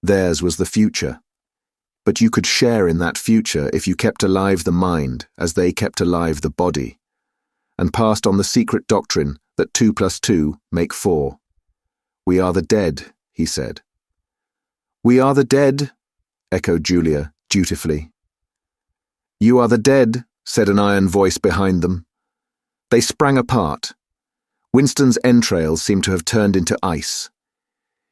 Theirs was the future. But you could share in that future if you kept alive the mind as they kept alive the body, and passed on the secret doctrine that 2 + 2 make 4. "We are the dead," he said. "We are the dead," echoed Julia, dutifully. "You are the dead," said an iron voice behind them. They sprang apart. Winston's entrails seemed to have turned into ice.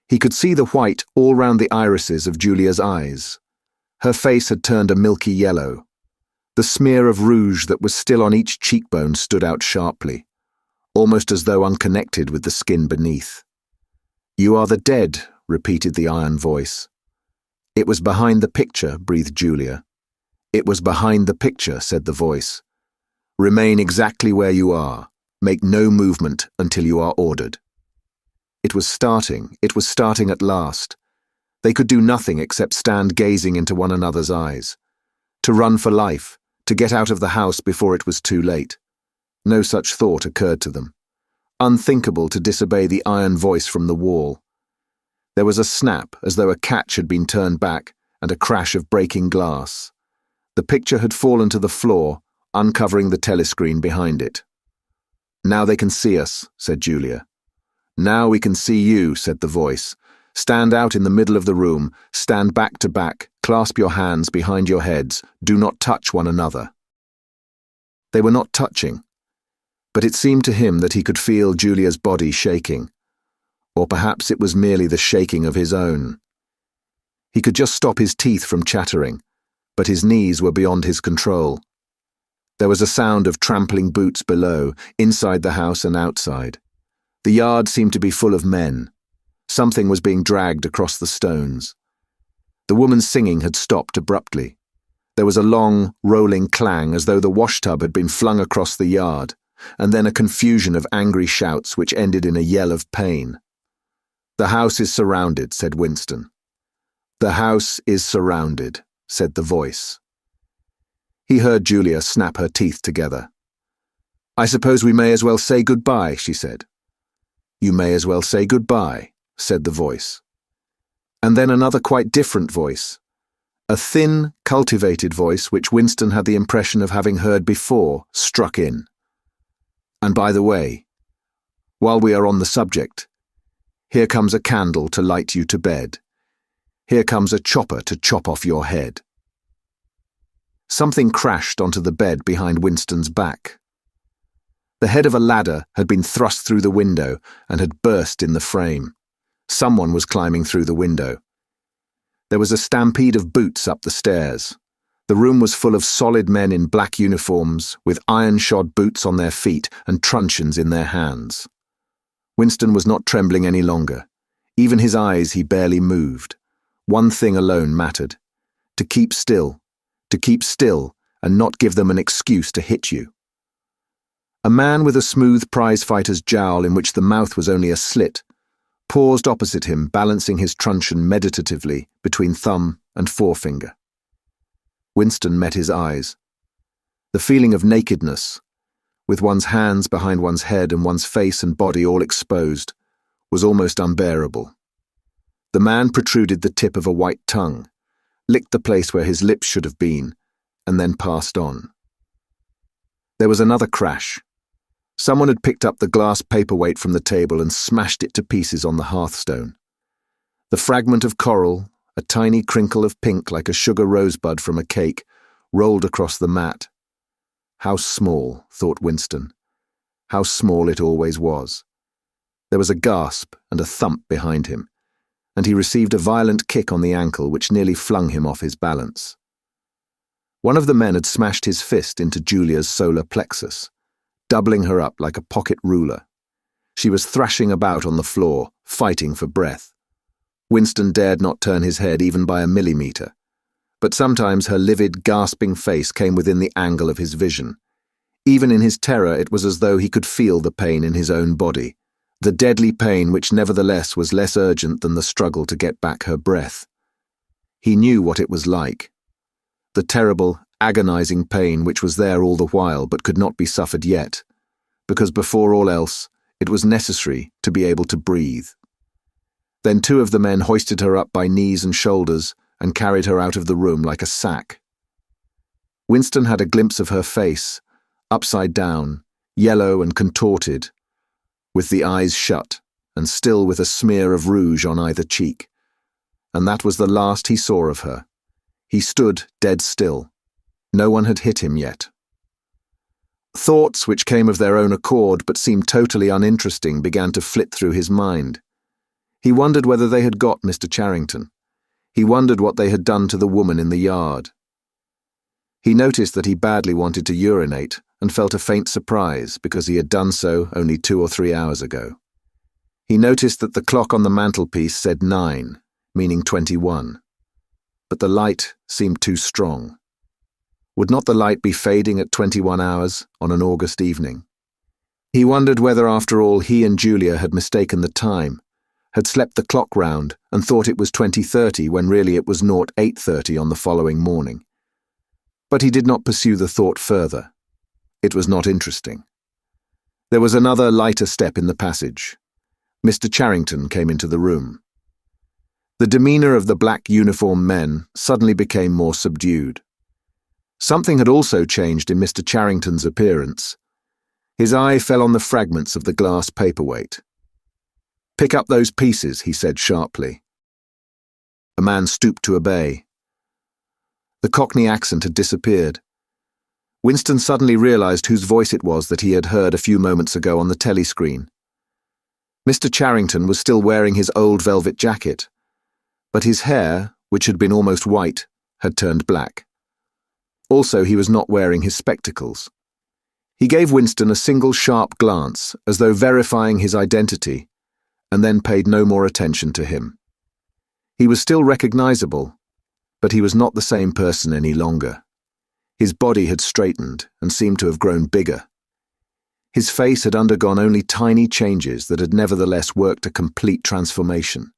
He could see the white all round the irises of Julia's eyes. Her face had turned a milky yellow. The smear of rouge that was still on each cheekbone stood out sharply, almost as though unconnected with the skin beneath. "You are the dead," repeated the iron voice. "It was behind the picture," breathed Julia. "It was behind the picture," said the voice. "Remain exactly where you are. Make no movement until you are ordered." It was starting at last. They could do nothing except stand gazing into one another's eyes. To run for life, to get out of the house before it was too late. No such thought occurred to them. Unthinkable to disobey the iron voice from the wall. There was a snap as though a catch had been turned back and a crash of breaking glass. The picture had fallen to the floor, uncovering the telescreen behind it. "Now they can see us," said Julia. "Now we can see you," said the voice. "Stand out in the middle of the room, stand back to back, clasp your hands behind your heads, do not touch one another." They were not touching, but it seemed to him that he could feel Julia's body shaking, or perhaps it was merely the shaking of his own. He could just stop his teeth from chattering, but his knees were beyond his control. There was a sound of trampling boots below, inside the house and outside. The yard seemed to be full of men. Something was being dragged across the stones. The woman's singing had stopped abruptly. There was a long, rolling clang as though the washtub had been flung across the yard, and then a confusion of angry shouts which ended in a yell of pain. "The house is surrounded," said Winston. "The house is surrounded," said the voice. He heard Julia snap her teeth together. "I suppose we may as well say goodbye," she said. "You may as well say goodbye," said the voice. And then another quite different voice, a thin, cultivated voice which Winston had the impression of having heard before, struck in. "And by the way, while we are on the subject, here comes a candle to light you to bed. Here comes a chopper to chop off your head." Something crashed onto the bed behind Winston's back. The head of a ladder had been thrust through the window and had burst in the frame. Someone was climbing through the window. There was a stampede of boots up the stairs. The room was full of solid men in black uniforms, with iron-shod boots on their feet and truncheons in their hands. Winston was not trembling any longer. Even his eyes he barely moved. One thing alone mattered: to keep still and not give them an excuse to hit you. A man with a smooth prizefighter's jowl in which the mouth was only a slit paused opposite him, balancing his truncheon meditatively between thumb and forefinger. Winston met his eyes. The feeling of nakedness, with one's hands behind one's head and one's face and body all exposed, was almost unbearable. The man protruded the tip of a white tongue, licked the place where his lips should have been, and then passed on. There was another crash. Someone had picked up the glass paperweight from the table and smashed it to pieces on the hearthstone. The fragment of coral, a tiny crinkle of pink like a sugar rosebud from a cake, rolled across the mat. How small, thought Winston. How small it always was. There was a gasp and a thump behind him, and he received a violent kick on the ankle which nearly flung him off his balance. One of the men had smashed his fist into Julia's solar plexus, doubling her up like a pocket ruler. She was thrashing about on the floor, fighting for breath. Winston dared not turn his head even by a millimeter, but sometimes her livid, gasping face came within the angle of his vision. Even in his terror, it was as though he could feel the pain in his own body, the deadly pain which nevertheless was less urgent than the struggle to get back her breath. He knew what it was like. The terrible, agonizing pain which was there all the while but could not be suffered yet, because before all else, it was necessary to be able to breathe. Then two of the men hoisted her up by knees and shoulders and carried her out of the room like a sack. Winston had a glimpse of her face, upside down, yellow and contorted, with the eyes shut and still with a smear of rouge on either cheek. And that was the last he saw of her. He stood dead still. No one had hit him yet. Thoughts which came of their own accord but seemed totally uninteresting began to flit through his mind. He wondered whether they had got Mr. Charrington. He wondered what they had done to the woman in the yard. He noticed that he badly wanted to urinate and felt a faint surprise because he had done so only 2 or 3 hours ago. He noticed that the clock on the mantelpiece said 9, meaning 21. But the light seemed too strong. Would not the light be fading at 21 hours on an August evening? He wondered whether after all he and Julia had mistaken the time, had slept the clock round and thought it was 20:30 when really it was 08:30 on the following morning. But he did not pursue the thought further. It was not interesting. There was another lighter step in the passage. Mr. Charrington came into the room. The demeanour of the black uniformed men suddenly became more subdued. Something had also changed in Mr. Charrington's appearance. His eye fell on the fragments of the glass paperweight. "Pick up those pieces," he said sharply. A man stooped to obey. The Cockney accent had disappeared. Winston suddenly realised whose voice it was that he had heard a few moments ago on the telescreen. Mr. Charrington was still wearing his old velvet jacket, but his hair, which had been almost white, had turned black. Also, he was not wearing his spectacles. He gave Winston a single sharp glance, as though verifying his identity, and then paid no more attention to him. He was still recognisable, but he was not the same person any longer. His body had straightened and seemed to have grown bigger. His face had undergone only tiny changes that had nevertheless worked a complete transformation.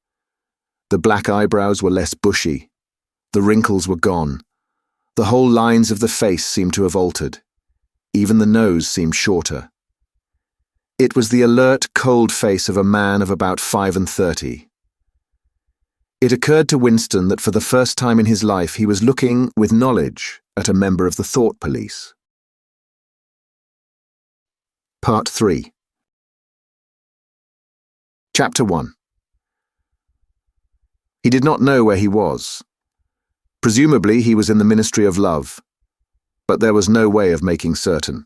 The black eyebrows were less bushy. The wrinkles were gone. The whole lines of the face seemed to have altered. Even the nose seemed shorter. It was the alert, cold face of a man of about 35. It occurred to Winston that for the first time in his life he was looking with knowledge at a member of the thought police. Part 3. Chapter 1. He did not know where he was. Presumably he was in the Ministry of Love, but there was no way of making certain.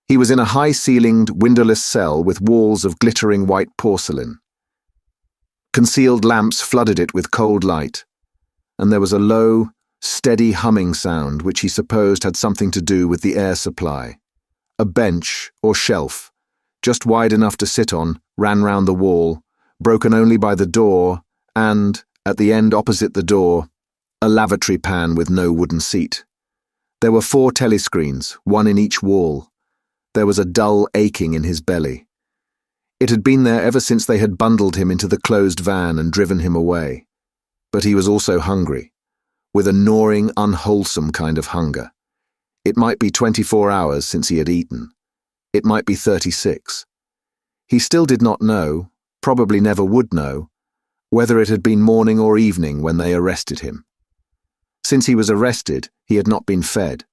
He was in a high-ceilinged, windowless cell with walls of glittering white porcelain. Concealed lamps flooded it with cold light, and there was a low, steady humming sound which he supposed had something to do with the air supply. A bench, or shelf, just wide enough to sit on, ran round the wall, broken only by the door, and, at the end opposite the door, a lavatory pan with no wooden seat. There were 4 telescreens, one in each wall. There was a dull aching in his belly. It had been there ever since they had bundled him into the closed van and driven him away. But he was also hungry, with a gnawing, unwholesome kind of hunger. It might be 24 hours since he had eaten. It might be 36. He still did not know, probably never would know, whether it had been morning or evening when they arrested him. Since he was arrested, he had not been fed.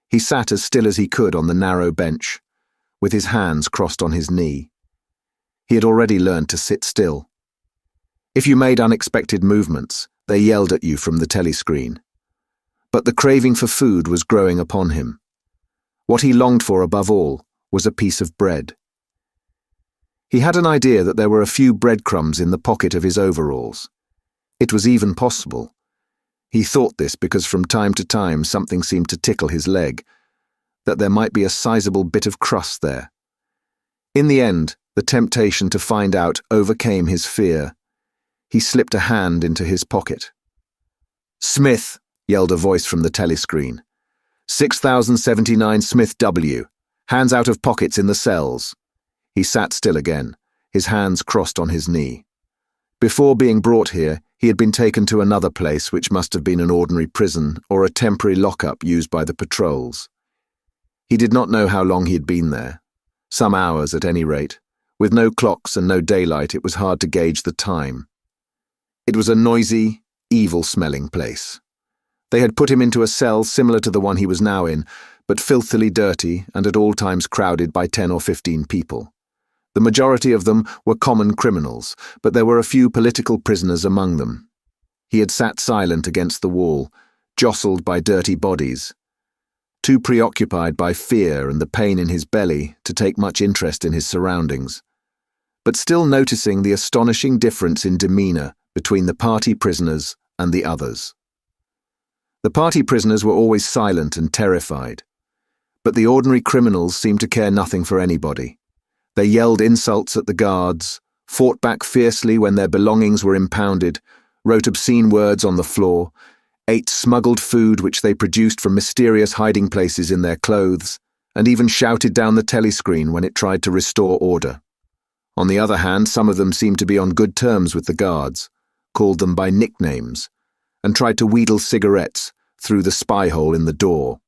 He sat as still as he could on the narrow bench, with his hands crossed on his knee. He had already learned to sit still. If you made unexpected movements, they yelled at you from the telescreen. But the craving for food was growing upon him. What he longed for above all was a piece of bread. He had an idea that there were a few breadcrumbs in the pocket of his overalls. It was even possible. He thought this because from time to time something seemed to tickle his leg, that there might be a sizable bit of crust there. In the end, the temptation to find out overcame his fear. He slipped a hand into his pocket. "Smith!" yelled a voice from the telescreen. 6079 Smith W. Hands out of pockets in the cells. He sat still again, his hands crossed on his knee. Before being brought here, he had been taken to another place which must have been an ordinary prison or a temporary lockup used by the patrols. He did not know how long he had been there. Some hours at any rate. With no clocks and no daylight, it was hard to gauge the time. It was a noisy, evil-smelling place. They had put him into a cell similar to the one he was now in, but filthily dirty and at all times crowded by 10 or 15 people. The majority of them were common criminals, but there were a few political prisoners among them. He had sat silent against the wall, jostled by dirty bodies, too preoccupied by fear and the pain in his belly to take much interest in his surroundings, but still noticing the astonishing difference in demeanour between the party prisoners and the others. The party prisoners were always silent and terrified, but the ordinary criminals seemed to care nothing for anybody. They yelled insults at the guards, fought back fiercely when their belongings were impounded, wrote obscene words on the floor, ate smuggled food which they produced from mysterious hiding places in their clothes, and even shouted down the telescreen when it tried to restore order. On the other hand, some of them seemed to be on good terms with the guards, called them by nicknames, and tried to wheedle cigarettes through the spy hole in the door.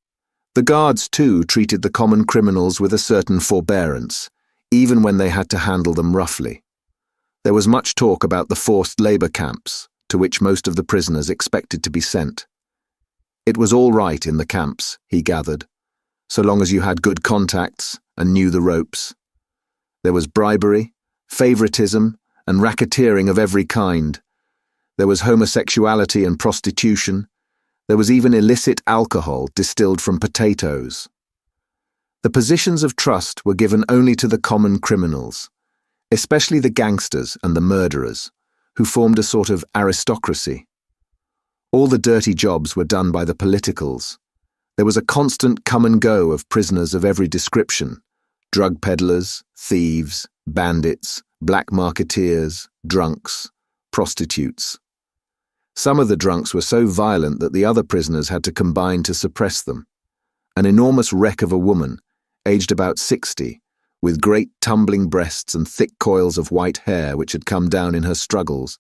The guards, too, treated the common criminals with a certain forbearance, even when they had to handle them roughly. There was much talk about the forced labour camps, to which most of the prisoners expected to be sent. It was all right in the camps, he gathered, so long as you had good contacts and knew the ropes. There was bribery, favouritism, and racketeering of every kind. There was homosexuality and prostitution. There was even illicit alcohol distilled from potatoes. The positions of trust were given only to the common criminals, especially the gangsters and the murderers, who formed a sort of aristocracy. All the dirty jobs were done by the politicals. There was a constant come and go of prisoners of every description: drug peddlers, thieves, bandits, black marketeers, drunks, prostitutes. Some of the drunks were so violent that the other prisoners had to combine to suppress them. An enormous wreck of a woman, aged about 60, with great tumbling breasts and thick coils of white hair which had come down in her struggles,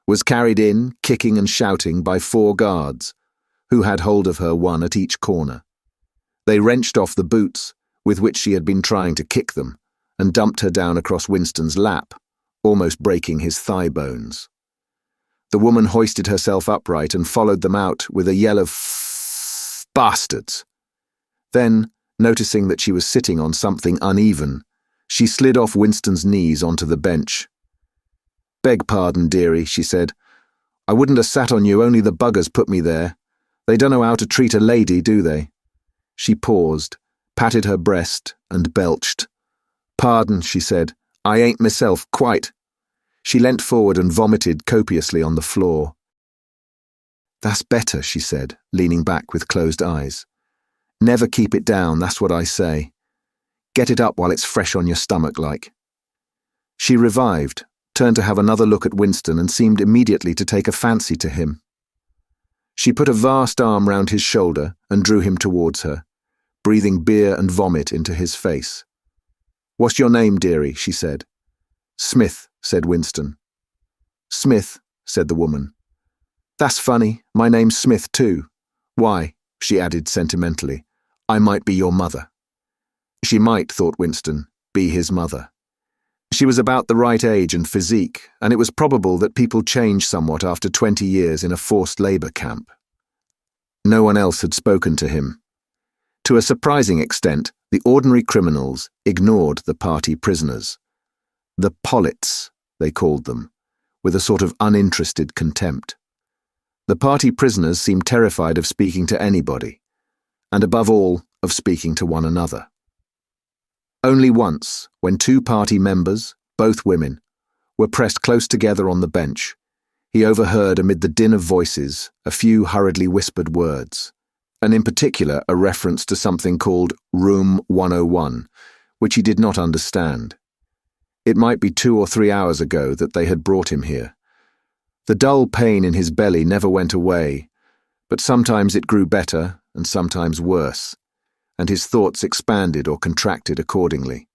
was carried in, kicking and shouting, by 4 guards, who had hold of her, one at each corner. They wrenched off the boots with which she had been trying to kick them, and dumped her down across Winston's lap, almost breaking his thigh bones. The woman hoisted herself upright and followed them out with a yell of "Bastards!" Then, noticing that she was sitting on something uneven, she slid off Winston's knees onto the bench. "Beg pardon, dearie," she said. "I wouldn't have sat on you, only the buggers put me there. They don't know how to treat a lady, do they?" She paused, patted her breast, and belched. "Pardon," she said. "I ain't myself, quite." She leant forward and vomited copiously on the floor. "That's better," she said, leaning back with closed eyes. "Never keep it down, that's what I say. Get it up while it's fresh on your stomach like." She revived, turned to have another look at Winston, and seemed immediately to take a fancy to him. She put a vast arm round his shoulder and drew him towards her, breathing beer and vomit into his face. "What's your name, dearie?" she said. "Smith," said Winston. "Smith," said the woman. "That's funny, my name's Smith too. Why," she added sentimentally, "I might be your mother." She might, thought Winston, be his mother. She was about the right age and physique, and it was probable that people change somewhat after 20 years in a forced labour camp. No one else had spoken to him. To a surprising extent, the ordinary criminals ignored the party prisoners. The polits, they called them, with a sort of uninterested contempt. The party prisoners seemed terrified of speaking to anybody, and above all, of speaking to one another. Only once, when 2 party members, both women, were pressed close together on the bench, he overheard amid the din of voices a few hurriedly whispered words, and in particular a reference to something called Room 101, which he did not understand. It might be 2 or 3 hours ago that they had brought him here. The dull pain in his belly never went away, but sometimes it grew better and sometimes worse, and his thoughts expanded or contracted accordingly.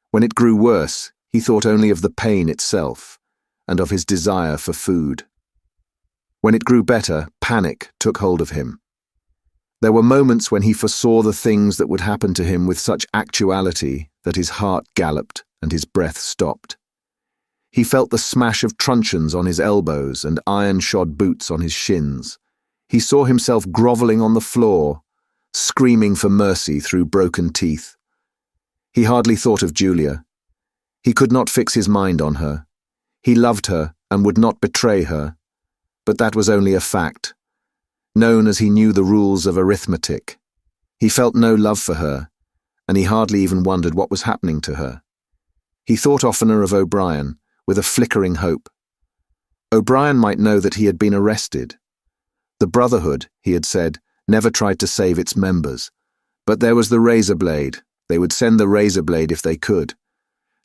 When it grew worse, he thought only of the pain itself, and of his desire for food. When it grew better, panic took hold of him. There were moments when he foresaw the things that would happen to him with such actuality that his heart galloped and his breath stopped. He felt the smash of truncheons on his elbows and iron-shod boots on his shins. He saw himself grovelling on the floor, screaming for mercy through broken teeth. He hardly thought of Julia. He could not fix his mind on her. He loved her and would not betray her, but that was only a fact, known as he knew the rules of arithmetic. He felt no love for her, and he hardly even wondered what was happening to her. He thought oftener of O'Brien, with a flickering hope. O'Brien might know that he had been arrested. The Brotherhood, he had said, never tried to save its members. But there was the razor blade. They would send the razor blade if they could.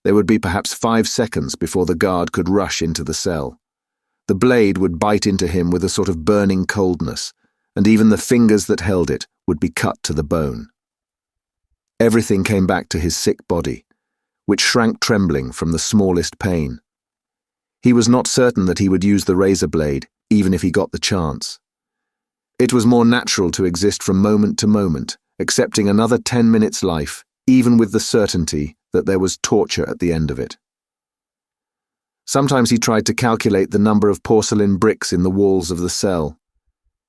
There would be perhaps 5 seconds before the guard could rush into the cell. The blade would bite into him with a sort of burning coldness, and even the fingers that held it would be cut to the bone. Everything came back to his sick body, which shrank trembling from the smallest pain. He was not certain that he would use the razor blade, even if he got the chance. It was more natural to exist from moment to moment, accepting another 10 minutes' life, even with the certainty that there was torture at the end of it. Sometimes he tried to calculate the number of porcelain bricks in the walls of the cell.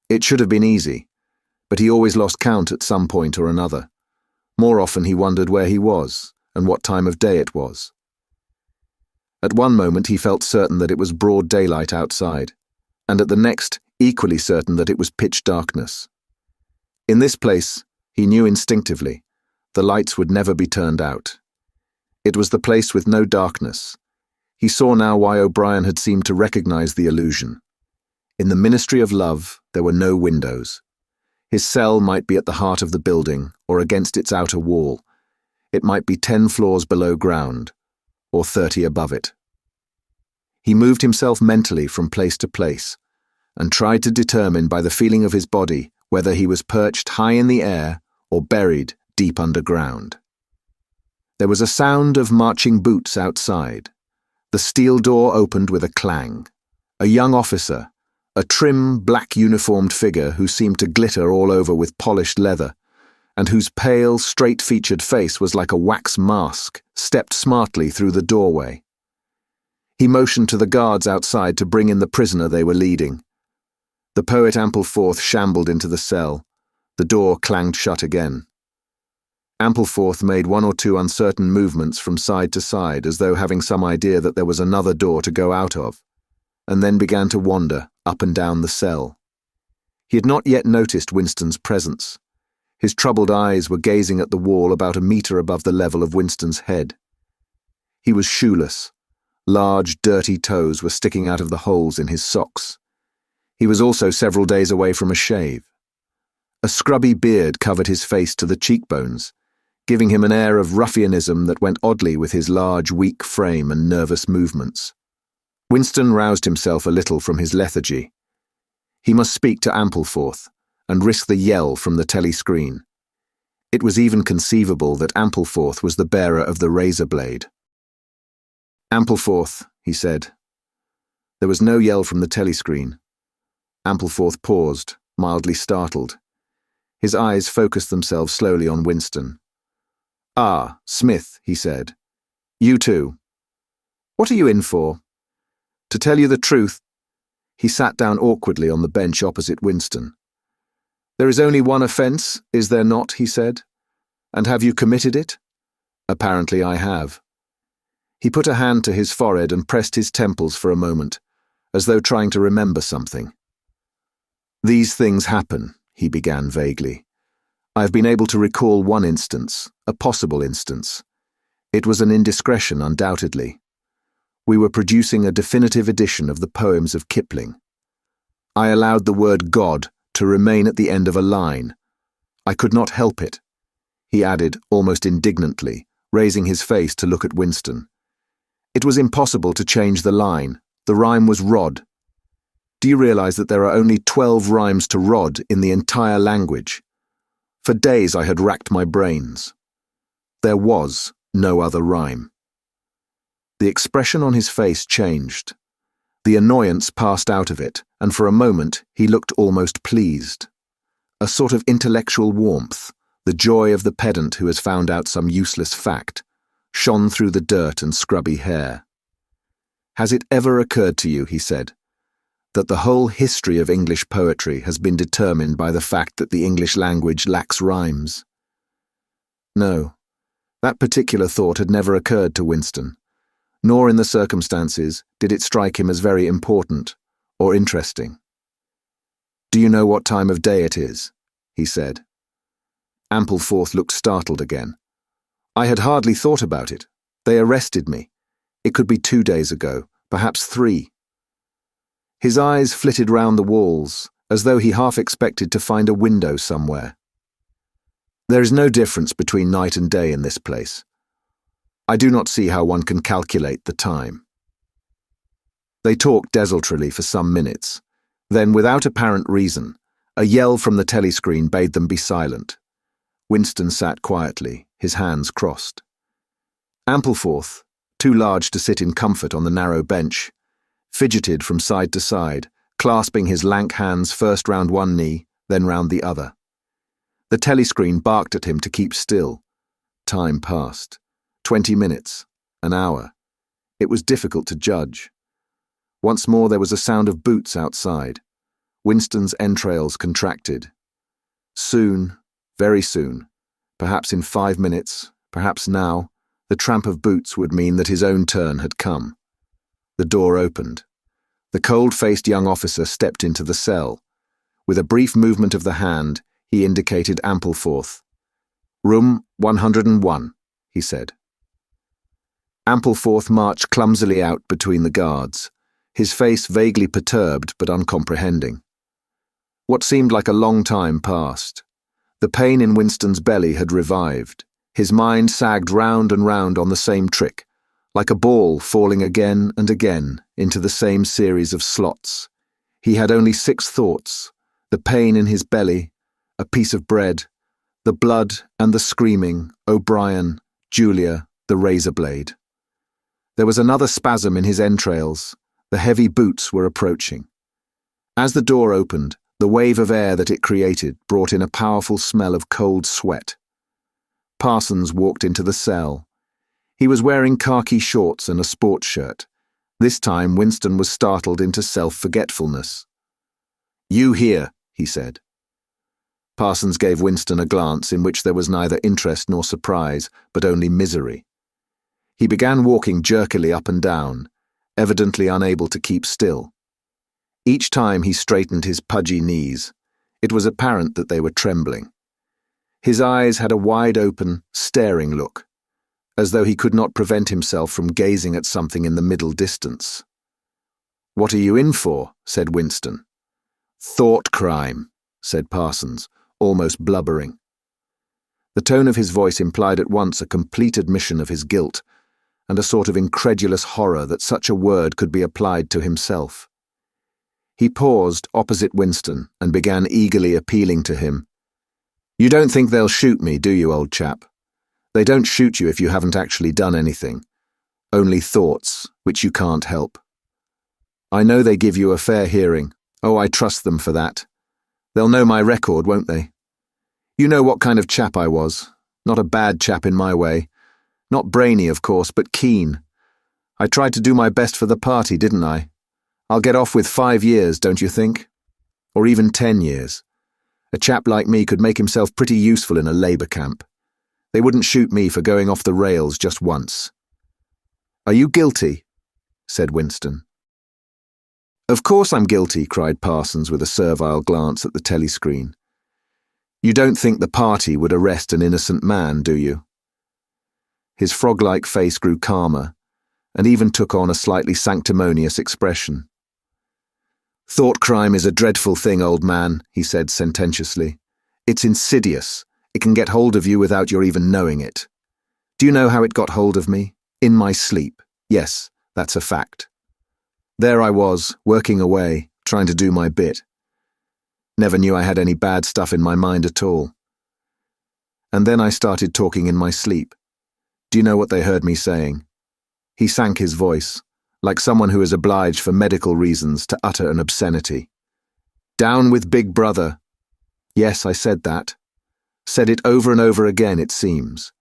It should have been easy, but he always lost count at some point or another. More often he wondered where he was, and what time of day it was. At one moment he felt certain that it was broad daylight outside, and at the next equally certain that it was pitch darkness. In this place, he knew instinctively, the lights would never be turned out. It was the place with no darkness. He saw now why O'Brien had seemed to recognize the illusion. In the Ministry of Love, there were no windows. His cell might be at the heart of the building or against its outer wall. It might be 10 floors below ground, or 30 above it. He moved himself mentally from place to place, and tried to determine by the feeling of his body whether he was perched high in the air or buried deep underground. There was a sound of marching boots outside. The steel door opened with a clang. A young officer, a trim, black-uniformed figure who seemed to glitter all over with polished leather, and whose pale, straight-featured face was like a wax mask, stepped smartly through the doorway. He motioned to the guards outside to bring in the prisoner they were leading. The poet Ampleforth shambled into the cell. The door clanged shut again. Ampleforth made one or two uncertain movements from side to side as though having some idea that there was another door to go out of, and then began to wander up and down the cell. He had not yet noticed Winston's presence. His troubled eyes were gazing at the wall about a meter above the level of Winston's head. He was shoeless. Large, dirty toes were sticking out of the holes in his socks. He was also several days away from a shave. A scrubby beard covered his face to the cheekbones, giving him an air of ruffianism that went oddly with his large, weak frame and nervous movements. Winston roused himself a little from his lethargy. He must speak to Ampleforth and risk the yell from the telescreen. It was even conceivable that Ampleforth was the bearer of the razor blade. "Ampleforth," he said. There was no yell from the telescreen. Ampleforth paused, mildly startled. His eyes focused themselves slowly on Winston. "Ah, Smith," he said. "You too. What are you in for?" "To tell you the truth," he sat down awkwardly on the bench opposite Winston. "There is only one offence, is there not?" he said. "And have you committed it?" "Apparently I have." He put a hand to his forehead and pressed his temples for a moment, as though trying to remember something. "These things happen," he began vaguely. "I have been able to recall one instance, a possible instance. It was an indiscretion, undoubtedly. We were producing a definitive edition of the poems of Kipling. I allowed the word God to remain at the end of a line. I could not help it," he added almost indignantly, raising his face to look at Winston. "It was impossible to change the line. The rhyme was rod. Do you realize that there are only 12 rhymes to rod in the entire language? For days I had racked my brains. There was no other rhyme." The expression on his face changed. The annoyance passed out of it, and for a moment he looked almost pleased. A sort of intellectual warmth, the joy of the pedant who has found out some useless fact, shone through the dirt and scrubby hair. "Has it ever occurred to you," he said, "that the whole history of English poetry has been determined by the fact that the English language lacks rhymes?" No, that particular thought had never occurred to Winston, nor in the circumstances did it strike him as very important or interesting. "Do you know what time of day it is?" he said. Ampleforth looked startled again. "I had hardly thought about it. They arrested me. It could be 2 days ago, perhaps 3. His eyes flitted round the walls, as though he half expected to find a window somewhere. "There is no difference between night and day in this place. I do not see how one can calculate the time." They talked desultorily for some minutes. Then, without apparent reason, a yell from the telescreen bade them be silent. Winston sat quietly, his hands crossed. Ampleforth, too large to sit in comfort on the narrow bench, fidgeted from side to side, clasping his lank hands first round one knee, then round the other. The telescreen barked at him to keep still. Time passed. 20 minutes, an hour. It was difficult to judge. Once more there was a sound of boots outside. Winston's entrails contracted. Soon, very soon, perhaps in 5 minutes, perhaps now, the tramp of boots would mean that his own turn had come. The door opened. The cold-faced young officer stepped into the cell. With a brief movement of the hand, he indicated Ampleforth. "Room 101, he said. Ampleforth marched clumsily out between the guards, his face vaguely perturbed but uncomprehending. What seemed like a long time passed. The pain in Winston's belly had revived. His mind sagged round and round on the same trick, like a ball falling again and again into the same series of slots. He had only 6 thoughts: the pain in his belly, a piece of bread, the blood and the screaming, O'Brien, Julia, the razor blade. There was another spasm in his entrails. The heavy boots were approaching. As the door opened, the wave of air that it created brought in a powerful smell of cold sweat. Parsons walked into the cell. He was wearing khaki shorts and a sports shirt. This time Winston was startled into self-forgetfulness. "You here," he said. Parsons gave Winston a glance in which there was neither interest nor surprise, but only misery. He began walking jerkily up and down, evidently unable to keep still. Each time he straightened his pudgy knees, it was apparent that they were trembling. His eyes had a wide-open, staring look, as though he could not prevent himself from gazing at something in the middle distance. "What are you in for?" said Winston. "Thought crime," said Parsons, almost blubbering. The tone of his voice implied at once a complete admission of his guilt, and a sort of incredulous horror that such a word could be applied to himself. He paused opposite Winston and began eagerly appealing to him. "You don't think they'll shoot me, do you, old chap? They don't shoot you if you haven't actually done anything. Only thoughts, which you can't help. I know they give you a fair hearing. Oh, I trust them for that. They'll know my record, won't they? You know what kind of chap I was. Not a bad chap in my way. Not brainy, of course, but keen. I tried to do my best for the party, didn't I? I'll get off with 5 years, don't you think? Or even 10 years. A chap like me could make himself pretty useful in a labour camp. They wouldn't shoot me for going off the rails just once." "Are you guilty?" said Winston. "Of course I'm guilty," cried Parsons with a servile glance at the telescreen. "You don't think the party would arrest an innocent man, do you?" His frog-like face grew calmer, and even took on a slightly sanctimonious expression. "Thought crime is a dreadful thing, old man," he said sententiously. "It's insidious. It can get hold of you without your even knowing it. Do you know how it got hold of me? In my sleep. Yes, that's a fact. There I was, working away, trying to do my bit. Never knew I had any bad stuff in my mind at all. And then I started talking in my sleep. Do you know what they heard me saying?" He sank his voice, like someone who is obliged for medical reasons to utter an obscenity. "Down with Big Brother." Yes, I said that. Said it over and over again, it seems.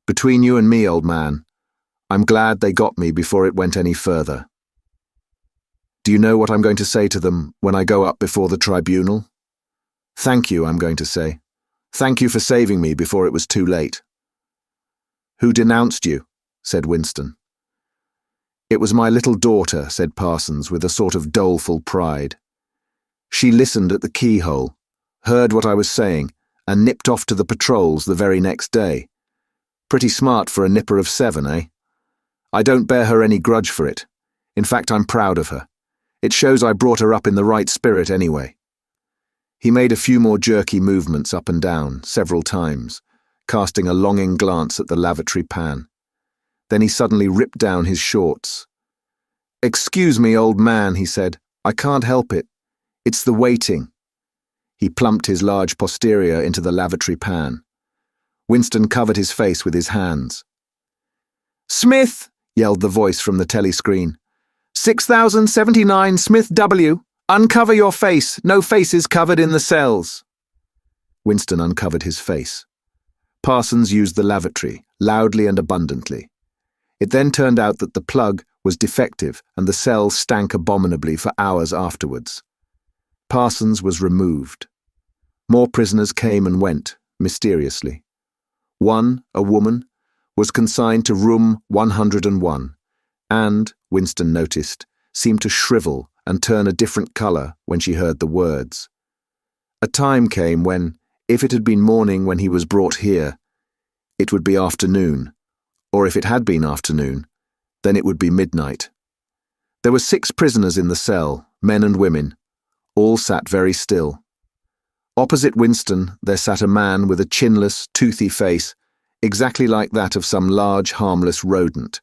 Between you and me, old man, I'm glad they got me before it went any further. Do you know what I'm going to say to them when I go up before the tribunal? "Thank you," I'm going to say. "Thank you for saving me before it was too late." "Who denounced you?" said Winston. "It was my little daughter," said Parsons with a sort of doleful pride. "She listened at the keyhole, heard what I was saying, and nipped off to the patrols the very next day. Pretty smart for a nipper of 7, eh? I don't bear her any grudge for it. In fact, I'm proud of her. It shows I brought her up in the right spirit anyway." He made a few more jerky movements up and down, several times, casting a longing glance at the lavatory pan. Then he suddenly ripped down his shorts. "Excuse me, old man," he said. "I can't help it. It's the waiting." He plumped his large posterior into the lavatory pan. Winston covered his face with his hands. "Smith!" yelled the voice from the telescreen. 6079 Smith W. Uncover your face. No faces covered in the cells." Winston uncovered his face. Parsons used the lavatory, loudly and abundantly. It then turned out that the plug was defective and the cell stank abominably for hours afterwards. Parsons was removed. More prisoners came and went, mysteriously. One, a woman, was consigned to room 101, and, Winston noticed, seemed to shrivel and turn a different colour when she heard the words. A time came when, if it had been morning when he was brought here, it would be afternoon, or if it had been afternoon, then it would be midnight. There were 6 prisoners in the cell, men and women. All sat very still. Opposite Winston there sat a man with a chinless, toothy face, exactly like that of some large, harmless rodent.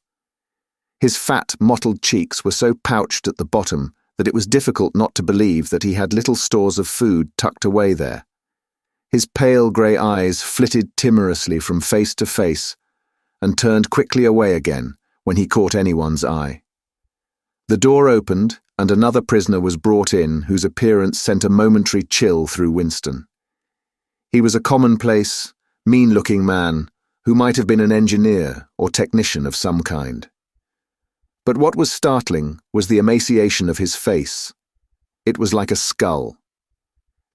His fat, mottled cheeks were so pouched at the bottom that it was difficult not to believe that he had little stores of food tucked away there. His pale grey eyes flitted timorously from face to face, and turned quickly away again when he caught anyone's eye. The door opened, and another prisoner was brought in whose appearance sent a momentary chill through Winston. He was a commonplace, mean-looking man who might have been an engineer or technician of some kind. But what was startling was the emaciation of his face. It was like a skull.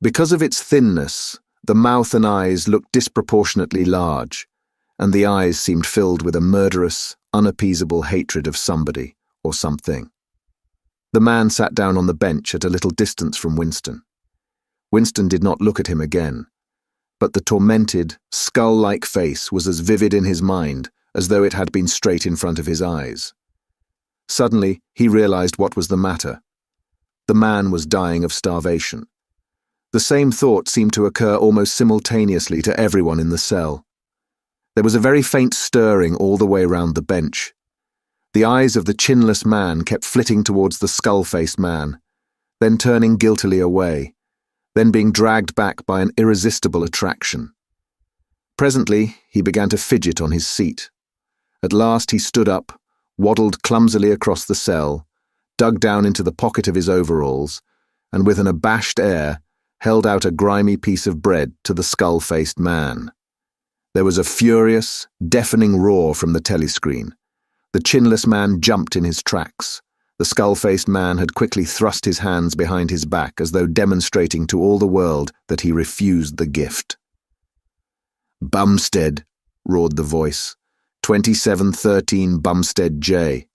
Because of its thinness, the mouth and eyes looked disproportionately large, and the eyes seemed filled with a murderous, unappeasable hatred of somebody or something. The man sat down on the bench at a little distance from Winston. Winston did not look at him again, but the tormented, skull-like face was as vivid in his mind as though it had been straight in front of his eyes. Suddenly, he realized what was the matter. The man was dying of starvation. The same thought seemed to occur almost simultaneously to everyone in the cell. There was a very faint stirring all the way round the bench. The eyes of the chinless man kept flitting towards the skull-faced man, then turning guiltily away, then being dragged back by an irresistible attraction. Presently, he began to fidget on his seat. At last he stood up, waddled clumsily across the cell, dug down into the pocket of his overalls, and with an abashed air, held out a grimy piece of bread to the skull-faced man. There was a furious, deafening roar from the telescreen. The chinless man jumped in his tracks. The skull-faced man had quickly thrust his hands behind his back as though demonstrating to all the world that he refused the gift. "Bumstead," roared the voice. 2713 Bumstead J.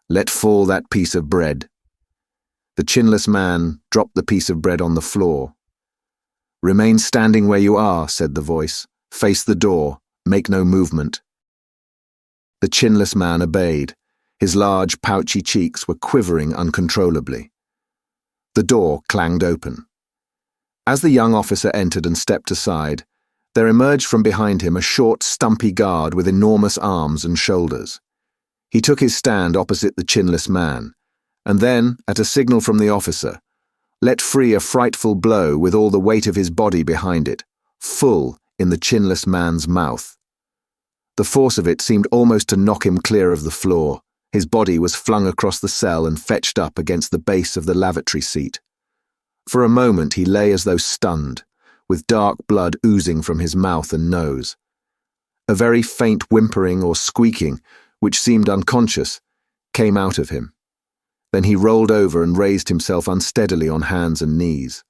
Let fall that piece of bread. The chinless man dropped the piece of bread on the floor. "Remain standing where you are," said the voice. "Face the door. Make no movement." The chinless man obeyed. His large, pouchy cheeks were quivering uncontrollably. The door clanged open. As the young officer entered and stepped aside, there emerged from behind him a short, stumpy guard with enormous arms and shoulders. He took his stand opposite the chinless man, and then, at a signal from the officer, let free a frightful blow with all the weight of his body behind it, full in the chinless man's mouth. The force of it seemed almost to knock him clear of the floor. His body was flung across the cell and fetched up against the base of the lavatory seat. For a moment he lay as though stunned, with dark blood oozing from his mouth and nose. A very faint whimpering or squeaking, which seemed unconscious, came out of him. Then he rolled over and raised himself unsteadily on hands and knees.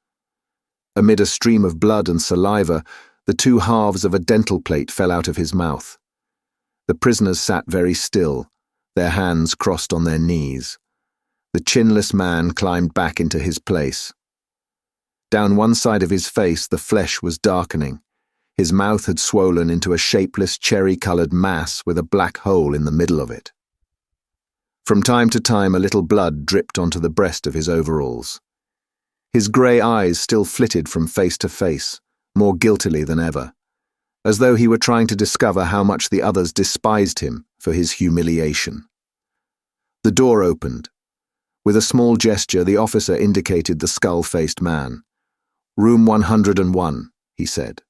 Amid a stream of blood and saliva, the two halves of a dental plate fell out of his mouth. The prisoners sat very still, their hands crossed on their knees. The chinless man climbed back into his place. Down one side of his face the flesh was darkening. His mouth had swollen into a shapeless cherry-coloured mass with a black hole in the middle of it. From time to time a little blood dripped onto the breast of his overalls. His grey eyes still flitted from face to face, more guiltily than ever, as though he were trying to discover how much the others despised him for his humiliation. The door opened. With a small gesture, the officer indicated the skull-faced man. "Room 101, he said.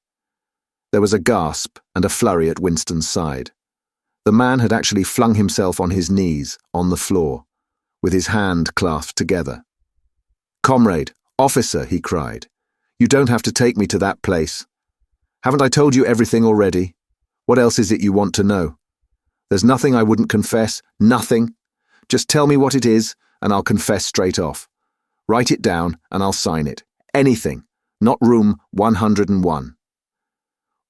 There was a gasp and a flurry at Winston's side. The man had actually flung himself on his knees, on the floor, with his hand clasped together. "Comrade, officer," he cried, "you don't have to take me to that place. Haven't I told you everything already? What else is it you want to know? There's nothing I wouldn't confess, nothing. Just tell me what it is, and I'll confess straight off. Write it down, and I'll sign it. Anything, not room 101.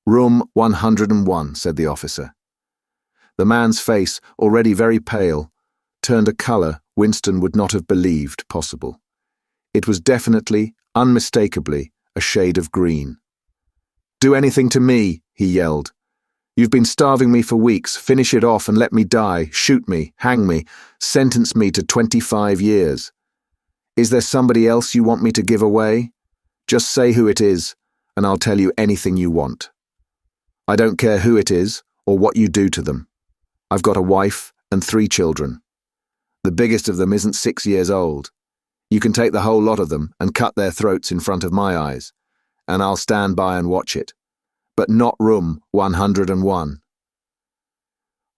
"Room 101, said the officer. The man's face, already very pale, turned a colour Winston would not have believed possible. It was definitely, unmistakably, a shade of green. "Do anything to me," he yelled. "You've been starving me for weeks. Finish it off and let me die. Shoot me, hang me, sentence me to 25 years. Is there somebody else you want me to give away? Just say who it is, and I'll tell you anything you want. I don't care who it is or what you do to them. I've got a wife and 3 children. The biggest of them isn't 6 years old. You can take the whole lot of them and cut their throats in front of my eyes, and I'll stand by and watch it. But not room 101.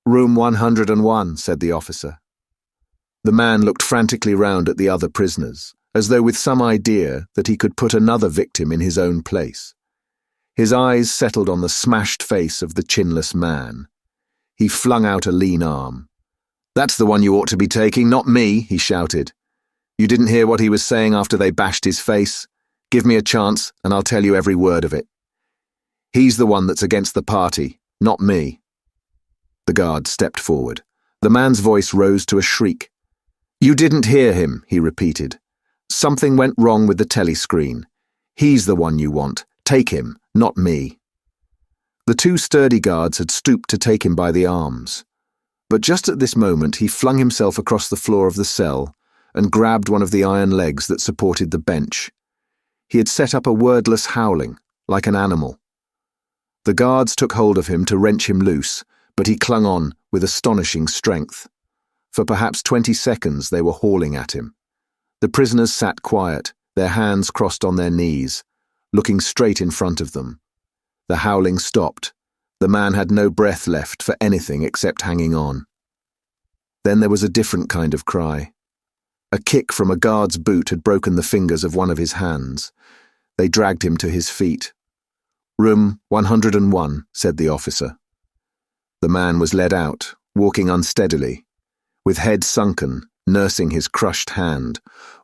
"Room 101, said the officer. The man looked frantically round at the other prisoners, as though with some idea that he could put another victim in his own place. His eyes settled on the smashed face of the chinless man. He flung out a lean arm. "That's the one you ought to be taking, not me," he shouted. "You didn't hear what he was saying after they bashed his face? Give me a chance, and I'll tell you every word of it. He's the one that's against the party, not me." The guard stepped forward. The man's voice rose to a shriek. "You didn't hear him," he repeated. "Something went wrong with the telescreen. He's the one you want. Take him, not me." The two sturdy guards had stooped to take him by the arms. But just at this moment he flung himself across the floor of the cell and grabbed one of the iron legs that supported the bench. He had set up a wordless howling, like an animal. The guards took hold of him to wrench him loose, but he clung on with astonishing strength. For perhaps 20 seconds they were hauling at him. The prisoners sat quiet, their hands crossed on their knees, looking straight in front of them. The howling stopped. The man had no breath left for anything except hanging on. Then there was a different kind of cry. A kick from a guard's boot had broken the fingers of one of his hands. They dragged him to his feet. "Room 101, said the officer. The man was led out, walking unsteadily. With head sunken, nursing his crushed hand,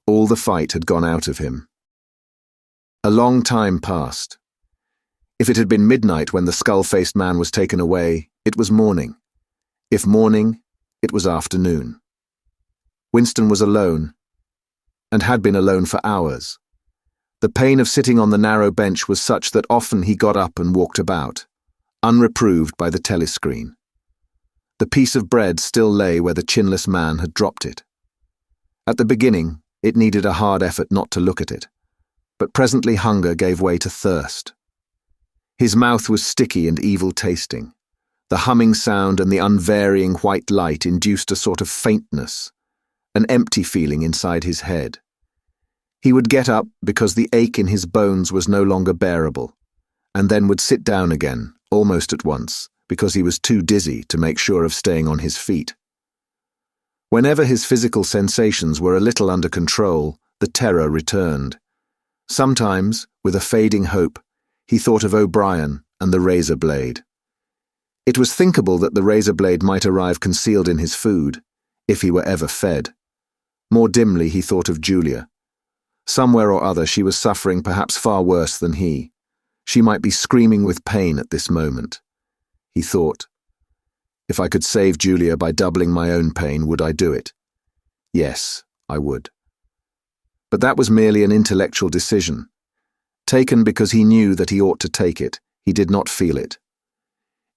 all the fight had gone out of him. A long time passed. If it had been midnight when the skull-faced man was taken away, it was morning. If morning, it was afternoon. Winston was alone, and had been alone for hours. The pain of sitting on the narrow bench was such that often he got up and walked about, unreproved by the telescreen. The piece of bread still lay where the chinless man had dropped it. At the beginning, it needed a hard effort not to look at it, but presently hunger gave way to thirst. His mouth was sticky and evil-tasting. The humming sound and the unvarying white light induced a sort of faintness, an empty feeling inside his head. He would get up because the ache in his bones was no longer bearable, and then would sit down again, almost at once, because he was too dizzy to make sure of staying on his feet. Whenever his physical sensations were a little under control, the terror returned. Sometimes, with a fading hope, he thought of O'Brien and the razor blade. It was thinkable that the razor blade might arrive concealed in his food, if he were ever fed. More dimly he thought of Julia. Somewhere or other she was suffering perhaps far worse than he. She might be screaming with pain at this moment. He thought, if I could save Julia by doubling my own pain, would I do it? Yes, I would. But that was merely an intellectual decision. Taken because he knew that he ought to take it, he did not feel it.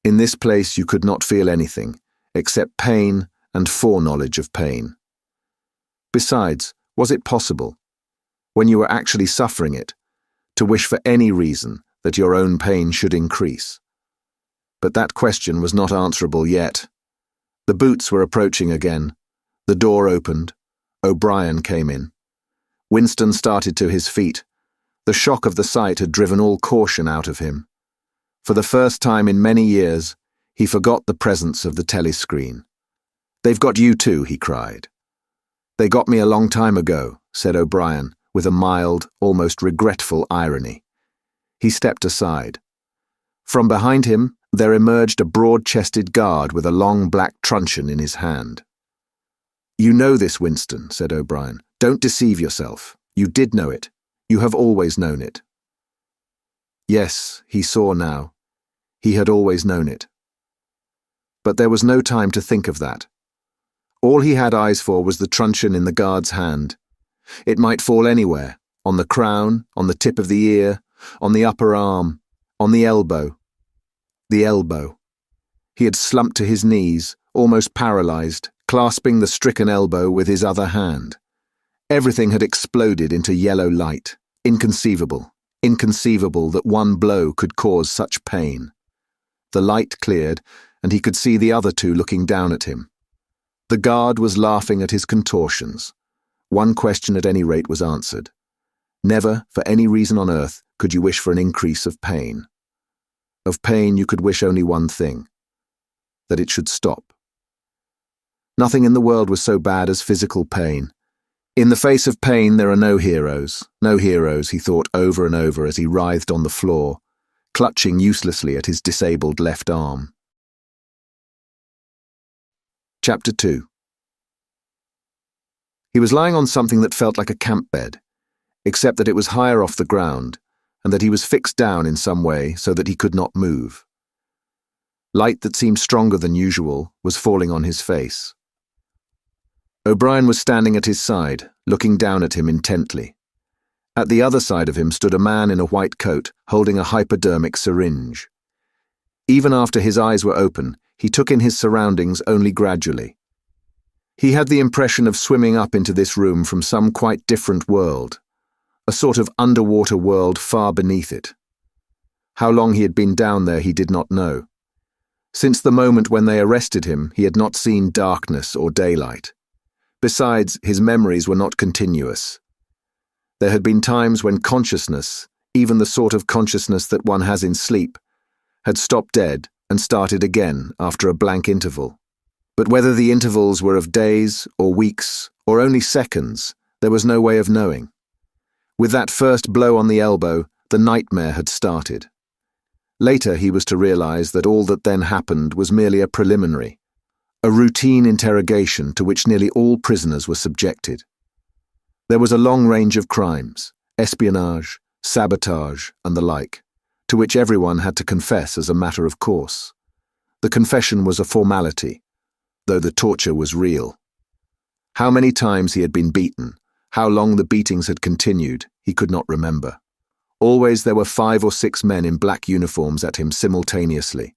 In this place you could not feel anything, except pain and foreknowledge of pain. Besides, was it possible, when you were actually suffering it, to wish for any reason that your own pain should increase? But that question was not answerable yet. The boots were approaching again. The door opened. O'Brien came in. Winston started to his feet. The shock of the sight had driven all caution out of him. For the first time in many years, he forgot the presence of the telescreen. "They've got you too," he cried. "They got me a long time ago," said O'Brien, with a mild, almost regretful irony. He stepped aside. From behind him, there emerged a broad-chested guard with a long black truncheon in his hand. "You know this, Winston," said O'Brien. "Don't deceive yourself. You did know it. You have always known it." Yes, he saw now. He had always known it. But there was no time to think of that. All he had eyes for was the truncheon in the guard's hand. It might fall anywhere, on the crown, on the tip of the ear, on the upper arm, on the elbow. The elbow. He had slumped to his knees, almost paralyzed, clasping the stricken elbow with his other hand. Everything had exploded into yellow light. Inconceivable that one blow could cause such pain. The light cleared, and he could see the other two looking down at him. The guard was laughing at his contortions. One question at any rate was answered. Never, for any reason on earth, could you wish for an increase of pain. Of pain you could wish only one thing: that it should stop. Nothing in the world was so bad as physical pain. In the face of pain, there are no heroes, he thought over and over as he writhed on the floor, clutching uselessly at his disabled left arm. Chapter 2. He was lying on something that felt like a camp bed, except that it was higher off the ground, and that he was fixed down in some way so that he could not move. Light that seemed stronger than usual was falling on his face. O'Brien was standing at his side, looking down at him intently. At the other side of him stood a man in a white coat, holding a hypodermic syringe. Even after his eyes were open, he took in his surroundings only gradually. He had the impression of swimming up into this room from some quite different world, a sort of underwater world far beneath it. How long he had been down there he did not know. Since the moment when they arrested him, he had not seen darkness or daylight. Besides, his memories were not continuous. There had been times when consciousness, even the sort of consciousness that one has in sleep, had stopped dead and started again after a blank interval. But whether the intervals were of days or weeks or only seconds, there was no way of knowing. With that first blow on the elbow, the nightmare had started. Later he was to realize that all that then happened was merely a preliminary, a routine interrogation to which nearly all prisoners were subjected. There was a long range of crimes, espionage, sabotage, and the like, to which everyone had to confess as a matter of course. The confession was a formality, though the torture was real. How many times he had been beaten, how long the beatings had continued, he could not remember. Always there were 5 or 6 men in black uniforms at him simultaneously.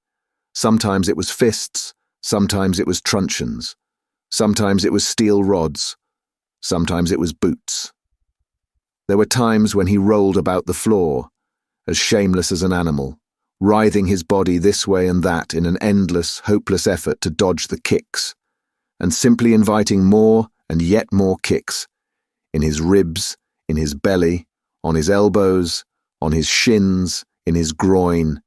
Sometimes it was fists, sometimes it was truncheons, sometimes it was steel rods, sometimes it was boots. There were times when he rolled about the floor, as shameless as an animal, writhing his body this way and that in an endless, hopeless effort to dodge the kicks, and simply inviting more and yet more kicks, in his ribs, in his belly, on his elbows, on his shins, in his groin,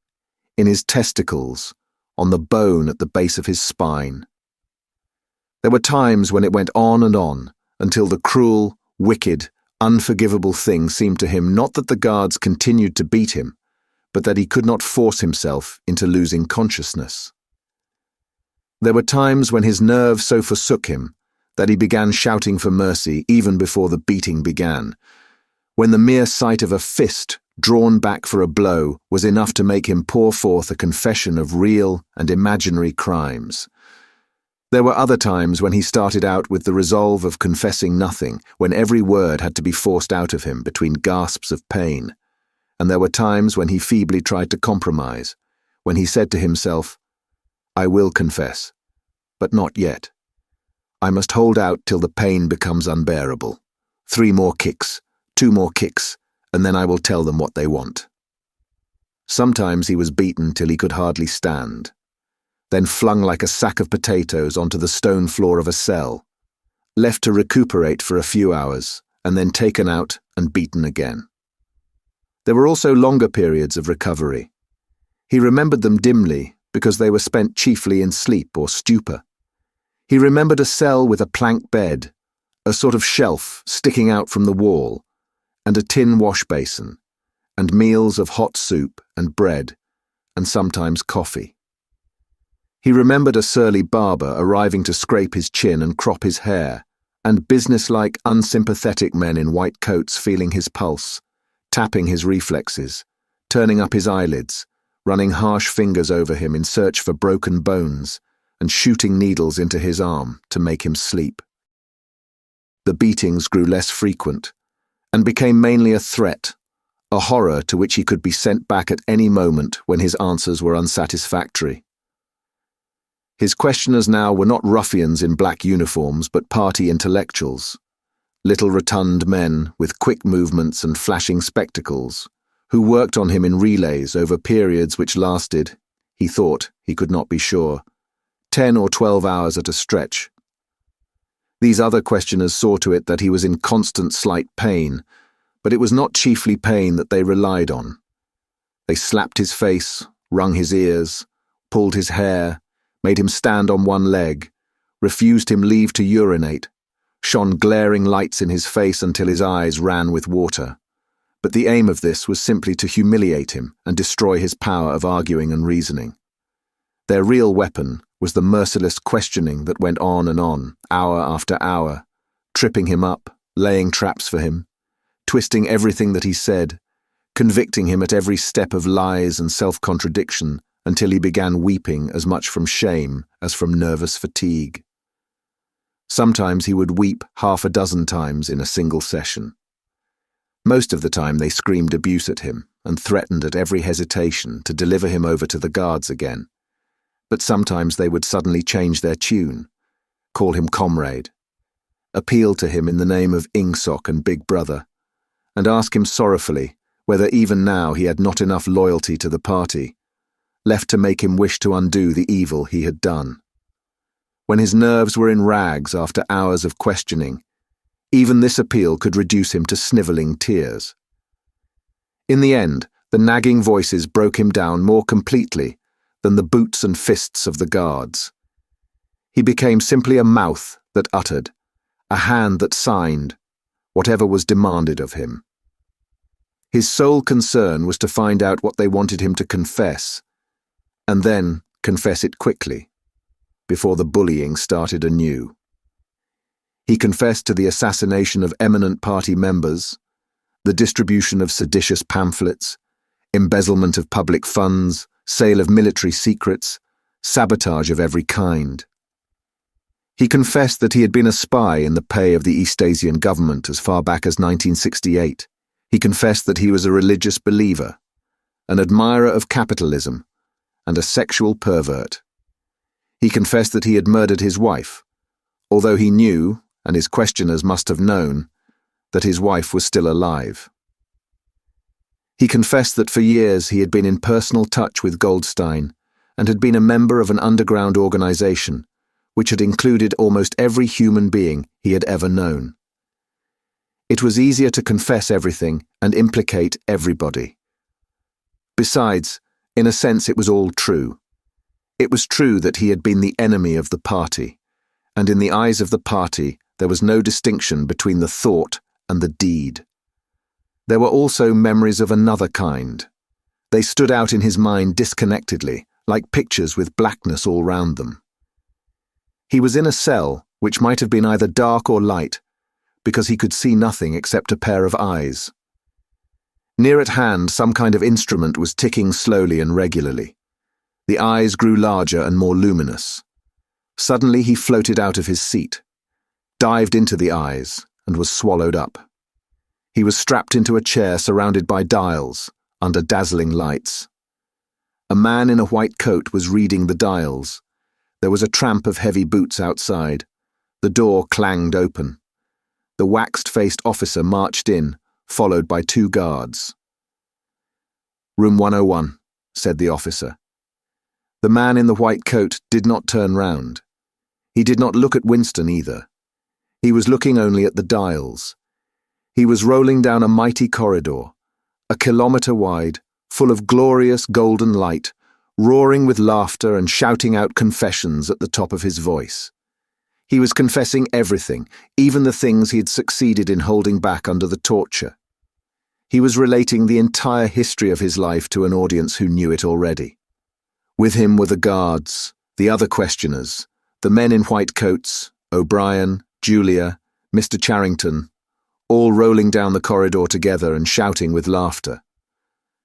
in his testicles, on the bone at the base of his spine. There were times when it went on, until the cruel, wicked, unforgivable thing seemed to him not that the guards continued to beat him, but that he could not force himself into losing consciousness. There were times when his nerve so forsook him that he began shouting for mercy even before the beating began, when the mere sight of a fist drawn back for a blow was enough to make him pour forth a confession of real and imaginary crimes. There were other times when he started out with the resolve of confessing nothing, when every word had to be forced out of him between gasps of pain. And there were times when he feebly tried to compromise, when he said to himself, "I will confess, but not yet. I must hold out till the pain becomes unbearable. 3 more kicks, 2 more kicks, and then I will tell them what they want." Sometimes he was beaten till he could hardly stand, then flung like a sack of potatoes onto the stone floor of a cell, left to recuperate for a few hours, and then taken out and beaten again. There were also longer periods of recovery. He remembered them dimly because they were spent chiefly in sleep or stupor. He remembered a cell with a plank bed, a sort of shelf sticking out from the wall, and a tin wash basin, and meals of hot soup and bread, and sometimes coffee. He remembered a surly barber arriving to scrape his chin and crop his hair, and businesslike, unsympathetic men in white coats feeling his pulse, tapping his reflexes, turning up his eyelids, running harsh fingers over him in search for broken bones, and shooting needles into his arm to make him sleep. The beatings grew less frequent, and became mainly a threat, a horror to which he could be sent back at any moment when his answers were unsatisfactory. His questioners now were not ruffians in black uniforms but party intellectuals, little rotund men with quick movements and flashing spectacles, who worked on him in relays over periods which lasted, he thought, he could not be sure, 10 or 12 hours at a stretch. These other questioners saw to it that he was in constant slight pain, but it was not chiefly pain that they relied on. They slapped his face, wrung his ears, pulled his hair, made him stand on one leg, refused him leave to urinate, shone glaring lights in his face until his eyes ran with water. But the aim of this was simply to humiliate him and destroy his power of arguing and reasoning. Their real weapon was the merciless questioning that went on, hour after hour, tripping him up, laying traps for him, twisting everything that he said, convicting him at every step of lies and self-contradiction until he began weeping as much from shame as from nervous fatigue. Sometimes he would weep 6 times in a single session. Most of the time they screamed abuse at him and threatened at every hesitation to deliver him over to the guards again. But sometimes they would suddenly change their tune, call him comrade, appeal to him in the name of Ingsoc and Big Brother, and ask him sorrowfully whether even now he had not enough loyalty to the party, left to make him wish to undo the evil he had done. When his nerves were in rags after hours of questioning, even this appeal could reduce him to snivelling tears. In the end, the nagging voices broke him down more completely than the boots and fists of the guards. He became simply a mouth that uttered, a hand that signed, whatever was demanded of him. His sole concern was to find out what they wanted him to confess, and then confess it quickly, before the bullying started anew. He confessed to the assassination of eminent party members, the distribution of seditious pamphlets, embezzlement of public funds, sale of military secrets, sabotage of every kind. He confessed that he had been a spy in the pay of the East Asian government as far back as 1968. He confessed that he was a religious believer, an admirer of capitalism, and a sexual pervert. He confessed that he had murdered his wife, although he knew, and his questioners must have known, that his wife was still alive. He confessed that for years he had been in personal touch with Goldstein and had been a member of an underground organization which had included almost every human being he had ever known. It was easier to confess everything and implicate everybody. Besides, in a sense it was all true. It was true that he had been the enemy of the party, and in the eyes of the party there was no distinction between the thought and the deed. There were also memories of another kind. They stood out in his mind disconnectedly, like pictures with blackness all round them. He was in a cell which might have been either dark or light, because he could see nothing except a pair of eyes. Near at hand, some kind of instrument was ticking slowly and regularly. The eyes grew larger and more luminous. Suddenly he floated out of his seat, dived into the eyes, and was swallowed up. He was strapped into a chair surrounded by dials, under dazzling lights. A man in a white coat was reading the dials. There was a tramp of heavy boots outside. The door clanged open. The waxed-faced officer marched in, followed by 2 guards. "Room 101, said the officer. The man in the white coat did not turn round. He did not look at Winston either. He was looking only at the dials. He was rolling down a mighty corridor, a kilometre wide, full of glorious golden light, roaring with laughter and shouting out confessions at the top of his voice. He was confessing everything, even the things he had succeeded in holding back under the torture. He was relating the entire history of his life to an audience who knew it already. With him were the guards, the other questioners, the men in white coats, O'Brien, Julia, Mr. Charrington, all rolling down the corridor together and shouting with laughter.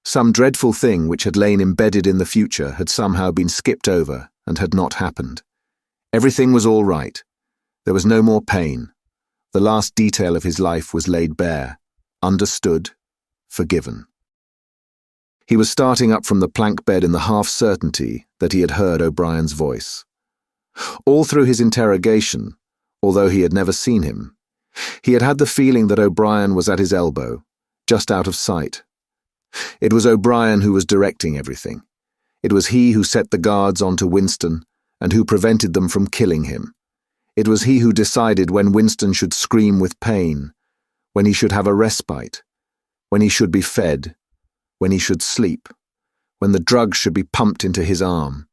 Some dreadful thing which had lain embedded in the future had somehow been skipped over and had not happened. Everything was all right. There was no more pain. The last detail of his life was laid bare, understood, forgiven. He was starting up from the plank bed in the half-certainty that he had heard O'Brien's voice. All through his interrogation, although he had never seen him, he had had the feeling that O'Brien was at his elbow, just out of sight. It was O'Brien who was directing everything. It was he who set the guards onto Winston and who prevented them from killing him. It was he who decided when Winston should scream with pain, when he should have a respite, when he should be fed, when he should sleep, when the drugs should be pumped into his arm.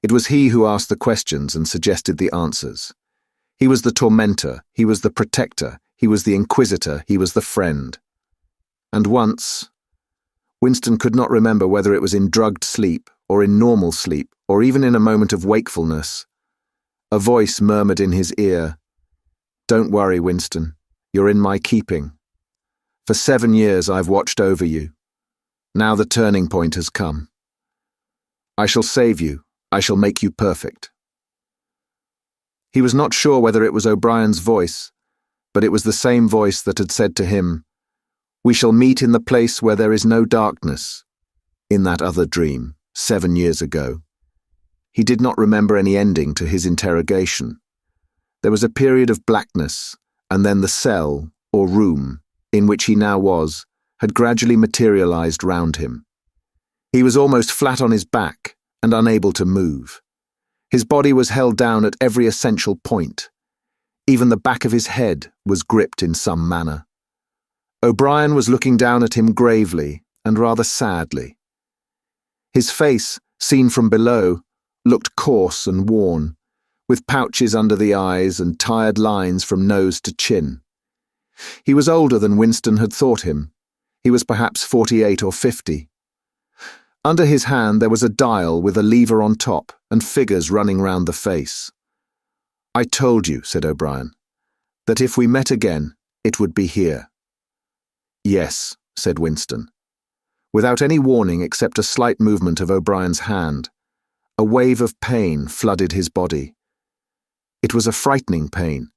It was he who asked the questions and suggested the answers. He was the tormentor, he was the protector, he was the inquisitor, he was the friend. And once, Winston could not remember whether it was in drugged sleep, or in normal sleep, or even in a moment of wakefulness, a voice murmured in his ear, "Don't worry, Winston, you're in my keeping. For 7 years I've watched over you. Now the turning point has come. I shall save you, I shall make you perfect." He was not sure whether it was O'Brien's voice, but it was the same voice that had said to him, "We shall meet in the place where there is no darkness," in that other dream, 7 years ago. He did not remember any ending to his interrogation. There was a period of blackness, and then the cell, or room, in which he now was, had gradually materialized round him. He was almost flat on his back and unable to move. His body was held down at every essential point. Even the back of his head was gripped in some manner. O'Brien was looking down at him gravely and rather sadly. His face, seen from below, looked coarse and worn, with pouches under the eyes and tired lines from nose to chin. He was older than Winston had thought him. He was perhaps 48 or 50. Under his hand there was a dial with a lever on top and figures running round the face. "I told you," said O'Brien, "that if we met again, it would be here." "Yes," said Winston. Without any warning except a slight movement of O'Brien's hand, a wave of pain flooded his body. It was a frightening pain,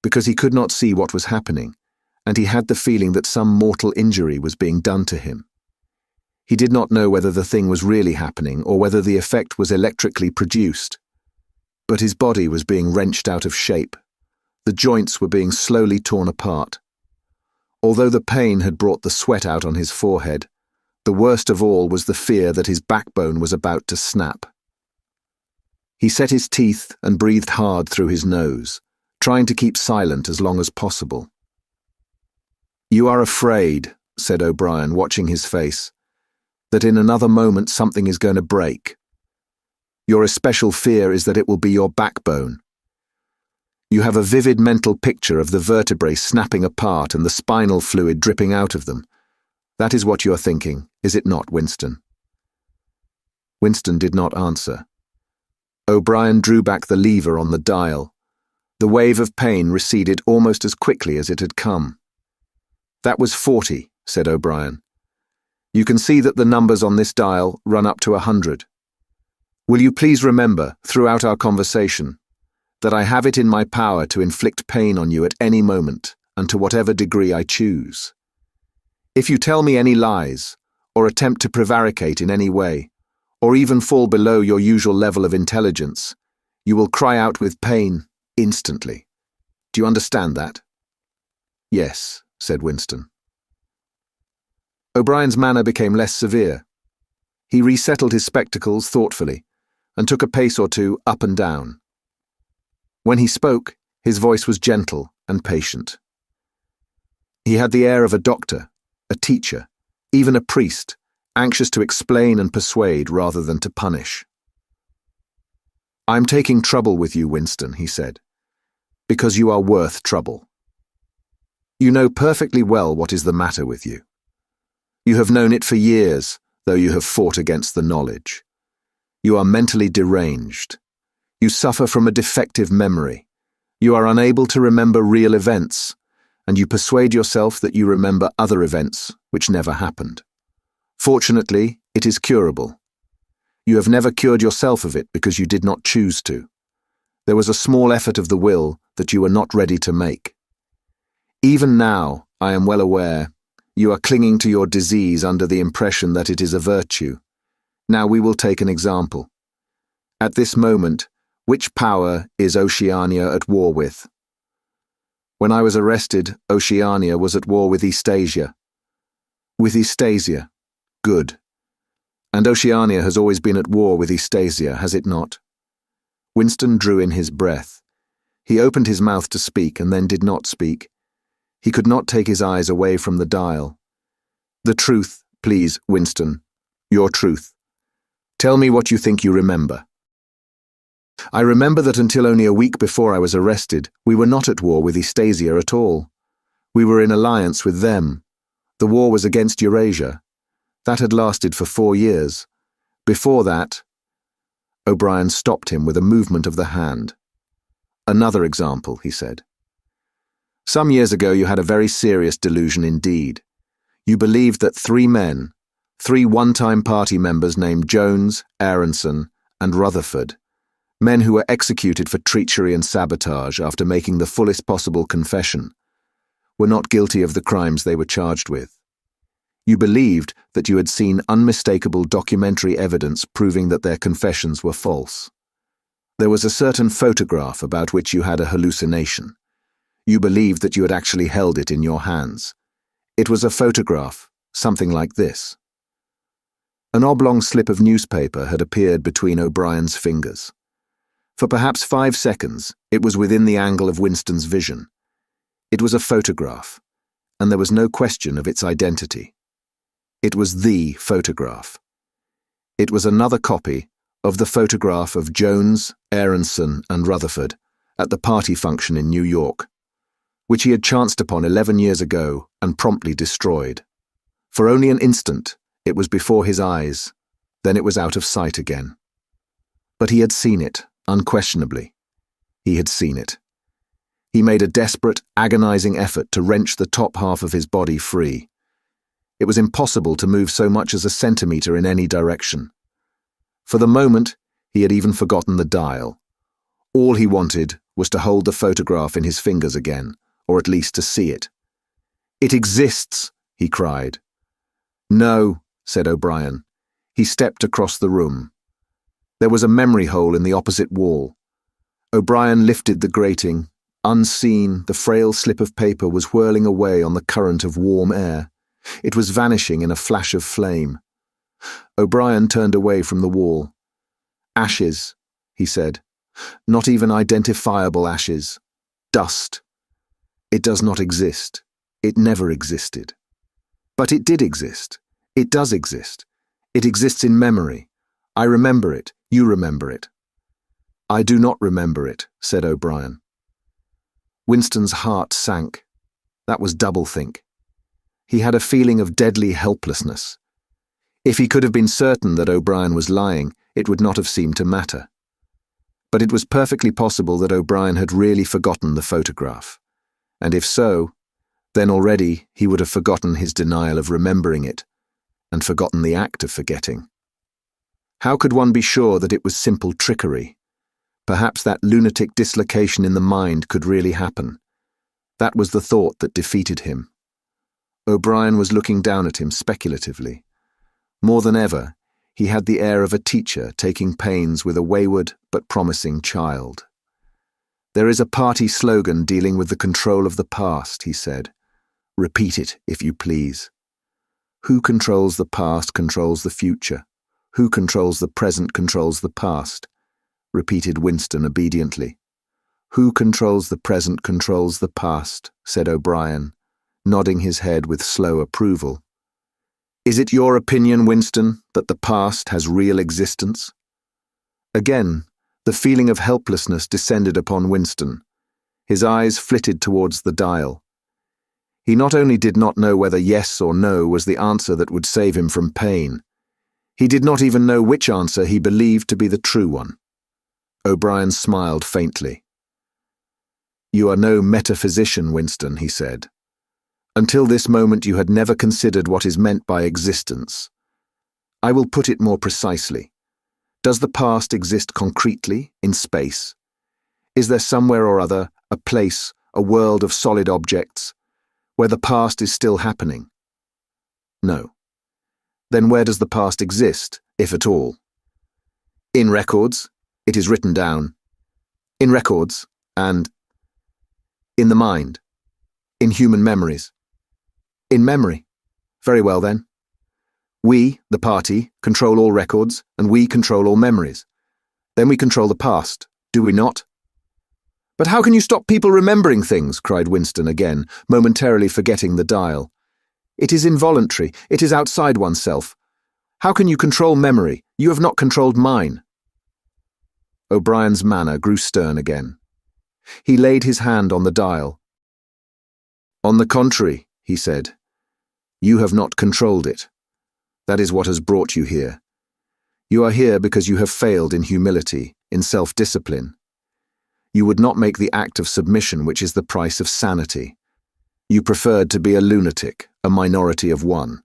because he could not see what was happening, and he had the feeling that some mortal injury was being done to him. He did not know whether the thing was really happening or whether the effect was electrically produced. But his body was being wrenched out of shape. The joints were being slowly torn apart. Although the pain had brought the sweat out on his forehead, the worst of all was the fear that his backbone was about to snap. He set his teeth and breathed hard through his nose, trying to keep silent as long as possible. "You are afraid," said O'Brien, watching his face, "that in another moment something is going to break. Your especial fear is that it will be your backbone. You have a vivid mental picture of the vertebrae snapping apart and the spinal fluid dripping out of them. That is what you are thinking, is it not, Winston?" Winston did not answer. O'Brien drew back the lever on the dial. The wave of pain receded almost as quickly as it had come. "That was 40, said O'Brien. "You can see that the numbers on this dial run up to 100. Will you please remember, throughout our conversation, that I have it in my power to inflict pain on you at any moment and to whatever degree I choose. If you tell me any lies, or attempt to prevaricate in any way, or even fall below your usual level of intelligence, you will cry out with pain instantly. Do you understand that?" "Yes," said Winston. O'Brien's manner became less severe. He resettled his spectacles thoughtfully and took a pace or two up and down. When he spoke, his voice was gentle and patient. He had the air of a doctor, a teacher, even a priest, anxious to explain and persuade rather than to punish. "I'm taking trouble with you, Winston," he said, "because you are worth trouble. You know perfectly well what is the matter with you. You have known it for years, though you have fought against the knowledge. You are mentally deranged. You suffer from a defective memory. You are unable to remember real events, and you persuade yourself that you remember other events which never happened. Fortunately, it is curable. You have never cured yourself of it because you did not choose to. There was a small effort of the will that you were not ready to make. Even now, I am well aware, you are clinging to your disease under the impression that it is a virtue. Now we will take an example. At this moment, which power is Oceania at war with? When I was arrested, Oceania was at war with Eastasia. With Eastasia. Good. And Oceania has always been at war with Eastasia, has it not? Winston drew in his breath. He opened his mouth to speak and then did not speak. He could not take his eyes away from the dial. "The truth, please, Winston. Your truth. Tell me what you think you remember." I remember that until only a week before I was arrested, we were not at war with Eastasia at all. We were in alliance with them. The war was against Eurasia. That had lasted for 4 years. Before that, O'Brien stopped him with a movement of the hand. Another example, he said. Some years ago you had a very serious delusion indeed. You believed that 3 men, 3 one-time party members named Jones, Aronson, and Rutherford, men who were executed for treachery and sabotage after making the fullest possible confession, were not guilty of the crimes they were charged with. You believed that you had seen unmistakable documentary evidence proving that their confessions were false. There was a certain photograph about which you had a hallucination. You believed that you had actually held it in your hands. It was a photograph, something like this. An oblong slip of newspaper had appeared between O'Brien's fingers. For perhaps 5 seconds, it was within the angle of Winston's vision. It was a photograph, and there was no question of its identity. It was the photograph. It was another copy of the photograph of Jones, Aronson, and Rutherford at the party function in New York, which he had chanced upon 11 years ago and promptly destroyed. For only an instant, it was before his eyes, then it was out of sight again. But he had seen it, unquestionably. He had seen it. He made a desperate, agonizing effort to wrench the top half of his body free. It was impossible to move so much as a centimeter in any direction. For the moment, he had even forgotten the dial. All he wanted was to hold the photograph in his fingers again, or at least to see it. "It exists," he cried. "No," said O'Brien. He stepped across the room. There was a memory hole in the opposite wall. O'Brien lifted the grating. Unseen, the frail slip of paper was whirling away on the current of warm air. It was vanishing in a flash of flame. O'Brien turned away from the wall. "Ashes," he said. "Not even identifiable ashes. Dust. It does not exist. It never existed. But it did exist. It does exist. It exists in memory. I remember it. You remember it." "I do not remember it," said O'Brien. Winston's heart sank. That was doublethink. He had a feeling of deadly helplessness. If he could have been certain that O'Brien was lying, it would not have seemed to matter. But it was perfectly possible that O'Brien had really forgotten the photograph. And if so, then already he would have forgotten his denial of remembering it, and forgotten the act of forgetting. How could one be sure that it was simple trickery? Perhaps that lunatic dislocation in the mind could really happen. That was the thought that defeated him. O'Brien was looking down at him speculatively. More than ever, he had the air of a teacher taking pains with a wayward but promising child. "There is a party slogan dealing with the control of the past," he said. "Repeat it, if you please. Who controls the past controls the future. Who controls the present controls the past," repeated Winston obediently. "Who controls the present controls the past," said O'Brien, nodding his head with slow approval. "Is it your opinion, Winston, that the past has real existence?" Again, the feeling of helplessness descended upon Winston. His eyes flitted towards the dial. He not only did not know whether yes or no was the answer that would save him from pain, he did not even know which answer he believed to be the true one. O'Brien smiled faintly. "You are no metaphysician, Winston," he said. "Until this moment you had never considered what is meant by existence. I will put it more precisely. Does the past exist concretely, in space? Is there somewhere or other, a place, a world of solid objects, where the past is still happening? No. Then where does the past exist, if at all? In records. It is written down. In records, and in the mind. In human memories. In memory. Very well then. We, the party, control all records, and we control all memories. Then we control the past, do we not?" "But how can you stop people remembering things?" cried Winston again, momentarily forgetting the dial. "It is involuntary. It is outside oneself. How can you control memory? You have not controlled mine." O'Brien's manner grew stern again. He laid his hand on the dial. "On the contrary," he said, "you have not controlled it. That is what has brought you here. You are here because you have failed in humility, in self-discipline. You would not make the act of submission which is the price of sanity. You preferred to be a lunatic, a minority of one.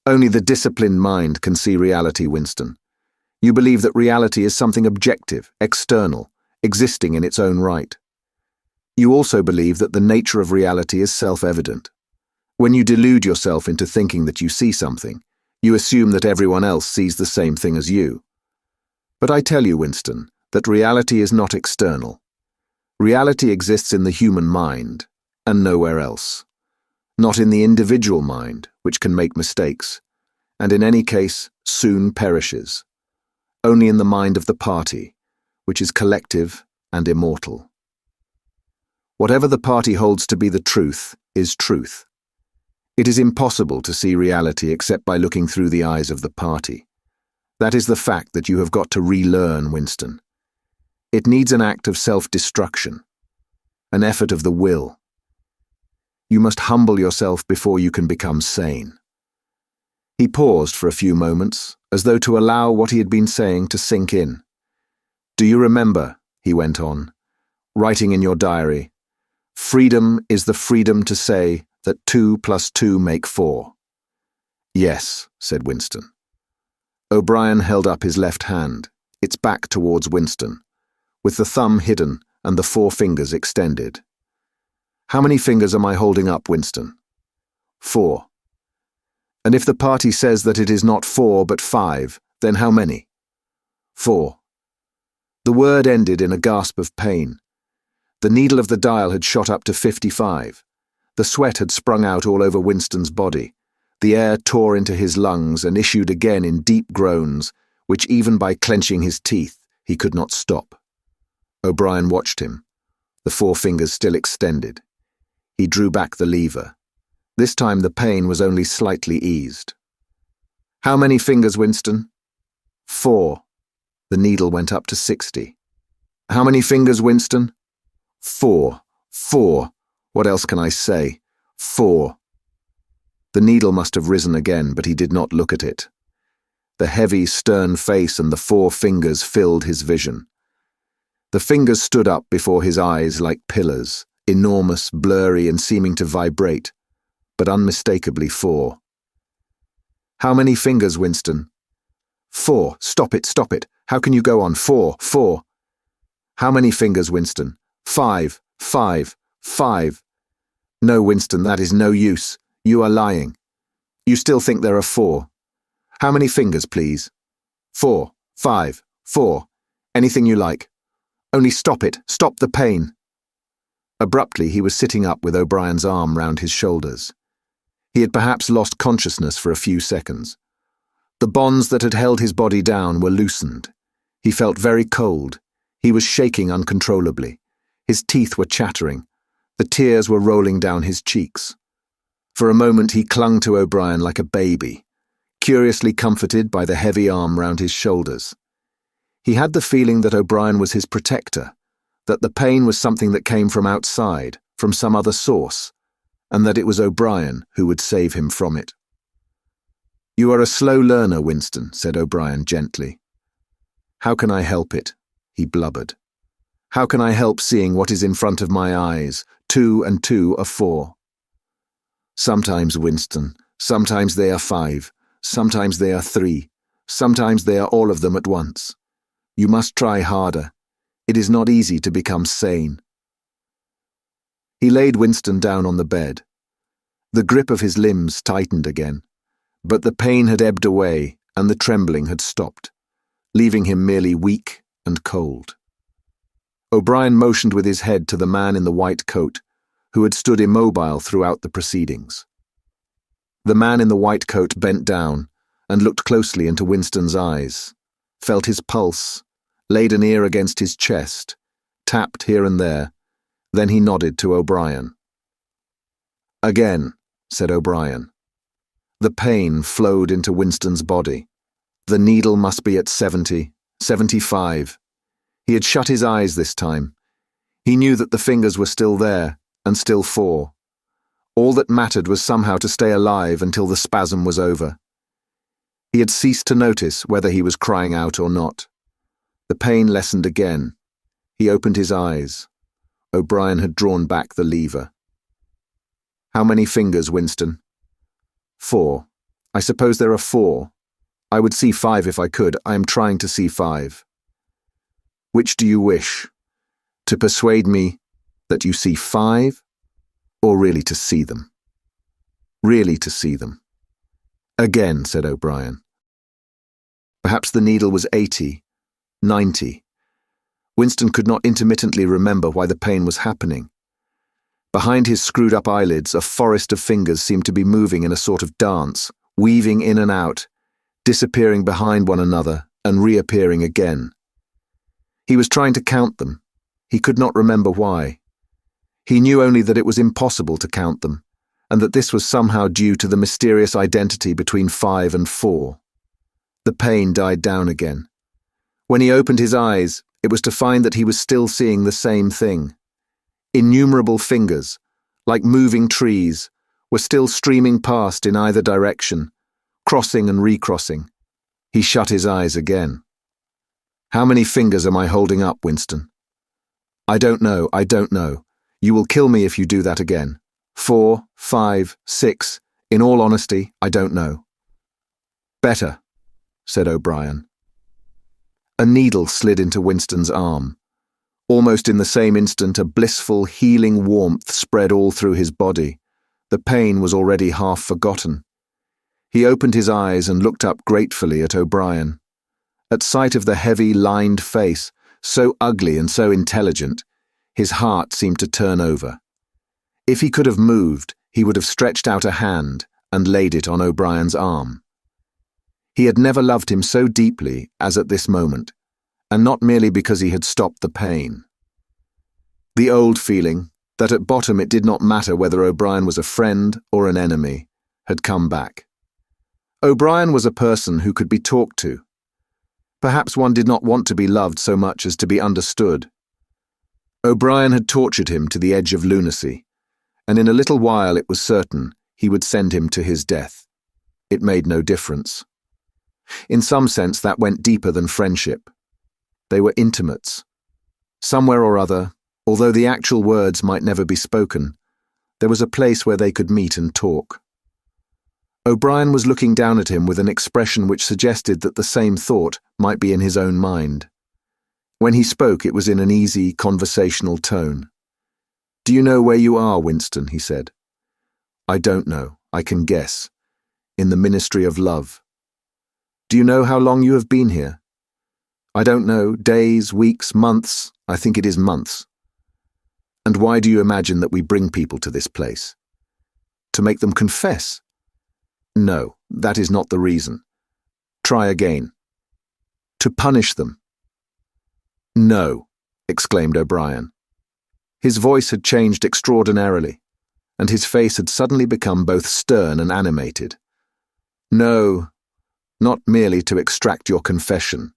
Only the disciplined mind can see reality, Winston. You believe that reality is something objective, external, existing in its own right. You also believe that the nature of reality is self-evident. When you delude yourself into thinking that you see something, you assume that everyone else sees the same thing as you. But I tell you, Winston, that reality is not external. Reality exists in the human mind, and nowhere else. Not in the individual mind, which can make mistakes, and in any case, soon perishes. Only in the mind of the party, which is collective and immortal. Whatever the party holds to be the truth is truth. It is impossible to see reality except by looking through the eyes of the party. That is the fact that you have got to relearn, Winston. It needs an act of self-destruction, an effort of the will. You must humble yourself before you can become sane." He paused for a few moments, as though to allow what he had been saying to sink in. "Do you remember," he went on, "writing in your diary, 'Freedom is the freedom to say that 2 + 2 make 4. "Yes," said Winston. O'Brien held up his left hand, its back towards Winston, with the thumb hidden and the 4 fingers extended. "How many fingers am I holding up, Winston?" 4. "And if the party says that it is not 4 but 5, then how many?" 4. The word ended in a gasp of pain. The needle of the dial had shot up to 55. The sweat had sprung out all over Winston's body. The air tore into his lungs and issued again in deep groans, which even by clenching his teeth, he could not stop. O'Brien watched him, the 4 fingers still extended. He drew back the lever. This time the pain was only slightly eased. "How many fingers, Winston?" 4. The needle went up to 60. "How many fingers, Winston?" 4. 4. What else can I say? 4. The needle must have risen again, but he did not look at it. The heavy, stern face and the 4 fingers filled his vision. The fingers stood up before his eyes like pillars, enormous, blurry, and seeming to vibrate, but unmistakably 4. "How many fingers, Winston?" 4. Stop it, stop it. How can you go on? 4, 4. "How many fingers, Winston?" 5, 5, 5. "No, Winston, that is no use. You are lying. You still think there are 4. How many fingers, please?" 4, 5, 4. "Anything you like. Only stop it. Stop the pain." Abruptly, he was sitting up with O'Brien's arm round his shoulders. He had perhaps lost consciousness for a few seconds. The bonds that had held his body down were loosened. He felt very cold. He was shaking uncontrollably. His teeth were chattering. The tears were rolling down his cheeks. For a moment he clung to O'Brien like a baby, curiously comforted by the heavy arm round his shoulders. He had the feeling that O'Brien was his protector, that the pain was something that came from outside, from some other source, and that it was O'Brien who would save him from it. "You are a slow learner, Winston," said O'Brien gently. "How can I help it?" he blubbered. "How can I help seeing what is in front of my eyes? 2 and 2 are 4. Sometimes, Winston, sometimes they are 5, sometimes they are 3, sometimes they are all of them at once. You must try harder. It is not easy to become sane." He laid Winston down on the bed. The grip of his limbs tightened again, but the pain had ebbed away and the trembling had stopped, leaving him merely weak and cold. O'Brien motioned with his head to the man in the white coat, who had stood immobile throughout the proceedings. The man in the white coat bent down and looked closely into Winston's eyes, felt his pulse, laid an ear against his chest, tapped here and there, then he nodded to O'Brien. "Again," said O'Brien. The pain flowed into Winston's body. The needle must be at 70, 75. He had shut his eyes this time. He knew that the fingers were still there, and still 4. All that mattered was somehow to stay alive until the spasm was over. He had ceased to notice whether he was crying out or not. The pain lessened again. He opened his eyes. O'Brien had drawn back the lever. "How many fingers, Winston?" 4. "I suppose there are 4. I would see 5 if I could. I am trying to see 5. "Which do you wish? To persuade me that you see 5, or really to see them?" "Really to see them." "Again," said O'Brien. Perhaps the needle was 80, 90. Winston could not intermittently remember why the pain was happening. Behind his screwed-up eyelids, a forest of fingers seemed to be moving in a sort of dance, weaving in and out, disappearing behind one another and reappearing again. He was trying to count them. He could not remember why. He knew only that it was impossible to count them, and that this was somehow due to the mysterious identity between 5 and 4. The pain died down again. When he opened his eyes, it was to find that he was still seeing the same thing. Innumerable fingers, like moving trees, were still streaming past in either direction, crossing and recrossing. He shut his eyes again. "How many fingers am I holding up, Winston?" I don't know. You will kill me if you do that again. 4, 5, 6. In all honesty, I don't know." "Better," said O'Brien. A needle slid into Winston's arm. Almost in the same instant, a blissful, healing warmth spread all through his body. The pain was already half forgotten. He opened his eyes and looked up gratefully at O'Brien. At sight of the heavy, lined face, so ugly and so intelligent, his heart seemed to turn over. If he could have moved, he would have stretched out a hand and laid it on O'Brien's arm. He had never loved him so deeply as at this moment, and not merely because he had stopped the pain. The old feeling, that at bottom it did not matter whether O'Brien was a friend or an enemy, had come back. O'Brien was a person who could be talked to. Perhaps one did not want to be loved so much as to be understood. O'Brien had tortured him to the edge of lunacy, and in a little while it was certain he would send him to his death. It made no difference. In some sense that went deeper than friendship. They were intimates. Somewhere or other, although the actual words might never be spoken, there was a place where they could meet and talk. O'Brien was looking down at him with an expression which suggested that the same thought might be in his own mind. When he spoke, it was in an easy, conversational tone. "Do you know where you are, Winston?" he said. "I don't know. I can guess. In the ministry of love." "Do you know how long you have been here?" "I don't know. Days, weeks, months. I think it is months." "And why do you imagine that we bring people to this place?" "To make them confess." "No, that is not the reason." "Try again." "To punish them." "No," exclaimed O'Brien. His voice had changed extraordinarily, and his face had suddenly become both stern and animated. "No, not merely to extract your confession,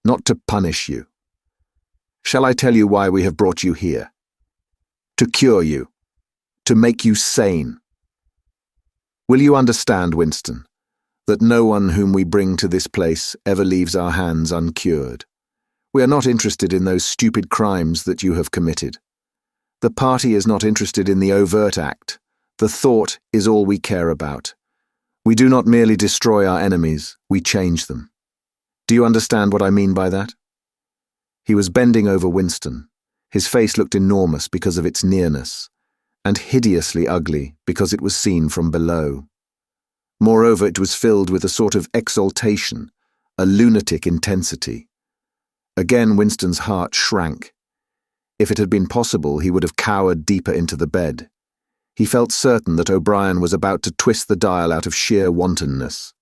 not to punish you. Shall I tell you why we have brought you here? To cure you, to make you sane. Will you understand, Winston, that no one whom we bring to this place ever leaves our hands uncured? We are not interested in those stupid crimes that you have committed. The party is not interested in the overt act. The thought is all we care about. We do not merely destroy our enemies, we change them. Do you understand what I mean by that?" He was bending over Winston. His face looked enormous because of its nearness, and hideously ugly because it was seen from below. Moreover, it was filled with a sort of exaltation, a lunatic intensity. Again, Winston's heart shrank. If it had been possible, he would have cowered deeper into the bed. He felt certain that O'Brien was about to twist the dial out of sheer wantonness.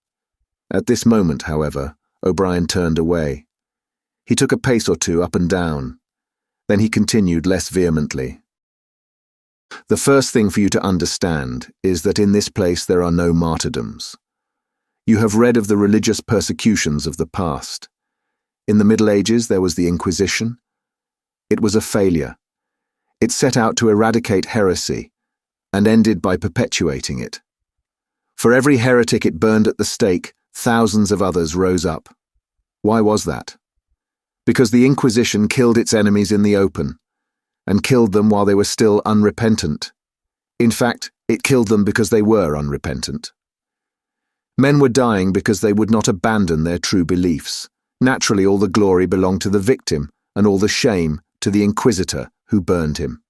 At this moment, however, O'Brien turned away. He took a pace or two up and down. Then he continued less vehemently. "The first thing for you to understand is that in this place there are no martyrdoms. You have read of the religious persecutions of the past. In the Middle Ages there was the Inquisition, It was a failure. It set out to eradicate heresy and ended by perpetuating it. For every heretic it burned at the stake, thousands of others rose up. Why was that? Because the Inquisition killed its enemies in the open, and killed them while they were still unrepentant. In fact, it killed them because they were unrepentant. Men were dying because they would not abandon their true beliefs. Naturally, all the glory belonged to the victim, and all the shame to the inquisitor who burned him.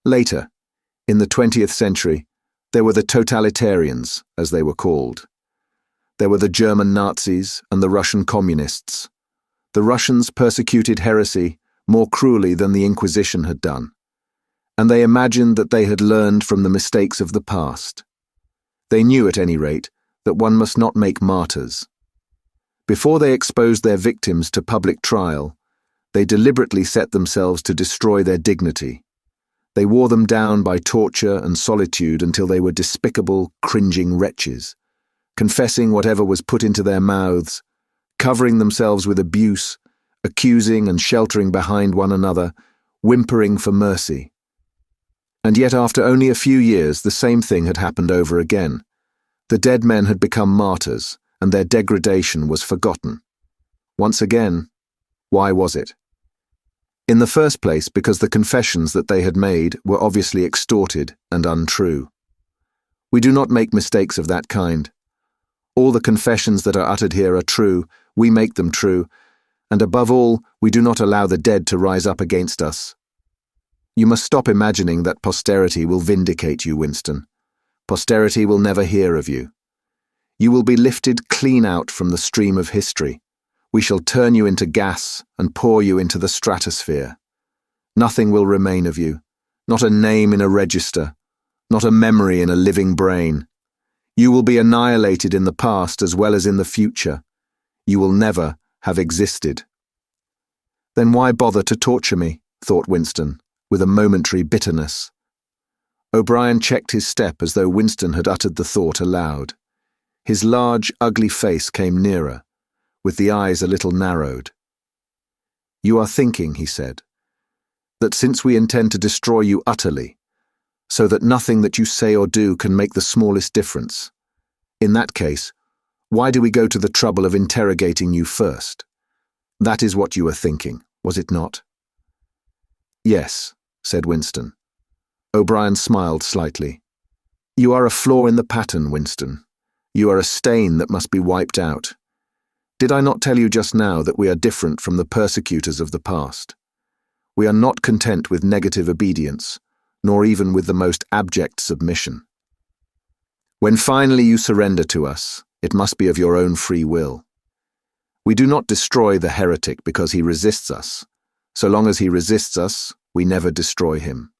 Later, in the 20th century, there were the totalitarians, as they were called. There were the German Nazis and the Russian communists. The Russians persecuted heresy more cruelly than the Inquisition had done, and they imagined that they had learned from the mistakes of the past. They knew, at any rate, that one must not make martyrs. Before they exposed their victims to public trial, they deliberately set themselves to destroy their dignity. They wore them down by torture and solitude until they were despicable, cringing wretches, confessing whatever was put into their mouths, covering themselves with abuse, accusing and sheltering behind one another, whimpering for mercy. And yet after only a few years, the same thing had happened over again. The dead men had become martyrs, and their degradation was forgotten. Once again, why was it? In the first place, because the confessions that they had made were obviously extorted and untrue. We do not make mistakes of that kind. All the confessions that are uttered here are true, we make them true, and above all, we do not allow the dead to rise up against us. You must stop imagining that posterity will vindicate you, Winston. Posterity will never hear of you. You will be lifted clean out from the stream of history. We shall turn you into gas and pour you into the stratosphere. Nothing will remain of you, not a name in a register, not a memory in a living brain. You will be annihilated in the past as well as in the future. You will never have existed. Then why bother to torture me, thought Winston, with a momentary bitterness. O'Brien checked his step as though Winston had uttered the thought aloud. His large, ugly face came nearer, with the eyes a little narrowed. You are thinking, he said, that since we intend to destroy you utterly, so that nothing that you say or do can make the smallest difference, in that case, why do we go to the trouble of interrogating you first? That is what you were thinking, was it not? Yes, said Winston. O'Brien smiled slightly. You are a flaw in the pattern, Winston. You are a stain that must be wiped out. Did I not tell you just now that we are different from the persecutors of the past? We are not content with negative obedience, nor even with the most abject submission. When finally you surrender to us, it must be of your own free will. We do not destroy the heretic because he resists us. So long as he resists us, we never destroy him.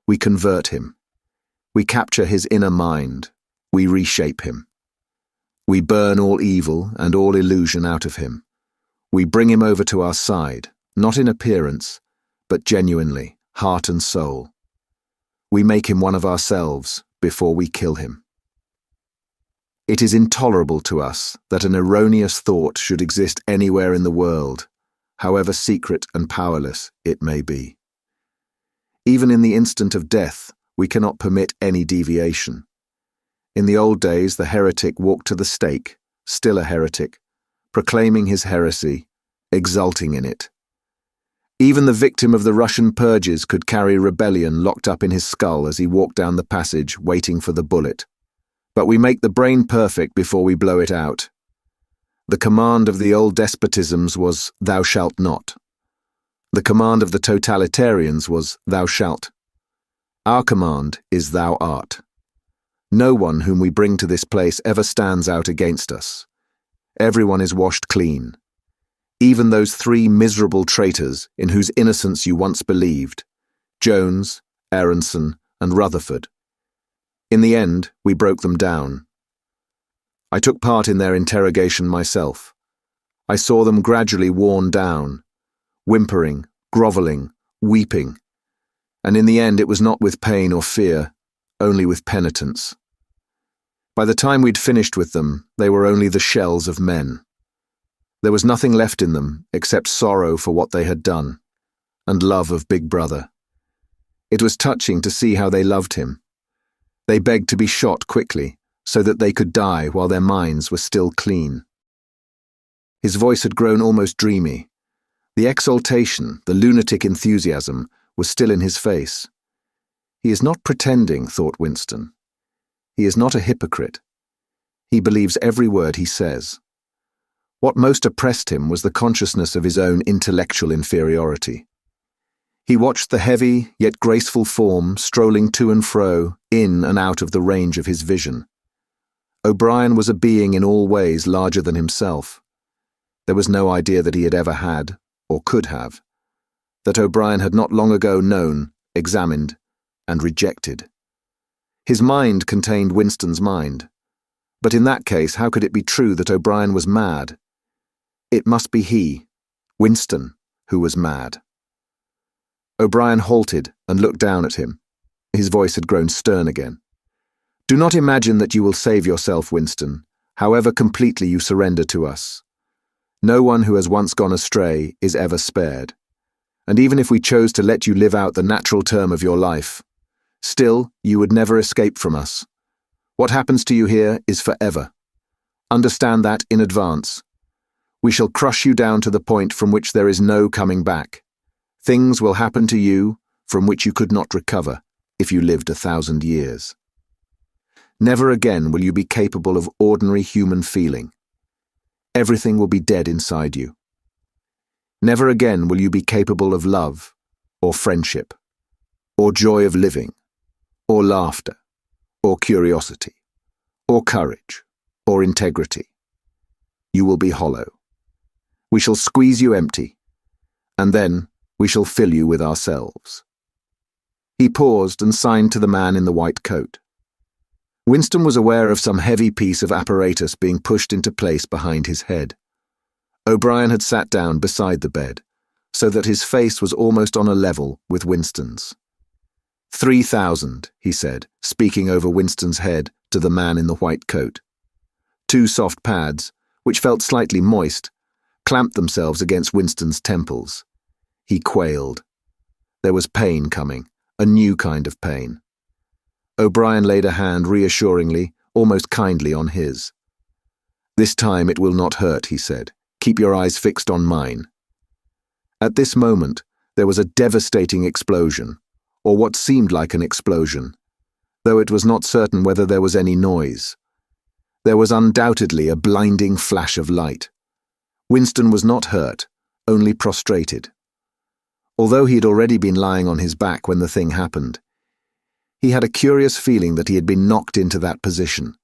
We convert him. We capture his inner mind. We reshape him. We burn all evil and all illusion out of him. We bring him over to our side, not in appearance, but genuinely, heart and soul. We make him one of ourselves before we kill him. It is intolerable to us that an erroneous thought should exist anywhere in the world, however secret and powerless it may be. Even in the instant of death, we cannot permit any deviation. In the old days, the heretic walked to the stake, still a heretic, proclaiming his heresy, exulting in it. Even the victim of the Russian purges could carry rebellion locked up in his skull as he walked down the passage, waiting for the bullet. But we make the brain perfect before we blow it out. The command of the old despotisms was, "Thou shalt not." The command of the totalitarians was, "Thou shalt." Our command is, "Thou art." No one whom we bring to this place ever stands out against us. Everyone is washed clean. Even those 3 miserable traitors in whose innocence you once believed, Jones, Aronson, and Rutherford. In the end, we broke them down. I took part in their interrogation myself. I saw them gradually worn down, whimpering, grovelling, weeping, and in the end it was not with pain or fear, only with penitence. By the time we'd finished with them, they were only the shells of men. There was nothing left in them except sorrow for what they had done. and love of Big Brother. It was touching to see how they loved him. They begged to be shot quickly, so that they could die while their minds were still clean. His voice had grown almost dreamy. The exaltation, the lunatic enthusiasm, was still in his face. He is not pretending, thought Winston. He is not a hypocrite. He believes every word he says. What most oppressed him was the consciousness of his own intellectual inferiority. He watched the heavy, yet graceful form strolling to and fro, in and out of the range of his vision. O'Brien was a being in all ways larger than himself. There was no idea that he had ever had, or could have, that O'Brien had not long ago known, examined, and rejected. His mind contained Winston's mind. But in that case, how could it be true that O'Brien was mad? It must be he, Winston, who was mad. O'Brien halted and looked down at him. His voice had grown stern again. Do not imagine that you will save yourself, Winston, however completely you surrender to us. No one who has once gone astray is ever spared. And even if we chose to let you live out the natural term of your life, still you would never escape from us. What happens to you here is forever. Understand that in advance. We shall crush you down to the point from which there is no coming back. Things will happen to you from which you could not recover if you lived 1,000 years. Never again will you be capable of ordinary human feeling. Everything will be dead inside you. Never again will you be capable of love, or friendship, or joy of living, or laughter, or curiosity, or courage, or integrity. You will be hollow. We shall squeeze you empty, and then we shall fill you with ourselves. He paused and signed to the man in the white coat. Winston was aware of some heavy piece of apparatus being pushed into place behind his head. O'Brien had sat down beside the bed, so that his face was almost on a level with Winston's. 3,000, he said, speaking over Winston's head to the man in the white coat. 2 soft pads, which felt slightly moist, clamped themselves against Winston's temples. He quailed. There was pain coming, a new kind of pain. O'Brien laid a hand reassuringly, almost kindly on his. This time it will not hurt, he said. Keep your eyes fixed on mine. At this moment, there was a devastating explosion, or what seemed like an explosion, though it was not certain whether there was any noise. There was undoubtedly a blinding flash of light. Winston was not hurt, only prostrated. Although he had already been lying on his back when the thing happened, he had a curious feeling that he had been knocked into that position.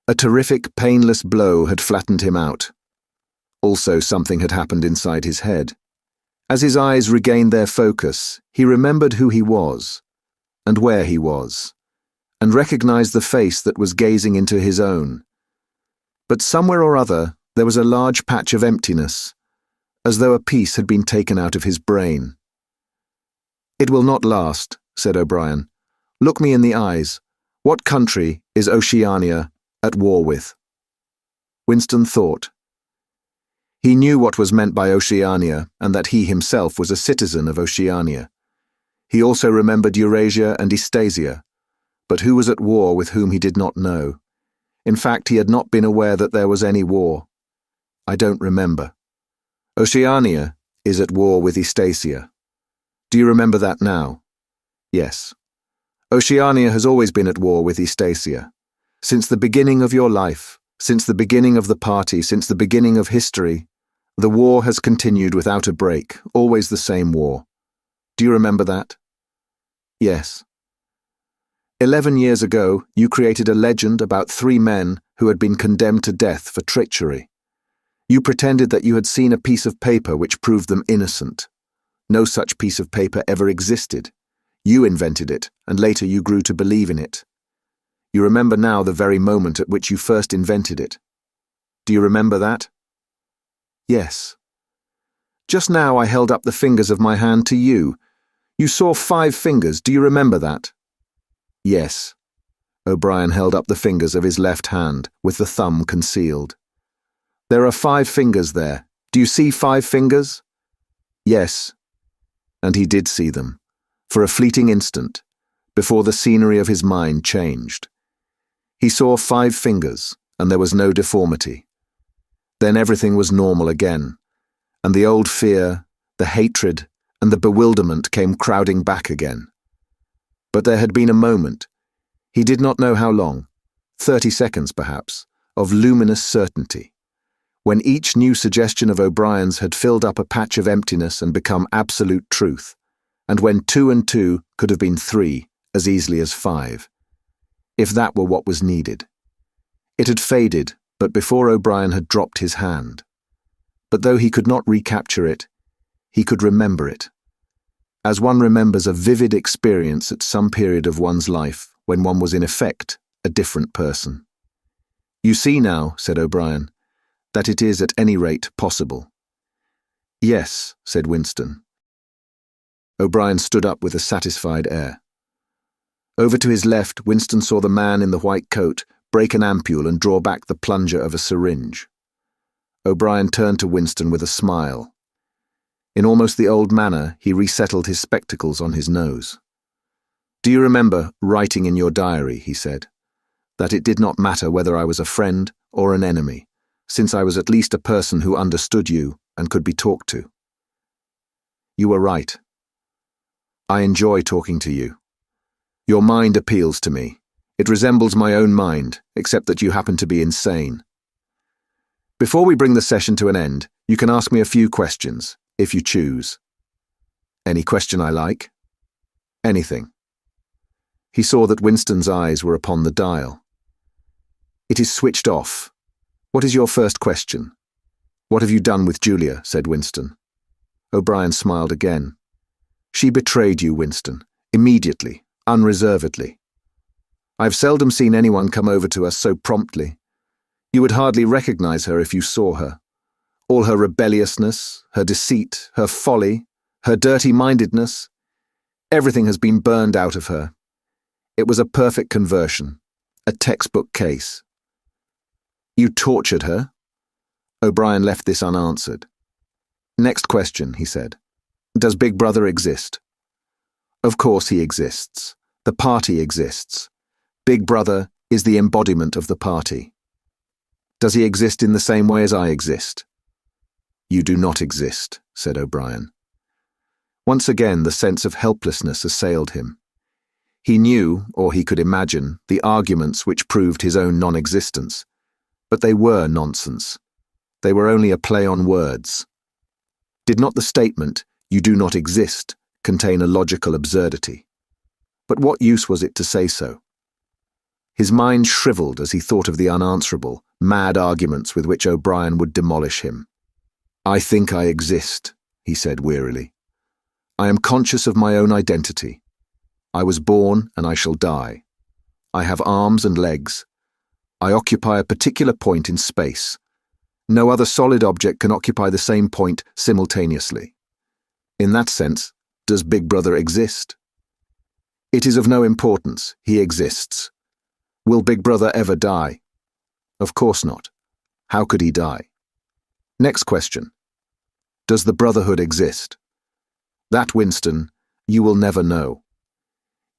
A terrific, painless blow had flattened him out. Also, something had happened inside his head. As his eyes regained their focus, he remembered who he was, and where he was, and recognized the face that was gazing into his own. But somewhere or other, there was a large patch of emptiness, as though a piece had been taken out of his brain. It will not last, said O'Brien. Look me in the eyes. What country is Oceania at war with? Winston thought. He knew what was meant by Oceania, and that he himself was a citizen of Oceania. He also remembered Eurasia and Eastasia, but who was at war with whom he did not know. In fact, he had not been aware that there was any war. I don't remember. Oceania is at war with Eastasia. Do you remember that now? Yes. Oceania has always been at war with Eastasia. Since the beginning of your life, since the beginning of the party, since the beginning of history, the war has continued without a break, always the same war. Do you remember that? Yes. 11 years ago, you created a legend about 3 men who had been condemned to death for treachery. You pretended that you had seen a piece of paper which proved them innocent. No such piece of paper ever existed. You invented it, and later you grew to believe in it. You remember now the very moment at which you first invented it. Do you remember that? Yes. Just now I held up the fingers of my hand to you. You saw 5 fingers, do you remember that? Yes. O'Brien held up the fingers of his left hand, with the thumb concealed. There are 5 fingers there. Do you see 5 fingers? Yes. And he did see them, for a fleeting instant, before the scenery of his mind changed. He saw 5 fingers, and there was no deformity. Then everything was normal again, and the old fear, the hatred, and the bewilderment came crowding back again. But there had been a moment, he did not know how long, 30 seconds perhaps, of luminous certainty, when each new suggestion of O'Brien's had filled up a patch of emptiness and become absolute truth, and when 2 and 2 could have been 3 as easily as 5, if that were what was needed. It had faded, but before O'Brien had dropped his hand. But though he could not recapture it, he could remember it, as one remembers a vivid experience at some period of one's life when one was in effect a different person. "You see now," said O'Brien, "that it is at any rate possible." "Yes," said Winston. O'Brien stood up with a satisfied air. Over to his left, Winston saw the man in the white coat break an ampule and draw back the plunger of a syringe. O'Brien turned to Winston with a smile. In almost the old manner, he resettled his spectacles on his nose. "Do you remember writing in your diary," he said, "that it did not matter whether I was a friend or an enemy, since I was at least a person who understood you and could be talked to? You were right. I enjoy talking to you. Your mind appeals to me. It resembles my own mind, except that you happen to be insane. Before we bring the session to an end, you can ask me a few questions, if you choose. Any question I like? Anything." He saw that Winston's eyes were upon the dial. "It is switched off. What is your first question?" "What have you done with Julia?" said Winston. O'Brien smiled again. "She betrayed you, Winston, immediately, unreservedly. I've seldom seen anyone come over to us so promptly. You would hardly recognize her if you saw her. All her rebelliousness, her deceit, her folly, her dirty-mindedness, everything has been burned out of her. It was a perfect conversion, a textbook case." "You tortured her?" O'Brien left this unanswered. "Next question," he said. "Does Big Brother exist?" "Of course he exists. The party exists. Big Brother is the embodiment of the party. Does he exist in the same way as I exist?" "You do not exist," said O'Brien. Once again the sense of helplessness assailed him. He knew, or he could imagine, the arguments which proved his own non-existence, but they were nonsense. They were only a play on words. Did not the statement, "You do not exist," contain a logical absurdity? But what use was it to say so? His mind shriveled as he thought of the unanswerable, mad arguments with which O'Brien would demolish him. "I think I exist," he said wearily. "I am conscious of my own identity. I was born and I shall die. I have arms and legs. I occupy a particular point in space. No other solid object can occupy the same point simultaneously. In that sense, does Big Brother exist? It is of no importance. He exists. Will Big Brother ever die? Of course not. How could he die? Next question. Does the Brotherhood exist? That, Winston, you will never know.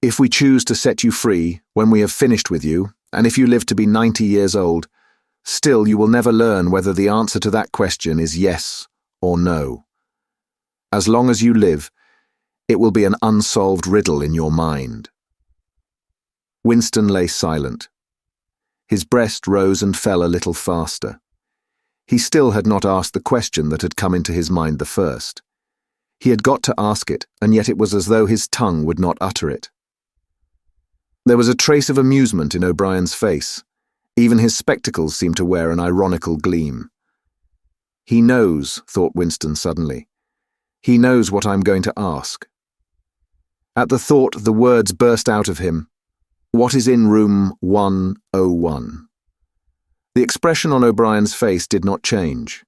If we choose to set you free, when we have finished with you, and if you live to be 90 years old, still you will never learn whether the answer to that question is yes or no. As long as you live, it will be an unsolved riddle in your mind." Winston lay silent. His breast rose and fell a little faster. He still had not asked the question that had come into his mind the first. He had got to ask it, and yet it was as though his tongue would not utter it. There was a trace of amusement in O'Brien's face. Even his spectacles seemed to wear an ironical gleam. "He knows," thought Winston suddenly. "He knows what I'm going to ask." At the thought, the words burst out of him. "What is in room 101? The expression on O'Brien's face did not change.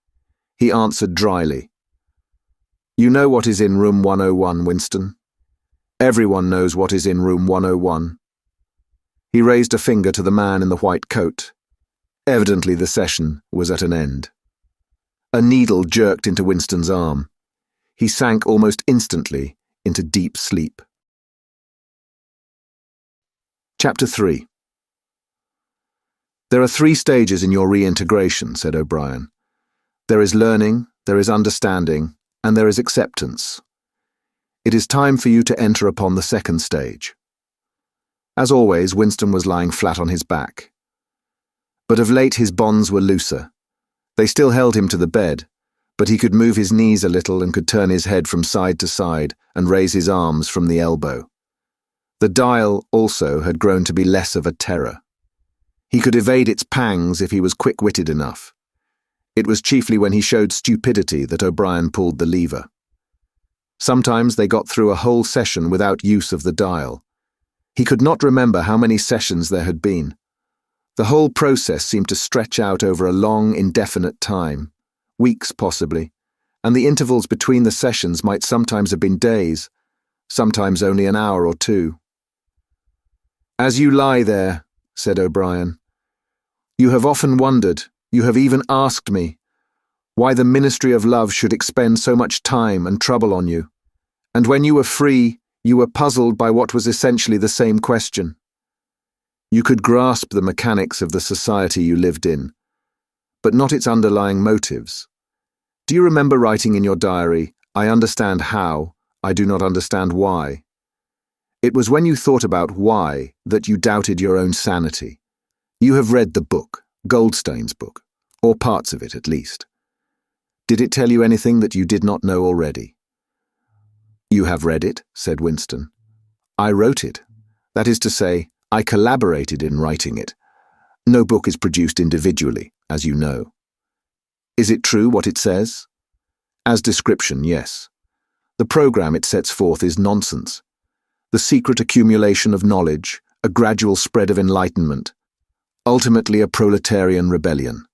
He answered dryly. "You know what is in room 101, Winston. Everyone knows what is in room 101. He raised a finger to the man in the white coat. Evidently the session was at an end. A needle jerked into Winston's arm. He sank almost instantly into deep sleep. Chapter 3. There are 3 stages in your reintegration, said O'Brien. There is learning, there is understanding, and there is acceptance. It is time for you to enter upon the 2nd stage. As always, Winston was lying flat on his back. But of late his bonds were looser. They still held him to the bed, but he could move his knees a little and could turn his head from side to side and raise his arms from the elbow. The dial, also, had grown to be less of a terror. He could evade its pangs if he was quick-witted enough. It was chiefly when he showed stupidity that O'Brien pulled the lever. Sometimes they got through a whole session without use of the dial. He could not remember how many sessions there had been. The whole process seemed to stretch out over a long, indefinite time, weeks possibly, and the intervals between the sessions might sometimes have been days, sometimes only an hour or 2. "As you lie there," said O'Brien, "you have often wondered, you have even asked me, why the ministry of love should expend so much time and trouble on you, and when you were free, you were puzzled by what was essentially the same question. You could grasp the mechanics of the society you lived in, but not its underlying motives. Do you remember writing in your diary, 'I understand how, I do not understand why'? It was when you thought about why that you doubted your own sanity. You have read the book, Goldstein's book, or parts of it at least. Did it tell you anything that you did not know already?" "You have read it," said Winston. "I wrote it. That is to say, I collaborated in writing it. No book is produced individually, as you know. Is it true what it says? As description, yes. The program it sets forth is nonsense. The secret accumulation of knowledge, a gradual spread of enlightenment, ultimately a proletarian rebellion,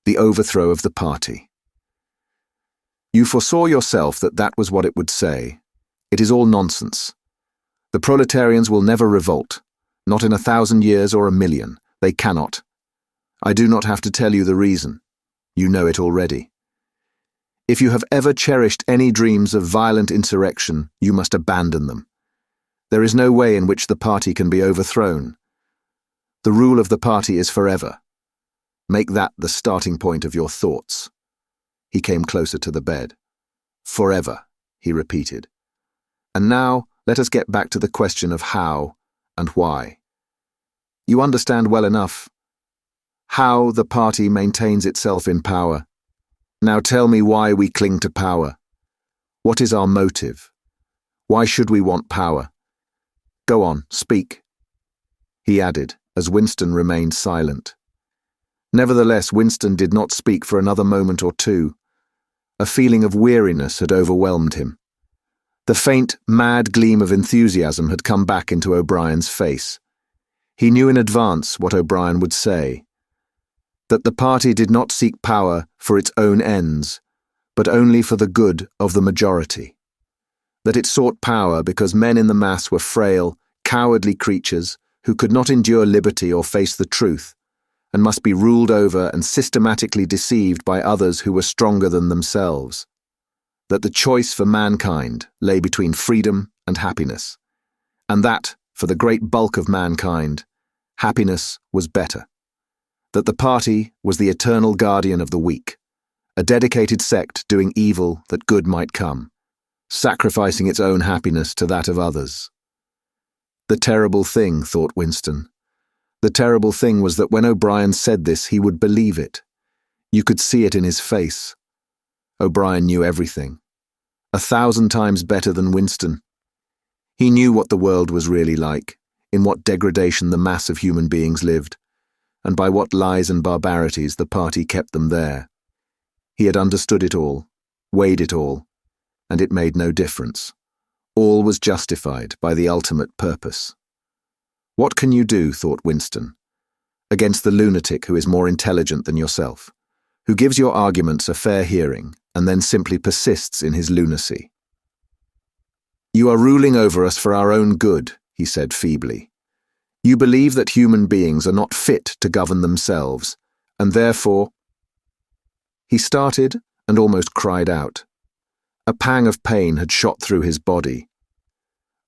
the overthrow of the party. You foresaw yourself that that was what it would say. It is all nonsense. The proletarians will never revolt, not in 1,000 years or 1,000,000. They cannot. I do not have to tell you the reason. You know it already. If you have ever cherished any dreams of violent insurrection, you must abandon them. There is no way in which the party can be overthrown. The rule of the party is forever. Make that the starting point of your thoughts." He came closer to the bed. "Forever," he repeated. "And now let us get back to the question of how and why. You understand well enough how the party maintains itself in power. Now tell me why we cling to power. What is our motive? Why should we want power? Go on, speak," he added, as Winston remained silent. Nevertheless, Winston did not speak for another moment or 2. A feeling of weariness had overwhelmed him. The faint, mad gleam of enthusiasm had come back into O'Brien's face. He knew in advance what O'Brien would say. That the party did not seek power for its own ends, but only for the good of the majority. That it sought power because men in the mass were frail, cowardly creatures who could not endure liberty or face the truth, and must be ruled over and systematically deceived by others who were stronger than themselves. That the choice for mankind lay between freedom and happiness, and that, for the great bulk of mankind, happiness was better. That the party was the eternal guardian of the weak, a dedicated sect doing evil that good might come, sacrificing its own happiness to that of others. The terrible thing, thought Winston. The terrible thing was that when O'Brien said this, he would believe it. You could see it in his face. O'Brien knew everything. 1,000 times better than Winston. He knew what the world was really like, in what degradation the mass of human beings lived, and by what lies and barbarities the party kept them there. He had understood it all, weighed it all, and it made no difference. All was justified by the ultimate purpose. What can you do, thought Winston, against the lunatic who is more intelligent than yourself, who gives your arguments a fair hearing and then simply persists in his lunacy? "You are ruling over us for our own good," he said feebly. "You believe that human beings are not fit to govern themselves, and therefore—" He started and almost cried out. A pang of pain had shot through his body.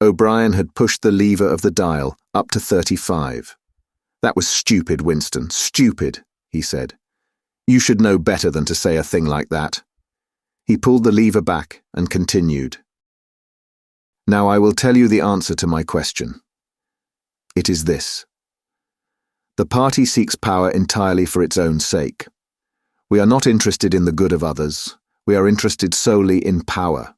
O'Brien had pushed the lever of the dial up to 35. "That was stupid, Winston, stupid," he said. "You should know better than to say a thing like that." He pulled the lever back and continued. "Now I will tell you the answer to my question. It is this. The party seeks power entirely for its own sake. We are not interested in the good of others. We are interested solely in power.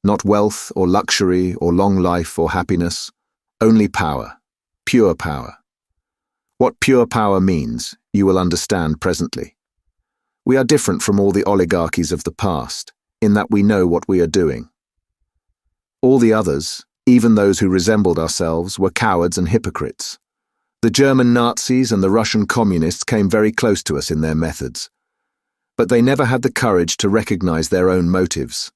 Not wealth or luxury or long life or happiness. Only power. Pure power. What pure power means, you will understand presently. We are different from all the oligarchies of the past, in that we know what we are doing. All the others, even those who resembled ourselves, were cowards and hypocrites. The German Nazis and the Russian communists came very close to us in their methods. But they never had the courage to recognize their own motives.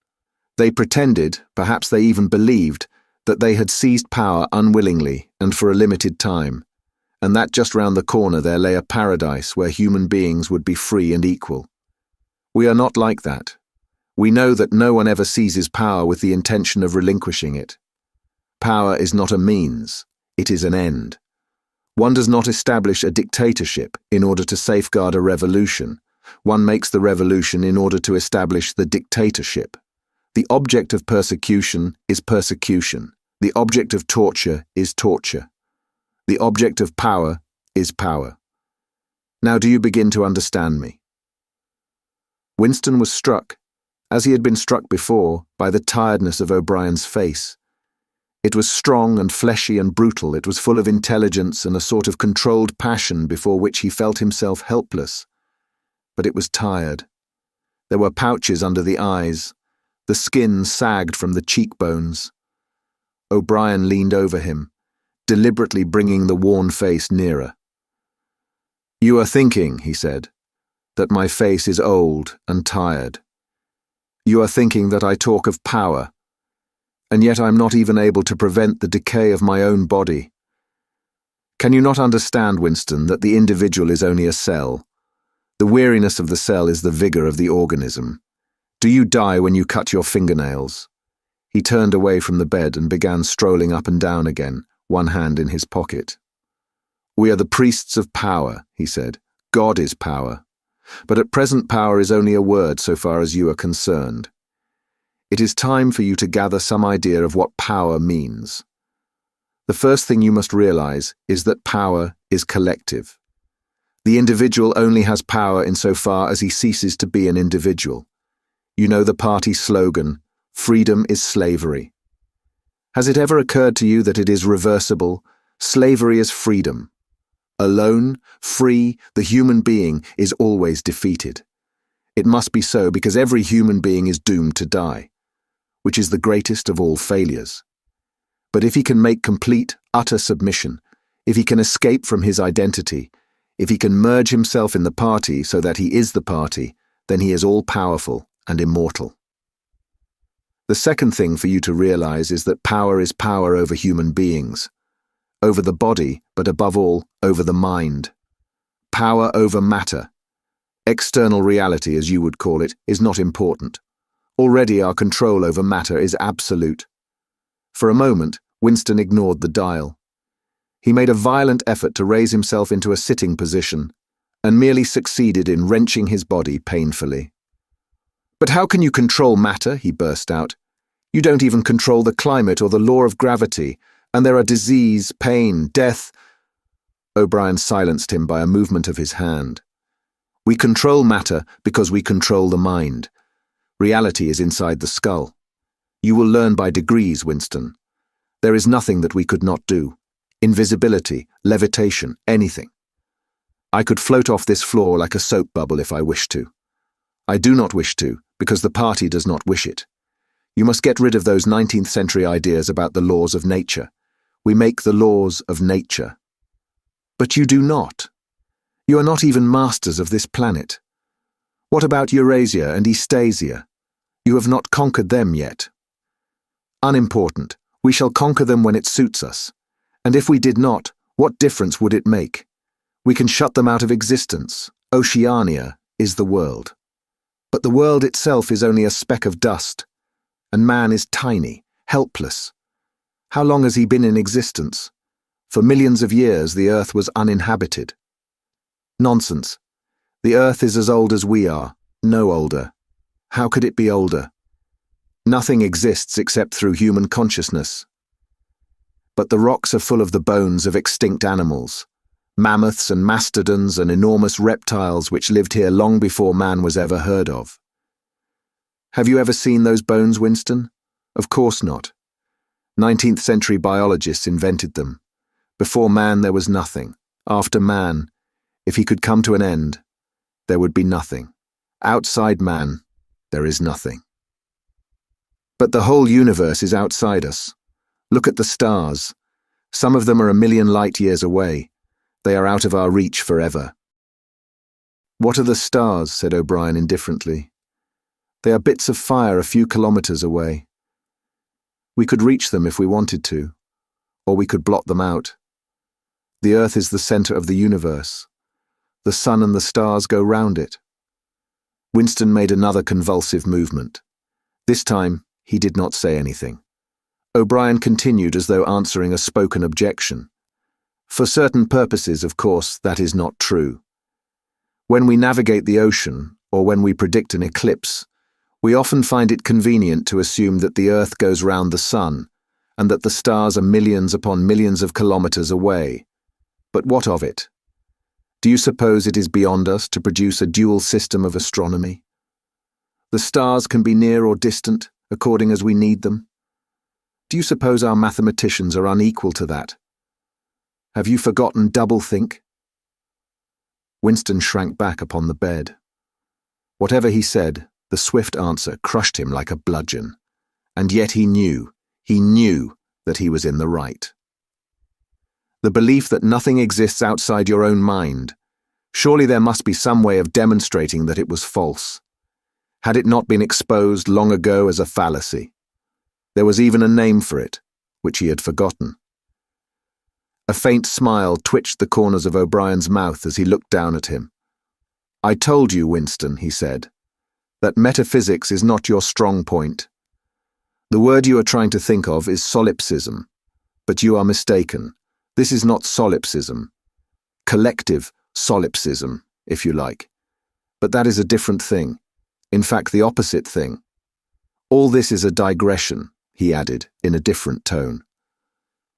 They pretended, perhaps they even believed, that they had seized power unwillingly and for a limited time, and that just round the corner there lay a paradise where human beings would be free and equal. We are not like that. We know that no one ever seizes power with the intention of relinquishing it. Power is not a means, it is an end. One does not establish a dictatorship in order to safeguard a revolution. One makes the revolution in order to establish the dictatorship. The object of persecution is persecution. The object of torture is torture. The object of power is power. Now do you begin to understand me?" Winston was struck, as he had been struck before, by the tiredness of O'Brien's face. It was strong and fleshy and brutal. It was full of intelligence and a sort of controlled passion before which he felt himself helpless. But it was tired. There were pouches under the eyes. The skin sagged from the cheekbones. O'Brien leaned over him, deliberately bringing the worn face nearer. "You are thinking," he said, "that my face is old and tired. You are thinking that I talk of power, and yet I am not even able to prevent the decay of my own body. Can you not understand, Winston, that the individual is only a cell? The weariness of the cell is the vigor of the organism. Do you die when you cut your fingernails?" He turned away from the bed and began strolling up and down again, one hand in his pocket. "We are the priests of power," he said. "God is power. But at present power is only a word so far as you are concerned. It is time for you to gather some idea of what power means. The first thing you must realize is that power is collective. The individual only has power insofar as he ceases to be an individual. You know the party slogan, "Freedom is slavery." Has it ever occurred to you that it is reversible? Slavery is freedom. Alone, free, the human being is always defeated. It must be so because every human being is doomed to die, which is the greatest of all failures. But if he can make complete, utter submission, if he can escape from his identity, if he can merge himself in the party so that he is the party, then he is all-powerful and immortal. The second thing for you to realize is that power is power over human beings, over the body, but above all, over the mind. Power over matter. External reality, as you would call it, is not important. Already our control over matter is absolute. For a moment, Winston ignored the dial. He made a violent effort to raise himself into a sitting position, and merely succeeded in wrenching his body painfully. "But how can you control matter?" he burst out. "You don't even control the climate or the law of gravity, and there are disease, pain, death." O'Brien silenced him by a movement of his hand. "We control matter because we control the mind. Reality is inside the skull. You will learn by degrees, Winston. There is nothing that we could not do. Invisibility, levitation, anything. I could float off this floor like a soap bubble if I wished to. I do not wish to, because the party does not wish it. You must get rid of those 19th century ideas about the laws of nature. We make the laws of nature. But you do not. You are not even masters of this planet. What about Eurasia and Eastasia? You have not conquered them yet. Unimportant. We shall conquer them when it suits us. And if we did not, what difference would it make? We can shut them out of existence. Oceania is the world. But the world itself is only a speck of dust, and man is tiny, helpless. How long has he been in existence? For millions of years, the Earth was uninhabited. Nonsense. The Earth is as old as we are, no older. How could it be older? Nothing exists except through human consciousness. But the rocks are full of the bones of extinct animals, mammoths and mastodons and enormous reptiles which lived here long before man was ever heard of. Have you ever seen those bones, Winston? Of course not. 19th century biologists invented them. Before man there was nothing. After man, if he could come to an end, there would be nothing. Outside man, there is nothing. But the whole universe is outside us. Look at the stars. Some of them are 1,000,000 light years away. They are out of our reach forever. What are the stars? Said O'Brien indifferently. They are bits of fire a few kilometers away. We could reach them if we wanted to, or we could blot them out. The Earth is the center of the universe. The sun and the stars go round it. Winston made another convulsive movement. This time, he did not say anything. O'Brien continued as though answering a spoken objection. For certain purposes, of course, that is not true. When we navigate the ocean, or when we predict an eclipse, we often find it convenient to assume that the Earth goes round the sun, and that the stars are millions upon millions of kilometers away. But what of it? Do you suppose it is beyond us to produce a dual system of astronomy? The stars can be near or distant, according as we need them. Do you suppose our mathematicians are unequal to that? Have you forgotten doublethink? Winston shrank back upon the bed. Whatever he said, the swift answer crushed him like a bludgeon. And yet he knew that he was in the right. The belief that nothing exists outside your own mind. Surely there must be some way of demonstrating that it was false. Had it not been exposed long ago as a fallacy? There was even a name for it, which he had forgotten. A faint smile twitched the corners of O'Brien's mouth as he looked down at him. I told you, Winston, he said, that metaphysics is not your strong point. The word you are trying to think of is solipsism, but you are mistaken. This is not solipsism. Collective solipsism, if you like. But that is a different thing. In fact, the opposite thing. All this is a digression, he added, in a different tone.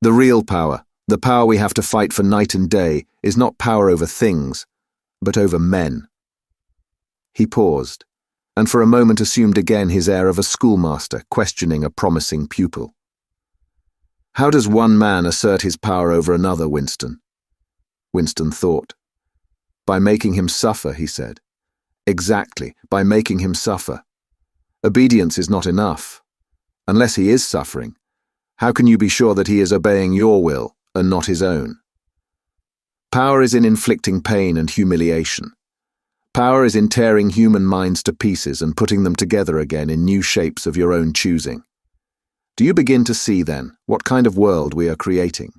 The real power, the power we have to fight for night and day, is not power over things, but over men. He paused, and for a moment assumed again his air of a schoolmaster questioning a promising pupil. How does one man assert his power over another, Winston? Winston thought. By making him suffer, he said. Exactly, by making him suffer. Obedience is not enough. Unless he is suffering, how can you be sure that he is obeying your will and not his own? Power is in inflicting pain and humiliation. Power is in tearing human minds to pieces and putting them together again in new shapes of your own choosing. Do you begin to see, then, what kind of world we are creating?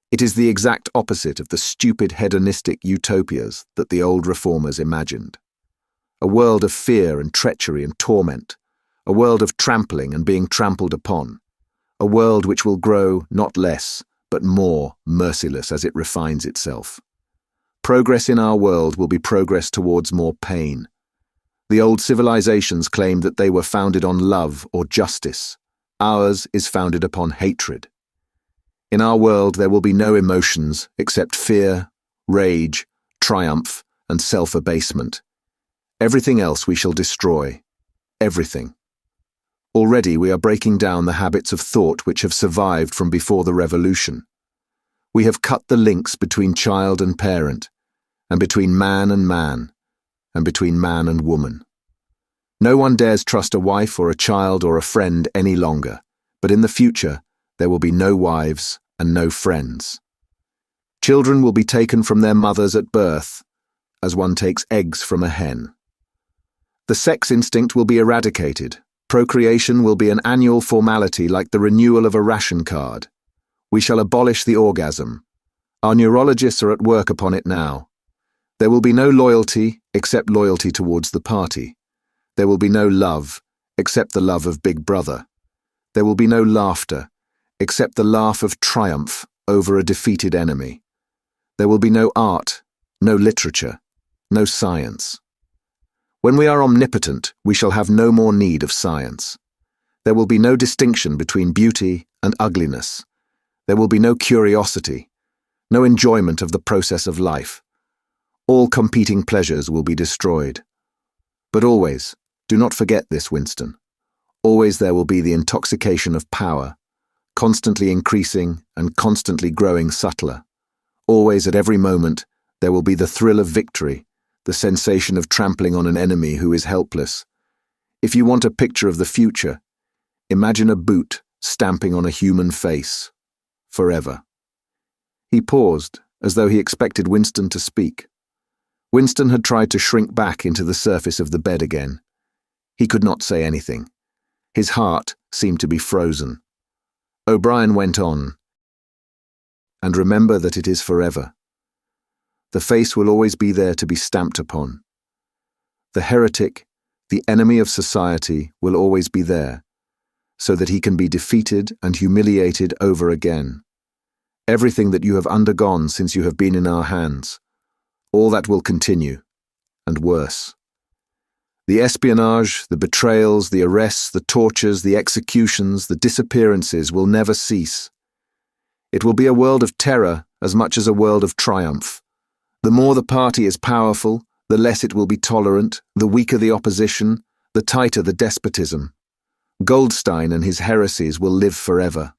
It is the exact opposite of the stupid hedonistic utopias that the old reformers imagined. A world of fear and treachery and torment, a world of trampling and being trampled upon, a world which will grow not less, but more merciless as it refines itself. Progress in our world will be progress towards more pain. The old civilizations claimed that they were founded on love or justice. Ours is founded upon hatred. In our world there will be no emotions except fear, rage, triumph, and self-abasement. Everything else we shall destroy. Everything. Already we are breaking down the habits of thought which have survived from before the revolution. We have cut the links between child and parent, and between man, and between man and woman. No one dares trust a wife or a child or a friend any longer, but in the future there will be no wives and no friends. Children will be taken from their mothers at birth, as one takes eggs from a hen. The sex instinct will be eradicated. Procreation will be an annual formality like the renewal of a ration card. We shall abolish the orgasm. Our neurologists are at work upon it now. There will be no loyalty except loyalty towards the party. There will be no love except the love of Big Brother. There will be no laughter except the laugh of triumph over a defeated enemy. There will be no art, no literature, no science. When we are omnipotent, we shall have no more need of science. There will be no distinction between beauty and ugliness. There will be no curiosity, no enjoyment of the process of life. All competing pleasures will be destroyed. But always, do not forget this, Winston. Always there will be the intoxication of power, constantly increasing and constantly growing subtler. Always, at every moment, there will be the thrill of victory, the sensation of trampling on an enemy who is helpless. If you want a picture of the future, imagine a boot stamping on a human face, forever. He paused, as though he expected Winston to speak. Winston had tried to shrink back into the surface of the bed again. He could not say anything. His heart seemed to be frozen. O'Brien went on. And remember that it is forever. The face will always be there to be stamped upon. The heretic, the enemy of society, will always be there, so that he can be defeated and humiliated over again. Everything that you have undergone since you have been in our hands, all that will continue, and worse. The espionage, the betrayals, the arrests, the tortures, the executions, the disappearances will never cease. It will be a world of terror as much as a world of triumph. The more the party is powerful, the less it will be tolerant, the weaker the opposition, the tighter the despotism. Goldstein and his heresies will live forever.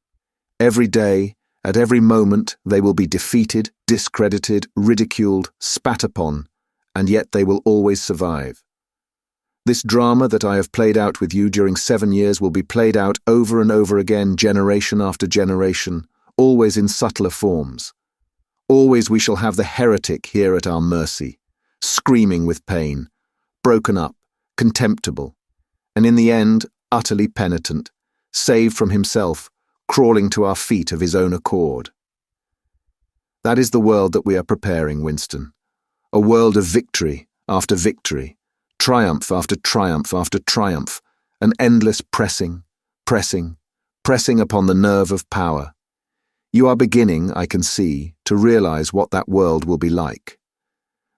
Every day, at every moment, they will be defeated, discredited, ridiculed, spat upon, and yet they will always survive. This drama that I have played out with you during 7 years will be played out over and over again, generation after generation, always in subtler forms. Always we shall have the heretic here at our mercy, screaming with pain, broken up, contemptible, and in the end, utterly penitent, saved from himself, crawling to our feet of his own accord. That is the world that we are preparing, Winston. A world of victory after victory, triumph after triumph after triumph, an endless pressing upon the nerve of power. You are beginning, I can see, to realize what that world will be like.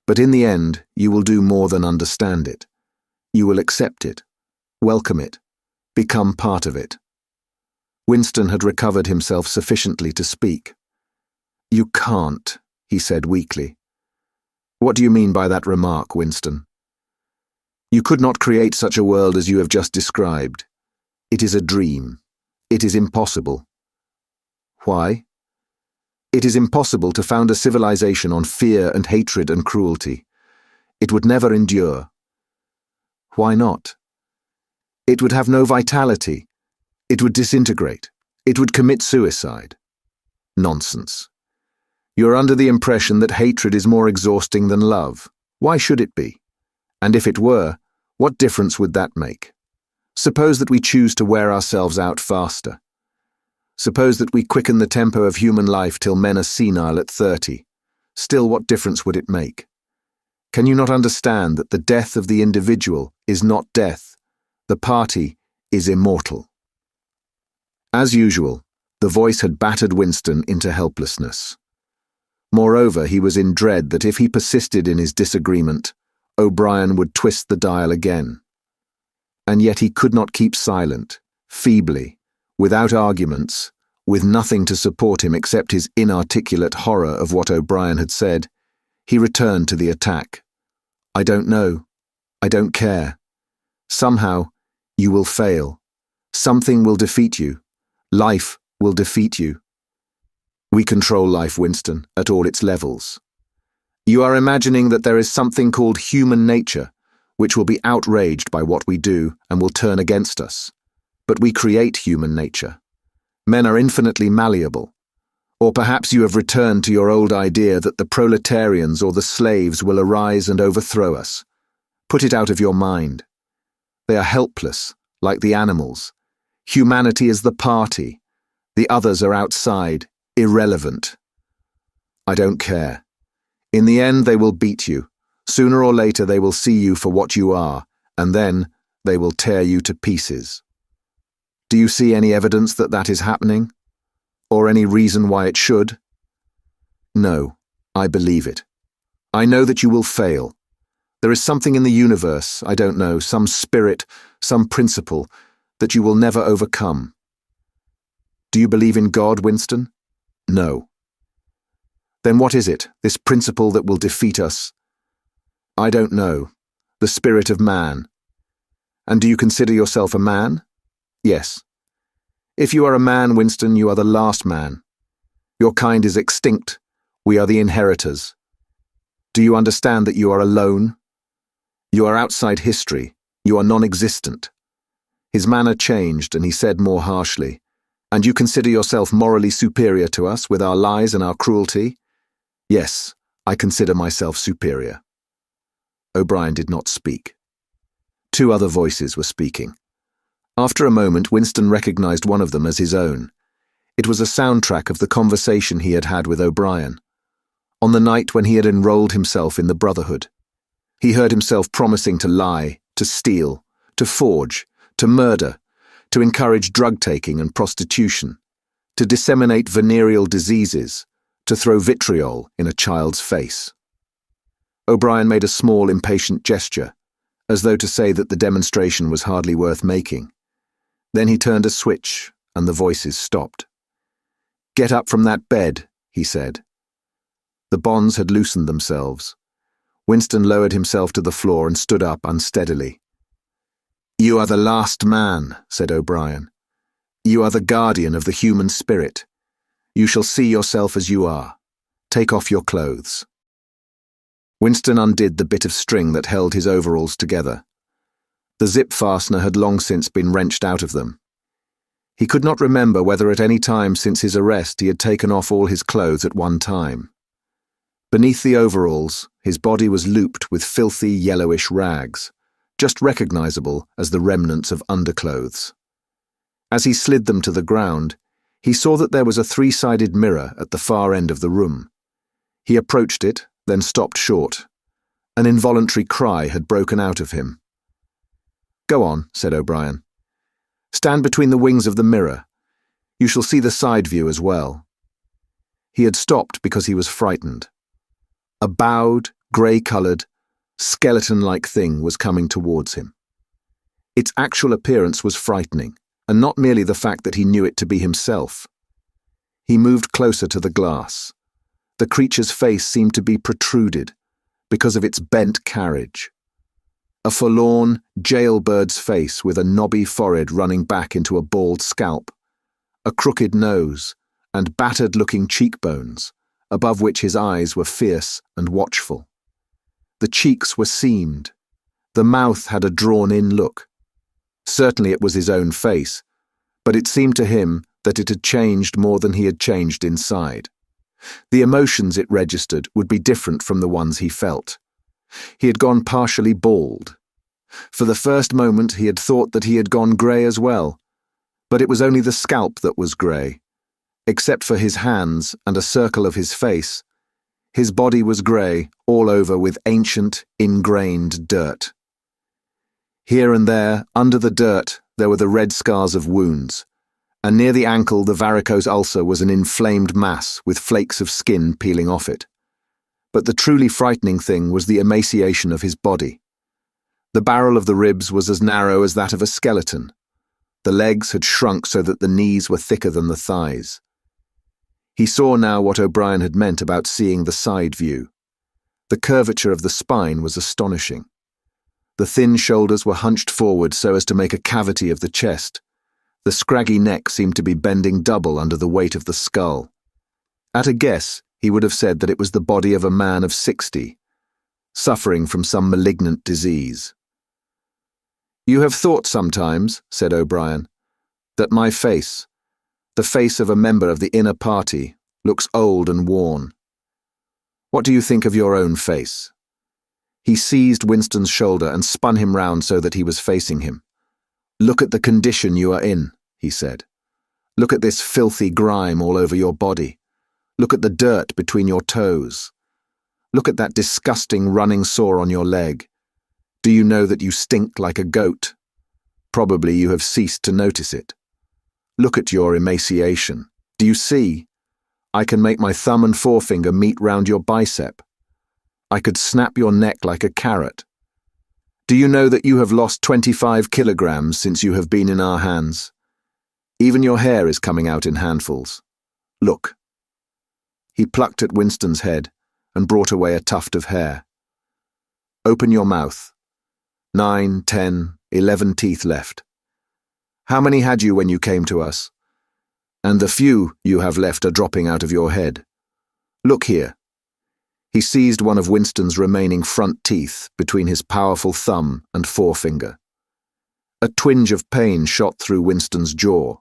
But in the end, you will do more than understand it. You will accept it, welcome it, become part of it. Winston had recovered himself sufficiently to speak. You can't, he said weakly. What do you mean by that remark, Winston? You could not create such a world as you have just described. It is a dream. It is impossible. Why? It is impossible to found a civilization on fear and hatred and cruelty. It would never endure. Why not? It would have no vitality. It would disintegrate. It would commit suicide. Nonsense. You are under the impression that hatred is more exhausting than love. Why should it be? And if it were, what difference would that make? Suppose that we choose to wear ourselves out faster. Suppose that we quicken the tempo of human life till men are senile at 30. Still, what difference would it make? Can you not understand that the death of the individual is not death? The party is immortal. As usual, the voice had battered Winston into helplessness. Moreover, he was in dread that if he persisted in his disagreement, O'Brien would twist the dial again. And yet he could not keep silent, feebly, without arguments, with nothing to support him except his inarticulate horror of what O'Brien had said. He returned to the attack. I don't know. I don't care. Somehow, you will fail. Something will defeat you. Life will defeat you. We control life, Winston, at all its levels. You are imagining that there is something called human nature, which will be outraged by what we do and will turn against us. But we create human nature. Men are infinitely malleable. Or perhaps you have returned to your old idea that the proletarians or the slaves will arise and overthrow us. Put it out of your mind. They are helpless, like the animals. Humanity is the party. The others are outside, irrelevant. I don't care. In the end, they will beat you. Sooner or later, they will see you for what you are, and then they will tear you to pieces. Do you see any evidence that that is happening? Or any reason why it should? No, I believe it. I know that you will fail. There is something in the universe, I don't know, some spirit, some principle, that you will never overcome. Do you believe in God, Winston? No. Then what is it, this principle that will defeat us? I don't know. The spirit of man. And do you consider yourself a man? Yes. If you are a man, Winston, you are the last man. Your kind is extinct. We are the inheritors. Do you understand that you are alone? You are outside history. You are non-existent. His manner changed, and he said more harshly, "And you consider yourself morally superior to us with our lies and our cruelty?" "Yes, I consider myself superior." O'Brien did not speak. Two other voices were speaking. After a moment, Winston recognized one of them as his own. It was a soundtrack of the conversation he had had with O'Brien, on the night when he had enrolled himself in the Brotherhood. He heard himself promising to lie, to steal, to forge, to murder, to encourage drug-taking and prostitution, to disseminate venereal diseases, to throw vitriol in a child's face. O'Brien made a small, impatient gesture, as though to say that the demonstration was hardly worth making. Then he turned a switch, and the voices stopped. "Get up from that bed," he said. The bonds had loosened themselves. Winston lowered himself to the floor and stood up unsteadily. "You are the last man," said O'Brien. "You are the guardian of the human spirit. You shall see yourself as you are. Take off your clothes." Winston undid the bit of string that held his overalls together. The zip fastener had long since been wrenched out of them. He could not remember whether at any time since his arrest he had taken off all his clothes at one time. Beneath the overalls, his body was looped with filthy yellowish rags, just recognizable as the remnants of underclothes. As he slid them to the ground, he saw that there was a three-sided mirror at the far end of the room. He approached it, then stopped short. An involuntary cry had broken out of him. "Go on," said O'Brien. "Stand between the wings of the mirror. You shall see the side view as well." He had stopped because he was frightened. A bowed, grey-coloured, skeleton-like thing was coming towards him. Its actual appearance was frightening, and not merely the fact that he knew it to be himself. He moved closer to the glass. The creature's face seemed to be protruded because of its bent carriage. A forlorn, jailbird's face with a knobby forehead running back into a bald scalp, a crooked nose, and battered-looking cheekbones, above which his eyes were fierce and watchful. The cheeks were seamed. The mouth had a drawn-in look. Certainly it was his own face, but it seemed to him that it had changed more than he had changed inside. The emotions it registered would be different from the ones he felt. He had gone partially bald. For the first moment he had thought that he had gone grey as well, but it was only the scalp that was grey. Except for his hands and a circle of his face, his body was grey all over with ancient, ingrained dirt. Here and there, under the dirt, there were the red scars of wounds, and near the ankle the varicose ulcer was an inflamed mass with flakes of skin peeling off it. But the truly frightening thing was the emaciation of his body. The barrel of the ribs was as narrow as that of a skeleton. The legs had shrunk so that the knees were thicker than the thighs. He saw now what O'Brien had meant about seeing the side view. The curvature of the spine was astonishing. The thin shoulders were hunched forward so as to make a cavity of the chest. The scraggy neck seemed to be bending double under the weight of the skull. At a guess, he would have said that it was the body of a man of 60, suffering from some malignant disease. "You have thought sometimes," said O'Brien, "that my face, the face of a member of the inner party, looks old and worn. What do you think of your own face?" He seized Winston's shoulder and spun him round so that he was facing him. "Look at the condition you are in," he said. "Look at this filthy grime all over your body. Look at the dirt between your toes. Look at that disgusting running sore on your leg. Do you know that you stink like a goat? Probably you have ceased to notice it. Look at your emaciation. Do you see? I can make my thumb and forefinger meet round your bicep. I could snap your neck like a carrot. Do you know that you have lost 25 kilograms since you have been in our hands? Even your hair is coming out in handfuls. Look." He plucked at Winston's head and brought away a tuft of hair. "Open your mouth. 9, 10, 11 teeth left. How many had you when you came to us? And the few you have left are dropping out of your head. Look here." He seized one of Winston's remaining front teeth between his powerful thumb and forefinger. A twinge of pain shot through Winston's jaw.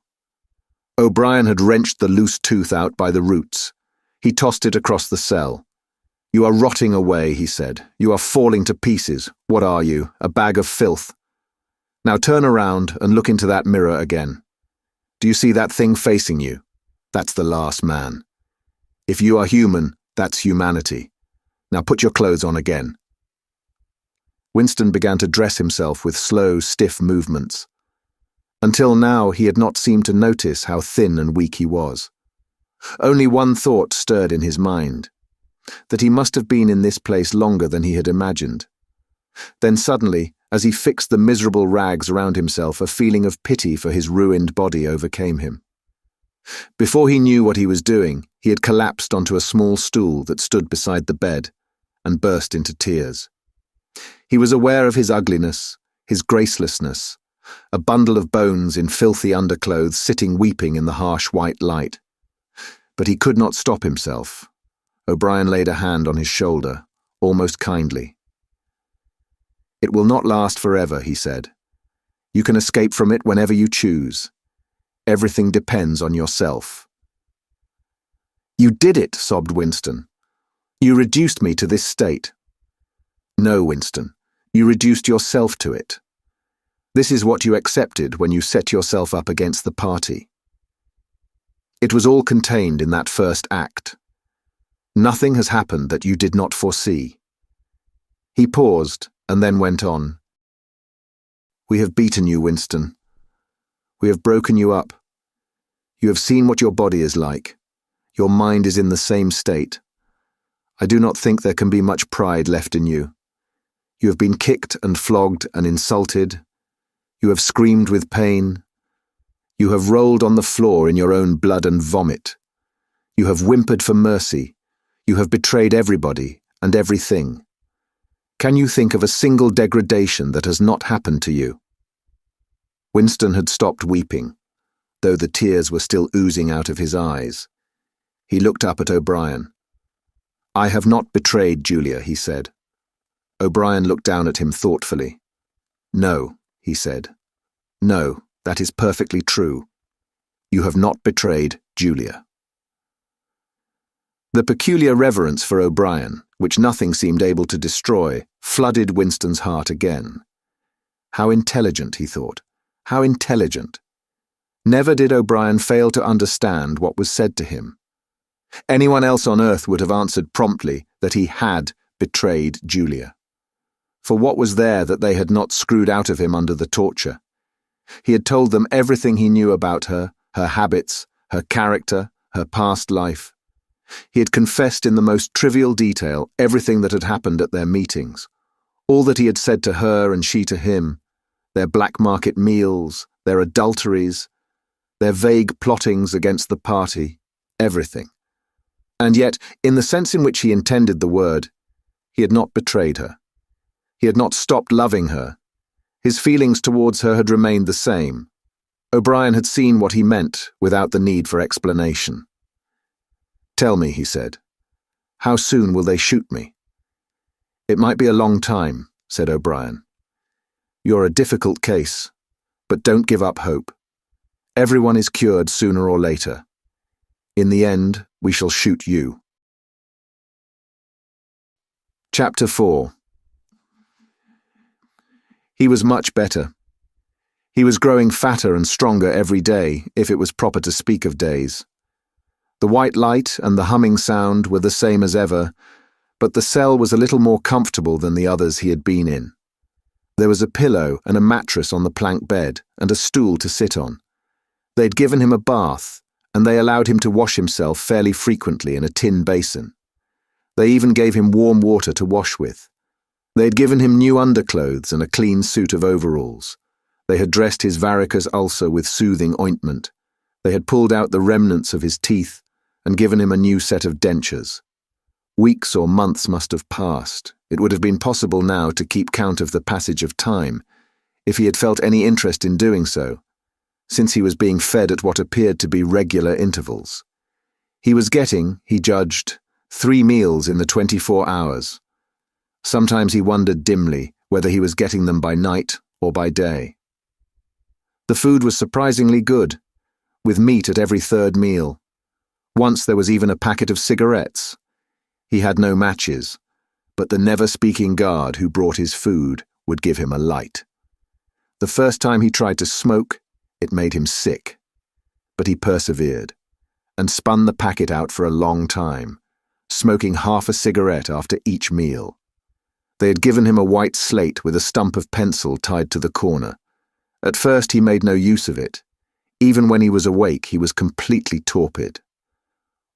O'Brien had wrenched the loose tooth out by the roots. He tossed it across the cell. "You are rotting away," he said. "You are falling to pieces. What are you? A bag of filth. Now turn around and look into that mirror again. Do you see that thing facing you? That's the last man. If you are human, that's humanity. Now put your clothes on again." Winston began to dress himself with slow, stiff movements. Until now, he had not seemed to notice how thin and weak he was. Only one thought stirred in his mind: that he must have been in this place longer than he had imagined. Then suddenly, as he fixed the miserable rags around himself, a feeling of pity for his ruined body overcame him. Before he knew what he was doing, he had collapsed onto a small stool that stood beside the bed and burst into tears. He was aware of his ugliness, his gracelessness, a bundle of bones in filthy underclothes sitting weeping in the harsh white light. But he could not stop himself. O'Brien laid a hand on his shoulder, almost kindly. "It will not last forever," he said. "You can escape from it whenever you choose. Everything depends on yourself." "You did it," sobbed Winston. "You reduced me to this state." "No, Winston, you reduced yourself to it. This is what you accepted when you set yourself up against the party. It was all contained in that first act. Nothing has happened that you did not foresee." He paused and then went on. "We have beaten you, Winston. We have broken you up. You have seen what your body is like. Your mind is in the same state. I do not think there can be much pride left in you. You have been kicked and flogged and insulted. You have screamed with pain. You have rolled on the floor in your own blood and vomit. You have whimpered for mercy. You have betrayed everybody and everything. Can you think of a single degradation that has not happened to you?" Winston had stopped weeping, though the tears were still oozing out of his eyes. He looked up at O'Brien. "I have not betrayed Julia," he said. O'Brien looked down at him thoughtfully. "No," he said. "No, that is perfectly true. You have not betrayed Julia." The peculiar reverence for O'Brien, which nothing seemed able to destroy, flooded Winston's heart again. How intelligent, he thought. How intelligent. Never did O'Brien fail to understand what was said to him. Anyone else on earth would have answered promptly that he had betrayed Julia. For what was there that they had not screwed out of him under the torture? He had told them everything he knew about her, her habits, her character, her past life. He had confessed in the most trivial detail everything that had happened at their meetings, all that he had said to her and she to him, their black market meals, their adulteries, their vague plottings against the party, everything. And yet, in the sense in which he intended the word, he had not betrayed her. He had not stopped loving her. His feelings towards her had remained the same. O'Brien had seen what he meant without the need for explanation. "Tell me," he said, "how soon will they shoot me?" "It might be a long time," said O'Brien. "You're a difficult case, but don't give up hope. Everyone is cured sooner or later. In the end, we shall shoot you." Chapter 4. He was much better. He was growing fatter and stronger every day, if it was proper to speak of days. The white light and the humming sound were the same as ever, but the cell was a little more comfortable than the others he had been in. There was a pillow and a mattress on the plank bed, and a stool to sit on. They'd given him a bath, and they allowed him to wash himself fairly frequently in a tin basin. They even gave him warm water to wash with. They had given him new underclothes and a clean suit of overalls. They had dressed his varicose ulcer with soothing ointment. They had pulled out the remnants of his teeth and given him a new set of dentures. Weeks or months must have passed. It would have been possible now to keep count of the passage of time, if he had felt any interest in doing so, since he was being fed at what appeared to be regular intervals. He was getting, he judged, 3 meals in the 24 hours. Sometimes he wondered dimly whether he was getting them by night or by day. The food was surprisingly good, with meat at every 3rd meal. Once there was even a packet of cigarettes. He had no matches, but the never-speaking guard who brought his food would give him a light. The first time he tried to smoke, it made him sick. But he persevered, and spun the packet out for a long time, smoking half a cigarette after each meal. They had given him a white slate with a stump of pencil tied to the corner. At first he made no use of it. Even when he was awake, he was completely torpid.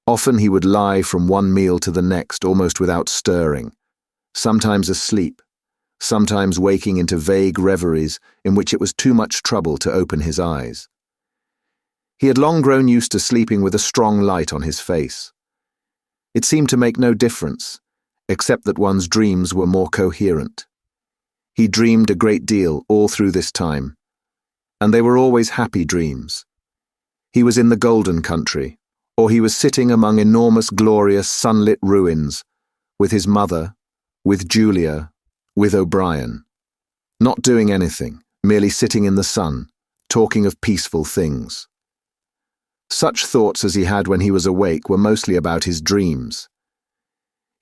Often he would lie from one meal to the next almost without stirring, sometimes asleep, sometimes waking into vague reveries in which it was too much trouble to open his eyes. He had long grown used to sleeping with a strong light on his face. It seemed to make no difference, except that one's dreams were more coherent. He dreamed a great deal all through this time, and they were always happy dreams. He was in the Golden Country, or he was sitting among enormous, glorious, sunlit ruins, with his mother, with Julia, with O'Brien. Not doing anything, merely sitting in the sun, talking of peaceful things. Such thoughts as he had when he was awake were mostly about his dreams.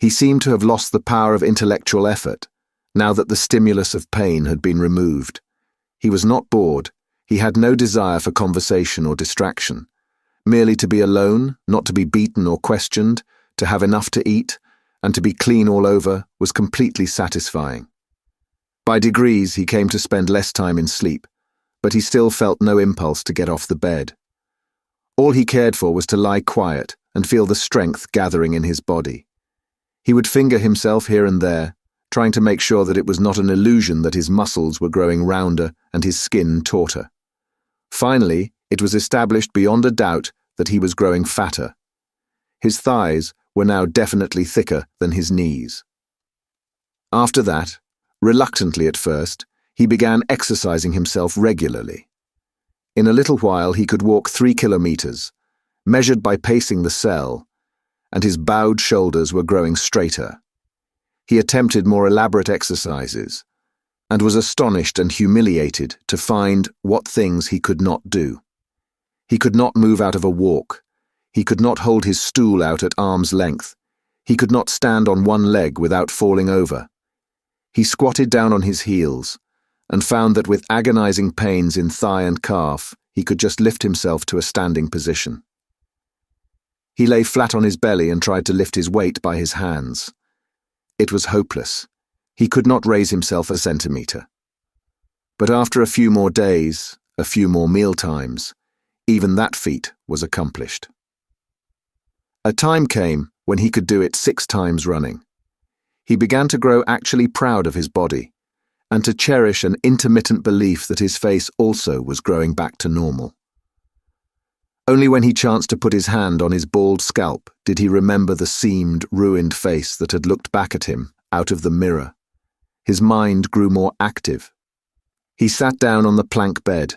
He seemed to have lost the power of intellectual effort, now that the stimulus of pain had been removed. He was not bored. He had no desire for conversation or distraction. Merely to be alone, not to be beaten or questioned, to have enough to eat, and to be clean all over was completely satisfying. By degrees he came to spend less time in sleep, but he still felt no impulse to get off the bed. All he cared for was to lie quiet and feel the strength gathering in his body. He would finger himself here and there, trying to make sure that it was not an illusion that his muscles were growing rounder and his skin tauter. Finally, it was established beyond a doubt that he was growing fatter. His thighs were now definitely thicker than his knees. After that, reluctantly at first, he began exercising himself regularly. In a little while he could walk 3 kilometers, measured by pacing the cell, and his bowed shoulders were growing straighter. He attempted more elaborate exercises, and was astonished and humiliated to find what things he could not do. He could not move out of a walk. He could not hold his stool out at arm's length. He could not stand on one leg without falling over. He squatted down on his heels, and found that with agonizing pains in thigh and calf, he could just lift himself to a standing position. He lay flat on his belly and tried to lift his weight by his hands. It was hopeless. He could not raise himself a centimeter. But after a few more days, a few more mealtimes, even that feat was accomplished. A time came when he could do it 6 times running. He began to grow actually proud of his body, and to cherish an intermittent belief that his face also was growing back to normal. Only when he chanced to put his hand on his bald scalp did he remember the seamed, ruined face that had looked back at him out of the mirror. His mind grew more active. He sat down on the plank bed,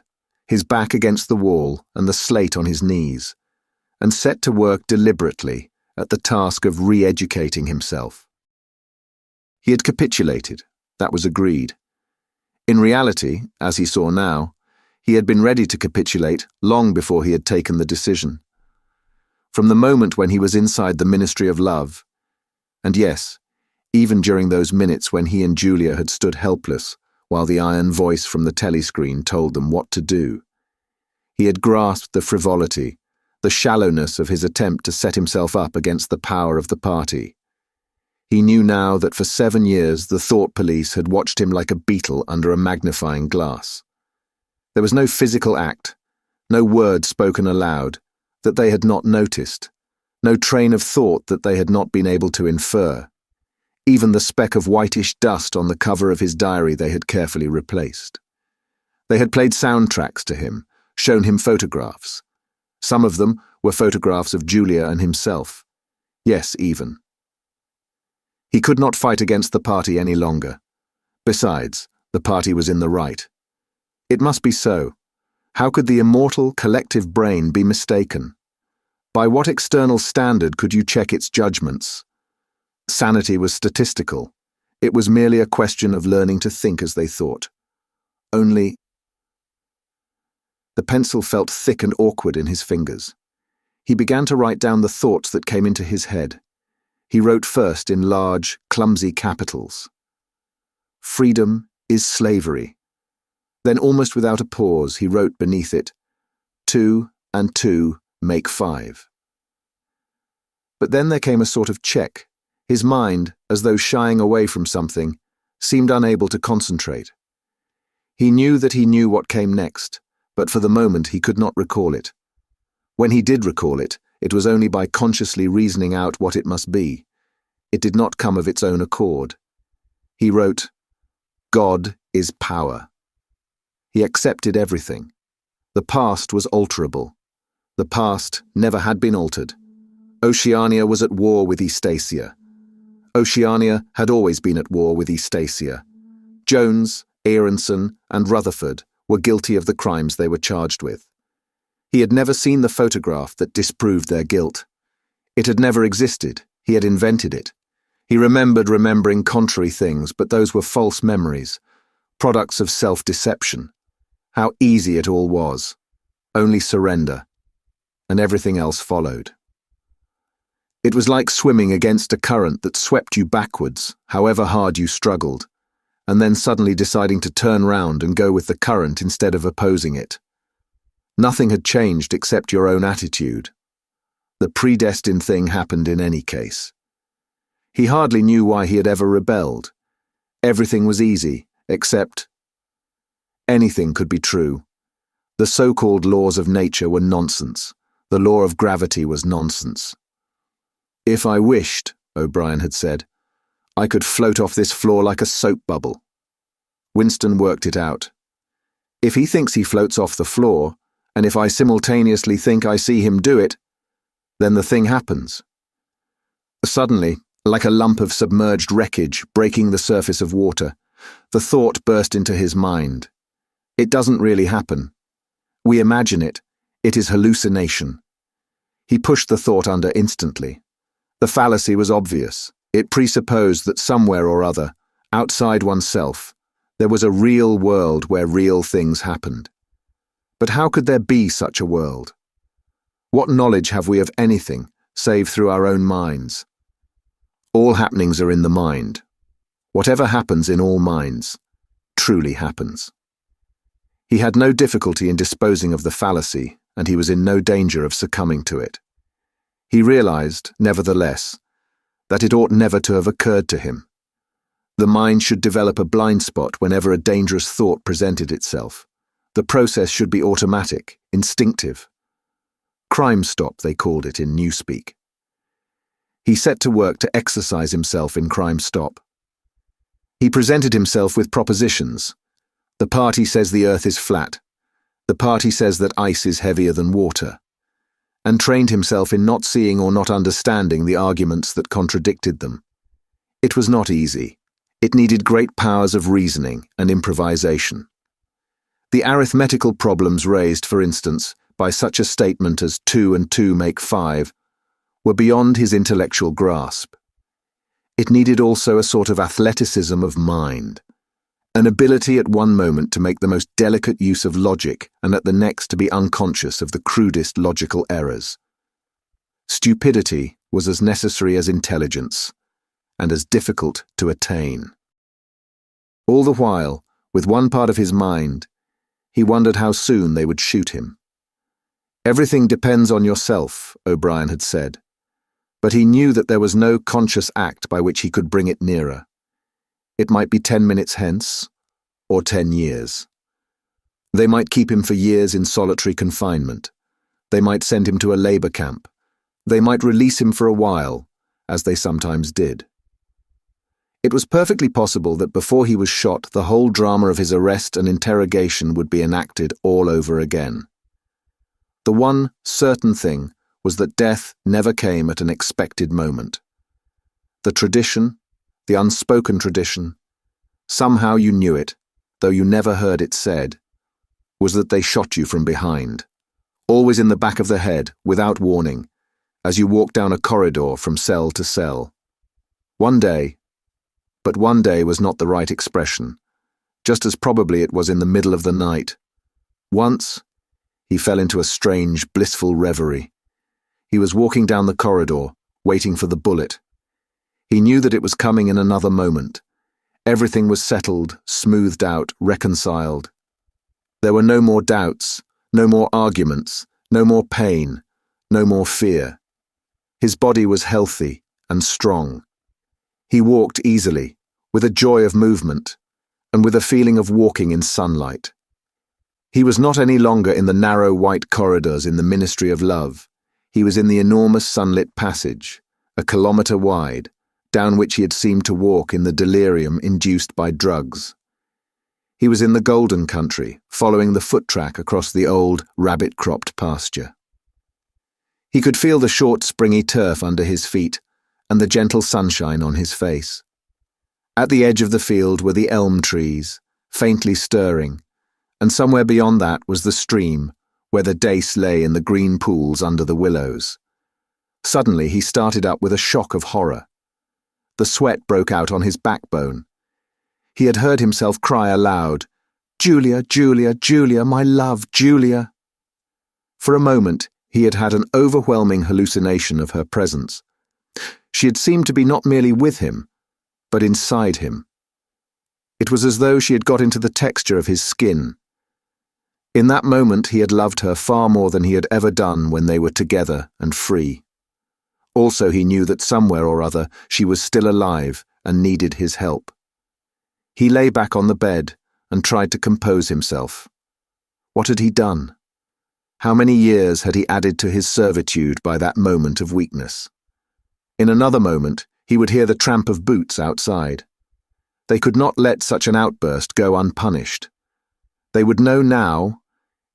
his back against the wall and the slate on his knees, and set to work deliberately at the task of re-educating himself. He had capitulated, that was agreed. In reality, as he saw now, he had been ready to capitulate long before he had taken the decision. From the moment when he was inside the Ministry of Love, and yes, even during those minutes when he and Julia had stood helpless while the iron voice from the telescreen told them what to do, he had grasped the frivolity, the shallowness of his attempt to set himself up against the power of the party. He knew now that for 7 years the thought police had watched him like a beetle under a magnifying glass. There was no physical act, no word spoken aloud. that they had not noticed, no train of thought that they had not been able to infer. Even the speck of whitish dust on the cover of his diary they had carefully replaced. They had played soundtracks to him, shown him photographs. Some of them were photographs of Julia and himself. Yes, even. He could not fight against the party any longer. Besides, the party was in the right. It must be so. How could the immortal, collective brain be mistaken? By what external standard could you check its judgments? Sanity was statistical. It was merely a question of learning to think as they thought. Only... The pencil felt thick and awkward in his fingers. He began to write down the thoughts that came into his head. He wrote first in large, clumsy capitals. Freedom is slavery. Then, almost without a pause, he wrote beneath it, 2 and 2 make 5. But then there came a sort of check. His mind, as though shying away from something, seemed unable to concentrate. He knew that he knew what came next, but for the moment he could not recall it. When he did recall it, it was only by consciously reasoning out what it must be. It did not come of its own accord. He wrote, God is power. He accepted everything. The past was alterable. The past never had been altered. Oceania was at war with Eastasia. Oceania had always been at war with Eastasia. Jones, Aronson, and Rutherford were guilty of the crimes they were charged with. He had never seen the photograph that disproved their guilt. It had never existed. He had invented it. He remembered remembering contrary things, but those were false memories, products of self-deception. How easy it all was. Only surrender. And everything else followed. It was like swimming against a current that swept you backwards, however hard you struggled, and then suddenly deciding to turn round and go with the current instead of opposing it. Nothing had changed except your own attitude. The predestined thing happened in any case. He hardly knew why he had ever rebelled. Everything was easy, except... Anything could be true. The so-called laws of nature were nonsense. The law of gravity was nonsense. If I wished, O'Brien had said, I could float off this floor like a soap bubble. Winston worked it out. If he thinks he floats off the floor, and if I simultaneously think I see him do it, then the thing happens. Suddenly, like a lump of submerged wreckage breaking the surface of water, the thought burst into his mind. It doesn't really happen. We imagine it. It is hallucination. He pushed the thought under instantly. The fallacy was obvious. It presupposed that somewhere or other, outside oneself, there was a real world where real things happened. But how could there be such a world? What knowledge have we of anything, save through our own minds? All happenings are in the mind. Whatever happens in all minds, truly happens. He had no difficulty in disposing of the fallacy, and he was in no danger of succumbing to it. He realized, nevertheless, that it ought never to have occurred to him. The mind should develop a blind spot whenever a dangerous thought presented itself. The process should be automatic, instinctive. Crime stop, they called it in Newspeak. He set to work to exercise himself in crime stop. He presented himself with propositions. The party says the earth is flat. The party says that ice is heavier than water. And trained himself in not seeing or not understanding the arguments that contradicted them. It was not easy. It needed great powers of reasoning and improvisation. The arithmetical problems raised, for instance, by such a statement as 2 and 2 make 5, were beyond his intellectual grasp. It needed also a sort of athleticism of mind, an ability at one moment to make the most delicate use of logic and at the next to be unconscious of the crudest logical errors. Stupidity was as necessary as intelligence, and as difficult to attain. All the while, with one part of his mind, he wondered how soon they would shoot him. Everything depends on yourself, O'Brien had said, but he knew that there was no conscious act by which he could bring it nearer. It might be 10 minutes hence, or 10 years. They might keep him for years in solitary confinement, They might send him to a labor camp. They might release him for a while, as they sometimes did. It was perfectly possible that before he was shot, the whole drama of his arrest and interrogation would be enacted all over again. The one certain thing was that death never came at an expected moment. The tradition, the unspoken tradition, somehow you knew it, though you never heard it said, was that they shot you from behind, always in the back of the head, without warning, as you walked down a corridor from cell to cell. One day, but one day was not the right expression, just as probably it was in the middle of the night. Once, he fell into a strange, blissful reverie. He was walking down the corridor, waiting for the bullet. He knew that it was coming in another moment. Everything was settled, smoothed out, reconciled. There were no more doubts, no more arguments, no more pain, no more fear. His body was healthy and strong. He walked easily, with a joy of movement, and with a feeling of walking in sunlight. He was not any longer in the narrow white corridors in the Ministry of Love. He was in the enormous sunlit passage, a kilometre wide, down which he had seemed to walk in the delirium induced by drugs. He was in the golden country, following the foot track across the old, rabbit-cropped pasture. He could feel the short, springy turf under his feet and the gentle sunshine on his face. At the edge of the field were the elm trees, faintly stirring, and somewhere beyond that was the stream, where the dace lay in the green pools under the willows. Suddenly he started up with a shock of horror. The sweat broke out on his backbone. He had heard himself cry aloud, "Julia, Julia, Julia, my love, Julia." For a moment, he had had an overwhelming hallucination of her presence. She had seemed to be not merely with him, but inside him. It was as though she had got into the texture of his skin. In that moment, he had loved her far more than he had ever done when they were together and free. Also, he knew that somewhere or other she was still alive and needed his help. He lay back on the bed and tried to compose himself. What had he done? How many years had he added to his servitude by that moment of weakness? In another moment, he would hear the tramp of boots outside. They could not let such an outburst go unpunished. They would know now,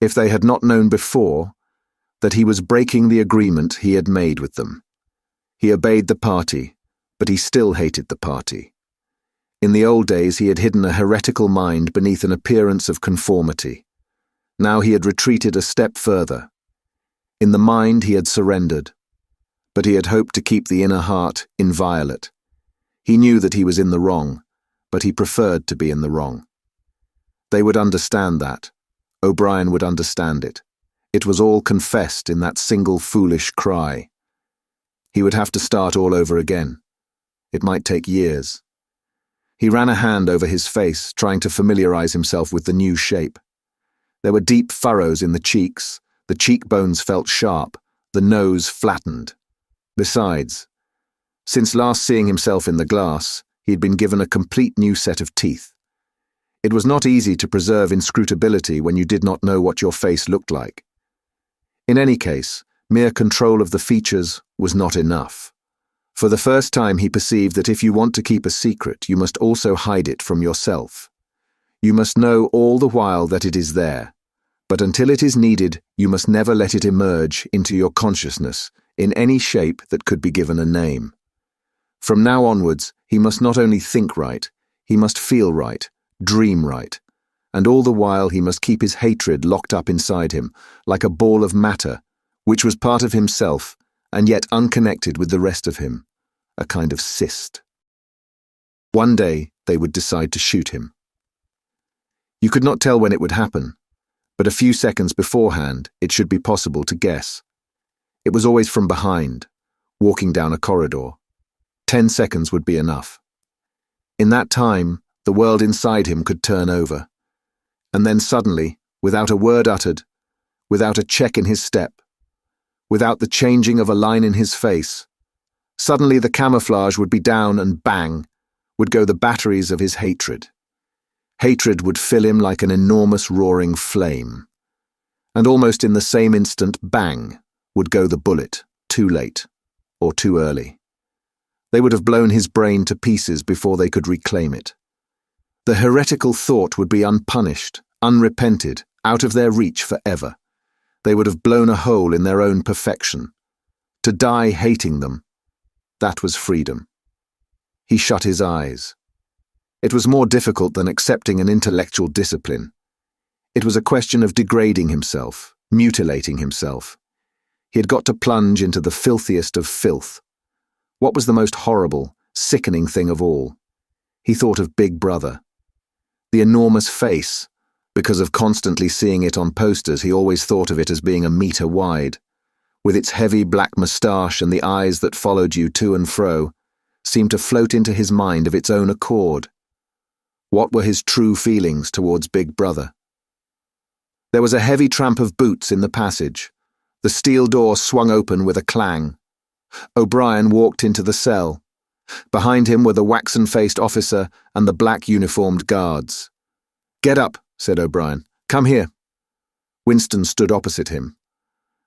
if they had not known before, that he was breaking the agreement he had made with them. He obeyed the party, but he still hated the party. In the old days he had hidden a heretical mind beneath an appearance of conformity. Now he had retreated a step further. In the mind he had surrendered, but he had hoped to keep the inner heart inviolate. He knew that he was in the wrong, but he preferred to be in the wrong. They would understand that. O'Brien would understand it. It was all confessed in that single foolish cry. He would have to start all over again. It might take years. He ran a hand over his face, trying to familiarize himself with the new shape. There were deep furrows in the cheeks, the cheekbones felt sharp, the nose flattened. Besides, since last seeing himself in the glass, he had been given a complete new set of teeth. It was not easy to preserve inscrutability when you did not know what your face looked like. In any case, mere control of the features was not enough. For the first time he perceived that if you want to keep a secret, you must also hide it from yourself. You must know all the while that it is there, but until it is needed, you must never let it emerge into your consciousness in any shape that could be given a name. From now onwards, he must not only think right, he must feel right, dream right, and all the while he must keep his hatred locked up inside him, like a ball of matter, which was part of himself, and yet unconnected with the rest of him, a kind of cyst. One day they would decide to shoot him. You could not tell when it would happen, but a few seconds beforehand it should be possible to guess. It was always from behind, walking down a corridor. 10 seconds would be enough. In that time, the world inside him could turn over. And then suddenly, without a word uttered, without a check in his step, without the changing of a line in his face, suddenly the camouflage would be down and bang, would go the batteries of his hatred. Hatred would fill him like an enormous roaring flame. And almost in the same instant, bang, would go the bullet, too late, or too early. They would have blown his brain to pieces before they could reclaim it. The heretical thought would be unpunished, unrepented, out of their reach forever. They would have blown a hole in their own perfection. To die hating them, that was freedom. He shut his eyes. It was more difficult than accepting an intellectual discipline. It was a question of degrading himself, mutilating himself. He had got to plunge into the filthiest of filth. What was the most horrible, sickening thing of all? He thought of Big Brother. The enormous face. Because of constantly seeing it on posters, he always thought of it as being a metre wide. With its heavy black moustache and the eyes that followed you to and fro, seemed to float into his mind of its own accord. What were his true feelings towards Big Brother? There was a heavy tramp of boots in the passage. The steel door swung open with a clang. O'Brien walked into the cell. Behind him were the waxen-faced officer and the black-uniformed guards. "Get up," said O'Brien. "Come here." Winston stood opposite him.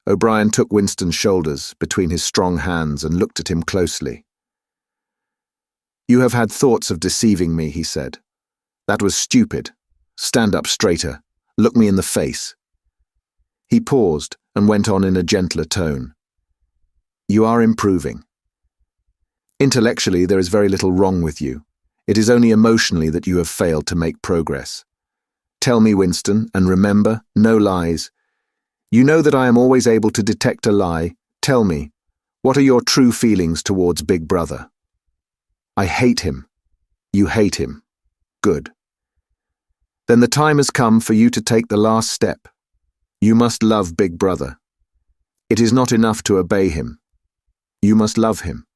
O'Brien took Winston's shoulders between his strong hands and looked at him closely. "You have had thoughts of deceiving me," he said. "That was stupid. Stand up straighter. Look me in the face." He paused and went on in a gentler tone. "You are improving. Intellectually, there is very little wrong with you. It is only emotionally that you have failed to make progress. Tell me, Winston, and remember, no lies. You know that I am always able to detect a lie. Tell me, what are your true feelings towards Big Brother?" "I hate him." "You hate him. Good. Then the time has come for you to take the last step. You must love Big Brother. It is not enough to obey him. You must love him."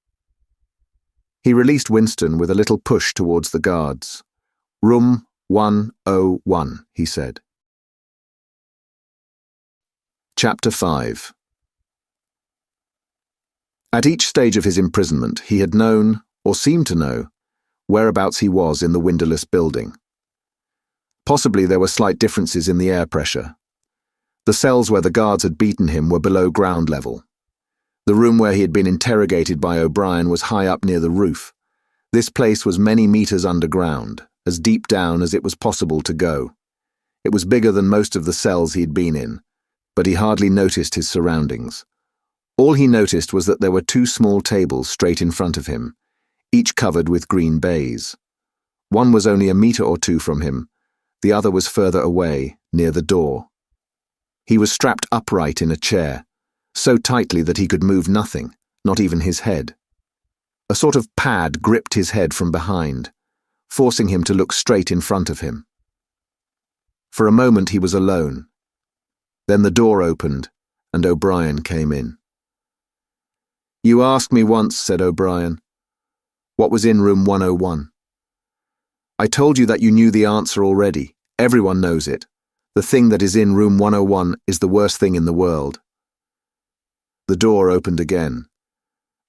He released Winston with a little push towards the guards. "Room 101, he said. Chapter 5. At each stage of his imprisonment, he had known, or seemed to know, whereabouts he was in the windowless building. Possibly there were slight differences in the air pressure. The cells where the guards had beaten him were below ground level. The room where he had been interrogated by O'Brien was high up near the roof. This place was many meters underground, as deep down as it was possible to go. It was bigger than most of the cells he'd been in, but he hardly noticed his surroundings. All he noticed was that there were 2 small tables straight in front of him, each covered with green baize. One was only a meter or 2 from him, the other was further away, near the door. He was strapped upright in a chair, so tightly that he could move nothing, not even his head. A sort of pad gripped his head from behind, forcing him to look straight in front of him. For a moment he was alone. Then the door opened, and O'Brien came in. "You asked me once," said O'Brien, "what was in room 101. I told you that you knew the answer already. Everyone knows it. The thing that is in room 101 is the worst thing in the world." The door opened again.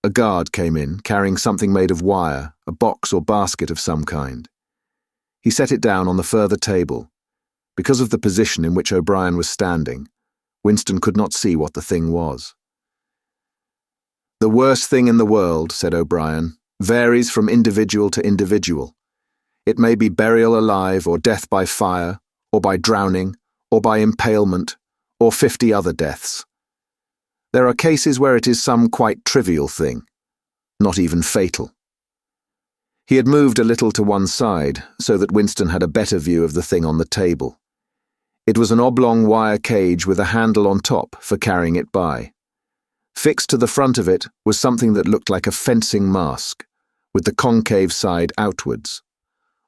A guard came in, carrying something made of wire, a box or basket of some kind. He set it down on the further table. Because of the position in which O'Brien was standing, Winston could not see what the thing was. "The worst thing in the world," said O'Brien, "varies from individual to individual. It may be burial alive, or death by fire, or by drowning, or by impalement, or 50 other deaths. There are cases where it is some quite trivial thing, not even fatal." He had moved a little to one side, so that Winston had a better view of the thing on the table. It was an oblong wire cage with a handle on top for carrying it by. Fixed to the front of it was something that looked like a fencing mask, with the concave side outwards.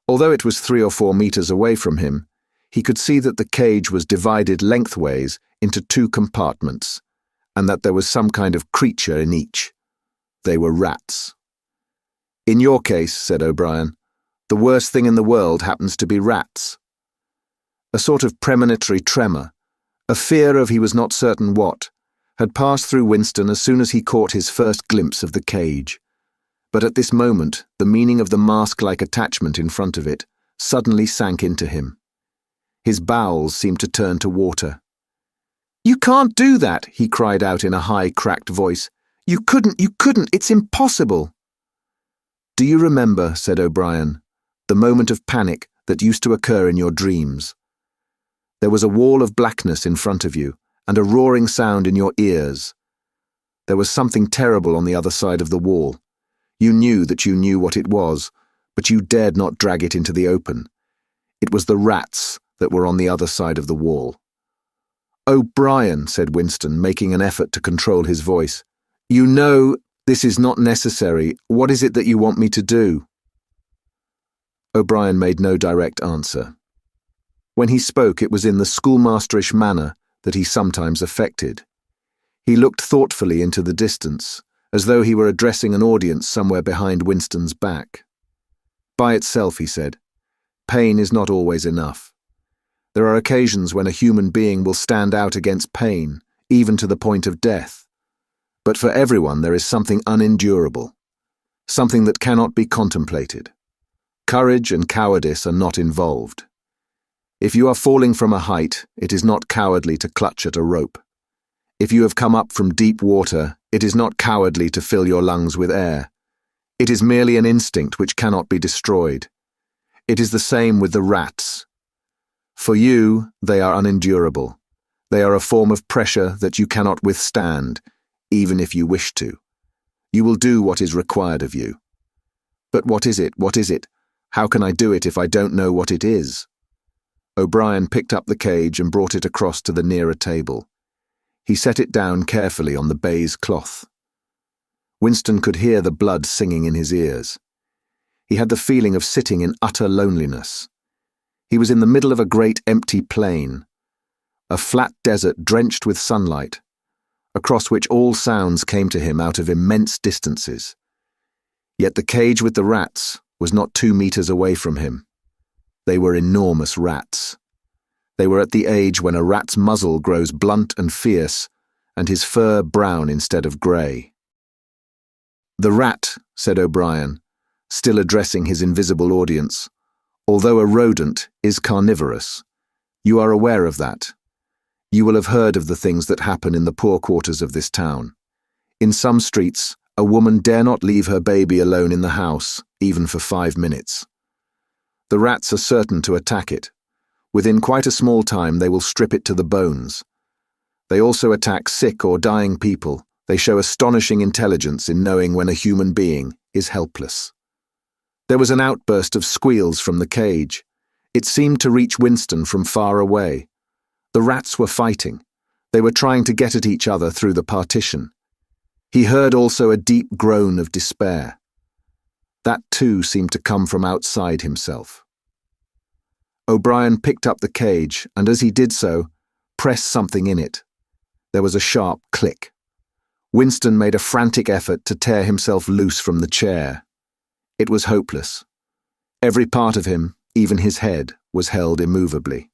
Although it was 3 or 4 meters away from him, he could see that the cage was divided lengthways into 2 compartments, and that there was some kind of creature in each. They were rats. "In your case," said O'Brien, "the worst thing in the world happens to be rats." A sort of premonitory tremor, a fear of he was not certain what, had passed through Winston as soon as he caught his first glimpse of the cage. But at this moment, the meaning of the mask-like attachment in front of it suddenly sank into him. His bowels seemed to turn to water. "You can't do that," he cried out in a high, cracked voice. You couldn't, it's impossible." "Do you remember," said O'Brien, "the moment of panic that used to occur in your dreams? There was a wall of blackness in front of you, and a roaring sound in your ears. There was something terrible on the other side of the wall. You knew that you knew what it was, but you dared not drag it into the open. It was the rats that were on the other side of the wall." "O'Brien," said Winston, making an effort to control his voice, "you know this is not necessary. What is it that you want me to do?" O'Brien made no direct answer. When he spoke, it was in the schoolmasterish manner that he sometimes affected. He looked thoughtfully into the distance, as though he were addressing an audience somewhere behind Winston's back. "By itself," he said, "pain is not always enough. There are occasions when a human being will stand out against pain, even to the point of death. But for everyone there is something unendurable, something that cannot be contemplated. Courage and cowardice are not involved. If you are falling from a height, it is not cowardly to clutch at a rope. If you have come up from deep water, it is not cowardly to fill your lungs with air. It is merely an instinct which cannot be destroyed. It is the same with the rats. For you, they are unendurable. They are a form of pressure that you cannot withstand, even if you wish to. You will do what is required of you. But what is it? What is it? How can I do it if I don't know what it is?" O'Brien picked up the cage and brought it across to the nearer table. He set it down carefully on the baize cloth. Winston could hear the blood singing in his ears. He had the feeling of sitting in utter loneliness. He was in the middle of a great empty plain, a flat desert drenched with sunlight, across which all sounds came to him out of immense distances. Yet the cage with the rats was not 2 meters away from him. They were enormous rats. They were at the age when a rat's muzzle grows blunt and fierce, and his fur brown instead of grey. "The rat," said O'Brien, still addressing his invisible audience, "although a rodent, is carnivorous. You are aware of that. You will have heard of the things that happen in the poor quarters of this town. In some streets, a woman dare not leave her baby alone in the house, even for 5 minutes. The rats are certain to attack it. Within quite a small time they will strip it to the bones. They also attack sick or dying people. They show astonishing intelligence in knowing when a human being is helpless." There was an outburst of squeals from the cage. It seemed to reach Winston from far away. The rats were fighting. They were trying to get at each other through the partition. He heard also a deep groan of despair. That too seemed to come from outside himself. O'Brien picked up the cage and, as he did so, pressed something in it. There was a sharp click. Winston made a frantic effort to tear himself loose from the chair. It was hopeless. Every part of him, even his head, was held immovably.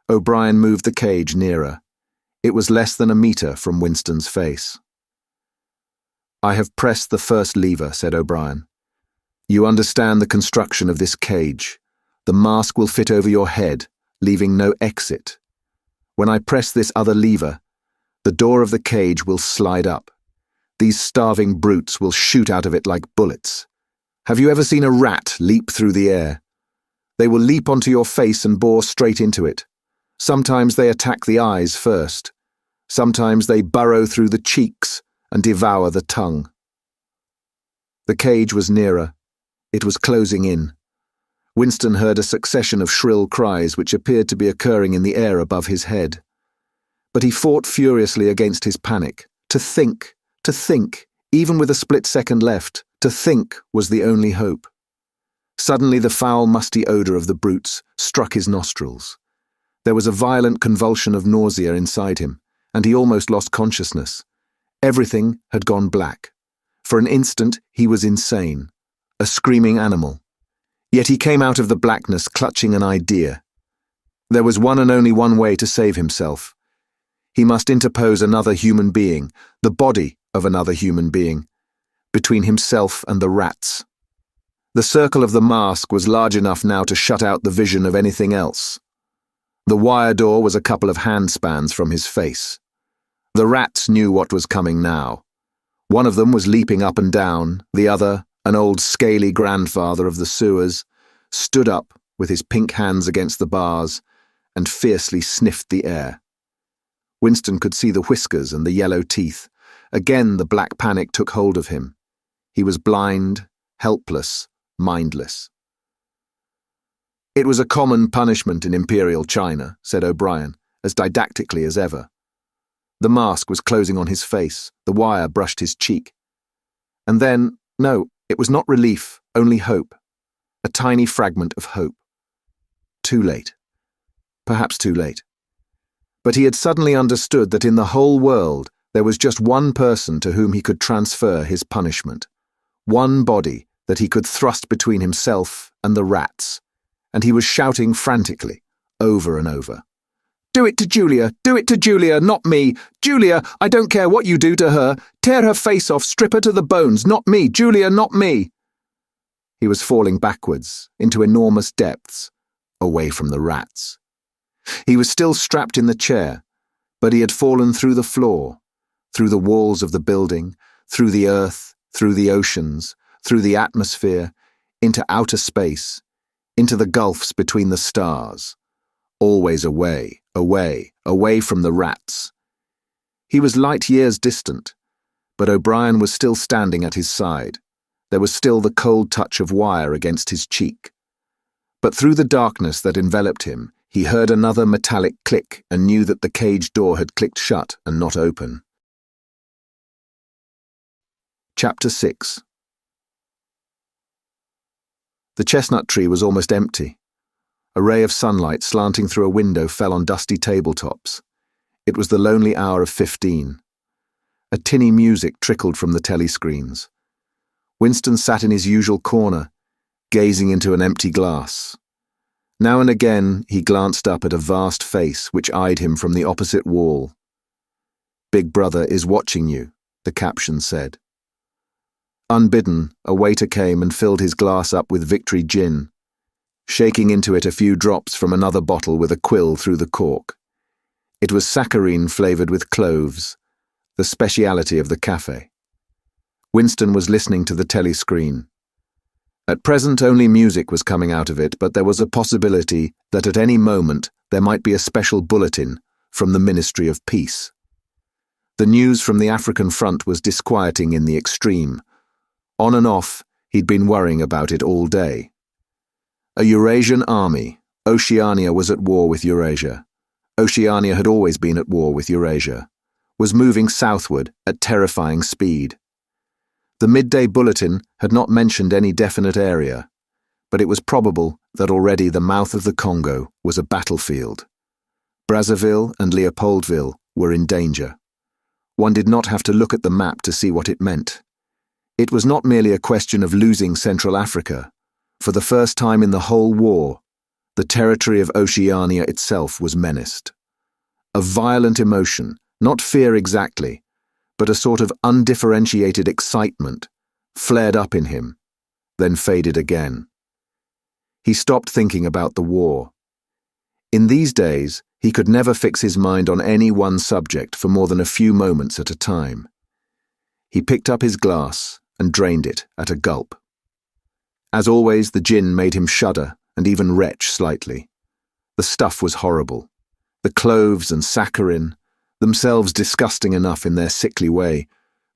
O'Brien moved the cage nearer. It was less than a meter from Winston's face. "I have pressed the first lever," said O'Brien. "You understand the construction of this cage. The mask will fit over your head, leaving no exit. When I press this other lever, the door of the cage will slide up. These starving brutes will shoot out of it like bullets. Have you ever seen a rat leap through the air? They will leap onto your face and bore straight into it. Sometimes they attack the eyes first. Sometimes they burrow through the cheeks and devour the tongue." The cage was nearer. It was closing in. Winston heard a succession of shrill cries which appeared to be occurring in the air above his head. But he fought furiously against his panic. To think, even with a split second left, to think was the only hope. Suddenly the foul, musty odour of the brutes struck his nostrils. There was a violent convulsion of nausea inside him, and he almost lost consciousness. Everything had gone black. For an instant he was insane, a screaming animal. Yet he came out of the blackness clutching an idea. There was one and only one way to save himself. He must interpose another human being, the body of another human being, between himself and the rats. The circle of the mask was large enough now to shut out the vision of anything else. The wire door was a couple of handspans from his face. The rats knew what was coming now. One of them was leaping up and down, the other, an old scaly grandfather of the sewers, stood up with his pink hands against the bars and fiercely sniffed the air. Winston could see the whiskers and the yellow teeth. Again the black panic took hold of him. He was blind, helpless, mindless. "It was a common punishment in Imperial China," said O'Brien, as didactically as ever. The mask was closing on his face, the wire brushed his cheek. And then, no, it was not relief, only hope. A tiny fragment of hope. Too late. Perhaps too late. But he had suddenly understood that in the whole world there was just one person to whom he could transfer his punishment. One body that he could thrust between himself and the rats. And he was shouting frantically, over and over. "Do it to Julia! Do it to Julia, not me! Julia, I don't care what you do to her! Tear her face off, strip her to the bones! Not me! Julia, not me!" He was falling backwards, into enormous depths, away from the rats. He was still strapped in the chair, but he had fallen through the floor, through the walls of the building, through the earth, through the oceans, through the atmosphere, into outer space, into the gulfs between the stars, always away, away, away from the rats. He was light years distant, but O'Brien was still standing at his side. There was still the cold touch of wire against his cheek. But through the darkness that enveloped him, he heard another metallic click and knew that the cage door had clicked shut and not open. Chapter 6. The chestnut tree was almost empty. A ray of sunlight slanting through a window fell on dusty tabletops. It was the lonely hour of 15. A tinny music trickled from the telescreens. Winston sat in his usual corner, gazing into an empty glass. Now and again he glanced up at a vast face which eyed him from the opposite wall. "Big Brother is watching you," the caption said. Unbidden, a waiter came and filled his glass up with Victory gin, shaking into it a few drops from another bottle with a quill through the cork. It was saccharine flavoured with cloves, the speciality of the cafe. Winston was listening to the telescreen. At present only music was coming out of it, but there was a possibility that at any moment there might be a special bulletin from the Ministry of Peace. The news from the African front was disquieting in the extreme. On and off, he'd been worrying about it all day. A Eurasian army. Oceania was at war with Eurasia. Oceania had always been at war with Eurasia. Was moving southward at terrifying speed. The midday bulletin had not mentioned any definite area, but it was probable that already the mouth of the Congo was a battlefield. Brazzaville and Leopoldville were in danger. One did not have to look at the map to see what it meant. It was not merely a question of losing Central Africa. For the first time in the whole war, the territory of Oceania itself was menaced. A violent emotion, not fear exactly, but a sort of undifferentiated excitement, flared up in him, then faded again. He stopped thinking about the war. In these days, he could never fix his mind on any one subject for more than a few moments at a time. He picked up his glass and drained it at a gulp. As always, the gin made him shudder and even retch slightly. The stuff was horrible. The cloves and saccharin, themselves disgusting enough in their sickly way,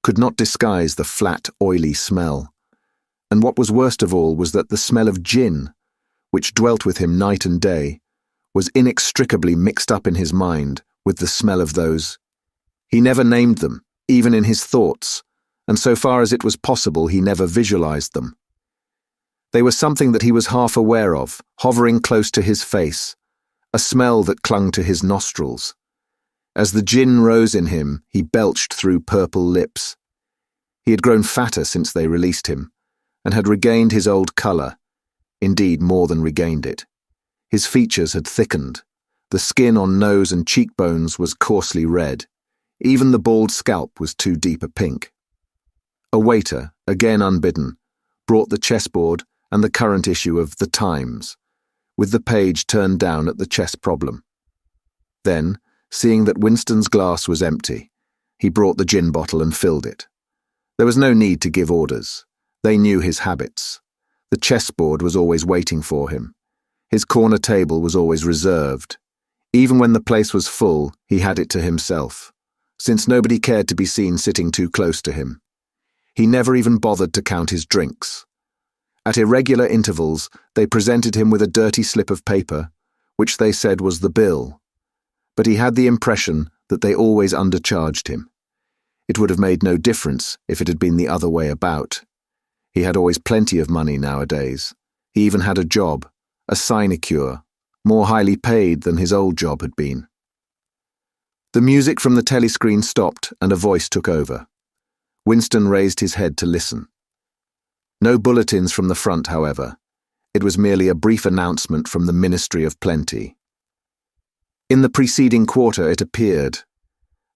could not disguise the flat, oily smell. And what was worst of all was that the smell of gin, which dwelt with him night and day, was inextricably mixed up in his mind with the smell of those. He never named them, even in his thoughts, and so far as it was possible he never visualized them. They were something that he was half aware of, hovering close to his face, a smell that clung to his nostrils. As the gin rose in him, he belched through purple lips. He had grown fatter since they released him, and had regained his old colour, indeed more than regained it. His features had thickened. The skin on nose and cheekbones was coarsely red. Even the bald scalp was too deep a pink. A waiter, again unbidden, brought the chessboard and the current issue of The Times, with the page turned down at the chess problem. Then, seeing that Winston's glass was empty, he brought the gin bottle and filled it. There was no need to give orders. They knew his habits. The chessboard was always waiting for him. His corner table was always reserved. Even when the place was full, he had it to himself, since nobody cared to be seen sitting too close to him. He never even bothered to count his drinks. At irregular intervals, they presented him with a dirty slip of paper, which they said was the bill. But he had the impression that they always undercharged him. It would have made no difference if it had been the other way about. He had always plenty of money nowadays. He even had a job, a sinecure, more highly paid than his old job had been. The music from the telescreen stopped and a voice took over. Winston raised his head to listen. No bulletins from the front, however. It was merely a brief announcement from the Ministry of Plenty. In the preceding quarter, it appeared.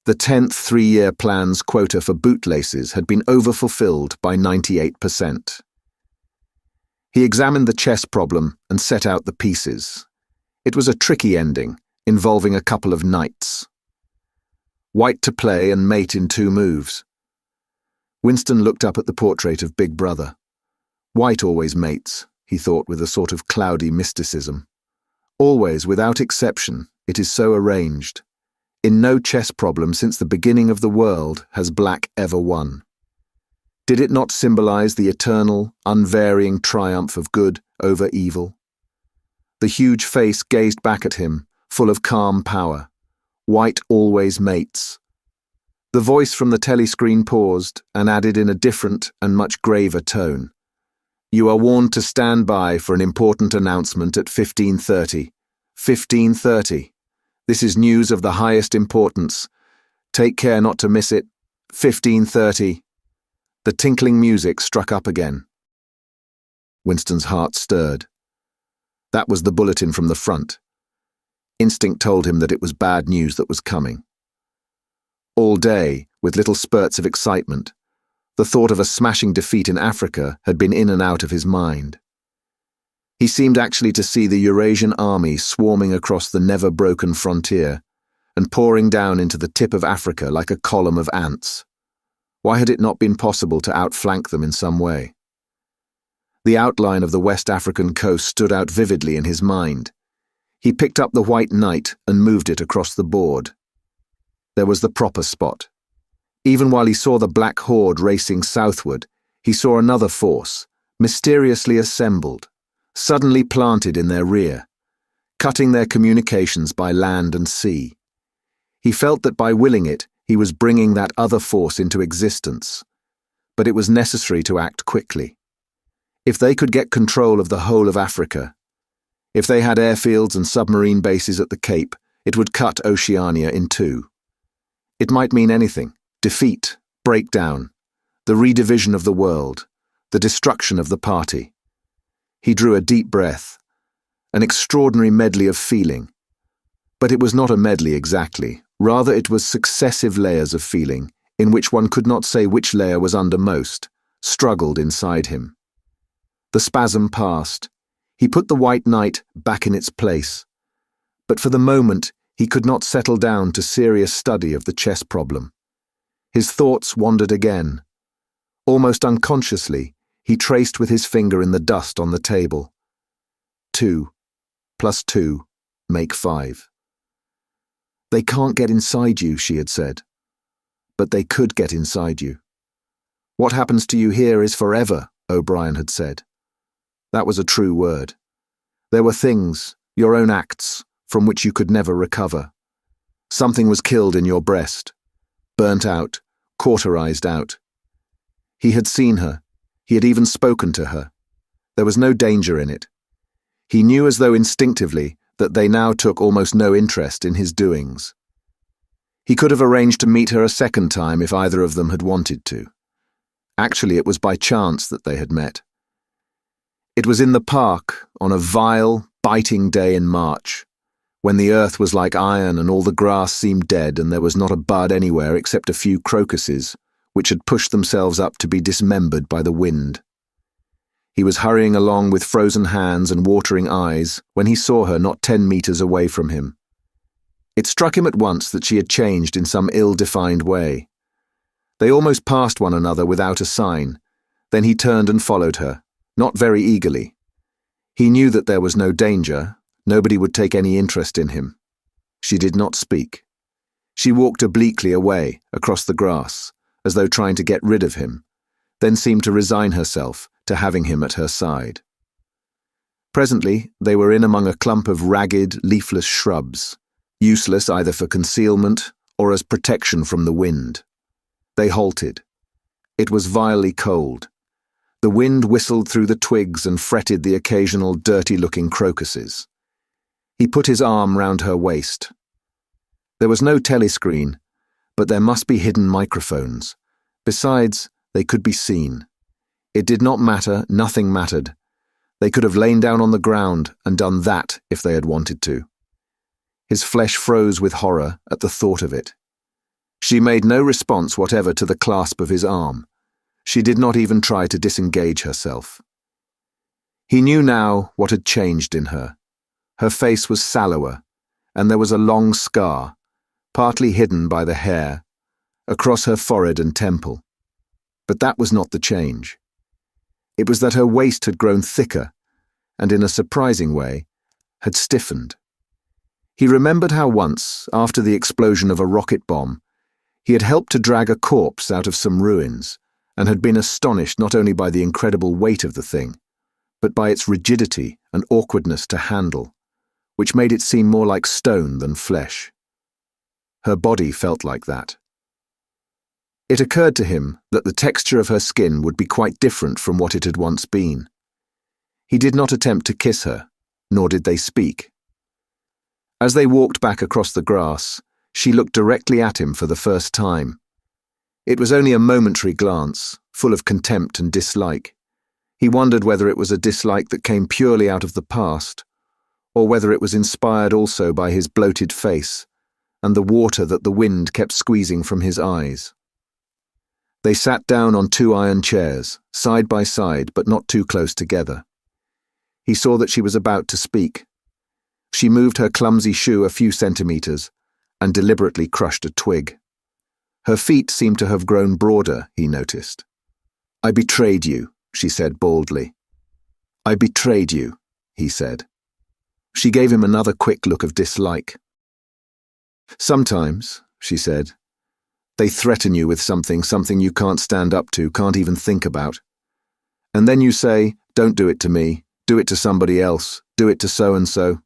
The 10th three-year plan's quota for bootlaces had been overfulfilled by 98%. He examined the chess problem and set out the pieces. It was a tricky ending, involving a couple of knights. White to play and mate in 2 moves. Winston looked up at the portrait of Big Brother. White always mates, he thought with a sort of cloudy mysticism. Always, without exception, it is so arranged. In no chess problem since the beginning of the world has black ever won. Did it not symbolize the eternal, unvarying triumph of good over evil? The huge face gazed back at him, full of calm power. White always mates. The voice from the telescreen paused and added in a different and much graver tone. You are warned to stand by for an important announcement at 15:30. 15:30. This is news of the highest importance. Take care not to miss it. 15:30. The tinkling music struck up again. Winston's heart stirred. That was the bulletin from the front. Instinct told him that it was bad news that was coming. All day, with little spurts of excitement, the thought of a smashing defeat in Africa had been in and out of his mind. He seemed actually to see the Eurasian army swarming across the never-broken frontier and pouring down into the tip of Africa like a column of ants. Why had it not been possible to outflank them in some way? The outline of the West African coast stood out vividly in his mind. He picked up the white knight and moved it across the board. There was the proper spot. Even while he saw the black horde racing southward, he saw another force, mysteriously assembled, suddenly planted in their rear, cutting their communications by land and sea. He felt that by willing it, he was bringing that other force into existence. But it was necessary to act quickly. If they could get control of the whole of Africa, if they had airfields and submarine bases at the Cape, it would cut Oceania in 2. It might mean anything: defeat, breakdown, the redivision of the world, the destruction of the party. He drew a deep breath, an extraordinary medley of feeling. But it was not a medley exactly, rather it was successive layers of feeling, in which one could not say which layer was undermost, struggled inside him. The spasm passed. He put the white knight back in its place. But for the moment, he could not settle down to serious study of the chess problem. His thoughts wandered again. Almost unconsciously, he traced with his finger in the dust on the table. 2 + 2 make 5. They can't get inside you, she had said. But they could get inside you. What happens to you here is forever, O'Brien had said. That was a true word. There were things, your own acts, from which you could never recover. Something was killed in your breast, burnt out, cauterized out. He had seen her. He had even spoken to her. There was no danger in it. He knew as though instinctively that they now took almost no interest in his doings. He could have arranged to meet her a second time if either of them had wanted to. Actually, it was by chance that they had met. It was in the park, on a vile, biting day in March, when the earth was like iron and all the grass seemed dead and there was not a bud anywhere except a few crocuses, which had pushed themselves up to be dismembered by the wind. He was hurrying along with frozen hands and watering eyes when he saw her not 10 meters away from him. It struck him at once that she had changed in some ill-defined way. They almost passed one another without a sign. Then he turned and followed her, not very eagerly. He knew that there was no danger. Nobody would take any interest in him. She did not speak. She walked obliquely away, across the grass, as though trying to get rid of him, then seemed to resign herself to having him at her side. Presently, they were in among a clump of ragged, leafless shrubs, useless either for concealment or as protection from the wind. They halted. It was vilely cold. The wind whistled through the twigs and fretted the occasional dirty-looking crocuses. He put his arm round her waist. There was no telescreen, but there must be hidden microphones. Besides, they could be seen. It did not matter, nothing mattered. They could have lain down on the ground and done that if they had wanted to. His flesh froze with horror at the thought of it. She made no response whatever to the clasp of his arm. She did not even try to disengage herself. He knew now what had changed in her. Her face was sallower, and there was a long scar, partly hidden by the hair, across her forehead and temple. But that was not the change. It was that her waist had grown thicker, and in a surprising way, had stiffened. He remembered how once, after the explosion of a rocket bomb, he had helped to drag a corpse out of some ruins, and had been astonished not only by the incredible weight of the thing, but by its rigidity and awkwardness to handle, which made it seem more like stone than flesh. Her body felt like that. It occurred to him that the texture of her skin would be quite different from what it had once been. He did not attempt to kiss her, nor did they speak. As they walked back across the grass, she looked directly at him for the first time. It was only a momentary glance, full of contempt and dislike. He wondered whether it was a dislike that came purely out of the past, or whether it was inspired also by his bloated face and the water that the wind kept squeezing from his eyes. They sat down on 2 iron chairs, side by side but not too close together. He saw that she was about to speak. She moved her clumsy shoe a few centimeters and deliberately crushed a twig. Her feet seemed to have grown broader, he noticed. "I betrayed you," she said baldly. "I betrayed you," he said. She gave him another quick look of dislike. "Sometimes," she said, "they threaten you with something you can't stand up to, can't even think about. And then you say, 'Don't do it to me, do it to somebody else, do it to so-and-so.'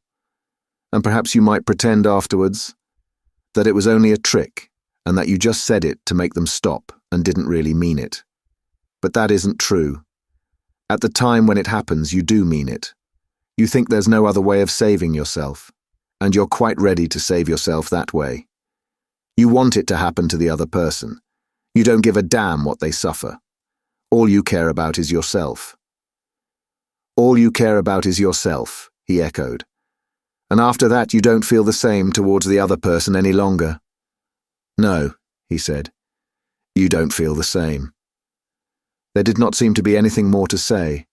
And perhaps you might pretend afterwards that it was only a trick and that you just said it to make them stop and didn't really mean it. But that isn't true. At the time when it happens, you do mean it. You think there's no other way of saving yourself, and you're quite ready to save yourself that way. You want it to happen to the other person. You don't give a damn what they suffer. All you care about is yourself." "All you care about is yourself," he echoed. "And after that you don't feel the same towards the other person any longer?" "No," he said. "You don't feel the same." There did not seem to be anything more to say.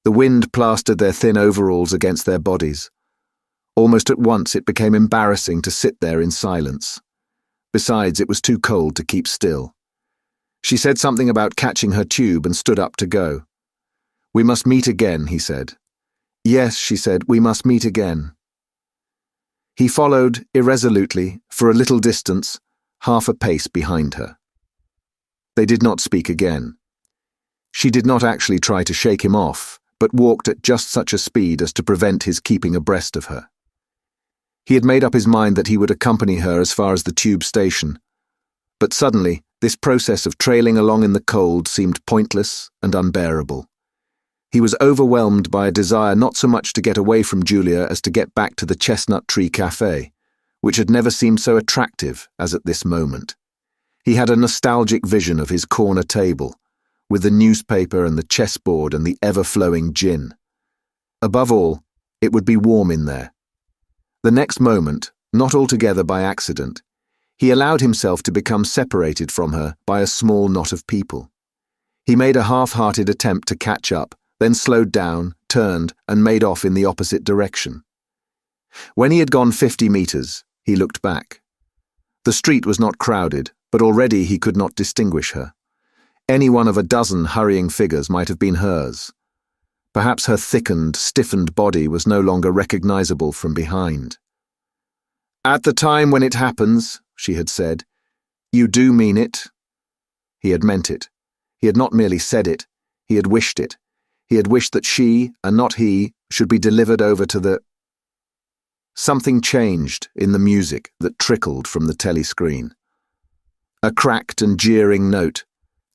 The wind plastered their thin overalls against their bodies. Almost at once it became embarrassing to sit there in silence. Besides, it was too cold to keep still. She said something about catching her tube and stood up to go. "We must meet again," he said. "Yes," she said, "we must meet again." He followed, irresolutely, for a little distance, half a pace behind her. They did not speak again. She did not actually try to shake him off, but walked at just such a speed as to prevent his keeping abreast of her. He had made up his mind that he would accompany her as far as the tube station. But suddenly, this process of trailing along in the cold seemed pointless and unbearable. He was overwhelmed by a desire not so much to get away from Julia as to get back to the Chestnut Tree Cafe, which had never seemed so attractive as at this moment. He had a nostalgic vision of his corner table, with the newspaper and the chessboard and the ever-flowing gin. Above all, it would be warm in there. The next moment, not altogether by accident, he allowed himself to become separated from her by a small knot of people. He made a half-hearted attempt to catch up, then slowed down, turned, and made off in the opposite direction. When he had gone 50 meters, He looked back. The street was not crowded, but already he could not distinguish her. Any one of a dozen hurrying figures might have been hers. Perhaps her thickened, stiffened body was no longer recognizable from behind. "At the time when it happens," she had said, "you do mean it." He had meant it. He had not merely said it, he had wished it. He had wished that she, and not he, should be delivered over to the... Something changed in the music that trickled from the telescreen. A cracked and jeering note,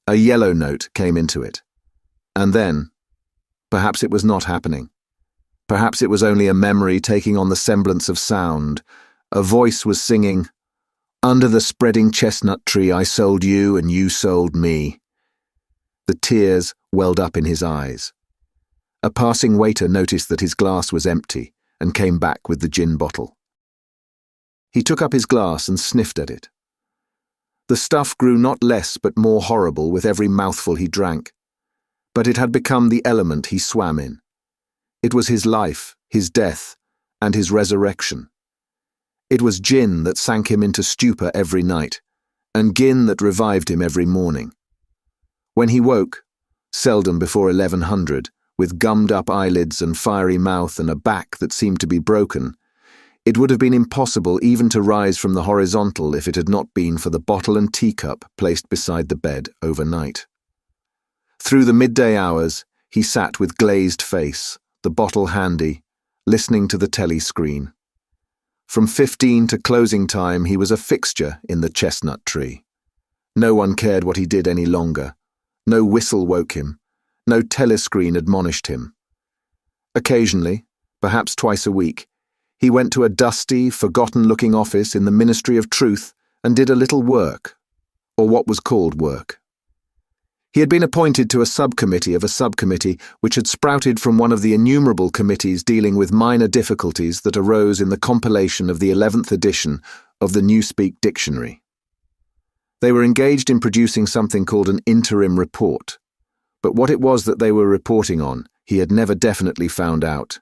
a yellow note, came into it. And then, perhaps it was not happening. Perhaps it was only a memory taking on the semblance of sound. A voice was singing, "Under the spreading chestnut tree I sold you and you sold me." The tears welled up in his eyes. A passing waiter noticed that his glass was empty and came back with the gin bottle. He took up his glass and sniffed at it. The stuff grew not less but more horrible with every mouthful he drank, but it had become the element he swam in. It was his life, his death, and his resurrection. It was gin that sank him into stupor every night, and gin that revived him every morning. When he woke, seldom before 1100, with gummed-up eyelids and fiery mouth and a back that seemed to be broken, it would have been impossible even to rise from the horizontal if it had not been for the bottle and teacup placed beside the bed overnight. Through the midday hours, he sat with glazed face, the bottle handy, listening to the telescreen. From 15 to closing time, he was a fixture in the chestnut tree. No one cared what he did any longer. No whistle woke him. No telescreen admonished him. Occasionally, perhaps twice a week, he went to a dusty, forgotten-looking office in the Ministry of Truth and did a little work, or what was called work. He had been appointed to a subcommittee of a subcommittee which had sprouted from one of the innumerable committees dealing with minor difficulties that arose in the compilation of the 11th edition of the Newspeak Dictionary. They were engaged in producing something called an interim report, but what it was that they were reporting on, he had never definitely found out.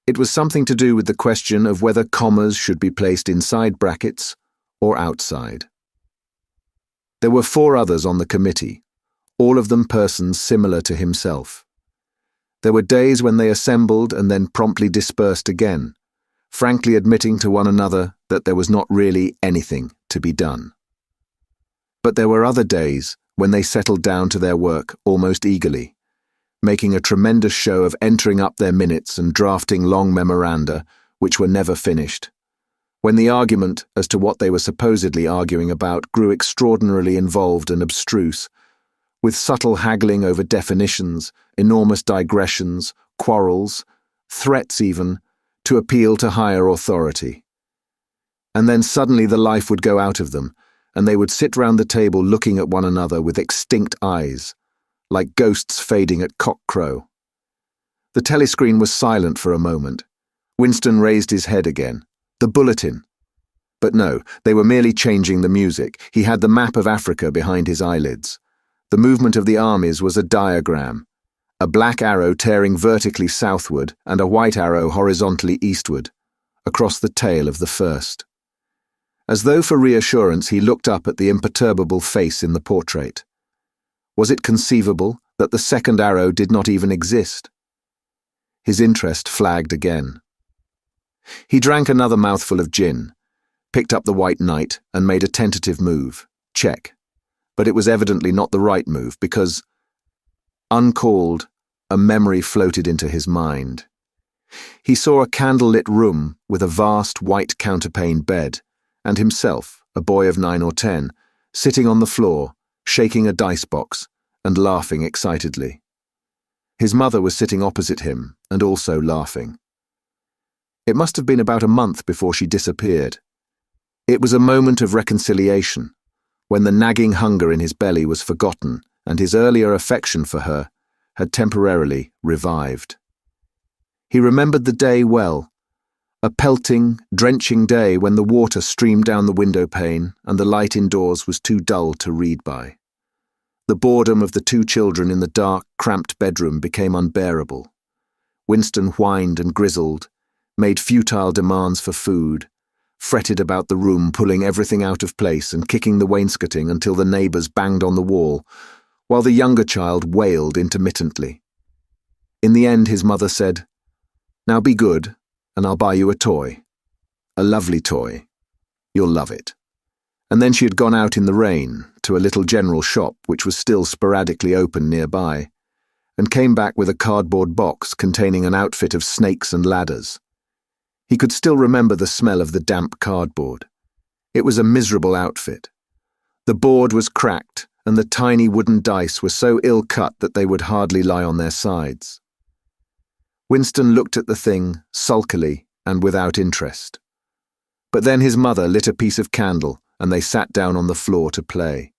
It was something to do with the question of whether commas should be placed inside brackets or outside. There were 4 others on the committee, all of them persons similar to himself. There were days when they assembled and then promptly dispersed again, frankly admitting to one another that there was not really anything to be done. But there were other days when they settled down to their work almost eagerly, making a tremendous show of entering up their minutes and drafting long memoranda, which were never finished, when the argument as to what they were supposedly arguing about grew extraordinarily involved and abstruse, with subtle haggling over definitions, enormous digressions, quarrels, threats even, to appeal to higher authority. And then suddenly the life would go out of them, and they would sit round the table looking at one another with extinct eyes, like ghosts fading at cock-crow. The telescreen was silent for a moment. Winston raised his head again. The bulletin. But no, they were merely changing the music. He had the map of Africa behind his eyelids. The movement of the armies was a diagram, a black arrow tearing vertically southward and a white arrow horizontally eastward, across the tail of the first. As though for reassurance, he looked up at the imperturbable face in the portrait. Was it conceivable that the second arrow did not even exist? His interest flagged again. He drank another mouthful of gin, picked up the white knight and made a tentative move. Check. But it was evidently not the right move because, uncalled, a memory floated into his mind. He saw a candle-lit room with a vast white counterpane bed, and himself, a boy of 9 or 10, sitting on the floor, shaking a dice box and laughing excitedly. His mother was sitting opposite him and also laughing. It must have been about a month before she disappeared. It was a moment of reconciliation, when the nagging hunger in his belly was forgotten and his earlier affection for her had temporarily revived. He remembered the day well, a pelting, drenching day when the water streamed down the window pane and the light indoors was too dull to read by. The boredom of the 2 children in the dark, cramped bedroom became unbearable. Winston whined and grizzled, made futile demands for food, fretted about the room, pulling everything out of place and kicking the wainscoting until the neighbours banged on the wall, while the younger child wailed intermittently. In the end, his mother said, "Now be good, and I'll buy you a toy. A lovely toy. You'll love it." And then she had gone out in the rain to a little general shop which was still sporadically open nearby, and came back with a cardboard box containing an outfit of snakes and ladders. He could still remember the smell of the damp cardboard. It was a miserable outfit. The board was cracked, and the tiny wooden dice were so ill-cut that they would hardly lie on their sides. Winston looked at the thing sulkily and without interest. But then his mother lit a piece of candle, and they sat down on the floor to play.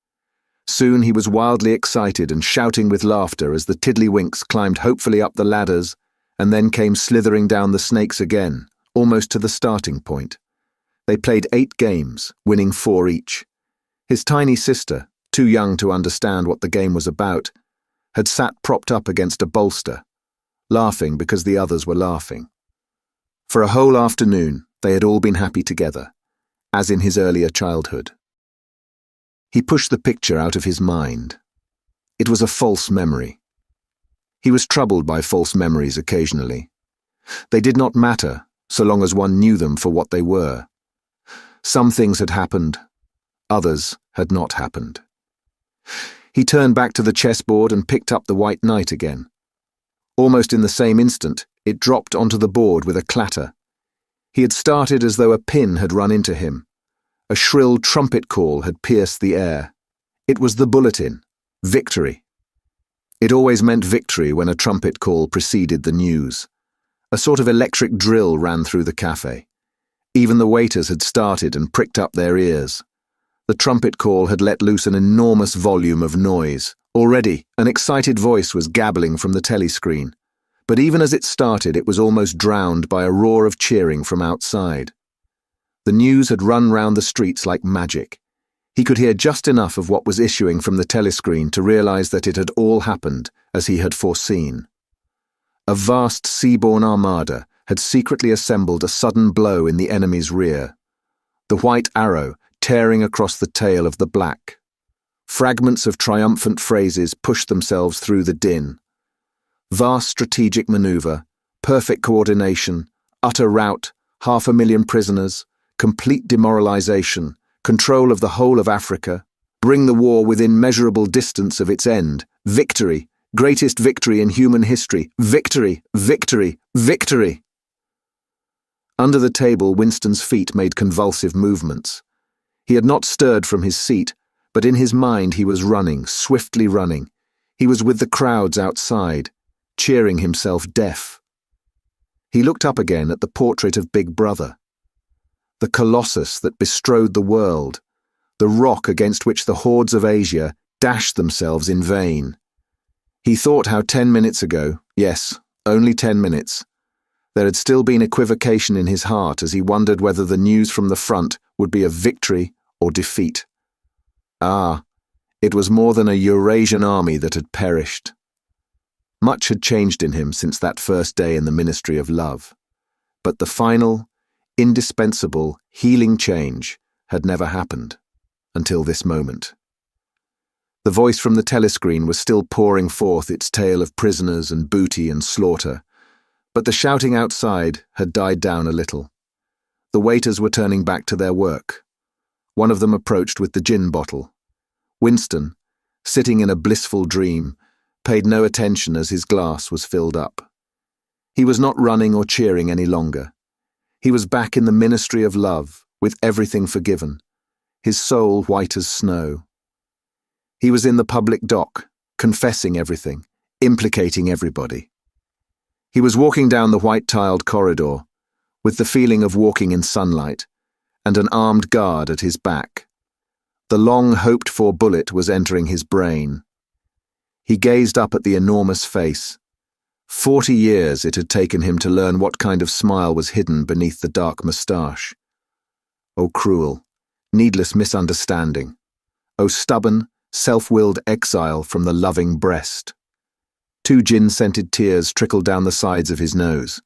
Soon he was wildly excited and shouting with laughter as the tiddlywinks climbed hopefully up the ladders and then came slithering down the snakes again, almost to the starting point. They played 8 games, winning 4 each. His tiny sister, too young to understand what the game was about, had sat propped up against a bolster, laughing because the others were laughing. For a whole afternoon, they had all been happy together, as in his earlier childhood. He pushed the picture out of his mind. It was a false memory. He was troubled by false memories occasionally. They did not matter, so long as one knew them for what they were. Some things had happened, others had not happened. He turned back to the chessboard and picked up the white knight again. Almost in the same instant, it dropped onto the board with a clatter. He had started as though a pin had run into him. A shrill trumpet call had pierced the air. It was the bulletin. Victory. It always meant victory when a trumpet call preceded the news. A sort of electric drill ran through the cafe. Even the waiters had started and pricked up their ears. The trumpet call had let loose an enormous volume of noise. Already, an excited voice was gabbling from the telescreen. But even as it started, it was almost drowned by a roar of cheering from outside. The news had run round the streets like magic. He could hear just enough of what was issuing from the telescreen to realize that it had all happened as he had foreseen. A vast seaborne armada had secretly assembled a sudden blow in the enemy's rear. The white arrow tearing across the tail of the black. Fragments of triumphant phrases pushed themselves through the din. Vast strategic maneuver, perfect coordination, utter rout, 500,000 prisoners, complete demoralization, control of the whole of Africa, bring the war within measurable distance of its end, victory, greatest victory in human history, victory, victory, victory. Under the table, Winston's feet made convulsive movements. He had not stirred from his seat, but in his mind he was running, swiftly running. He was with the crowds outside, cheering himself deaf. He looked up again at the portrait of Big Brother. The colossus that bestrode the world, the rock against which the hordes of Asia dashed themselves in vain. He thought how 10 minutes ago, yes, only 10 minutes, there had still been equivocation in his heart as he wondered whether the news from the front would be of victory or defeat. Ah, it was more than a Eurasian army that had perished. Much had changed in him since that first day in the Ministry of Love, but the final, indispensable, healing change had never happened until this moment. The voice from the telescreen was still pouring forth its tale of prisoners and booty and slaughter, but the shouting outside had died down a little. The waiters were turning back to their work. One of them approached with the gin bottle. Winston, sitting in a blissful dream, paid no attention as his glass was filled up. He was not running or cheering any longer. He was back in the Ministry of Love, with everything forgiven, his soul white as snow. He was in the public dock, confessing everything, implicating everybody. He was walking down the white-tiled corridor, with the feeling of walking in sunlight, and an armed guard at his back. The long hoped-for bullet was entering his brain. He gazed up at the enormous face. 40 years it had taken him to learn what kind of smile was hidden beneath the dark moustache. Oh, cruel, needless misunderstanding. Oh, stubborn, self-willed exile from the loving breast. 2 gin-scented tears trickled down the sides of his nose.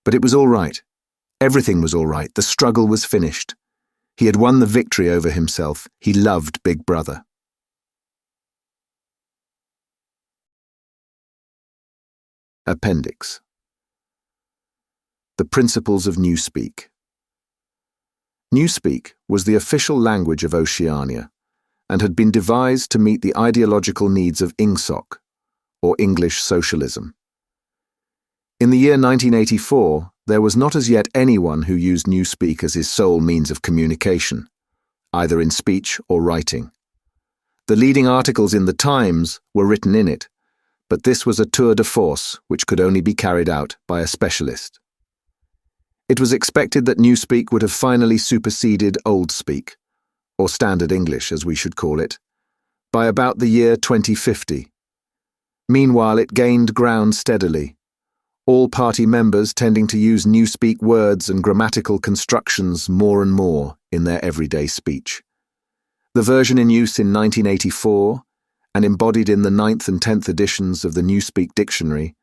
But it was all right. Everything was all right. The struggle was finished. He had won the victory over himself. He loved Big Brother. Appendix. The Principles of Newspeak. Newspeak was the official language of Oceania and had been devised to meet the ideological needs of INGSOC, or English socialism. In the year 1984, there was not as yet anyone who used Newspeak as his sole means of communication, either in speech or writing. The leading articles in the Times were written in it, but this was a tour de force which could only be carried out by a specialist. It was expected that Newspeak would have finally superseded Oldspeak, or Standard English as we should call it, by about the year 2050. Meanwhile, it gained ground steadily, all party members tending to use Newspeak words and grammatical constructions more and more in their everyday speech. The version in use in 1984, and embodied in the 9th and 10th editions of the Newspeak Dictionary,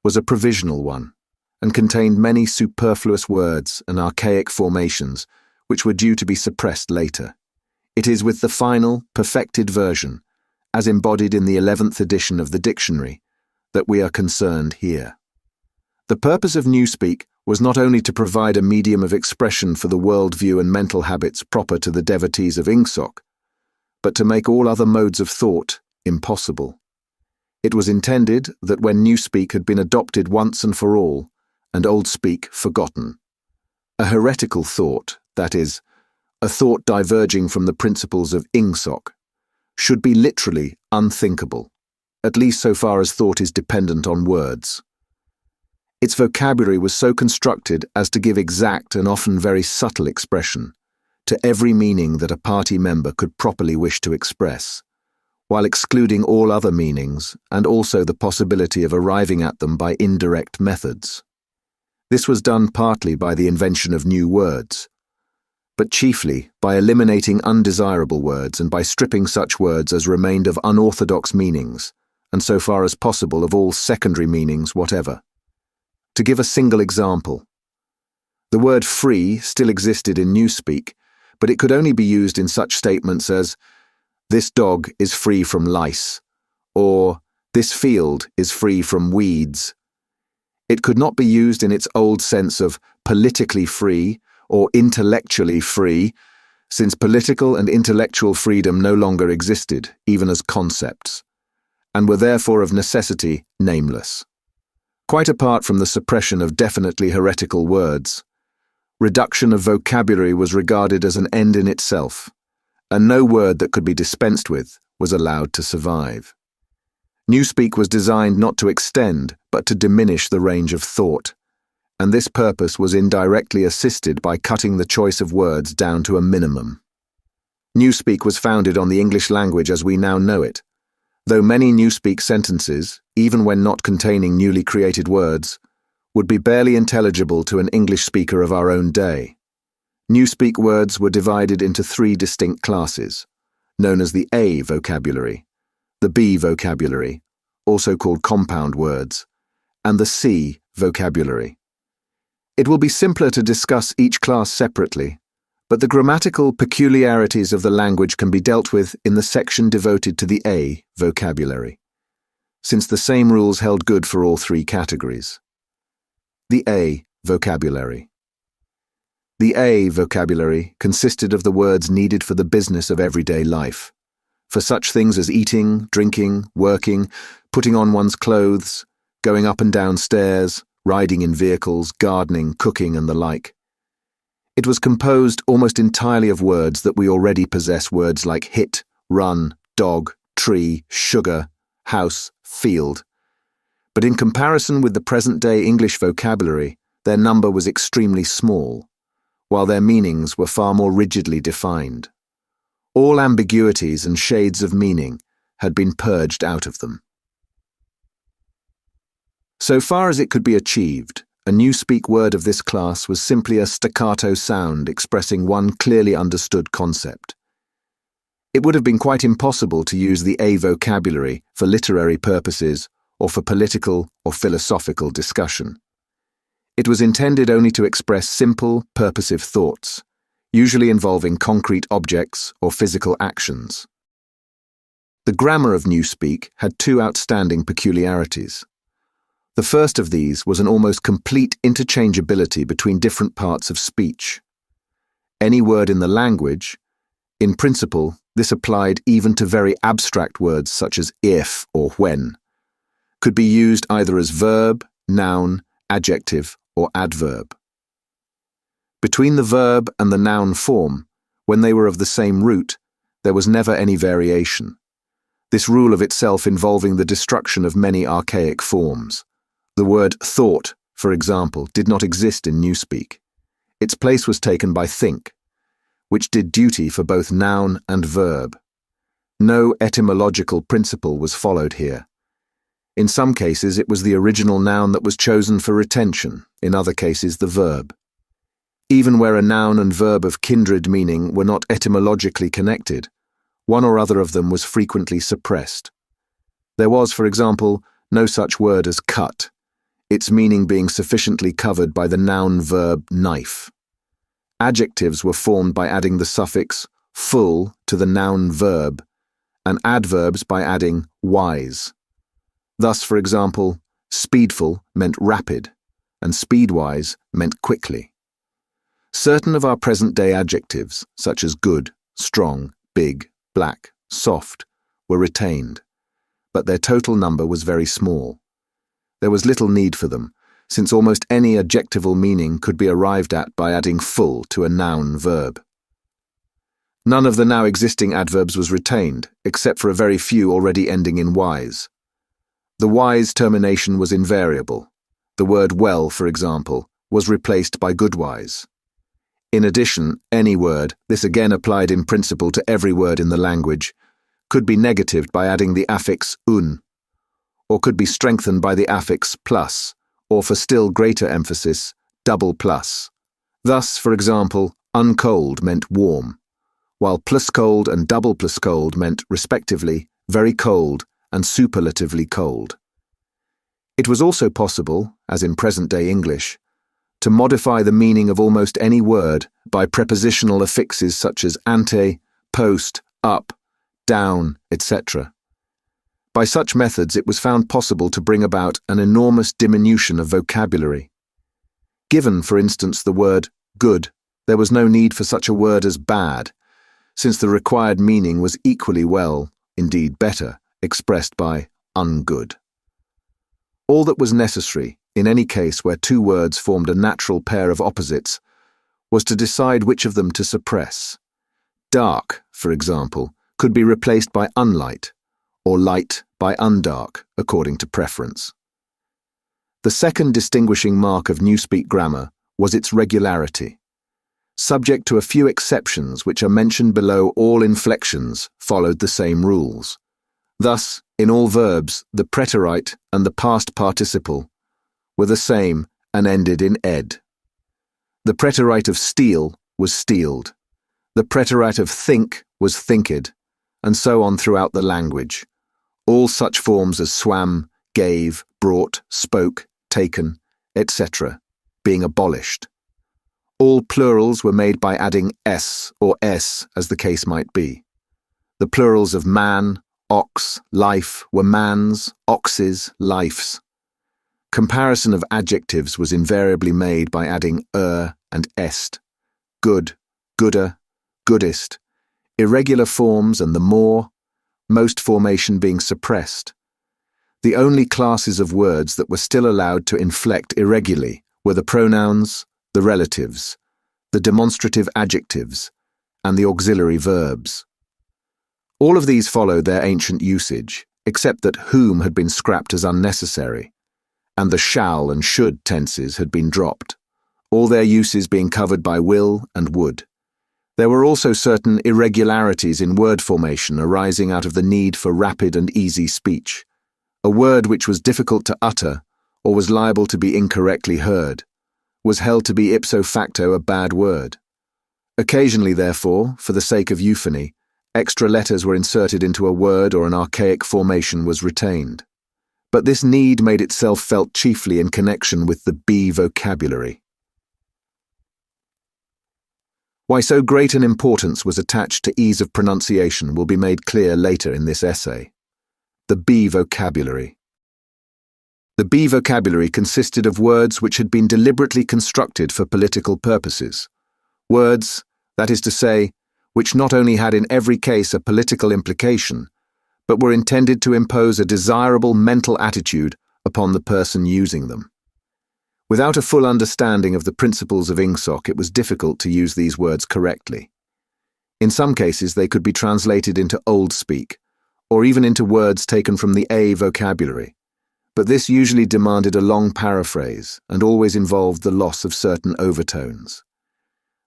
was a provisional one, and contained many superfluous words and archaic formations which were due to be suppressed later. It is with the final, perfected version, as embodied in the 11th edition of the dictionary, that we are concerned here. The purpose of Newspeak was not only to provide a medium of expression for the worldview and mental habits proper to the devotees of INGSOC, but to make all other modes of thought impossible. It was intended that when Newspeak had been adopted once and for all, and Oldspeak forgotten, a heretical thought, that is, a thought diverging from the principles of INGSOC, should be literally unthinkable, at least so far as thought is dependent on words. Its vocabulary was so constructed as to give exact and often very subtle expression to every meaning that a party member could properly wish to express, while excluding all other meanings and also the possibility of arriving at them by indirect methods. This was done partly by the invention of new words, but chiefly by eliminating undesirable words and by stripping such words as remained of unorthodox meanings, and so far as possible of all secondary meanings whatever. To give a single example, the word free still existed in Newspeak, but it could only be used in such statements as, "This dog is free from lice," or "This field is free from weeds." It could not be used in its old sense of politically free or intellectually free, since political and intellectual freedom no longer existed, even as concepts, and were therefore of necessity nameless. Quite apart from the suppression of definitely heretical words, reduction of vocabulary was regarded as an end in itself, and no word that could be dispensed with was allowed to survive. Newspeak was designed not to extend, but to diminish the range of thought, and this purpose was indirectly assisted by cutting the choice of words down to a minimum. Newspeak was founded on the English language as we now know it, though many Newspeak sentences, even when not containing newly created words, would be barely intelligible to an English speaker of our own day. Newspeak words were divided into 3 distinct classes, known as the A vocabulary, the B vocabulary, also called compound words, and the C vocabulary. It will be simpler to discuss each class separately, but the grammatical peculiarities of the language can be dealt with in the section devoted to the A vocabulary, since the same rules held good for all 3 categories. The A vocabulary. The A vocabulary consisted of the words needed for the business of everyday life, for such things as eating, drinking, working, putting on one's clothes, going up and down stairs, riding in vehicles, gardening, cooking, and the like. It was composed almost entirely of words that we already possess, words like hit, run, dog, tree, sugar, house, field. But in comparison with the present-day English vocabulary, their number was extremely small, while their meanings were far more rigidly defined. All ambiguities and shades of meaning had been purged out of them. So far as it could be achieved, a Newspeak word of this class was simply a staccato sound expressing one clearly understood concept. It would have been quite impossible to use the A vocabulary for literary purposes or for political or philosophical discussion. It was intended only to express simple, purposive thoughts, usually involving concrete objects or physical actions. The grammar of Newspeak had two outstanding peculiarities. The first of these was an almost complete interchangeability between different parts of speech. Any word in the language, in principle, this applied even to very abstract words such as if or when, could be used either as verb, noun, adjective, or adverb. Between the verb and the noun form, when they were of the same root, there was never any variation. This rule of itself involving the destruction of many archaic forms. The word thought, for example, did not exist in Newspeak. Its place was taken by think, which did duty for both noun and verb. No etymological principle was followed here. In some cases, it was the original noun that was chosen for retention, in other cases the verb. Even where a noun and verb of kindred meaning were not etymologically connected, one or other of them was frequently suppressed. There was, for example, no such word as cut, its meaning being sufficiently covered by the noun-verb knife. Adjectives were formed by adding the suffix full to the noun-verb, and adverbs by adding wise. Thus, for example, speedful meant rapid, and speedwise meant quickly. Certain of our present-day adjectives, such as good, strong, big, black, soft, were retained, but their total number was very small. There was little need for them, since almost any adjectival meaning could be arrived at by adding full to a noun-verb. None of the now existing adverbs was retained, except for a very few already ending in wise. The wise termination was invariable. The word well, for example, was replaced by goodwise. In addition, any word, this again applied in principle to every word in the language, could be negatived by adding the affix un, or could be strengthened by the affix plus, or for still greater emphasis, double plus. Thus, for example, uncold meant warm, while plus cold and double plus cold meant, respectively, very cold and superlatively cold. It was also possible, as in present-day English, to modify the meaning of almost any word by prepositional affixes such as ante, post, up, down, etc. By such methods it was found possible to bring about an enormous diminution of vocabulary. Given, for instance, the word good, there was no need for such a word as bad, since the required meaning was equally well, indeed better, expressed by ungood. All that was necessary, in any case where two words formed a natural pair of opposites, was to decide which of them to suppress. Dark, for example, could be replaced by unlight, or light by undark, according to preference. The second distinguishing mark of Newspeak grammar was its regularity. Subject to a few exceptions which are mentioned below, all inflections followed the same rules. Thus, in all verbs, the preterite and the past participle were the same and ended in ed. The preterite of steal was stealed. The preterite of think was thinked, and so on throughout the language. All such forms as swam, gave, brought, spoke, taken, etc., being abolished. All plurals were made by adding s or s, as the case might be. The plurals of man, ox, life were mans, oxes, lifes. Comparison of adjectives was invariably made by adding and est, good, gooder, goodest, irregular forms and the more, most formation being suppressed. The only classes of words that were still allowed to inflect irregularly were the pronouns, the relatives, the demonstrative adjectives, and the auxiliary verbs. All of these followed their ancient usage, except that whom had been scrapped as unnecessary, and the shall and should tenses had been dropped, all their uses being covered by will and would. There were also certain irregularities in word formation arising out of the need for rapid and easy speech. A word which was difficult to utter, or was liable to be incorrectly heard, was held to be ipso facto a bad word. Occasionally, therefore, for the sake of euphony, extra letters were inserted into a word or an archaic formation was retained. but this need made itself felt chiefly in connection with the B vocabulary. Why so great an importance was attached to ease of pronunciation will be made clear later in this essay. The B vocabulary. The B vocabulary consisted of words which had been deliberately constructed for political purposes. Words, that is to say, which not only had in every case a political implication, but were intended to impose a desirable mental attitude upon the person using them. Without a full understanding of the principles of Ingsoc, it was difficult to use these words correctly. In some cases, they could be translated into Old Speak, or even into words taken from the A vocabulary, but this usually demanded a long paraphrase and always involved the loss of certain overtones.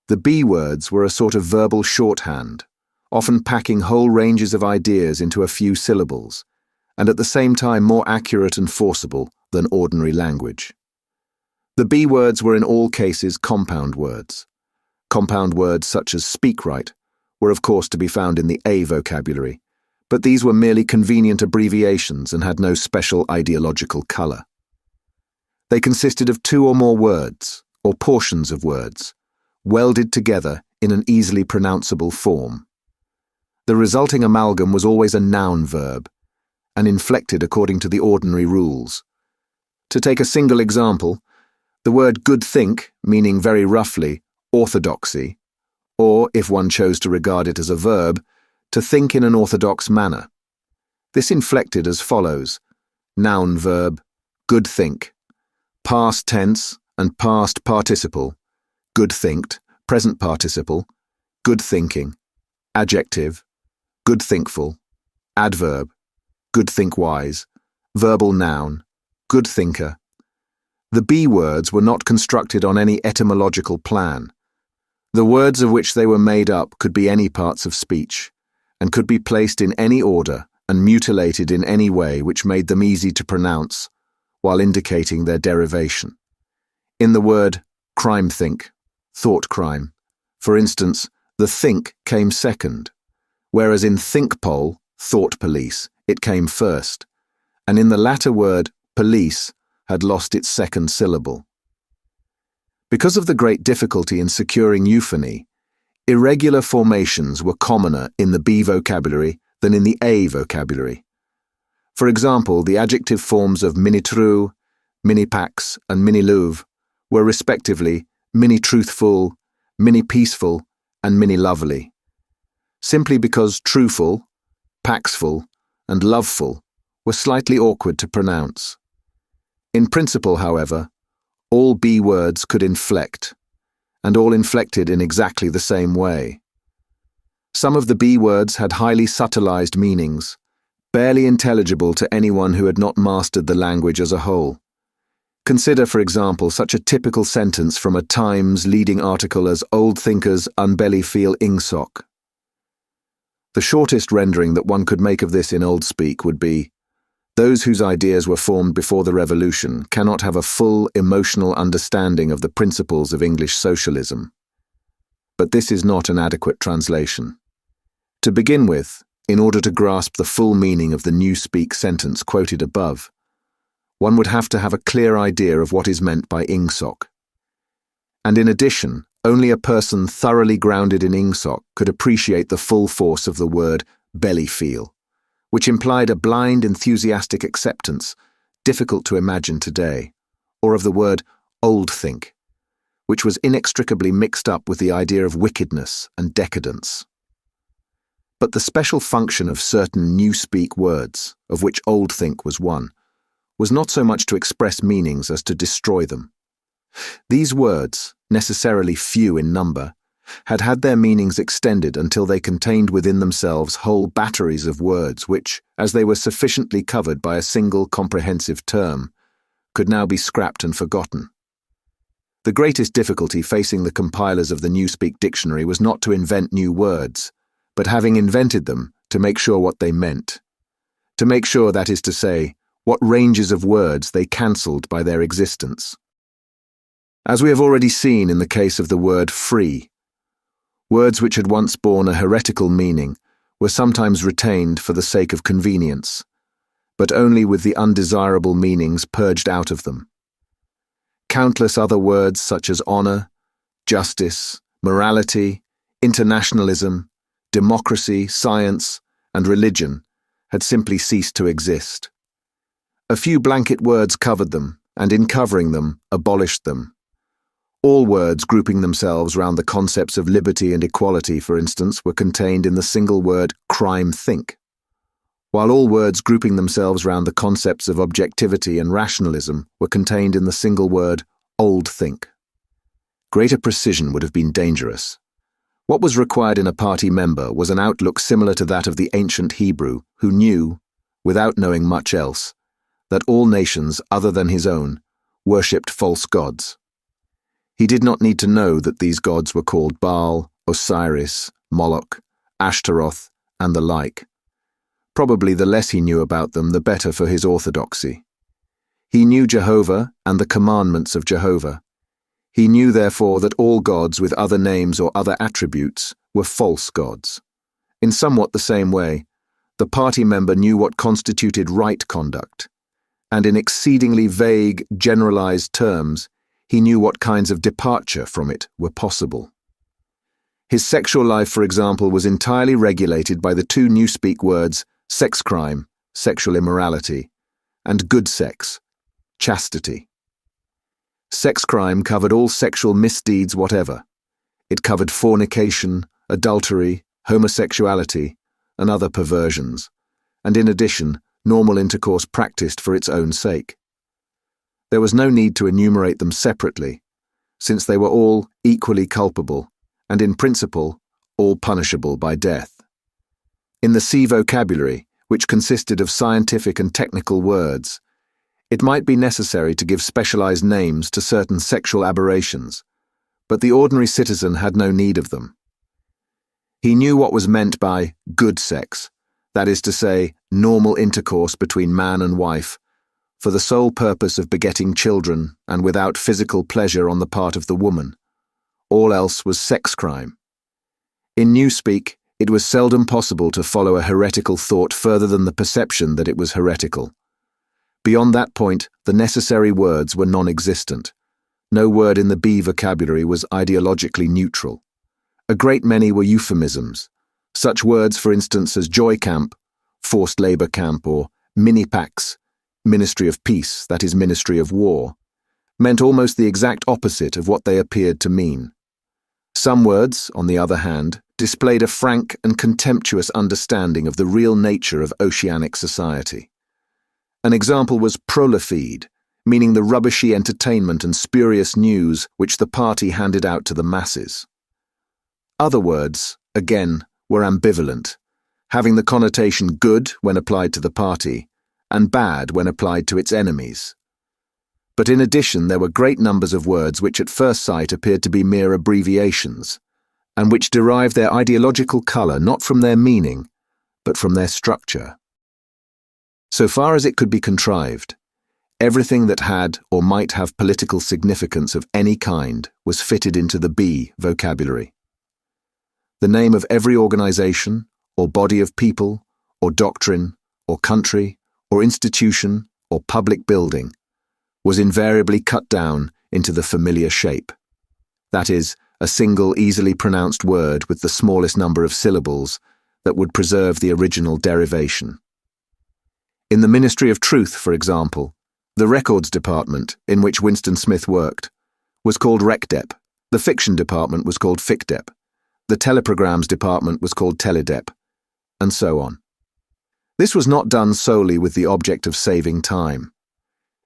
The B words were a sort of verbal shorthand, often packing whole ranges of ideas into a few syllables, and at the same time more accurate and forcible than ordinary language. The B words were in all cases compound words. Compound words such as speak right were of course to be found in the A vocabulary, but these were merely convenient abbreviations and had no special ideological colour. They consisted of two or more words, or portions of words, welded together in an easily pronounceable form. The resulting amalgam was always a noun verb, and inflected according to the ordinary rules. To take a single example, the word good think, meaning very roughly orthodoxy, or, if one chose to regard it as a verb, to think in an orthodox manner. This inflected as follows: noun verb, good think, past tense and past participle, good thinked, present participle, good thinking, adjective, good thinkful, adverb, good think wise, verbal noun, good thinker. The B words were not constructed on any etymological plan. The words of which they were made up could be any parts of speech, and could be placed in any order and mutilated in any way which made them easy to pronounce, while indicating their derivation. In the word crime think, thought crime, for instance, the think came second, whereas in think pole, thought police, it came first, and in the latter word, police, had lost its second syllable. Because of the great difficulty in securing euphony, irregular formations were commoner in the B vocabulary than in the A vocabulary. For example, the adjective forms of mini-true, mini-pax, and mini-louve were respectively mini-truthful, mini-peaceful, and mini-lovely, simply because truthful, paxful, and loveful were slightly awkward to pronounce. In principle, however, all B words could inflect, and all inflected in exactly the same way. Some of the B words had highly subtilized meanings, barely intelligible to anyone who had not mastered the language as a whole. Consider, for example, such a typical sentence from a Times leading article as "Old thinkers unbelly feel ingsoc." The shortest rendering that one could make of this in Old Speak would be, "Those whose ideas were formed before the Revolution cannot have a full emotional understanding of the principles of English socialism." But this is not an adequate translation. To begin with, in order to grasp the full meaning of the New Speak sentence quoted above, one would have to have a clear idea of what is meant by ingsoc. And in addition, only a person thoroughly grounded in ingsoc could appreciate the full force of the word belly feel, which implied a blind, enthusiastic acceptance, difficult to imagine today, or of the word old think, which was inextricably mixed up with the idea of wickedness and decadence. But the special function of certain New Speak words, of which old think was one, was not so much to express meanings as to destroy them. These words, necessarily few in number, had had their meanings extended until they contained within themselves whole batteries of words which, as they were sufficiently covered by a single comprehensive term, could now be scrapped and forgotten. The greatest difficulty facing the compilers of the New Speak dictionary was not to invent new words, but having invented them, to make sure what they meant. To make sure, that is to say, what ranges of words they cancelled by their existence. As we have already seen in the case of the word free, words which had once borne a heretical meaning were sometimes retained for the sake of convenience. but only with the undesirable meanings purged out of them. Countless other words such as honor, justice, morality, internationalism, democracy, science, and religion had simply ceased to exist. A few blanket words covered them, and in covering them, abolished them. All words grouping themselves round the concepts of liberty and equality, for instance, were contained in the single word crime-think, while all words grouping themselves round the concepts of objectivity and rationalism were contained in the single word old-think. Greater precision would have been dangerous. What was required in a party member was an outlook similar to that of the ancient Hebrew, who knew, without knowing much else, that all nations other than his own worshipped false gods. He did not need to know that these gods were called Baal, Osiris, Moloch, Ashtaroth, and the like. Probably the less he knew about them, the better for his orthodoxy. He knew Jehovah and the commandments of Jehovah. He knew, therefore, that all gods with other names or other attributes were false gods. In somewhat the same way, the party member knew what constituted right conduct, and in exceedingly vague, generalized terms, he knew what kinds of departure from it were possible. His sexual life, for example, was entirely regulated by the two newspeak words sex crime, sexual immorality, and good sex, chastity. Sex crime covered all sexual misdeeds whatever. It covered fornication, adultery, homosexuality, and other perversions, and in addition, normal intercourse practiced for its own sake. There was no need to enumerate them separately, since they were all equally culpable, and in principle, all punishable by death. In the C vocabulary, which consisted of scientific and technical words, it might be necessary to give specialized names to certain sexual aberrations, but the ordinary citizen had no need of them. He knew what was meant by good sex, that is to say, normal intercourse between man and wife, for the sole purpose of begetting children and without physical pleasure on the part of the woman. All else was sex crime. In newspeak, it was seldom possible to follow a heretical thought further than the perception that it was heretical. Beyond that point, the necessary words were non-existent. No word in the B vocabulary was ideologically neutral. A great many were euphemisms. Such words, for instance, as joy camp, forced labor camp, or mini-pax, ministry of peace, that is, ministry of war, meant almost the exact opposite of what they appeared to mean. Some words, on the other hand, displayed a frank and contemptuous understanding of the real nature of oceanic society. An example was prolifeed, meaning the rubbishy entertainment and spurious news which the party handed out to the masses. Other words, again, were ambivalent, having the connotation good when applied to the party, and bad when applied to its enemies. But in addition, there were great numbers of words which at first sight appeared to be mere abbreviations, and which derived their ideological colour not from their meaning, but from their structure. So far as it could be contrived, everything that had or might have political significance of any kind was fitted into the B vocabulary. The name of every organization, or body of people, or doctrine, or country, or institution, or public building was invariably cut down into the familiar shape. That is, a single easily pronounced word with the smallest number of syllables that would preserve the original derivation. In the Ministry of Truth, for example, the records department, in which Winston Smith worked, was called RecDep, the fiction department was called FicDep, the teleprograms department was called TeleDep, and so on. This was not done solely with the object of saving time.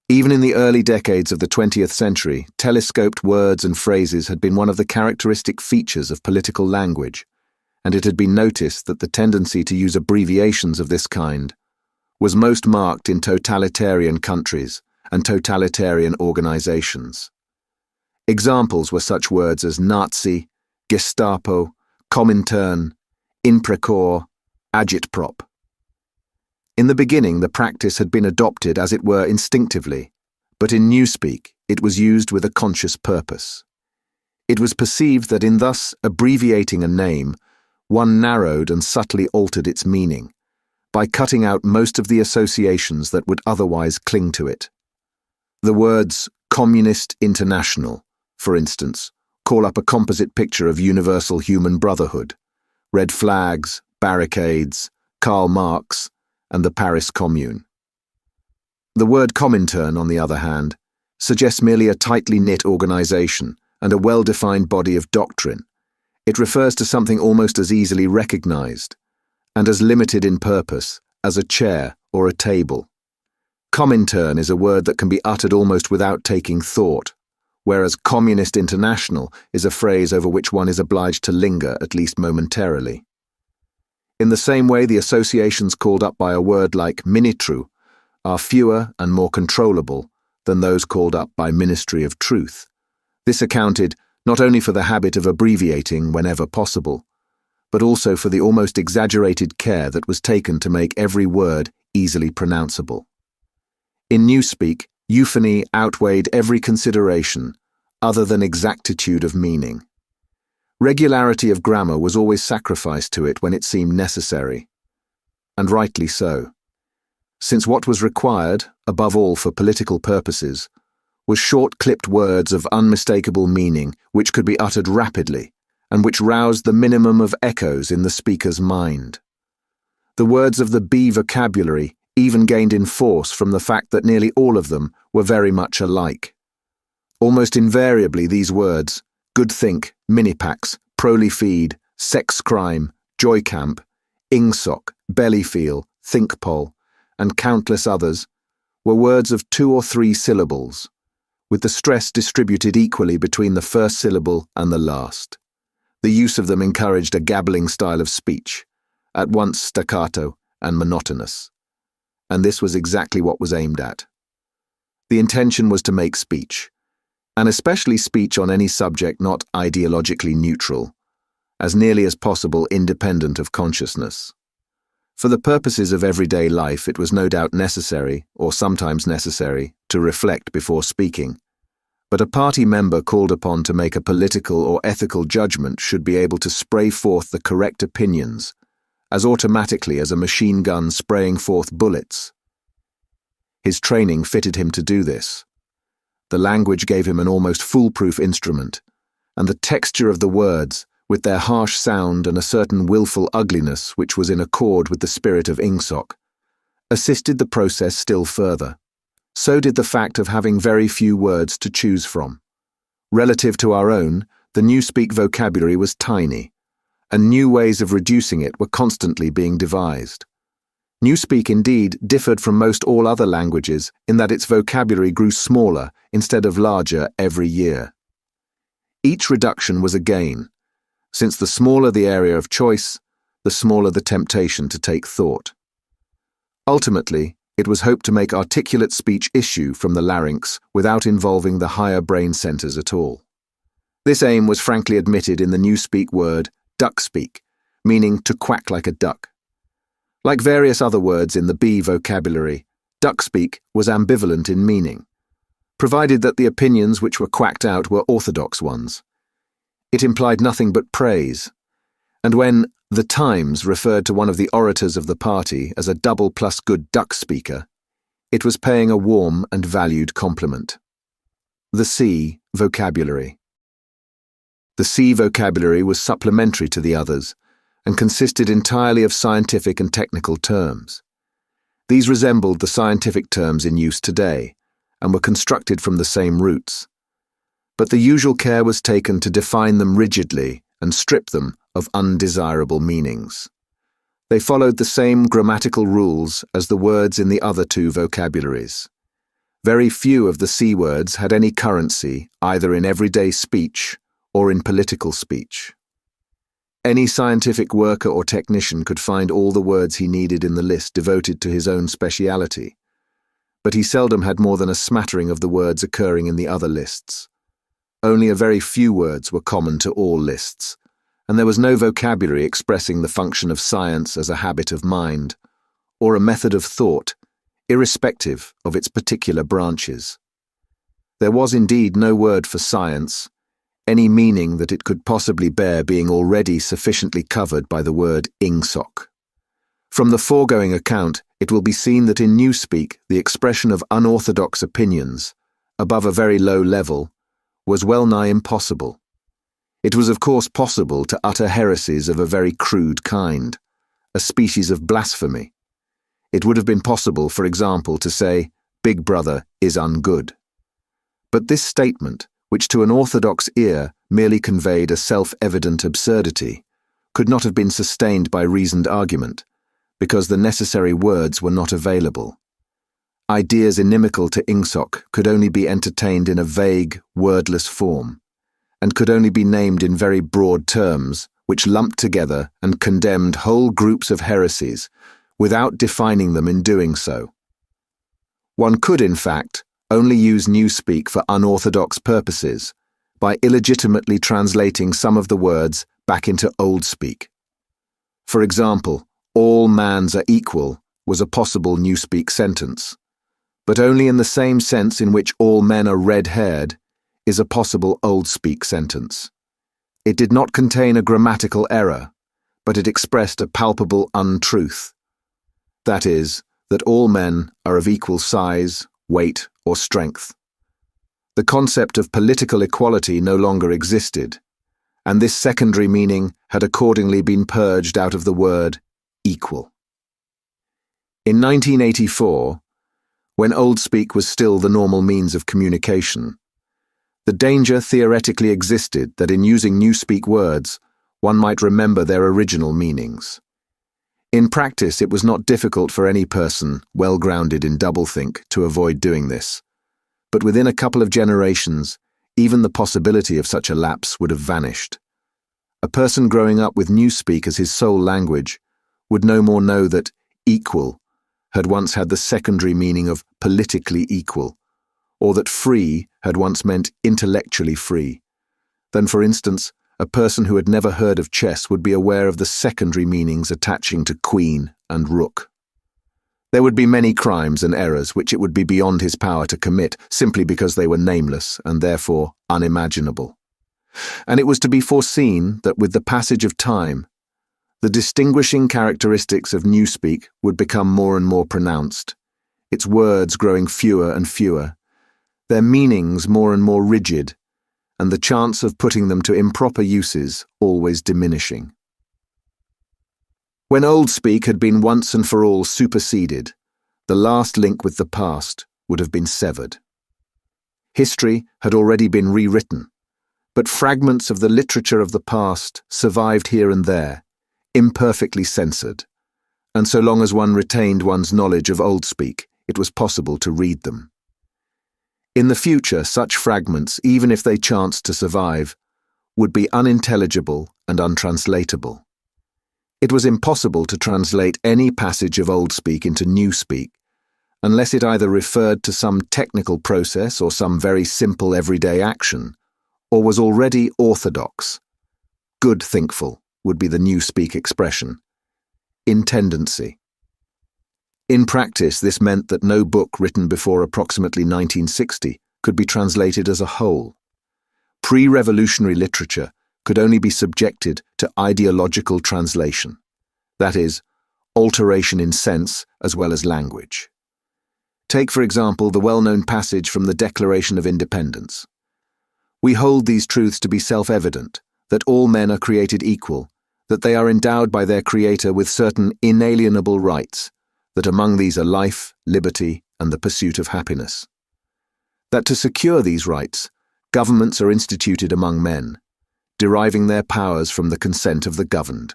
Even in the early decades of the 20th century, telescoped words and phrases had been one of the characteristic features of political language, and it had been noticed that the tendency to use abbreviations of this kind was most marked in totalitarian countries and totalitarian organizations. Examples were such words as Nazi, Gestapo, Comintern, Inprecore, Agitprop. In the beginning, the practice had been adopted as it were instinctively, but in newspeak it was used with a conscious purpose. It was perceived that in thus abbreviating a name, one narrowed and subtly altered its meaning, by cutting out most of the associations that would otherwise cling to it. The words Communist International, for instance, call up a composite picture of universal human brotherhood, red flags, barricades, Karl Marx, and the Paris Commune. The word Comintern, on the other hand, suggests merely a tightly knit organization and a well-defined body of doctrine. It refers to something almost as easily recognized, and as limited in purpose, as a chair or a table. Comintern is a word that can be uttered almost without taking thought, whereas Communist International is a phrase over which one is obliged to linger, at least momentarily. In the same way, the associations called up by a word like Minitru are fewer and more controllable than those called up by Ministry of Truth. This accounted not only for the habit of abbreviating whenever possible, but also for the almost exaggerated care that was taken to make every word easily pronounceable. In Newspeak, euphony outweighed every consideration other than exactitude of meaning. Regularity of grammar was always sacrificed to it when it seemed necessary, and rightly so, since what was required, above all for political purposes, was short-clipped words of unmistakable meaning which could be uttered rapidly and which roused the minimum of echoes in the speaker's mind. The words of the B vocabulary even gained in force from the fact that nearly all of them were very much alike. Almost invariably these words, good think, minipax, proly feed, sex crime, joy camp, ingsoc, belly feel, think pol, and countless others, were words of 2 or 3 syllables, with the stress distributed equally between the first syllable and the last. The use of them encouraged a gabbling style of speech, at once staccato and monotonous. And this was exactly what was aimed at. The intention was to make speech, and especially speech on any subject not ideologically neutral, as nearly as possible independent of consciousness. For the purposes of everyday life, it was no doubt necessary, or sometimes necessary, to reflect before speaking. But a party member called upon to make a political or ethical judgment should be able to spray forth the correct opinions, as automatically as a machine gun spraying forth bullets. His training fitted him to do this. The language gave him an almost foolproof instrument, and the texture of the words, with their harsh sound and a certain willful ugliness which was in accord with the spirit of Ingsoc, assisted the process still further. So did the fact of having very few words to choose from. Relative to our own, the Newspeak vocabulary was tiny, and new ways of reducing it were constantly being devised. Newspeak indeed differed from most all other languages in that its vocabulary grew smaller instead of larger every year. Each reduction was a gain, since the smaller the area of choice, the smaller the temptation to take thought. Ultimately, it was hoped to make articulate speech issue from the larynx without involving the higher brain centers at all. This aim was frankly admitted in the Newspeak word duck-speak, meaning to quack like a duck. Like various other words in the B vocabulary, duck-speak was ambivalent in meaning, provided that the opinions which were quacked out were orthodox ones. It implied nothing but praise, and when The Times referred to one of the orators of the party as a double plus good duck speaker, it was paying a warm and valued compliment. The C vocabulary. The C vocabulary was supplementary to the others and consisted entirely of scientific and technical terms. These resembled the scientific terms in use today and were constructed from the same roots. But the usual care was taken to define them rigidly and strip them of undesirable meanings. They followed the same grammatical rules as the words in the other 2 vocabularies. Very few of the C words had any currency either in everyday speech or in political speech. Any scientific worker or technician could find all the words he needed in the list devoted to his own speciality, but he seldom had more than a smattering of the words occurring in the other lists. Only a very few words were common to all lists, and there was no vocabulary expressing the function of science as a habit of mind, or a method of thought, irrespective of its particular branches. There was indeed no word for science, any meaning that it could possibly bear being already sufficiently covered by the word ingsoc. From the foregoing account, it will be seen that in Newspeak, the expression of unorthodox opinions, above a very low level, was well nigh impossible. It was of course possible to utter heresies of a very crude kind, a species of blasphemy. It would have been possible, for example, to say, "Big Brother is ungood." But this statement, which to an orthodox ear merely conveyed a self-evident absurdity, could not have been sustained by reasoned argument, because the necessary words were not available. Ideas inimical to Ingsoc could only be entertained in a vague, wordless form, and could only be named in very broad terms, which lumped together and condemned whole groups of heresies, without defining them in doing so. One could, in fact, only use Newspeak for unorthodox purposes, by illegitimately translating some of the words back into Old Speak. For example, "all mans are equal" was a possible Newspeak sentence, but only in the same sense in which "all men are red-haired" is a possible Old Speak sentence. It did not contain a grammatical error, but it expressed a palpable untruth. That is, that all men are of equal size, weight, or strength. The concept of political equality no longer existed, and this secondary meaning had accordingly been purged out of the word equal. In 1984, when Old Speak was still the normal means of communication, the danger theoretically existed that in using Newspeak words, one might remember their original meanings. In practice, it was not difficult for any person well grounded in doublethink to avoid doing this, but within a couple of generations, even the possibility of such a lapse would have vanished. A person growing up with Newspeak as his sole language would no more know that equal had once had the secondary meaning of politically equal, or that free had once meant intellectually free, than, for instance, a person who had never heard of chess would be aware of the secondary meanings attaching to queen and rook. There would be many crimes and errors which it would be beyond his power to commit simply because they were nameless and therefore unimaginable. And it was to be foreseen that with the passage of time, the distinguishing characteristics of Newspeak would become more and more pronounced, its words growing fewer and fewer, their meanings more and more rigid, and the chance of putting them to improper uses always diminishing. When Old Speak had been once and for all superseded, the last link with the past would have been severed. History had already been rewritten, but fragments of the literature of the past survived here and there, imperfectly censored, and so long as one retained one's knowledge of Old Speak, it was possible to read them. In the future, such fragments, even if they chanced to survive, would be unintelligible and untranslatable. It was impossible to translate any passage of Old Speak into Newspeak, unless it either referred to some technical process or some very simple everyday action, or was already orthodox. Good thinkful would be the Newspeak expression. In tendency. In practice, this meant that no book written before approximately 1960 could be translated as a whole. Pre-revolutionary literature could only be subjected to ideological translation, that is, alteration in sense as well as language. Take, for example, the well-known passage from the Declaration of Independence. We hold these truths to be self-evident, that all men are created equal, that they are endowed by their Creator with certain inalienable rights, that among these are life, liberty, and the pursuit of happiness. That to secure these rights, governments are instituted among men, deriving their powers from the consent of the governed.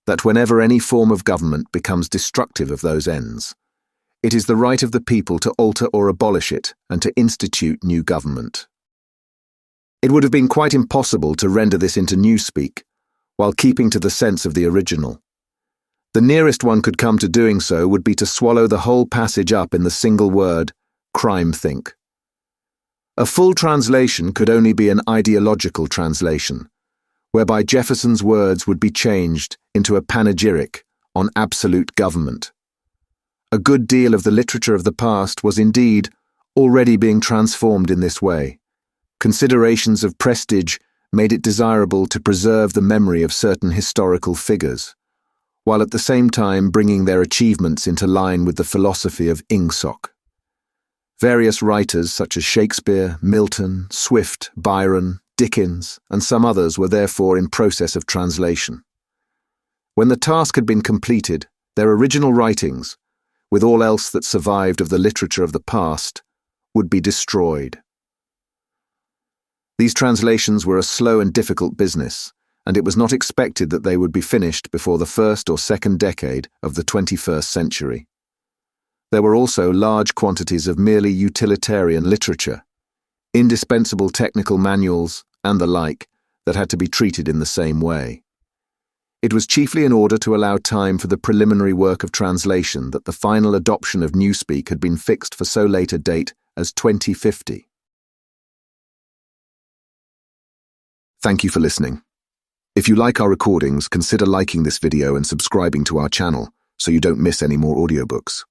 That whenever any form of government becomes destructive of those ends, it is the right of the people to alter or abolish it and to institute new government. It would have been quite impossible to render this into Newspeak, while keeping to the sense of the original. The nearest one could come to doing so would be to swallow the whole passage up in the single word, crime-think. A full translation could only be an ideological translation, whereby Jefferson's words would be changed into a panegyric on absolute government. A good deal of the literature of the past was indeed already being transformed in this way. Considerations of prestige made it desirable to preserve the memory of certain historical figures, while at the same time bringing their achievements into line with the philosophy of Ingsoc. Various writers such as Shakespeare, Milton, Swift, Byron, Dickens, and some others were therefore in process of translation. When the task had been completed, their original writings, with all else that survived of the literature of the past, would be destroyed. These translations were a slow and difficult business, and it was not expected that they would be finished before the first or second decade of the 21st century. There were also large quantities of merely utilitarian literature, indispensable technical manuals, and the like, that had to be treated in the same way. It was chiefly in order to allow time for the preliminary work of translation that the final adoption of Newspeak had been fixed for so late a date as 2050. Thank you for listening. If you like our recordings, consider liking this video and subscribing to our channel so you don't miss any more audiobooks.